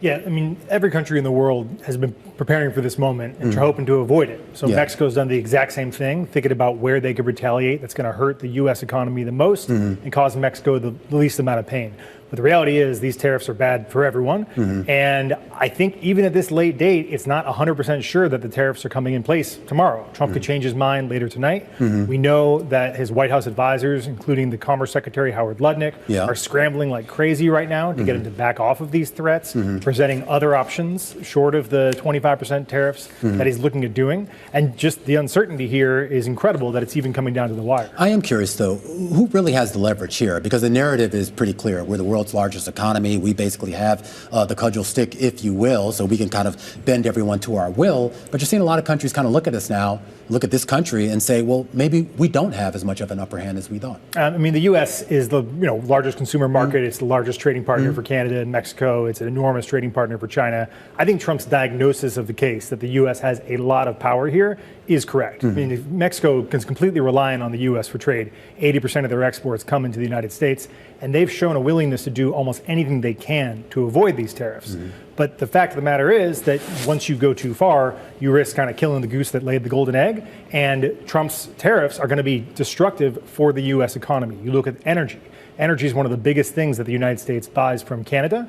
Yeah, I mean, every country in the world has been preparing for this moment and hoping to avoid it. So Mexico's done the exact same thing, thinking about where they could retaliate that's going to hurt the U.S. economy the most and cause Mexico the least amount of pain. But the reality is these tariffs are bad for everyone. And I think even at this late date, it's not 100% sure that the tariffs are coming in place tomorrow. Trump could change his mind later tonight. We know that his White House advisors, including the Commerce Secretary Howard Lutnick, are scrambling like crazy right now to get him to back off of these threats, presenting other options short of the 25% tariffs that he's looking at doing. And just the uncertainty here is incredible that it's even coming down to the wire. I am curious, though, who really has the leverage here? Because the narrative is pretty clear. We're the world's largest economy. We basically have the cudgel stick, if you will, so we can kind of bend everyone to our will. But you're seeing a lot of countries kind of look at us now, look at this country and say, well, maybe we don't have as much of an upper hand as we thought. I mean, the U.S. is the largest consumer market. It's the largest trading partner for Canada and Mexico. It's an enormous trading partner for China. I think Trump's diagnosis of the case that the U.S. has a lot of power here is correct. I mean, Mexico is completely reliant on the U.S. for trade. 80% of their exports come into the United States, and they've shown a willingness to do almost anything they can to avoid these tariffs. But the fact of the matter is that once you go too far, you risk kind of killing the goose that laid the golden egg, and Trump's tariffs are going to be destructive for the U.S. economy. You look at energy. Energy is one of the biggest things that the United States buys from Canada.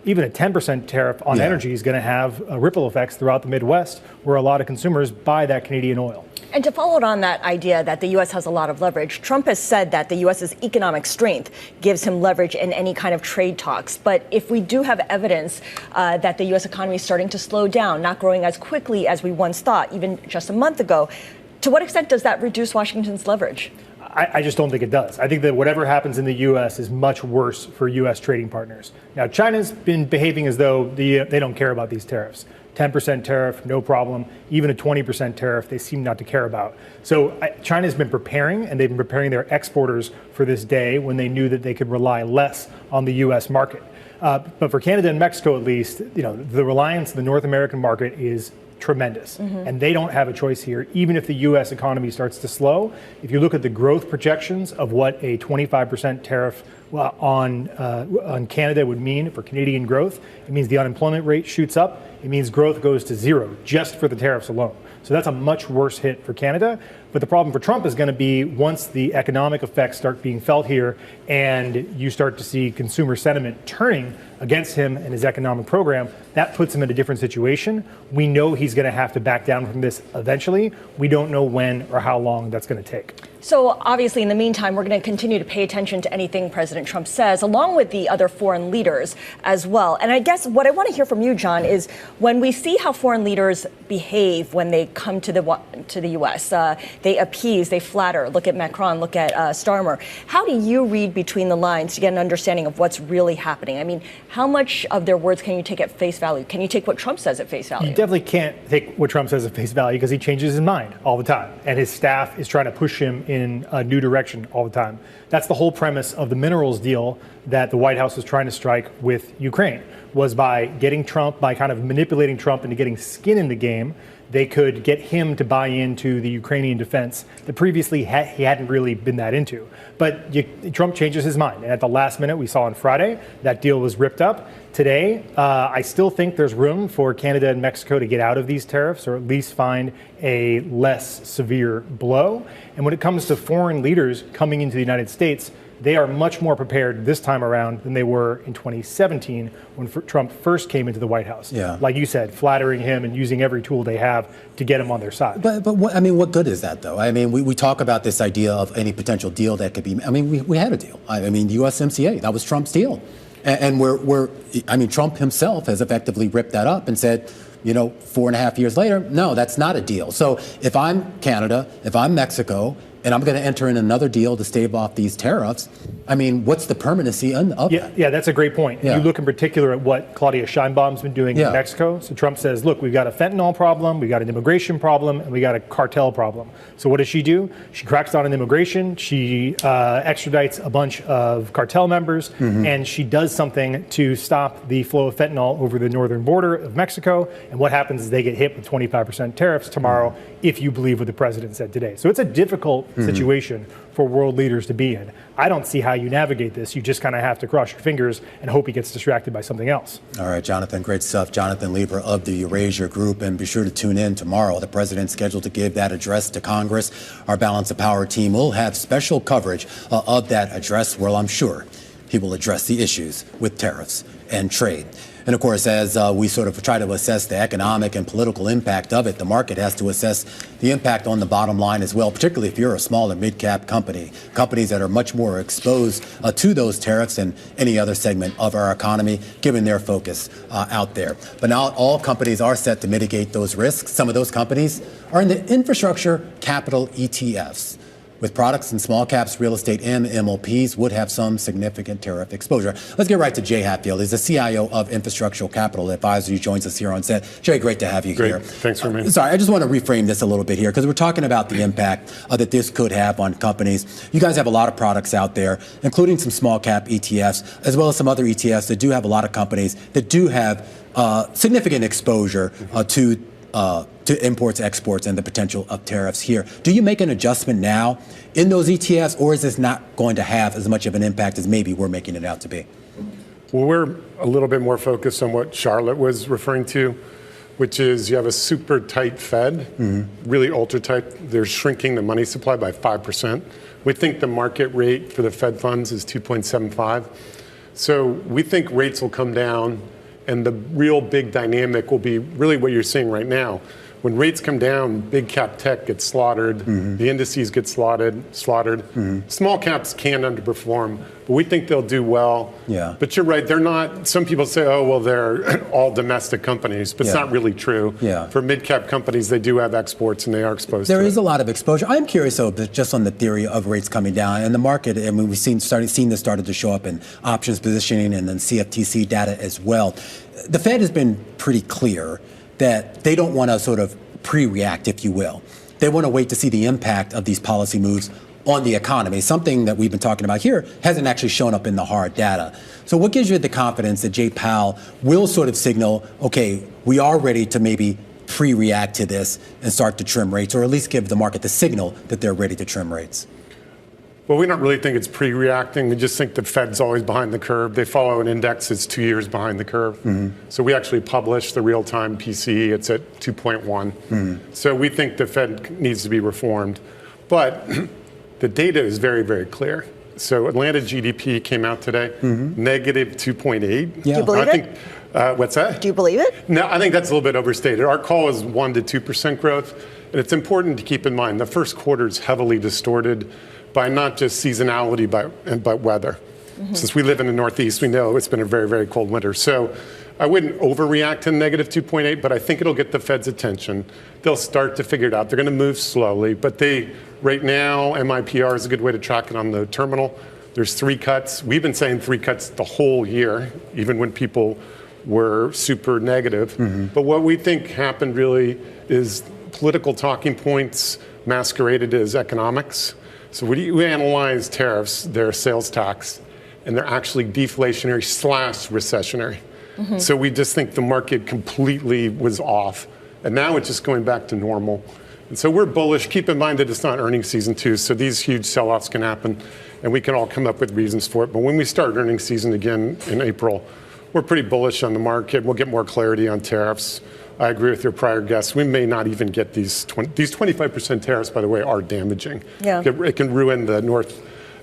Even a 10% tariff on energy is going to have ripple effects throughout the Midwest, where a lot of consumers buy that Canadian oil. And to follow on that idea that the U.S. has a lot of leverage, Trump has said that the U.S.'s economic strength gives him leverage in any kind of trade talks. But if we do have evidence that the U.S. economy is starting to slow down, not growing as quickly as we once thought, even just a month ago, to what extent does that reduce Washington's leverage? I just don't think it does. I think that whatever happens in the U.S. is much worse for U.S. trading partners. Now, China's been behaving as though they don't care about these tariffs. 10% tariff, no problem. Even a 20% tariff, they seem not to care about. So China's been preparing, and they've been preparing their exporters for this day when they knew that they could rely less on the U.S. market. But for Canada and Mexico, at least, the reliance on the North American market is tremendous. And they don't have a choice here, even if the U.S. economy starts to slow. If you look at the growth projections of what a 25% tariff on Canada would mean for Canadian growth, it means the unemployment rate shoots up. It means growth goes to zero just for the tariffs alone. So that's a much worse hit for Canada. But the problem for Trump is going to be once the economic effects start being felt here and you start to see consumer sentiment turning against him and his economic program, that puts him in a different situation. We know he's going to have to back down from this eventually. We don't know when or how long that's going to take. So obviously, in the meantime, we're going to continue to pay attention to anything President Trump says, along with the other foreign leaders as well. And I guess what I want to hear from you, John, is when we see how foreign leaders behave when they come to the U.S., they appease, they flatter. Look at Macron, look at Starmer. How do you read between the lines to get an understanding of what's really happening? I mean, how much of their words can you take at face value? Can you take what Trump says at face value? You definitely can't take what Trump says at face value because he changes his mind all the time. And his staff is trying to push him in a new direction all the time. That's the whole premise of the minerals deal that the White House was trying to strike with Ukraine, was by getting Trump, by kind of manipulating Trump into getting skin in the game, they could get him to buy into the Ukrainian defense that previously he hadn't really been that into. But Trump changes his mind. And at the last minute, we saw on Friday, that deal was ripped up. Today, I still think there's room for Canada and Mexico to get out of these tariffs or at least find a less severe blow. And when it comes to foreign leaders coming into the United States, they are much more prepared this time around than they were in 2017 when Trump first came into the White House. Yeah. Like you said, flattering him and using every tool they have to get him on their side. But what good is that, though? I mean, we talk about this idea of any potential deal that could be. I mean, we had a deal. I mean, the USMCA, that was Trump's deal. And Trump himself has effectively ripped that up and said, 4.5 years later, no, that's not a deal. So if I'm Canada, if I'm Mexico, and I'm going to enter in another deal to stave off these tariffs, I mean, what's the permanency of that? Yeah, that's a great point. Yeah. You look in particular at what Claudia Sheinbaum's been doing in Mexico. So Trump says, look, we've got a fentanyl problem, we've got an immigration problem, and we got a cartel problem. So what does she do? She cracks down on immigration, she extradites a bunch of cartel members, and she does something to stop the flow of fentanyl over the northern border of Mexico. And what happens is they get hit with 25% tariffs tomorrow, if you believe what the president said today. So it's a difficult situation for world leaders to be in. I don't see how you navigate this. You just kind of have to cross your fingers and hope he gets distracted by something else. All right, Jonathan, great stuff. Jonathan Lieber of the Eurasia Group. And be sure to tune in tomorrow. The president's scheduled to give that address to Congress. Our Balance of Power team will have special coverage of that address, where I'm sure he will address the issues with tariffs and trade. And of course, as we sort of try to assess the economic and political impact of it, the market has to assess the impact on the bottom line as well, particularly if you're a small and mid-cap company, companies that are much more exposed to those tariffs than any other segment of our economy, given their focus out there. But not all companies are set to mitigate those risks. Some of those companies are in the infrastructure capital ETFs. With products in small caps, real estate, and MLPs would have some significant tariff exposure. Let's get right to Jay Hatfield. He's the CIO of Infrastructural Capital Advisors. He joins us here on set. Jay, great to have you here. Thanks for me. Sorry, I just want to reframe this a little bit here because we're talking about the impact that this could have on companies. You guys have a lot of products out there, including some small cap ETFs, as well as some other ETFs that do have a lot of companies that do have significant exposure to imports, exports, and the potential of tariffs here. Do you make an adjustment now in those ETFs, or is this not going to have as much of an impact as maybe we're making it out to be? Well, we're a little bit more focused on what Charlotte was referring to. which is you have a super tight Fed, really ultra tight. They're shrinking the money supply by 5%. We think the market rate for the Fed funds is 2.75. So we think rates will come down, and the real big dynamic will be really what you're seeing right now. When rates come down, big cap tech gets slaughtered, the indices get slaughtered. Small caps can underperform, but we think they'll do well. Yeah. But you're right, they're not, some people say, oh, well, they're all domestic companies, but it's not really true. Yeah. For mid-cap companies, they do have exports and they are exposed to it. There is a lot of exposure. I'm curious, though, just on the theory of rates coming down and the market. I mean, we've seen this started to show up in options positioning and then CFTC data as well. The Fed has been pretty clear that they don't want to sort of pre-react, if you will. They want to wait to see the impact of these policy moves on the economy. Something that we've been talking about here hasn't actually shown up in the hard data. So what gives you the confidence that Jay Powell will sort of signal, okay, we are ready to maybe pre-react to this and start to trim rates, or at least give the market the signal that they're ready to trim rates? Well, we don't really think it's pre-reacting. We just think the Fed's always behind the curve. They follow an index that's 2 years behind the curve. So we actually publish the real-time PCE. It's at 2.1. So we think the Fed needs to be reformed. But the data is very, very clear. So Atlanta GDP came out today, negative 2.8. Do you believe it? What's that? Do you believe it? No, I think that's a little bit overstated. Our call is 1% to 2% growth. And it's important to keep in mind the first quarter is heavily distorted by not just seasonality, but weather. Since we live in the Northeast, we know it's been a very, very cold winter. So I wouldn't overreact to negative 2.8, but I think it'll get the Fed's attention. They'll start to figure it out. They're going to move slowly, but right now, MIPR is a good way to track it on the terminal. There's 3 cuts. We've been saying 3 cuts the whole year, even when people were super negative. But what we think happened really is political talking points masqueraded as economics. So when you analyze tariffs, they're sales tax, and they're actually deflationary / recessionary. So we just think the market completely was off, and now it's just going back to normal. And so we're bullish. Keep in mind that it's not earnings season too, so these huge sell-offs can happen, and we can all come up with reasons for it. But when we start earnings season again in April, we're pretty bullish on the market. We'll get more clarity on tariffs. I agree with your prior guests. We may not even get these 25% tariffs, by the way, are damaging. Yeah. It can ruin the North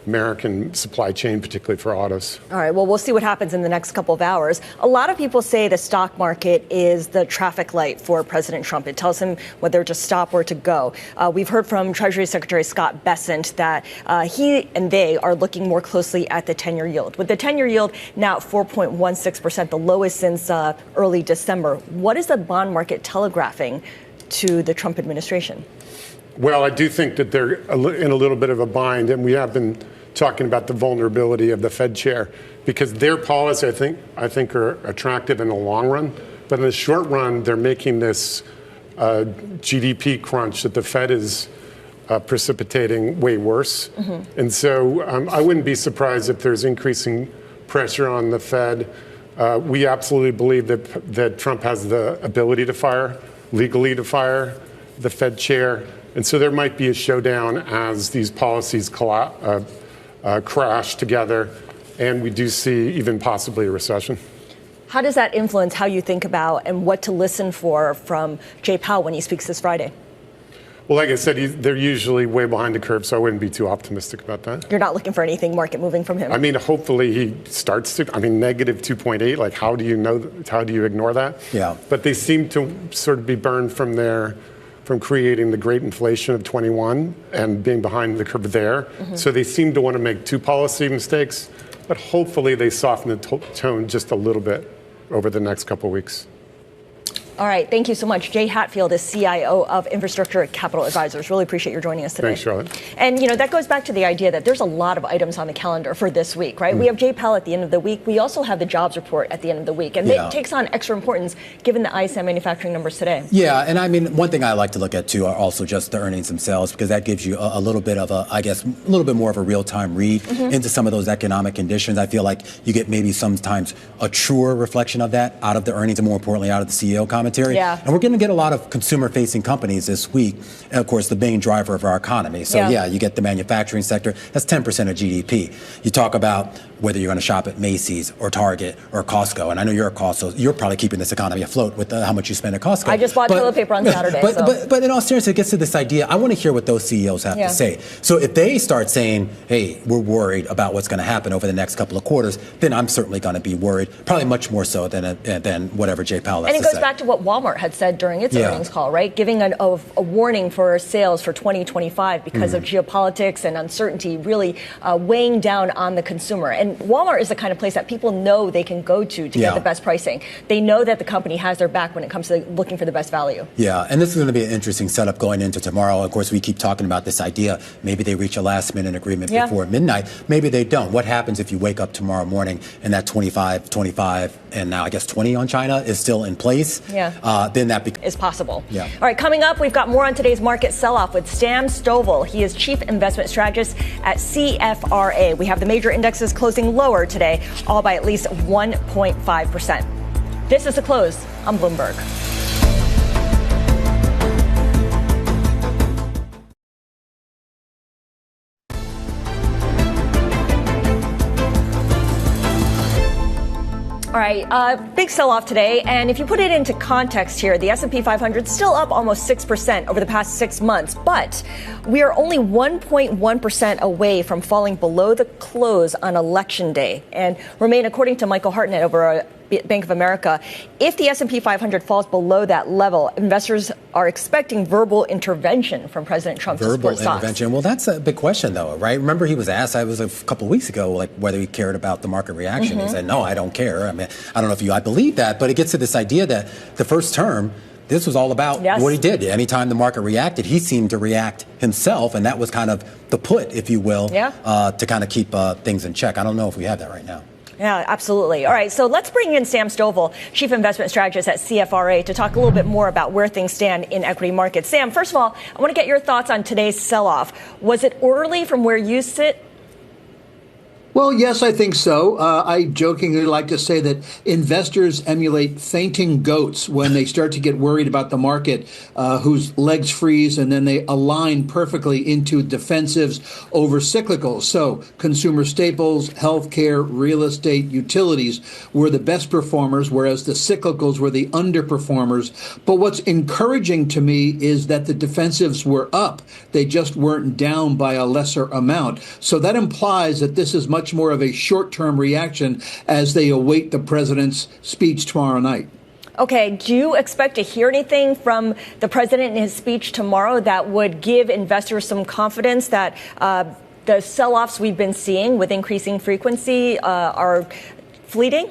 American supply chain, particularly for autos. All right, well, we'll see what happens in the next couple of hours. A lot of people say the stock market is the traffic light for President Trump. It tells him whether to stop or to go. We've heard from Treasury Secretary Scott Bessent that he and they are looking more closely at the 10-year yield. With the 10-year yield now at 4.16%, the lowest since early December, what is the bond market telegraphing to the Trump administration? Well, I do think that they're in a little bit of a bind, and we have been talking about the vulnerability of the Fed chair, because their policy, I think are attractive in the long run, but in the short run, they're making this GDP crunch that the Fed is precipitating way worse. And so I wouldn't be surprised if there's increasing pressure on the Fed. We absolutely believe that Trump has the ability to legally fire the Fed chair. And so there might be a showdown as these policies crash together, and we do see even possibly a recession. How does that influence how you think about and what to listen for from Jay Powell when he speaks this Friday? Well, like I said, they're usually way behind the curve, so I wouldn't be too optimistic about that. You're not looking for anything market moving from him? I mean, hopefully he starts to, negative 2.8, like how do you ignore that? Yeah. But they seem to sort of be burned from creating the great inflation of 21 and being behind the curve there. So they seem to want to make 2 policy mistakes, but hopefully they soften the tone just a little bit over the next couple of weeks. All right. Thank you so much. Jay Hatfield is CIO of Infrastructure Capital Advisors. Really appreciate your joining us today. Thanks, Charlotte. And, that goes back to the idea that there's a lot of items on the calendar for this week, right? We have Jay Powell at the end of the week. We also have the jobs report at the end of the week. And it takes on extra importance given the ISM manufacturing numbers today. Yeah. And one thing I like to look at, too, are also just the earnings themselves, because that gives you a little bit of a little bit more of a real-time read into some of those economic conditions. I feel like you get maybe sometimes a truer reflection of that out of the earnings and, more importantly, out of the CEO commentary. Yeah. And we're going to get a lot of consumer-facing companies this week, and of course, the main driver of our economy. So, you get the manufacturing sector. That's 10% of GDP. You talk about whether you're going to shop at Macy's or Target or Costco. And I know you're a Costco, so you're probably keeping this economy afloat with how much you spend at Costco. I just bought toilet paper on Saturday. But in all seriousness, it gets to this idea. I want to hear what those CEOs have to say. So if they start saying, hey, we're worried about what's going to happen over the next couple of quarters, then I'm certainly going to be worried, probably much more so than whatever Jay Powell has to say. And it goes back to what Walmart had said during its earnings call, right? Giving a warning for sales for 2025 because of geopolitics and uncertainty really weighing down on the consumer. And Walmart is the kind of place that people know they can go to get the best pricing. They know that the company has their back when it comes to looking for the best value. Yeah, and this is going to be an interesting setup going into tomorrow. Of course, we keep talking about this idea. Maybe they reach a last-minute agreement before midnight. Maybe they don't. What happens if you wake up tomorrow morning and that 25, and now I guess 20 on China is still in place? Then that is possible. Yeah. All right, coming up, we've got more on today's market sell-off with Sam Stovall. He is Chief Investment Strategist at CFRA. We have the major indexes closing lower today, all by at least 1.5%. This is The Close on Bloomberg. All right, big sell-off today, and if you put it into context here, the S&P 500 is still up almost 6% over the past 6 months, but we are only 1.1% away from falling below the close on Election Day, and remain, according to Michael Hartnett over Bank of America, if the S&P 500 falls below that level, investors are expecting verbal intervention from President Trump to support stocks. Verbal intervention. Well, that's a big question, though, right? Remember, he was asked, I was a couple of weeks ago, like whether he cared about the market reaction. He said, no, I don't care. I mean, I don't know if I believe that, but it gets to this idea that the first term, this was all about what he did. Anytime the market reacted, he seemed to react himself, and that was kind of the put, if you will, to kind of keep things in check. I don't know if we have that right now. Yeah, absolutely. All right, so let's bring in Sam Stovall, Chief Investment Strategist at CFRA, to talk a little bit more about where things stand in equity markets. Sam, first of all, I want to get your thoughts on today's sell-off. Was it orderly from where you sit? Well, yes, I think so. I jokingly like to say that investors emulate fainting goats when they start to get worried about the market, whose legs freeze, and then they align perfectly into defensives over cyclicals. So consumer staples, healthcare, real estate, utilities were the best performers, whereas the cyclicals were the underperformers. But what's encouraging to me is that the defensives were up. They just weren't down by a lesser amount. So that implies that this is much more of a short-term reaction as they await the president's speech tomorrow night. Okay, do you expect to hear anything from the president in his speech tomorrow that would give investors some confidence that the sell-offs we've been seeing with increasing frequency are fleeting?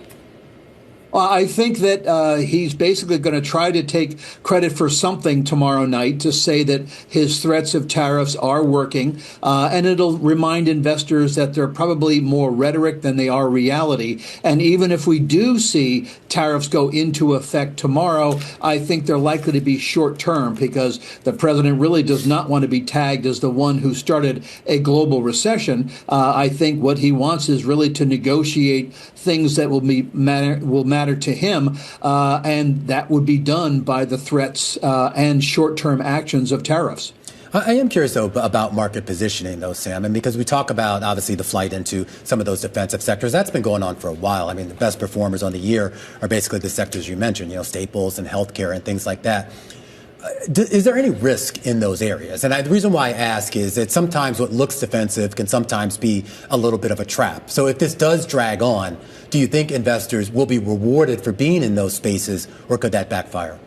I think that he's basically going to try to take credit for something tomorrow night to say that his threats of tariffs are working. And it'll remind investors that they're probably more rhetoric than they are reality. And even if we do see tariffs go into effect tomorrow, I think they're likely to be short term because the president really does not want to be tagged as the one who started a global recession. I think what he wants is really to negotiate things that will matter to him, and that would be done by the threats and short-term actions of tariffs. I am curious, though, about market positioning, though, Sam, and because we talk about, obviously, the flight into some of those defensive sectors. That's been going on for a while. I mean, the best performers on the year are basically the sectors you mentioned, staples and healthcare and things like that. Is there any risk in those areas? And the reason why I ask is that sometimes what looks defensive can sometimes be a little bit of a trap. So if this does drag on, do you think investors will be rewarded for being in those spaces, or could that backfire?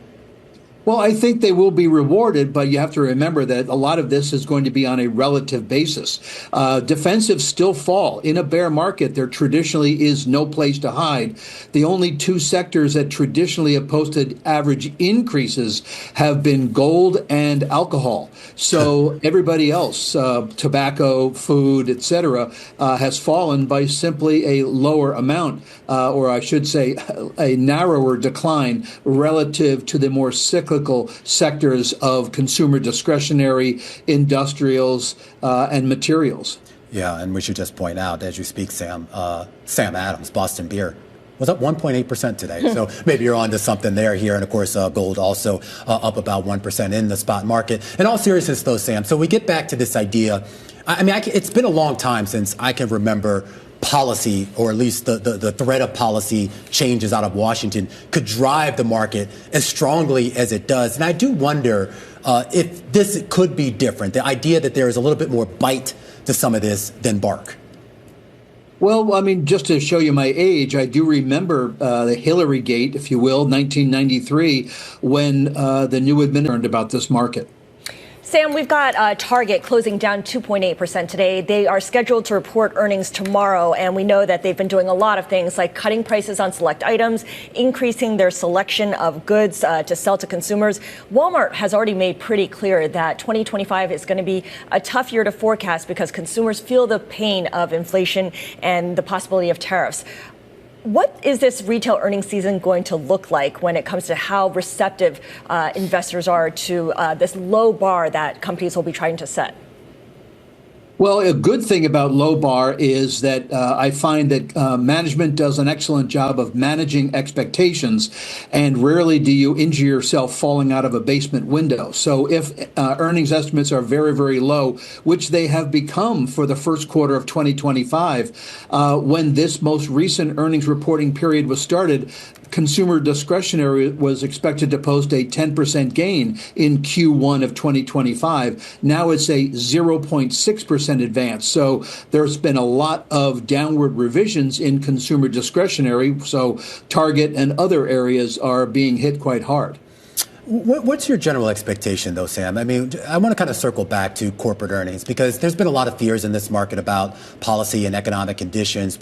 Well, I think they will be rewarded, but you have to remember that a lot of this is going to be on a relative basis. Defensives still fall. In a bear market, there traditionally is no place to hide. The only two sectors that traditionally have posted average increases have been gold and alcohol. So everybody else, tobacco, food, etc., has fallen by simply a lower amount, or I should say a narrower decline relative to the more cyclical sectors of consumer discretionary, industrials, and materials. Yeah, and we should just point out, as you speak, Sam Adams, Boston Beer, was up 1.8% today. So maybe you're onto something there here. And, of course, gold also up about 1% in the spot market. In all seriousness, though, Sam, so we get back to this idea. I mean, it's been a long time since I can remember policy, or at least the threat of policy changes out of Washington, could drive the market as strongly as it does. And I do wonder if this could be different, the idea that there is a little bit more bite to some of this than bark. Well, I mean, just to show you my age, I do remember the Hillary Gate, if you will, 1993, when the new administration learned about this market. Sam, we've got Target closing down 2.8% today. They are scheduled to report earnings tomorrow, and we know that they've been doing a lot of things like cutting prices on select items, increasing their selection of goods to sell to consumers. Walmart has already made pretty clear that 2025 is going to be a tough year to forecast because consumers feel the pain of inflation and the possibility of tariffs. What is this retail earnings season going to look like when it comes to how receptive investors are to this low bar that companies will be trying to set? Well, a good thing about low bar is that I find that management does an excellent job of managing expectations, and rarely do you injure yourself falling out of a basement window. So if earnings estimates are very, very low, which they have become for the first quarter of 2025, when this most recent earnings reporting period was started, consumer discretionary was expected to post a 10% gain in Q1 of 2025. Now it's a 0.6% advance. So there's been a lot of downward revisions in consumer discretionary. So Target and other areas are being hit quite hard. What's your general expectation, though, Sam? I mean, I want to kind of circle back to corporate earnings because there's been a lot of fears in this market about policy and economic conditions,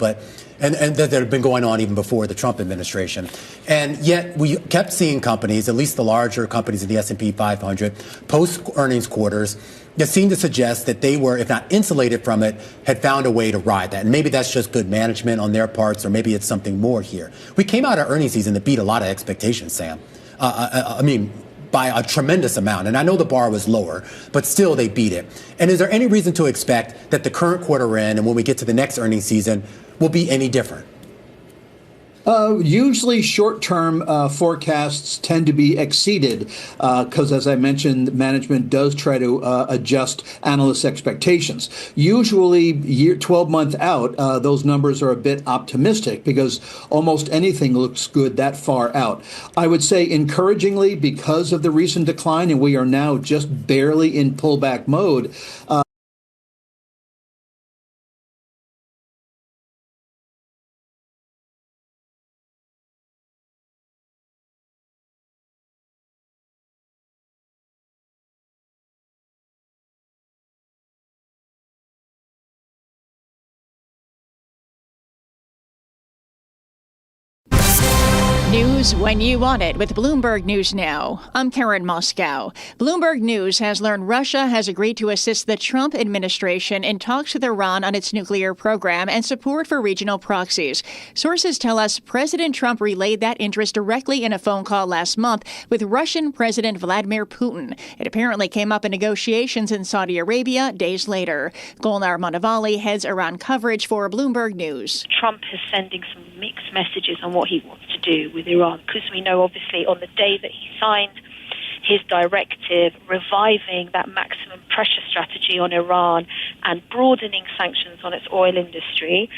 and that have been going on even before the Trump administration. And yet we kept seeing companies, at least the larger companies in the S&P 500, post-earnings quarters that seemed to suggest that they were, if not insulated from it, had found a way to ride that. And maybe that's just good management on their parts, or maybe it's something more here. We came out of earnings season that beat a lot of expectations, Sam. I mean, by a tremendous amount. And I know the bar was lower, but still they beat it. And is there any reason to expect that the current quarter end and when we get to the next earnings season will be any different? Usually short-term forecasts tend to be exceeded because, as I mentioned, management does try to adjust analysts' expectations. Usually 12-month out, those numbers are a bit optimistic because almost anything looks good that far out. I would say encouragingly, because of the recent decline, and we are now just barely in pullback mode, News when you want it with Bloomberg News Now. I'm Karen Moscow. Bloomberg News has learned Russia has agreed to assist the Trump administration in talks with Iran on its nuclear program and support for regional proxies. Sources tell us President Trump relayed that interest directly in a phone call last month with Russian President Vladimir Putin. It apparently came up in negotiations in Saudi Arabia days later. Golnar Manavali heads Iran coverage for Bloomberg News. Trump is sending some mixed messages on what he wants to do with Iran, because we know obviously on the day that he signed his directive reviving that maximum pressure strategy on Iran and broadening sanctions on its oil industry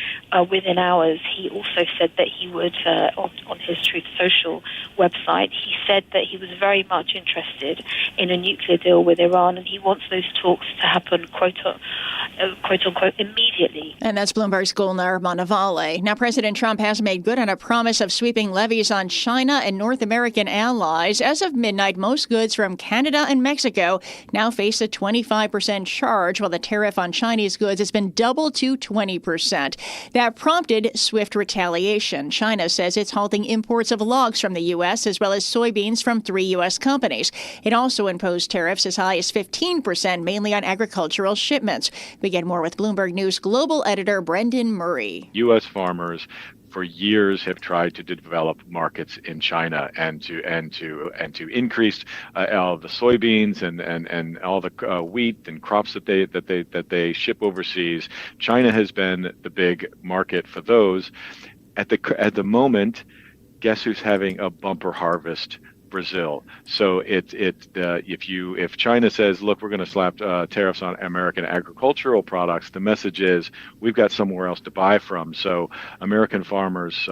within hours, he also said that he would, on his Truth Social website, he said that he was very much interested in a nuclear deal with Iran, and he wants those talks to happen, quote unquote, immediately. And that's Bloomberg's Golnar Manavale. Now, President Trump has made good on a promise of sweeping levies on China and North American allies. As of midnight, most goods from Canada and Mexico now face a 25% charge, while the tariff on Chinese goods has been doubled to 20%. That prompted swift retaliation. China says it's halting imports of logs from the U.S. as well as soybeans from 3 U.S. companies. It also imposed tariffs as high as 15%, mainly on agricultural shipments. We get more with Bloomberg News global editor Brendan Murray. U.S. farmers for years have tried to develop markets in China and to increase all the soybeans and all the wheat and crops that they ship overseas. China has been the big market for those. At the moment, guess who's having a bumper harvest Brazil. So if China says, look, we're going to slap tariffs on American agricultural products, the message is we've got somewhere else to buy from. So American farmers,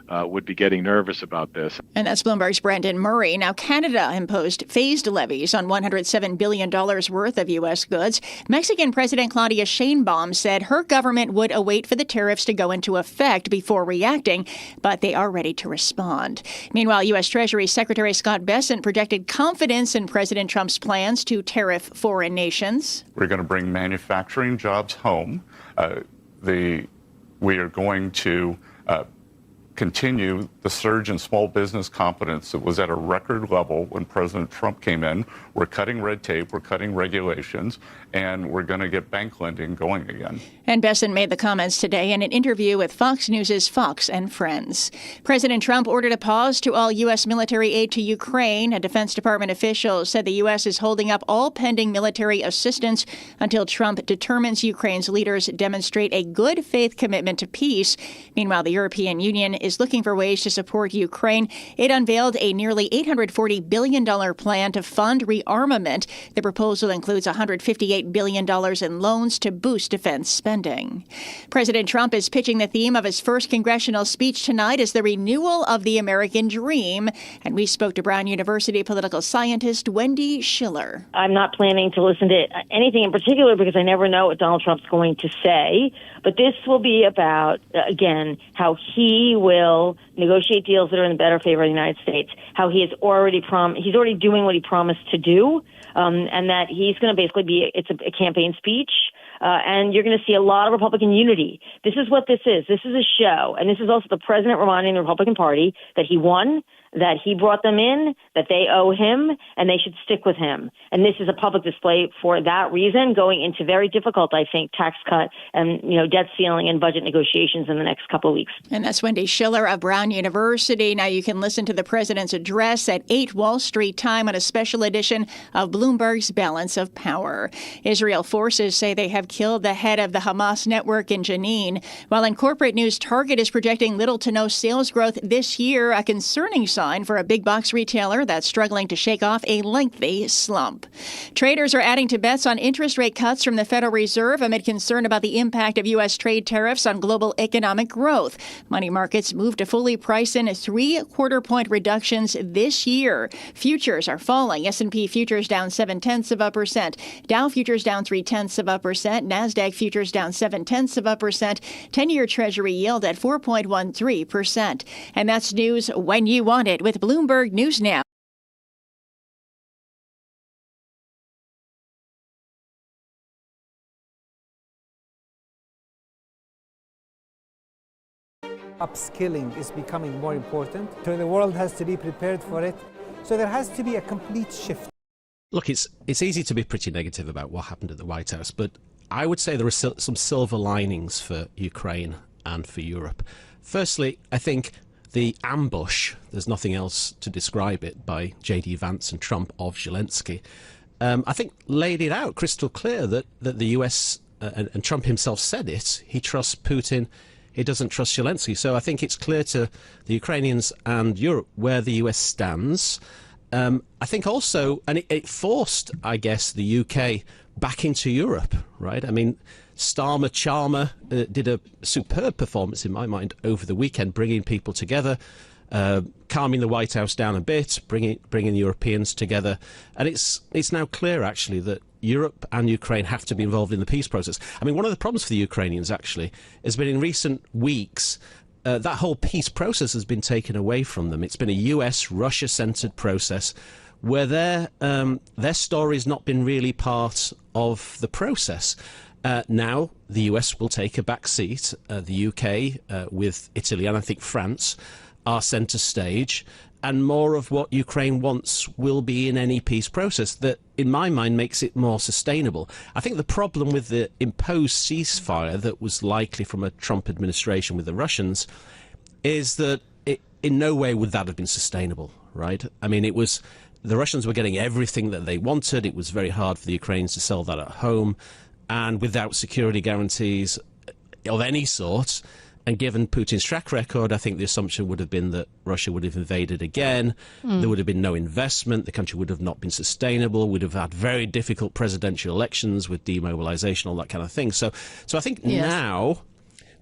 would be getting nervous about this. And that's Bloomberg's Brendan Murray. Now, Canada imposed phased levies on $107 billion worth of U.S. goods. Mexican President Claudia Sheinbaum said her government would await for the tariffs to go into effect before reacting, but they are ready to respond. Meanwhile, U.S. Treasury Secretary Scott Bessent projected confidence in President Trump's plans to tariff foreign nations. We're going to bring manufacturing jobs home. We are going to continue the surge in small business confidence that was at a record level when President Trump came in. We're cutting red tape, we're cutting regulations, and we're going to get bank lending going again. And Bessent made the comments today in an interview with Fox News' Fox and Friends. President Trump ordered a pause to all U.S. military aid to Ukraine. A Defense Department official said the U.S. is holding up all pending military assistance until Trump determines Ukraine's leaders demonstrate a good faith commitment to peace. Meanwhile, the European Union is looking for ways to support Ukraine. It unveiled a nearly $840 billion plan to fund rearmament. The proposal includes $158 billion in loans to boost defense spending. President Trump is pitching the theme of his first congressional speech tonight as the renewal of the American dream. And we spoke to Brown University political scientist Wendy Schiller. I'm not planning to listen to anything in particular because I never know what Donald Trump's going to say. But this will be about, again, how he will negotiate deals that are in the better favor of the United States, how he has he's already doing what he promised to do, and that he's going to basically it's a campaign speech. And you're going to see a lot of Republican unity. This is what this is. This is a show. And this is also the president reminding the Republican Party that he won, that he brought them in, that they owe him, and they should stick with him. And this is a public display for that reason, going into very difficult, I think, tax cut and, debt ceiling and budget negotiations in the next couple of weeks. And that's Wendy Schiller of Brown University. Now you can listen to the president's address at 8 Wall Street time on a special edition of Bloomberg's Balance of Power. Israel forces say they have killed the head of the Hamas network in Jenin. While in corporate news, Target is projecting little to no sales growth this year, a concerning sign for a big box retailer that's struggling to shake off a lengthy slump. Traders are adding to bets on interest rate cuts from the Federal Reserve amid concern about the impact of U.S. trade tariffs on global economic growth. Money markets moved to fully price in 3/4-point reductions this year. Futures are falling. S&P futures down 0.7%. Dow futures down 0.3%. NASDAQ futures down 0.7%. 10-year Treasury yield at 4.13%. And that's news when you want it with Bloomberg News Now. Upskilling is becoming more important. So the world has to be prepared for it. So there has to be a complete shift. Look, it's easy to be pretty negative about what happened at the White House, but I would say there are some silver linings for Ukraine and for Europe. Firstly, I think the ambush, there's nothing else to describe it, by J.D. Vance and Trump of Zelensky, I think laid it out crystal clear that the US, and Trump himself said it, he trusts Putin, he doesn't trust Zelensky. So I think it's clear to the Ukrainians and Europe where the US stands. I think also, and it forced, I guess, the UK back into Europe, right? I mean, Starmer Chalmer did a superb performance, in my mind, over the weekend, bringing people together, calming the White House down a bit, bringing the Europeans together. And it's now clear, actually, that Europe and Ukraine have to be involved in the peace process. I mean, one of the problems for the Ukrainians, actually, has been in recent weeks, that whole peace process has been taken away from them. It's been a US, Russia-centered process where their story's not been really part of the process. Now, the US will take a back seat. The UK, with Italy and I think France, are centre stage. And more of what Ukraine wants will be in any peace process that, in my mind, makes it more sustainable. I think the problem with the imposed ceasefire that was likely from a Trump administration with the Russians is that in no way would that have been sustainable, right? I mean, the Russians were getting everything that they wanted. It was very hard for the Ukrainians to sell that at home. And without security guarantees of any sort, And given Putin's track record, I think the assumption would have been that Russia would have invaded again. There would have been no investment. The country would have not been sustainable. Would have had very difficult presidential elections with demobilization, all that kind of thing. So I think now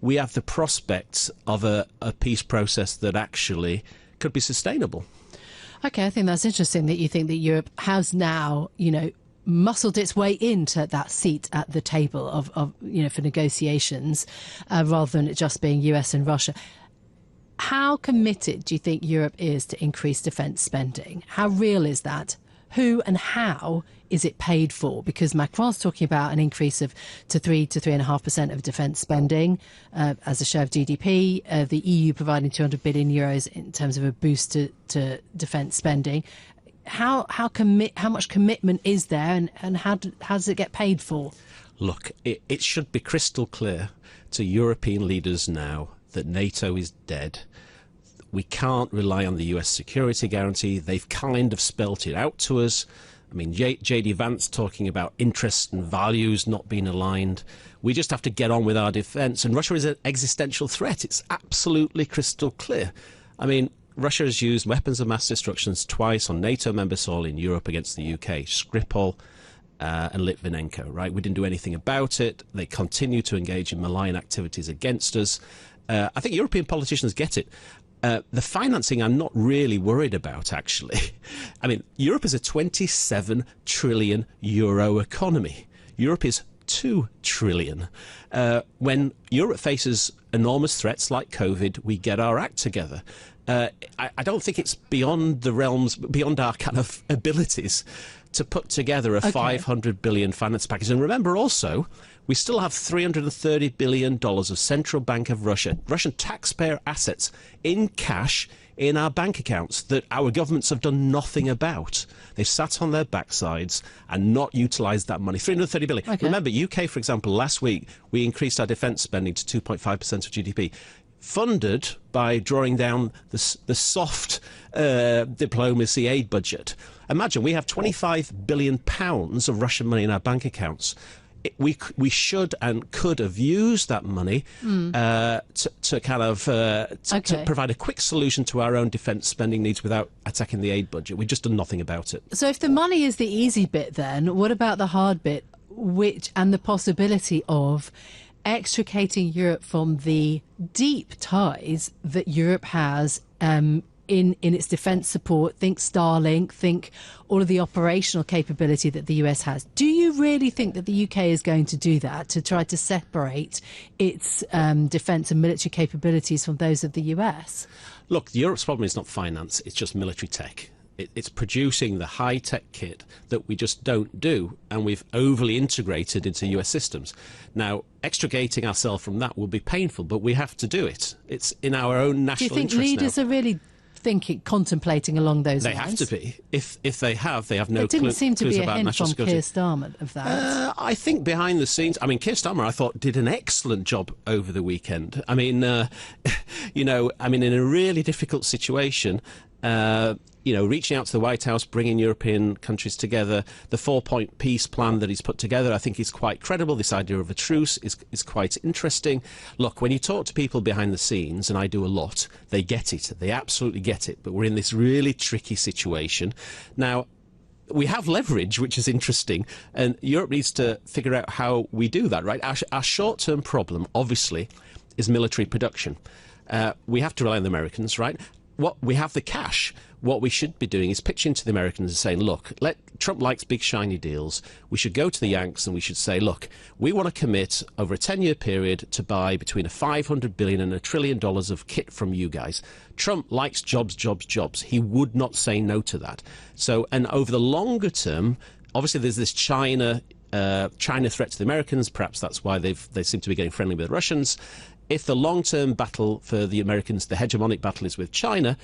we have the prospects of a peace process that actually could be sustainable. Okay, I think that's interesting that you think that Europe has now, muscled its way into that seat at the table of for negotiations, rather than it just being US and Russia. How committed do you think Europe is to increase defence spending? How real is that? Who and how is it paid for? Because Macron's talking about an increase to 3 to 3.5% of defence spending as a share of GDP. The EU providing 200 billion euros in terms of a boost to defence spending. How much commitment is there, and how does it get paid for? Look, it should be crystal clear to European leaders now that NATO is dead. We can't rely on the US security guarantee. They've kind of spelt it out to us. I mean, J.D. Vance talking about interests and values not being aligned. We just have to get on with our defence. And Russia is an existential threat. It's absolutely crystal clear. I mean, Russia has used weapons of mass destruction twice on NATO member soil in Europe against the UK, Skripal and Litvinenko, right? We didn't do anything about it. They continue to engage in malign activities against us. I think European politicians get it. The financing I'm not really worried about, actually. I mean, Europe is a 27 trillion euro economy. Europe is 2 trillion. When Europe faces enormous threats like COVID, we get our act together. I don't think it's beyond the realms, beyond our kind of abilities to put together a 500 billion finance package. And remember also, we still have $330 billion of Central Bank of Russian taxpayer assets in cash in our bank accounts that our governments have done nothing about. They've sat on their backsides and not utilised that money. 330 billion. Okay. Remember, UK, for example, last week, we increased our defence spending to 2.5% of GDP. Funded by drawing down the soft diplomacy aid budget. Imagine we have £25 billion of Russian money in our bank accounts. We should and could have used that money to provide a quick solution to our own defence spending needs without attacking the aid budget. We've just done nothing about it. So if the money is the easy bit, then what about the hard bit, and the possibility of extricating Europe from the deep ties that Europe has in its defence support? Think Starlink, think all of the operational capability that the US has. Do you really think that the UK is going to do that, to try to separate its defence and military capabilities from those of the US? Look, Europe's problem is not finance, it's just military tech. It's producing the high-tech kit that we just don't do, and we've overly integrated into US systems. Now, extricating ourselves from that will be painful, but we have to do it. It's in our own national interest. Do you think leaders are really contemplating along those lines? They have to be. If they have no clue about national security. There didn't seem to be a hint from Keir Starmer of that. I think behind the scenes, Keir Starmer, I thought, did an excellent job over the weekend. In a really difficult situation, reaching out to the White House, bringing European countries together, the 4-point peace plan that he's put together, I think is quite credible. This idea of a truce is quite interesting. Look, when you talk to people behind the scenes, and I do a lot, they get it. They absolutely get it. But we're in this really tricky situation. Now, we have leverage, which is interesting, and Europe needs to figure out how we do that, right? Our short-term problem, obviously, is military production. We have to rely on the Americans, right? We have the cash. What we should be doing is pitching to the Americans and saying, look, Trump likes big shiny deals. We should go to the Yanks and we should say, look, we want to commit over a 10-year period to buy between $500 billion and $1 trillion of kit from you guys. Trump likes jobs, jobs, jobs. He would not say no to that. So, and over the longer term, obviously there's this China threat to the Americans. Perhaps that's why they seem to be getting friendly with the Russians. If the long-term battle for the Americans, the hegemonic battle, is with China,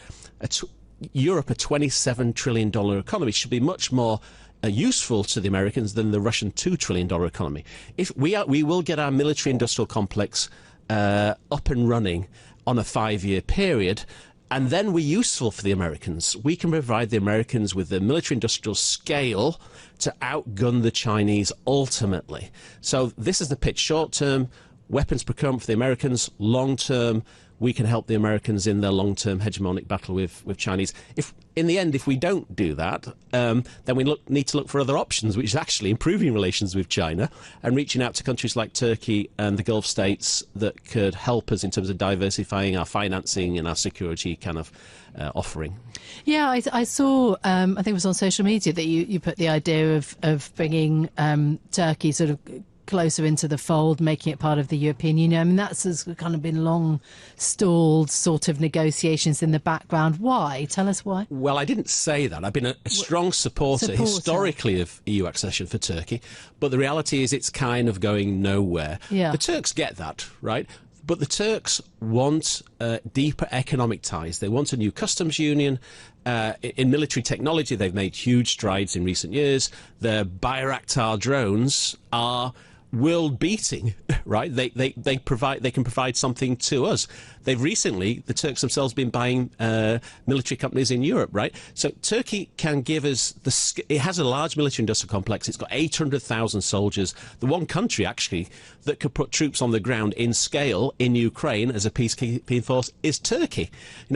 Europe, a $27 trillion economy, should be much more useful to the Americans than the Russian $2 trillion economy. If we will get our military-industrial complex up and running on a 5-year period, and then we're useful for the Americans. We can provide the Americans with the military-industrial scale to outgun the Chinese ultimately. So this is the pitch. Short-term, weapons procurement for the Americans. Long term, we can help the Americans in their long-term hegemonic battle with Chinese. If in the end, if we don't do that, then we need to look for other options, which is actually improving relations with China and reaching out to countries like Turkey and the Gulf states that could help us in terms of diversifying our financing and our security kind of offering. Yeah, I saw, I think it was on social media that you put the idea of bringing Turkey sort of closer into the fold, making it part of the European Union. I mean, that's kind of been long stalled sort of negotiations in the background. Why? Tell us why. Well, I didn't say that. I've been a strong supporter historically of EU accession for Turkey, but the reality is it's kind of going nowhere. Yeah. The Turks get that, right? But the Turks want deeper economic ties. They want a new customs union. In military technology, they've made huge strides in recent years. Their Bayraktar drones are world-beating, right? They can provide something to us. They've recently, the Turks themselves, been buying military companies in Europe, right? So Turkey can give us it has a large military-industrial complex. It's got 800,000 soldiers. The one country actually that could put troops on the ground in scale in Ukraine as a peacekeeping force is Turkey.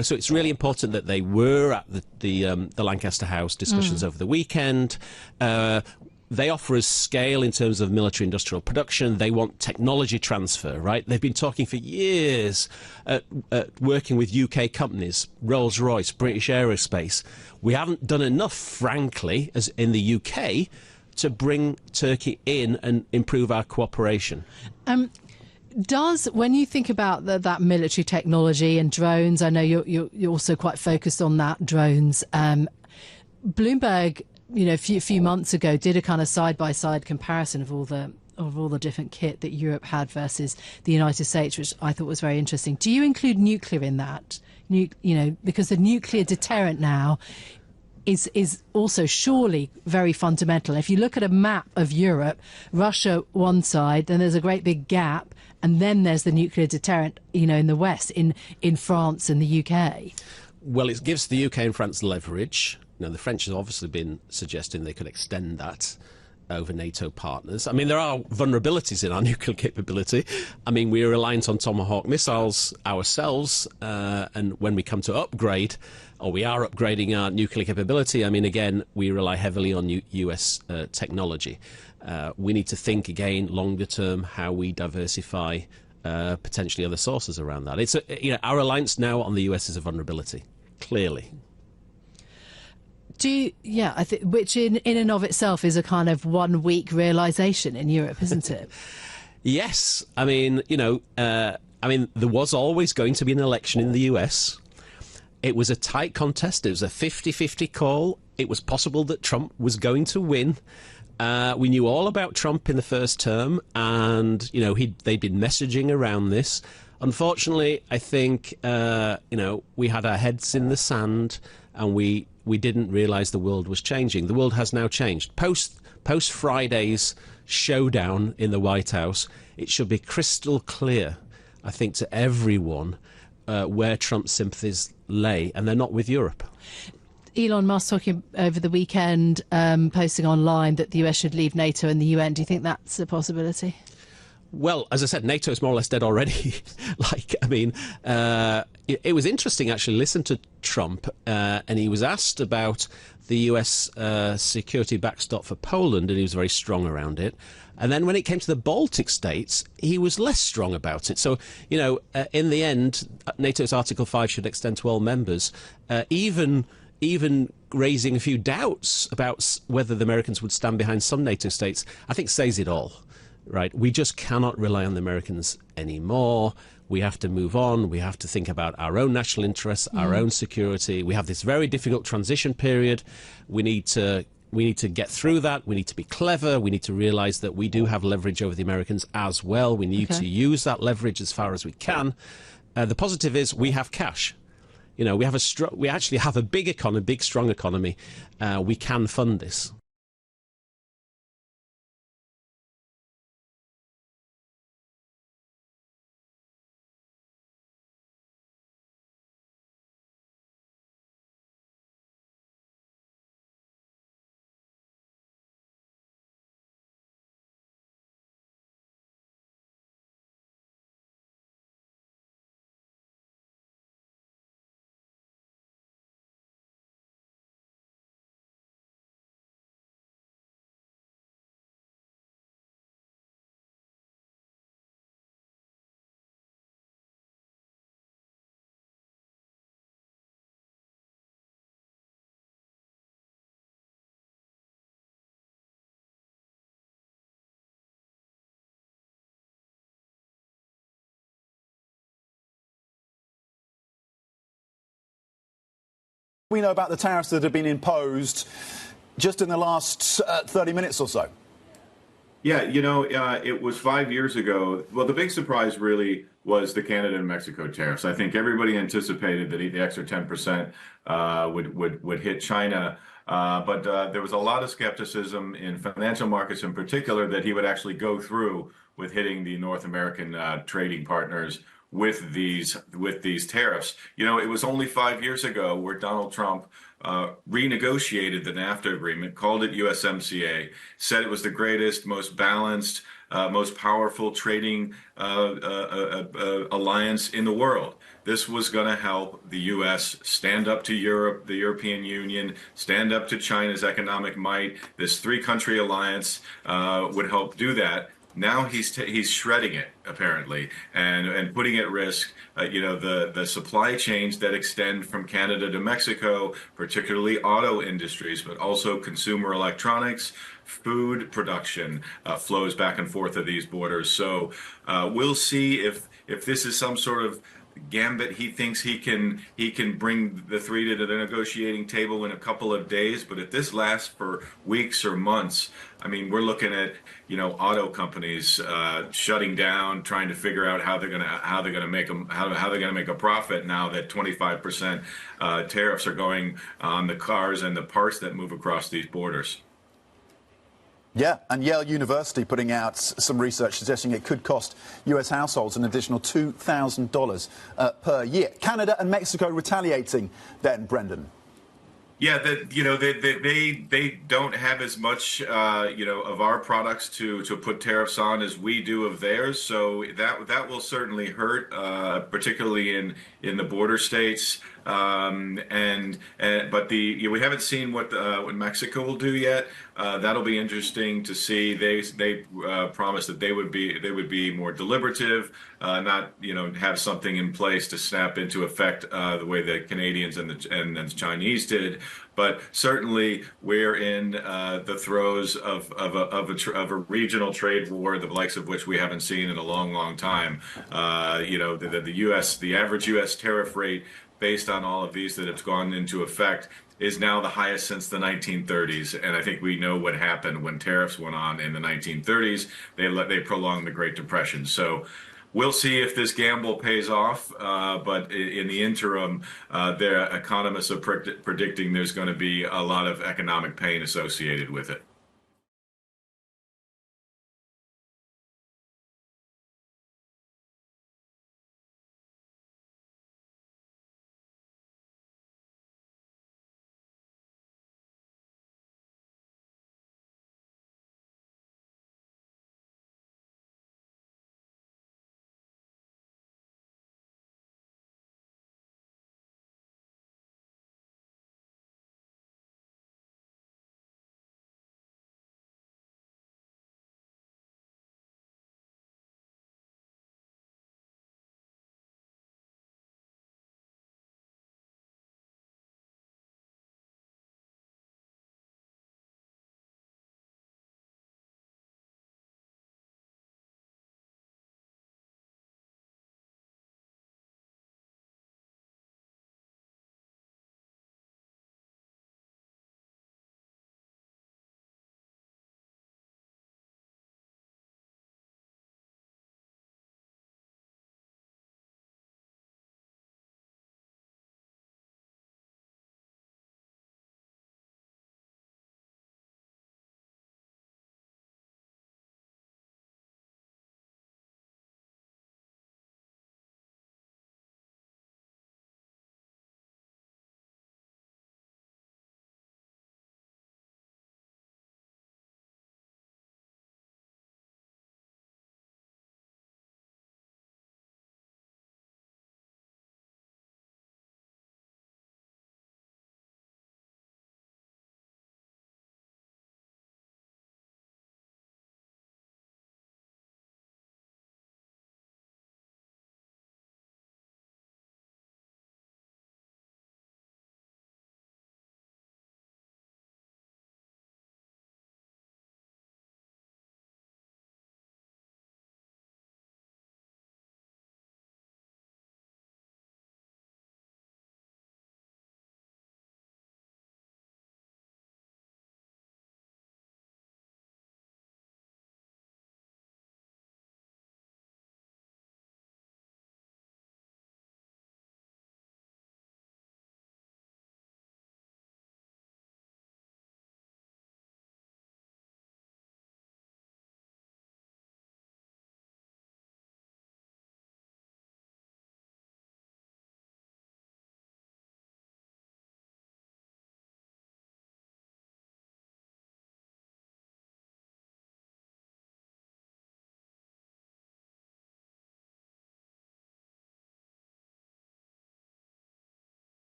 So it's really important that they were at the Lancaster House discussions over the weekend. They offer us scale in terms of military industrial production. They want technology transfer, right? They've been talking for years working with UK companies, Rolls-Royce, British Aerospace. We haven't done enough, frankly, as in the UK, to bring Turkey in and improve our cooperation. When you think about that military technology and drones, I know you're also quite focused on that, drones. Bloomberg, a few months ago, did a kind of side-by-side comparison of all the different kit that Europe had versus the United States, which I thought was very interesting. Do you include nuclear in that? Because the nuclear deterrent now is also surely very fundamental. If you look at a map of Europe, Russia one side, then there's a great big gap, and then there's the nuclear deterrent, in the West, in France and the UK. Well, it gives the UK and France leverage. The French have obviously been suggesting they could extend that over NATO partners. I mean, there are vulnerabilities in our nuclear capability. I mean, we are reliant on Tomahawk missiles ourselves, and when we come to upgrade, or we are upgrading our nuclear capability, I mean, again, we rely heavily on US technology. We need to think again, longer term, how we diversify potentially other sources around that. It's our reliance now on the US is a vulnerability, clearly. I think, which in and of itself is a kind of 1 week realization in Europe, isn't it? Yes. I mean, there was always going to be an election in the US. It was a tight contest. It was a 50-50 call. It was possible that Trump was going to win. We knew all about Trump in the first term, and, they'd been messaging around this. Unfortunately, I think, we had our heads in the sand, and we didn't realize the world was changing. The world has now changed. Post Friday's showdown in the White House, it should be crystal clear, I think, to everyone where Trump's sympathies lay, and they're not with Europe. Elon Musk talking over the weekend, posting online that the US should leave NATO and the UN. Do you think that's a possibility? Well, as I said, NATO is more or less dead already. It was interesting, actually, listen to Trump, and he was asked about the US security backstop for Poland, and he was very strong around it. And then when it came to the Baltic states, he was less strong about it. So, in the end, NATO's Article 5 should extend to all members, even raising a few doubts about whether the Americans would stand behind some NATO states, I think says it all. Right, we just cannot rely on the Americans anymore. We have to move on. We have to think about our own national interests, our own security. We have this very difficult transition period. We need to get through that. We need to be clever. We need to realize that we do have leverage over the Americans as well. We need to use that leverage as far as we can. The positive is we have cash. We actually have a big economy, big strong economy. We can fund this. We know about the tariffs that have been imposed just in the last 30 minutes or so. Yeah, it was 5 years ago. Well, the big surprise really was the Canada and Mexico tariffs. I think everybody anticipated that the extra 10% would hit China. But there was a lot of skepticism in financial markets in particular that he would actually go through with hitting the North American trading partners with these tariffs. It was only 5 years ago where Donald Trump renegotiated the NAFTA agreement, called it USMCA, said it was the greatest, most balanced, most powerful trading alliance in the world. This was going to help the U.S. stand up to Europe, the European Union, stand up to China's economic might. This three-country alliance would help do that. Now he's shredding it, apparently, and putting at risk, the supply chains that extend from Canada to Mexico, particularly auto industries, but also consumer electronics, food production flows back and forth of these borders. So we'll see if this is some sort of gambit. He thinks he can bring the three to the negotiating table in a couple of days, but if this lasts for weeks or months, I mean, we're looking at auto companies shutting down, trying to figure out how they're gonna make a profit now that 25% tariffs are going on the cars and the parts that move across these borders. Yeah, and Yale University putting out some research suggesting it could cost U.S. households an additional $2,000 per year. Canada and Mexico retaliating then, Brendan. Yeah, they don't have as much of our products to put tariffs on as we do of theirs, so that will certainly hurt, particularly in the border states. But we haven't seen what Mexico will do yet. That'll be interesting to see. They promised that they would be more deliberative, not have something in place to snap into effect the way the Canadians and the Chinese did. But certainly we're in the throes of a regional trade war, the likes of which we haven't seen in a long time. The average U.S. tariff rate, based on all of these that have gone into effect, is now the highest since the 1930s. And I think we know what happened when tariffs went on in the 1930s. They prolonged the Great Depression. So we'll see if this gamble pays off. But in the interim, their economists are predicting there's going to be a lot of economic pain associated with it.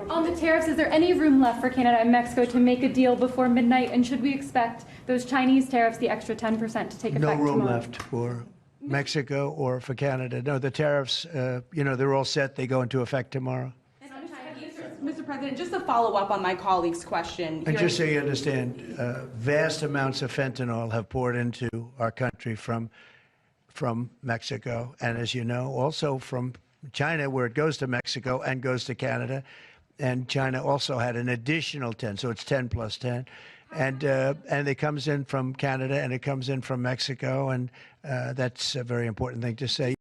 On the tariffs, is there any room left for Canada and Mexico to make a deal before midnight? And should we expect those Chinese tariffs, the extra 10%, to take effect tomorrow? No room tomorrow? left for Mexico or for Canada. No, the tariffs, they're all set. They go into effect tomorrow. Mr. President, just to follow up on my colleague's question. And just so you understand, vast amounts of fentanyl have poured into our country from Mexico. And as you know, also from China, where it goes to Mexico and goes to Canada. And China also had an additional 10, so it's 10 plus 10. And it comes in from Canada and it comes in from Mexico. And that's a very important thing to say.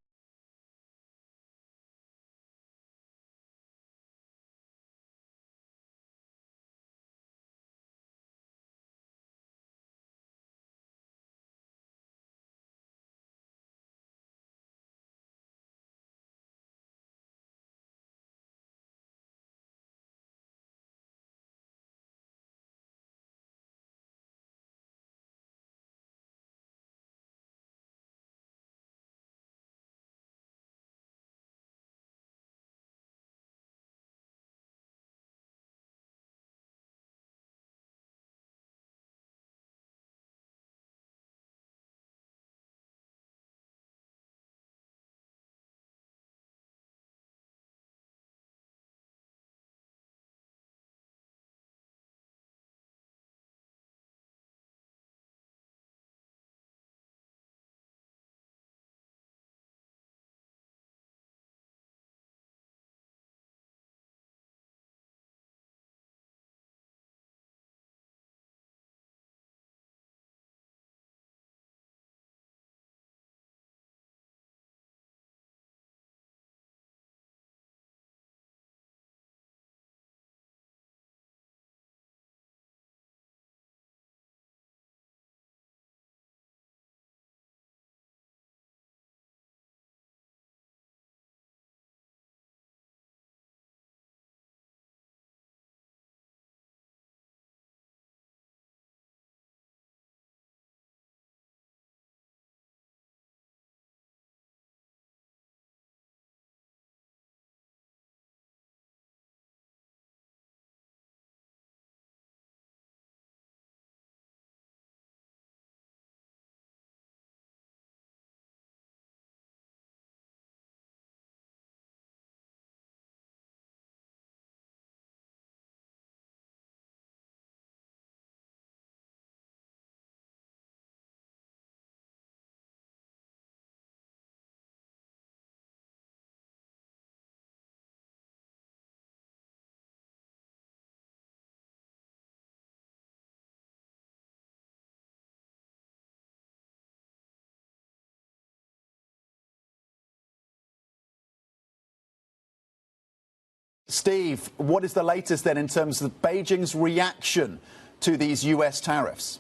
Steve, what is the latest then in terms of Beijing's reaction to these US tariffs?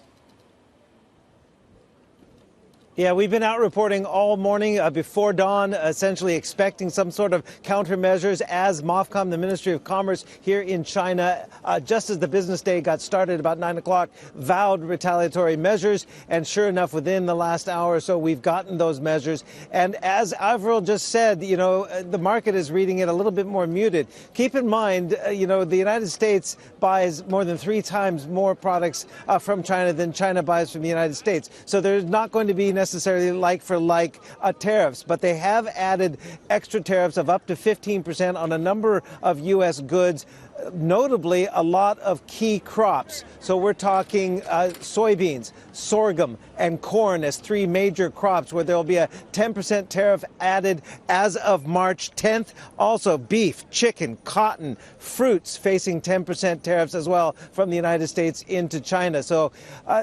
Yeah, we've been out reporting all morning before dawn, essentially expecting some sort of countermeasures as MOFCOM, the Ministry of Commerce here in China, just as the business day got started about 9 o'clock, vowed retaliatory measures. And sure enough, within the last hour or so, we've gotten those measures. And as Avril just said, the market is reading it a little bit more muted. Keep in mind, the United States buys more than 3 times more products from China than China buys from the United States. So there's not going to be necessarily like-for-like tariffs, but they have added extra tariffs of up to 15% on a number of U.S. goods, notably a lot of key crops. So we're talking soybeans, sorghum, and corn as 3 major crops where there will be a 10% tariff added as of March 10th. Also beef, chicken, cotton, fruits facing 10% tariffs as well from the United States into China. So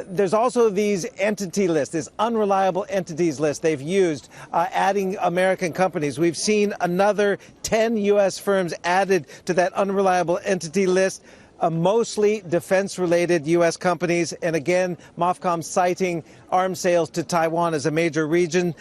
there's also these entity lists, this unreliable entities list they've used, adding American companies. We've seen another 10 U.S. firms added to that unreliable entity list. Mostly defense-related U.S. companies. And again, MOFCOM citing arms sales to Taiwan as a major reason.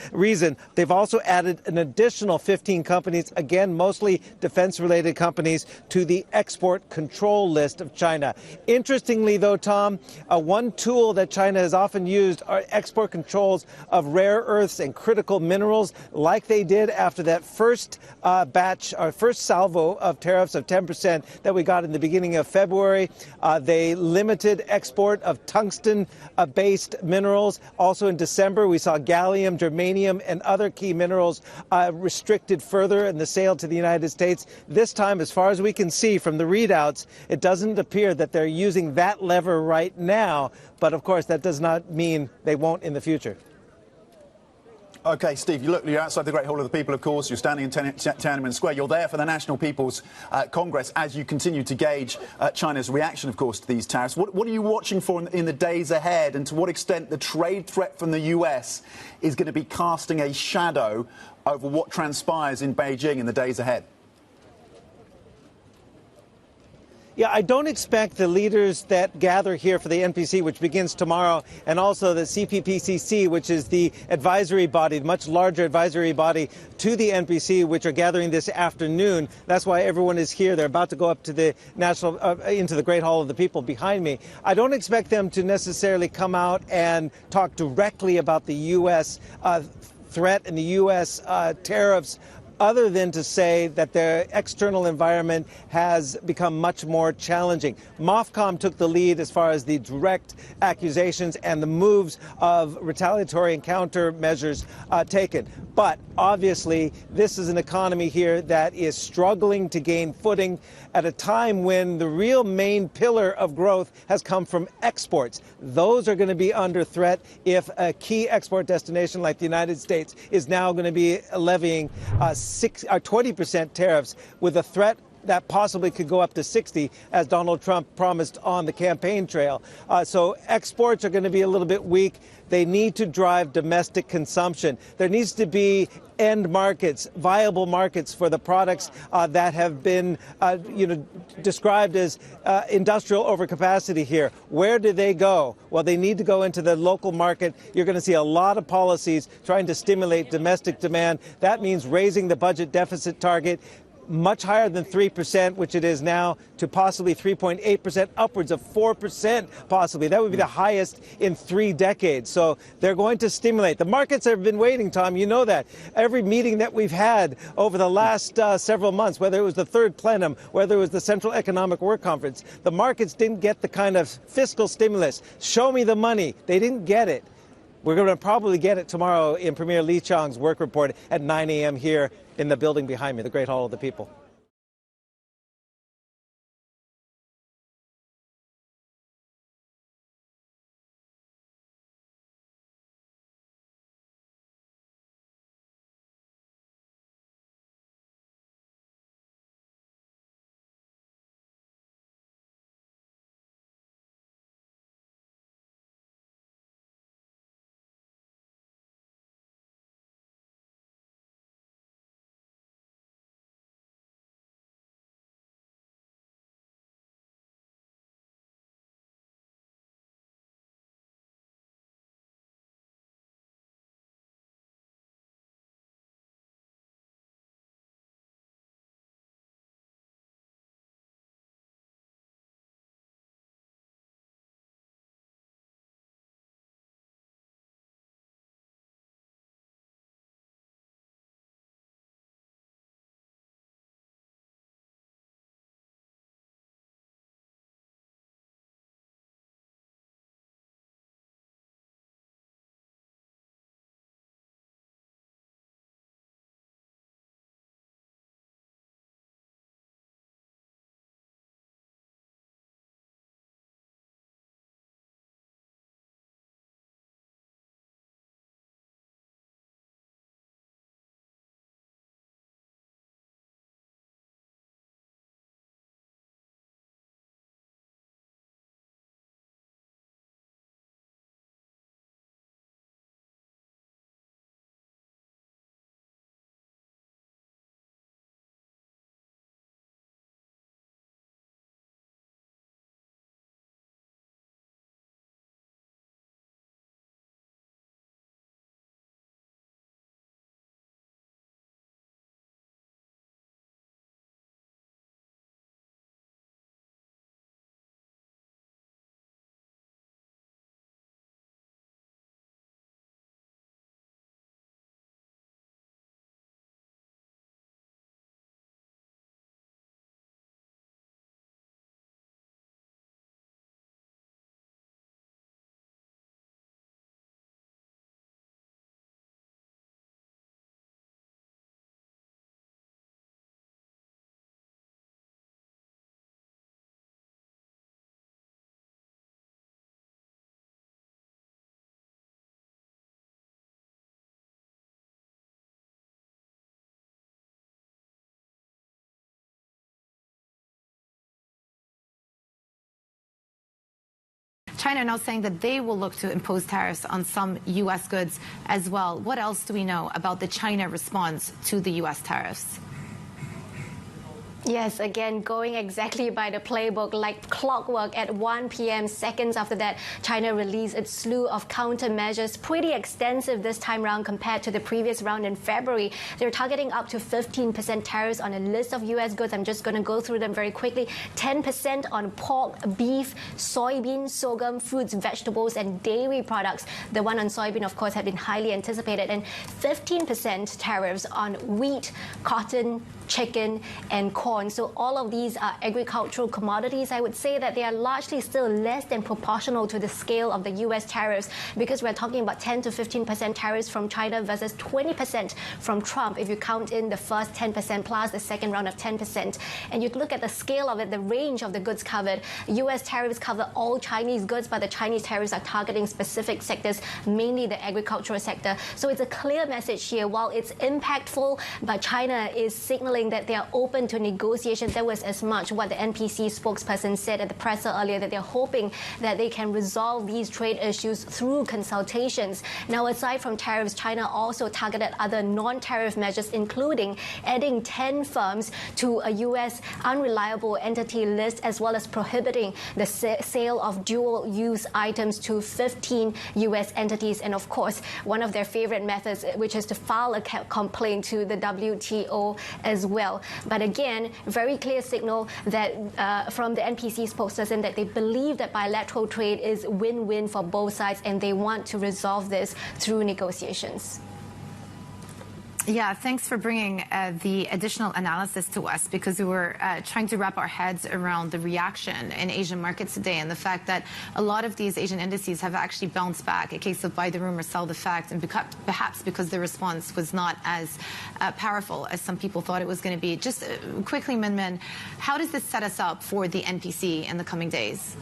They've also added an additional 15 companies, again, mostly defense-related companies, to the export control list of China. Interestingly, though, Tom, one tool that China has often used are export controls of rare earths and critical minerals, like they did after that first batch, or first salvo of tariffs of 10% that we got in the beginning of February. They limited export of tungsten-based minerals. Also in December, we saw gallium, germanium, and other key minerals restricted further in the sale to the United States. This time, as far as we can see from the readouts, it doesn't appear that they're using that lever right now. But of course, that does not mean they won't in the future. OK, Steve, you're outside the Great Hall of the People, of course. You're standing in Tiananmen Square. You're there for the National People's Congress as you continue to gauge China's reaction, of course, to these tariffs. What are you watching for in the days ahead, and to what extent the trade threat from the US is going to be casting a shadow over what transpires in Beijing in the days ahead? Yeah, I don't expect the leaders that gather here for the NPC, which begins tomorrow, and also the CPPCC, which is the advisory body, the much larger advisory body to the NPC, which are gathering this afternoon. That's why everyone is here. They're about to go up to the into the Great Hall of the People behind me. I don't expect them to necessarily come out and talk directly about the U.S. Threat and the U.S. Tariffs, other than to say that the external environment has become much more challenging. MOFCOM took the lead as far as the direct accusations and the moves of retaliatory and countermeasures taken. But obviously, this is an economy here that is struggling to gain footing at a time when the real main pillar of growth has come from exports. Those are going to be under threat if a key export destination like the United States is now going to be levying 20% tariffs, with a threat that possibly could go up to 60, as Donald Trump promised on the campaign trail. So exports are going to be a little bit weak. They need to drive domestic consumption. There needs to be end markets, viable markets for the products that have been, described as industrial overcapacity here. Where do they go? Well, they need to go into the local market. You're going to see a lot of policies trying to stimulate domestic demand. That means raising the budget deficit target much higher than 3%, which it is now, to possibly 3.8%, upwards of 4% possibly. That would be the highest in 3 decades. So they're going to stimulate. The markets have been waiting, Tom. You know that. Every meeting that we've had over the last several months, whether it was the third plenum, whether it was the Central Economic Work Conference, the markets didn't get the kind of fiscal stimulus. Show me the money. They didn't get it. We're going to probably get it tomorrow in Premier Li Qiang's work report at 9 a.m. here in the building behind me, the Great Hall of the People. China now saying that they will look to impose tariffs on some U.S. goods as well. What else do we know about the China response to the U.S. tariffs? Yes, again, going exactly by the playbook like clockwork. At 1 p.m., seconds after that, China released its slew of countermeasures, pretty extensive this time round compared to the previous round in February. They're targeting up to 15% tariffs on a list of U.S. goods. I'm just going to go through them very quickly. 10% on pork, beef, soybean, sorghum, fruits, vegetables, and dairy products. The one on soybean, of course, had been highly anticipated. And 15% tariffs on wheat, cotton, chicken, and corn. So all of these are agricultural commodities. I would say that they are largely still less than proportional to the scale of the U.S. tariffs, because we're talking about 10 to 15% tariffs from China versus 20% from Trump if you count in the first 10% plus the second round of 10%. And you look at the scale of it, the range of the goods covered. U.S. tariffs cover all Chinese goods, but the Chinese tariffs are targeting specific sectors, mainly the agricultural sector. So it's a clear message here. While it's impactful, but China is signaling that they are open to negotiations. That was as much what the NPC spokesperson said at the presser earlier, that they're hoping that they can resolve these trade issues through consultations. Now, aside from tariffs, China also targeted other non-tariff measures, including adding 10 firms to a U.S. unreliable entity list, as well as prohibiting the sale of dual-use items to 15 U.S. entities. And of course, one of their favorite methods, which is to file a complaint to the WTO as well. But again, very clear signal that from the NPC spokesperson that they believe that bilateral trade is win-win for both sides, and they want to resolve this through negotiations. Yeah, thanks for bringing the additional analysis to us, because we were trying to wrap our heads around the reaction in Asian markets today and the fact that a lot of these Asian indices have actually bounced back. A case of buy the rumor, sell the fact, and perhaps because the response was not as powerful as some people thought it was going to be. Just quickly, Min, how does this set us up for the NPC in the coming days?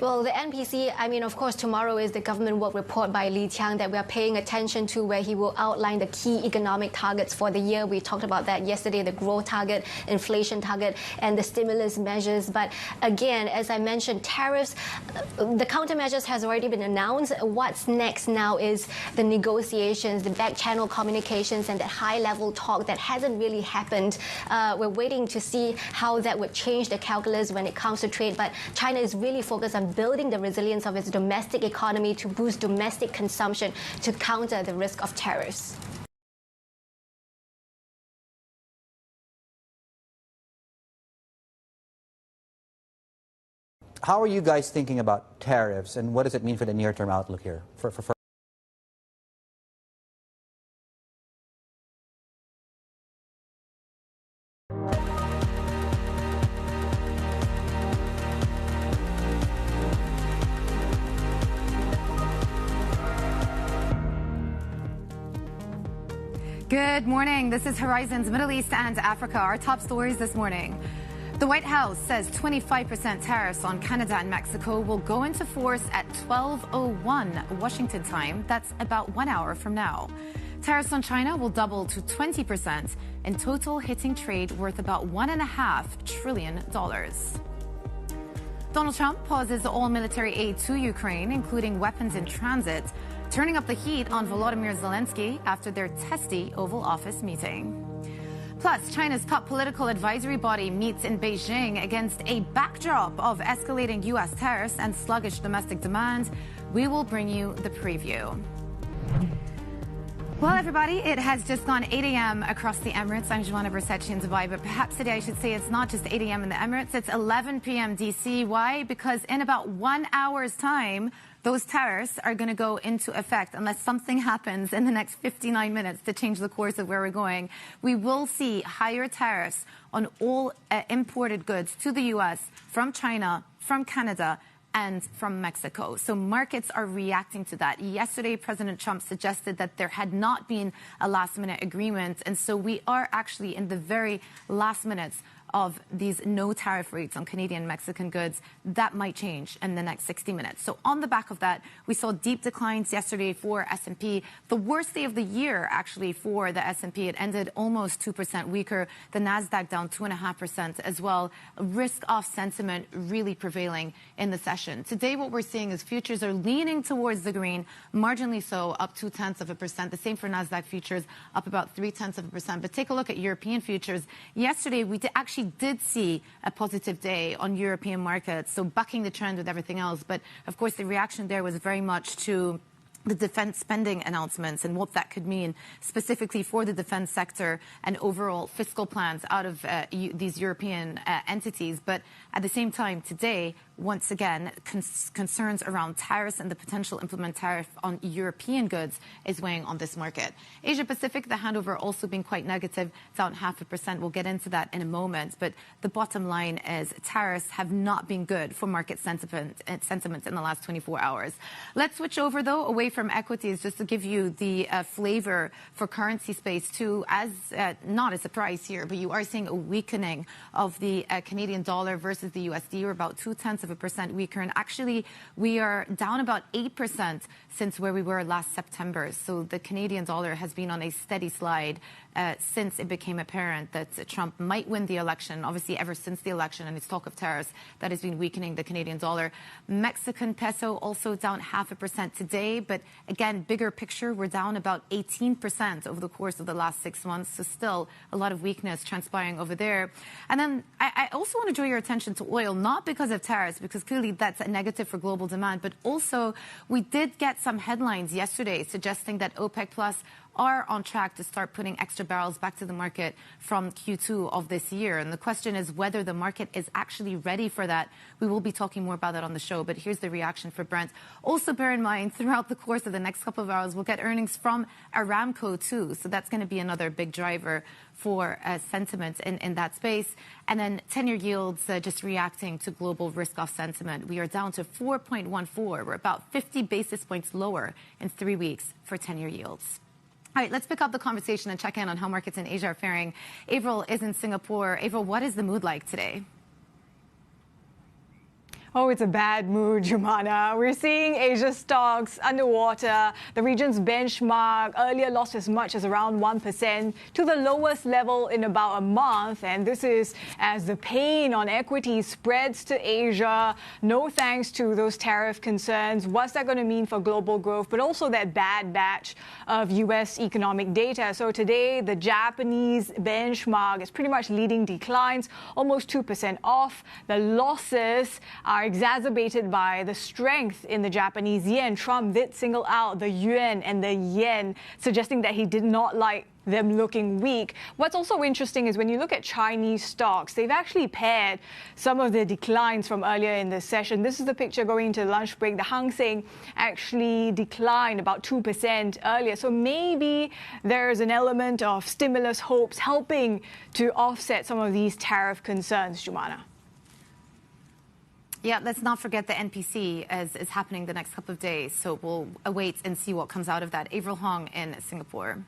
Well, the NPC, I mean, of course, tomorrow is the government work report by Li Qiang that we are paying attention to, where he will outline the key economic targets for the year. We talked about that yesterday, the growth target, inflation target, and the stimulus measures. But again, as I mentioned, tariffs, the countermeasures has already been announced. What's next now is the negotiations, the back channel communications, and that high-level talk that hasn't really happened. We're waiting to see how that would change the calculus when it comes to trade. But China is really focused on building the resilience of its domestic economy to boost domestic consumption to counter the risk of tariffs. How are you guys thinking about tariffs, and what does it mean for the near-term outlook here? Good morning. This is Horizon's Middle East and Africa. Our top stories this morning. The White House says 25% tariffs on Canada and Mexico will go into force at 12:01 Washington time. That's about 1 hour from now. Tariffs on China will double to 20%, in total hitting trade worth about $1.5 trillion. Donald Trump pauses all military aid to Ukraine, including weapons in transit, turning up the heat on Volodymyr Zelensky after their testy Oval Office meeting. Plus, China's top political advisory body meets in Beijing against a backdrop of escalating U.S. tariffs and sluggish domestic demand. We will bring you the preview. Well, everybody, it has just gone 8 a.m. across the Emirates. I'm Joanna Bersetchi in Dubai, but perhaps today I should say it's not just 8 a.m. in the Emirates, it's 11 p.m. DC. Why? Because in about 1 hour's time, those tariffs are going to go into effect unless something happens in the next 59 minutes to change the course of where we're going. We will see higher tariffs on all imported goods to the U.S. from China, from Canada, and from Mexico. So markets are reacting to that. Yesterday, President Trump suggested that there had not been a last-minute agreement, and so we are actually in the very last minutes of these no tariff rates on Canadian and Mexican goods, that might change in the next 60 minutes. So on the back of that, we saw deep declines yesterday for S&P. The worst day of the year, actually, for the S&P. It ended almost 2% weaker. The Nasdaq down 2.5% as well. Risk-off sentiment really prevailing in the session. Today, what we're seeing is futures are leaning towards the green, marginally so, up 0.2%. The same for Nasdaq futures, up about 0.3%. But take a look at European futures. Yesterday, we actually did see a positive day on European markets, so bucking the trend with everything else. But, of course, the reaction there was very much to the defense spending announcements and what that could mean specifically for the defense sector and overall fiscal plans out of these European entities. But at the same time, today, once again, concerns around tariffs and the potential implement tariff on European goods is weighing on this market. Asia Pacific, the handover also being quite negative, down 0.5%. We'll get into that in a moment. But the bottom line is tariffs have not been good for market sentiment in the last 24 hours. Let's switch over, though, away from equities, just to give you the flavor for currency space, too. As not a surprise here, but you are seeing a weakening of the Canadian dollar versus the USD. We're about 0.2% weaker. And actually, we are down about 8% since where we were last September. So the Canadian dollar has been on a steady slide since it became apparent that Trump might win the election. Obviously, ever since the election and its talk of tariffs, that has been weakening the Canadian dollar. Mexican peso also down 0.5% today. But again, bigger picture, we're down about 18% over the course of the last 6 months. So still a lot of weakness transpiring over there. And then I also want to draw your attention to oil, not because of tariffs, because clearly that's a negative for global demand, but also we did get some headlines yesterday suggesting that OPEC Plus are on track to start putting extra barrels back to the market from Q2 of this year. And the question is whether the market is actually ready for that. We will be talking more about that on the show, but here's the reaction for Brent. Also bear in mind, throughout the course of the next couple of hours, we'll get earnings from Aramco too. So that's going to be another big driver for sentiment in that space. And then 10-year yields just reacting to global risk-off sentiment. We are down to 4.14. We're about 50 basis points lower in 3 weeks for 10-year yields. All right, let's pick up the conversation and check in on how markets in Asia are faring. Avril is in Singapore. Avril, what is the mood like today? Oh, it's a bad mood, Jumana. We're seeing Asia stocks underwater. The region's benchmark earlier lost as much as around 1% to the lowest level in about a month. And this is as the pain on equities spreads to Asia. No thanks to those tariff concerns. What's that going to mean for global growth? But also that bad batch of U.S. economic data. So today, the Japanese benchmark is pretty much leading declines, almost 2% off. The losses are exacerbated by the strength in the Japanese yen. Trump did single out the yuan and the yen, suggesting that he did not like them looking weak. What's also interesting is when you look at Chinese stocks, they've actually paired some of the declines from earlier in the session. This is the picture going into the lunch break. The Hang Seng actually declined about 2% earlier. So maybe there's an element of stimulus hopes helping to offset some of these tariff concerns, Jumana. Yeah, let's not forget the NPC is happening the next couple of days. So we'll await and see what comes out of that. Avril Hong in Singapore.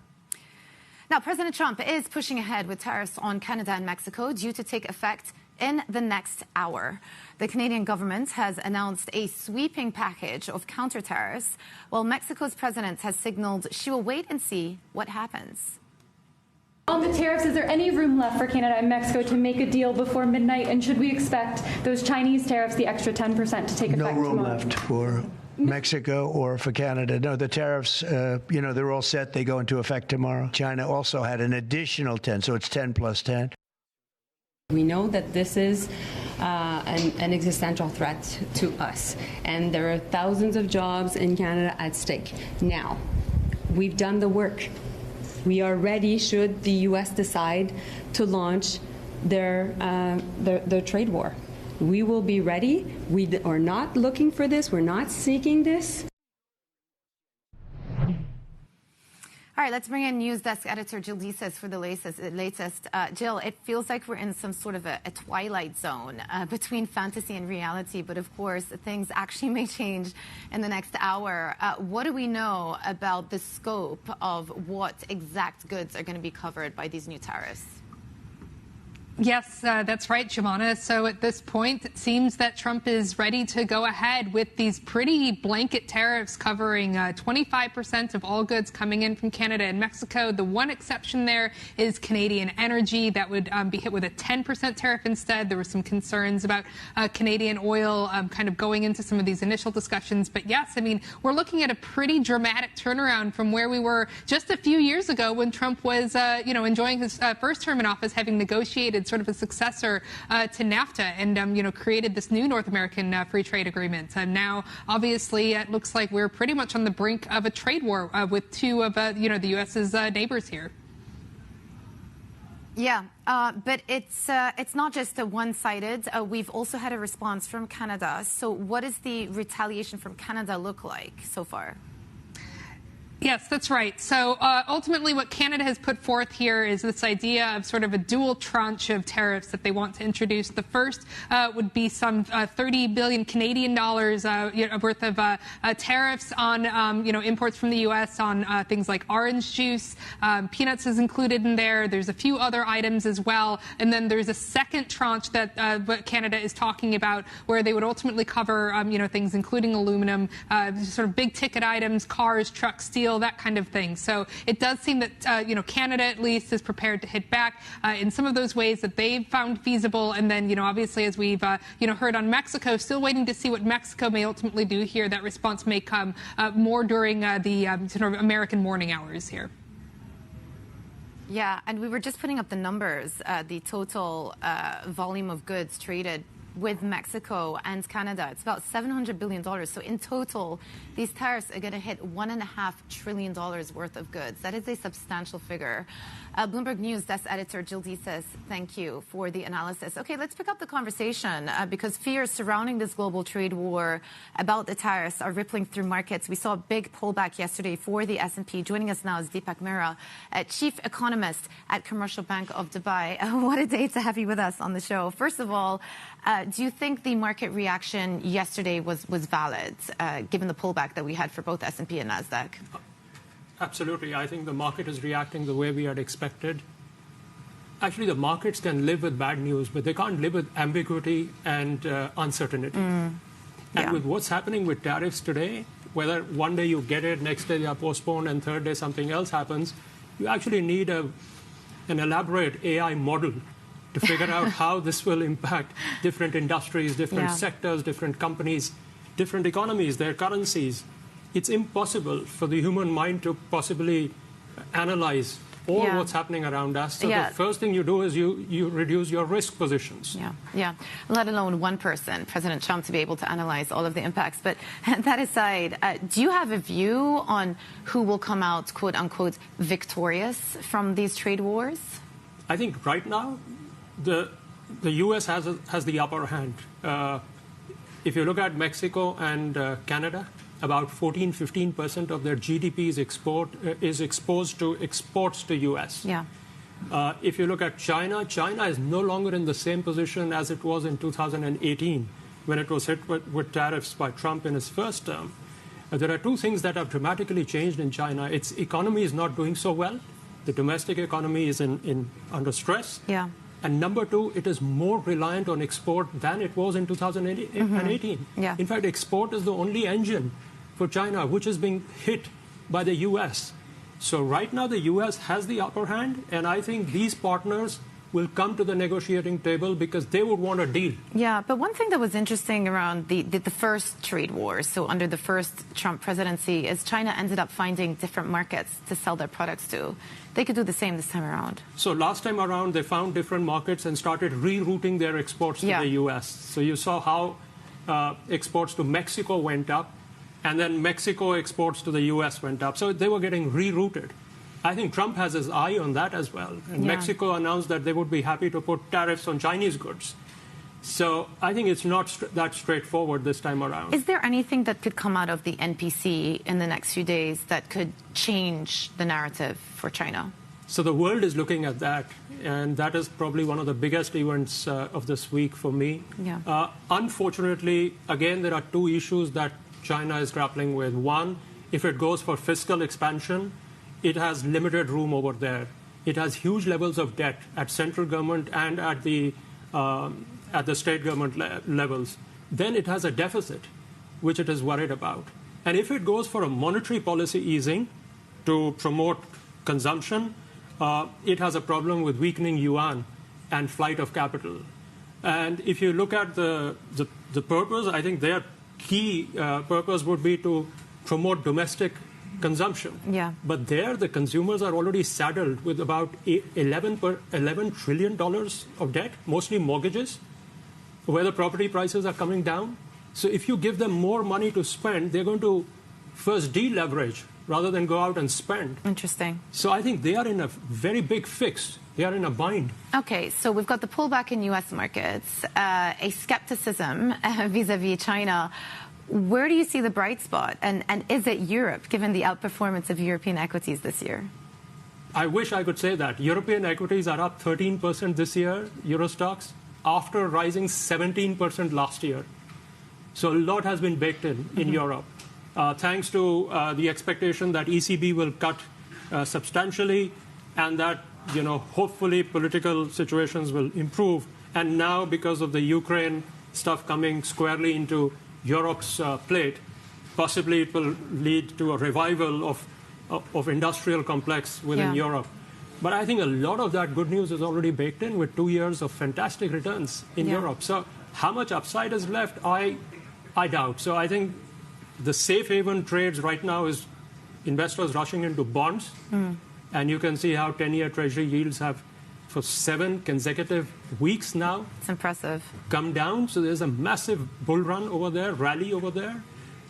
Now, President Trump is pushing ahead with tariffs on Canada and Mexico due to take effect in the next hour. The Canadian government has announced a sweeping package of counter tariffs, while Mexico's president has signaled she will wait and see what happens. On the tariffs, is there any room left for Canada and Mexico to make a deal before midnight? And should we expect those Chinese tariffs, the extra 10%, to take effect tomorrow? No room left for Mexico or for Canada. No, the tariffs, they're all set. They go into effect tomorrow. China also had an additional 10, so it's 10 plus 10. We know that this is an existential threat to us, and there are thousands of jobs in Canada at stake. Now, we've done the work. We are ready should the U.S. decide to launch their trade war. We will be ready. We are not looking for this. We're not seeking this. All right, let's bring in news desk editor Jill Deeses for the latest. Jill, it feels like we're in some sort of a twilight zone between fantasy and reality, but of course things actually may change in the next hour. What do we know about the scope of what exact goods are going to be covered by these new tariffs? Yes, that's right, Jumana. So at this point, it seems that Trump is ready to go ahead with these pretty blanket tariffs covering 25% of all goods coming in from Canada and Mexico. The one exception there is Canadian energy. That would be hit with a 10% tariff instead. There were some concerns about Canadian oil kind of going into some of these initial discussions. But yes, I mean, we're looking at a pretty dramatic turnaround from where we were just a few years ago when Trump was, enjoying his first term in office, having negotiated sort of a successor to NAFTA and, created this new North American free trade agreement. And now, obviously, it looks like we're pretty much on the brink of a trade war with two of, the U.S.'s neighbors here. Yeah, but it's not just one-sided. We've also had a response from Canada. So what does the retaliation from Canada look like so far? Yes, that's right. So ultimately what Canada has put forth here is this idea of sort of a dual tranche of tariffs that they want to introduce. The first would be some 30 billion Canadian dollars worth of tariffs on, imports from the U.S. on things like orange juice. Peanuts is included in there. There's a few other items as well. And then there's a second tranche that what Canada is talking about where they would ultimately cover, things including aluminum, sort of big ticket items, cars, trucks, steel, that kind of thing. So it does seem that, Canada at least is prepared to hit back in some of those ways that they've found feasible. And then, obviously, as we've, heard on Mexico, still waiting to see what Mexico may ultimately do here. That response may come more during the sort of American morning hours here. Yeah, and we were just putting up the numbers, the total volume of goods traded with Mexico and Canada. It's about $700 billion. So in total, these tariffs are going to hit $1.5 trillion worth of goods. That is a substantial figure. Bloomberg News desk editor Jill D says, thank you for the analysis. Okay, let's pick up the conversation because fears surrounding this global trade war about the tariffs are rippling through markets. We saw a big pullback yesterday for the S&P. Joining us now is Deepak Mehra, chief economist at Commercial Bank of Dubai. What a day to have you with us on the show. First of all, do you think the market reaction yesterday was valid, given the pullback that we had for both S&P and NASDAQ? Absolutely. I think the market is reacting the way we had expected. Actually, the markets can live with bad news, but they can't live with ambiguity and uncertainty. And with what's happening with tariffs today, whether one day you get it, next day they are postponed, and third day something else happens, you actually need an elaborate AI model to figure out how this will impact different industries, different sectors, different companies, different economies, their currencies. It's impossible for the human mind to possibly analyze all what's happening around us. So the first thing you do is you reduce your risk positions. Let alone one person, President Trump, to be able to analyze all of the impacts. But that aside, do you have a view on who will come out, quote unquote, victorious from these trade wars? I think right now, the U.S. has the upper hand. If you look at Mexico and Canada, about 14-15% of their GDP is exposed to exports to U.S. If you look at China, China is no longer in the same position as it was in 2018 when it was hit with tariffs by Trump in his first term. There are two things that have dramatically changed in China. Its economy is not doing so well. The domestic economy is under stress. And number two, it is more reliant on export than it was in 2018. In fact, export is the only engine for China, which is being hit by the U.S. So right now, the U.S. has the upper hand, and I think these partners will come to the negotiating table because they would want a deal. But one thing that was interesting around the first trade wars, so under the first Trump presidency, is China ended up finding different markets to sell their products to. They could do the same this time around. So last time around, they found different markets and started rerouting their exports to the U.S. So you saw how exports to Mexico went up, and then Mexico exports to the U.S. went up. So they were getting rerouted. I think Trump has his eye on that as well. And Mexico announced that they would be happy to put tariffs on Chinese goods. So I think it's not that straightforward this time around. Is there anything that could come out of the NPC in the next few days that could change the narrative for China? So the world is looking at that, and that is probably one of the biggest events of this week for me. Unfortunately, again, there are two issues that China is grappling with. One, if it goes for fiscal expansion, it has limited room over there. it has huge levels of debt at central government and at the state government levels, then it has a deficit, which it is worried about. And if it goes for a monetary policy easing to promote consumption, it has a problem with weakening yuan and flight of capital. And if you look at the purpose, I think their key purpose would be to promote domestic consumption. Yeah. But there, the consumers are already saddled with about $11 trillion of debt, mostly mortgages, where the property prices are coming down. So if you give them more money to spend, they're going to first deleverage rather than go out and spend. Interesting. So I think they are in a very big fix. They are in a bind. Okay, so we've got the pullback in U.S. markets, a skepticism vis-a-vis China. Where do you see the bright spot? And is it Europe, given the outperformance of European equities this year? I wish I could say that. European equities are up 13% this year, Euro stocks, after rising 17% last year. So a lot has been baked in Europe, thanks to the expectation that ECB will cut substantially and that, hopefully political situations will improve. And now, because of the Ukraine stuff coming squarely into Europe's plate, possibly it will lead to a revival of industrial complex within Europe. But I think a lot of that good news is already baked in with 2 years of fantastic returns in Europe. So how much upside is left, I doubt. So I think the safe haven trades right now is investors rushing into bonds. And you can see how 10-year Treasury yields have, for 7 consecutive weeks now, it's impressive, come down. So there's a massive bull run over there, rally over there.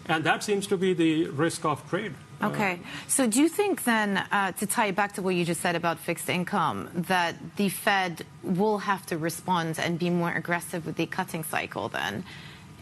And that seems to be the risk of trade. Okay. So do you think then, to tie it back to what you just said about fixed income, that the Fed will have to respond and be more aggressive with the cutting cycle then,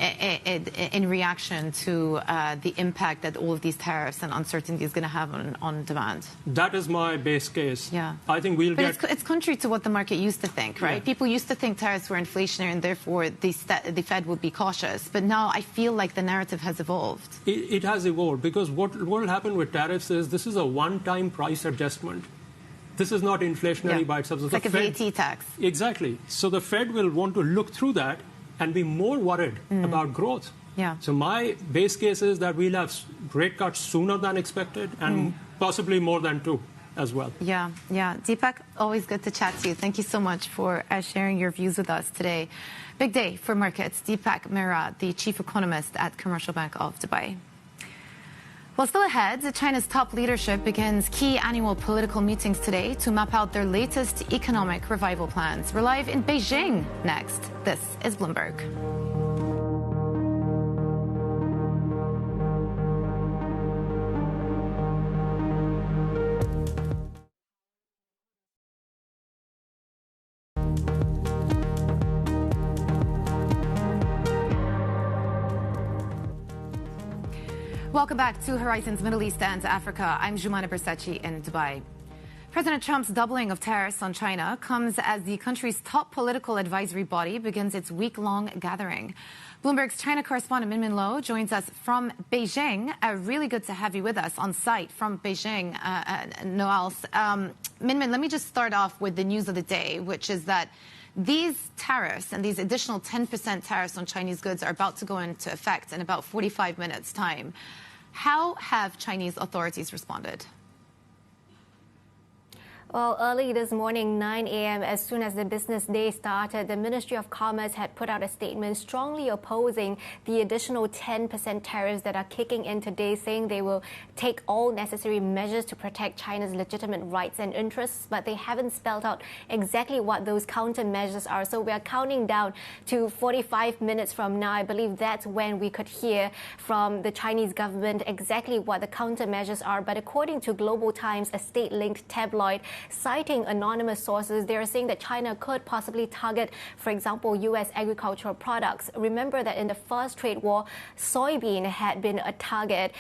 in reaction to the impact that all of these tariffs and uncertainty is going to have on demand? That is my base case. Yeah. I think we'll get... It's contrary to what the market used to think, right? Yeah. People used to think tariffs were inflationary and therefore the Fed would be cautious. But now I feel like the narrative has evolved. It has evolved because what will happen with tariffs is this is a one-time price adjustment. This is not inflationary by itself. It's like a VAT tax. Exactly. So the Fed will want to look through that and be more worried about growth. Yeah. So my base case is that we'll have rate cuts sooner than expected and possibly more than 2 as well. Yeah. Deepak, always good to chat to you. Thank you so much for sharing your views with us today. Big day for markets. Deepak Mehra, the chief economist at Commercial Bank of Dubai. Well, still ahead, China's top leadership begins key annual political meetings today to map out their latest economic revival plans. We're live in Beijing next. This is Bloomberg. Welcome back to Horizons Middle East and Africa. I'm Jumana Bersachi in Dubai. President Trump's doubling of tariffs on China comes as the country's top political advisory body begins its week-long gathering. Bloomberg's China correspondent Min Min Lo joins us from Beijing. Really good to have you with us on site from Beijing, Noels. Min Min, let me just start off with the news of the day, which is that these tariffs and these additional 10% tariffs on Chinese goods are about to go into effect in about 45 minutes' time. How have Chinese authorities responded? Well, early this morning, 9 a.m., as soon as the business day started, the Ministry of Commerce had put out a statement strongly opposing the additional 10% tariffs that are kicking in today, saying they will take all necessary measures to protect China's legitimate rights and interests, but they haven't spelled out exactly what those countermeasures are. So we are counting down to 45 minutes from now. I believe that's when we could hear from the Chinese government exactly what the countermeasures are. But according to Global Times, a state-linked tabloid, citing anonymous sources, they are saying that China could possibly target, for example, U.S. agricultural products. Remember that in the first trade war, soybean had been a target.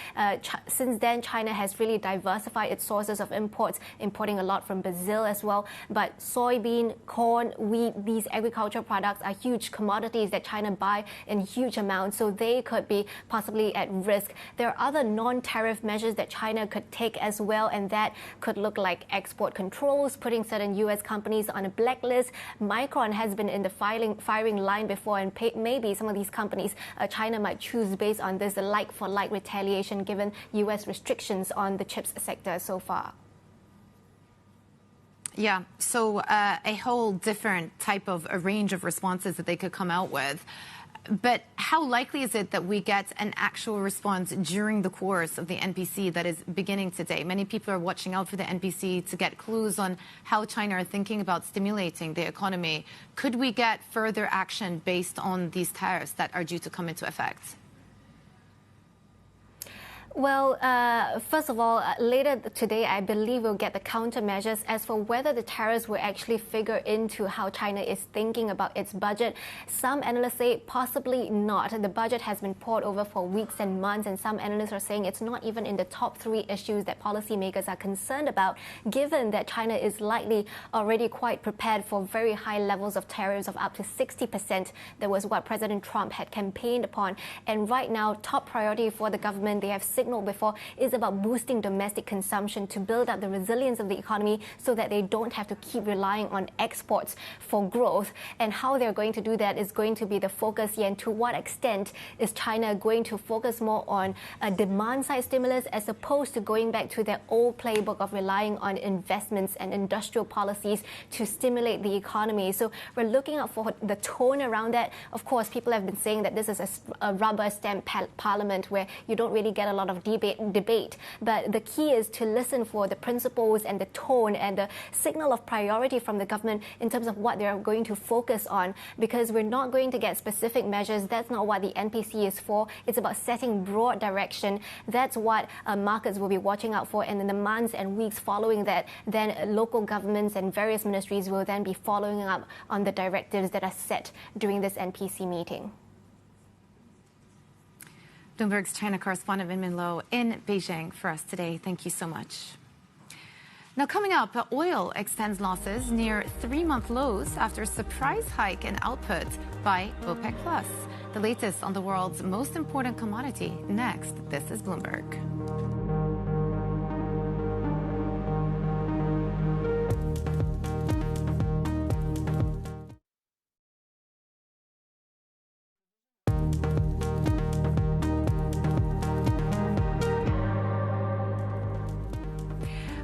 Since then, China has really diversified its sources of imports, importing a lot from Brazil as well. But soybean, corn, wheat, these agricultural products are huge commodities that China buy in huge amounts, so they could be possibly at risk. There are other non-tariff measures that China could take as well, and that could look like export control controls, putting certain U.S. companies on a blacklist. Micron has been in the firing line before, and maybe some of these companies China might choose based on this like-for-like retaliation given U.S. restrictions on the chips sector so far. Yeah, so a whole different type of a range of responses that they could come out with. But how likely is it that we get an actual response during the course of the NPC that is beginning today? Many people are watching out for the NPC to get clues on how China are thinking about stimulating the economy. Could we get further action based on these tariffs that are due to come into effect? Well, first of all, later today, I believe we'll get the countermeasures. As for whether the tariffs will actually figure into how China is thinking about its budget, some analysts say possibly not. The budget has been poured over for weeks and months, and some analysts are saying it's not even in the top 3 issues that policymakers are concerned about, given that China is likely already quite prepared for very high levels of tariffs of up to 60%. That was what President Trump had campaigned upon. And right now, top priority for the government, they have signaled before, is about boosting domestic consumption to build up the resilience of the economy so that they don't have to keep relying on exports for growth. And how they're going to do that is going to be the focus here. And to what extent is China going to focus more on a demand-side stimulus as opposed to going back to their old playbook of relying on investments and industrial policies to stimulate the economy? So we're looking out for the tone around that. Of course, people have been saying that this is a rubber stamp parliament where you don't really get a lot of debate. But the key is to listen for the principles and the tone and the signal of priority from the government in terms of what they're going to focus on, because we're not going to get specific measures. That's not what the NPC is for. It's about setting broad direction. That's what markets will be watching out for. And in the months and weeks following that, then local governments and various ministries will then be following up on the directives that are set during this NPC meeting. Bloomberg's China correspondent Min Lo in Beijing for us today. Thank you so much. Now, coming up, oil extends losses near 3-month lows after a surprise hike in output by OPEC+. The latest on the world's most important commodity. Next, this is Bloomberg.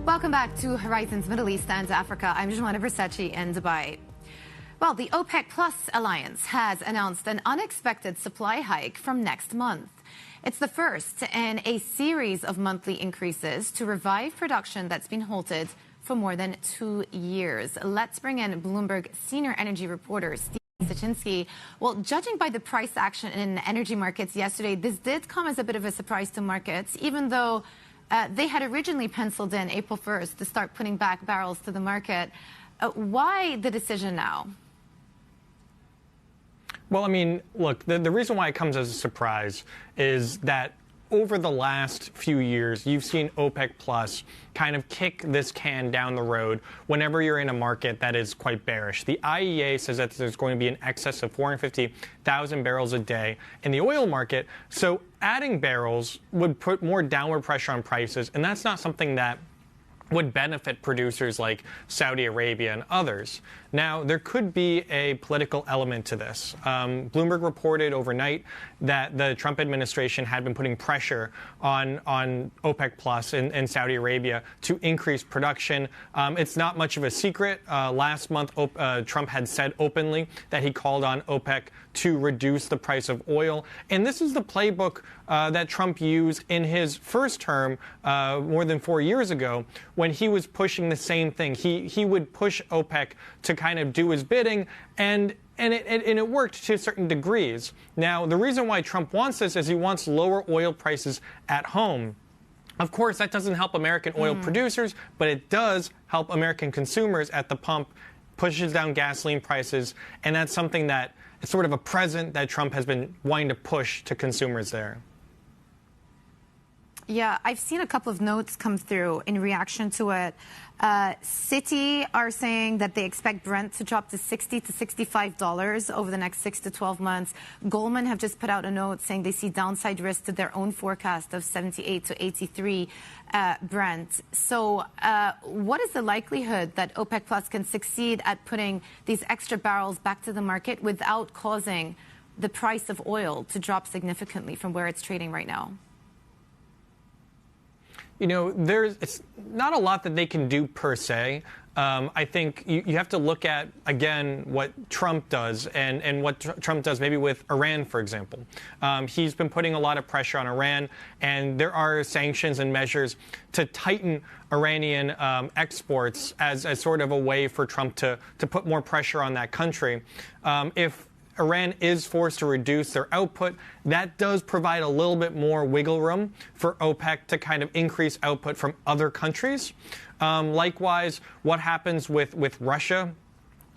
Welcome back to Horizons Middle East and Africa. I'm Joanna Versace in Dubai. Well, the OPEC Plus alliance has announced an unexpected supply hike from next month. It's the first in a series of monthly increases to revive production that's been halted for more than 2 years. Let's bring in Bloomberg senior energy reporter Steve Sachinsky. Well, judging by the price action in energy markets yesterday, this did come as a bit of a surprise to markets, even though they had originally penciled in April 1st to start putting back barrels to the market. Why the decision now? Well, I mean, look, the reason why it comes as a surprise is that over the last few years, you've seen OPEC Plus kind of kick this can down the road whenever you're in a market that is quite bearish. The IEA says that there's going to be an excess of 450,000 barrels a day in the oil market. So adding barrels would put more downward pressure on prices, and that's not something that would benefit producers like Saudi Arabia and others. Now, there could be a political element to this. Bloomberg reported overnight that the Trump administration had been putting pressure on OPEC Plus and Saudi Arabia to increase production. It's not much of a secret. Last month, Trump had said openly that he called on OPEC to reduce the price of oil. And this is the playbook that Trump used in his first term more than 4 years ago when he was pushing the same thing. He would push OPEC to kind of do his bidding, and it worked to certain degrees. Now, the reason why Trump wants this is he wants lower oil prices at home. Of course, that doesn't help American oil producers, but it does help American consumers at the pump, pushes down gasoline prices, and that's something that it's sort of a present that Trump has been wanting to push to consumers there. Yeah, I've seen a couple of notes come through in reaction to it. Citi are saying that they expect Brent to drop to $60 to $65 over the next 6 to 12 months. Goldman have just put out a note saying they see downside risk to their own forecast of 78 to 83 Brent. So what is the likelihood that OPEC Plus can succeed at putting these extra barrels back to the market without causing the price of oil to drop significantly from where it's trading right now? You know, it's not a lot that they can do per se. I think you have to look at, again, what Trump does and what Trump does maybe with Iran, for example. He's been putting a lot of pressure on Iran, and there are sanctions and measures to tighten Iranian exports as sort of a way for Trump to put more pressure on that country. If Iran is forced to reduce their output, that does provide a little bit more wiggle room for OPEC to kind of increase output from other countries. Likewise, what happens with Russia?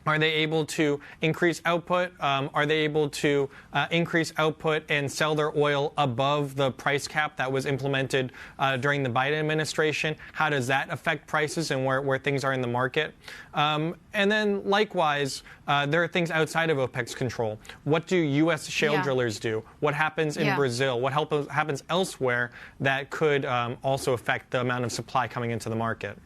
Are they able to increase output? Are they able to increase output and sell their oil above the price cap that was implemented during the Biden administration? How does that affect prices and where things are in the market? And then likewise, there are things outside of OPEC's control. What do U.S. shale drillers do? What happens in Brazil? What happens elsewhere that could also affect the amount of supply coming into the market?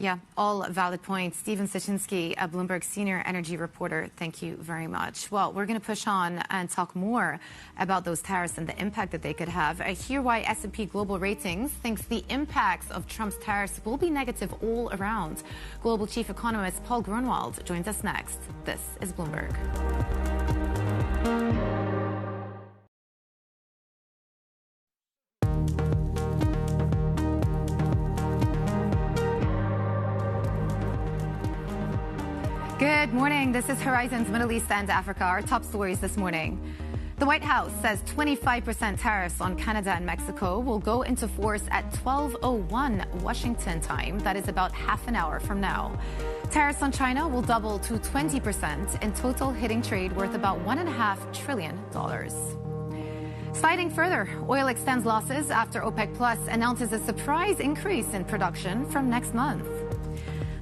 Yeah, all valid points. Stephen Sachinski, a Bloomberg senior energy reporter, thank you very much. Well, we're going to push on and talk more about those tariffs and the impact that they could have. I hear why S&P Global Ratings thinks the impacts of Trump's tariffs will be negative all around. Global chief economist Paul Grunwald joins us next. This is Bloomberg. Good morning. This is Horizon's Middle East and Africa. Our top stories this morning. The White House says 25% tariffs on Canada and Mexico will go into force at 12:01 Washington time. That is about half an hour from now. Tariffs on China will double to 20%, in total hitting trade worth about $1.5 trillion. Sliding further, oil extends losses after OPEC Plus announces a surprise increase in production from next month.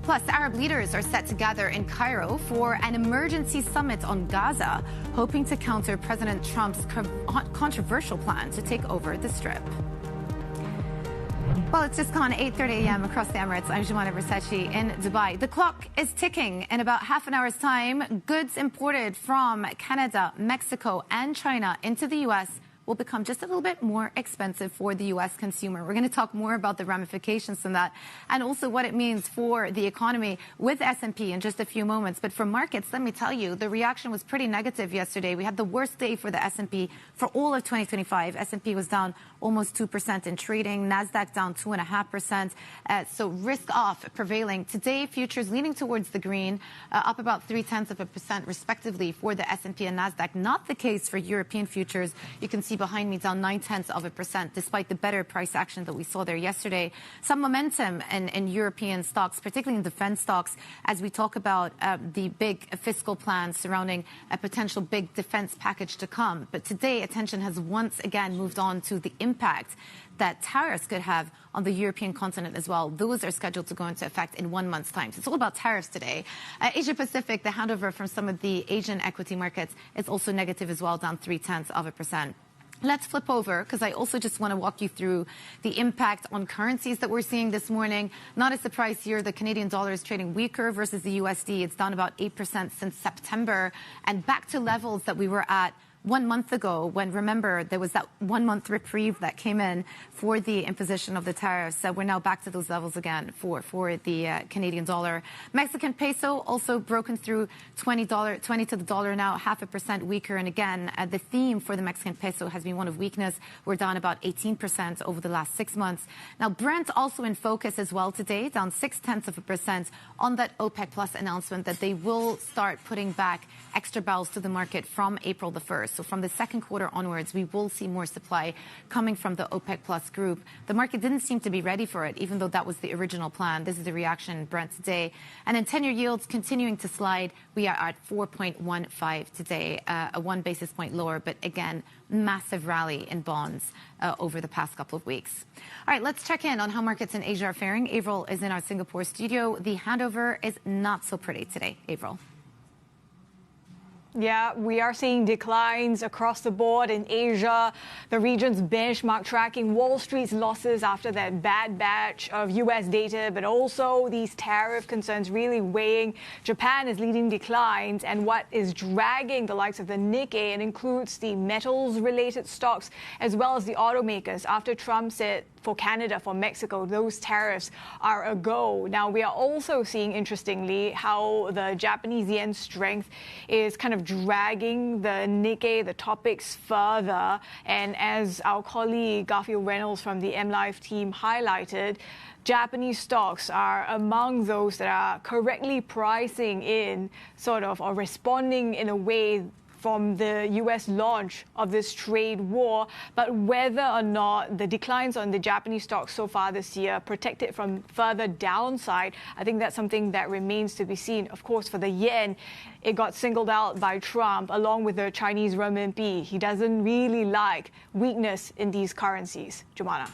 Plus, Arab leaders are set to gather in Cairo for an emergency summit on Gaza, hoping to counter President Trump's controversial plan to take over the Strip. Well, it's just gone 8:30 a.m. across the Emirates. I'm Jumana Versace in Dubai. The clock is ticking. In about half an hour's time, goods imported from Canada, Mexico, and China into the U.S. will become just a little bit more expensive for the U.S. consumer. We're going to talk more about the ramifications from that and also what it means for the economy with S&P in just a few moments. But for markets, let me tell you, the reaction was pretty negative yesterday. We had the worst day for the S&P for all of 2025. S&P was down almost 2% in trading. NASDAQ down 2.5%. So risk off prevailing. Today, futures leaning towards the green, up about 0.3% respectively for the S&P and NASDAQ. Not the case for European futures. You can see behind me down 0.9%, despite the better price action that we saw there yesterday. Some momentum in European stocks, particularly in defense stocks, as we talk about the big fiscal plans surrounding a potential big defense package to come. But today, attention has once again moved on to the impact that tariffs could have on the European continent as well. Those are scheduled to go into effect in 1 month's time. So it's all about tariffs today. Asia Pacific, the handover from some of the Asian equity markets is also negative as well, down 0.3%. Let's flip over, because I also just want to walk you through the impact on currencies that we're seeing this morning. Not a surprise here, the Canadian dollar is trading weaker versus the USD. It's down about 8% since September and back to levels that we were at 1 month ago, when, remember, there was that 1 month reprieve that came in for the imposition of the tariffs. So we're now back to those levels again for the Canadian dollar. Mexican peso also broken through 20 to the dollar now, 0.5% weaker. And again, the theme for the Mexican peso has been one of weakness. We're down about 18% over the last 6 months. Now, Brent also in focus as well today, down 0.6% on that OPEC Plus announcement that they will start putting back extra barrels to the market from April the 1st. So from the second quarter onwards, we will see more supply coming from the OPEC Plus group. The market didn't seem to be ready for it, even though that was the original plan. This is the reaction Brent today. And then 10-year yields continuing to slide. We are at 4.15 today, a 1 basis point lower, but again, massive rally in bonds over the past couple of weeks. All right, let's check in on how markets in Asia are faring. Avril is in our Singapore studio. The handover is not so pretty today. Avril. Yeah, we are seeing declines across the board in Asia. The region's benchmark tracking Wall Street's losses after that bad batch of U.S. data, but also these tariff concerns really weighing. Japan is leading declines, and what is dragging the likes of the Nikkei, and includes the metals-related stocks as well as the automakers after Trump said for Canada, for Mexico, those tariffs are a go. Now, we are also seeing, interestingly, how the Japanese yen strength is kind of dragging the Nikkei, the topics further. And as our colleague Garfield Reynolds from the MLive team highlighted, Japanese stocks are among those that are correctly pricing in sort of or responding in a way from the U.S. launch of this trade war, but whether or not the declines on the Japanese stocks so far this year protect it from further downside, I think that's something that remains to be seen. Of course, for the yen, it got singled out by Trump along with the Chinese renminbi. He doesn't really like weakness in these currencies. Jumana.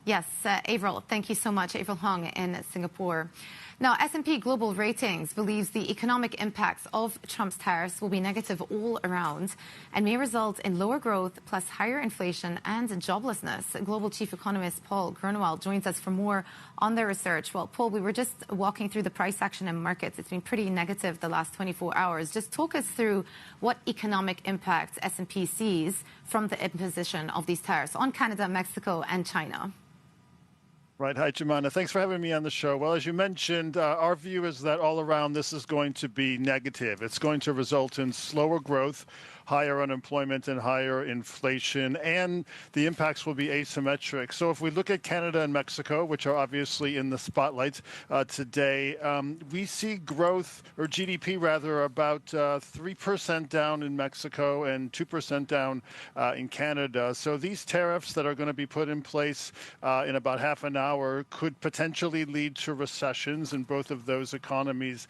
Yes, Avril, thank you so much. Avril Hong in Singapore. Now, S&P Global Ratings believes the economic impacts of Trump's tariffs will be negative all around and may result in lower growth plus higher inflation and joblessness. Global Chief Economist Paul Grunewald joins us for more on their research. Well, Paul, we were just walking through the price action in markets. It's been pretty negative the last 24 hours. Just talk us through what economic impact S&P sees from the imposition of these tariffs on Canada, Mexico, and China. Right. Hi, Jumana. Thanks for having me on the show. Well, as you mentioned, our view is that all around this is going to be negative. It's going to result in slower growth, higher unemployment, and higher inflation, and the impacts will be asymmetric. So if we look at Canada and Mexico, which are obviously in the spotlight today, we see growth, or GDP rather, about 3% down in Mexico and 2% down in Canada. So these tariffs that are going to be put in place in about half an hour could potentially lead to recessions in both of those economies.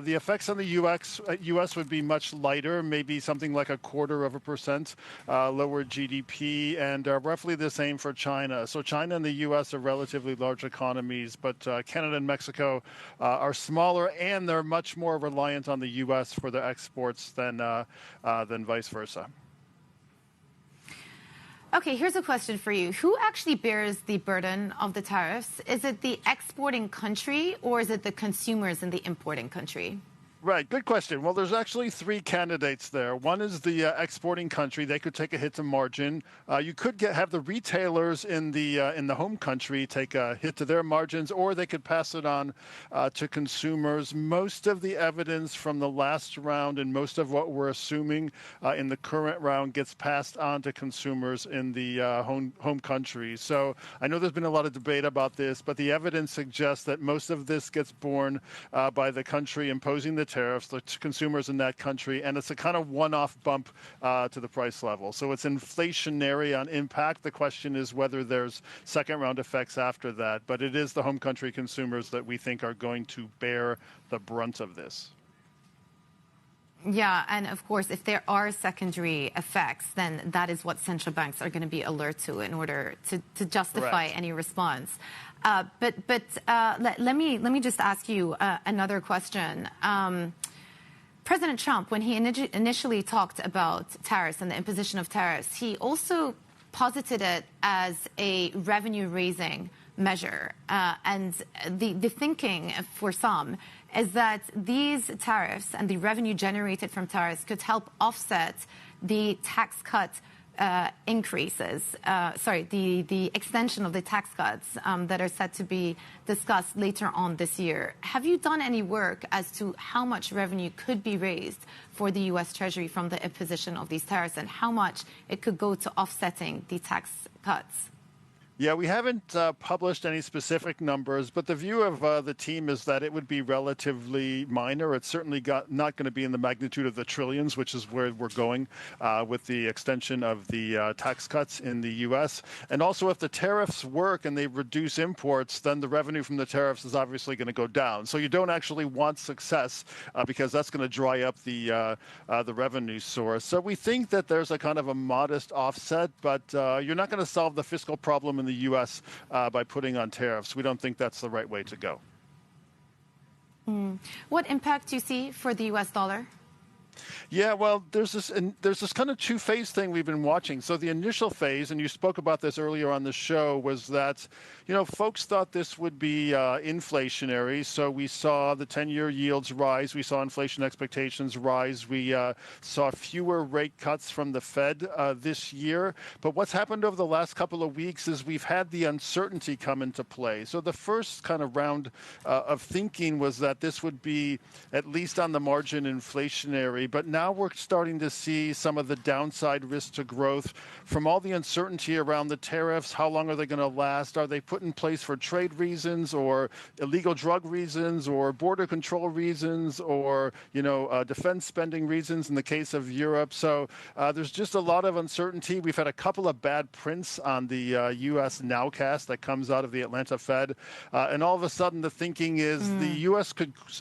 The effects on the U.S. would be much lighter, maybe something like 0.25% lower GDP, and roughly the same for China. So China and the U.S. are relatively large economies, but Canada and Mexico are smaller, and they're much more reliant on the U.S. for their exports than vice versa. Okay, here's a question for you. Who actually bears the burden of the tariffs? Is it the exporting country or is it the consumers in the importing country? Right. Good question. Well, there's actually three candidates there. One is the exporting country. They could take a hit to margin. You could have the retailers in the home country take a hit to their margins, or they could pass it on to consumers. Most of the evidence from the last round and most of what we're assuming in the current round gets passed on to consumers in the home country. So I know there's been a lot of debate about this, but the evidence suggests that most of this gets borne by the country imposing the tariffs, the consumers in that country, and it's a kind of one-off bump to the price level. So it's inflationary on impact. The question is whether there's second-round effects after that, but it is the home country consumers that we think are going to bear the brunt of this. Yeah, and of course, if there are secondary effects, then that is what central banks are going to be alert to in order to justify any response. But let me just ask you another question. President Trump, when he initially talked about tariffs and the imposition of tariffs, he also posited it as a revenue-raising measure. And the thinking for some is that these tariffs and the revenue generated from tariffs could help offset the tax cut increases, the extension of the tax cuts that are set to be discussed later on this year. Have you done any work as to how much revenue could be raised for the U.S. Treasury from the imposition of these tariffs and how much it could go to offsetting the tax cuts? Yeah, we haven't published any specific numbers, but the view of the team is that it would be relatively minor. It's certainly not going to be in the magnitude of the trillions, which is where we're going with the extension of the tax cuts in the U.S. And also, if the tariffs work and they reduce imports, then the revenue from the tariffs is obviously going to go down. So you don't actually want success because that's going to dry up the revenue source. So we think that there's a kind of a modest offset, but you're not going to solve the fiscal problem in the U.S. By putting on tariffs. We don't think that's the right way to go. What impact do you see for the U.S. dollar? Yeah, well, there's this kind of two-phase thing we've been watching. So the initial phase, and you spoke about this earlier on the show, was that, folks thought this would be inflationary. So we saw the 10-year yields rise. We saw inflation expectations rise. We saw fewer rate cuts from the Fed this year. But what's happened over the last couple of weeks is we've had the uncertainty come into play. So the first kind of round of thinking was that this would be, at least on the margin, inflationary. But now we're starting to see some of the downside risk to growth from all the uncertainty around the tariffs. How long are they going to last? Are they put in place for trade reasons or illegal drug reasons or border control reasons or, defense spending reasons in the case of Europe? So there's just a lot of uncertainty. We've had a couple of bad prints on the U.S. nowcast that comes out of the Atlanta Fed. And all of a sudden the thinking is the U.S.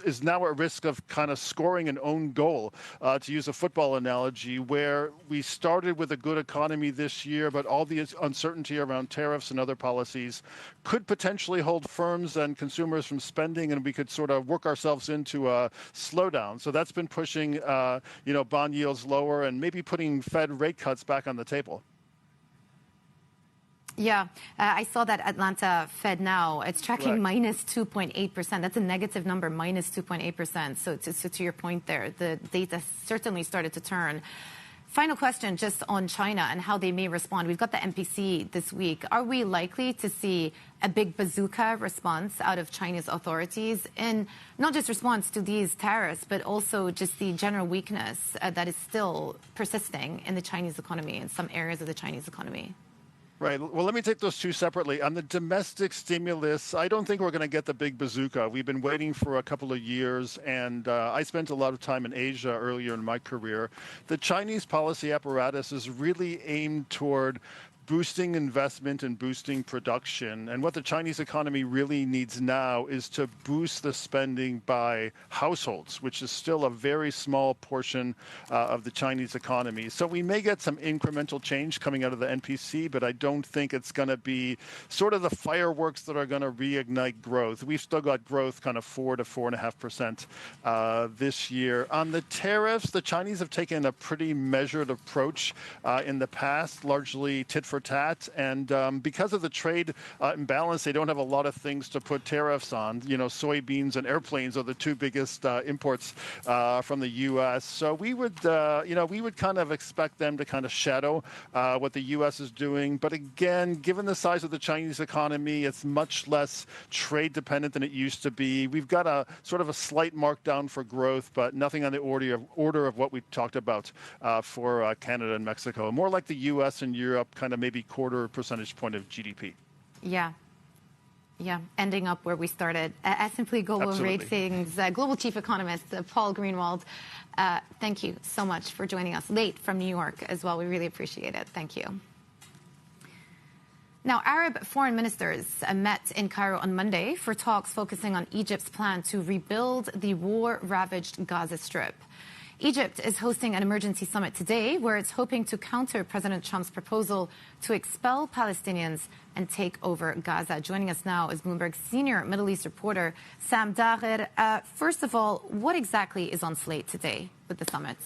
is now at risk of kind of scoring an own goal. To use a football analogy, where we started with a good economy this year, but all the uncertainty around tariffs and other policies could potentially hold firms and consumers from spending, and we could sort of work ourselves into a slowdown. So that's been pushing, bond yields lower and maybe putting Fed rate cuts back on the table. Yeah, I saw that Atlanta Fed now. It's tracking minus 2.8%. That's a negative number, minus 2.8%. So to your point there, the data certainly started to turn. Final question just on China and how they may respond. We've got the MPC this week. Are we likely to see a big bazooka response out of Chinese authorities in not just response to these tariffs, but also just the general weakness that is still persisting in the Chinese economy, in some areas of the Chinese economy? Right. Well, let me take those two separately. On the domestic stimulus, I don't think we're going to get the big bazooka. We've been waiting for a couple of years, and I spent a lot of time in Asia earlier in my career. The Chinese policy apparatus is really aimed toward boosting investment and boosting production. And what the Chinese economy really needs now is to boost the spending by households, which is still a very small portion of the Chinese economy. So we may get some incremental change coming out of the NPC, but I don't think it's going to be sort of the fireworks that are going to reignite growth. We've still got growth kind of 4 to 4.5% this year. On the tariffs, the Chinese have taken a pretty measured approach in the past, largely tit for tat, and because of the trade imbalance, they don't have a lot of things to put tariffs on. Soybeans and airplanes are the two biggest imports from the U.S. So we would kind of expect them to kind of shadow what the U.S. is doing. But again, given the size of the Chinese economy, it's much less trade dependent than it used to be. We've got a sort of a slight markdown for growth, but nothing on the order of what we talked about for Canada and Mexico. More like the U.S. and Europe, kind of maybe quarter percentage point of GDP. Yeah, ending up where we started. S&P Global Ratings Global Chief Economist Paul Greenwald, thank you so much for joining us late from New York as well. We really appreciate it. Thank you. Now, Arab foreign ministers met in Cairo on Monday for talks focusing on Egypt's plan to rebuild the war-ravaged Gaza Strip. Egypt is hosting an emergency summit today where it's hoping to counter President Trump's proposal to expel Palestinians and take over Gaza. Joining us now is Bloomberg's senior Middle East reporter, Sam Daher. First of all, what exactly is on slate today with the summit?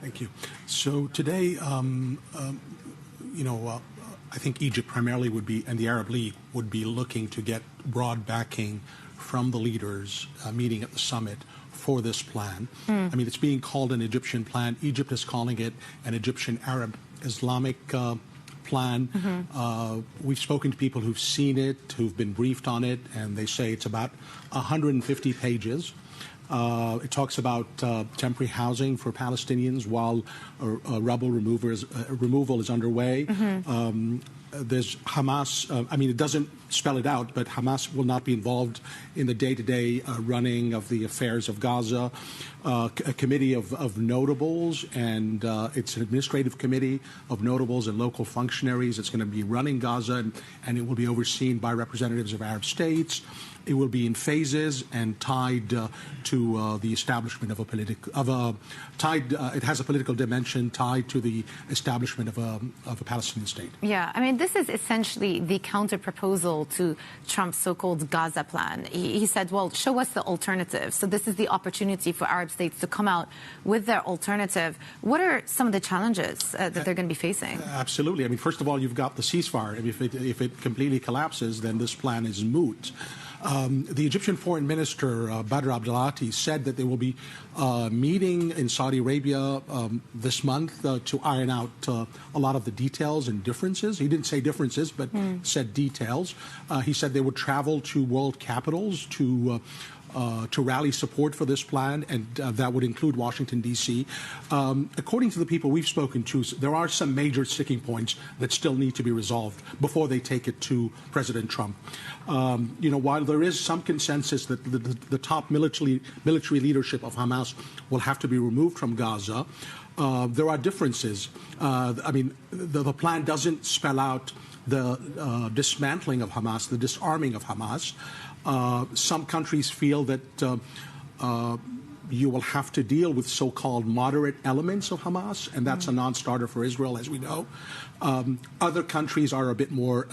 Thank you. So today, I think Egypt primarily would be, and the Arab League would be looking to get broad backing from the leaders meeting at the summit for this plan. I mean, it's being called an Egyptian plan. Egypt is calling it an Egyptian Arab Islamic plan. We've spoken to people who've seen it, who've been briefed on it, and they say it's about 150 pages. It talks about temporary housing for Palestinians while rubble removal is underway. there's Hamas. It doesn't spell it out, but Hamas will not be involved in the day-to-day running of the affairs of Gaza. A committee of notables, and it's an administrative committee of notables and local functionaries. It's going to be running Gaza, and it will be overseen by representatives of Arab states. It will be in phases and tied to the establishment of a political it has a political dimension tied to the establishment of a Palestinian state. Yeah, this is essentially the counter proposal to Trump's so-called Gaza plan. He said, well, show us the alternative. So this is the opportunity for Arab states to come out with their alternative. What are some of the challenges that they're going to be facing? Absolutely. First of all, you've got the ceasefire. If it completely collapses, then this plan is moot. The Egyptian Foreign Minister, Badr Abdelati, said that they will be meeting in Saudi Arabia this month to iron out a lot of the details and differences. He didn't say differences, but said details. He said they would travel to world capitals to rally support for this plan, and that would include Washington, D.C. According to the people we've spoken to, there are some major sticking points that still need to be resolved before they take it to President Trump. While there is some consensus that the top military leadership of Hamas will have to be removed from Gaza, there are differences. The plan doesn't spell out the dismantling of Hamas, the disarming of Hamas. Some countries feel that you will have to deal with so-called moderate elements of Hamas, and that's a non-starter for Israel, as we know. Other countries are a bit more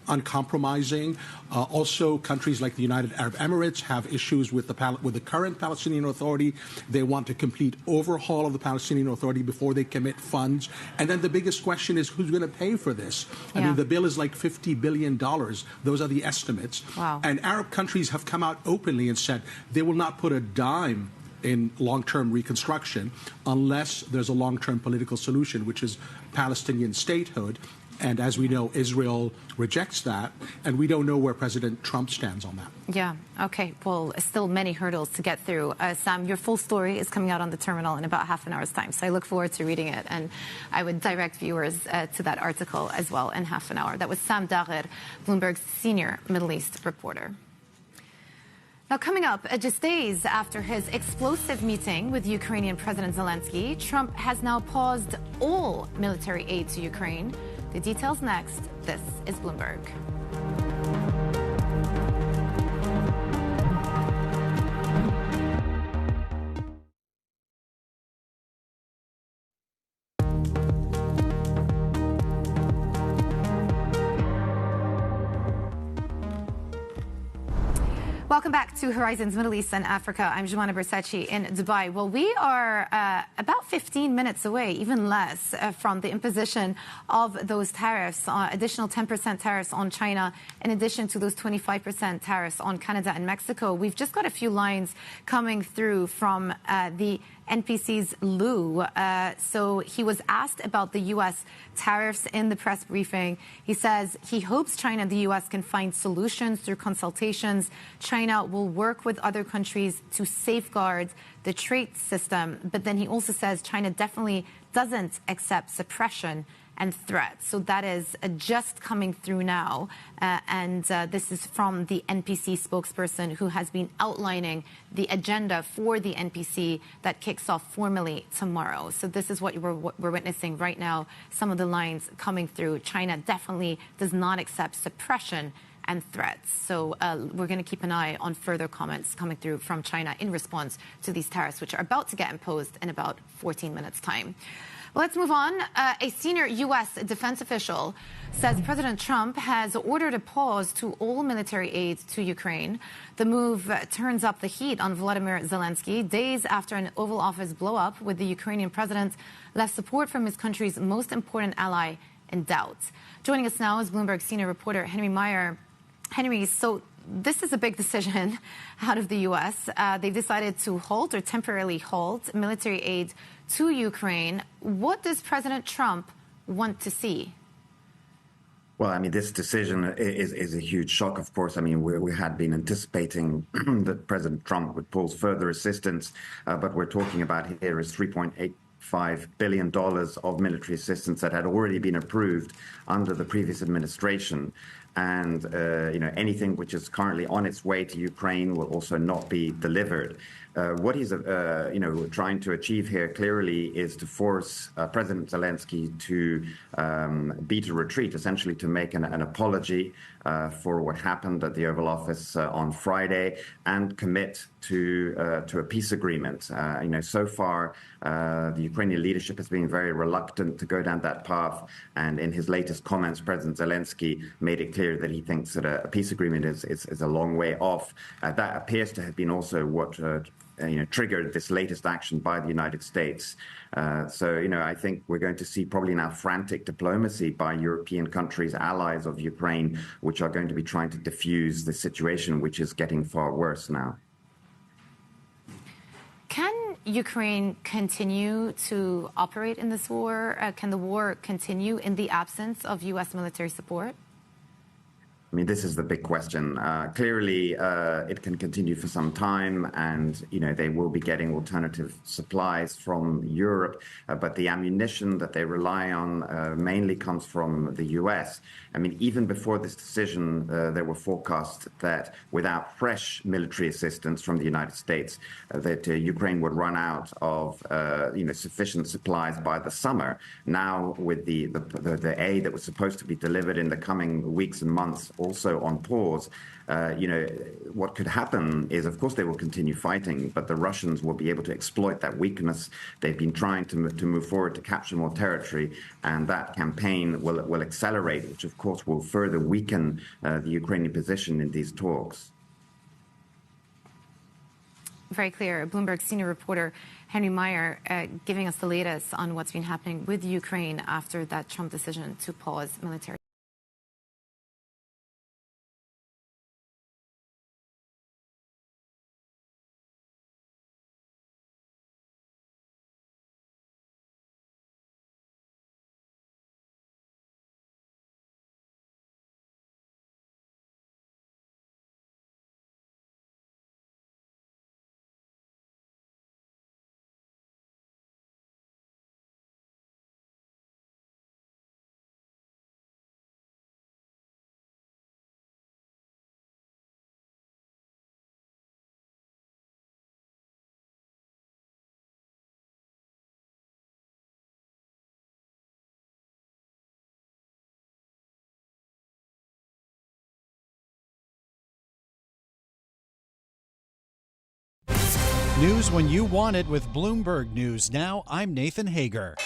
uncompromising. Also, countries like the United Arab Emirates have issues with the current Palestinian Authority. They want a complete overhaul of the Palestinian Authority before they commit funds. And then the biggest question is, who's going to pay for this? The bill is like $50 billion. Those are the estimates. Wow. And Arab countries have come out openly and said they will not put a dime in long-term reconstruction unless there's a long-term political solution, which is Palestinian statehood. And as we know, Israel rejects that, and we don't know where President Trump stands on that. Yeah, okay. Well, still many hurdles to get through. Sam, your full story is coming out on the terminal in about half an hour's time, so I look forward to reading it, and I would direct viewers to that article as well in half an hour. That was Sam Daher, Bloomberg's senior Middle East reporter. Now, coming up, just days after his explosive meeting with Ukrainian President Zelensky, Trump has now paused all military aid to Ukraine. The details next. This is Bloomberg. Welcome back to Horizons Middle East and Africa. I'm Jumana Bersachi in Dubai. Well, we are about 15 minutes away, even less, from the imposition of those tariffs, additional 10% tariffs on China, in addition to those 25% tariffs on Canada and Mexico. We've just got a few lines coming through from the NPC's Lou. So he was asked about the U.S. tariffs in the press briefing. He says he hopes China and the U.S. can find solutions through consultations. China will work with other countries to safeguard the trade system. But then he also says China definitely doesn't accept suppression and threats. So that is just coming through now. This is from the NPC spokesperson who has been outlining the agenda for the NPC that kicks off formally tomorrow. So this is what we're witnessing right now. Some of the lines coming through. China definitely does not accept suppression and threats. So we're going to keep an eye on further comments coming through from China in response to these tariffs, which are about to get imposed in about 14 minutes' time. Let's move on. A senior U.S. defense official says President Trump has ordered a pause to all military aid to Ukraine. The move turns up the heat on Volodymyr Zelensky days after an Oval Office blow-up with the Ukrainian president left support from his country's most important ally in doubt. Joining us now is Bloomberg senior reporter Henry Meyer. Henry, so this is a big decision out of the U.S. They've decided to halt or temporarily halt military aid to Ukraine. What does President Trump want to see? Well, this decision is a huge shock, of course. We had been anticipating that President Trump would pull further assistance, but we're talking about here is $3.85 $1.5 billion of military assistance that had already been approved under the previous administration. And anything which is currently on its way to Ukraine will also not be delivered. What he's trying to achieve here clearly is to force President Zelensky to beat a retreat, essentially to make an apology for what happened at the Oval Office on Friday, and commit to a peace agreement. So far, the Ukrainian leadership has been very reluctant to go down that path. And in his latest comments, President Zelensky made it clear that he thinks that a peace agreement is a long way off. That appears to have been also what triggered this latest action by the United States. I think we're going to see probably now frantic diplomacy by European countries, allies of Ukraine, which are going to be trying to diffuse the situation, which is getting far worse now. Can Ukraine continue to operate in this war? Can the war continue in the absence of U.S. military support? I mean, this is the big question. Clearly, it can continue for some time, and they will be getting alternative supplies from Europe. But the ammunition that they rely on mainly comes from the U.S. I mean, even before this decision, there were forecasts that without fresh military assistance from the United States, that Ukraine would run out of sufficient supplies by the summer. Now, with the aid that was supposed to be delivered in the coming weeks and months also on pause, what could happen is, of course, they will continue fighting, but the Russians will be able to exploit that weakness. They've been trying to move forward to capture more territory, and that campaign will accelerate, which, of course, will further weaken the Ukrainian position in these talks. Very clear. Bloomberg senior reporter Henry Meyer giving us the latest on what's been happening with Ukraine after that Trump decision to pause military. News when you want it with Bloomberg News. Now, I'm Nathan Hager.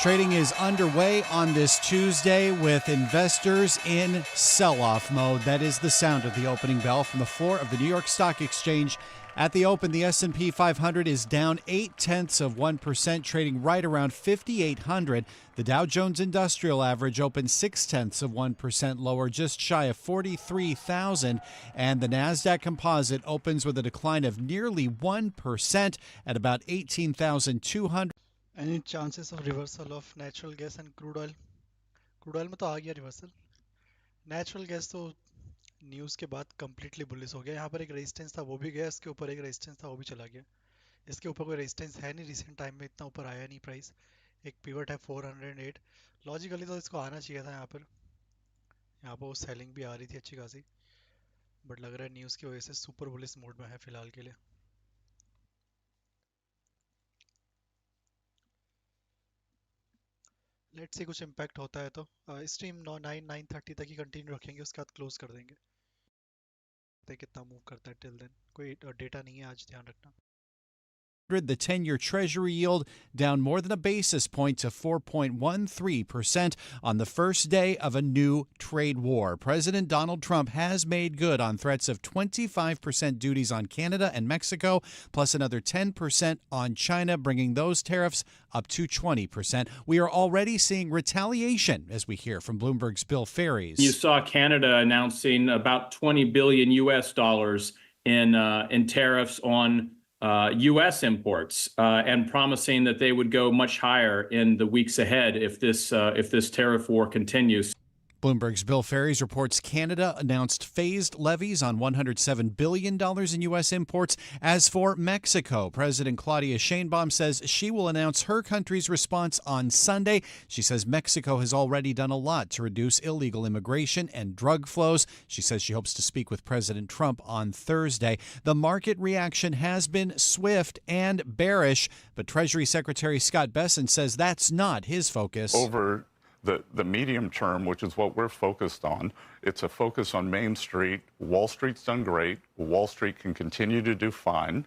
Trading is underway on this Tuesday with investors in sell-off mode. That is the sound of the opening bell from the floor of the New York Stock Exchange. At the open, the S&P 500 is down 0.8%, trading right around 5,800. The Dow Jones Industrial Average opened 0.6% lower, just shy of 43,000. And the Nasdaq Composite opens with a decline of nearly 1% at about 18,200. Any chances of reversal of natural gas and crude oil? Crude oil में तो आ गया reversal. Natural gas तो news के बाद completely bullish हो गया. यहाँ पर एक रेजिस्टेंस था वो भी गया, इसके ऊपर एक रेजिस्टेंस था वो भी चला गया. इसके ऊपर कोई रेजिस्टेंस है नहीं, रिसेंट टाइम में इतना ऊपर आया नहीं प्राइस. एक पिवट है 408. लॉजिकली तो इसको आना चाहिए था यहाँ पर वो सेलिंग भी आ रही थी अच्छी खासी, बट लग रहा है न्यूज़ की वजह से सुपर बुलिश मोड में है फिलहाल के लिए. लेट्स सी कुछ इम्पैक्ट होता है तो स्ट्रीम 9:30 तक ही कंटिन्यू रखेंगे, उसके बाद क्लोज कर देंगे. कितना मूव करता है टिल देन कोई डेटा नहीं है आज, ध्यान रखना. The 10-year Treasury yield down more than a basis point to 4.13% on the first day of a new trade war. President Donald Trump has made good on threats of 25% duties on Canada and Mexico, plus another 10% on China, bringing those tariffs up to 20%. We are already seeing retaliation, as we hear from Bloomberg's Bill Ferries. You saw Canada announcing about $20 billion in tariffs on U.S. imports and promising that they would go much higher in the weeks ahead if this tariff war continues. Bloomberg's Bill Ferries reports Canada announced phased levies on $107 billion in U.S. imports. As for Mexico, President Claudia Sheinbaum says she will announce her country's response on Sunday. She says Mexico has already done a lot to reduce illegal immigration and drug flows. She says she hopes to speak with President Trump on Thursday. The market reaction has been swift and bearish, but Treasury Secretary Scott Bessent says that's not his focus. Over the medium term, which is what we're focused on, it's a focus on Main Street. Wall Street's done great. Wall Street can continue to do fine,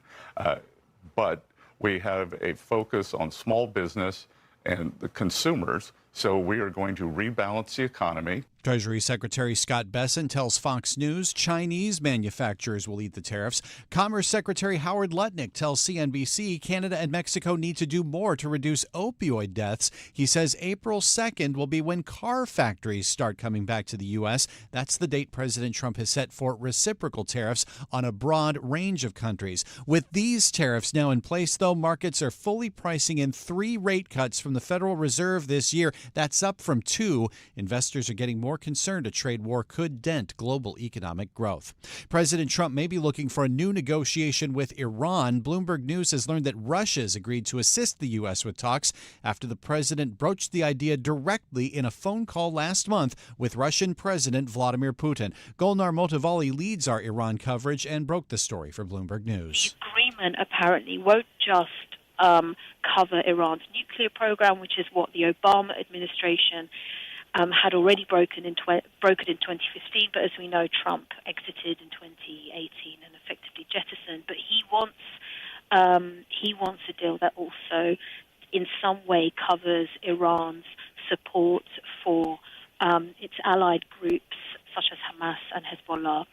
but we have a focus on small business and the consumers. So we are going to rebalance the economy. Treasury Secretary Scott Bessent tells Fox News Chinese manufacturers will eat the tariffs. Commerce Secretary Howard Lutnick tells CNBC Canada and Mexico need to do more to reduce opioid deaths. He says April 2nd will be when car factories start coming back to the U.S. That's the date President Trump has set for reciprocal tariffs on a broad range of countries. With these tariffs now in place, though, markets are fully pricing in 3 rate cuts from the Federal Reserve this year. That's up from 2. Investors are getting more concerned a trade war could dent global economic growth. President Trump may be looking for a new negotiation with Iran. Bloomberg News has learned that Russia's agreed to assist the U.S. with talks after the president broached the idea directly in a phone call last month with Russian President Vladimir Putin. Golnar Motovali leads our Iran coverage and broke the story for Bloomberg News. The agreement apparently won't just cover Iran's nuclear program, which is what the Obama administration had already broken in 2015. But as we know, Trump exited in 2018 and effectively jettisoned. But he wants a deal that also, in some way, covers Iran's support for its allied groups such as Hamas and Hezbollah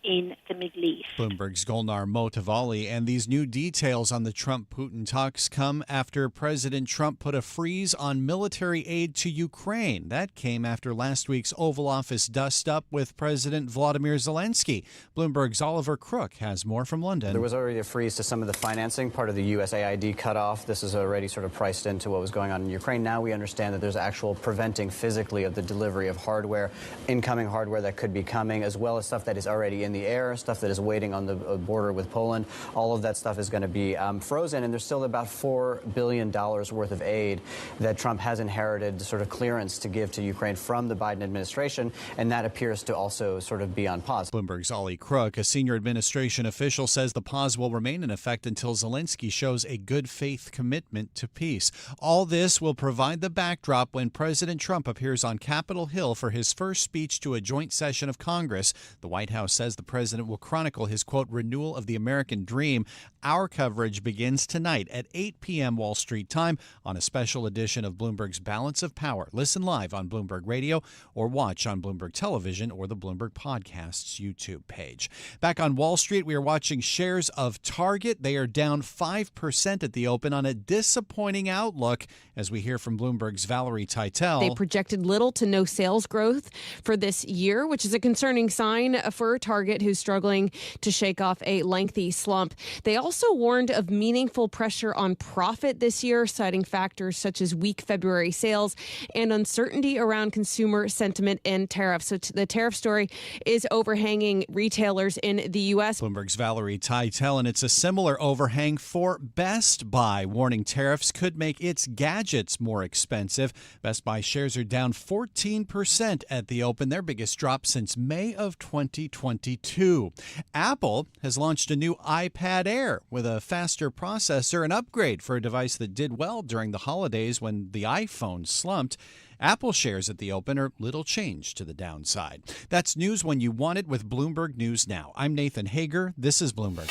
in the Middle East. Bloomberg's Golnar Motovali, and these new details on the Trump-Putin talks come after President Trump put a freeze on military aid to Ukraine. That came after last week's Oval Office dust-up with President Vladimir Zelensky. Bloomberg's Oliver Crook has more from London. There was already a freeze to some of the financing, part of the USAID cutoff. This is already sort of priced into what was going on in Ukraine. Now we understand that there's actual preventing physically of the delivery of hardware, incoming hardware that could be coming, as well as stuff that is already in the air, stuff that is waiting on the border with Poland. All of that stuff is going to be frozen, and there's still about $4 billion worth of aid that Trump has inherited, sort of clearance to give to Ukraine from the Biden administration, and that appears to also sort of be on pause. Bloomberg's Ollie Crook, a senior administration official, says the pause will remain in effect until Zelensky shows a good faith commitment to peace. All this will provide the backdrop when President Trump appears on Capitol Hill for his first speech to a joint session of Congress. The White House says the president will chronicle his, quote, renewal of the American dream. Our coverage begins tonight at 8 p.m. Wall Street time on a special edition of Bloomberg's Balance of Power. Listen live on Bloomberg Radio or watch on Bloomberg Television or the Bloomberg Podcasts YouTube page. Back on Wall Street, we are watching shares of Target. They are down 5% at the open on a disappointing outlook, as we hear from Bloomberg's Valerie Teitel. They projected little to no sales growth for this year, which is a concerning sign for Target, who's struggling to shake off a lengthy slump. They also warned of meaningful pressure on profit this year, citing factors such as weak February sales and uncertainty around consumer sentiment and tariffs. So the tariff story is overhanging retailers in the U.S. Bloomberg's Valerie Teitel, and it's a similar overhang for Best Buy, warning tariffs could make its gadgets more expensive. Best Buy shares are down 14% at the open, their biggest drop since May of 2022. Apple has launched a new iPad Air with a faster processor, an upgrade for a device that did well during the holidays when the iPhone slumped. Apple shares at the open are little change to the downside. That's news when you want it with Bloomberg News Now. I'm Nathan Hager. This is Bloomberg.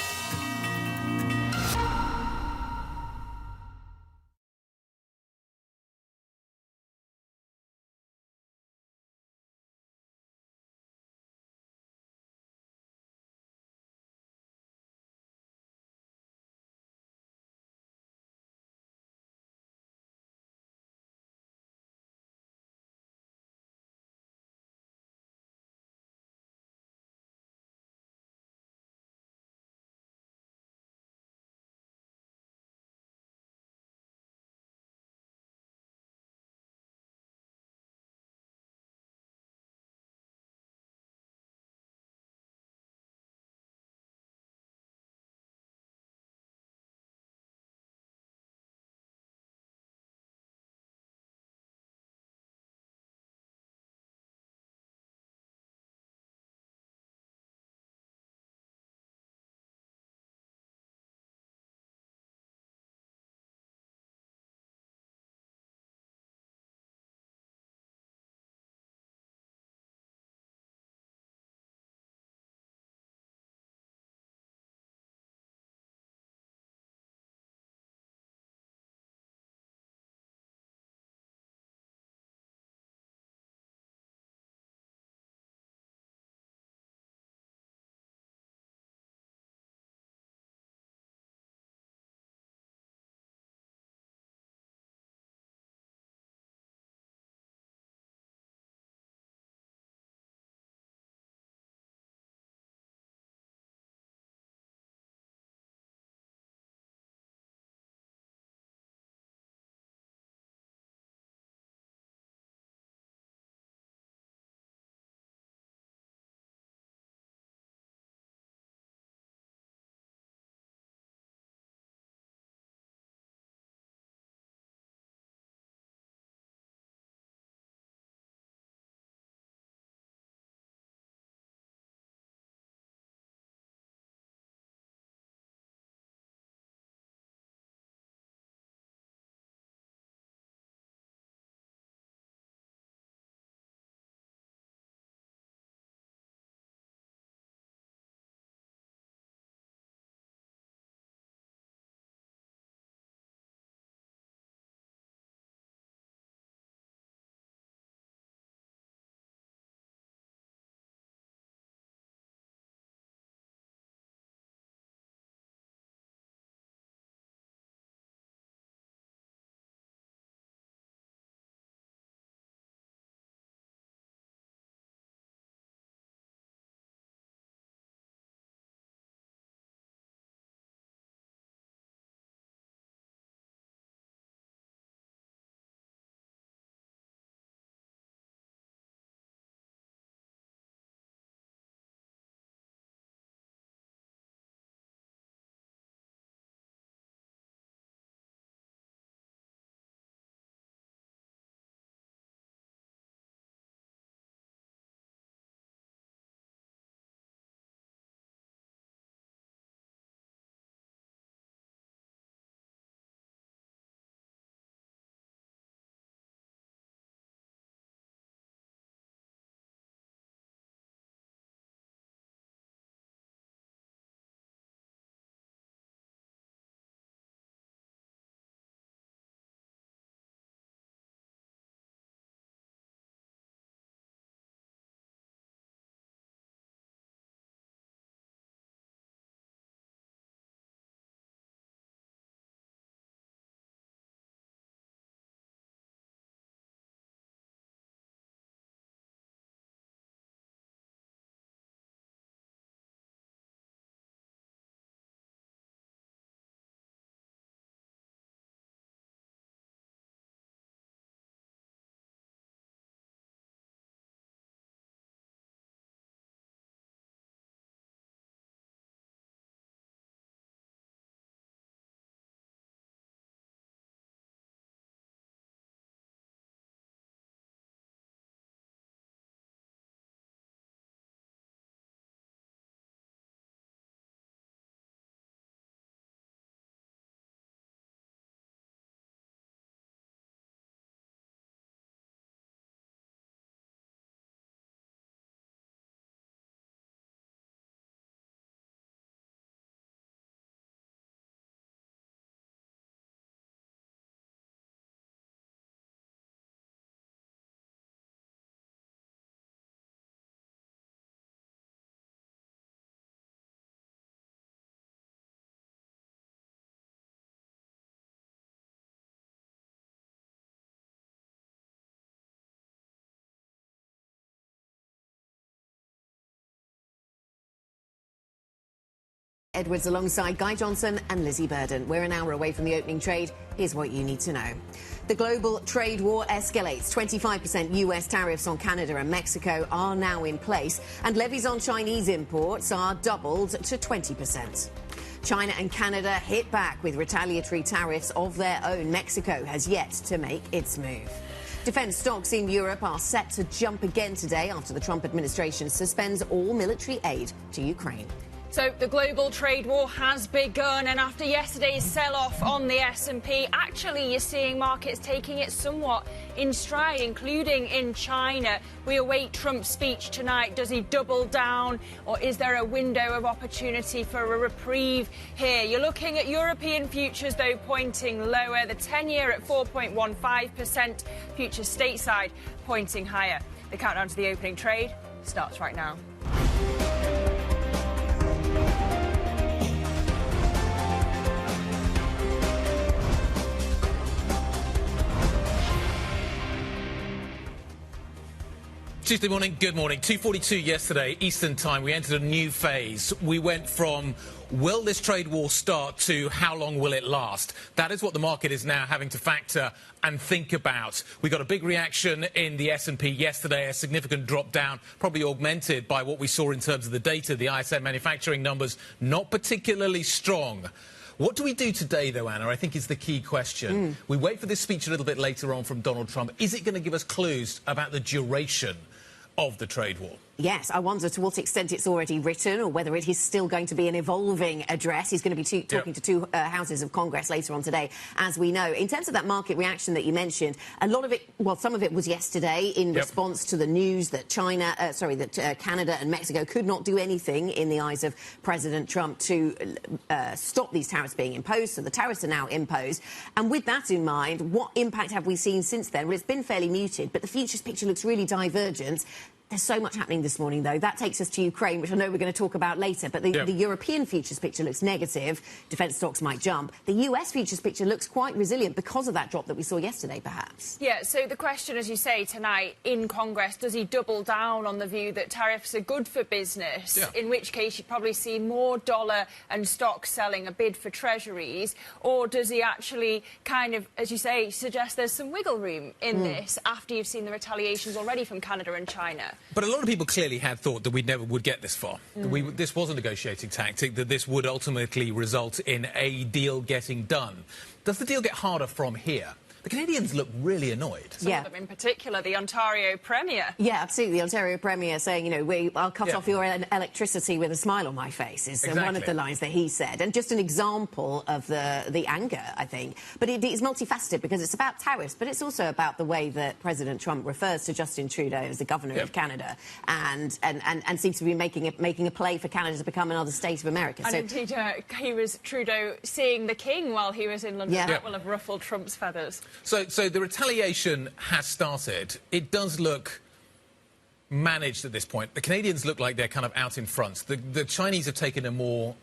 Edwards alongside Guy Johnson and Lizzie Burden. We're an hour away from the opening trade. Here's what you need to know. The global trade war escalates. 25% US tariffs on Canada and Mexico are now in place, and levies on Chinese imports are doubled to 20%. China and Canada hit back with retaliatory tariffs of their own. Mexico has yet to make its move. Defence stocks in Europe are set to jump again today after the Trump administration suspends all military aid to Ukraine. So the global trade war has begun, and after yesterday's sell-off on the S&P, actually you're seeing markets taking it somewhat in stride, including in China. We await Trump's speech tonight. Does he double down, or is there a window of opportunity for a reprieve here? You're looking at European futures, though, pointing lower. The 10-year at 4.15%, futures stateside pointing higher. The countdown to the opening trade starts right now. Tuesday morning, good morning. 2:42 yesterday, Eastern time, we entered a new phase. We went from, will this trade war start, to how long will it last? That is what the market is now having to factor and think about. We got a big reaction in the S&P yesterday, a significant drop down, probably augmented by what we saw in terms of the data, the ISM manufacturing numbers, not particularly strong. What do we do today, though, Anna, I think is the key question. We wait for this speech a little bit later on from Donald Trump. Is it going to give us clues about the duration of the trade war? Yes, I wonder to what extent it's already written or whether it is still going to be an evolving address. He's going to be talking to two houses of Congress later on today, as we know. In terms of that market reaction that you mentioned, a lot of it, well, some of it was yesterday in response to the news that Canada and Mexico could not do anything in the eyes of President Trump to stop these tariffs being imposed. So the tariffs are now imposed. And with that in mind, what impact have we seen since then? Well, it's been fairly muted, but the futures picture looks really divergent. There's so much happening this morning, though. That takes us to Ukraine, which I know we're going to talk about later. But the European futures picture looks negative. Defence stocks might jump. The US futures picture looks quite resilient because of that drop that we saw yesterday, perhaps. Yeah, so the question, as you say, tonight in Congress, does he double down on the view that tariffs are good for business, in which case you'd probably see more dollar and stocks selling, a bid for treasuries, or does he actually kind of, as you say, suggest there's some wiggle room in this after you've seen the retaliations already from Canada and China? But a lot of people clearly had thought that we never would get this far. This was a negotiating tactic, that this would ultimately result in a deal getting done. Does the deal get harder from here? The Canadians look really annoyed. Some of them in particular, the Ontario Premier. Yeah, absolutely. The Ontario Premier saying, you know, I'll cut off your electricity with a smile on my face is one of the lines that he said. And just an example of the anger, I think. But it is multifaceted because it's about tariffs, but it's also about the way that President Trump refers to Justin Trudeau as the governor of Canada and seems to be making a play for Canada to become another state of America. And indeed, he was Trudeau seeing the King while he was in London. That will have ruffled Trump's feathers. So the retaliation has started. It does look managed at this point. The Canadians look like they're kind of out in front. The Chinese have taken a more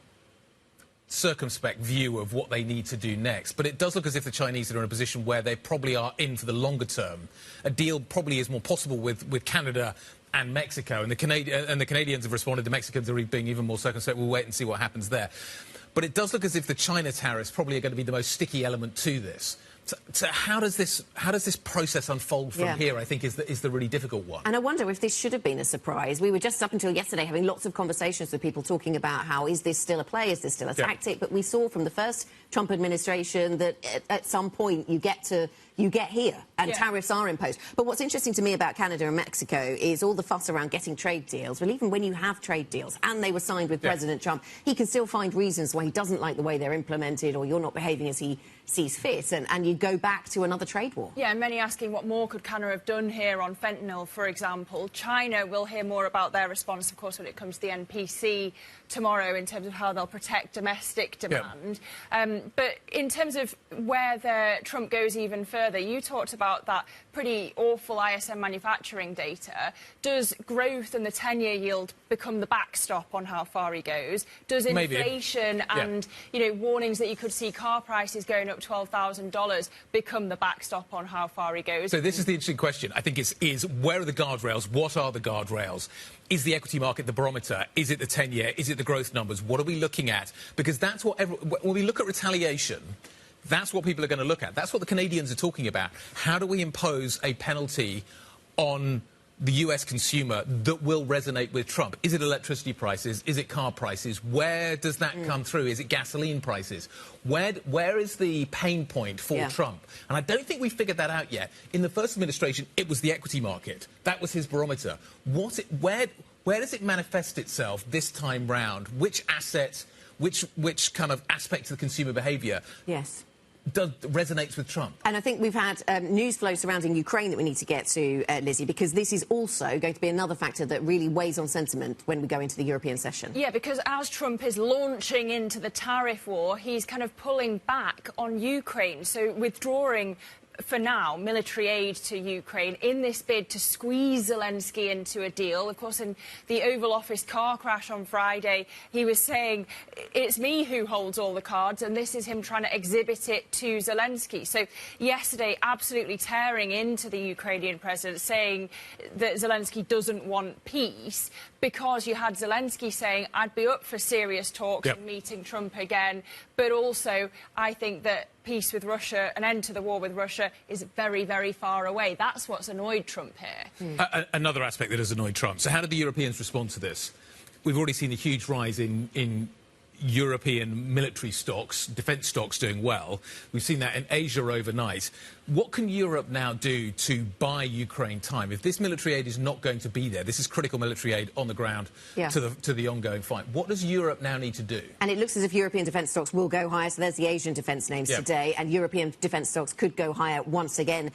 circumspect view of what they need to do next. But it does look as if the Chinese are in a position where they probably are in for the longer term. A deal probably is more possible with Canada and Mexico. And the Canadians have responded. The Mexicans are being even more circumspect. We'll wait and see what happens there. But it does look as if the China tariffs probably are going to be the most sticky element to this. So how does this process unfold from here, I think, is the really difficult one. And I wonder if this should have been a surprise. We were just up until yesterday having lots of conversations with people talking about how is this still a play, is this still a tactic? But we saw from the first Trump administration that at some point you get here and tariffs are imposed. But what's interesting to me about Canada and Mexico is all the fuss around getting trade deals. Well, even when you have trade deals and they were signed with President Trump, he can still find reasons why he doesn't like the way they're implemented or you're not behaving as he sees fit. And you go back to another trade war. Yeah, many asking what more could Canada have done here on fentanyl, for example. China will hear more about their response, of course, when it comes to the NPC tomorrow in terms of how they'll protect domestic demand. But in terms of whether Trump goes even further, further. You talked about that pretty awful ISM manufacturing data. Does growth and the 10-year yield become the backstop on how far he goes? Does inflation and warnings that you could see car prices going up $12,000 become the backstop on how far he goes? So this is the interesting question. I think is where are the guardrails? What are the guardrails? Is the equity market the barometer? Is it the 10-year? Is it the growth numbers? What are we looking at? Because that's what when we look at retaliation, that's what people are going to look at. That's what the Canadians are talking about. How do we impose a penalty on the US consumer that will resonate with Trump? Is it electricity prices? Is it car prices? Where does that come through? Is it gasoline prices? Where is the pain point for Trump? And I don't think we figured that out yet. In the first administration, it was the equity market. That was his barometer. Where does it manifest itself this time round? Which assets, which kind of aspects of the consumer behaviour? Yes. Resonates with Trump. And I think we've had news flow surrounding Ukraine that we need to get to, Lizzie, because this is also going to be another factor that really weighs on sentiment when we go into the European session. Yeah, because as Trump is launching into the tariff war, he's kind of pulling back on Ukraine, so withdrawing for now, military aid to Ukraine in this bid to squeeze Zelensky into a deal. Of course, in the Oval Office car crash on Friday, he was saying, it's me who holds all the cards, and this is him trying to exhibit it to Zelensky. So yesterday, absolutely tearing into the Ukrainian president, saying that Zelensky doesn't want peace, because you had Zelensky saying, I'd be up for serious talks and meeting Trump again, but also I think that peace with Russia, an end to the war with Russia, is very, very far away. That's what's annoyed Trump here. Another aspect that has annoyed Trump. So how did the Europeans respond to this? We've already seen a huge rise in European military stocks, defence stocks doing well. We've seen that in Asia overnight. What can Europe now do to buy Ukraine time? If this military aid is not going to be there, this is critical military aid on the ground to the ongoing fight. What does Europe now need to do? And it looks as if European defence stocks will go higher. So there's the Asian defence names today, and European defence stocks could go higher once again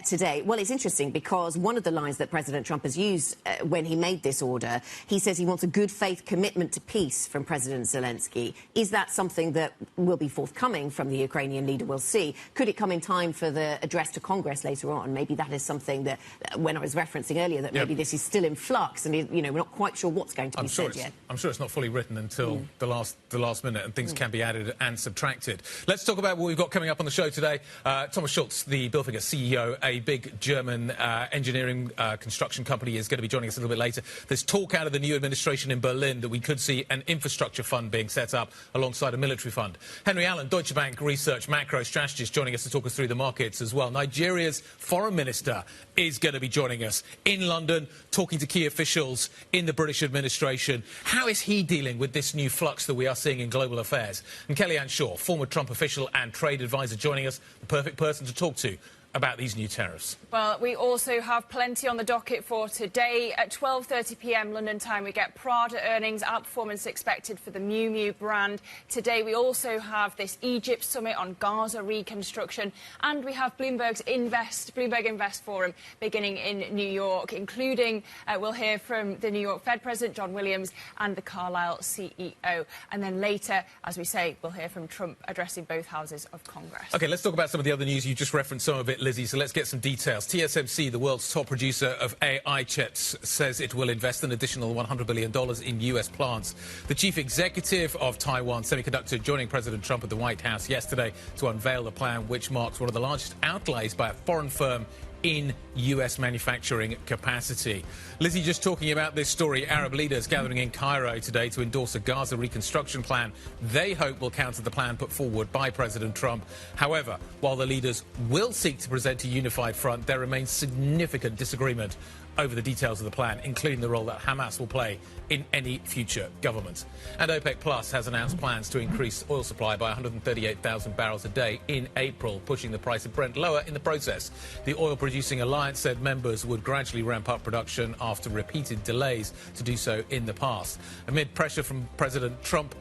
today. Well, it's interesting because one of the lines that President Trump has used when he made this order, he says he wants a good faith commitment to peace from President Zelensky. Is that something that will be forthcoming from the Ukrainian leader? We'll see. Could it come in time for the address to Congress later on? Maybe that is something that, when I was referencing earlier, that maybe this is still in flux and, we're not quite sure what's going to be said yet. I'm sure it's not fully written until the last minute, and things can be added and subtracted. Let's talk about what we've got coming up on the show today. Thomas Schultz, the Bilfinger CEO, a big German engineering construction company, is going to be joining us a little bit later. There's talk out of the new administration in Berlin that we could see an infrastructure fund being set up alongside a military fund. Henry Allen, Deutsche Bank research macro strategist, joining us to talk us through the markets as well. Nigeria's foreign minister is going to be joining us in London, talking to key officials in the British administration. How is he dealing with this new flux that we are seeing in global affairs? And Kellyanne Shaw, former Trump official and trade advisor, joining us, the perfect person to talk to about these new tariffs. Well, we also have plenty on the docket for today. At 12:30 p.m. London time, we get Prada earnings, outperformance expected for the Miu Miu brand. Today, we also have this Egypt summit on Gaza reconstruction, and we have Bloomberg Invest Forum beginning in New York, including we'll hear from the New York Fed President John Williams and the Carlyle CEO. And then later, as we say, we'll hear from Trump addressing both houses of Congress. OK, let's talk about some of the other news. You just referenced some of it, Lizzie, so let's get some details. TSMC, the world's top producer of AI chips, says it will invest an additional $100 billion in US plants. The chief executive of Taiwan Semiconductor joining President Trump at the White House yesterday to unveil the plan, which marks one of the largest outlays by a foreign firm in US manufacturing capacity. Lizzie, just talking about this story, Arab leaders gathering in Cairo today to endorse a Gaza reconstruction plan they hope will counter the plan put forward by President Trump. However, while the leaders will seek to present a unified front, there remains significant disagreement over the details of the plan, including the role that Hamas will play in any future government. And OPEC Plus has announced plans to increase oil supply by 138,000 barrels a day in April, pushing the price of Brent lower in the process. The oil-producing alliance said members would gradually ramp up production after repeated delays to do so in the past. Amid pressure from President Trump,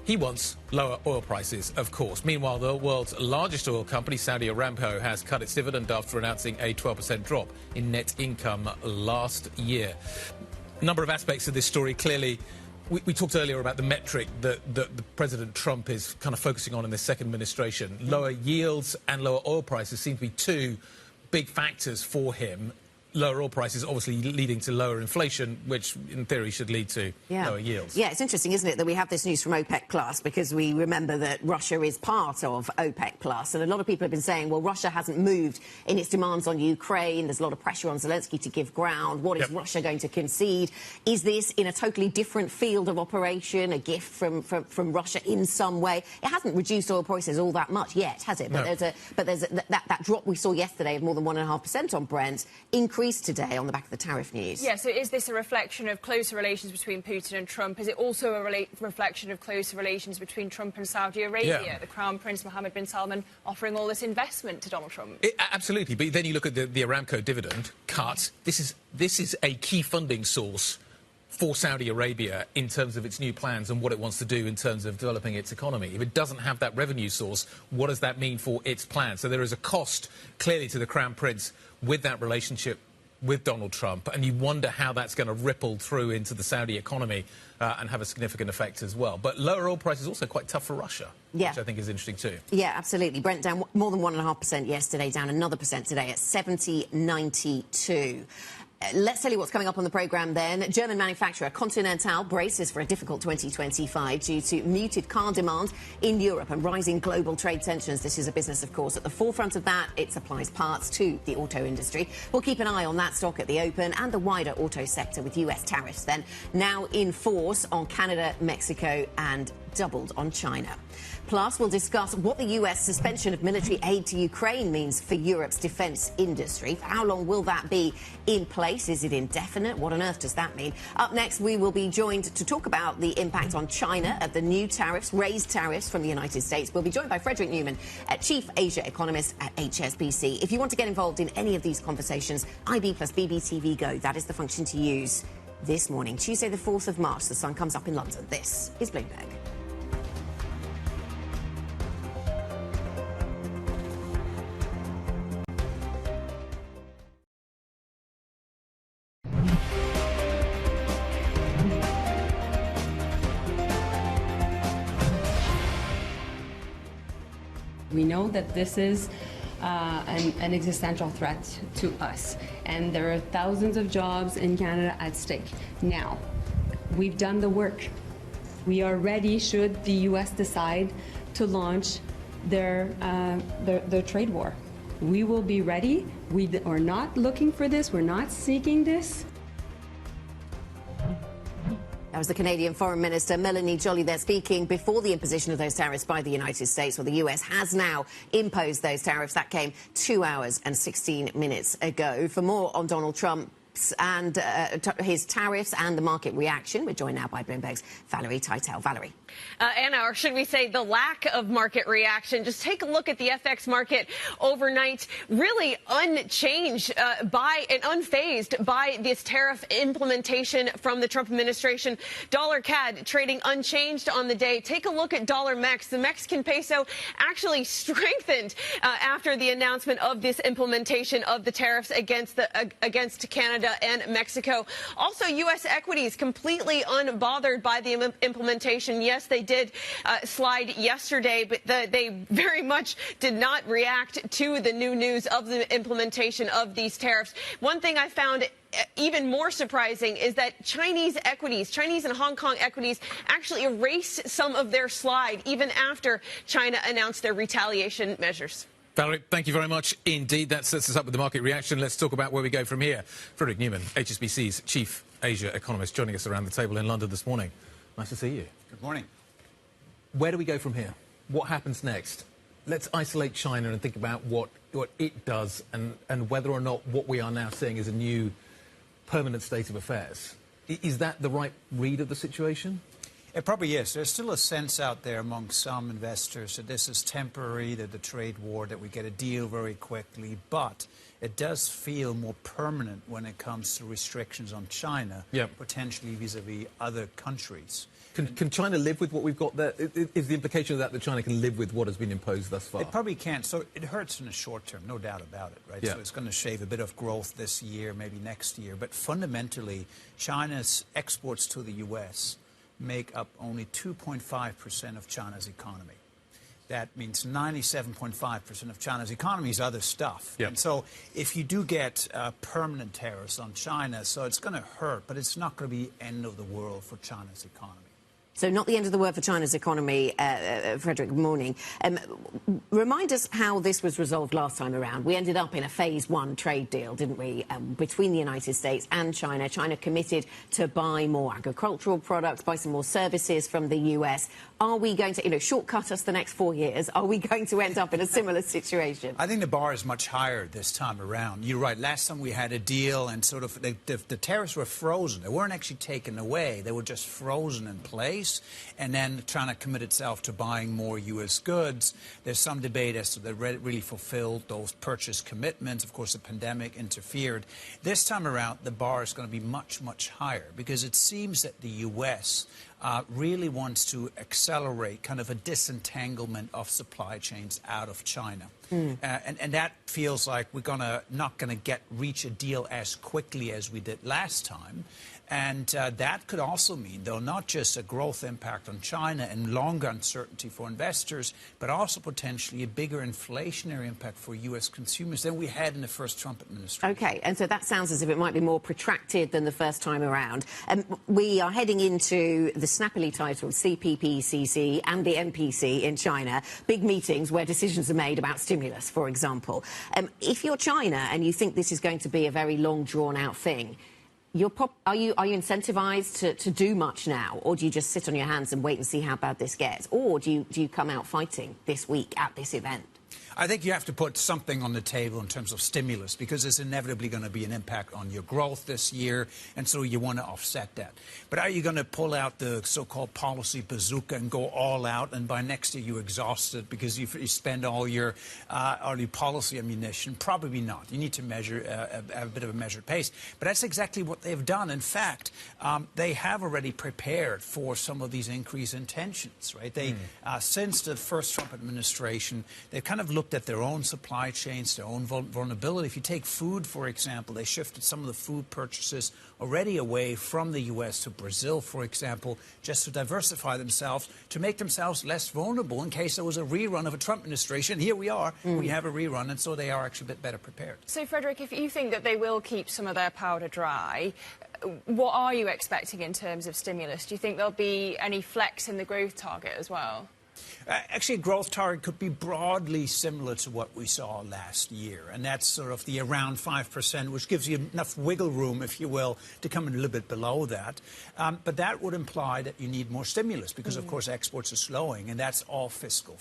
he wants lower oil prices, of course. Meanwhile, the world's largest oil company, Saudi Aramco, has cut its dividend after announcing a 12% drop in net income last year. A number of aspects of this story. Clearly, We talked earlier about the metric that President Trump is kind of focusing on in this second administration. Lower yields and lower oil prices seem to be two big factors for him. Lower oil prices obviously leading to lower inflation, which in theory should lead to lower yields. Yeah, it's interesting, isn't it, that we have this news from OPEC Plus, because we remember that Russia is part of OPEC Plus, and a lot of people have been saying, well, Russia hasn't moved in its demands on Ukraine. There's a lot of pressure on Zelensky to give ground. What is Russia going to concede? Is this in a totally different field of operation, a gift from Russia in some way? It hasn't reduced oil prices all that much yet, has it? But there's that drop we saw yesterday of more than 1.5% on Brent increased today on the back of the tariff news. Yeah, so is this a reflection of closer relations between Putin and Trump? Is it also a reflection of closer relations between Trump and Saudi Arabia? Yeah. The Crown Prince Mohammed bin Salman offering all this investment to Donald Trump? Absolutely, but then you look at the Aramco dividend cut. This is a key funding source for Saudi Arabia in terms of its new plans and what it wants to do in terms of developing its economy. If it doesn't have that revenue source, what does that mean for its plans? So there is a cost, clearly, to the Crown Prince with that relationship with Donald Trump, and you wonder how that's going to ripple through into the Saudi economy and have a significant effect as well. But lower oil price is also quite tough for Russia, which I think is interesting too. Yeah, absolutely. Brent down more than 1.5% yesterday, down another percent today at 70.92. Let's tell you what's coming up on the programme then. German manufacturer Continental braces for a difficult 2025 due to muted car demand in Europe and rising global trade tensions. This is a business, of course, at the forefront of that. It supplies parts to the auto industry. We'll keep an eye on that stock at the open and the wider auto sector with US tariffs then now in force on Canada, Mexico and doubled on China. Plus, we'll discuss what the US suspension of military aid to Ukraine means for Europe's defence industry. For how long will that be in place? Is it indefinite? What on earth does that mean? Up next, we will be joined to talk about the impact on China of the new tariffs, raised tariffs from the United States. We'll be joined by Frederick Newman, Chief Asia Economist at HSBC. If you want to get involved in any of these conversations, IB plus BBTV Go. That is the function to use this morning. Tuesday, the 4th of March, the sun comes up in London. This is Bloomberg. We know that this is an existential threat to us, and there are thousands of jobs in Canada at stake. Now, we've done the work. We are ready should the U.S. decide to launch their trade war. We will be ready. We are not looking for this. We're not seeking this. That was the Canadian Foreign Minister Melanie Joly there speaking before the imposition of those tariffs by the United States. Well, the US has now imposed those tariffs. That came 2 hours and 16 minutes ago. For more on Donald Trump and his tariffs and the market reaction, we're joined now by Bloomberg's Valerie Teitel. Valerie. Anna, or should we say the lack of market reaction? Just take a look at the FX market overnight, really unchanged by and unfazed by this tariff implementation from the Trump administration. Dollar CAD trading unchanged on the day. Take a look at dollar MEX. The Mexican peso actually strengthened after the announcement of this implementation of the tariffs against Canada and Mexico. Also, U.S. equities completely unbothered by the implementation. Yes, they did slide yesterday, but they very much did not react to the new news of the implementation of these tariffs. One thing I found even more surprising is that Chinese and Hong Kong equities actually erased some of their slide even after China announced their retaliation measures. Valerie, thank you very much indeed. That sets us up with the market reaction. Let's talk about where we go from here. Frederick Newman, HSBC's Chief Asia Economist, joining us around the table in London this morning. Nice to see you. Good morning. Where do we go from here? What happens next? Let's isolate China and think about what it does and whether or not what we are now seeing is a new permanent state of affairs. Is that the right read of the situation? It probably is. There's still a sense out there among some investors that this is temporary, that the trade war, that we get a deal very quickly, but it does feel more permanent when it comes to restrictions on China, potentially vis-a-vis other countries. Can China live with what we've got there? Is the implication of that China can live with what has been imposed thus far? It probably can't. So it hurts in the short term, no doubt about it, right? Yeah. So it's going to shave a bit of growth this year, maybe next year. But fundamentally, China's exports to the U.S. make up only 2.5% of China's economy. That means 97.5% of China's economy is other stuff. Yep. And so if you do get permanent tariffs on China, so it's going to hurt, but it's not going to be end of the world for China's economy. So not the end of the world for China's economy, Frederick, good morning. Remind us how this was resolved last time around. We ended up in a phase one trade deal, didn't we, between the United States and China. China committed to buy more agricultural products, buy some more services from the US. Are we going to, shortcut us the next 4 years? Are we going to end up in a similar situation? I think the bar is much higher this time around. You're right. Last time we had a deal and sort of the tariffs were frozen. They weren't actually taken away. They were just frozen in place. And then China commit itself to buying more U.S. goods. There's some debate as to they really fulfilled those purchase commitments. Of course, the pandemic interfered. This time around, the bar is going to be much, much higher because it seems that the U.S. Really wants to accelerate kind of a disentanglement of supply chains out of China. And that feels like we're not going to reach a deal as quickly as we did last time. And that could also mean, though, not just a growth impact on China and longer uncertainty for investors, but also potentially a bigger inflationary impact for U.S. consumers than we had in the first Trump administration. OK, and so that sounds as if it might be more protracted than the first time around. We are heading into the snappily titled CPPCC and the NPC in China, big meetings where decisions are made about stimulus, for example. If you're China and you think this is going to be a very long, drawn-out thing, are you incentivized to do much now, or do you just sit on your hands and wait and see how bad this gets, or do you come out fighting this week at this event? I think you have to put something on the table in terms of stimulus because there's inevitably going to be an impact on your growth this year, and so you want to offset that. But are you going to pull out the so-called policy bazooka and go all out, and by next year you're exhausted because you spend all your policy ammunition? Probably not. You need to measure a bit of a measured pace. But that's exactly what they've done. In fact, they have already prepared for some of these increased in tensions, right? They, since the first Trump administration, they've kind of looked at their own supply chains, their own vulnerability. If you take food, for example, they shifted some of the food purchases already away from the U.S. to Brazil, for example, just to diversify themselves, to make themselves less vulnerable in case there was a rerun of a Trump administration. Here we are. We have a rerun, and so they are actually a bit better prepared. So, Frederick, if you think that they will keep some of their powder dry, what are you expecting in terms of stimulus? Do you think there'll be any flex in the growth target as well? Actually, a growth target could be broadly similar to what we saw last year, and that's sort of the around 5%, which gives you enough wiggle room, if you will, to come in a little bit below that. But that would imply that you need more stimulus because, of course, exports are slowing, and that's all fiscal.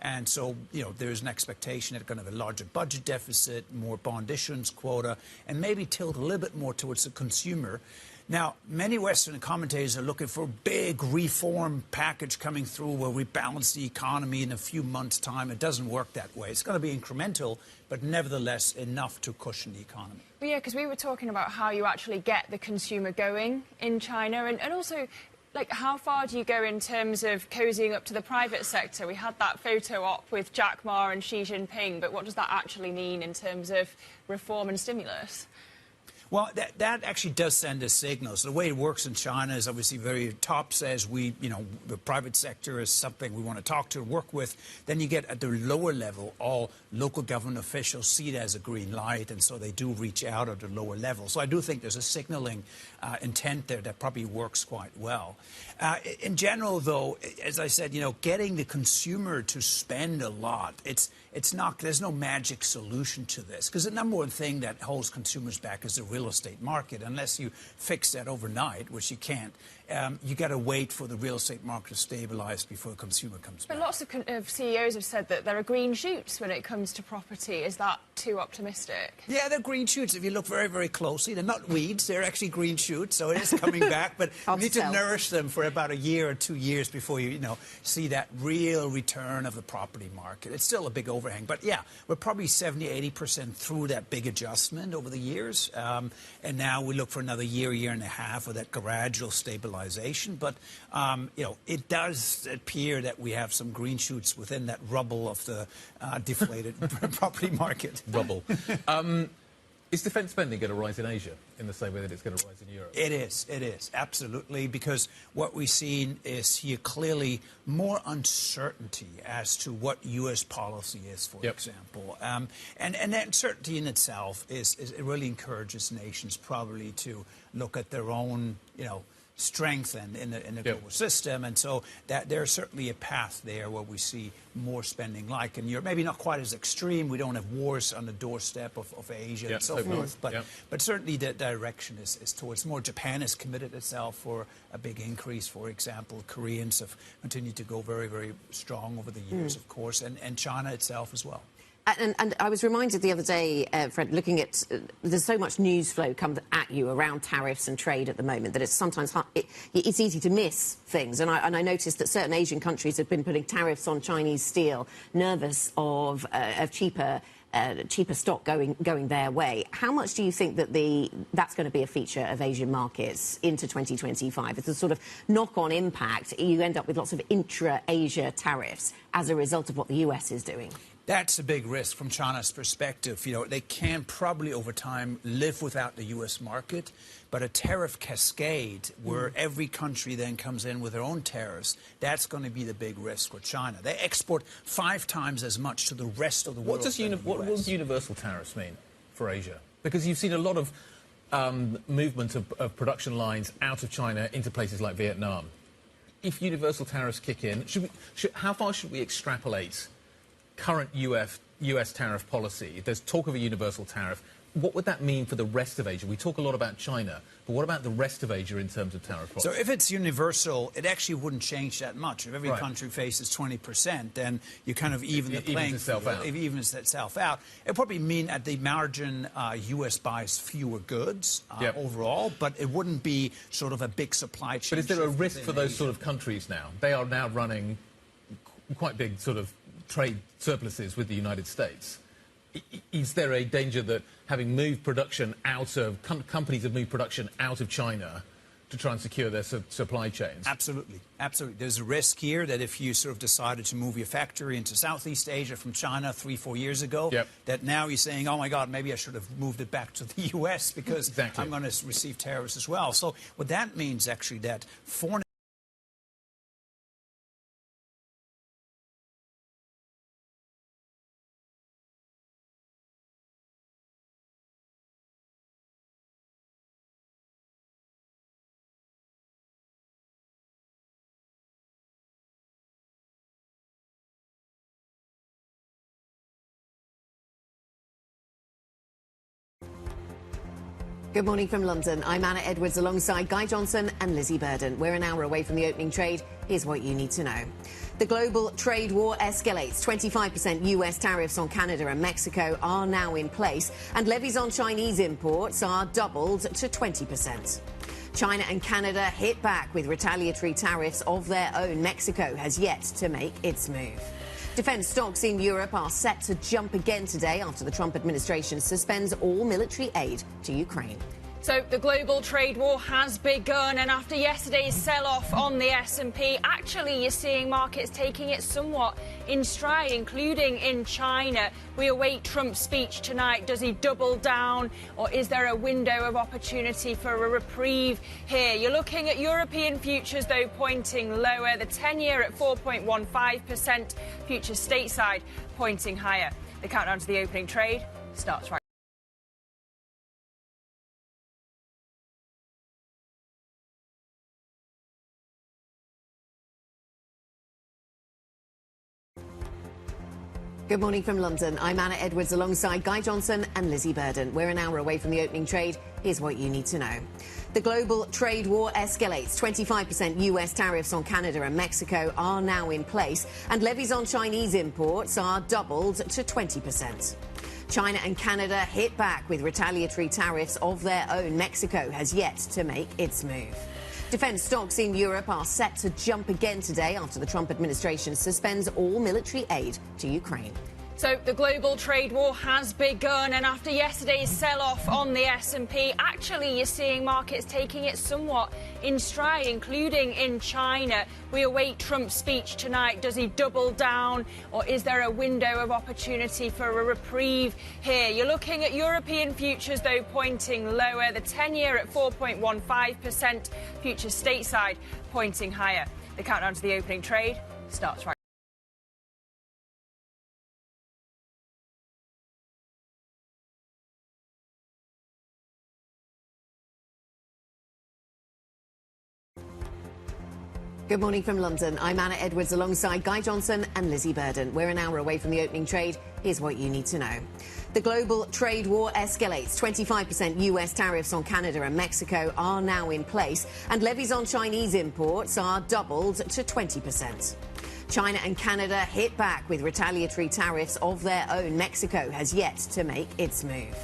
And so, there's an expectation that they're going to have a larger budget deficit, more bond issuance quota, and maybe tilt a little bit more towards the consumer. Now, many Western commentators are looking for a big reform package coming through where we balance the economy in a few months' time. It doesn't work that way. It's going to be incremental, but nevertheless enough to cushion the economy. Well, yeah, because we were talking about how you actually get the consumer going in China, and also, how far do you go in terms of cozying up to the private sector? We had that photo op with Jack Ma and Xi Jinping, but what does that actually mean in terms of reform and stimulus? Well, that actually does send a signal. So the way it works in China is obviously very top says the private sector is something we want to talk to, work with. Then you get at the lower level, all local government officials see it as a green light, and so they do reach out at the lower level. So I do think there's a signaling intent there that probably works quite well. In general, though, as I said, getting the consumer to spend a lot, there's no magic solution to this, because the number one thing that holds consumers back is the real estate market. Unless you fix that overnight, which you can't, you got to wait for the real estate market to stabilize before the consumer comes back. But lots of CEOs have said that there are green shoots when it comes to property. Is that too optimistic? Yeah, they're green shoots. If you look very, very closely, they're not weeds. They're actually green shoots, so it is coming back. But you need to nourish them for about a year or 2 years before you see that real return of the property market. It's still a big overhang. But, yeah, we're probably 70–80% through that big adjustment over the years. And now we look for another year and a half of that gradual stabilization. But, it does appear that we have some green shoots within that rubble of the deflated property market. Rubble. Is defence spending going to rise in Asia in the same way that it's going to rise in Europe? It is, absolutely, because what we've seen is here clearly more uncertainty as to what U.S. policy is, for example. And that uncertainty in itself it really encourages nations probably to look at their own, strength in the global system, and so that there's certainly a path there where we see more spending like in Europe. Maybe not quite as extreme. We don't have wars on the doorstep of Asia and so forth, but certainly the direction is towards more. Japan has committed itself for a big increase, for example. Koreans have continued to go very, very strong over the years, of course, and China itself as well. And I was reminded the other day, Fred, looking at there's so much news flow come at you around tariffs and trade at the moment that it's sometimes it's easy to miss things. And I noticed that certain Asian countries have been putting tariffs on Chinese steel, nervous of cheaper stock going their way. How much do you think that that's going to be a feature of Asian markets into 2025? It's a sort of knock-on impact. You end up with lots of intra-Asia tariffs as a result of what the US is doing. That's a big risk from China's perspective. They can probably over time live without the U.S. market, but a tariff cascade where every country then comes in with their own tariffs, that's going to be the big risk for China. They export 5 times as much to the rest of the world. What does universal tariffs mean for Asia? Because you've seen a lot of movement of production lines out of China into places like Vietnam. If universal tariffs kick in, how far should we extrapolate current US tariff policy? There's talk of a universal tariff. What would that mean for the rest of Asia? We talk a lot about China, but what about the rest of Asia in terms of tariff policy? So if it's universal, it actually wouldn't change that much. If every country faces 20%, then you kind of even the playing field. It evens itself out. It probably mean at the margin U.S. buys fewer goods overall, but it wouldn't be sort of a big supply chain. But is there a risk for those sort of countries now? They are now running quite big sort of trade surpluses with the United States. Is there a danger that having moved production out of companies have moved production out of China to try and secure their supply chains? Absolutely. There's a risk here that if you sort of decided to move your factory into Southeast Asia from China 3-4 years ago, that now you're saying, oh my God, maybe I should have moved it back to the U.S. because I'm going to receive tariffs as well. So what that means actually that foreign Good morning from London. I'm Anna Edwards alongside Guy Johnson and Lizzie Burden. We're an hour away from the opening trade. Here's what you need to know. The global trade war escalates. 25% US tariffs on Canada and Mexico are now in place, and levies on Chinese imports are doubled to 20%. China and Canada hit back with retaliatory tariffs of their own. Mexico has yet to make its move. Defence stocks in Europe are set to jump again today after the Trump administration suspends all military aid to Ukraine. So the global trade war has begun, and after yesterday's sell-off on the S&P, actually you're seeing markets taking it somewhat in stride, including in China. We await Trump's speech tonight. Does he double down, or is there a window of opportunity for a reprieve here? You're looking at European futures, though, pointing lower. The 10-year at 4.15%, futures stateside pointing higher. The countdown to the opening trade starts right. Good morning from London. I'm Anna Edwards alongside Guy Johnson and Lizzie Burden. We're an hour away from the opening trade. Here's what you need to know. The global trade war escalates. 25% US tariffs on Canada and Mexico are now in place, and levies on Chinese imports are doubled to 20%. China and Canada hit back with retaliatory tariffs of their own. Mexico has yet to make its move. Defence stocks in Europe are set to jump again today after the Trump administration suspends all military aid to Ukraine. So the global trade war has begun, and after yesterday's sell-off on the S&P, actually you're seeing markets taking it somewhat in stride, including in China. We await Trump's speech tonight. Does he double down, or is there a window of opportunity for a reprieve here? You're looking at European futures, though, pointing lower. The 10-year at 4.15%, futures stateside pointing higher. The countdown to the opening trade starts right. Good morning from London. I'm Anna Edwards alongside Guy Johnson and Lizzie Burden. We're an hour away from the opening trade. Here's what you need to know. The global trade war escalates. 25% US tariffs on Canada and Mexico are now in place, and levies on Chinese imports are doubled to 20%. China and Canada hit back with retaliatory tariffs of their own. Mexico has yet to make its move.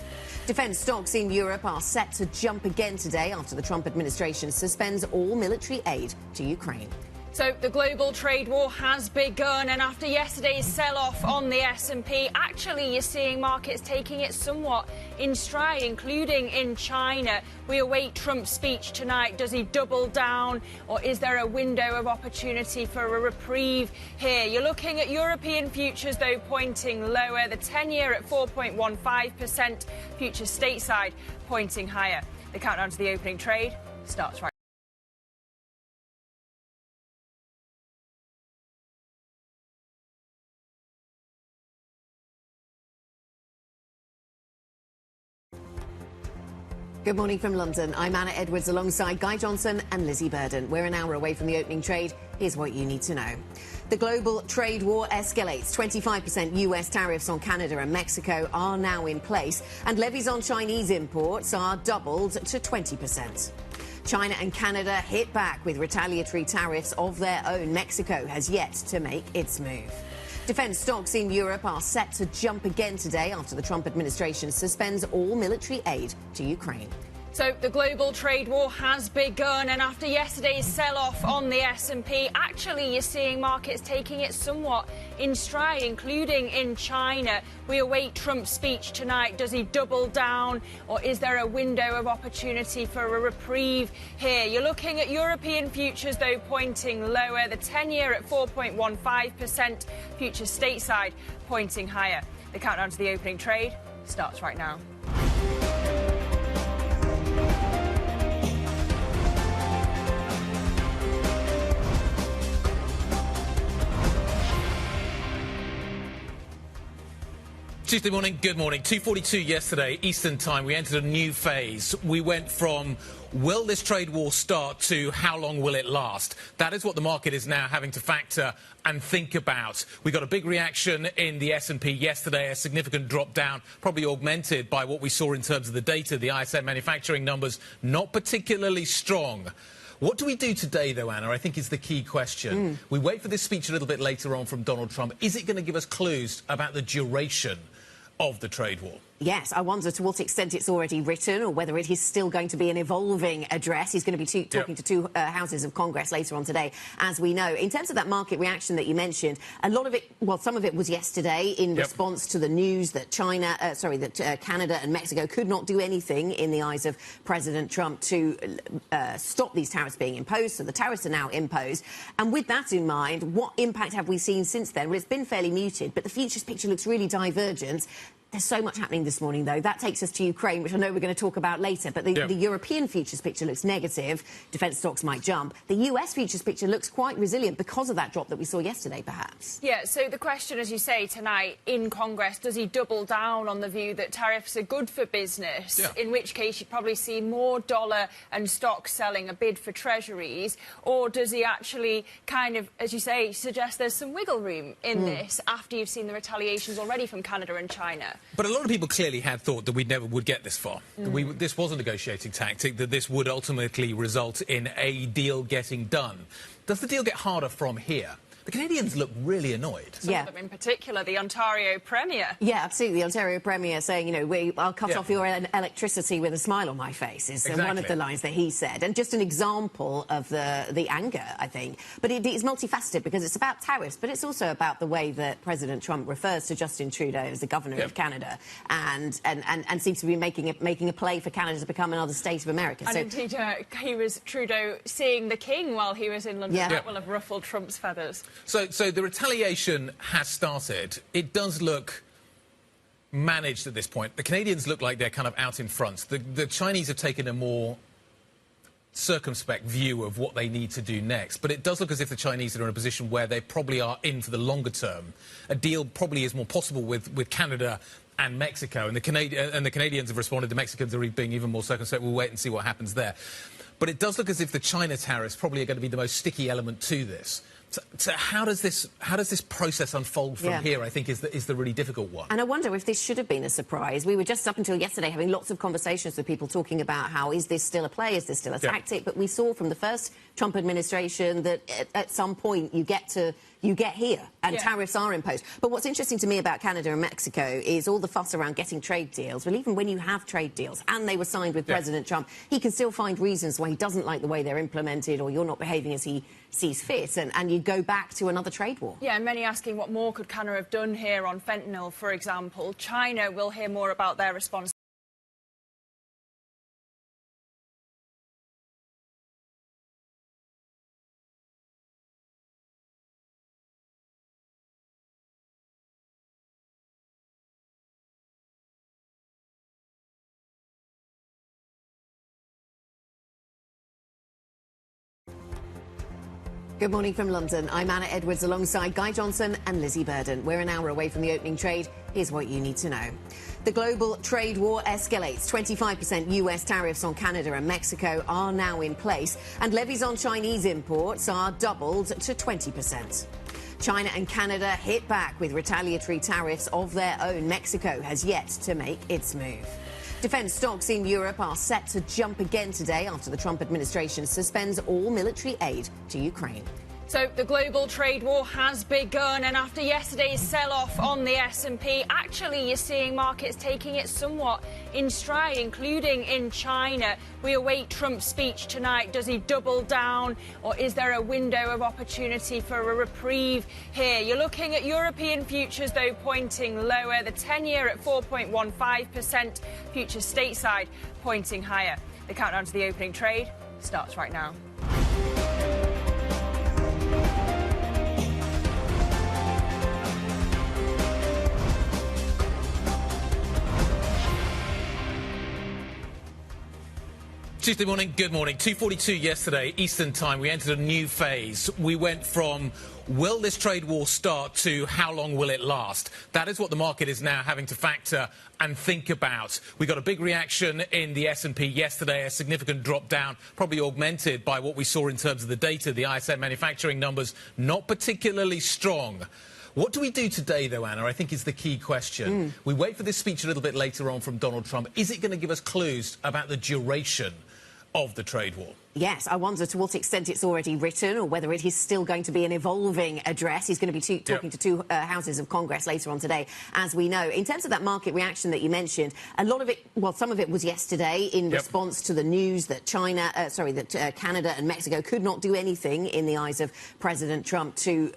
Defence stocks in Europe are set to jump again today after the Trump administration suspends all military aid to Ukraine. So the global trade war has begun, and after yesterday's sell-off on the S&P, actually you're seeing markets taking it somewhat in stride, including in China. We await Trump's speech tonight. Does he double down, or is there a window of opportunity for a reprieve here? You're looking at European futures, though, pointing lower. The 10-year at 4.15%, futures stateside pointing higher. The countdown to the opening trade starts right. Good morning from London. I'm Anna Edwards alongside Guy Johnson and Lizzie Burden. We're an hour away from the opening trade. Here's what you need to know. The global trade war escalates. 25% US tariffs on Canada and Mexico are now in place, and levies on Chinese imports are doubled to 20%. China and Canada hit back with retaliatory tariffs of their own. Mexico has yet to make its move. Defence stocks in Europe are set to jump again today after the Trump administration suspends all military aid to Ukraine. So the global trade war has begun, and after yesterday's sell-off on the S&P, actually you're seeing markets taking it somewhat in stride, including in China. We await Trump's speech tonight. Does he double down, or is there a window of opportunity for a reprieve here? You're looking at European futures, though, pointing lower. The 10-year at 4.15%, futures stateside pointing higher. The countdown to the opening trade starts right now. Tuesday morning, good morning. 2:42 yesterday, Eastern Time, we entered a new phase. We went from, will this trade war start, to how long will it last? That is what the market is now having to factor and think about. We got a big reaction in the S&P yesterday, a significant drop down, probably augmented by what we saw in terms of the data. The ISM manufacturing numbers not particularly strong. What do we do today, though, Anna, I think is the key question. We wait for this speech a little bit later on from Donald Trump. Is it going to give us clues about the duration of the trade war? Yes, I wonder to what extent it's already written, or whether it is still going to be an evolving address. He's going to be talking to two houses of Congress later on today, as we know. In terms of that market reaction that you mentioned, a lot of it, well, some of it was yesterday in response to the news that Canada and Mexico could not do anything in the eyes of President Trump to stop these tariffs being imposed. So the tariffs are now imposed. And with that in mind, what impact have we seen since then? Well, it's been fairly muted, but the futures picture looks really divergent. There's so much happening this morning, though. That takes us to Ukraine, which I know we're going to talk about later. But the European futures picture looks negative. Defence stocks might jump. The US futures picture looks quite resilient because of that drop that we saw yesterday, perhaps. Yeah, so the question, as you say, tonight in Congress, does he double down on the view that tariffs are good for business? Yeah. In which case you'd probably see more dollar and stocks selling, a bid for treasuries. Or does he actually kind of, as you say, suggest there's some wiggle room in this after you've seen the retaliations already from Canada and China? But a lot of people clearly had thought that we never would get this far. This was a negotiating tactic, that this would ultimately result in a deal getting done. Does the deal get harder from here? the Canadians look really annoyed. Some of them in particular, the Ontario Premier. Yeah, absolutely. The Ontario Premier saying, I'll cut off your electricity with a smile on my face is one of the lines that he said. And just an example of the anger, I think. But it is multifaceted because it's about tariffs, but it's also about the way that President Trump refers to Justin Trudeau as the governor of Canada and seems to be making a play for Canada to become another state of America. And indeed, he was Trudeau seeing the King while he was in London. That will have ruffled Trump's feathers. So the retaliation has started. It does look managed at this point. The Canadians look like they're kind of out in front. The Chinese have taken a more circumspect view of what they need to do next. But it does look as if the Chinese are in a position where they probably are in for the longer term. A deal probably is more possible with Canada and Mexico. And the Canadians have responded. The Mexicans are being even more circumspect. We'll wait and see what happens there. But it does look as if the China tariffs probably are going to be the most sticky element to this. So how does this process unfold from here, I think, is the really difficult one. And I wonder if this should have been a surprise. We were just up until yesterday having lots of conversations with people talking about how is this still a play, is this still a tactic? But we saw from the first Trump administration that at some point you get here and tariffs are imposed. But what's interesting to me about Canada and Mexico is all the fuss around getting trade deals. Well, even when you have trade deals and they were signed with President Trump, he can still find reasons why he doesn't like the way they're implemented or you're not behaving as he sees fit. And you go back to another trade war. Yeah, many asking what more could Canada have done here on fentanyl, for example. China will hear more about their response. Good morning from London. I'm Anna Edwards alongside Guy Johnson and Lizzie Burden. We're an hour away from the opening trade. Here's what you need to know. The global trade war escalates. 25% US tariffs on Canada and Mexico are now in place, and levies on Chinese imports are doubled to 20%. China and Canada hit back with retaliatory tariffs of their own. Mexico has yet to make its move. Defence stocks in Europe are set to jump again today after the Trump administration suspends all military aid to Ukraine. So the global trade war has begun, and after yesterday's sell-off on the S&P, actually you're seeing markets taking it somewhat in stride, including in China. We await Trump's speech tonight. Does he double down, or is there a window of opportunity for a reprieve here? You're looking at European futures, though, pointing lower. The 10-year at 4.15%, futures stateside pointing higher. The countdown to the opening trade starts right now. Tuesday morning, good morning. 2:42 yesterday, Eastern time, we entered a new phase. We went from, will this trade war start, to how long will it last? That is what the market is now having to factor and think about. We got a big reaction in the S&P yesterday, a significant drop down, probably augmented by what we saw in terms of the data. The ISM manufacturing numbers not particularly strong. What do we do today, though, Anna, I think is the key question. We wait for this speech a little bit later on from Donald Trump. Is it going to give us clues about the duration of the trade war? Yes, I wonder to what extent it's already written or whether it is still going to be an evolving address. He's going to be talking to two houses of Congress later on today, as we know. In terms of that market reaction that you mentioned, a lot of it, well, some of it was yesterday in response to the news that Canada and Mexico could not do anything in the eyes of President Trump to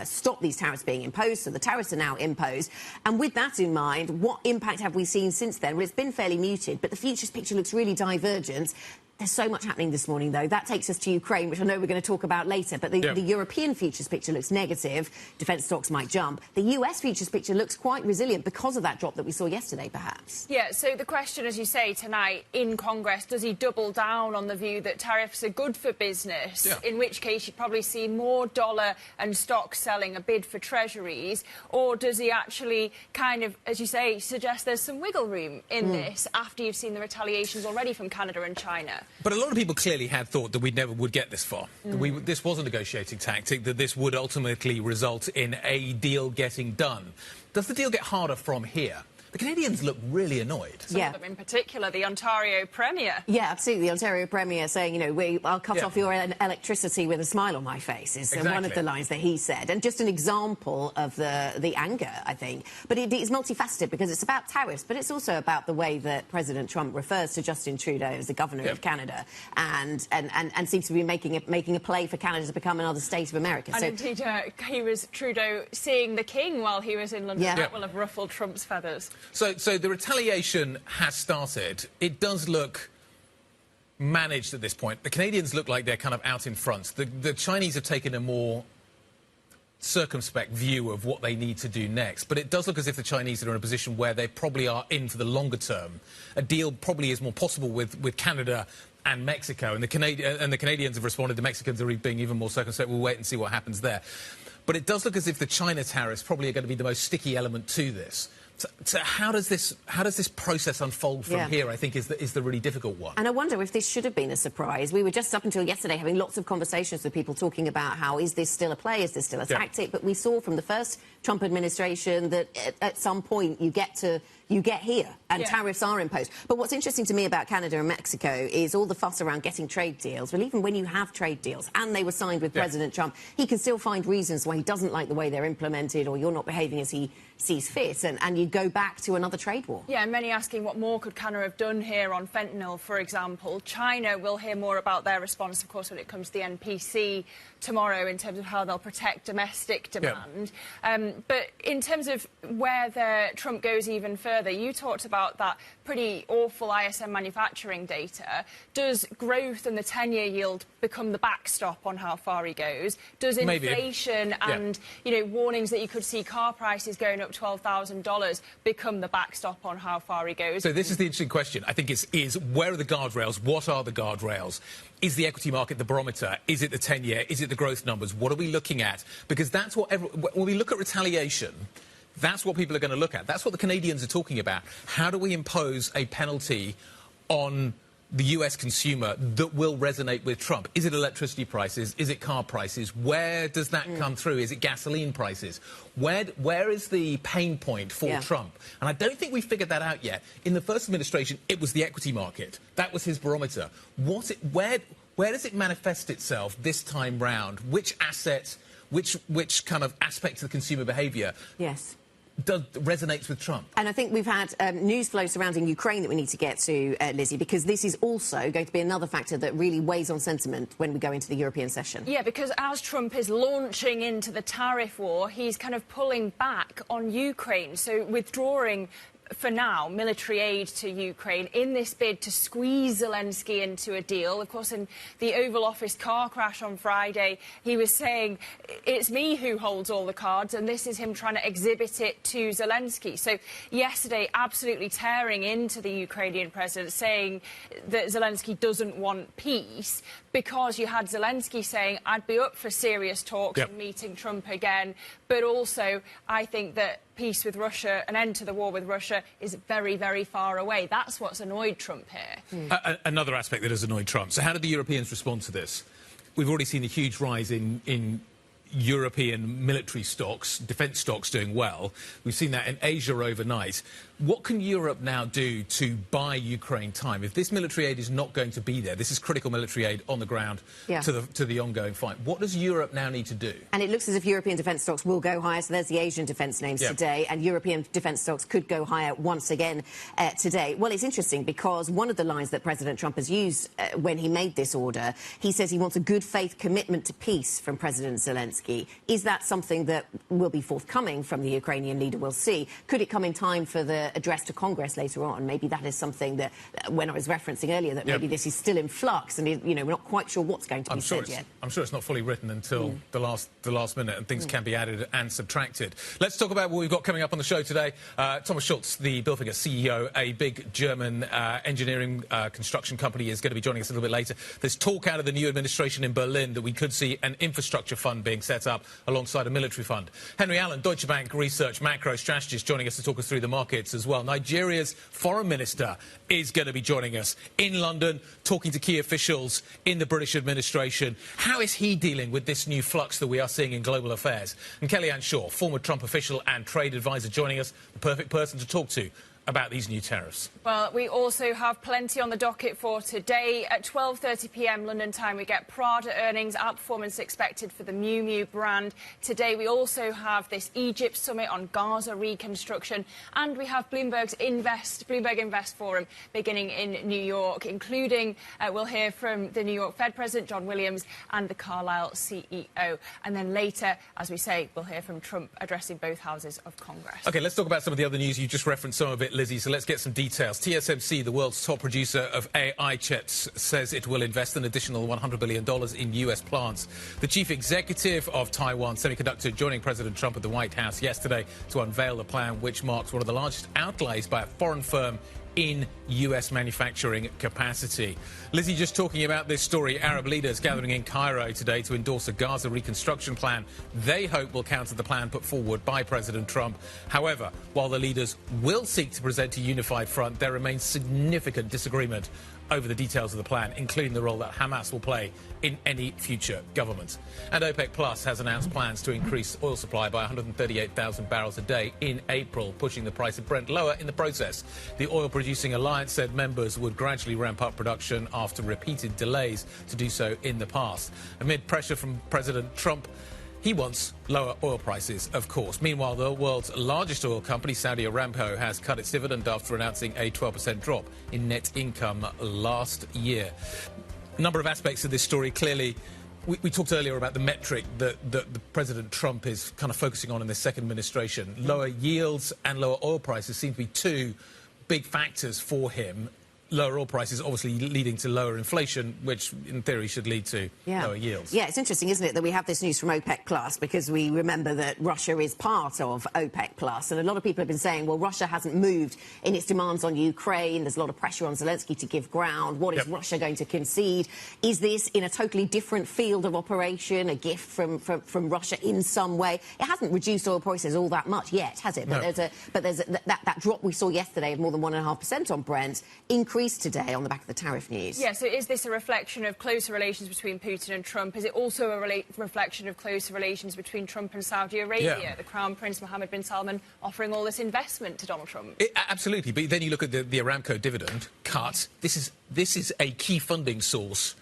stop these tariffs being imposed. So the tariffs are now imposed. And with that in mind, what impact have we seen since then? Well, it's been fairly muted, but the futures picture looks really divergent. There's so much happening this morning, though. That takes us to Ukraine, which I know we're going to talk about later. But the European futures picture looks negative. Defence stocks might jump. The US futures picture looks quite resilient because of that drop that we saw yesterday, perhaps. Yeah, so the question, as you say, tonight in Congress, does he double down on the view that tariffs are good for business? Yeah. In which case you'd probably see more dollar and stocks selling, a bid for treasuries. Or does he actually kind of, as you say, suggest there's some wiggle room in this after you've seen the retaliations already from Canada and China? But a lot of people clearly had thought that we never would get this far. This was a negotiating tactic, that this would ultimately result in a deal getting done. Does the deal get harder from here? the Canadians look really annoyed. Some of them in particular, the Ontario Premier. Yeah, absolutely. The Ontario Premier saying, you know, I'll cut off your electricity with a smile on my face is one of the lines that he said. And just an example of the anger, I think. But it's multifaceted because it's about tariffs, but it's also about the way that President Trump refers to Justin Trudeau as the governor of Canada and seems to be making a play for Canada to become another state of America. And indeed, he was Trudeau seeing the King while he was in London. That will have ruffled Trump's feathers. So the retaliation has started. It does look managed at this point. The Canadians look like they're kind of out in front. The Chinese have taken a more circumspect view of what they need to do next. But it does look as if the Chinese are in a position where they probably are in for the longer term. A deal probably is more possible with Canada and Mexico. And the Canadians have responded. The Mexicans are being even more circumspect. We'll wait and see what happens there. But it does look as if the China tariffs probably are going to be the most sticky element to this. So how does this process unfold from here, I think, is the really difficult one. And I wonder if this should have been a surprise. We were just up until yesterday having lots of conversations with people talking about how is this still a play, is this still a tactic? But we saw from the first Trump administration that at some point you get here and tariffs are imposed. But what's interesting to me about Canada and Mexico is all the fuss around getting trade deals. Well, even when you have trade deals and they were signed with President Trump, he can still find reasons why he doesn't like the way they're implemented or you're not behaving as he sees fit, and you go back to another trade war. Yeah, many asking what more could Canada have done here on fentanyl, for example. China will hear more about their response, of course, when it comes to the NPC tomorrow in terms of how they'll protect domestic demand. But in terms of where Trump goes even further, you talked about that pretty awful ISM manufacturing data. Does growth and the 10-year yield become the backstop on how far he goes? Does inflation and warnings that you could see car prices going up $12,000 become the backstop on how far he goes? So this is the interesting question. I think is where are the guardrails? What are the guardrails? Is the equity market the barometer? Is it the 10-year? Is it the growth numbers? What are we looking at? Because that's what when we look at retaliation, that's what people are going to look at. That's what the Canadians are talking about. How do we impose a penalty on the US consumer that will resonate with Trump? Is it electricity prices? Is it car prices? Where does that come through? Is it gasoline prices? Where is the pain point for Trump? And I don't think we figured that out yet. In the first administration, it was the equity market. That was his barometer. Where does it manifest itself this time round? Which assets, which kind of aspects of the consumer behaviour resonates with Trump? And I think we've had news flow surrounding Ukraine that we need to get to, Lizzie, because this is also going to be another factor that really weighs on sentiment when we go into the European session. Yeah, because as Trump is launching into the tariff war, he's kind of pulling back on Ukraine, so withdrawing for now, military aid to Ukraine in this bid to squeeze Zelensky into a deal. Of course, in the Oval Office car crash on Friday, he was saying, it's me who holds all the cards, and this is him trying to exhibit it to Zelensky. So yesterday, absolutely tearing into the Ukrainian president, saying that Zelensky doesn't want peace, because you had Zelensky saying, I'd be up for serious talks and meeting Trump again, but also I think that peace with Russia, an end to the war with Russia, is very, very far away. That's what's annoyed Trump here. Another aspect that has annoyed Trump. So how did the Europeans respond to this? We've already seen a huge rise in European military stocks, defence stocks doing well. We've seen that in Asia overnight. What can Europe now do to buy Ukraine time? If this military aid is not going to be there, this is critical military aid on the ground to the ongoing fight. What does Europe now need to do? And it looks as if European defence stocks will go higher. So there's the Asian defence names today, and European defence stocks could go higher once again today. Well, it's interesting because one of the lines that President Trump has used when he made this order, he says he wants a good faith commitment to peace from President Zelensky. Is that something that will be forthcoming from the Ukrainian leader? We'll see. Could it come in time for the address to Congress later on? Maybe that is something that, when I was referencing earlier, that maybe this is still in flux and, we're not quite sure what's going to be said yet. I'm sure it's not fully written until the last minute, and things can be added and subtracted. Let's talk about what we've got coming up on the show today. Thomas Schultz, the Bilfinger CEO, a big German engineering construction company, is going to be joining us a little bit later. There's talk out of the new administration in Berlin that we could see an infrastructure fund being set up alongside a military fund. Henry Allen, Deutsche Bank research macro strategist, joining us to talk us through the markets as well. Nigeria's foreign minister is going to be joining us in London, talking to key officials in the British administration. How is he dealing with this new flux that we are seeing in global affairs? And Kellyanne Shaw, former Trump official and trade advisor, joining us, the perfect person to talk to about these new tariffs. Well, we also have plenty on the docket for today. At 12:30 p.m. London time, we get Prada earnings, outperformance expected for the Miu Miu brand. Today, we also have this Egypt summit on Gaza reconstruction, and we have Bloomberg Invest Forum beginning in New York, including we'll hear from the New York Fed President John Williams and the Carlyle CEO. And then later, as we say, we'll hear from Trump addressing both houses of Congress. OK, let's talk about some of the other news. You just referenced some of it, Lizzie, so let's get some details. TSMC, the world's top producer of AI chips, says it will invest an additional $100 billion in US plants. The chief executive of Taiwan Semiconductor joining President Trump at the White House yesterday to unveil the plan, which marks one of the largest outlays by a foreign firm in US manufacturing capacity. Lizzie, just talking about this story, Arab leaders gathering in Cairo today to endorse a Gaza reconstruction plan they hope will counter the plan put forward by President Trump. However, while the leaders will seek to present a unified front, there remains significant disagreement over the details of the plan, including the role that Hamas will play in any future government. And OPEC Plus has announced plans to increase oil supply by 138,000 barrels a day in April, pushing the price of Brent lower in the process. The oil-producing alliance said members would gradually ramp up production after repeated delays to do so in the past. Amid pressure from President Trump, he wants lower oil prices, of course. Meanwhile, the world's largest oil company, Saudi Aramco, has cut its dividend after announcing a 12% drop in net income last year. A number of aspects of this story. Clearly, we talked earlier about the metric that President Trump is kind of focusing on in this second administration. Lower yields and lower oil prices seem to be two big factors for him. Lower oil prices obviously leading to lower inflation, which in theory should lead to lower yields. Yeah, it's interesting, isn't it, that we have this news from OPEC Plus, because we remember that Russia is part of OPEC Plus, and a lot of people have been saying, well, Russia hasn't moved in its demands on Ukraine. There's a lot of pressure on Zelensky to give ground. What is Russia going to concede? Is this in a totally different field of operation, a gift from Russia in some way? It hasn't reduced oil prices all that much yet, has it? But there's that drop we saw yesterday of more than 1.5% on Brent increased today on the back of the tariff news. Yeah, so is this a reflection of closer relations between Putin and Trump? Is it also a reflection of closer relations between Trump and Saudi Arabia? Yeah. The Crown Prince Mohammed bin Salman offering all this investment to Donald Trump. Absolutely, but then you look at the Aramco dividend cut. This is a key funding source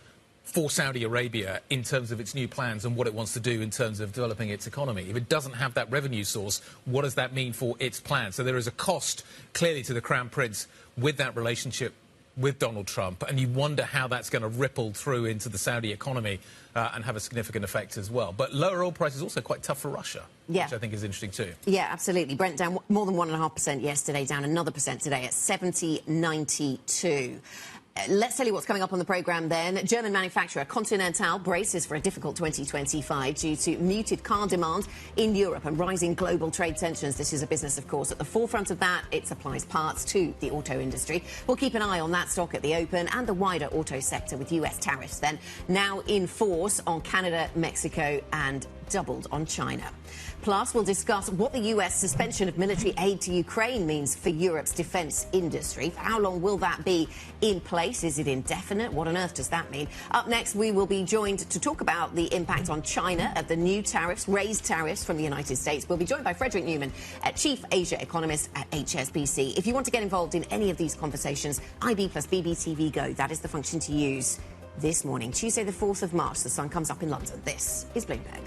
for Saudi Arabia in terms of its new plans and what it wants to do in terms of developing its economy. If it doesn't have that revenue source, what does that mean for its plans? So there is a cost, clearly, to the Crown Prince with that relationship with Donald Trump, and you wonder how that's going to ripple through into the Saudi economy and have a significant effect as well. But lower oil prices also quite tough for Russia, which I think is interesting too. Yeah, absolutely. Brent down more than 1.5% yesterday, down another percent today at 70.92. Let's tell you what's coming up on the programme then. German manufacturer Continental braces for a difficult 2025 due to muted car demand in Europe and rising global trade tensions. This is a business, of course, at the forefront of that. It supplies parts to the auto industry. We'll keep an eye on that stock at the open and the wider auto sector with US tariffs then now in force on Canada, Mexico and doubled on China. Plus, we'll discuss what the US suspension of military aid to Ukraine means for Europe's defence industry. For how long will that be in place? Is it indefinite? What on earth does that mean? Up next, we will be joined to talk about the impact on China of the new tariffs, raised tariffs from the United States. We'll be joined by Frederick Newman, Chief Asia Economist at HSBC. If you want to get involved in any of these conversations, IB plus BBTV Go, that is the function to use this morning. Tuesday, the 4th of March, the sun comes up in London. This is Bloomberg.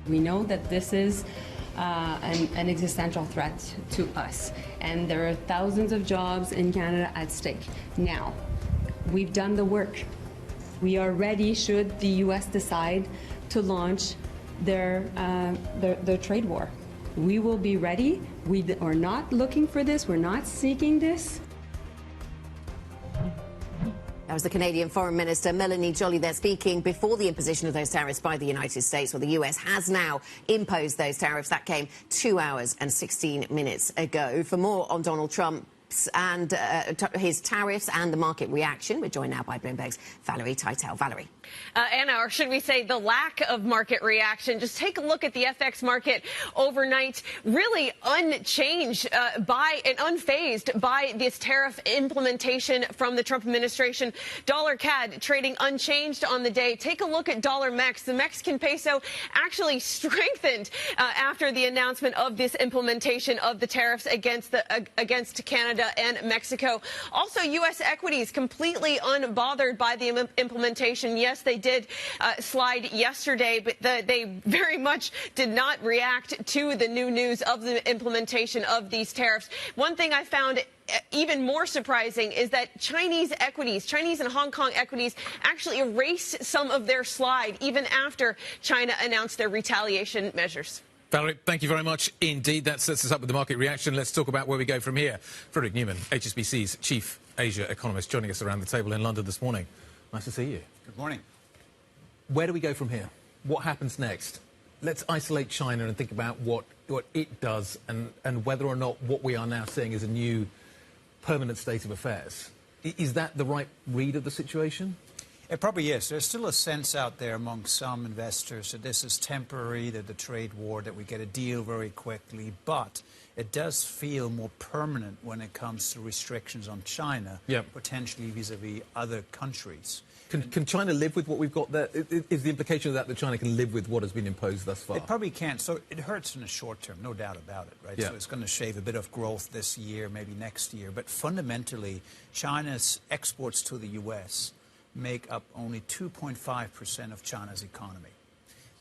We know that this is an existential threat to us, and there are thousands of jobs in Canada at stake. Now, we've done the work. We are ready should the U.S. decide to launch their trade war. We will be ready. We are not looking for this. We're not seeking this. That was the Canadian Foreign Minister Melanie Joly there speaking before the imposition of those tariffs by the United States. Well, the US has now imposed those tariffs. That came 2 hours and 16 minutes ago. For more on Donald Trump and his tariffs and the market reaction, we're joined now by Bloomberg's Valerie Teitel. Valerie. Anna, or should we say the lack of market reaction? Just take a look at the FX market overnight, really unchanged by and unfazed by this tariff implementation from the Trump administration. Dollar CAD trading unchanged on the day. Take a look at dollar MEX. The Mexican peso actually strengthened after the announcement of this implementation of the tariffs against Canada and Mexico. Also, U.S. equities completely unbothered by the implementation. Yes, they did slide yesterday, but they very much did not react to the new news of the implementation of these tariffs. One thing I found even more surprising is that Chinese and Hong Kong equities actually erased some of their slide even after China announced their retaliation measures. Valerie, thank you very much indeed. That sets us up with the market reaction. Let's talk about where we go from here. Frederick Newman, HSBC's Chief Asia Economist, joining us around the table in London this morning. Nice to see you. Good morning. Where do we go from here? What happens next? Let's isolate China and think about what it does and whether or not what we are now seeing is a new permanent state of affairs. Is that the right read of the situation? It probably is. There's still a sense out there among some investors that this is temporary, that the trade war, that we get a deal very quickly, but it does feel more permanent when it comes to restrictions on China, potentially vis-a-vis other countries. Can China live with what we've got there? Is the implication of that China can live with what has been imposed thus far? It probably can. So it hurts in the short term, no doubt about it, right? So it's going to shave a bit of growth this year, maybe next year. But fundamentally, China's exports to the U.S. make up only 2.5% of China's economy.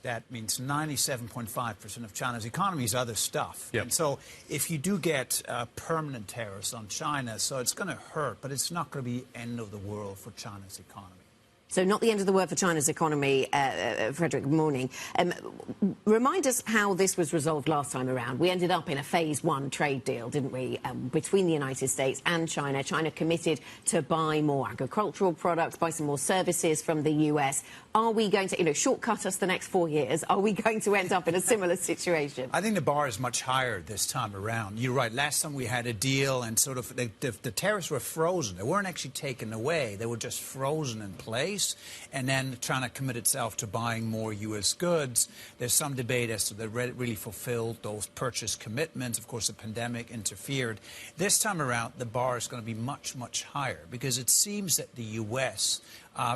That means 97.5% of China's economy is other stuff. And so if you do get permanent tariffs on China, so it's going to hurt, but it's not going to be end of the world for China's economy. So not the end of the world for China's economy, Frederick, good morning. Remind us how this was resolved last time around. We ended up in a phase one trade deal, didn't we, between the United States and China. China committed to buy more agricultural products, buy some more services from the US. Are we going to, shortcut us the next 4 years? Are we going to end up in a similar situation? I think the bar is much higher this time around. You're right. Last time we had a deal and sort of the tariffs were frozen. They weren't actually taken away. They were just frozen in place. And then China commit itself to buying more U.S. goods. There's some debate as to they really fulfilled those purchase commitments. Of course, the pandemic interfered. This time around, the bar is going to be much, much higher because it seems that the U.S.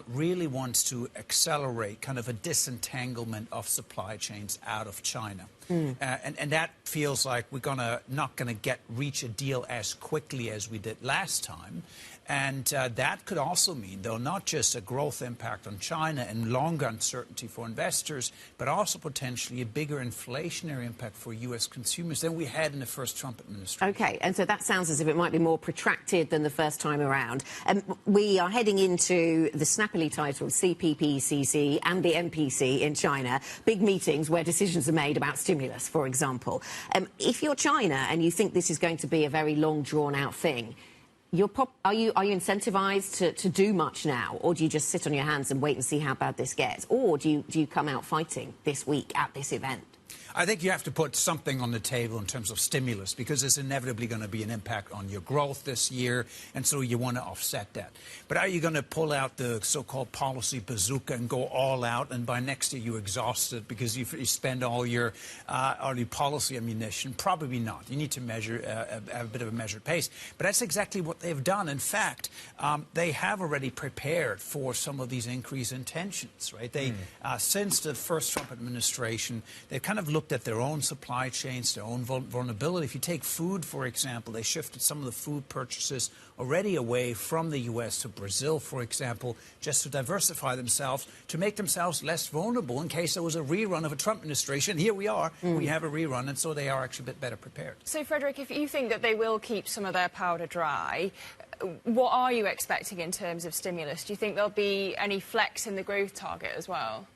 Really wants to accelerate kind of a disentanglement of supply chains out of China. And that feels like we're not going to reach a deal as quickly as we did last time. And that could also mean, though, not just a growth impact on China and longer uncertainty for investors, but also potentially a bigger inflationary impact for U.S. consumers than we had in the first Trump administration. OK, and so that sounds as if it might be more protracted than the first time around. We are heading into the snappily titled CPPCC and the MPC in China, big meetings where decisions are made about stimulus, for example. If you're China and you think this is going to be a very long, drawn-out thing, are you incentivized to do much now, or do you just sit on your hands and wait and see how bad this gets, or do you come out fighting this week at this event? I think you have to put something on the table in terms of stimulus because there's inevitably going to be an impact on your growth this year, and so you want to offset that. But are you going to pull out the so-called policy bazooka and go all out, and by next year you're exhausted because you spend all your policy ammunition? Probably not. You need to have a bit of a measured pace. But that's exactly what they've done. In fact, they have already prepared for some of these increased in tensions, right? They, since the first Trump administration, they've kind of looked at their own supply chains, their own vulnerability. If you take food, for example, they shifted some of the food purchases already away from the U.S. to Brazil, for example, just to diversify themselves, to make themselves less vulnerable in case there was a rerun of a Trump administration. Here we are. We have a rerun, and so they are actually a bit better prepared. So, Frederick, if you think that they will keep some of their powder dry, what are you expecting in terms of stimulus? Do you think there'll be any flex in the growth target as well?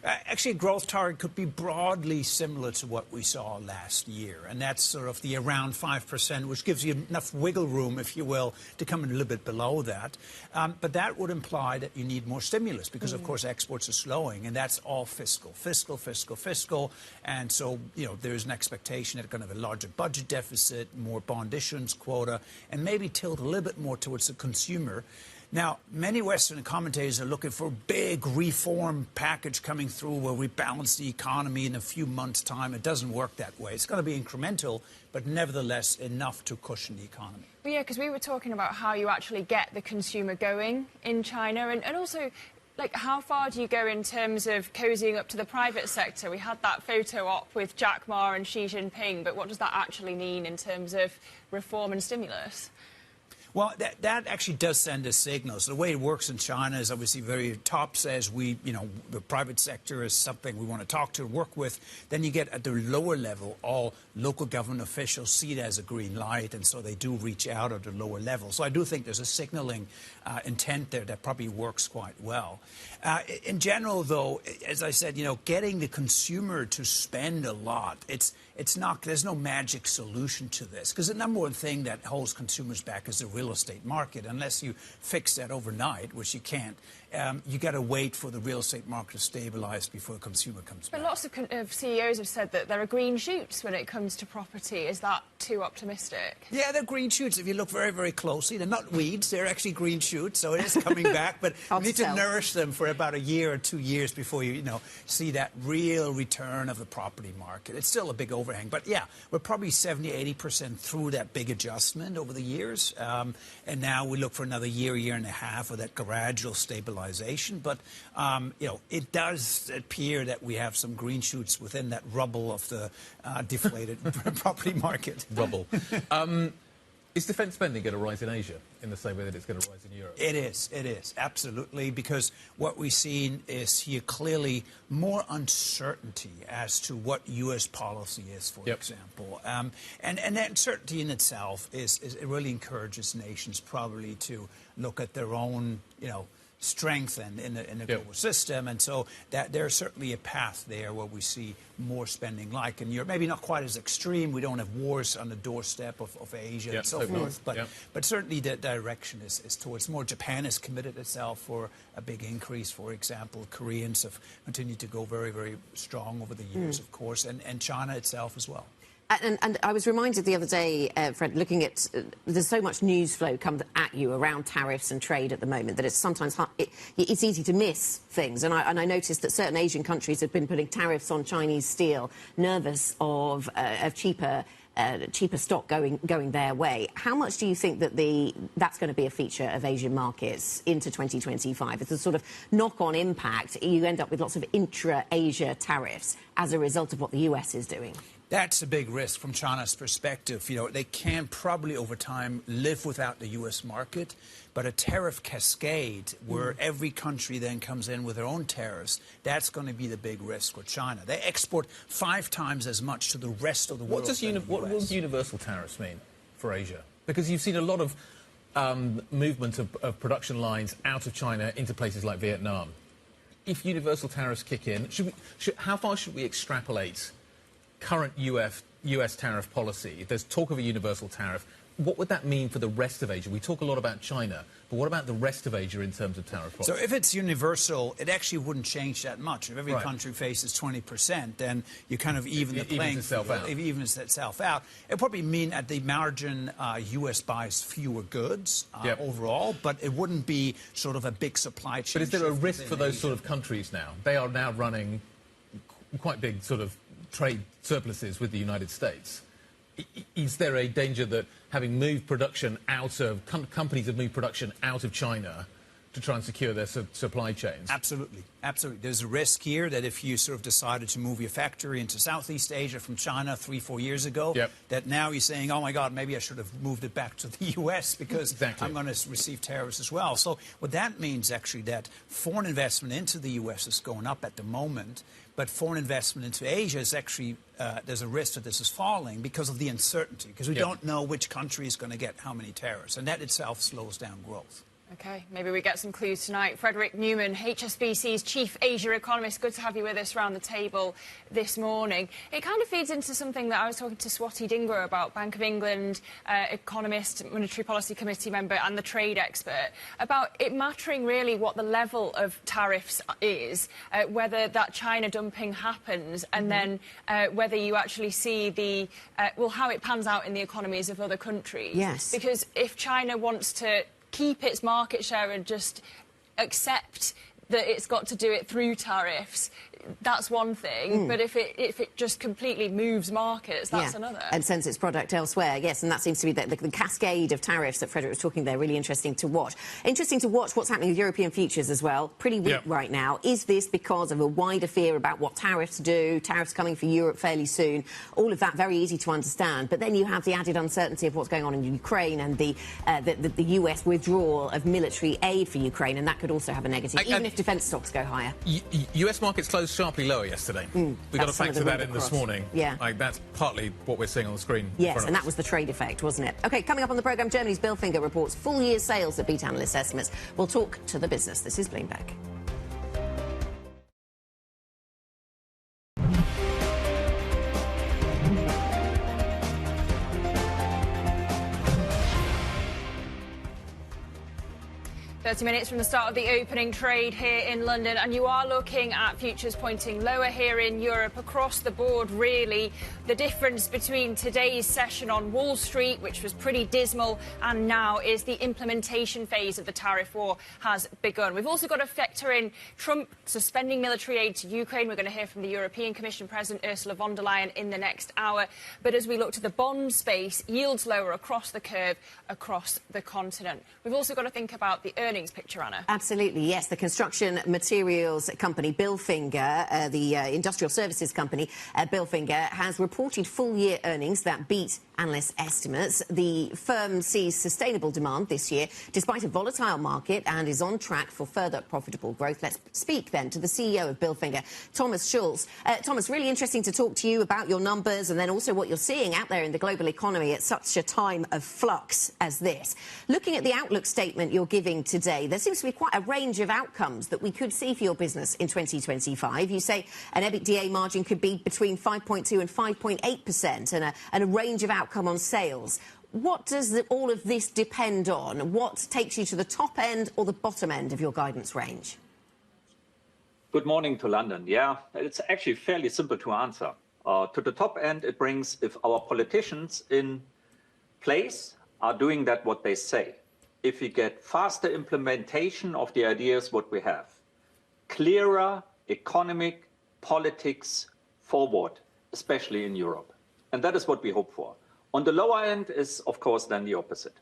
Actually, growth target could be broadly similar to what we saw last year, and that's sort of the around 5%, which gives you enough wiggle room, if you will, to come in a little bit below that. But that would imply that you need more stimulus because, of course, exports are slowing, and that's all fiscal. And so, there's an expectation that it's going to have a larger budget deficit, more bond issuance quota, and maybe tilt a little bit more towards the consumer. Now, many Western commentators are looking for a big reform package coming through where we balance the economy in a few months' time. It doesn't work that way. It's going to be incremental, but nevertheless enough to cushion the economy. Well, yeah, because we were talking about how you actually get the consumer going in China, and also, like, how far do you go in terms of cozying up to the private sector? We had that photo op with Jack Ma and Xi Jinping, but what does that actually mean in terms of reform and stimulus? Well, that actually does send a signal. So the way it works in China is obviously very top says the private sector is something we want to talk to, work with. Then you get at the lower level, all local government officials see it as a green light, and so they do reach out at the lower level. So I do think there's a signaling intent there that probably works quite well. In general, though, as I said, getting the consumer to spend a lot, there's no magic solution to this, because the number one thing that holds consumers back is the real estate market. Unless you fix that overnight, which you can't, you got to wait for the real estate market to stabilize before the consumer comes back. But lots of CEOs have said that there are green shoots when it comes to property. Is that too optimistic? Yeah, they're green shoots. If you look very, very closely, they're not weeds. They're actually green shoots, so it is coming back. But you need to nourish them for about a year or 2 years before you see that real return of the property market. It's still a big overhang. But, yeah, we're probably 70-80% through that big adjustment over the years. And now we look for another year and a half of that gradual stabilization. But, it does appear that we have some green shoots within that rubble of the deflated property market. Rubble. Is defence spending going to rise in Asia in the same way that it's going to rise in Europe? It is, absolutely, because what we've seen is here clearly more uncertainty as to what U.S. policy is, for example. And that uncertainty in itself it really encourages nations probably to look at their own, strength in the global system, and so that there's certainly a path there where we see more spending, like in Europe. Maybe not quite as extreme. We don't have wars on the doorstep of Asia and so forth, but certainly the direction is towards more. Japan has committed itself for a big increase, for example. Koreans have continued to go very, very strong over the years, of course, and China itself as well. And I was reminded the other day, Fred, looking at there's so much news flow comes at you around tariffs and trade at the moment that it's sometimes it's easy to miss things. And I noticed that certain Asian countries have been putting tariffs on Chinese steel, nervous of cheaper stock going their way. How much do you think that that's going to be a feature of Asian markets into 2025? It's a sort of knock-on impact. You end up with lots of intra-Asia tariffs as a result of what the US is doing. That's a big risk from China's perspective. They can probably over time live without the U.S. market, but a tariff cascade where every country then comes in with their own tariffs, that's going to be the big risk with China. They export 5 times as much to the rest of the world. What does universal tariffs mean for Asia? Because you've seen a lot of movement of production lines out of China into places like Vietnam. If universal tariffs kick in, how far should we extrapolate current US tariff policy? There's talk of a universal tariff. What would that mean for the rest of Asia? We talk a lot about China, but what about the rest of Asia in terms of tariff policy? So if it's universal, it actually wouldn't change that much. If every country faces 20%, then you kind of even the playing field. It evens itself out. It probably mean at the margin, U.S. buys fewer goods overall, but it wouldn't be sort of a big supply chain. But is there a risk for those sort of countries now? They are now running quite big sort of trade surpluses with the United States. Is there a danger that having moved production out of companies have moved production out of China to try and secure their supply chains? Absolutely. There's a risk here that if you sort of decided to move your factory into Southeast Asia from China 3-4 years ago, that now you're saying, oh my God, maybe I should have moved it back to the U.S. because I'm going to receive tariffs as well. So what that means actually that foreign investment into the U.S. is going up at the moment, but foreign investment into Asia is actually, there's a risk that this is falling because of the uncertainty, because we don't know which country is going to get how many tariffs, and that itself slows down growth. Okay, maybe we get some clues tonight. Frederick Newman, HSBC's chief Asia economist. Good to have you with us around the table this morning. It kind of feeds into something that I was talking to Swati Dhingra about, Bank of England economist, Monetary Policy Committee member and the trade expert, about it mattering really what the level of tariffs is, whether that China dumping happens, and then whether you actually see the, how it pans out in the economies of other countries. Yes. Because if China wants to keep its market share and just accept that it's got to do it through tariffs, that's one thing. But if it just completely moves markets, that's another. And sends its product elsewhere, yes. And that seems to be the cascade of tariffs that Frederick was talking there. Really interesting to watch. Interesting to watch what's happening with European futures as well. Pretty weak right now. Is this because of a wider fear about what tariffs do? Tariffs coming for Europe fairly soon. All of that very easy to understand. But then you have the added uncertainty of what's going on in Ukraine and the US withdrawal of military aid for Ukraine, and that could also have a negative, even if defence stocks go higher. US markets closed sharply lower yesterday. We've got to factor that in this morning. Yeah. That's partly what we're seeing on the screen. Yes, and that was the trade effect, wasn't it? OK, coming up on the programme, Germany's Billfinger reports full-year sales that beat analyst estimates. We'll talk to the business. This is Bloomberg. Minutes from the start of the opening trade here in London, and you are looking at futures pointing lower here in Europe across the board, really. The difference between today's session on Wall Street, which was pretty dismal, and now is the implementation phase of the tariff war has begun. We've also got to factor in Trump suspending military aid to Ukraine. We're going to hear from the European Commission President Ursula von der Leyen in the next hour. But as we look to the bond space, yields lower across the curve, across the continent. We've also got to think about the earnings picture, Anna. Absolutely, yes. The construction materials company Billfinger, the industrial services company Billfinger, has reported full-year earnings that beat analyst estimates. The firm sees sustainable demand this year, despite a volatile market, and is on track for further profitable growth. Let's speak then to the CEO of Billfinger, Thomas Schulz. Thomas, really interesting to talk to you about your numbers and then also what you're seeing out there in the global economy at such a time of flux as this. Looking at the outlook statement you're giving today, there seems to be quite a range of outcomes that we could see for your business in 2025. You say an EBITDA margin could be between 5.2 and 5.8% and a range of outcome on sales. What does all of this depend on? What takes you to the top end or the bottom end of your guidance range? Good morning to London. Yeah, it's actually fairly simple to answer. To the top end, it brings if our politicians in place are doing that what they say. If we get faster implementation of the ideas what we have, clearer economic politics forward, especially in Europe. And that is what we hope for. On the lower end is, of course, then the opposite.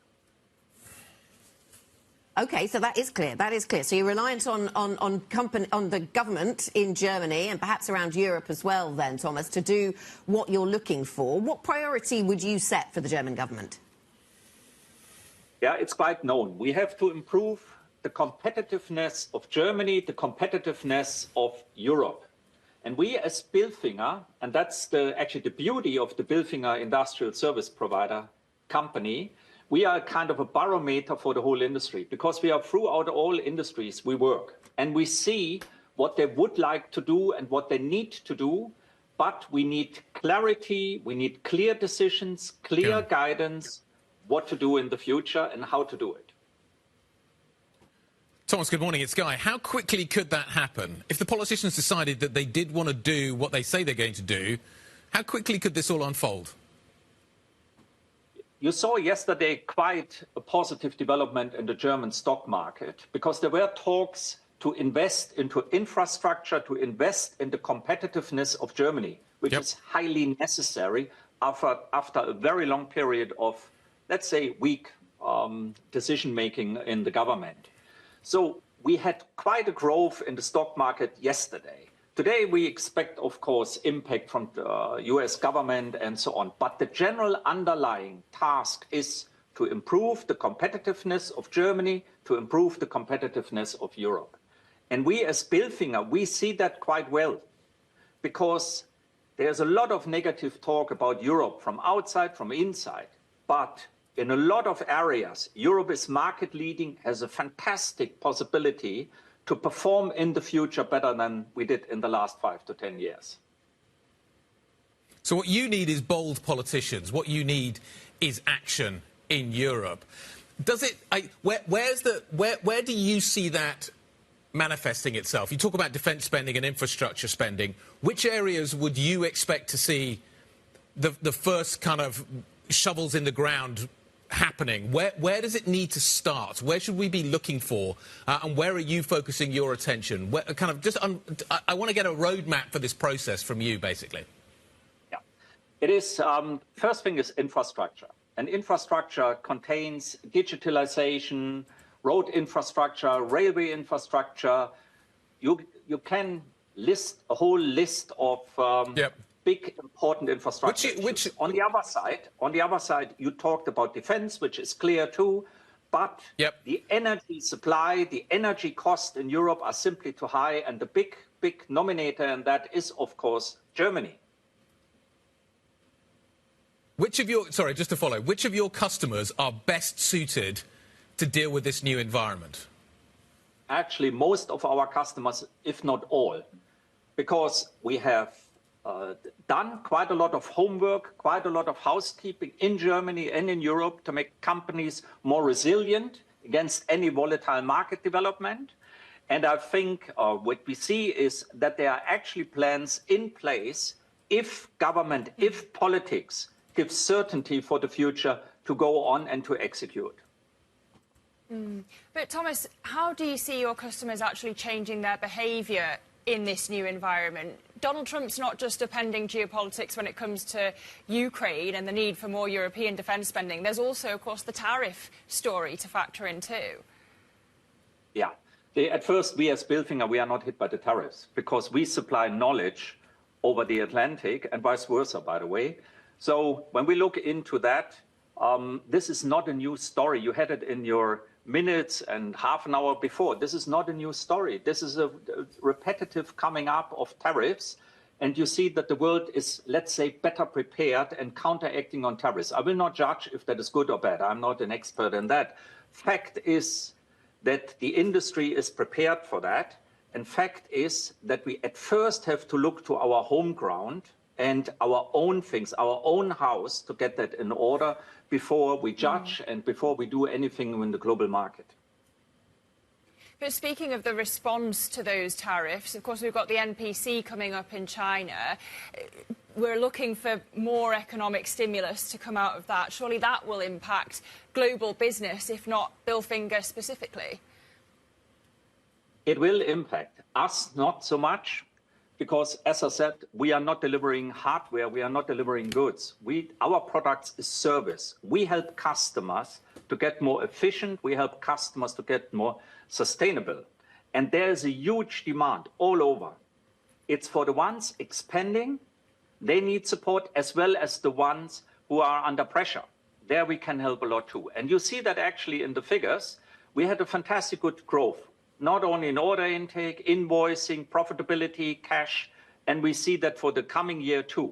OK, so that is clear. That is clear. So you're reliant on the government in Germany and perhaps around Europe as well then, Thomas, to do what you're looking for. What priority would you set for the German government? Yeah, it's quite known. We have to improve the competitiveness of Germany, the competitiveness of Europe. And we as Billfinger, and that's actually the beauty of the Billfinger industrial service provider company, we are kind of a barometer for the whole industry because we are throughout all industries we work. And we see what they would like to do and what they need to do. But we need clarity, we need clear decisions, clear guidance, what to do in the future and how to do it. Thomas, good morning. It's Guy. How quickly could that happen? If the politicians decided that they did want to do what they say they're going to do, how quickly could this all unfold? You saw yesterday quite a positive development in the German stock market because there were talks to invest into infrastructure, to invest in the competitiveness of Germany, which is highly necessary after a very long period of, let's say, weak decision-making in the government. So we had quite a growth in the stock market yesterday. Today, we expect, of course, impact from the US government and so on. But the general underlying task is to improve the competitiveness of Germany, to improve the competitiveness of Europe. And we as Billfinger, we see that quite well because there's a lot of negative talk about Europe from outside, from inside. But in a lot of areas, Europe is market leading, has a fantastic possibility to perform in the future better than we did in the last 5 to 10 years. So what you need is bold politicians. What you need is action in Europe. Does it? Where do you see that manifesting itself? You talk about defence spending and infrastructure spending. Which areas would you expect to see the first kind of shovels in the ground happening? Where does it need to start? Where should we be looking for? And where are you focusing your attention? I want to get a roadmap for this process from you, basically. Yeah, it is. First thing is infrastructure. And infrastructure contains digitalization, road infrastructure, railway infrastructure. You can list a whole list of big important infrastructure. On the other side, you talked about defense, which is clear too. But the energy supply, the energy cost in Europe are simply too high, and the big nominator in that is, of course, Germany. Which of your customers are best suited to deal with this new environment? Actually, most of our customers, if not all, because we have done quite a lot of homework, quite a lot of housekeeping in Germany and in Europe to make companies more resilient against any volatile market development. And I think what we see is that there are actually plans in place if government, if politics give certainty for the future to go on and to execute. But Thomas, how do you see your customers actually changing their behaviour in this new environment? Donald Trump's not just upending geopolitics when it comes to Ukraine and the need for more European defence spending. There's also, of course, the tariff story to factor in too. Yeah. At first, we as Bilfinger, we are not hit by the tariffs because we supply knowledge over the Atlantic and vice versa, by the way. So when we look into that, this is not a new story. You had it in your minutes and half an hour before. This is not a new story. This is a repetitive coming up of tariffs. And you see that the world is, let's say, better prepared and counteracting on tariffs. I will not judge if that is good or bad. I'm not an expert in that. Fact is that the industry is prepared for that. And fact is that we at first have to look to our home ground and our own things, our own house, to get that in order before we judge and before we do anything in the global market. But speaking of the response to those tariffs, of course, we've got the NPC coming up in China. We're looking for more economic stimulus to come out of that. Surely that will impact global business, if not Bilfinger specifically. It will impact us, not so much. Because, as I said, we are not delivering hardware, we are not delivering goods. Our products is service. We help customers to get more efficient, we help customers to get more sustainable. And there is a huge demand all over. It's for the ones expanding, they need support, as well as the ones who are under pressure. There we can help a lot too. And you see that actually in the figures, we had a fantastic good growth. Not only in order intake, invoicing, profitability, cash, and we see that for the coming year too.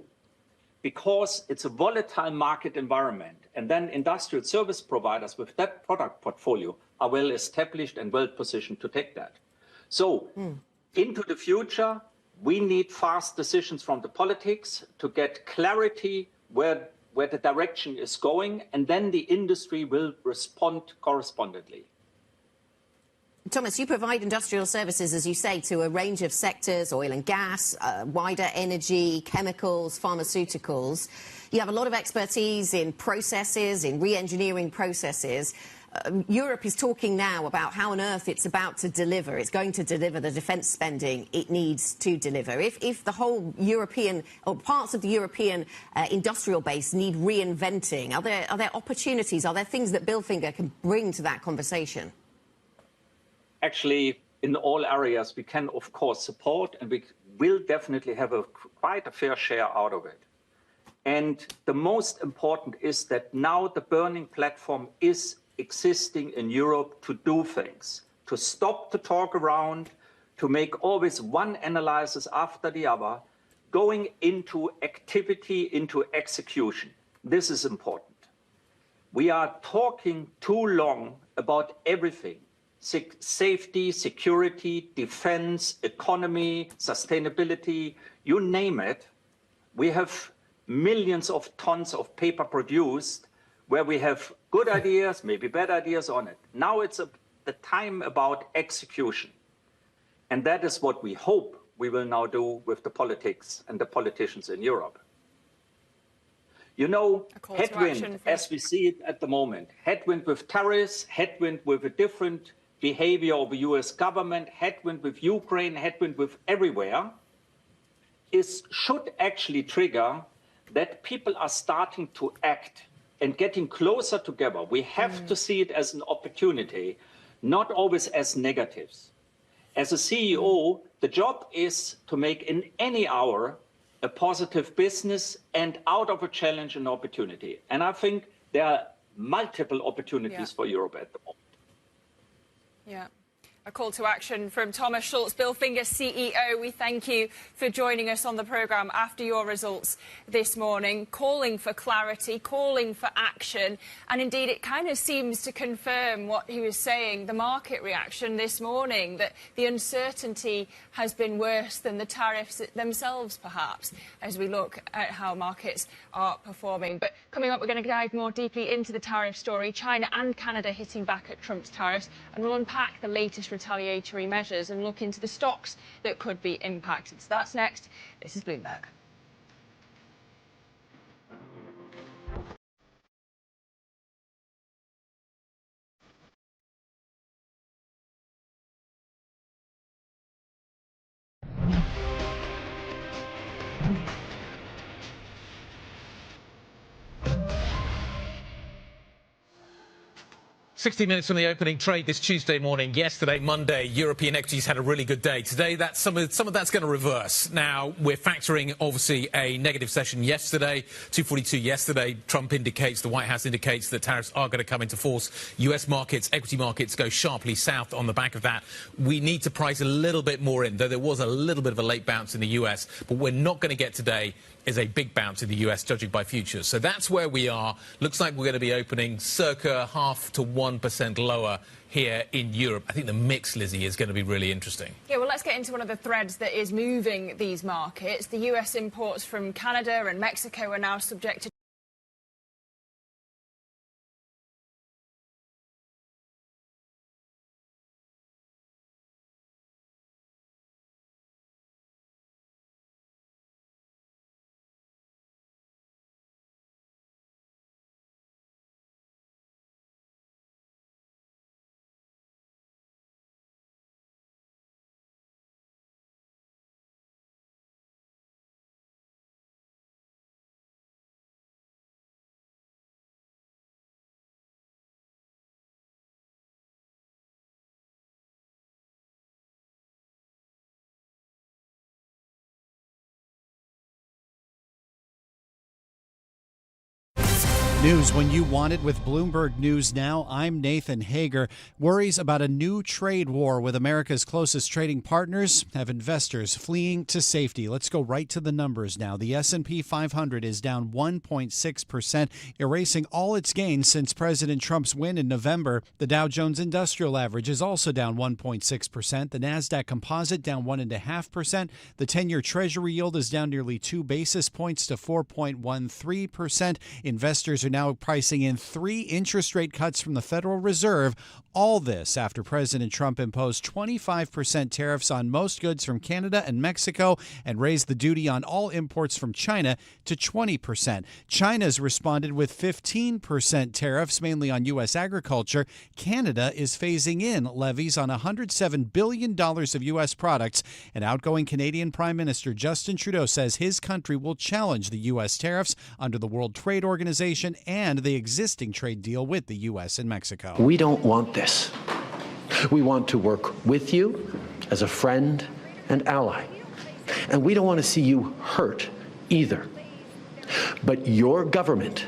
Because it's a volatile market environment, and then industrial service providers with that product portfolio are well established and well positioned to take that. So into the future, we need fast decisions from the politics to get clarity where the direction is going, and then the industry will respond correspondingly. Thomas, you provide industrial services, as you say, to a range of sectors, oil and gas, wider energy, chemicals, pharmaceuticals. You have a lot of expertise in processes, in re-engineering processes. Europe is talking now about how on earth it's about to deliver. It's going to deliver the defence spending it needs to deliver. If the whole European, or parts of the European industrial base need reinventing, are there opportunities, are there things that Bilfinger can bring to that conversation? Actually, in all areas, we can, of course, support, and we will definitely have quite a fair share out of it. And the most important is that now the burning platform is existing in Europe to do things, to stop the talk around, to make always one analysis after the other, going into activity, into execution. This is important. We are talking too long about everything. Safety, security, defense, economy, sustainability, you name it. We have millions of tons of paper produced where we have good ideas, maybe bad ideas on it. Now it's the time about execution. And that is what we hope we will now do with the politics and the politicians in Europe. You know, headwind, as we see it at the moment, headwind with tariffs, headwind with a different behavior of the US government, headwind with Ukraine, headwind with everywhere, should actually trigger that people are starting to act and getting closer together. We have to see it as an opportunity, not always as negatives. As a CEO, the job is to make in any hour a positive business and out of a challenge an opportunity. And I think there are multiple opportunities for Europe at the moment. Yeah. A call to action from Thomas Schulz, Bilfinger CEO. We thank you for joining us on the programme after your results this morning, calling for clarity, calling for action. And indeed, it kind of seems to confirm what he was saying, the market reaction this morning, that the uncertainty has been worse than the tariffs themselves, perhaps, as we look at how markets are performing. But coming up, we're going to dive more deeply into the tariff story, China and Canada hitting back at Trump's tariffs, and we'll unpack the latest retaliatory measures and look into the stocks that could be impacted. So that's next. This is Bloomberg. "60 minutes from the opening trade this Tuesday morning. Yesterday, Monday, European equities had a really good day. Today, some of that's going to reverse. Now, we're factoring, obviously, a negative session yesterday, 242 yesterday. Trump indicates, the White House indicates that tariffs are going to come into force. US markets, equity markets go sharply south on the back of that. We need to price a little bit more in, though there was a little bit of a late bounce in the US. But we're not going to get today is a big bounce in the US, judging by futures. So that's where we are. Looks like we're going to be opening circa 0.5 to 1% lower here in Europe. I think the mix, Lizzie, is going to be really interesting. Yeah, well, let's get into one of the threads that is moving these markets. The US imports from Canada and Mexico are now subject to News when you want it with Bloomberg News Now. I'm Nathan Hager. Worries about a new trade war with America's closest trading partners have investors fleeing to safety. Let's go right to the numbers now. The S&P 500 is down 1.6%, erasing all its gains since President Trump's win in November. The Dow Jones Industrial Average is also down 1.6%. The Nasdaq Composite down 1.5%. The 10-year Treasury yield is down nearly 2 basis points to 4.13%. Investors are now pricing in 3 interest rate cuts from the Federal Reserve. All this after President Trump imposed 25% tariffs on most goods from Canada and Mexico and raised the duty on all imports from China to 20%. China's responded with 15% tariffs, mainly on U.S. agriculture. Canada is phasing in levies on $107 billion of U.S. products. And outgoing Canadian Prime Minister Justin Trudeau says his country will challenge the U.S. tariffs under the World Trade Organization and the existing trade deal with the U.S. and Mexico. We don't want this. We want to work with you as a friend and ally. And we don't want to see you hurt either. But your government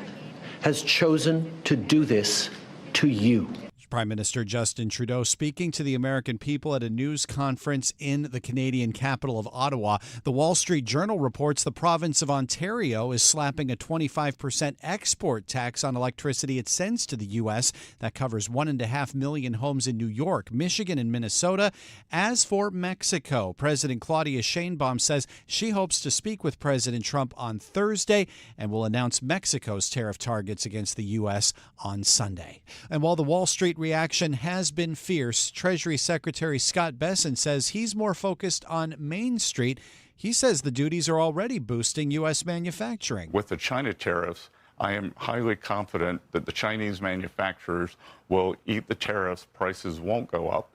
has chosen to do this to you. Prime Minister Justin Trudeau speaking to the American people at a news conference in the Canadian capital of Ottawa. The Wall Street Journal reports the province of Ontario is slapping a 25% export tax on electricity it sends to the U.S. That covers 1.5 million homes in New York, Michigan, and Minnesota. As for Mexico, President Claudia Sheinbaum says she hopes to speak with President Trump on Thursday and will announce Mexico's tariff targets against the U.S. on Sunday. And while the Wall Street reaction has been fierce, Treasury Secretary Scott Bessent says he's more focused on Main Street. He says the duties are already boosting U.S. manufacturing. With the China tariffs, I am highly confident that the Chinese manufacturers will eat the tariffs. Prices won't go up.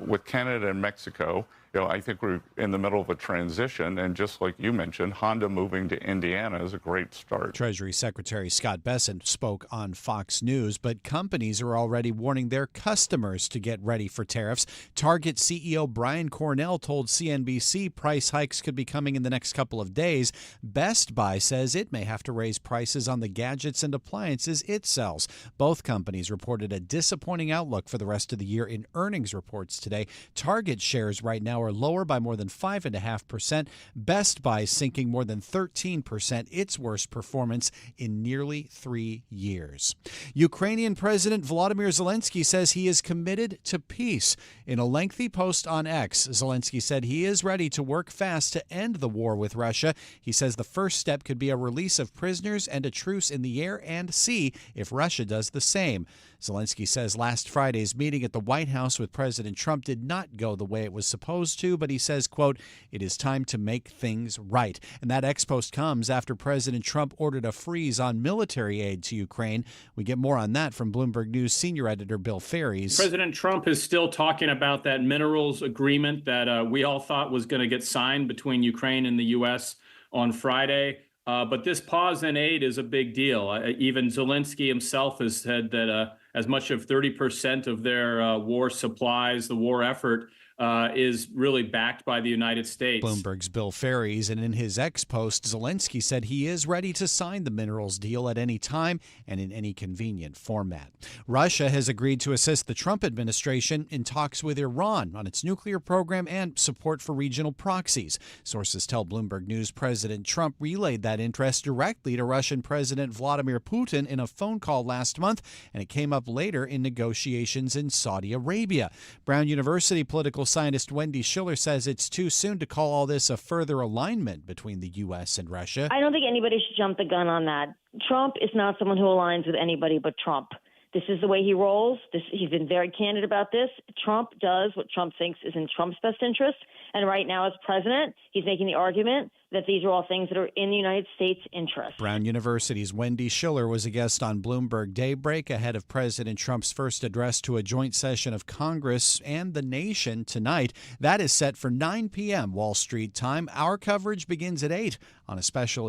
With Canada and Mexico, I think we're in the middle of a transition, and just like you mentioned, Honda moving to Indiana is a great start. Treasury Secretary Scott Bessent spoke on Fox News, but companies are already warning their customers to get ready for tariffs. Target CEO Brian Cornell told CNBC price hikes could be coming in the next couple of days. Best Buy says it may have to raise prices on the gadgets and appliances it sells. Both companies reported a disappointing outlook for the rest of the year in earnings reports today. Target shares right now are lower by more than 5.5%. Best Buy sinking more than 13%, its worst performance in nearly 3 years. Ukrainian President Volodymyr Zelensky says he is committed to peace. In a lengthy post on X, Zelensky said he is ready to work fast to end the war with Russia. He says the first step could be a release of prisoners and a truce in the air and sea if Russia does the same. Zelensky says last Friday's meeting at the White House with President Trump did not go the way it was supposed to, but he says, quote, it is time to make things right. And that X post comes after President Trump ordered a freeze on military aid to Ukraine. We get more on that from Bloomberg News senior editor Bill Ferries. President Trump is still talking about that minerals agreement that we all thought was going to get signed between Ukraine and the U.S. on Friday. But this pause in aid is a big deal. Even Zelensky himself has said that as much of 30% of their war supplies, the war effort, is really backed by the United States. Bloomberg's Bill Ferries, and in his X post, Zelensky said he is ready to sign the minerals deal at any time and in any convenient format. Russia has agreed to assist the Trump administration in talks with Iran on its nuclear program and support for regional proxies. Sources tell Bloomberg News President Trump relayed that interest directly to Russian President Vladimir Putin in a phone call last month, and it came up later in negotiations in Saudi Arabia. Brown University political scientist Wendy Schiller says it's too soon to call all this a further alignment between the U.S. and Russia. I don't think anybody should jump the gun on that. Trump is not someone who aligns with anybody but Trump. This is the way he rolls. He's been very candid about this. Trump does what Trump thinks is in Trump's best interest. And right now, as president, he's making the argument that these are all things that are in the United States' interest. Brown University's Wendy Schiller was a guest on Bloomberg Daybreak ahead of President Trump's first address to a joint session of Congress and the nation tonight. That is set for 9 p.m. Wall Street time. Our coverage begins at 8 on a special